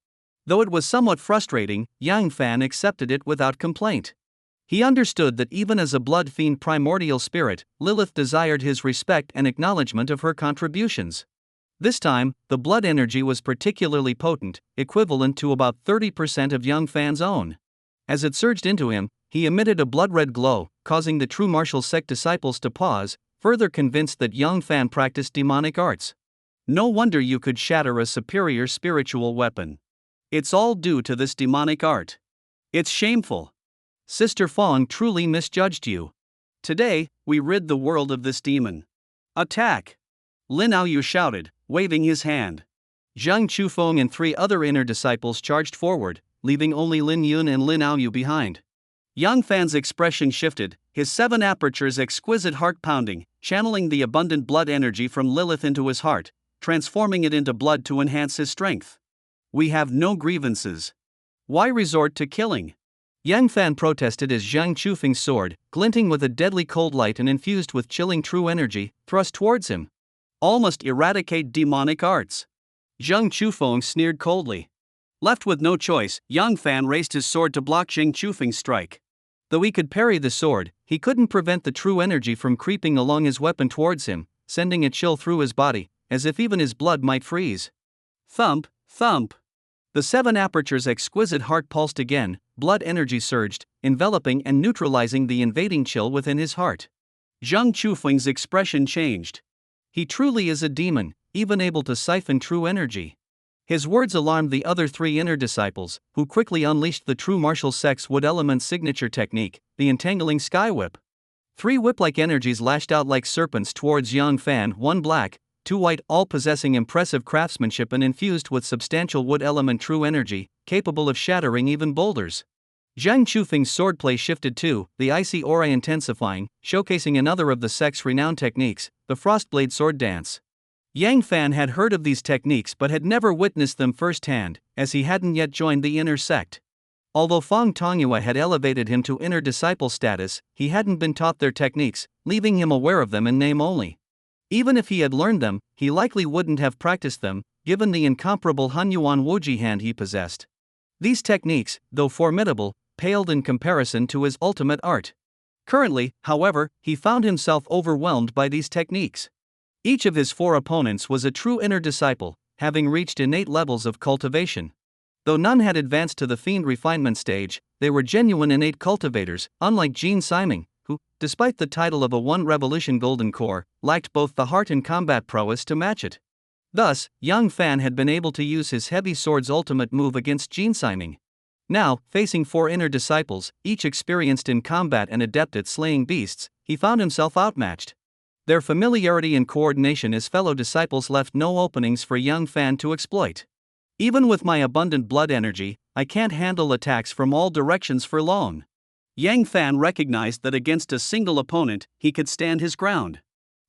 Though it was somewhat frustrating, Yang Fan accepted it without complaint. He understood that even as a blood fiend primordial spirit, Lilith desired his respect and acknowledgement of her contributions. This time, the blood energy was particularly potent, equivalent to about 30% of Yang Fan's own. As it surged into him, he emitted a blood-red glow, causing the true martial sect disciples to pause, further convinced that Yang Fan practiced demonic arts. No wonder you could shatter a superior spiritual weapon. It's all due to this demonic art. It's shameful. Sister Fong truly misjudged you. Today, we rid the world of this demon. Attack! Lin Aoyu shouted, waving his hand. Zhang Chufeng and 3 other inner disciples charged forward, leaving only Lin Yun and Lin Aoyu behind. Yang Fan's expression shifted, his 7 apertures exquisite heart pounding, channeling the abundant blood energy from Lilith into his heart, transforming it into blood to enhance his strength. We have no grievances. Why resort to killing? Yang Fan protested as Zhang Chufeng's sword, glinting with a deadly cold light and infused with chilling true energy, thrust towards him. All must eradicate demonic arts. Zhang Chufeng sneered coldly. Left with no choice, Yang Fan raised his sword to block Zhang Chufeng's strike. Though he could parry the sword, he couldn't prevent the true energy from creeping along his weapon towards him, sending a chill through his body, as if even his blood might freeze. Thump, thump. The 7 apertures' exquisite heart pulsed again, blood energy surged, enveloping and neutralizing the invading chill within his heart. Zhang Chufeng's expression changed. He truly is a demon, even able to siphon true energy. His words alarmed the other 3 inner disciples, who quickly unleashed the true martial sect's wood element's signature technique, the entangling sky whip. 3 whip-like energies lashed out like serpents towards Yang Fan, 1 black, 2 white, all possessing impressive craftsmanship and infused with substantial wood element true energy, capable of shattering even boulders. Zhang Chufeng's swordplay shifted too, the icy aura intensifying, showcasing another of the sect's renowned techniques, the Frostblade sword dance. Yang Fan had heard of these techniques but had never witnessed them firsthand, as he hadn't yet joined the inner sect. Although Fang Tongyue had elevated him to inner disciple status, he hadn't been taught their techniques, leaving him aware of them in name only. Even if he had learned them, he likely wouldn't have practiced them, given the incomparable Hunyuan Woji hand he possessed. These techniques, though formidable, paled in comparison to his ultimate art. Currently, however, he found himself overwhelmed by these techniques. Each of his 4 opponents was a true inner disciple, having reached innate levels of cultivation. Though none had advanced to the fiend refinement stage, they were genuine innate cultivators, unlike Jean Siming, who, despite the title of a 1 Revolution Golden Core, lacked both the heart and combat prowess to match it. Thus, Yang Fan had been able to use his heavy sword's ultimate move against Jean Siming. Now, facing 4 inner disciples, each experienced in combat and adept at slaying beasts, he found himself outmatched. Their familiarity and coordination as fellow disciples left no openings for Yang Fan to exploit. Even with my abundant blood energy, I can't handle attacks from all directions for long. Yang Fan recognized that against a single opponent, he could stand his ground.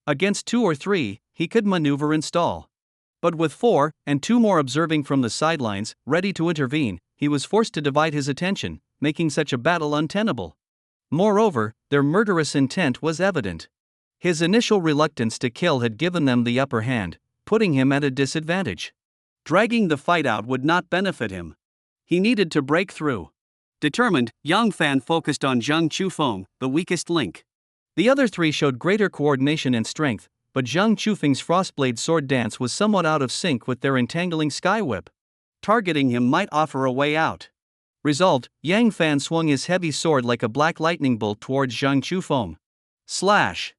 Against 2 or 3, he could maneuver and stall. But with 4, and 2 more observing from the sidelines, ready to intervene, he was forced to divide his attention, making such a battle untenable. Moreover, their murderous intent was evident. His initial reluctance to kill had given them the upper hand, putting him at a disadvantage. Dragging the fight out would not benefit him. He needed to break through. Determined, Yang Fan focused on Zhang Chufeng, the weakest link. The other 3 showed greater coordination and strength, but Zhang Chufeng's Frostblade sword dance was somewhat out of sync with their entangling sky whip. Targeting him might offer a way out. Resolved, Yang Fan swung his heavy sword like a black lightning bolt towards Zhang Chufeng. Slash!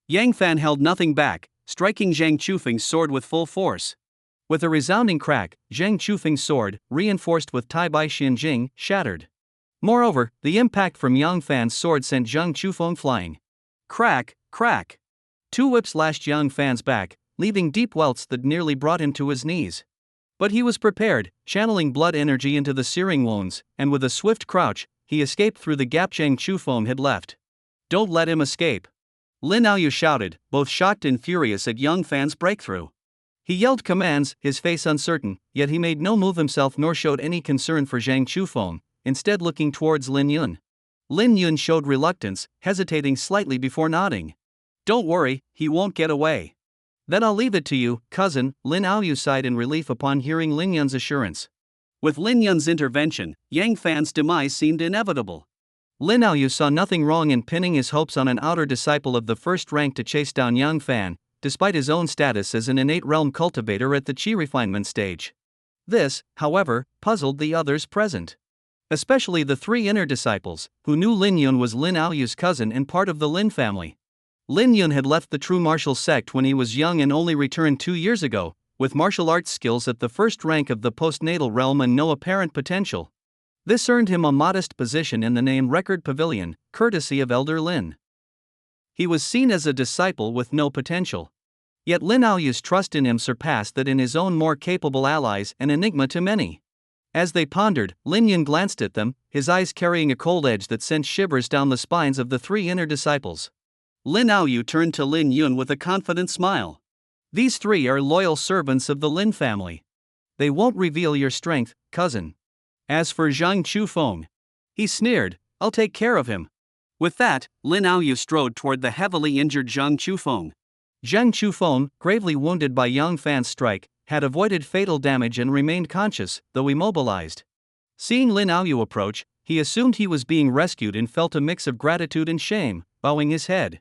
Yang Fan held nothing back, striking Zhang Chufeng's sword with full force. With a resounding crack, Zhang Chufeng's sword, reinforced with Tai Bai Xianjing, shattered. Moreover, the impact from Yang Fan's sword sent Zhang Chufeng flying. Crack, crack! 2 whips lashed Yang Fan's back, leaving deep welts that nearly brought him to his knees. But he was prepared, channeling blood energy into the searing wounds, and with a swift crouch, he escaped through the gap Zhang Chufeng had left. Don't let him escape! Lin Aoyu shouted, both shocked and furious at Yang Fan's breakthrough. He yelled commands, his face uncertain, yet he made no move himself nor showed any concern for Zhang Chufeng, instead looking towards Lin Yun. Lin Yun showed reluctance, hesitating slightly before nodding. "Don't worry, he won't get away." "Then I'll leave it to you, cousin," Lin Aoyu sighed in relief upon hearing Lin Yun's assurance. With Lin Yun's intervention, Yang Fan's demise seemed inevitable. Lin Aoyu saw nothing wrong in pinning his hopes on an outer disciple of the first rank to chase down Yang Fan, despite his own status as an innate realm cultivator at the chi refinement stage. This, however, puzzled the others present. Especially the three inner disciples, who knew Lin Yun was Lin Aoyu's cousin and part of the Lin family. Lin Yun had left the true martial sect when he was young and only returned 2 years ago, with martial arts skills at the first rank of the postnatal realm and no apparent potential. This earned him a modest position in the name Record Pavilion, courtesy of Elder Lin. He was seen as a disciple with no potential. Yet Lin Aoyu's trust in him surpassed that in his own more capable allies, an enigma to many. As they pondered, Lin Yun glanced at them, his eyes carrying a cold edge that sent shivers down the spines of the three inner disciples. Lin Aoyu turned to Lin Yun with a confident smile. "These three are loyal servants of the Lin family. They won't reveal your strength, cousin. As for Zhang Chufeng," he sneered, "I'll take care of him." With that, Lin Aoyu strode toward the heavily injured Zhang Chufeng. Zhang Chufeng, gravely wounded by Yang Fan's strike, had avoided fatal damage and remained conscious, though immobilized. Seeing Lin Aoyu approach, he assumed he was being rescued and felt a mix of gratitude and shame, bowing his head.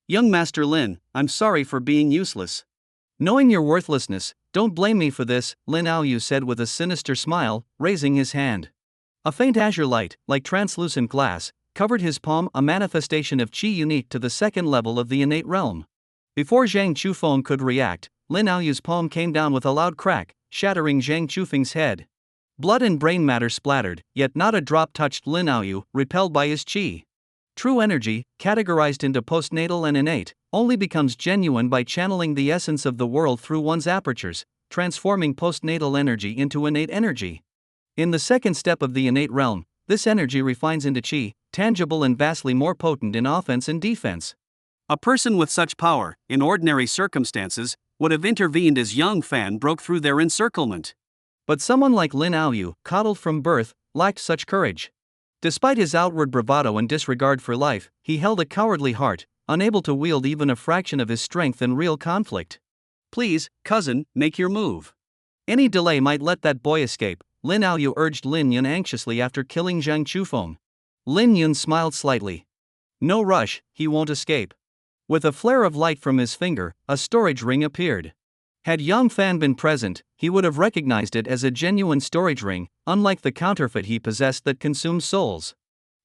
"Young Master Lin, I'm sorry for being useless." "Knowing your worthlessness, don't blame me for this," Lin Aoyu said with a sinister smile, raising his hand. A faint azure light, like translucent glass, covered his palm, a manifestation of chi unique to the second level of the innate realm. Before Zhang Chufeng could react, Lin Aoyu's palm came down with a loud crack, shattering Zhang Chufeng's head. Blood and brain matter splattered, yet not a drop touched Lin Aoyu, repelled by his chi. True energy, categorized into postnatal and innate, only becomes genuine by channeling the essence of the world through one's apertures, transforming postnatal energy into innate energy. In the second step of the innate realm, this energy refines into chi, tangible and vastly more potent in offense and defense. A person with such power, in ordinary circumstances, would have intervened as Yang Fan broke through their encirclement. But someone like Lin Aoyu, coddled from birth, lacked such courage. Despite his outward bravado and disregard for life, he held a cowardly heart, unable to wield even a fraction of his strength in real conflict. "Please, cousin, make your move." Any delay might let that boy escape, Lin Aoyu urged Lin Yun anxiously after killing Zhang Chufeng. Lin Yun smiled slightly. "No rush, he won't escape." With a flare of light from his finger, a storage ring appeared. Had Yang Fan been present, he would have recognized it as a genuine storage ring, unlike the counterfeit he possessed that consumes souls.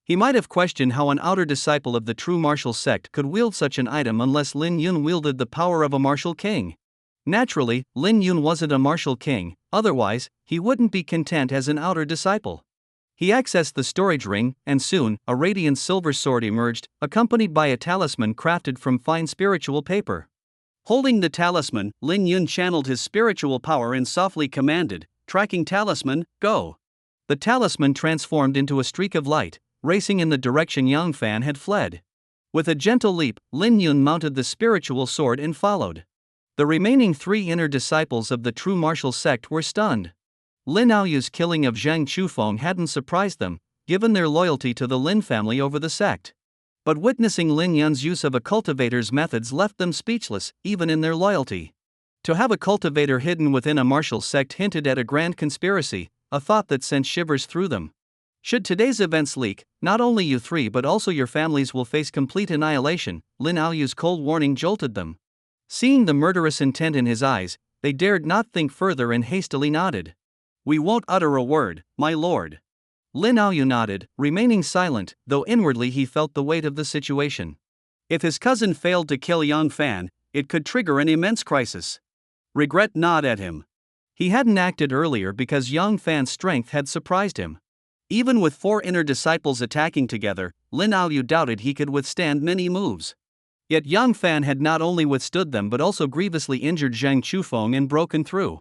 He might have questioned how an outer disciple of the true martial sect could wield such an item unless Lin Yun wielded the power of a martial king. Naturally, Lin Yun wasn't a martial king, otherwise, he wouldn't be content as an outer disciple. He accessed the storage ring, and soon, a radiant silver sword emerged, accompanied by a talisman crafted from fine spiritual paper. Holding the talisman, Lin Yun channeled his spiritual power and softly commanded, "Tracking talisman, go." The talisman transformed into a streak of light, racing in the direction Yang Fan had fled. With a gentle leap, Lin Yun mounted the spiritual sword and followed. The remaining three inner disciples of the true martial sect were stunned. Lin Aoyu's killing of Zhang Chufeng hadn't surprised them, given their loyalty to the Lin family over the sect. But witnessing Lin Yun's use of a cultivator's methods left them speechless, even in their loyalty. To have a cultivator hidden within a martial sect hinted at a grand conspiracy, a thought that sent shivers through them. Should today's events leak, not only you three but also your families will face complete annihilation, Lin Aoyu's cold warning jolted them. Seeing the murderous intent in his eyes, they dared not think further and hastily nodded. "We won't utter a word, my lord." Lin Aoyu nodded, remaining silent, though inwardly he felt the weight of the situation. If his cousin failed to kill Yang Fan, it could trigger an immense crisis. Regret gnawed at him. He hadn't acted earlier because Yang Fan's strength had surprised him. Even with four inner disciples attacking together, Lin Aoyu doubted he could withstand many moves. Yet Yang Fan had not only withstood them but also grievously injured Zhang Chufeng and broken through.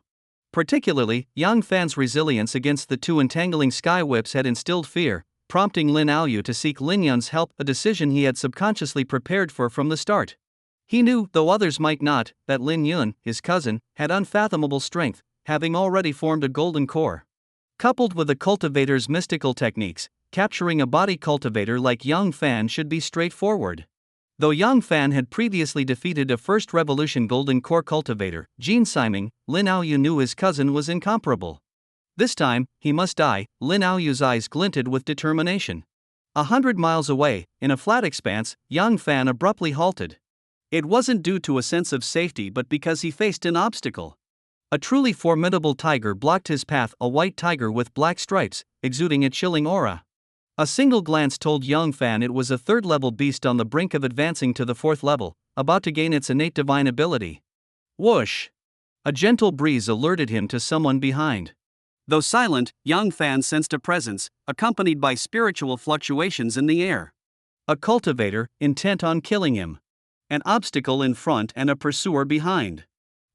Particularly, Yang Fan's resilience against the two entangling sky whips had instilled fear, prompting Lin Aoyu to seek Lin Yun's help, a decision he had subconsciously prepared for from the start. He knew, though others might not, that Lin Yun, his cousin, had unfathomable strength, having already formed a golden core. Coupled with the cultivator's mystical techniques, capturing a body cultivator like Yang Fan should be straightforward. Though Yang Fan had previously defeated a First Revolution Golden Core cultivator, Jin Siming, Lin Aoyu knew his cousin was incomparable. This time, he must die. Lin Aoyu's eyes glinted with determination. 100 miles away, in a flat expanse, Yang Fan abruptly halted. It wasn't due to a sense of safety but because he faced an obstacle. A truly formidable tiger blocked his path, a white tiger with black stripes, exuding a chilling aura. A single glance told Yang Fan it was a third-level beast on the brink of advancing to the fourth level, about to gain its innate divine ability. Whoosh! A gentle breeze alerted him to someone behind. Though silent, Yang Fan sensed a presence, accompanied by spiritual fluctuations in the air. A cultivator, intent on killing him. An obstacle in front and a pursuer behind.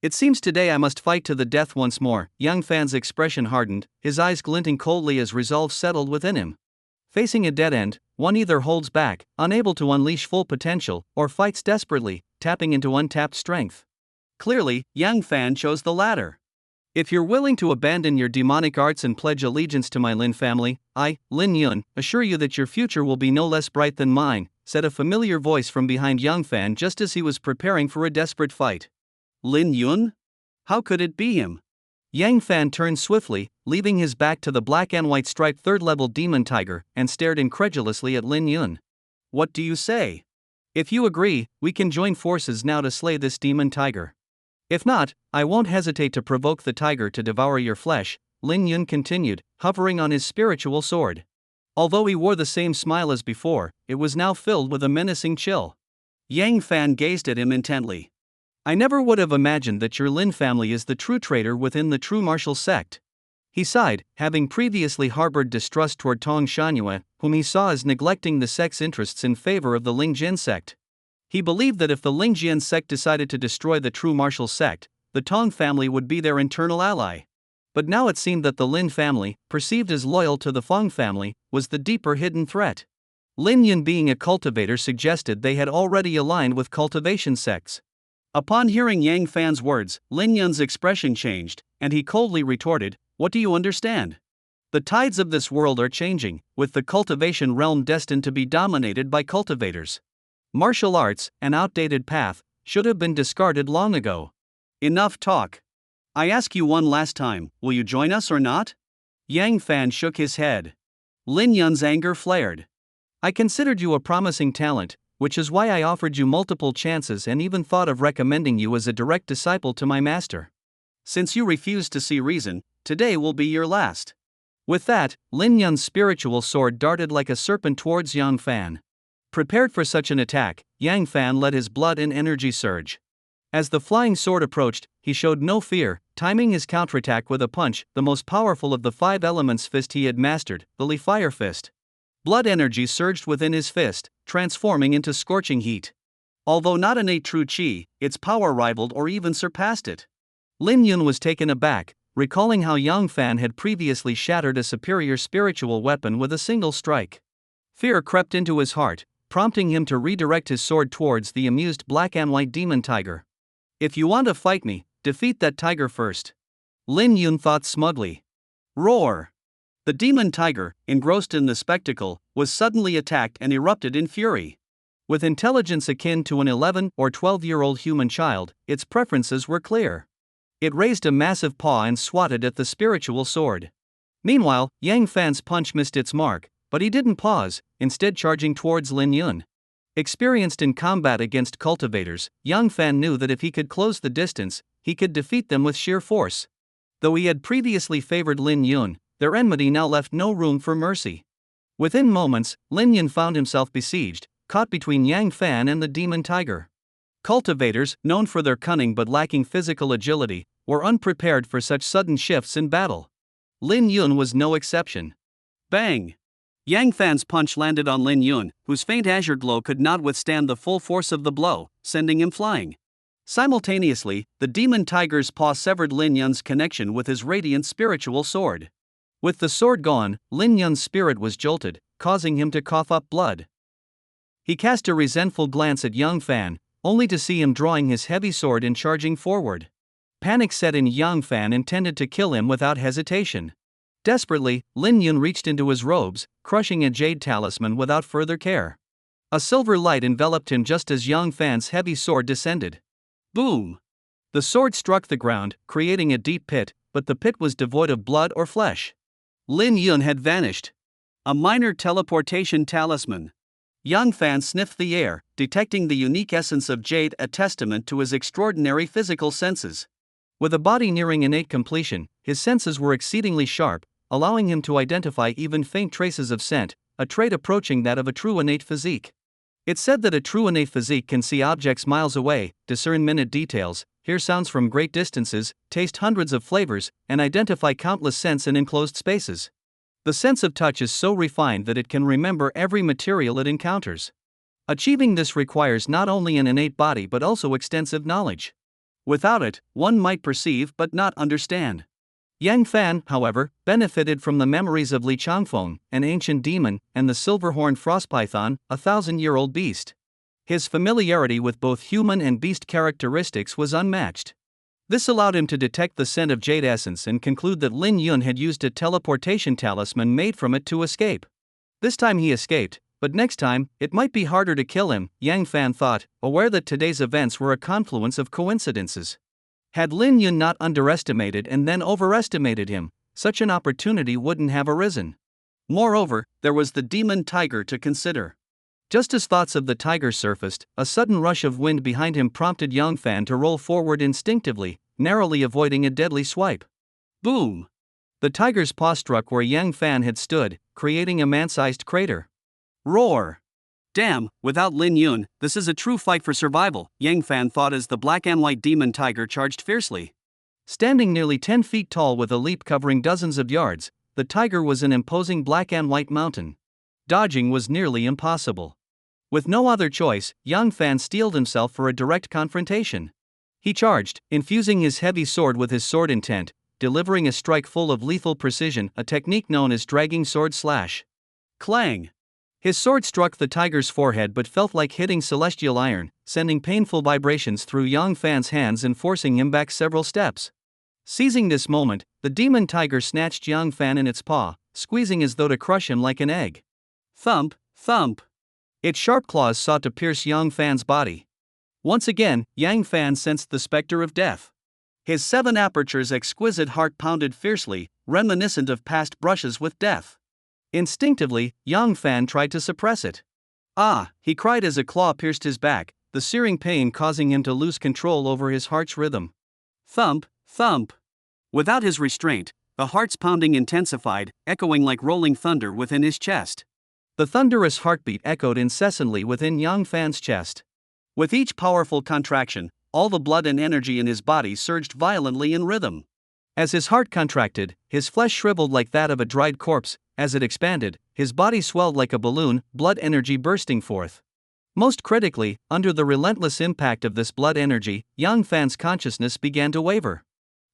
It seems today I must fight to the death once more. Yang Fan's expression hardened, his eyes glinting coldly as resolve settled within him. Facing a dead end, one either holds back, unable to unleash full potential, or fights desperately, tapping into untapped strength. Clearly, Yang Fan chose the latter. If you're willing to abandon your demonic arts and pledge allegiance to my Lin family, I, Lin Yun, assure you that your future will be no less bright than mine, said a familiar voice from behind Yang Fan just as he was preparing for a desperate fight. Lin Yun? How could it be him? Yang Fan turned swiftly, leaving his back to the black and white striped third-level demon tiger, and stared incredulously at Lin Yun. What do you say? If you agree, we can join forces now to slay this demon tiger. If not, I won't hesitate to provoke the tiger to devour your flesh, Lin Yun continued, hovering on his spiritual sword. Although he wore the same smile as before, it was now filled with a menacing chill. Yang Fan gazed at him intently. I never would have imagined that your Lin family is the true traitor within the true martial sect. He sighed, having previously harbored distrust toward Tong Shanyue, whom he saw as neglecting the sect's interests in favor of the Lingjin sect. He believed that if the Lingjin sect decided to destroy the true martial sect, the Tong family would be their internal ally. But now it seemed that the Lin family, perceived as loyal to the Feng family, was the deeper hidden threat. Lin Yun being a cultivator suggested they had already aligned with cultivation sects. Upon hearing Yang Fan's words, Lin Yun's expression changed, and he coldly retorted, "What do you understand? The tides of this world are changing, with the cultivation realm destined to be dominated by cultivators. Martial arts, an outdated path, should have been discarded long ago. Enough talk. I ask you one last time, will you join us or not?" Yang Fan shook his head. Lin Yun's anger flared. "I considered you a promising talent, which is why I offered you multiple chances and even thought of recommending you as a direct disciple to my master. Since you refuse to see reason, today will be your last." With that, Lin Yun's spiritual sword darted like a serpent towards Yang Fan. Prepared for such an attack, Yang Fan let his blood and energy surge. As the flying sword approached, he showed no fear, timing his counterattack with a punch, the most powerful of the 5 elements fist he had mastered, the Li Fire Fist. Blood energy surged within his fist, transforming into scorching heat. Although not innate true chi, its power rivaled or even surpassed it. Lin Yun was taken aback, recalling how Yang Fan had previously shattered a superior spiritual weapon with a single strike. Fear crept into his heart, prompting him to redirect his sword towards the amused black and white demon tiger. "If you want to fight me, defeat that tiger first," Lin Yun thought smugly. Roar! The demon tiger, engrossed in the spectacle, was suddenly attacked and erupted in fury. With intelligence akin to an 11 or 12-year-old human child, its preferences were clear. It raised a massive paw and swatted at the spiritual sword. Meanwhile, Yang Fan's punch missed its mark, but he didn't pause, instead charging towards Lin Yun. Experienced in combat against cultivators, Yang Fan knew that if he could close the distance, he could defeat them with sheer force. Though he had previously favored Lin Yun, their enmity now left no room for mercy. Within moments, Lin Yun found himself besieged, caught between Yang Fan and the demon tiger. Cultivators, known for their cunning but lacking physical agility, were unprepared for such sudden shifts in battle. Lin Yun was no exception. Bang! Yang Fan's punch landed on Lin Yun, whose faint azure glow could not withstand the full force of the blow, sending him flying. Simultaneously, the demon tiger's paw severed Lin Yun's connection with his radiant spiritual sword. With the sword gone, Lin Yun's spirit was jolted, causing him to cough up blood. He cast a resentful glance at Yang Fan, only to see him drawing his heavy sword and charging forward. Panic set in. Yang Fan intended to kill him without hesitation. Desperately, Lin Yun reached into his robes, crushing a jade talisman without further care. A silver light enveloped him just as Yang Fan's heavy sword descended. Boom! The sword struck the ground, creating a deep pit, but the pit was devoid of blood or flesh. Lin Yun had vanished. A minor teleportation talisman. Yang Fan sniffed the air, detecting the unique essence of jade, a testament to his extraordinary physical senses. With a body nearing innate completion, his senses were exceedingly sharp, allowing him to identify even faint traces of scent, a trait approaching that of a true innate physique. It's said that a true innate physique can see objects miles away, discern minute details, hear sounds from great distances, taste hundreds of flavors, and identify countless scents in enclosed spaces. The sense of touch is so refined that it can remember every material it encounters. Achieving this requires not only an innate body but also extensive knowledge. Without it, one might perceive but not understand. Yang Fan, however, benefited from the memories of Li Changfeng, an ancient demon, and the silver-horned frost python, a 1,000-year-old beast. His familiarity with both human and beast characteristics was unmatched. This allowed him to detect the scent of jade essence and conclude that Lin Yun had used a teleportation talisman made from it to escape. This time he escaped, but next time, it might be harder to kill him, Yang Fan thought, aware that today's events were a confluence of coincidences. Had Lin Yun not underestimated and then overestimated him, such an opportunity wouldn't have arisen. Moreover, there was the demon tiger to consider. Just as thoughts of the tiger surfaced, a sudden rush of wind behind him prompted Yang Fan to roll forward instinctively, narrowly avoiding a deadly swipe. Boom! The tiger's paw struck where Yang Fan had stood, creating a man-sized crater. Roar! Damn, without Lin Yun, this is a true fight for survival, Yang Fan thought as the black and white demon tiger charged fiercely. Standing nearly 10 feet tall with a leap covering dozens of yards, the tiger was an imposing black and white mountain. Dodging was nearly impossible. With no other choice, Yang Fan steeled himself for a direct confrontation. He charged, infusing his heavy sword with his sword intent, delivering a strike full of lethal precision, a technique known as dragging sword slash. Clang! His sword struck the tiger's forehead but felt like hitting celestial iron, sending painful vibrations through Yang Fan's hands and forcing him back several steps. Seizing this moment, the demon tiger snatched Yang Fan in its paw, squeezing as though to crush him like an egg. Thump, thump. Its sharp claws sought to pierce Yang Fan's body. Once again, Yang Fan sensed the specter of death. His 7 apertures exquisite heart pounded fiercely, reminiscent of past brushes with death. Instinctively, Yang Fan tried to suppress it. Ah, he cried as a claw pierced his back, the searing pain causing him to lose control over his heart's rhythm. Thump, thump. Without his restraint, the heart's pounding intensified, echoing like rolling thunder within his chest. The thunderous heartbeat echoed incessantly within Yang Fan's chest. With each powerful contraction, all the blood and energy in his body surged violently in rhythm. As his heart contracted, his flesh shriveled like that of a dried corpse. As it expanded, his body swelled like a balloon, blood energy bursting forth. Most critically, under the relentless impact of this blood energy, Yang Fan's consciousness began to waver.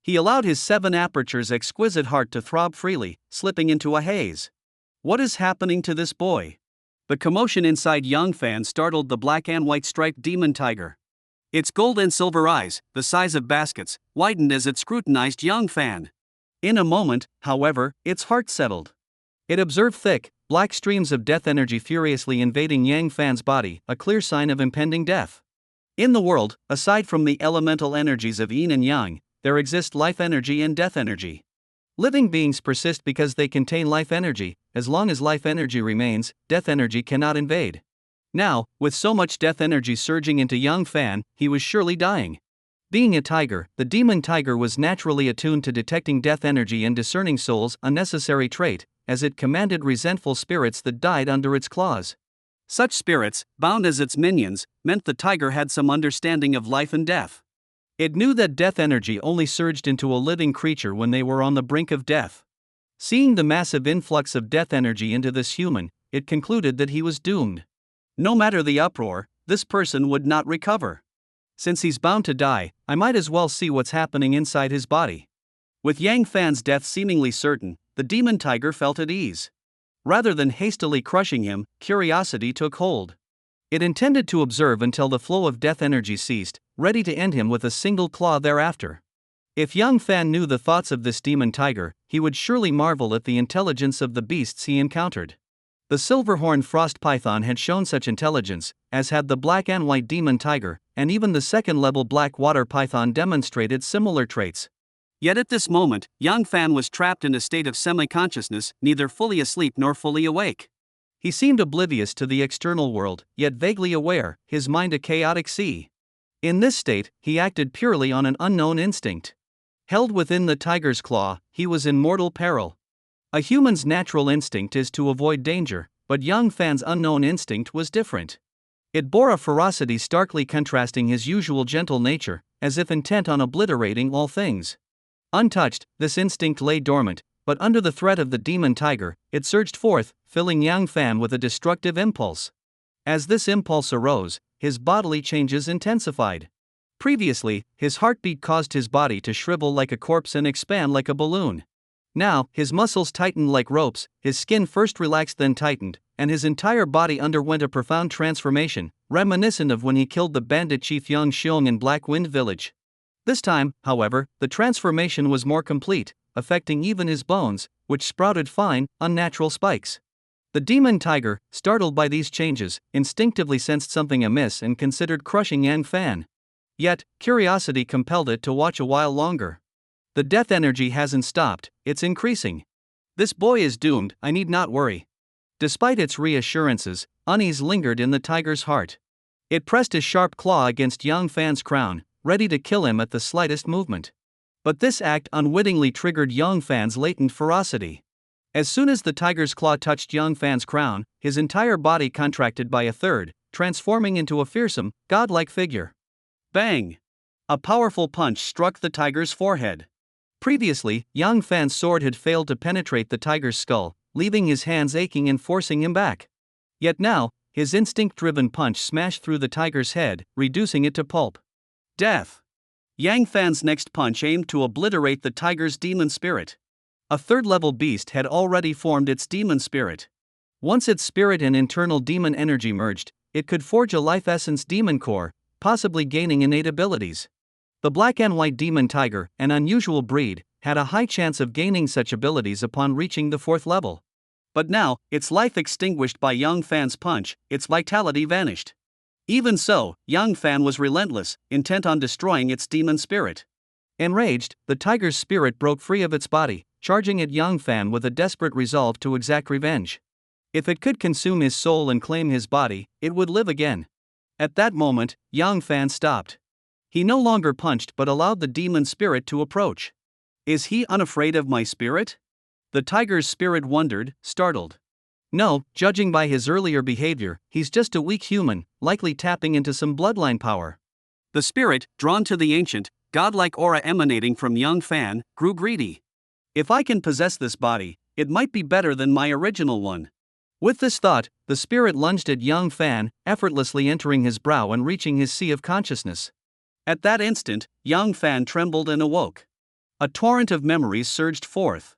He allowed his 7 apertures exquisite heart to throb freely, slipping into a haze. What is happening to this boy? The commotion inside Yang Fan startled the black and white striped demon tiger. Its gold and silver eyes, the size of baskets, widened as it scrutinized Yang Fan. In a moment, however, its heart settled. It observed thick, black streams of death energy furiously invading Yang Fan's body, a clear sign of impending death. In the world, aside from the elemental energies of yin and yang, there exist life energy and death energy. Living beings persist because they contain life energy. As long as life energy remains, death energy cannot invade. Now, with so much death energy surging into Yang Fan, he was surely dying. Being a tiger, the demon tiger was naturally attuned to detecting death energy and discerning souls, a necessary trait, as it commanded resentful spirits that died under its claws. Such spirits, bound as its minions, meant the tiger had some understanding of life and death. It knew that death energy only surged into a living creature when they were on the brink of death. Seeing the massive influx of death energy into this human, it concluded that he was doomed. No matter the uproar, this person would not recover. Since he's bound to die, I might as well see what's happening inside his body. With Yang Fan's death seemingly certain, the demon tiger felt at ease. Rather than hastily crushing him, curiosity took hold. It intended to observe until the flow of death energy ceased, ready to end him with a single claw thereafter. If Young Fan knew the thoughts of this demon tiger, he would surely marvel at the intelligence of the beasts he encountered. The silver-horned frost python had shown such intelligence, as had the black and white demon tiger, and even the second-level black water python demonstrated similar traits. Yet at this moment, Yang Fan was trapped in a state of semi-consciousness, neither fully asleep nor fully awake. He seemed oblivious to the external world, yet vaguely aware, his mind a chaotic sea. In this state, he acted purely on an unknown instinct. Held within the tiger's claw, he was in mortal peril. A human's natural instinct is to avoid danger, but Young Fan's unknown instinct was different. It bore a ferocity starkly contrasting his usual gentle nature, as if intent on obliterating all things. Untouched, this instinct lay dormant, but under the threat of the demon tiger, it surged forth, filling Young Fan with a destructive impulse. As this impulse arose, his bodily changes intensified. Previously, his heartbeat caused his body to shrivel like a corpse and expand like a balloon. Now, his muscles tightened like ropes, his skin first relaxed then tightened, and his entire body underwent a profound transformation, reminiscent of when he killed the bandit chief Young Xiong in Black Wind Village. This time, however, the transformation was more complete, affecting even his bones, which sprouted fine, unnatural spikes. The demon tiger, startled by these changes, instinctively sensed something amiss and considered crushing Young Fan. Yet, curiosity compelled it to watch a while longer. The death energy hasn't stopped, it's increasing. This boy is doomed, I need not worry. Despite its reassurances, unease lingered in the tiger's heart. It pressed his sharp claw against Young Fan's crown, ready to kill him at the slightest movement. But this act unwittingly triggered Young Fan's latent ferocity. As soon as the tiger's claw touched Young Fan's crown, his entire body contracted by a third, transforming into a fearsome, godlike figure. Bang! A powerful punch struck the tiger's forehead. Previously, Young Fan's sword had failed to penetrate the tiger's skull, leaving his hands aching and forcing him back. Yet now, his instinct-driven punch smashed through the tiger's head, reducing it to pulp. Death! Yang Fan's next punch aimed to obliterate the tiger's demon spirit. A third-level beast had already formed its demon spirit. Once its spirit and internal demon energy merged, it could forge a life essence demon core, possibly gaining innate abilities. The black and white demon tiger, an unusual breed, had a high chance of gaining such abilities upon reaching the 4th level. But now, its life extinguished by Young Fan's punch, its vitality vanished. Even so, Young Fan was relentless, intent on destroying its demon spirit. Enraged, the tiger's spirit broke free of its body, charging at Young Fan with a desperate resolve to exact revenge. If it could consume his soul and claim his body, it would live again. At that moment, Young Fan stopped. He no longer punched but allowed the demon spirit to approach. Is he unafraid of my spirit? The tiger's spirit wondered, startled. No, judging by his earlier behavior, he's just a weak human, likely tapping into some bloodline power. The spirit, drawn to the ancient, godlike aura emanating from Young Fan, grew greedy. If I can possess this body, it might be better than my original one. With this thought, the spirit lunged at Young Fan, effortlessly entering his brow and reaching his sea of consciousness. At that instant, Young Fan trembled and awoke. A torrent of memories surged forth.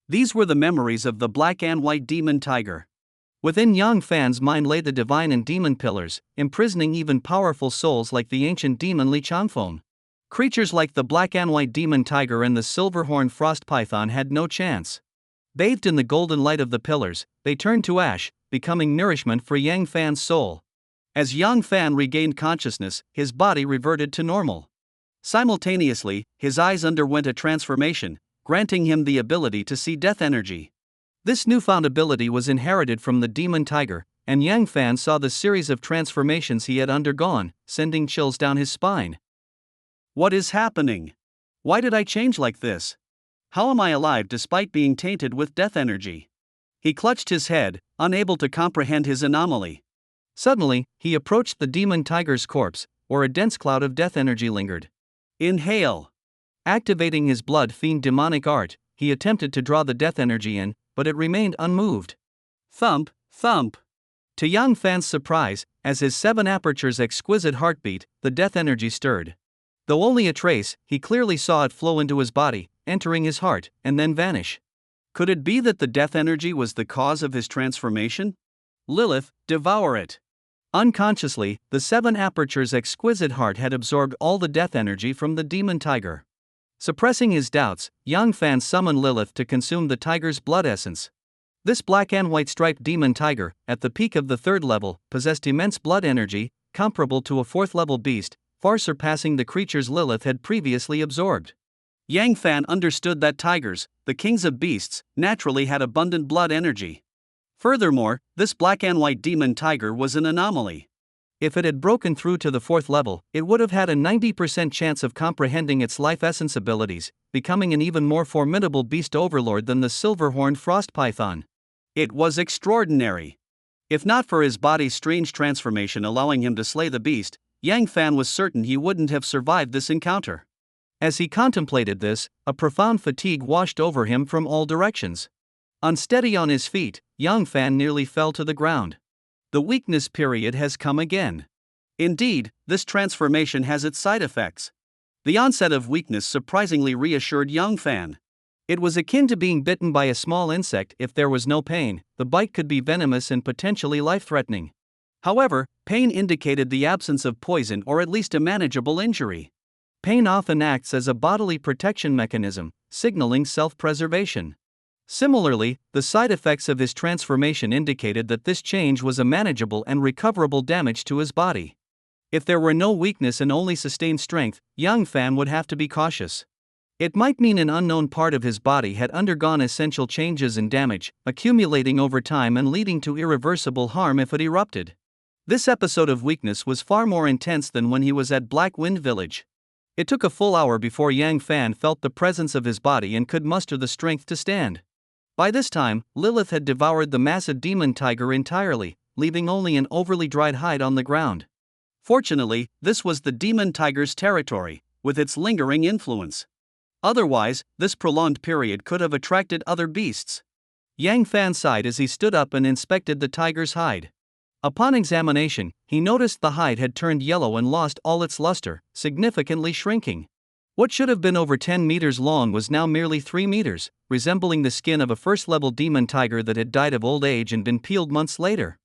These were the memories of the black and white demon tiger. Within Young Fan's mind lay the divine and demon pillars, imprisoning even powerful souls like the ancient demon Li Changfeng. Creatures like the black and white demon tiger and the silver-horned frost python had no chance. Bathed in the golden light of the pillars, they turned to ash, becoming nourishment for Young Fan's soul. As Young Fan regained consciousness, his body reverted to normal. Simultaneously, his eyes underwent a transformation, granting him the ability to see death energy. This newfound ability was inherited from the demon tiger, and Young Fan saw the series of transformations he had undergone, sending chills down his spine. What is happening? Why did I change like this? How am I alive despite being tainted with death energy? He clutched his head, unable to comprehend his anomaly. Suddenly, he approached the demon tiger's corpse, where a dense cloud of death energy lingered. Inhale. Activating his blood fiend demonic art, he attempted to draw the death energy in, but it remained unmoved. Thump, thump. To Young Fan's surprise, as his 7 apertures exquisite heartbeat, the death energy stirred. Though only a trace, he clearly saw it flow into his body, entering his heart, and then vanish. Could it be that the death energy was the cause of his transformation? Lilith, devour it. Unconsciously, the 7 aperture's exquisite heart had absorbed all the death energy from the demon tiger. Suppressing his doubts, Yang Fan summoned Lilith to consume the tiger's blood essence. This black and white striped demon tiger, at the peak of the 3rd level, possessed immense blood energy, comparable to a 4th level beast, far surpassing the creatures Lilith had previously absorbed. Yang Fan understood that tigers, the kings of beasts, naturally had abundant blood energy. Furthermore, this black and white demon tiger was an anomaly. If it had broken through to the 4th level, it would have had a 90% chance of comprehending its life essence abilities, becoming an even more formidable beast overlord than the silver-horned frost python. It was extraordinary. If not for his body's strange transformation allowing him to slay the beast, Yang Fan was certain he wouldn't have survived this encounter. As he contemplated this, a profound fatigue washed over him from all directions. Unsteady on his feet, Yang Fan nearly fell to the ground. The weakness period has come again. Indeed, this transformation has its side effects. The onset of weakness surprisingly reassured Yang Fan. It was akin to being bitten by a small insect. If there was no pain, the bite could be venomous and potentially life-threatening. However, pain indicated the absence of poison or at least a manageable injury. Pain often acts as a bodily protection mechanism, signaling self-preservation. Similarly, the side effects of his transformation indicated that this change was a manageable and recoverable damage to his body. If there were no weakness and only sustained strength, Yang Fan would have to be cautious. It might mean an unknown part of his body had undergone essential changes and damage, accumulating over time and leading to irreversible harm if it erupted. This episode of weakness was far more intense than when he was at Black Wind Village. It took a full hour before Yang Fan felt the presence of his body and could muster the strength to stand. By this time, Lilith had devoured the massive demon tiger entirely, leaving only an overly dried hide on the ground. Fortunately, this was the demon tiger's territory, with its lingering influence. Otherwise, this prolonged period could have attracted other beasts. Yang Fan sighed as he stood up and inspected the tiger's hide. Upon examination, he noticed the hide had turned yellow and lost all its luster, significantly shrinking. What should have been over 10 meters long was now merely 3 meters, resembling the skin of a first-level demon tiger that had died of old age and been peeled months later.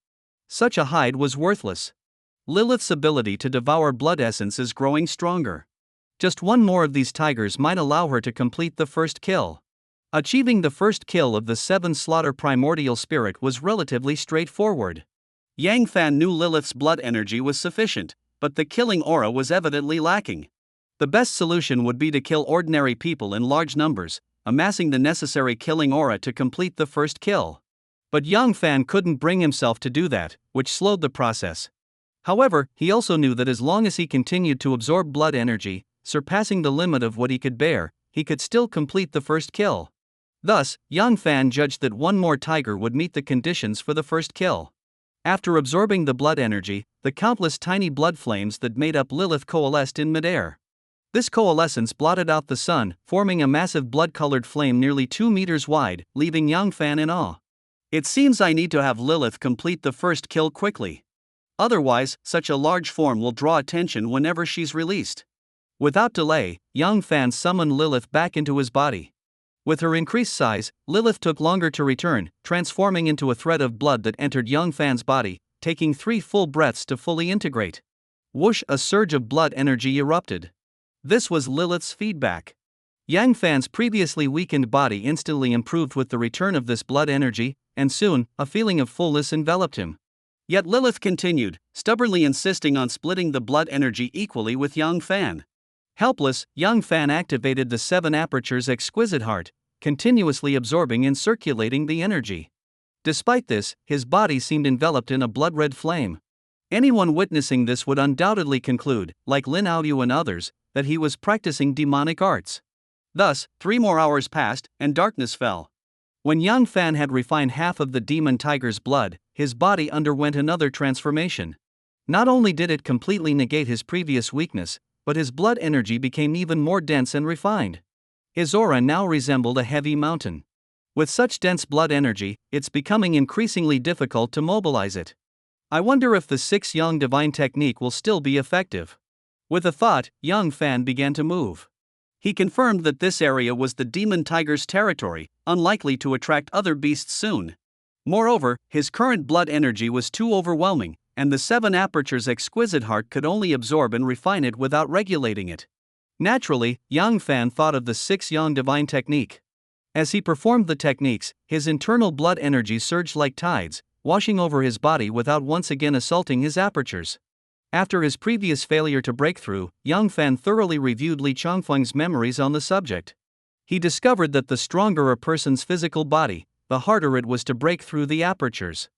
Such a hide was worthless. Lilith's ability to devour blood essence is growing stronger. Just one more of these tigers might allow her to complete the first kill. Achieving the first kill of the 7 slaughter primordial spirit was relatively straightforward. Yang Fan knew Lilith's blood energy was sufficient, but the killing aura was evidently lacking. The best solution would be to kill ordinary people in large numbers, amassing the necessary killing aura to complete the first kill. But Yang Fan couldn't bring himself to do that, which slowed the process. However, he also knew that as long as he continued to absorb blood energy, surpassing the limit of what he could bear, he could still complete the first kill. Thus, Yang Fan judged that one more tiger would meet the conditions for the first kill. After absorbing the blood energy, the countless tiny blood flames that made up Lilith coalesced in midair. This coalescence blotted out the sun, forming a massive blood-colored flame nearly 2 meters wide, leaving Yang Fan in awe. It seems I need to have Lilith complete the first kill quickly. Otherwise, such a large form will draw attention whenever she's released. Without delay, Yang Fan summoned Lilith back into his body. With her increased size, Lilith took longer to return, transforming into a thread of blood that entered Yang Fan's body, taking 3 full breaths to fully integrate. Whoosh! A surge of blood energy erupted. This was Lilith's feedback. Yang Fan's previously weakened body instantly improved with the return of this blood energy, and soon, a feeling of fullness enveloped him. Yet Lilith continued, stubbornly insisting on splitting the blood energy equally with Yang Fan. Helpless, Yang Fan activated the 7 aperture's exquisite heart, continuously absorbing and circulating the energy. Despite this, his body seemed enveloped in a blood-red flame. Anyone witnessing this would undoubtedly conclude, like Lin Aoyu and others, that he was practicing demonic arts. Thus, 3 more hours passed, and darkness fell. When Yang Fan had refined half of the demon tiger's blood, his body underwent another transformation. Not only did it completely negate his previous weakness, but his blood energy became even more dense and refined. His aura now resembled a heavy mountain. With such dense blood energy, it's becoming increasingly difficult to mobilize it. I wonder if the 6 Yang Divine technique will still be effective. With a thought, Yang Fan began to move. He confirmed that this area was the demon tiger's territory, unlikely to attract other beasts soon. Moreover, his current blood energy was too overwhelming, and the 7 apertures' exquisite heart could only absorb and refine it without regulating it. Naturally, Yang Fan thought of the 6 Yang Divine technique. As he performed the techniques, his internal blood energy surged like tides, washing over his body without once again assaulting his apertures. After his previous failure to break through, Yang Fan thoroughly reviewed Li Chongfeng's memories on the subject. He discovered that the stronger a person's physical body, the harder it was to break through the apertures.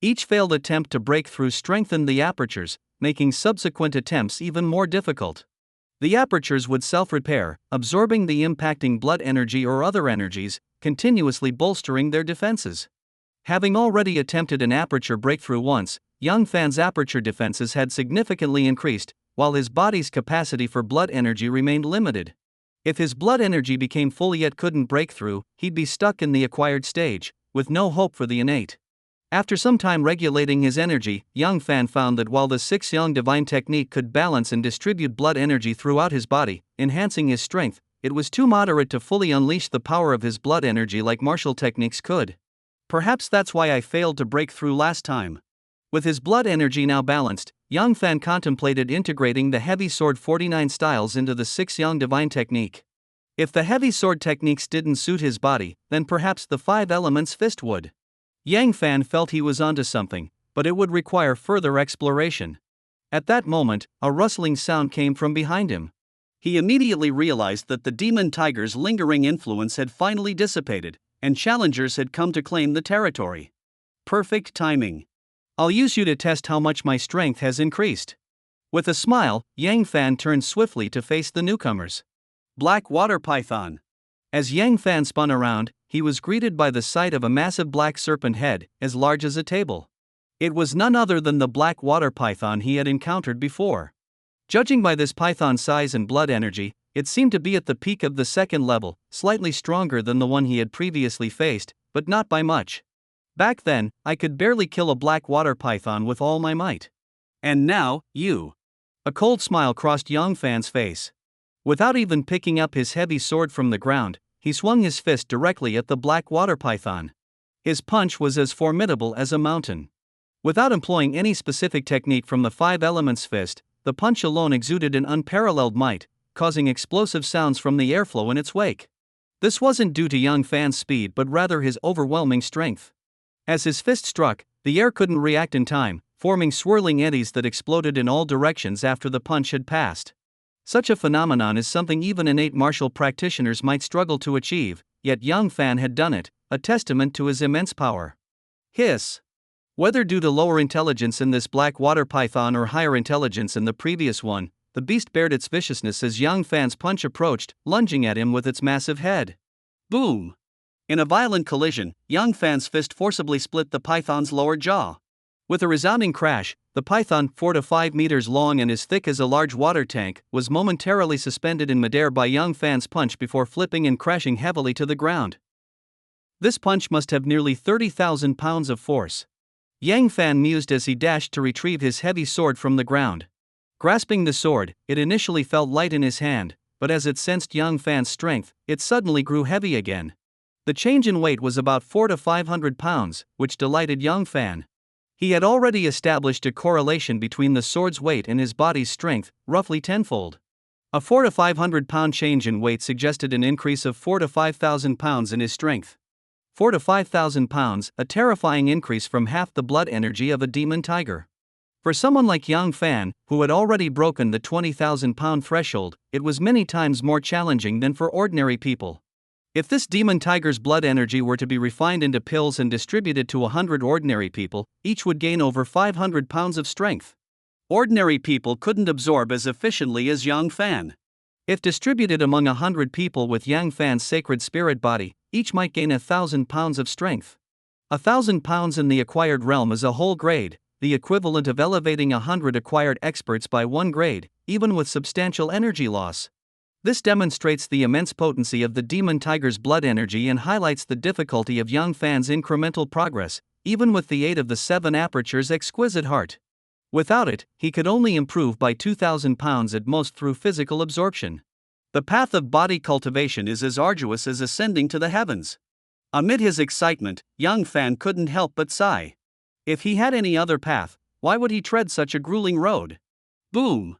Each failed attempt to break through strengthened the apertures, making subsequent attempts even more difficult. The apertures would self-repair, absorbing the impacting blood energy or other energies, continuously bolstering their defenses. Having already attempted an aperture breakthrough once, Yang Fan's aperture defenses had significantly increased, while his body's capacity for blood energy remained limited. If his blood energy became full yet couldn't break through, he'd be stuck in the acquired stage, with no hope for the innate. After some time regulating his energy, Yang Fan found that while the 6 Yang Divine technique could balance and distribute blood energy throughout his body, enhancing his strength, it was too moderate to fully unleash the power of his blood energy like martial techniques could. Perhaps that's why I failed to break through last time. With his blood energy now balanced, Yang Fan contemplated integrating the heavy sword 49 styles into the 6 Yang Divine technique. If the heavy sword techniques didn't suit his body, then perhaps the 5 elements fist would. Yang Fan felt he was onto something, but it would require further exploration. At that moment, a rustling sound came from behind him. He immediately realized that the demon tiger's lingering influence had finally dissipated, and challengers had come to claim the territory. Perfect timing. I'll use you to test how much my strength has increased. With a smile, Yang Fan turned swiftly to face the newcomers. Black Water Python. As Yang Fan spun around, he was greeted by the sight of a massive black serpent head, as large as a table. It was none other than the black water python he had encountered before. Judging by this python's size and blood energy, it seemed to be at the peak of the 2nd level, slightly stronger than the one he had previously faced, but not by much. Back then, I could barely kill a black water python with all my might. And now, you. A cold smile crossed Yang Fan's face. Without even picking up his heavy sword from the ground, he swung his fist directly at the black water python. His punch was as formidable as a mountain. Without employing any specific technique from the 5 elements fist, the punch alone exuded an unparalleled might, causing explosive sounds from the airflow in its wake. This wasn't due to Yang Fan's speed but rather his overwhelming strength. As his fist struck, the air couldn't react in time, forming swirling eddies that exploded in all directions after the punch had passed. Such a phenomenon is something even innate martial practitioners might struggle to achieve, yet Yang Fan had done it, a testament to his immense power. Hiss. Whether due to lower intelligence in this black water python or higher intelligence in the previous one, the beast bared its viciousness as Yang Fan's punch approached, lunging at him with its massive head. Boom! In a violent collision, Yang Fan's fist forcibly split the python's lower jaw. With a resounding crash, the python, 4 to 5 meters long and as thick as a large water tank, was momentarily suspended in midair by Yang Fan's punch before flipping and crashing heavily to the ground. This punch must have nearly 30,000 pounds of force. Yang Fan mused as he dashed to retrieve his heavy sword from the ground. Grasping the sword, it initially felt light in his hand, but as it sensed Yang Fan's strength, it suddenly grew heavy again. The change in weight was about 4 to 500 pounds, which delighted Yang Fan. He had already established a correlation between the sword's weight and his body's strength, roughly tenfold. A 4 to 500 pound change in weight suggested an increase of 4 to 5,000 pounds in his strength. 4 to 5,000 pounds, a terrifying increase from half the blood energy of a demon tiger. For someone like Yang Fan, who had already broken the 20,000 pound threshold, it was many times more challenging than for ordinary people. If this demon tiger's blood energy were to be refined into pills and distributed to 100 ordinary people, each would gain over 500 pounds of strength. Ordinary people couldn't absorb as efficiently as Yang Fan. If distributed among 100 people with Yang Fan's sacred spirit body, each might gain 1,000 pounds of strength. 1,000 pounds in the acquired realm is a whole grade, the equivalent of elevating 100 acquired experts by 1 grade, even with substantial energy loss. This demonstrates the immense potency of the demon tiger's blood energy and highlights the difficulty of Yang Fan's incremental progress, even with the aid of the 7 apertures' exquisite heart. Without it, he could only improve by 2,000 pounds at most through physical absorption. The path of body cultivation is as arduous as ascending to the heavens. Amid his excitement, Yang Fan couldn't help but sigh. If he had any other path, Why would he tread such a grueling road? Boom!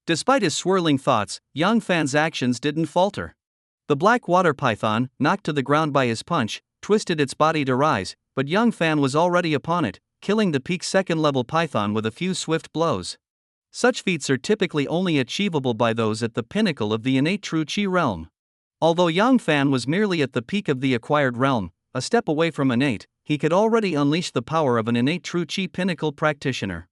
Despite his swirling thoughts, Yang Fan's actions didn't falter. The black water python, knocked to the ground by his punch, twisted its body to rise, but Yang Fan was already upon it, killing the peak second-level python with a few swift blows. Such feats are typically only achievable by those at the pinnacle of the innate true chi realm. Although Yang Fan was merely at the peak of the acquired realm, a step away from innate, he could already unleash the power of an innate true chi pinnacle practitioner.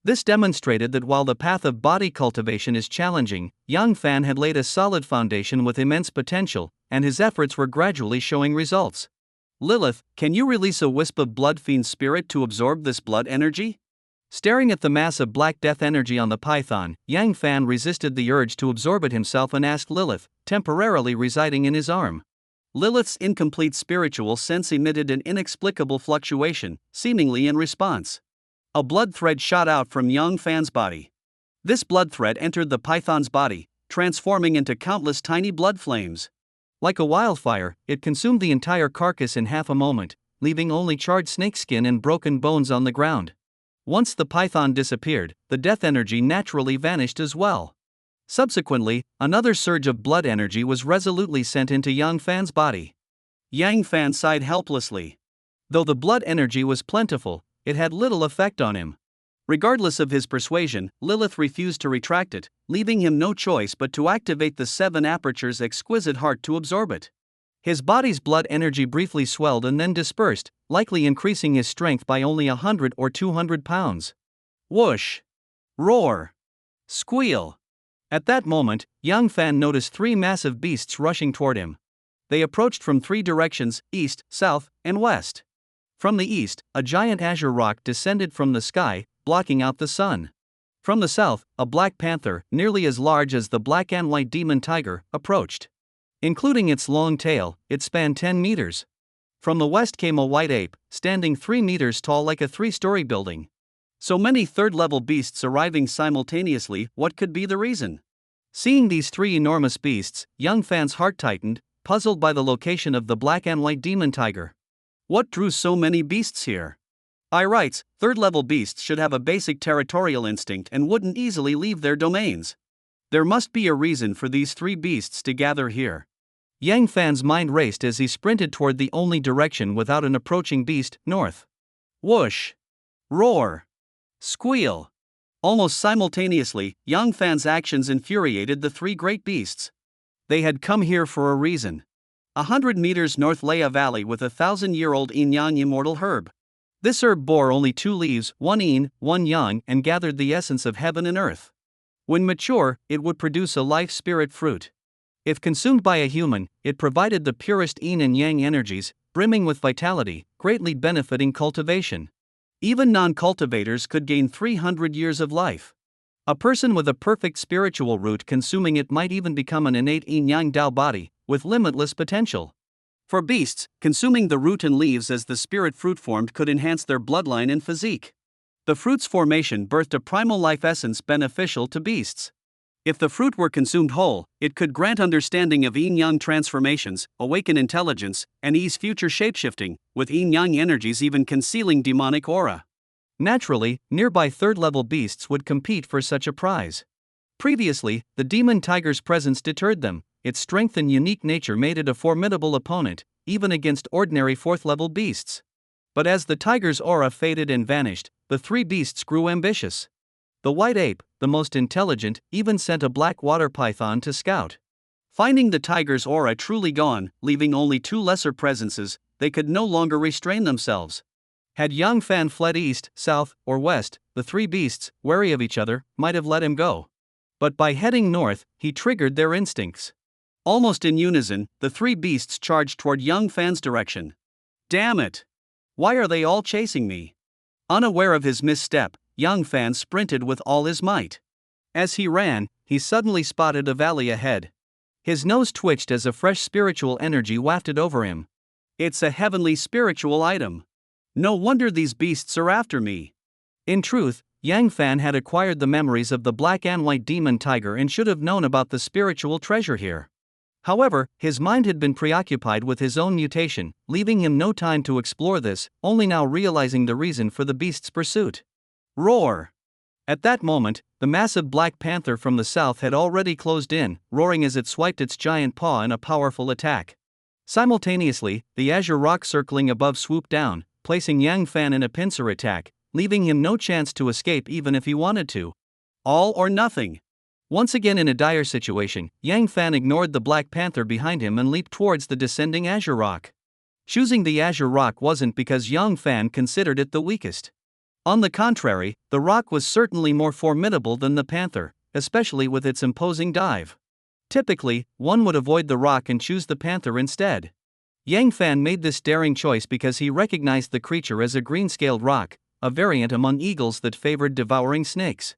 This demonstrated that while the path of body cultivation is challenging, Yang Fan had laid a solid foundation with immense potential, and his efforts were gradually showing results. Lilith, can you release a wisp of blood fiend spirit to absorb this blood energy? Staring at the mass of black death energy on the python, Yang Fan resisted the urge to absorb it himself and asked Lilith, temporarily residing in his arm. Lilith's incomplete spiritual sense emitted an inexplicable fluctuation, seemingly in response. A blood thread shot out from Yang Fan's body. This blood thread entered the python's body, transforming into countless tiny blood flames. Like a wildfire, it consumed the entire carcass in half a moment, leaving only charred snakeskin and broken bones on the ground. Once the python disappeared, the death energy naturally vanished as well. Subsequently, another surge of blood energy was resolutely sent into Yang Fan's body. Yang Fan sighed helplessly. Though the blood energy was plentiful, it had little effect on him. Regardless of his persuasion, Lilith refused to retract it, leaving him no choice but to activate the 7 aperture's exquisite heart to absorb it. His body's blood energy briefly swelled and then dispersed, likely increasing his strength by only 100 or 200 pounds. Whoosh! Roar! Squeal! At that moment, Yang Fan noticed 3 massive beasts rushing toward him. They approached from 3 directions, east, south, and west. From the east, a giant azure rock descended from the sky, blocking out the sun. From the south, a black panther, nearly as large as the black and white demon tiger, approached. Including its long tail, it spanned 10 meters. From the west came a white ape, standing 3 meters tall like a 3-story building. So many third-level beasts arriving simultaneously, what could be the reason? Seeing these 3 enormous beasts, Yang Fan's heart tightened, puzzled by the location of the black and white demon tiger. What drew so many beasts here? I writes, third-level beasts should have a basic territorial instinct and wouldn't easily leave their domains. There must be a reason for these 3 beasts to gather here. Yang Fan's mind raced as he sprinted toward the only direction without an approaching beast, north. Whoosh! Roar! Squeal! Almost simultaneously, Yang Fan's actions infuriated the 3 great beasts. They had come here for a reason. 100 meters north lay a valley with a 1,000-year-old yin-yang immortal herb. This herb bore only 2 leaves, one yin, one yang, and gathered the essence of heaven and earth. When mature, it would produce a life-spirit fruit. If consumed by a human, it provided the purest yin and yang energies, brimming with vitality, greatly benefiting cultivation. Even non-cultivators could gain 300 years of life. A person with a perfect spiritual root consuming it might even become an innate yin-yang Tao body, with limitless potential. For beasts, consuming the root and leaves as the spirit fruit formed could enhance their bloodline and physique. The fruit's formation birthed a primal life essence beneficial to beasts. If the fruit were consumed whole, it could grant understanding of yin-yang transformations, awaken intelligence, and ease future shapeshifting, with yin-yang energies even concealing demonic aura. Naturally, nearby third-level beasts would compete for such a prize. Previously, the demon tiger's presence deterred them. Its strength and unique nature made it a formidable opponent, even against ordinary 4th-level beasts. But as the tiger's aura faded and vanished, the 3 beasts grew ambitious. The white ape, the most intelligent, even sent a black water python to scout. Finding the tiger's aura truly gone, leaving only 2 lesser presences, they could no longer restrain themselves. Had Yang Fan fled east, south, or west, the 3 beasts, wary of each other, might have let him go. But by heading north, he triggered their instincts. Almost in unison, the 3 beasts charged toward Yang Fan's direction. Damn it! Why are they all chasing me? Unaware of his misstep, Yang Fan sprinted with all his might. As he ran, he suddenly spotted a valley ahead. His nose twitched as a fresh spiritual energy wafted over him. It's a heavenly spiritual item. No wonder these beasts are after me. In truth, Yang Fan had acquired the memories of the black and white demon tiger and should have known about the spiritual treasure here. However, his mind had been preoccupied with his own mutation, leaving him no time to explore this, only now realizing the reason for the beast's pursuit. Roar! At that moment, the massive black panther from the south had already closed in, roaring as it swiped its giant paw in a powerful attack. Simultaneously, the azure rock circling above swooped down, placing Yang Fan in a pincer attack, leaving him no chance to escape even if he wanted to. All or nothing. Once again in a dire situation, Yang Fan ignored the black panther behind him and leaped towards the descending azure rock. Choosing the azure rock wasn't because Yang Fan considered it the weakest. On the contrary, the rock was certainly more formidable than the panther, especially with its imposing dive. Typically, one would avoid the rock and choose the panther instead. Yang Fan made this daring choice because he recognized the creature as a green-scaled rock, a variant among eagles that favored devouring snakes.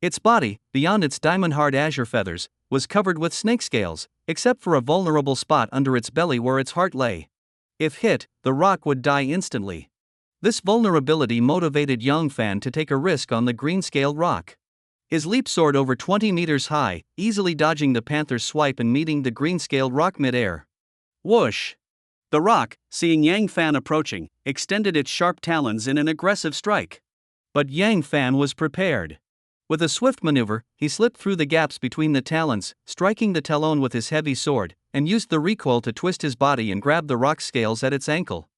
Its body, beyond its diamond-hard azure feathers, was covered with snake scales, except for a vulnerable spot under its belly where its heart lay. If hit, the rock would die instantly. This vulnerability motivated Yang Fan to take a risk on the green-scaled rock. His leap soared over 20 meters high, easily dodging the panther's swipe and meeting the green-scaled rock mid-air. Whoosh! The rock, seeing Yang Fan approaching, extended its sharp talons in an aggressive strike. But Yang Fan was prepared. With a swift maneuver, he slipped through the gaps between the talons, striking the talon with his heavy sword, and used the recoil to twist his body and grab the rock scales at its ankle.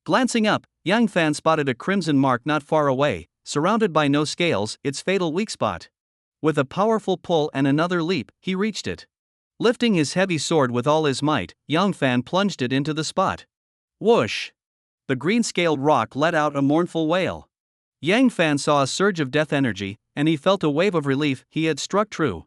Glancing up, Yang Fan spotted a crimson mark not far away, surrounded by no scales, its fatal weak spot. With a powerful pull and another leap, he reached it. Lifting his heavy sword with all his might, Yang Fan plunged it into the spot. Whoosh! The green-scaled rock let out a mournful wail. Yang Fan saw a surge of death energy, and he felt a wave of relief. He had struck true.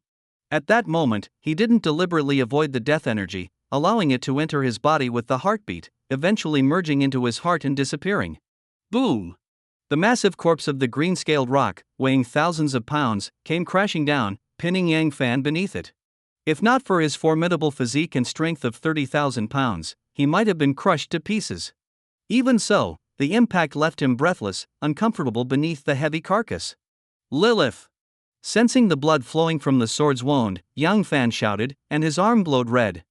At that moment, he didn't deliberately avoid the death energy, allowing it to enter his body with the heartbeat, eventually merging into his heart and disappearing. Boom! The massive corpse of the green-scaled rock, weighing thousands of pounds, came crashing down, pinning Yang Fan beneath it. If not for his formidable physique and strength of 30,000 pounds, he might have been crushed to pieces. Even so, the impact left him breathless, uncomfortable beneath the heavy carcass. Lilith! Sensing the blood flowing from the sword's wound, Yang Fan shouted, and his arm glowed red.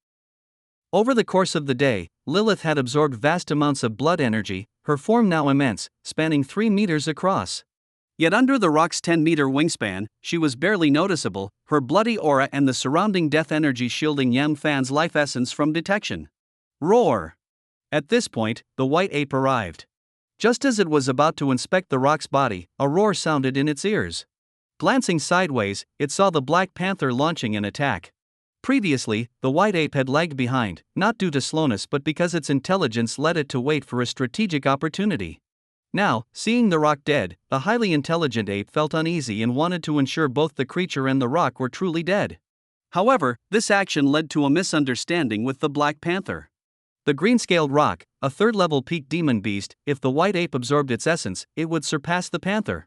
Over the course of the day, Lilith had absorbed vast amounts of blood energy, her form now immense, spanning 3 meters across. Yet under the rock's 10-meter wingspan, she was barely noticeable, her bloody aura and the surrounding death energy shielding Yang Fan's life essence from detection. Roar! At this point, the white ape arrived. Just as it was about to inspect the rock's body, a roar sounded in its ears. Glancing sideways, it saw the black panther launching an attack. Previously, the white ape had lagged behind, not due to slowness but because its intelligence led it to wait for a strategic opportunity. Now, seeing the rock dead, the highly intelligent ape felt uneasy and wanted to ensure both the creature and the rock were truly dead. However, this action led to a misunderstanding with the black panther. The green-scaled rock, a third-level peak demon beast, if the white ape absorbed its essence, it would surpass the panther.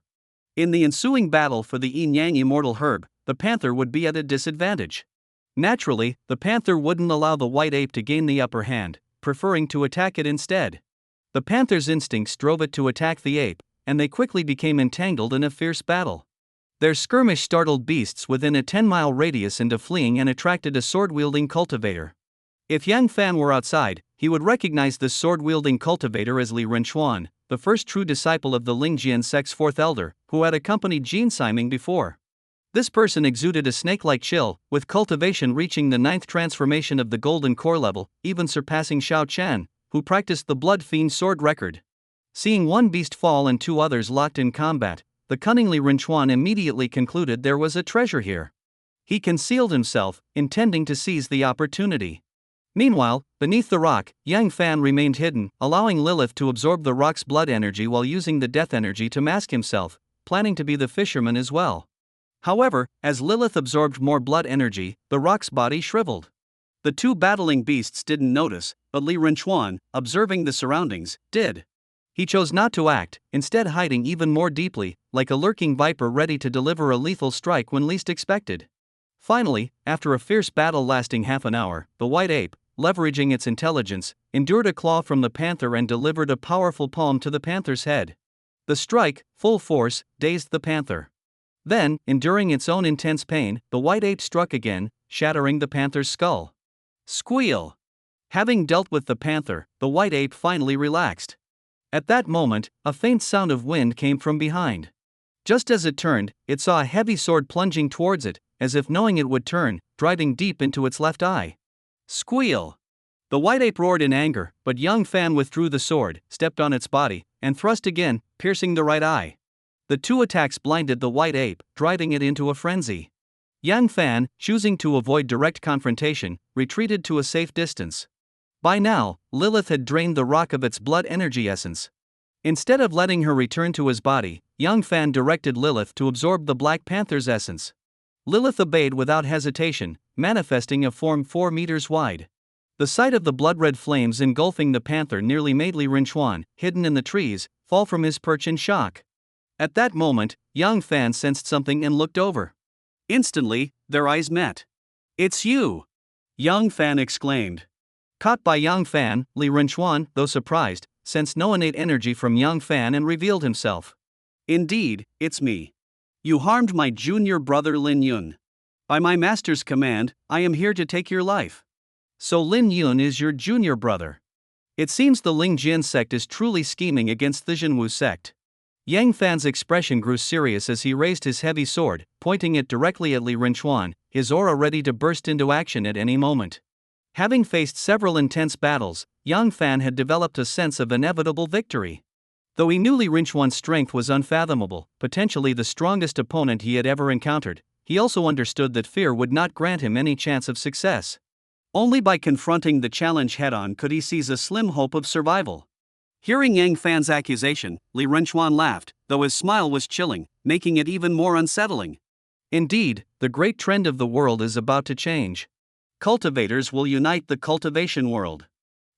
In the ensuing battle for the yin-yang immortal herb, the panther would be at a disadvantage. Naturally, the panther wouldn't allow the white ape to gain the upper hand, preferring to attack it instead. The panther's instincts drove it to attack the ape, and they quickly became entangled in a fierce battle. Their skirmish startled beasts within a 10-mile radius into fleeing and attracted a sword-wielding cultivator. If Yang Fan were outside, he would recognize this sword-wielding cultivator as Li Renchuan, the first true disciple of the Lingjian sect's fourth elder, who had accompanied Jin Siming before. This person exuded a snake-like chill, with cultivation reaching the 9th transformation of the golden core level, even surpassing Xiao Chen, who practiced the Blood Fiend sword record. Seeing one beast fall and 2 others locked in combat, the cunning Li Renchuan immediately concluded there was a treasure here. He concealed himself, intending to seize the opportunity. Meanwhile, beneath the rock, Yang Fan remained hidden, allowing Lilith to absorb the rock's blood energy while using the death energy to mask himself, planning to be the fisherman as well. However, as Lilith absorbed more blood energy, the rock's body shriveled. The 2 battling beasts didn't notice, but Li Renchuan, observing the surroundings, did. He chose not to act, instead hiding even more deeply, like a lurking viper ready to deliver a lethal strike when least expected. Finally, after a fierce battle lasting half an hour, the white ape, leveraging its intelligence, endured a claw from the panther and delivered a powerful palm to the panther's head. The strike, full force, dazed the panther. Then, enduring its own intense pain, the white ape struck again, shattering the panther's skull. Squeal! Having dealt with the panther, the white ape finally relaxed. At that moment, a faint sound of wind came from behind. Just as it turned, it saw a heavy sword plunging towards it, as if knowing it would turn, driving deep into its left eye. Squeal! The white ape roared in anger, but young Fan withdrew the sword, stepped on its body, and thrust again, piercing the right eye. The two attacks blinded the white ape, driving it into a frenzy. Yang Fan, choosing to avoid direct confrontation, retreated to a safe distance. By now, Lilith had drained the rock of its blood energy essence. Instead of letting her return to his body, Yang Fan directed Lilith to absorb the Black Panther's essence. Lilith obeyed without hesitation, manifesting a form 4 meters wide. The sight of the blood-red flames engulfing the panther nearly made Li Rinchuan, hidden in the trees, fall from his perch in shock. At that moment, Yang Fan sensed something and looked over. Instantly, their eyes met. "It's you!" Yang Fan exclaimed. Caught by Yang Fan, Li Rinchuan, though surprised, sensed no innate energy from Yang Fan and revealed himself. "Indeed, it's me. You harmed my junior brother Lin Yun. By my master's command, I am here to take your life." "So Lin Yun is your junior brother. It seems the Ling Jian sect is truly scheming against the Jinwu sect." Yang Fan's expression grew serious as he raised his heavy sword, pointing it directly at Li Rinchuan, his aura ready to burst into action at any moment. Having faced several intense battles, Yang Fan had developed a sense of inevitable victory. Though he knew Li Rinchuan's strength was unfathomable, potentially the strongest opponent he had ever encountered, he also understood that fear would not grant him any chance of success. Only by confronting the challenge head-on could he seize a slim hope of survival. Hearing Yang Fan's accusation, Li Rinchuan laughed, though his smile was chilling, making it even more unsettling. Indeed, the great trend of the world is about to change. Cultivators will unite the cultivation world.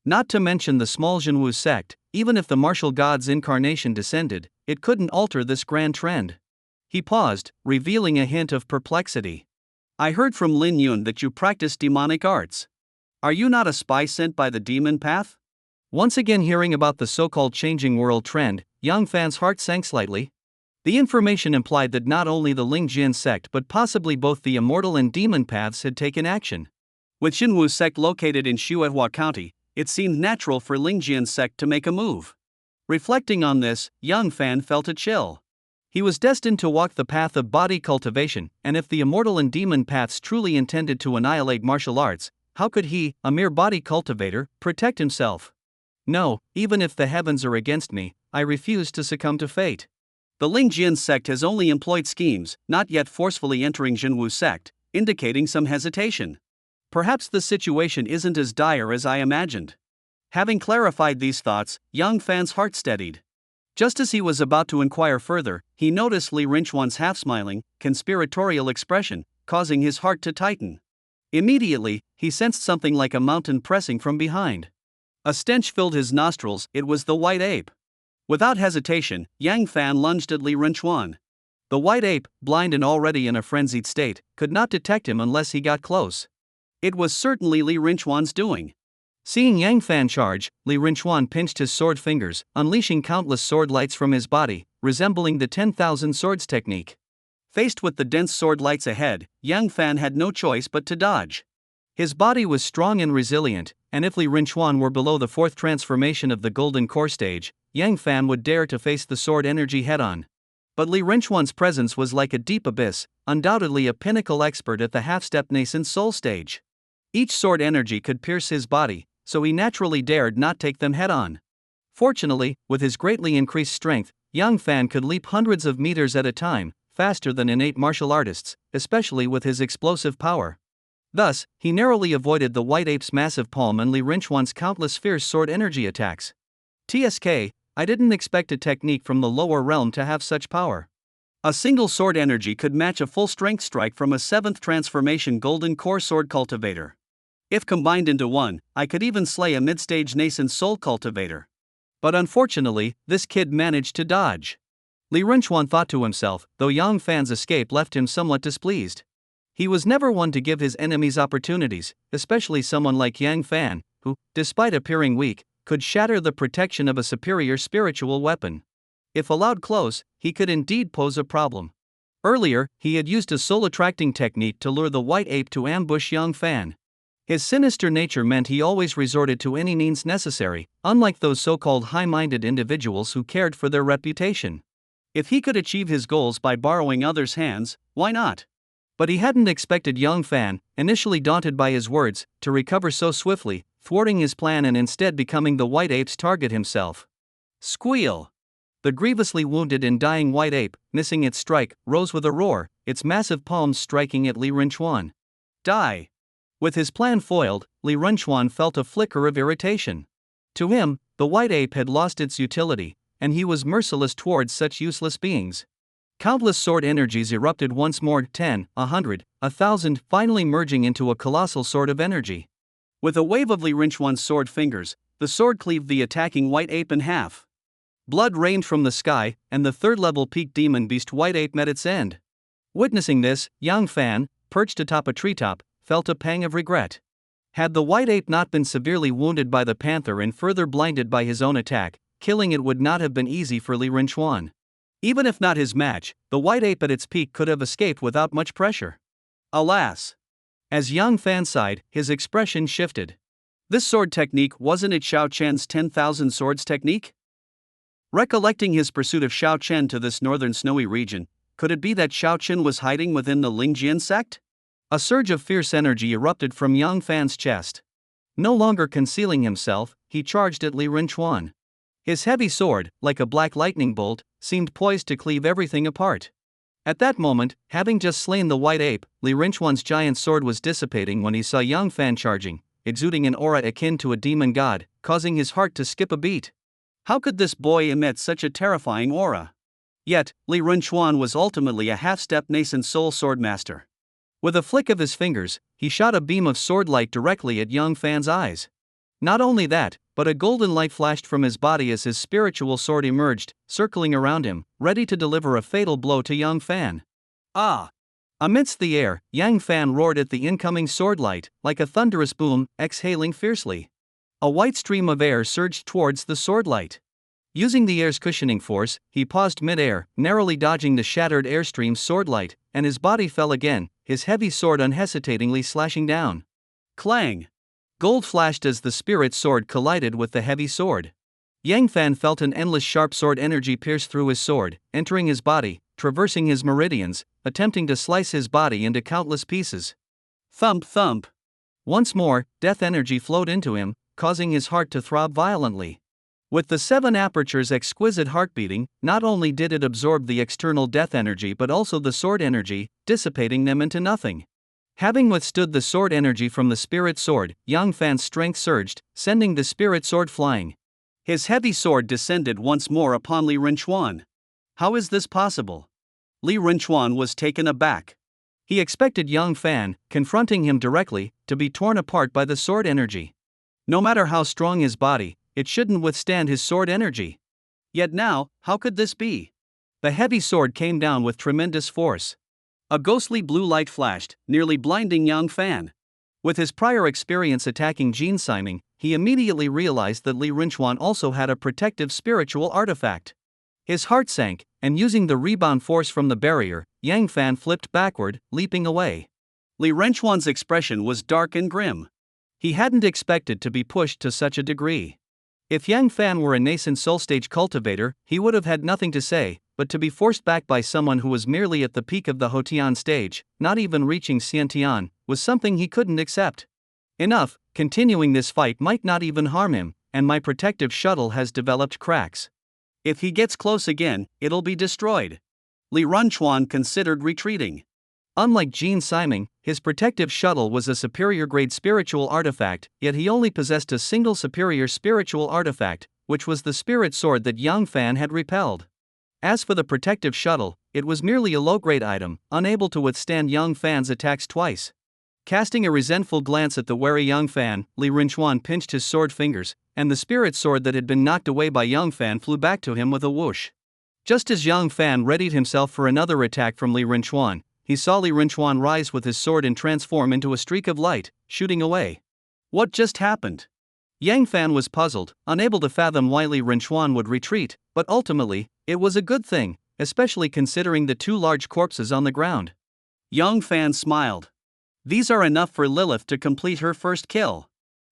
Not to mention the small Jinwu sect, even if the martial god's incarnation descended, it couldn't alter this grand trend. He paused, revealing a hint of perplexity. "I heard from Lin Yun that you practice demonic arts. Are you not a spy sent by the demon path?" Once again hearing about the so-called changing world trend, Yang Fan's heart sank slightly. The information implied that not only the Ling Jian sect but possibly both the immortal and demon paths had taken action. With Jinwu sect located in Xuehua County, it seemed natural for Ling Jian sect to make a move. Reflecting on this, Yang Fan felt a chill. He was destined to walk the path of body cultivation, and if the immortal and demon paths truly intended to annihilate martial arts, how could he, a mere body cultivator, protect himself? "No, even if the heavens are against me, I refuse to succumb to fate." The Ling Jian sect has only employed schemes, not yet forcefully entering Jinwu sect, indicating some hesitation. Perhaps the situation isn't as dire as I imagined. Having clarified these thoughts, Yang Fan's heart steadied. Just as he was about to inquire further, he noticed Li Rinchuan's half-smiling, conspiratorial expression, causing his heart to tighten. Immediately, he sensed something like a mountain pressing from behind. A stench filled his nostrils. It was the white ape. Without hesitation, Yang Fan lunged at Li Rinchuan. The white ape, blind and already in a frenzied state, could not detect him unless he got close. It was certainly Li Rinchuan's doing. Seeing Yang Fan charge, Li Rinchuan pinched his sword fingers, unleashing countless sword lights from his body, resembling the 10,000 swords technique. Faced with the dense sword lights ahead, Yang Fan had no choice but to dodge. His body was strong and resilient, and if Li Rinchuan were below the fourth transformation of the Golden Core stage, Yang Fan would dare to face the sword energy head-on. But Li Rinchuan's presence was like a deep abyss, undoubtedly a pinnacle expert at the half-step nascent soul stage. Each sword energy could pierce his body, so he naturally dared not take them head-on. Fortunately, with his greatly increased strength, Yang Fan could leap hundreds of meters at a time, faster than innate martial artists, especially with his explosive power. Thus, he narrowly avoided the white ape's massive palm and Li Rinchuan's countless fierce sword energy attacks. TSK, I didn't expect a technique from the lower realm to have such power. A single sword energy could match a full-strength strike from a 7th transformation Golden Core sword cultivator. If combined into one, I could even slay a mid-stage nascent soul cultivator. But unfortunately, this kid managed to dodge. Li Rinchuan thought to himself, though Yang Fan's escape left him somewhat displeased. He was never one to give his enemies opportunities, especially someone like Yang Fan, who, despite appearing weak, could shatter the protection of a superior spiritual weapon. If allowed close, he could indeed pose a problem. Earlier, he had used a soul-attracting technique to lure the white ape to ambush Yang Fan. His sinister nature meant he always resorted to any means necessary, unlike those so-called high-minded individuals who cared for their reputation. If he could achieve his goals by borrowing others' hands, why not? But he hadn't expected young Fan, initially daunted by his words, to recover so swiftly, thwarting his plan and instead becoming the white ape's target himself. Squeal! The grievously wounded and dying white ape, missing its strike, rose with a roar, its massive palms striking at Li Renchuan. Die! With his plan foiled, Li Renchuan felt a flicker of irritation. To him, the white ape had lost its utility, and he was merciless towards such useless beings. Countless sword energies erupted once more, 10, 100, 1,000, finally merging into a colossal sword of energy. With a wave of Li Renchuan's sword fingers, the sword cleaved the attacking white ape in half. Blood rained from the sky, and the third-level peak demon beast white ape met its end. Witnessing this, Yang Fan, perched atop a treetop, felt a pang of regret. Had the white ape not been severely wounded by the panther and further blinded by his own attack, killing it would not have been easy for Li Renchuan. Even if not his match, the white ape at its peak could have escaped without much pressure. Alas! As Yang Fan sighed, his expression shifted. This sword technique, wasn't it Xiao Chen's 10,000 swords technique? Recollecting his pursuit of Xiao Chen to this northern snowy region, could it be that Xiao Chen was hiding within the Lingjian sect? A surge of fierce energy erupted from Yang Fan's chest. No longer concealing himself, he charged at Li Renchuan. His heavy sword, like a black lightning bolt, seemed poised to cleave everything apart. At that moment, having just slain the white ape, Li Renchuan's giant sword was dissipating when he saw Yang Fan charging, exuding an aura akin to a demon god, causing his heart to skip a beat. How could this boy emit such a terrifying aura? Yet, Li Renchuan was ultimately a half-step nascent soul swordmaster. With a flick of his fingers, he shot a beam of sword light directly at Yang Fan's eyes. Not only that, but a golden light flashed from his body as his spiritual sword emerged, circling around him, ready to deliver a fatal blow to Yang Fan. Ah! Amidst the air, Yang Fan roared at the incoming sword light, like a thunderous boom, exhaling fiercely. A white stream of air surged towards the sword light. Using the air's cushioning force, he paused mid-air, narrowly dodging the shattered airstream's sword light, and his body fell again, his heavy sword unhesitatingly slashing down. Clang! Gold flashed as the spirit sword collided with the heavy sword. Yang Fan felt an endless sharp sword energy pierce through his sword, entering his body, traversing his meridians, attempting to slice his body into countless pieces. Thump thump! Once more, death energy flowed into him, causing his heart to throb violently. With the 7 apertures' exquisite heartbeating, not only did it absorb the external death energy but also the sword energy, dissipating them into nothing. Having withstood the sword energy from the spirit sword, Yang Fan's strength surged, sending the spirit sword flying. His heavy sword descended once more upon Li Renchuan. How is this possible? Li Renchuan was taken aback. He expected Yang Fan, confronting him directly, to be torn apart by the sword energy. No matter how strong his body, it shouldn't withstand his sword energy. Yet now, how could this be? The heavy sword came down with tremendous force. A ghostly blue light flashed, nearly blinding Yang Fan. With his prior experience attacking Jin Siming, he immediately realized that Li Renchuan also had a protective spiritual artifact. His heart sank, and using the rebound force from the barrier, Yang Fan flipped backward, leaping away. Li Renchuan's expression was dark and grim. He hadn't expected to be pushed to such a degree. If Yang Fan were a nascent soul stage cultivator, he would have had nothing to say, but to be forced back by someone who was merely at the peak of the Hotian stage, not even reaching Xiantian, was something he couldn't accept. Enough, continuing this fight might not even harm him, and my protective shuttle has developed cracks. If he gets close again, it'll be destroyed. Li Renchuan considered retreating. Unlike Jin Siming, his protective shuttle was a superior-grade spiritual artifact, yet he only possessed a single superior spiritual artifact, which was the spirit sword that Yang Fan had repelled. As for the protective shuttle, it was merely a low-grade item, unable to withstand Yang Fan's attacks twice. Casting a resentful glance at the wary Yang Fan, Li Renchuan pinched his sword fingers, and the spirit sword that had been knocked away by Yang Fan flew back to him with a whoosh. Just as Yang Fan readied himself for another attack from Li Renchuan, he saw Li Renchuan rise with his sword and transform into a streak of light, shooting away. What just happened? Yang Fan was puzzled, unable to fathom why Li Renchuan would retreat, but ultimately, it was a good thing, especially considering the 2 large corpses on the ground. Yang Fan smiled. These are enough for Lilith to complete her first kill.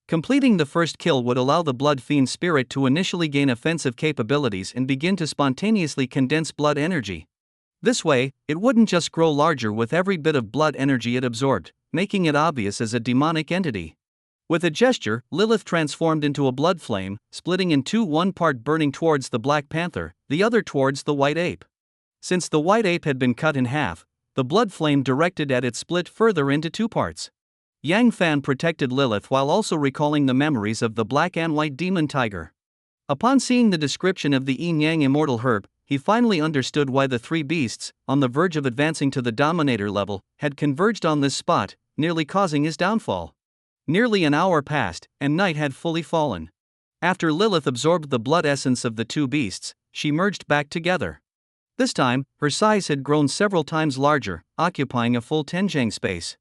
Completing the first kill would allow the blood fiend spirit to initially gain offensive capabilities and begin to spontaneously condense blood energy. This way, it wouldn't just grow larger with every bit of blood energy it absorbed, making it obvious as a demonic entity. With a gesture, Lilith transformed into a blood flame, splitting in two, one part burning towards the Black Panther, the other towards the White Ape. Since the White Ape had been cut in half, the blood flame directed at it split further into two parts. Yang Fan protected Lilith while also recalling the memories of the black and white demon tiger. Upon seeing the description of the Yin Yang immortal herb, he finally understood why the three beasts, on the verge of advancing to the Dominator level, had converged on this spot, nearly causing his downfall. Nearly an hour passed, and night had fully fallen. After Lilith absorbed the blood essence of the two beasts, she merged back together. This time, her size had grown several times larger, occupying a full tenjang space.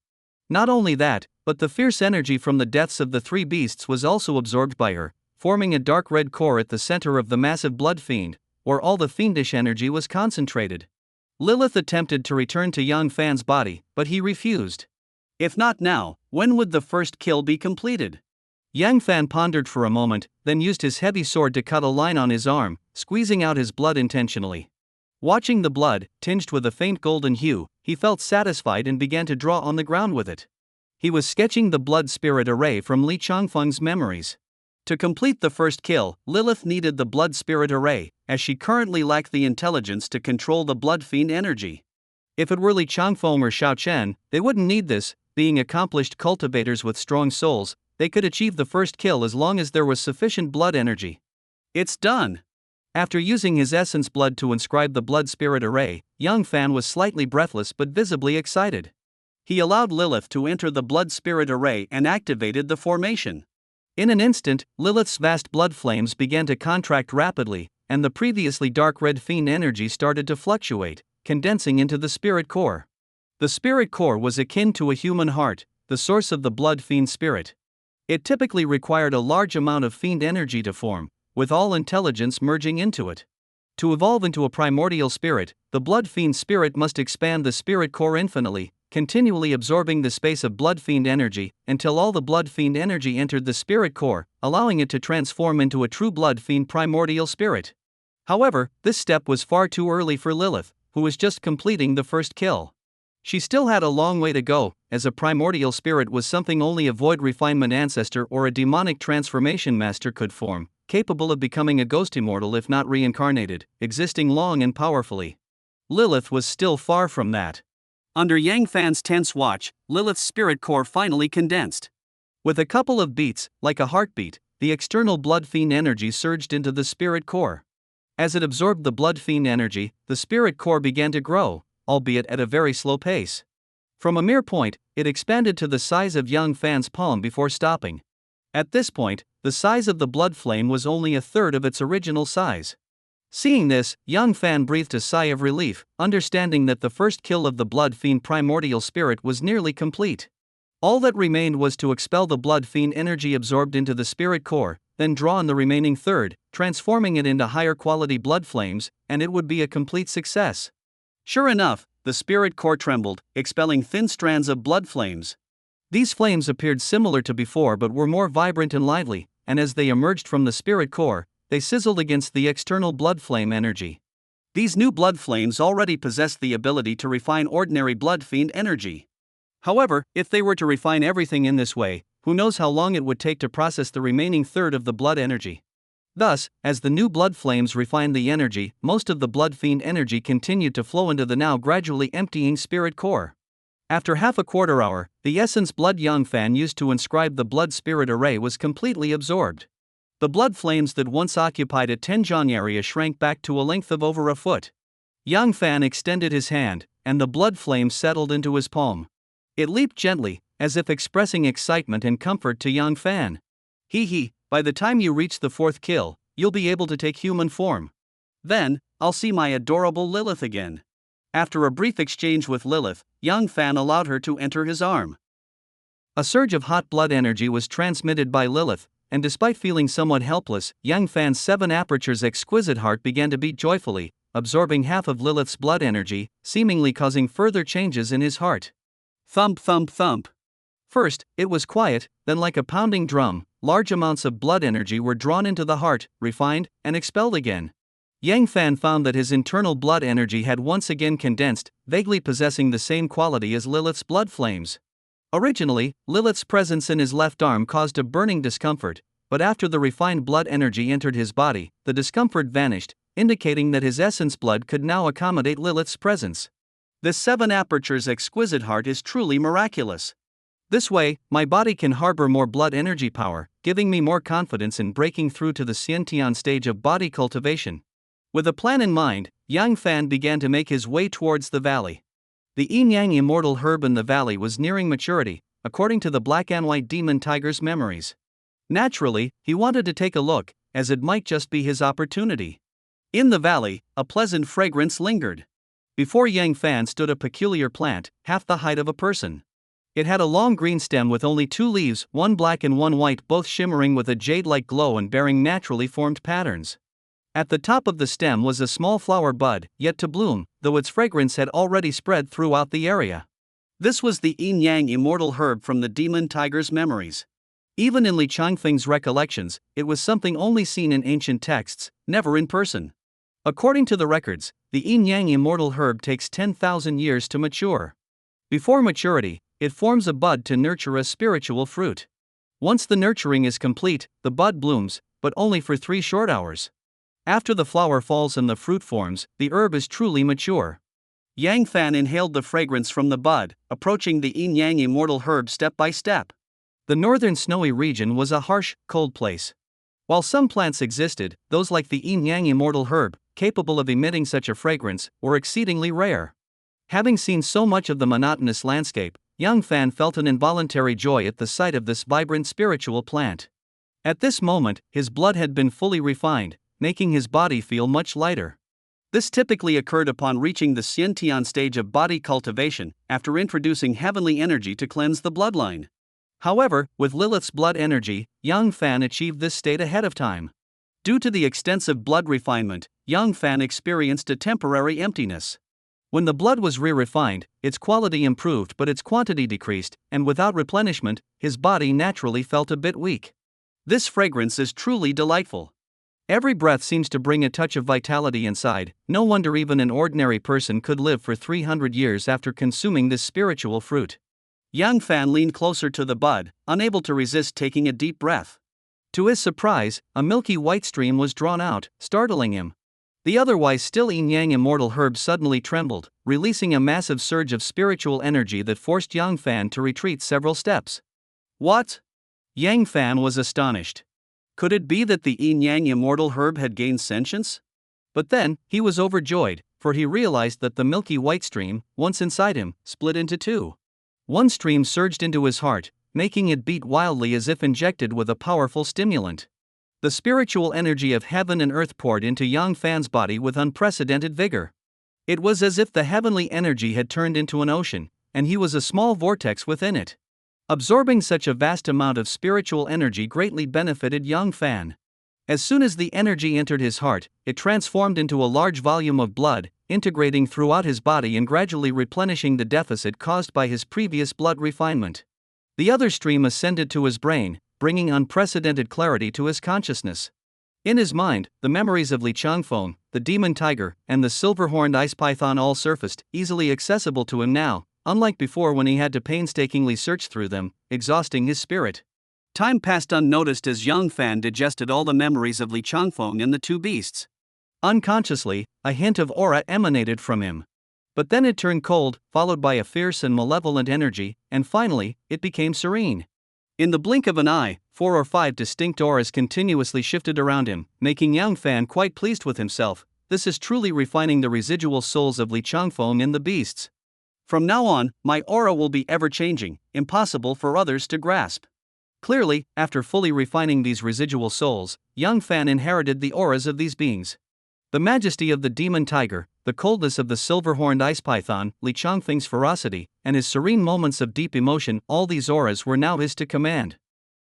Not only that, but the fierce energy from the deaths of the three beasts was also absorbed by her, forming a dark red core at the center of the massive blood fiend, where all the fiendish energy was concentrated. Lilith attempted to return to Yang Fan's body, but he refused. If not now, when would the first kill be completed? Yang Fan pondered for a moment, then used his heavy sword to cut a line on his arm, squeezing out his blood intentionally. Watching the blood, tinged with a faint golden hue, he felt satisfied and began to draw on the ground with it. He was sketching the blood spirit array from Li Changfeng's memories. To complete the first kill, Lilith needed the blood spirit array, as she currently lacked the intelligence to control the blood fiend energy. If it were Li Changfeng or Xiao Chen, they wouldn't need this. Being accomplished cultivators with strong souls, they could achieve the first kill as long as there was sufficient blood energy. It's done! After using his essence blood to inscribe the blood spirit array, Yang Fan was slightly breathless but visibly excited. He allowed Lilith to enter the blood spirit array and activated the formation. In an instant, Lilith's vast blood flames began to contract rapidly, and the previously dark red fiend energy started to fluctuate, condensing into the spirit core. The spirit core was akin to a human heart, the source of the blood fiend spirit. It typically required a large amount of fiend energy to form, with all intelligence merging into it. To evolve into a primordial spirit, the blood fiend spirit must expand the spirit core infinitely, continually absorbing the space of blood fiend energy, until all the blood fiend energy entered the spirit core, allowing it to transform into a true blood fiend primordial spirit. However, this step was far too early for Lilith, who was just completing the first kill. She still had a long way to go, as a primordial spirit was something only a void refinement ancestor or a demonic transformation master could form, capable of becoming a ghost immortal if not reincarnated, existing long and powerfully. Lilith was still far from that. Under Yang Fan's tense watch, Lilith's spirit core finally condensed. With a couple of beats, like a heartbeat, the external blood fiend energy surged into the spirit core. As it absorbed the blood fiend energy, the spirit core began to grow, albeit at a very slow pace. From a mere point, it expanded to the size of Yang Fan's palm before stopping. At this point, the size of the blood flame was only a third of its original size. Seeing this, Yang Fan breathed a sigh of relief, understanding that the first kill of the blood fiend primordial spirit was nearly complete. All that remained was to expel the blood fiend energy absorbed into the spirit core, then draw on the remaining third, transforming it into higher quality blood flames, and it would be a complete success. Sure enough, the spirit core trembled, expelling thin strands of blood flames. These flames appeared similar to before but were more vibrant and lively, and as they emerged from the spirit core, they sizzled against the external blood flame energy. These new blood flames already possessed the ability to refine ordinary blood fiend energy. However, if they were to refine everything in this way, who knows how long it would take to process the remaining third of the blood energy. Thus, as the new blood flames refined the energy, most of the blood fiend energy continued to flow into the now gradually emptying spirit core. After half a quarter hour, the essence blood Yang Fan used to inscribe the blood spirit array was completely absorbed. The blood flames that once occupied a tenjong area shrank back to a length of over a foot. Yang Fan extended his hand, and the blood flame settled into his palm. It leaped gently, as if expressing excitement and comfort to Yang Fan. Hee, by the time you reach the fourth kill, you'll be able to take human form. Then, I'll see my adorable Lilith again. After a brief exchange with Lilith, Yang Fan allowed her to enter his arm. A surge of hot blood energy was transmitted by Lilith, and despite feeling somewhat helpless, Yang Fan's 7 apertures exquisite heart began to beat joyfully, absorbing half of Lilith's blood energy, seemingly causing further changes in his heart. Thump thump thump. First, it was quiet, then like a pounding drum, large amounts of blood energy were drawn into the heart, refined, and expelled again. Yang Fan found that his internal blood energy had once again condensed, vaguely possessing the same quality as Lilith's blood flames. Originally, Lilith's presence in his left arm caused a burning discomfort, but after the refined blood energy entered his body, the discomfort vanished, indicating that his essence blood could now accommodate Lilith's presence. This 7 apertures exquisite heart is truly miraculous. This way, my body can harbor more blood energy power, giving me more confidence in breaking through to the Xiantian stage of body cultivation. With a plan in mind, Yang Fan began to make his way towards the valley. The yin-yang immortal herb in the valley was nearing maturity, according to the black and white demon tiger's memories. Naturally, he wanted to take a look, as it might just be his opportunity. In the valley, a pleasant fragrance lingered. Before Yang Fan stood a peculiar plant, half the height of a person. It had a long green stem with only 2 leaves, one black and one white, both shimmering with a jade-like glow and bearing naturally formed patterns. At the top of the stem was a small flower bud, yet to bloom, though its fragrance had already spread throughout the area. This was the yin-yang immortal herb from the demon tiger's memories. Even in Li Changfeng's recollections, it was something only seen in ancient texts, never in person. According to the records, the yin-yang immortal herb takes 10,000 years to mature. Before maturity, it forms a bud to nurture a spiritual fruit. Once the nurturing is complete, the bud blooms, but only for 3 short hours. After the flower falls and the fruit forms, the herb is truly mature. Yang Fan inhaled the fragrance from the bud, approaching the yin-yang immortal herb step by step. The northern snowy region was a harsh, cold place. While some plants existed, those like the yin-yang immortal herb, capable of emitting such a fragrance, were exceedingly rare. Having seen so much of the monotonous landscape, Yang Fan felt an involuntary joy at the sight of this vibrant spiritual plant. At this moment, his blood had been fully refined, making his body feel much lighter. This typically occurred upon reaching the Xiantian stage of body cultivation, after introducing heavenly energy to cleanse the bloodline. However, with Lilith's blood energy, Yang Fan achieved this state ahead of time. Due to the extensive blood refinement, Yang Fan experienced a temporary emptiness. When the blood was re-refined, its quality improved but its quantity decreased, and without replenishment, his body naturally felt a bit weak. This fragrance is truly delightful. Every breath seems to bring a touch of vitality inside. No wonder even an ordinary person could live for 300 years after consuming this spiritual fruit. Yang Fan leaned closer to the bud, unable to resist taking a deep breath. To his surprise, a milky white stream was drawn out, startling him. The otherwise still yin-yang immortal herb suddenly trembled, releasing a massive surge of spiritual energy that forced Yang Fan to retreat several steps. What? Yang Fan was astonished. Could it be that the yin-yang immortal herb had gained sentience? But then, he was overjoyed, for he realized that the milky white stream, once inside him, split into 2. One stream surged into his heart, making it beat wildly as if injected with a powerful stimulant. The spiritual energy of heaven and earth poured into Yang Fan's body with unprecedented vigor. It was as if the heavenly energy had turned into an ocean, and he was a small vortex within it. Absorbing such a vast amount of spiritual energy greatly benefited Yang Fan. As soon as the energy entered his heart, it transformed into a large volume of blood, integrating throughout his body and gradually replenishing the deficit caused by his previous blood refinement. The other stream ascended to his brain, bringing unprecedented clarity to his consciousness. In his mind, the memories of Li Changfeng, the demon tiger, and the silver-horned ice python all surfaced, easily accessible to him now, unlike before when he had to painstakingly search through them, exhausting his spirit. Time passed unnoticed as Yang Fan digested all the memories of Li Changfeng and the 2 beasts. Unconsciously, a hint of aura emanated from him. But then it turned cold, followed by a fierce and malevolent energy, and finally, it became serene. In the blink of an eye, 4 or 5 distinct auras continuously shifted around him, making Yang Fan quite pleased with himself. This is truly refining the residual souls of Li Changfeng and the beasts. From now on, my aura will be ever-changing, impossible for others to grasp. Clearly, after fully refining these residual souls, Yang Fan inherited the auras of these beings. The majesty of the demon tiger, the coldness of the silver-horned ice python, Li Changfeng's ferocity, and his serene moments of deep emotion, all these auras were now his to command.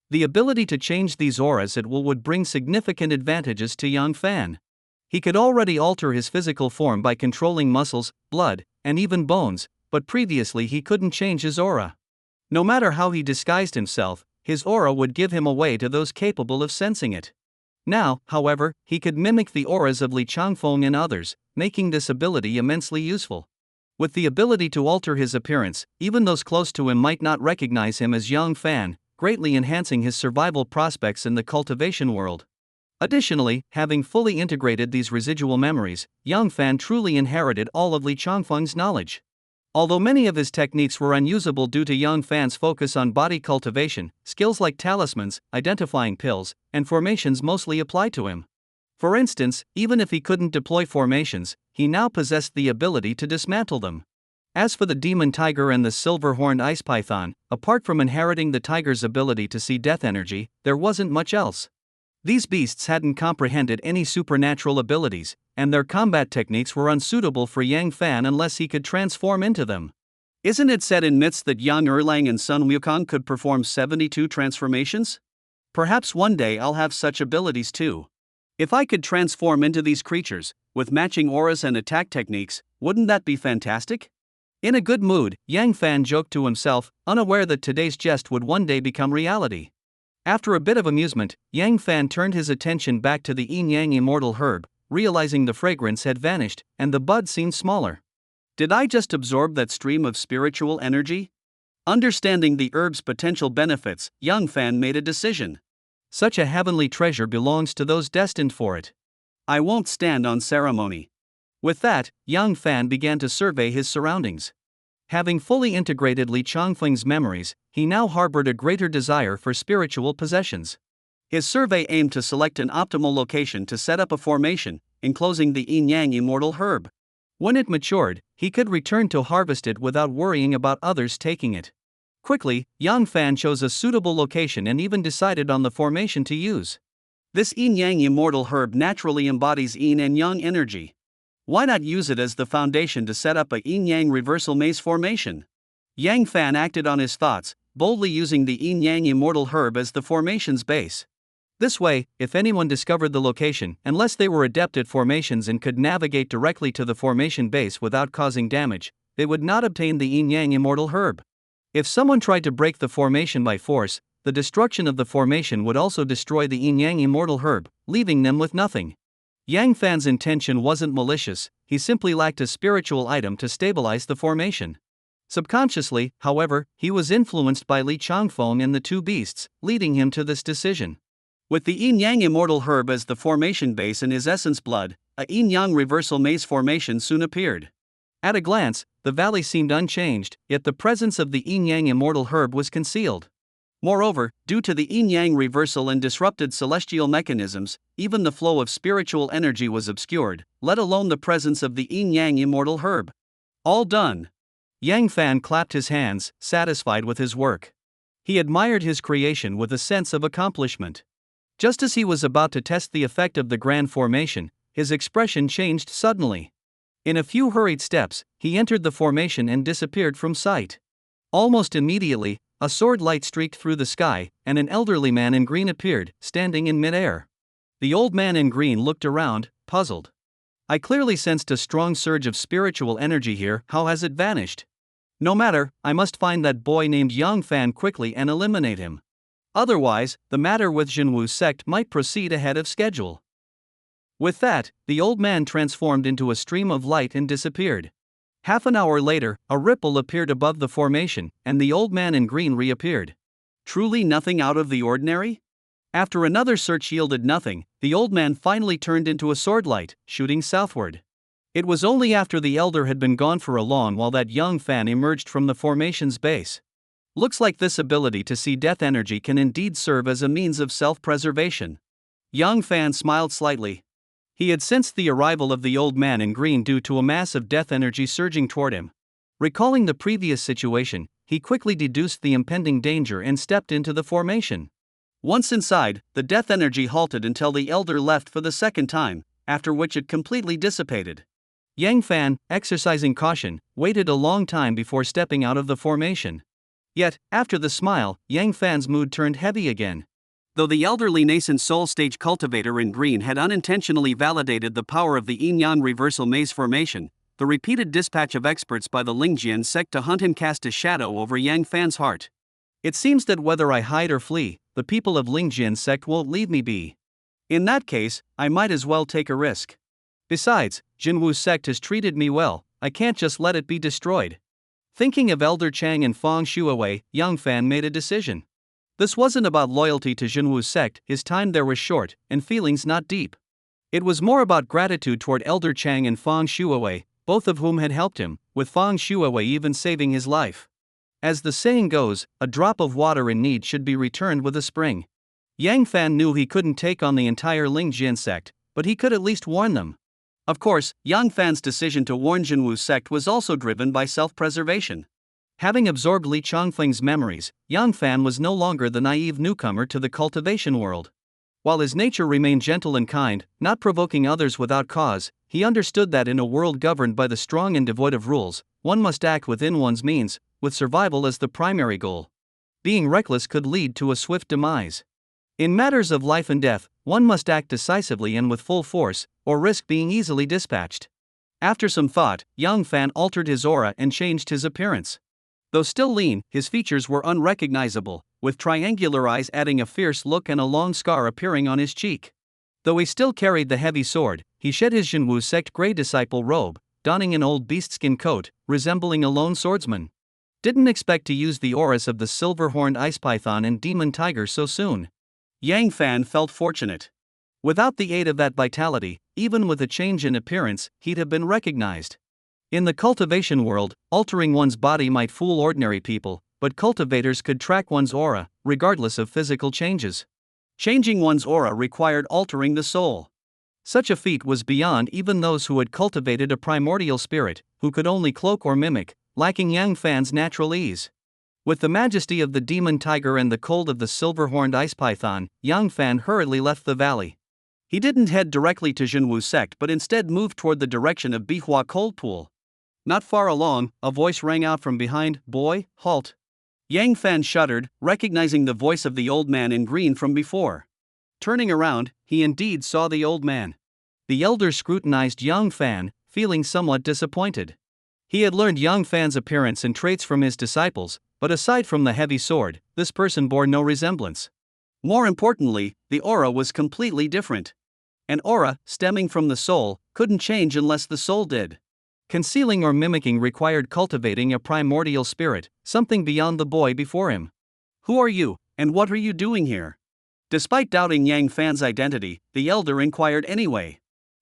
The ability to change these auras at will would bring significant advantages to Yang Fan. He could already alter his physical form by controlling muscles, blood, and even bones, but previously he couldn't change his aura. No matter how he disguised himself, his aura would give him away to those capable of sensing it. Now, however, he could mimic the auras of Li Changfeng and others, making this ability immensely useful. With the ability to alter his appearance, even those close to him might not recognize him as Yang Fan, greatly enhancing his survival prospects in the cultivation world. Additionally, having fully integrated these residual memories, Yang Fan truly inherited all of Li Changfeng's knowledge. Although many of his techniques were unusable due to Yang Fan's focus on body cultivation, skills like talismans, identifying pills, and formations mostly applied to him. For instance, even if he couldn't deploy formations, he now possessed the ability to dismantle them. As for the demon tiger and the silver-horned ice python, apart from inheriting the tiger's ability to see death energy, there wasn't much else. These beasts hadn't comprehended any supernatural abilities, and their combat techniques were unsuitable for Yang Fan unless he could transform into them. Isn't it said in myths that Yang Erlang and Sun Wukong could perform 72 transformations? Perhaps one day I'll have such abilities too. If I could transform into these creatures, with matching auras and attack techniques, wouldn't that be fantastic? In a good mood, Yang Fan joked to himself, unaware that today's jest would one day become reality. After a bit of amusement, Yang Fan turned his attention back to the yin-yang immortal herb, realizing the fragrance had vanished, and the bud seemed smaller. Did I just absorb that stream of spiritual energy? Understanding the herb's potential benefits, Yang Fan made a decision. Such a heavenly treasure belongs to those destined for it. I won't stand on ceremony. With that, Yang Fan began to survey his surroundings. Having fully integrated Li Changfeng's memories, he now harbored a greater desire for spiritual possessions. His survey aimed to select an optimal location to set up a formation, enclosing the yin-yang immortal herb. When it matured, he could return to harvest it without worrying about others taking it. Quickly, Yang Fan chose a suitable location and even decided on the formation to use. This yin-yang immortal herb naturally embodies yin and yang energy. Why not use it as the foundation to set up a yin-yang reversal maze formation? Yang Fan acted on his thoughts, boldly using the yin-yang immortal herb as the formation's base. This way, if anyone discovered the location, unless they were adept at formations and could navigate directly to the formation base without causing damage, they would not obtain the yin-yang immortal herb. If someone tried to break the formation by force, the destruction of the formation would also destroy the yin-yang immortal herb, leaving them with nothing. Yang Fan's intention wasn't malicious, he simply lacked a spiritual item to stabilize the formation. Subconsciously, however, he was influenced by Li Changfeng and the two beasts, leading him to this decision. With the yin-yang immortal herb as the formation base and his essence blood, a yin-yang reversal maze formation soon appeared. At a glance, the valley seemed unchanged, yet the presence of the yin-yang immortal herb was concealed. Moreover, due to the yin-yang reversal and disrupted celestial mechanisms, even the flow of spiritual energy was obscured, let alone the presence of the yin-yang immortal herb. All done. Yang Fan clapped his hands, satisfied with his work. He admired his creation with a sense of accomplishment. Just as he was about to test the effect of the grand formation, his expression changed suddenly. In a few hurried steps, he entered the formation and disappeared from sight. Almost immediately, a sword light streaked through the sky, and an elderly man in green appeared, standing in midair. The old man in green looked around, puzzled. I clearly sensed a strong surge of spiritual energy here, how has it vanished? No matter, I must find that boy named Yang Fan quickly and eliminate him. Otherwise, the matter with Jinwu's sect might proceed ahead of schedule. With that, the old man transformed into a stream of light and disappeared. Half an hour later, a ripple appeared above the formation, and the old man in green reappeared. Truly nothing out of the ordinary? After another search yielded nothing, the old man finally turned into a swordlight, shooting southward. It was only after the elder had been gone for a long while that Yang Fan emerged from the formation's base. Looks like this ability to see death energy can indeed serve as a means of self-preservation. Yang Fan smiled slightly. He had sensed the arrival of the old man in green due to a mass of death energy surging toward him. Recalling the previous situation, he quickly deduced the impending danger and stepped into the formation. Once inside, the death energy halted until the elder left for the second time, after which it completely dissipated. Yang Fan, exercising caution, waited a long time before stepping out of the formation. Yet, after the smile, Yang Fan's mood turned heavy again. Though the elderly nascent soul stage cultivator in green had unintentionally validated the power of the yin-yang reversal maze formation, the repeated dispatch of experts by the Lingjian sect to hunt him cast a shadow over Yang Fan's heart. It seems that whether I hide or flee, the people of Lingjin's sect won't leave me be. In that case, I might as well take a risk. Besides, Jinwu's sect has treated me well, I can't just let it be destroyed. Thinking of Elder Chang and Fang Shuawei, Yang Fan made a decision. This wasn't about loyalty to Jinwu's sect, his time there was short, and feelings not deep. It was more about gratitude toward Elder Chang and Fang Shuawei, both of whom had helped him, with Fang Shuawei even saving his life. As the saying goes, a drop of water in need should be returned with a spring. Yang Fan knew he couldn't take on the entire Lingjin sect, but he could at least warn them. Of course, Yang Fan's decision to warn Jinwu's sect was also driven by self-preservation. Having absorbed Li Chongfeng's memories, Yang Fan was no longer the naive newcomer to the cultivation world. While his nature remained gentle and kind, not provoking others without cause, he understood that in a world governed by the strong and devoid of rules, one must act within one's means, with survival as the primary goal. Being reckless could lead to a swift demise. In matters of life and death, one must act decisively and with full force, or risk being easily dispatched. After some thought, Yang Fan altered his aura and changed his appearance. Though still lean, his features were unrecognizable, with triangular eyes adding a fierce look and a long scar appearing on his cheek. Though he still carried the heavy sword, he shed his Jinwu sect grey disciple robe, donning an old beastskin coat, resembling a lone swordsman. Didn't expect to use the auras of the silver-horned ice python and demon tiger so soon. Yang Fan felt fortunate. Without the aid of that vitality, even with a change in appearance, he'd have been recognized. In the cultivation world, altering one's body might fool ordinary people, but cultivators could track one's aura, regardless of physical changes. Changing one's aura required altering the soul. Such a feat was beyond even those who had cultivated a primordial spirit, who could only cloak or mimic, lacking Yang Fan's natural ease. With the majesty of the demon tiger and the cold of the silver-horned ice python, Yang Fan hurriedly left the valley. He didn't head directly to Jinwu's sect but instead moved toward the direction of Bihua Cold Pool. Not far along, a voice rang out from behind, "Boy, halt." Yang Fan shuddered, recognizing the voice of the old man in green from before. Turning around, he indeed saw the old man. The elder scrutinized Yang Fan, feeling somewhat disappointed. He had learned Yang Fan's appearance and traits from his disciples, but aside from the heavy sword, this person bore no resemblance. More importantly, the aura was completely different. An aura, stemming from the soul, couldn't change unless the soul did. Concealing or mimicking required cultivating a primordial spirit, something beyond the boy before him. "Who are you, and what are you doing here?" Despite doubting Yang Fan's identity, the elder inquired anyway.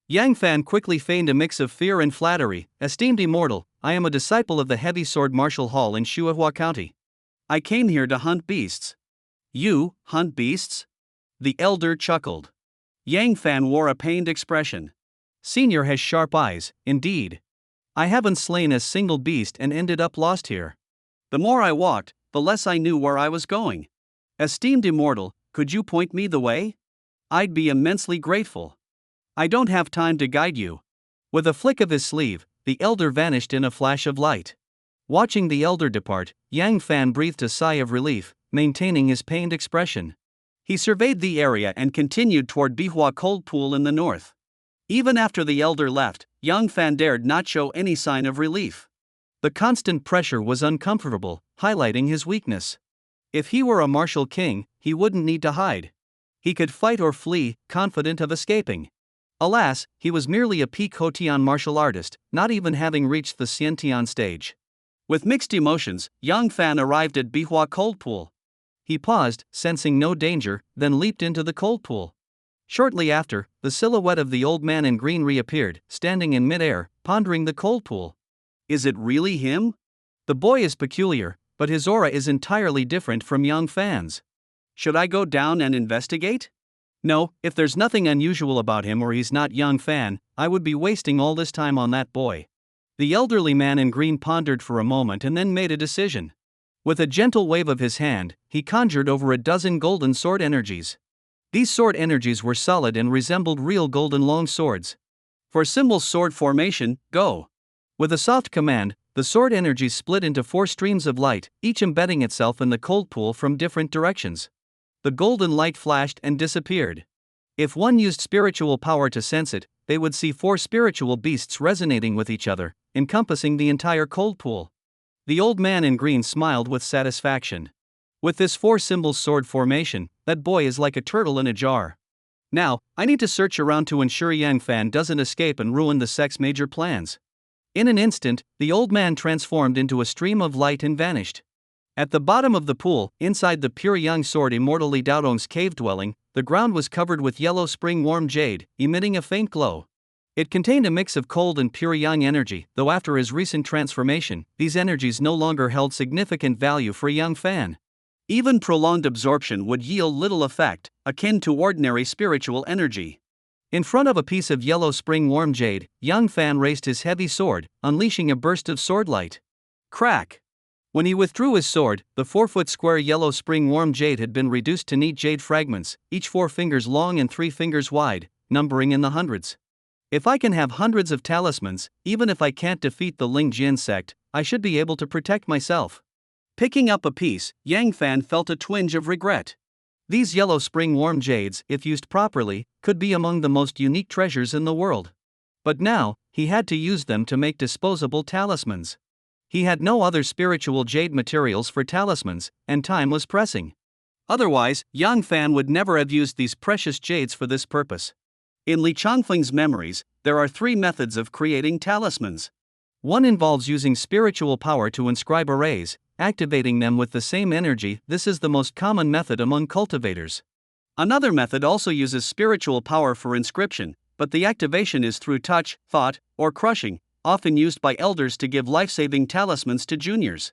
Yang Fan quickly feigned a mix of fear and flattery. "Esteemed Immortal, I am a disciple of the Heavy Sword Martial Hall in Shuihua County. I came here to hunt beasts." "You, hunt beasts?" The elder chuckled. Yang Fan wore a pained expression. "Senior has sharp eyes, indeed. I haven't slain a single beast and ended up lost here. The more I walked, the less I knew where I was going. Esteemed Immortal, could you point me the way? I'd be immensely grateful. I don't have time to guide you." With a flick of his sleeve, the elder vanished in a flash of light. Watching the elder depart, Yang Fan breathed a sigh of relief, maintaining his pained expression. He surveyed the area and continued toward Bihua Cold Pool in the north. Even after the elder left, Yang Fan dared not show any sign of relief. The constant pressure was uncomfortable, highlighting his weakness. If he were a martial king, he wouldn't need to hide. He could fight or flee, confident of escaping. Alas, he was merely a peak Hotian martial artist, not even having reached the Xiantian stage. With mixed emotions, Yang Fan arrived at Bihua Cold Pool. He paused, sensing no danger, then leaped into the cold pool. Shortly after, the silhouette of the old man in green reappeared, standing in midair, pondering the cold pool. Is it really him? The boy is peculiar, but his aura is entirely different from Yang Fan's. Should I go down and investigate? No, if there's nothing unusual about him or he's not Yang Fan, I would be wasting all this time on that boy. The elderly man in green pondered for a moment and then made a decision. With a gentle wave of his hand, he conjured over a dozen golden sword energies. These sword energies were solid and resembled real golden long swords. For symbol sword formation, go. With a soft command, the sword energies split into 4 streams of light, each embedding itself in the cold pool from different directions. The golden light flashed and disappeared. If one used spiritual power to sense it, they would see 4 spiritual beasts resonating with each other, encompassing the entire cold pool. The old man in green smiled with satisfaction. With this 4 symbol sword formation, that boy is like a turtle in a jar. Now, I need to search around to ensure Yang Fan doesn't escape and ruin the sect's major plans. In an instant, the old man transformed into a stream of light and vanished. At the bottom of the pool, inside the pure young sword Immortally Daodong's cave dwelling, the ground was covered with yellow spring warm jade, emitting a faint glow. It contained a mix of cold and pure yang energy, though after his recent transformation, these energies no longer held significant value for Yang Fan. Even prolonged absorption would yield little effect, akin to ordinary spiritual energy. In front of a piece of yellow spring warm jade, Yang Fan raised his heavy sword, unleashing a burst of sword light. Crack! When he withdrew his sword, the 4-foot square yellow spring warm jade had been reduced to neat jade fragments, each 4 fingers long and 3 fingers wide, numbering in the hundreds. If I can have hundreds of talismans, even if I can't defeat the Ling Jin sect, I should be able to protect myself. Picking up a piece, Yang Fan felt a twinge of regret. These yellow spring warm jades, if used properly, could be among the most unique treasures in the world. But now, he had to use them to make disposable talismans. He had no other spiritual jade materials for talismans, and time was pressing. Otherwise, Yang Fan would never have used these precious jades for this purpose. In Li Changfeng's memories, there are 3 methods of creating talismans. One involves using spiritual power to inscribe arrays, activating them with the same energy. This is the most common method among cultivators. Another method also uses spiritual power for inscription, but the activation is through touch, thought, or crushing, often used by elders to give life-saving talismans to juniors.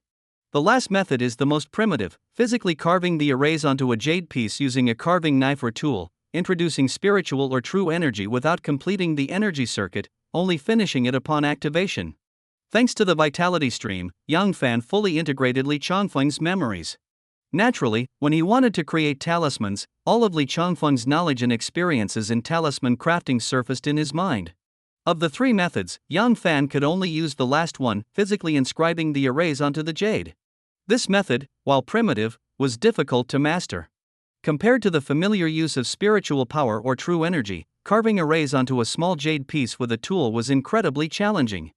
The last method is the most primitive, physically carving the arrays onto a jade piece using a carving knife or tool, introducing spiritual or true energy without completing the energy circuit, only finishing it upon activation. Thanks to the vitality stream, Yang Fan fully integrated Li Changfeng's memories. Naturally, when he wanted to create talismans, all of Li Changfeng's knowledge and experiences in talisman crafting surfaced in his mind. Of the 3 methods, Yang Fan could only use the last one, physically inscribing the arrays onto the jade. This method, while primitive, was difficult to master. Compared to the familiar use of spiritual power or true energy, carving arrays onto a small jade piece with a tool was incredibly challenging.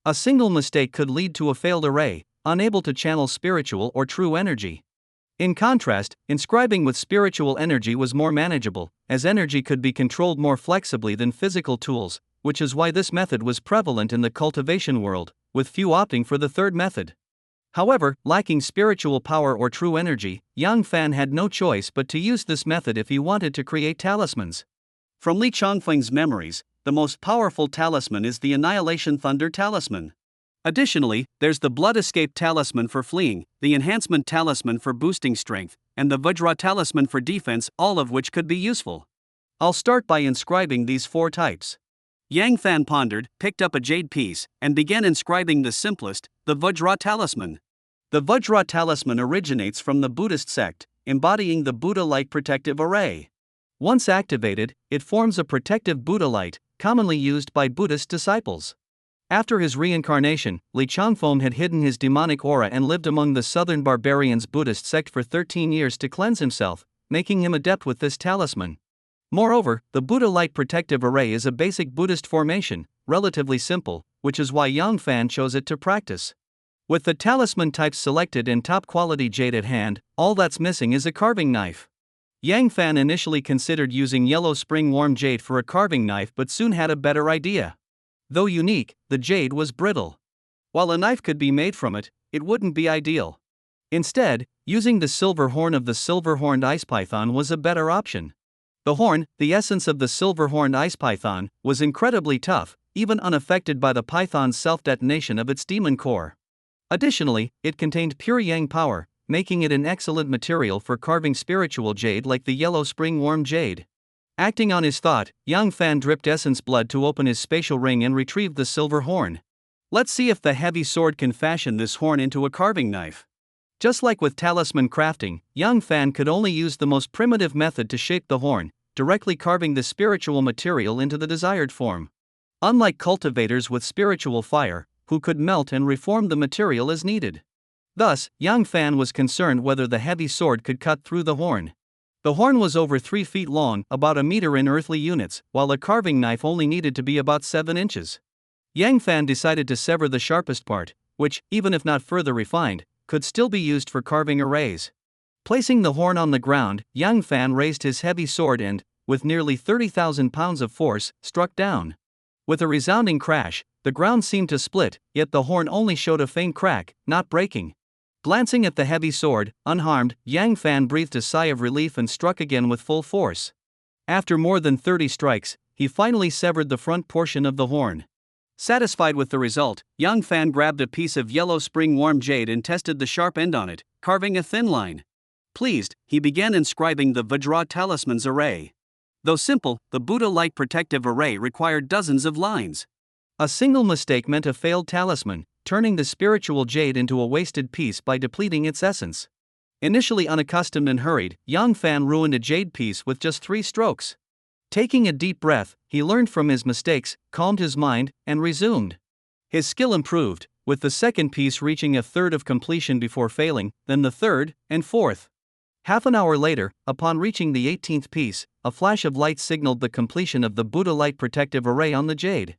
A single mistake could lead to a failed array, unable to channel spiritual or true energy. In contrast, inscribing with spiritual energy was more manageable, as energy could be controlled more flexibly than physical tools, which is why this method was prevalent in the cultivation world, with few opting for the 3rd method. However, lacking spiritual power or true energy, Yang Fan had no choice but to use this method if he wanted to create talismans. From Li Changfeng's memories, the most powerful talisman is the Annihilation Thunder Talisman. Additionally, there's the Blood Escape Talisman for fleeing, the Enhancement Talisman for boosting strength, and the Vajra Talisman for defense, all of which could be useful. I'll start by inscribing these 4 types. Yang Fan pondered, picked up a jade piece, and began inscribing the simplest, the Vajra Talisman. The Vajra Talisman originates from the Buddhist sect, embodying the Buddha-like protective array. Once activated, it forms a protective Buddha light, commonly used by Buddhist disciples. After his reincarnation, Li Changfeng had hidden his demonic aura and lived among the southern barbarians Buddhist sect for 13 years to cleanse himself, making him adept with this talisman. Moreover, the Buddha light protective array is a basic Buddhist formation, relatively simple, which is why Yang Fan chose it to practice. With the talisman types selected and top quality jade at hand, all that's missing is a carving knife. Yang Fan initially considered using yellow spring warm jade for a carving knife but soon had a better idea. Though unique, the jade was brittle. While a knife could be made from it, it wouldn't be ideal. Instead, using the silver horn of the silver-horned ice python was a better option. The horn, the essence of the silver-horned ice python, was incredibly tough, even unaffected by the python's self-detonation of its demon core. Additionally, it contained pure yang power, making it an excellent material for carving spiritual jade like the yellow spring warm jade. Acting on his thought, Yang Fan dripped essence blood to open his spatial ring and retrieved the silver horn. Let's see if the heavy sword can fashion this horn into a carving knife. Just like with talisman crafting, Yang Fan could only use the most primitive method to shape the horn, directly carving the spiritual material into the desired form. Unlike cultivators with spiritual fire, who could melt and reform the material as needed. Thus, Yang Fan was concerned whether the heavy sword could cut through the horn. The horn was over 3 feet long, about a meter in earthly units, while a carving knife only needed to be about 7 inches. Yang Fan decided to sever the sharpest part, which, even if not further refined, could still be used for carving arrays. Placing the horn on the ground, Yang Fan raised his heavy sword and, with nearly 30,000 pounds of force, struck down. With a resounding crash, the ground seemed to split, yet the horn only showed a faint crack, not breaking. Glancing at the heavy sword, unharmed, Yang Fan breathed a sigh of relief and struck again with full force. After more than 30 strikes, he finally severed the front portion of the horn. Satisfied with the result, Yang Fan grabbed a piece of yellow spring warm jade and tested the sharp end on it, carving a thin line. Pleased, he began inscribing the Vajra Talisman's array. Though simple, the Buddha Light Protective Array required dozens of lines. A single mistake meant a failed talisman, turning the spiritual jade into a wasted piece by depleting its essence. Initially unaccustomed and hurried, Yang Fan ruined a jade piece with just 3 strokes. Taking a deep breath, he learned from his mistakes, calmed his mind, and resumed. His skill improved, with the second piece reaching a third of completion before failing, then the third, and fourth. Half an hour later, upon reaching the 18th piece, a flash of light signaled the completion of the Buddha Light Protective Array on the jade.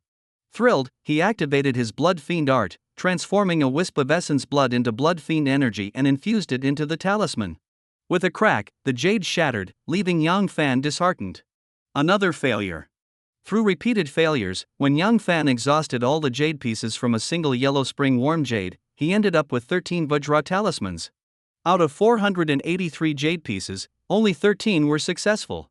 Thrilled, he activated his Blood Fiend art, transforming a wisp of essence blood into Blood Fiend energy and infused it into the talisman. With a crack, the jade shattered, leaving Yang Fan disheartened. Another failure. Through repeated failures, when Yang Fan exhausted all the jade pieces from a single yellow spring warm jade, he ended up with 13 Vajra talismans. Out of 483 jade pieces, only 13 were successful.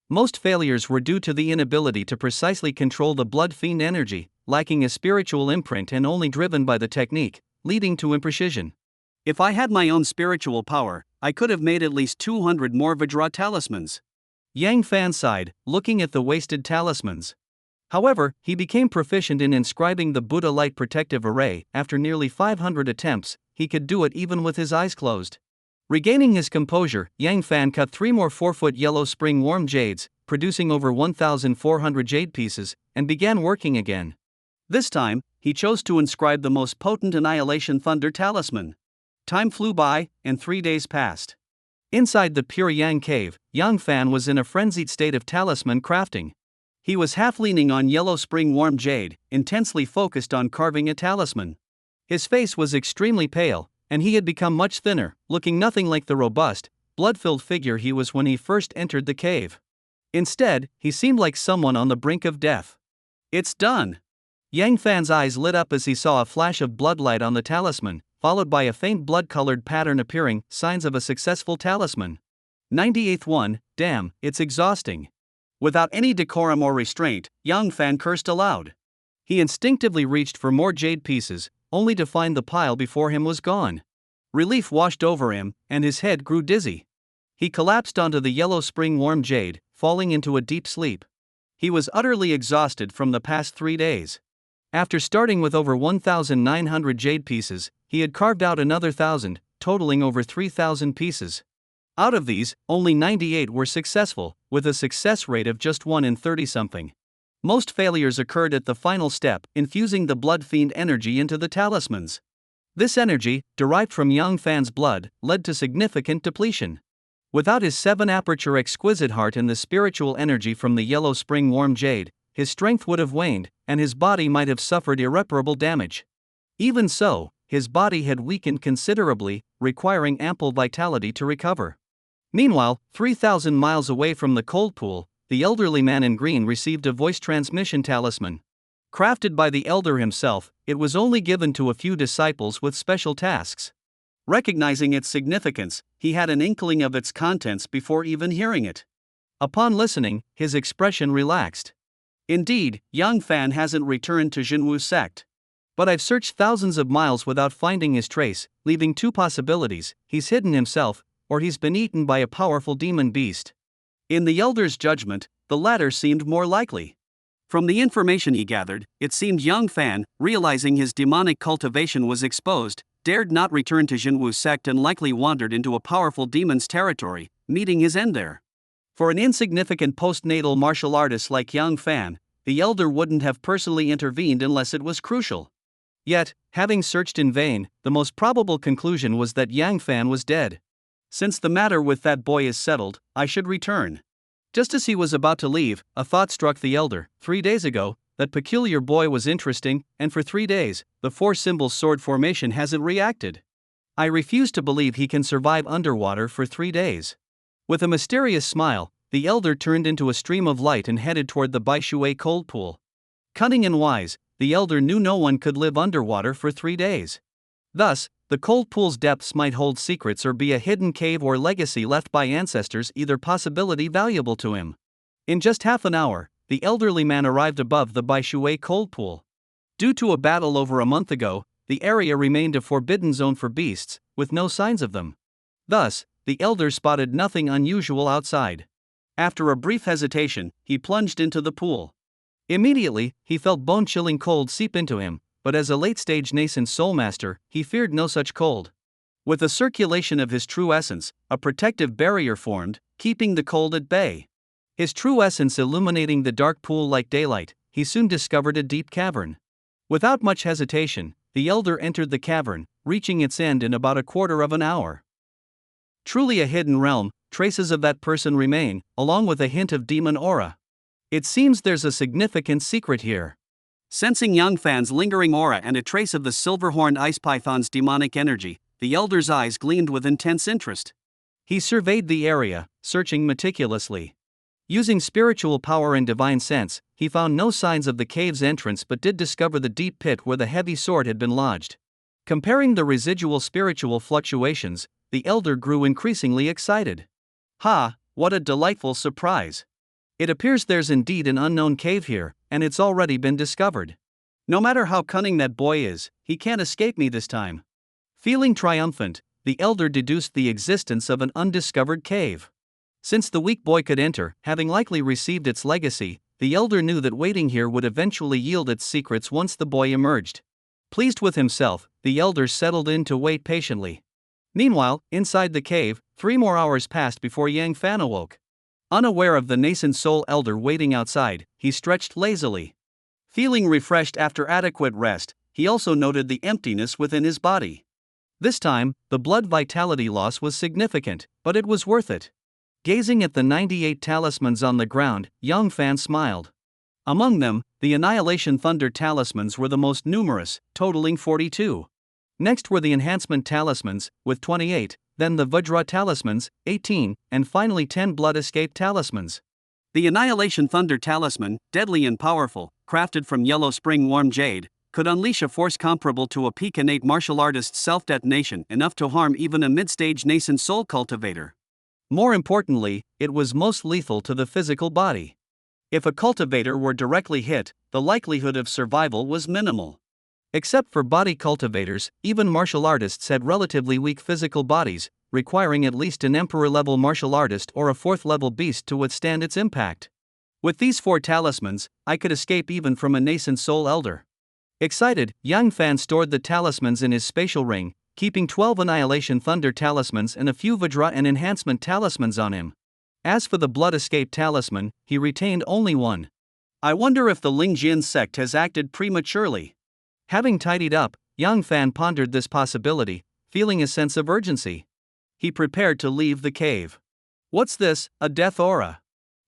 Most failures were due to the inability to precisely control the Blood Fiend energy, lacking a spiritual imprint and only driven by the technique, leading to imprecision. If I had my own spiritual power, I could have made at least 200 more Vajra talismans. Yang Fan sighed, looking at the wasted talismans. However, he became proficient in inscribing the Buddha Light Protective Array. After nearly 500 attempts, he could do it even with his eyes closed. Regaining his composure, Yang Fan cut 3 more 4-foot yellow spring warm jades, producing over 1,400 jade pieces, and began working again. This time, he chose to inscribe the most potent Annihilation Thunder talisman. Time flew by, and 3 days passed. Inside the Pure Yang cave, Yang Fan was in a frenzied state of talisman crafting. He was half leaning on yellow spring warm jade, intensely focused on carving a talisman. His face was extremely pale, and he had become much thinner, looking nothing like the robust, blood-filled figure he was when he first entered the cave. Instead, he seemed like someone on the brink of death. It's done! Yang Fan's eyes lit up as he saw a flash of bloodlight on the talisman, followed by a faint blood-colored pattern appearing, signs of a successful talisman. 98th one, damn, it's exhausting. Without any decorum or restraint, Yang Fan cursed aloud. He instinctively reached for more jade pieces, only to find the pile before him was gone. Relief washed over him, and his head grew dizzy. He collapsed onto the yellow spring warm jade, falling into a deep sleep. He was utterly exhausted from the past 3 days. After starting with over 1,900 jade pieces, he had carved out another 1,000, totaling over 3,000 pieces. Out of these, only 98 were successful, with a success rate of just 1 in 30-something. Most failures occurred at the final step, infusing the Blood Fiend energy into the talismans. This energy, derived from Yang Fan's blood, led to significant depletion. Without his 7-aperture exquisite heart and the spiritual energy from the yellow spring warm jade, his strength would have waned, and his body might have suffered irreparable damage. Even so, his body had weakened considerably, requiring ample vitality to recover. Meanwhile, 3,000 miles away from the cold pool, the elderly man in green received a voice transmission talisman. Crafted by the elder himself, it was only given to a few disciples with special tasks. Recognizing its significance, he had an inkling of its contents before even hearing it. Upon listening, his expression relaxed. Indeed, Yang Fan hasn't returned to Jinwu sect. But I've searched thousands of miles without finding his trace, leaving 2 possibilities: he's hidden himself, or he's been eaten by a powerful demon beast. In the elder's judgment, the latter seemed more likely. From the information he gathered, it seemed Yang Fan, realizing his demonic cultivation was exposed, dared not return to Jinwu sect and likely wandered into a powerful demon's territory, meeting his end there. For an insignificant postnatal martial artist like Yang Fan, the elder wouldn't have personally intervened unless it was crucial. Yet, having searched in vain, the most probable conclusion was that Yang Fan was dead. Since the matter with that boy is settled, I should return. Just as he was about to leave, a thought struck the elder. 3 days ago, that peculiar boy was interesting, and for 3 days, the 4-symbol sword formation hasn't reacted. I refuse to believe he can survive underwater for 3 days. With a mysterious smile, the elder turned into a stream of light and headed toward the Baishui cold pool. Cunning and wise, the elder knew no one could live underwater for 3 days. Thus, the cold pool's depths might hold secrets or be a hidden cave or legacy left by ancestors, either possibility valuable to him. In just half an hour, the elderly man arrived above the Baishui cold pool. Due to a battle over a month ago, the area remained a forbidden zone for beasts, with no signs of them. Thus, the elder spotted nothing unusual outside. After a brief hesitation, he plunged into the pool. Immediately, he felt bone-chilling cold seep into him, but as a late-stage nascent soul master, he feared no such cold. With the circulation of his true essence, a protective barrier formed, keeping the cold at bay. His true essence illuminating the dark pool like daylight, he soon discovered a deep cavern. Without much hesitation, the elder entered the cavern, reaching its end in about a quarter of an hour. Truly a hidden realm, traces of that person remain, along with a hint of demon aura. It seems there's a significant secret here. Sensing Yang Fan's lingering aura and a trace of the silver-horned ice python's demonic energy, the elder's eyes gleamed with intense interest. He surveyed the area, searching meticulously. Using spiritual power and divine sense, he found no signs of the cave's entrance but did discover the deep pit where the heavy sword had been lodged. Comparing the residual spiritual fluctuations, the elder grew increasingly excited. Ha, what a delightful surprise! It appears there's indeed an unknown cave here, and it's already been discovered. No matter how cunning that boy is, he can't escape me this time. Feeling triumphant, the elder deduced the existence of an undiscovered cave. Since the weak boy could enter, having likely received its legacy, the elder knew that waiting here would eventually yield its secrets once the boy emerged. Pleased with himself, the elder settled in to wait patiently. Meanwhile, inside the cave, 3 more hours passed before Yang Fan awoke. Unaware of the nascent soul elder waiting outside, he stretched lazily. Feeling refreshed after adequate rest, he also noted the emptiness within his body. This time, the blood vitality loss was significant, but it was worth it. Gazing at the 98 talismans on the ground, Yang Fan smiled. Among them, the Annihilation Thunder talismans were the most numerous, totaling 42. Next were the Enhancement talismans, with 28, then the Vajra talismans, 18, and finally 10 Blood Escape talismans. The Annihilation Thunder talisman, deadly and powerful, crafted from yellow spring warm jade, could unleash a force comparable to a peak innate martial artist's self-detonation, enough to harm even a mid-stage nascent soul cultivator. More importantly, it was most lethal to the physical body. If a cultivator were directly hit, the likelihood of survival was minimal. Except for body cultivators, even martial artists had relatively weak physical bodies, requiring at least an emperor-level martial artist or a 4th-level beast to withstand its impact. With these 4 talismans, I could escape even from a nascent soul elder. Excited, Yang Fan stored the talismans in his spatial ring, keeping 12 Annihilation Thunder talismans and a few Vajra and Enhancement talismans on him. As for the Blood Escape talisman, he retained only 1. I wonder if the Lingjin sect has acted prematurely. Having tidied up, Yang Fan pondered this possibility, feeling a sense of urgency. He prepared to leave the cave. What's this, a death aura?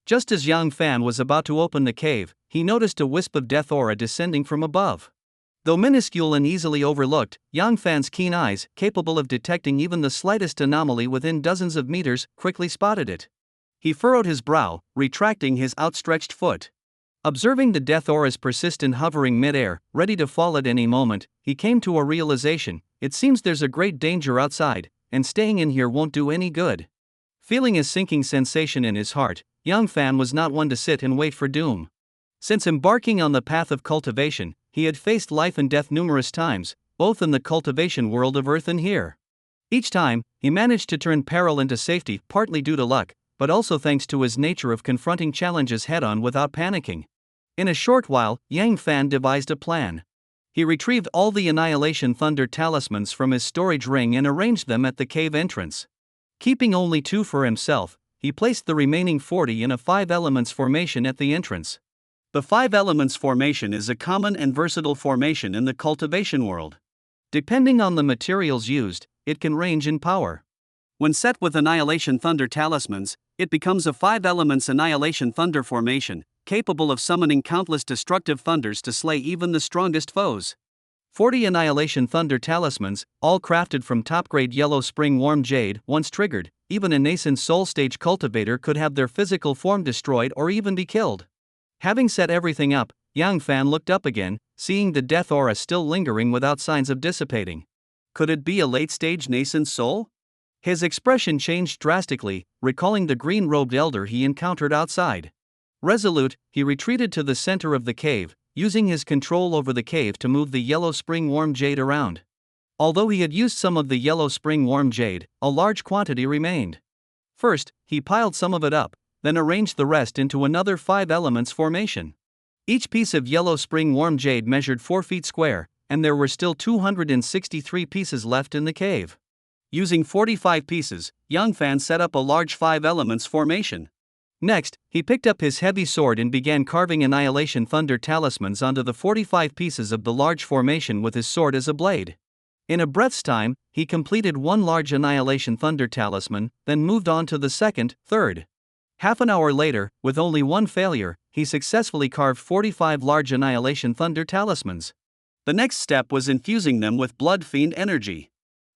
Just as Yang Fan was about to open the cave, he noticed a wisp of death aura descending from above. Though minuscule and easily overlooked, Yang Fan's keen eyes, capable of detecting even the slightest anomaly within dozens of meters, quickly spotted it. He furrowed his brow, retracting his outstretched foot. Observing the death aura's persistent hovering mid-air, ready to fall at any moment, he came to a realization: it seems there's a great danger outside, and staying in here won't do any good. Feeling a sinking sensation in his heart, Yang Fan was not one to sit and wait for doom. Since embarking on the path of cultivation, he had faced life and death numerous times, both in the cultivation world of Earth and here. Each time, he managed to turn peril into safety, partly due to luck, but also thanks to his nature of confronting challenges head-on without panicking. In a short while, Yang Fan devised a plan. He retrieved all the Annihilation Thunder talismans from his storage ring and arranged them at the cave entrance. Keeping only 2 for himself, he placed the remaining 40 in a 5 elements formation at the entrance. The 5 elements formation is a common and versatile formation in the cultivation world. Depending on the materials used, it can range in power. When set with Annihilation Thunder talismans, it becomes a 5 elements Annihilation Thunder formation, capable of summoning countless destructive thunders to slay even the strongest foes. 40 Annihilation Thunder Talismans, all crafted from top-grade yellow spring warm jade. Once triggered, even a nascent soul stage cultivator could have their physical form destroyed or even be killed. Having set everything up, Yang Fan looked up again, seeing the death aura still lingering without signs of dissipating. Could it be a late-stage nascent soul? His expression changed drastically, recalling the green-robed elder he encountered outside. Resolute, he retreated to the center of the cave, using his control over the cave to move the yellow spring warm jade around. Although he had used some of the yellow spring warm jade, a large quantity remained. First, he piled some of it up, then arranged the rest into another 5 elements formation. Each piece of yellow spring warm jade measured 4 feet square, and there were still 263 pieces left in the cave. Using 45 pieces, Yang Fan set up a large 5 elements formation. Next, he picked up his heavy sword and began carving Annihilation Thunder Talismans onto the 45 pieces of the large formation with his sword as a blade. In a breath's time, he completed one large Annihilation Thunder Talisman, then moved on to the second, third. Half an hour later, with only one failure, he successfully carved 45 large Annihilation Thunder Talismans. The next step was infusing them with Blood Fiend energy.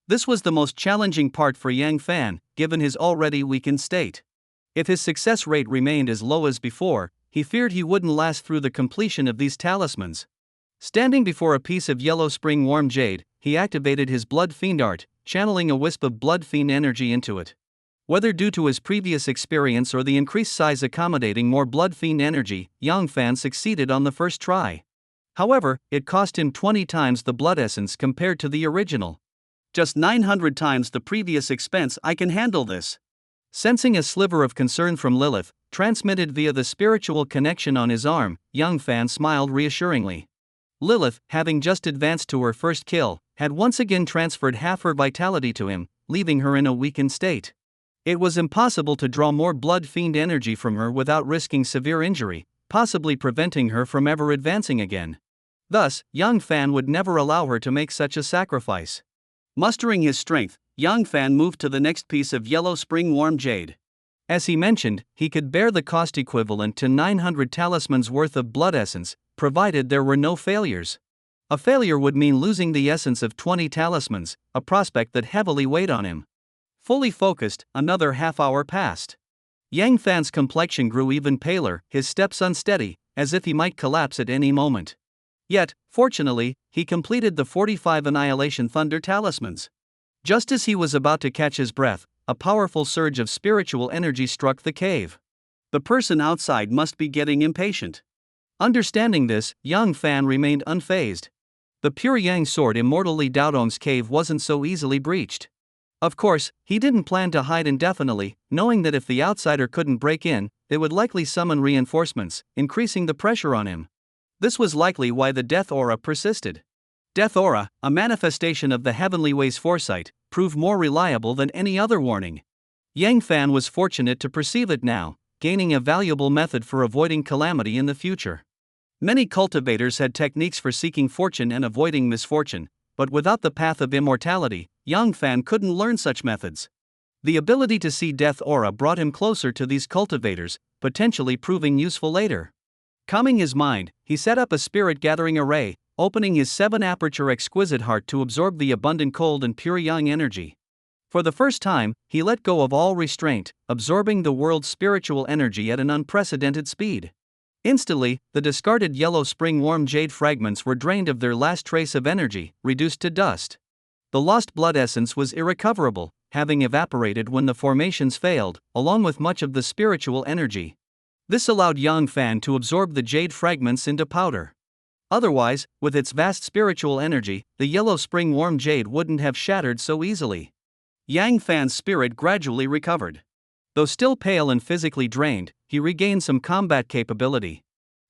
This was the most challenging part for Yang Fan, given his already weakened state. If his success rate remained as low as before, he feared he wouldn't last through the completion of these talismans. Standing before a piece of yellow spring warm jade, he activated his Blood Fiend art, channeling a wisp of Blood Fiend energy into it. Whether due to his previous experience or the increased size accommodating more Blood Fiend energy, Yang Fan succeeded on the first try. However, it cost him 20 times the blood essence compared to the original. Just 900 times the previous expense. I can handle this. Sensing a sliver of concern from Lilith, transmitted via the spiritual connection on his arm, Yang Fan smiled reassuringly. Lilith, having just advanced to her first kill, had once again transferred half her vitality to him, leaving her in a weakened state. It was impossible to draw more Blood Fiend energy from her without risking severe injury, possibly preventing her from ever advancing again. Thus, Yang Fan would never allow her to make such a sacrifice. Mustering his strength, Yang Fan moved to the next piece of yellow spring warm jade. As he mentioned, he could bear the cost equivalent to 900 talismans worth of blood essence, provided there were no failures. A failure would mean losing the essence of 20 talismans, a prospect that heavily weighed on him. Fully focused, another half hour passed. Yang Fan's complexion grew even paler, his steps unsteady, as if he might collapse at any moment. Yet, fortunately, he completed the 45 Annihilation Thunder Talismans. Just as he was about to catch his breath, a powerful surge of spiritual energy struck the cave. The person outside must be getting impatient. Understanding this, Yang Fan remained unfazed. The pure Yang sword Immortal Li Daodong's cave wasn't so easily breached. Of course, he didn't plan to hide indefinitely, knowing that if the outsider couldn't break in, they would likely summon reinforcements, increasing the pressure on him. This was likely why the Death Aura persisted. Death Aura, a manifestation of the Heavenly Way's foresight, proved more reliable than any other warning. Yang Fan was fortunate to perceive it now, gaining a valuable method for avoiding calamity in the future. Many cultivators had techniques for seeking fortune and avoiding misfortune, but without the path of immortality, Yang Fan couldn't learn such methods. The ability to see Death Aura brought him closer to these cultivators, potentially proving useful later. Calming his mind, he set up a spirit-gathering array, opening his 7-aperture exquisite heart to absorb the abundant cold and pure yang energy. For the first time, he let go of all restraint, absorbing the world's spiritual energy at an unprecedented speed. Instantly, the discarded yellow spring warm jade fragments were drained of their last trace of energy, reduced to dust. The lost blood essence was irrecoverable, having evaporated when the formations failed, along with much of the spiritual energy. This allowed Yang Fan to absorb the jade fragments into powder. Otherwise, with its vast spiritual energy, the yellow spring warm jade wouldn't have shattered so easily. Yang Fan's spirit gradually recovered. Though still pale and physically drained, he regained some combat capability.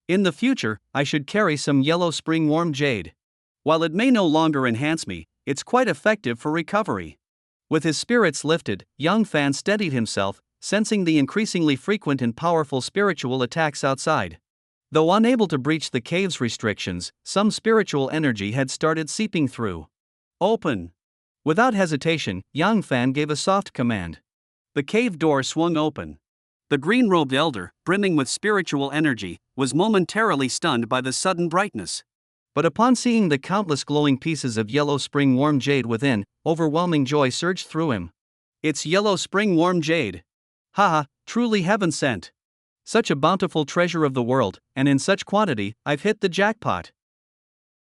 In the future, I should carry some yellow spring warm jade. While it may no longer enhance me, it's quite effective for recovery. With his spirits lifted, Yang Fan steadied himself, sensing the increasingly frequent and powerful spiritual attacks outside. Though unable to breach the cave's restrictions, some spiritual energy had started seeping through. Open! Without hesitation, Yang Fan gave a soft command. The cave door swung open. The green-robed elder, brimming with spiritual energy, was momentarily stunned by the sudden brightness. But upon seeing the countless glowing pieces of yellow spring warm jade within, overwhelming joy surged through him. It's yellow spring warm jade. Haha, truly heaven sent. Such a bountiful treasure of the world, and in such quantity, I've hit the jackpot.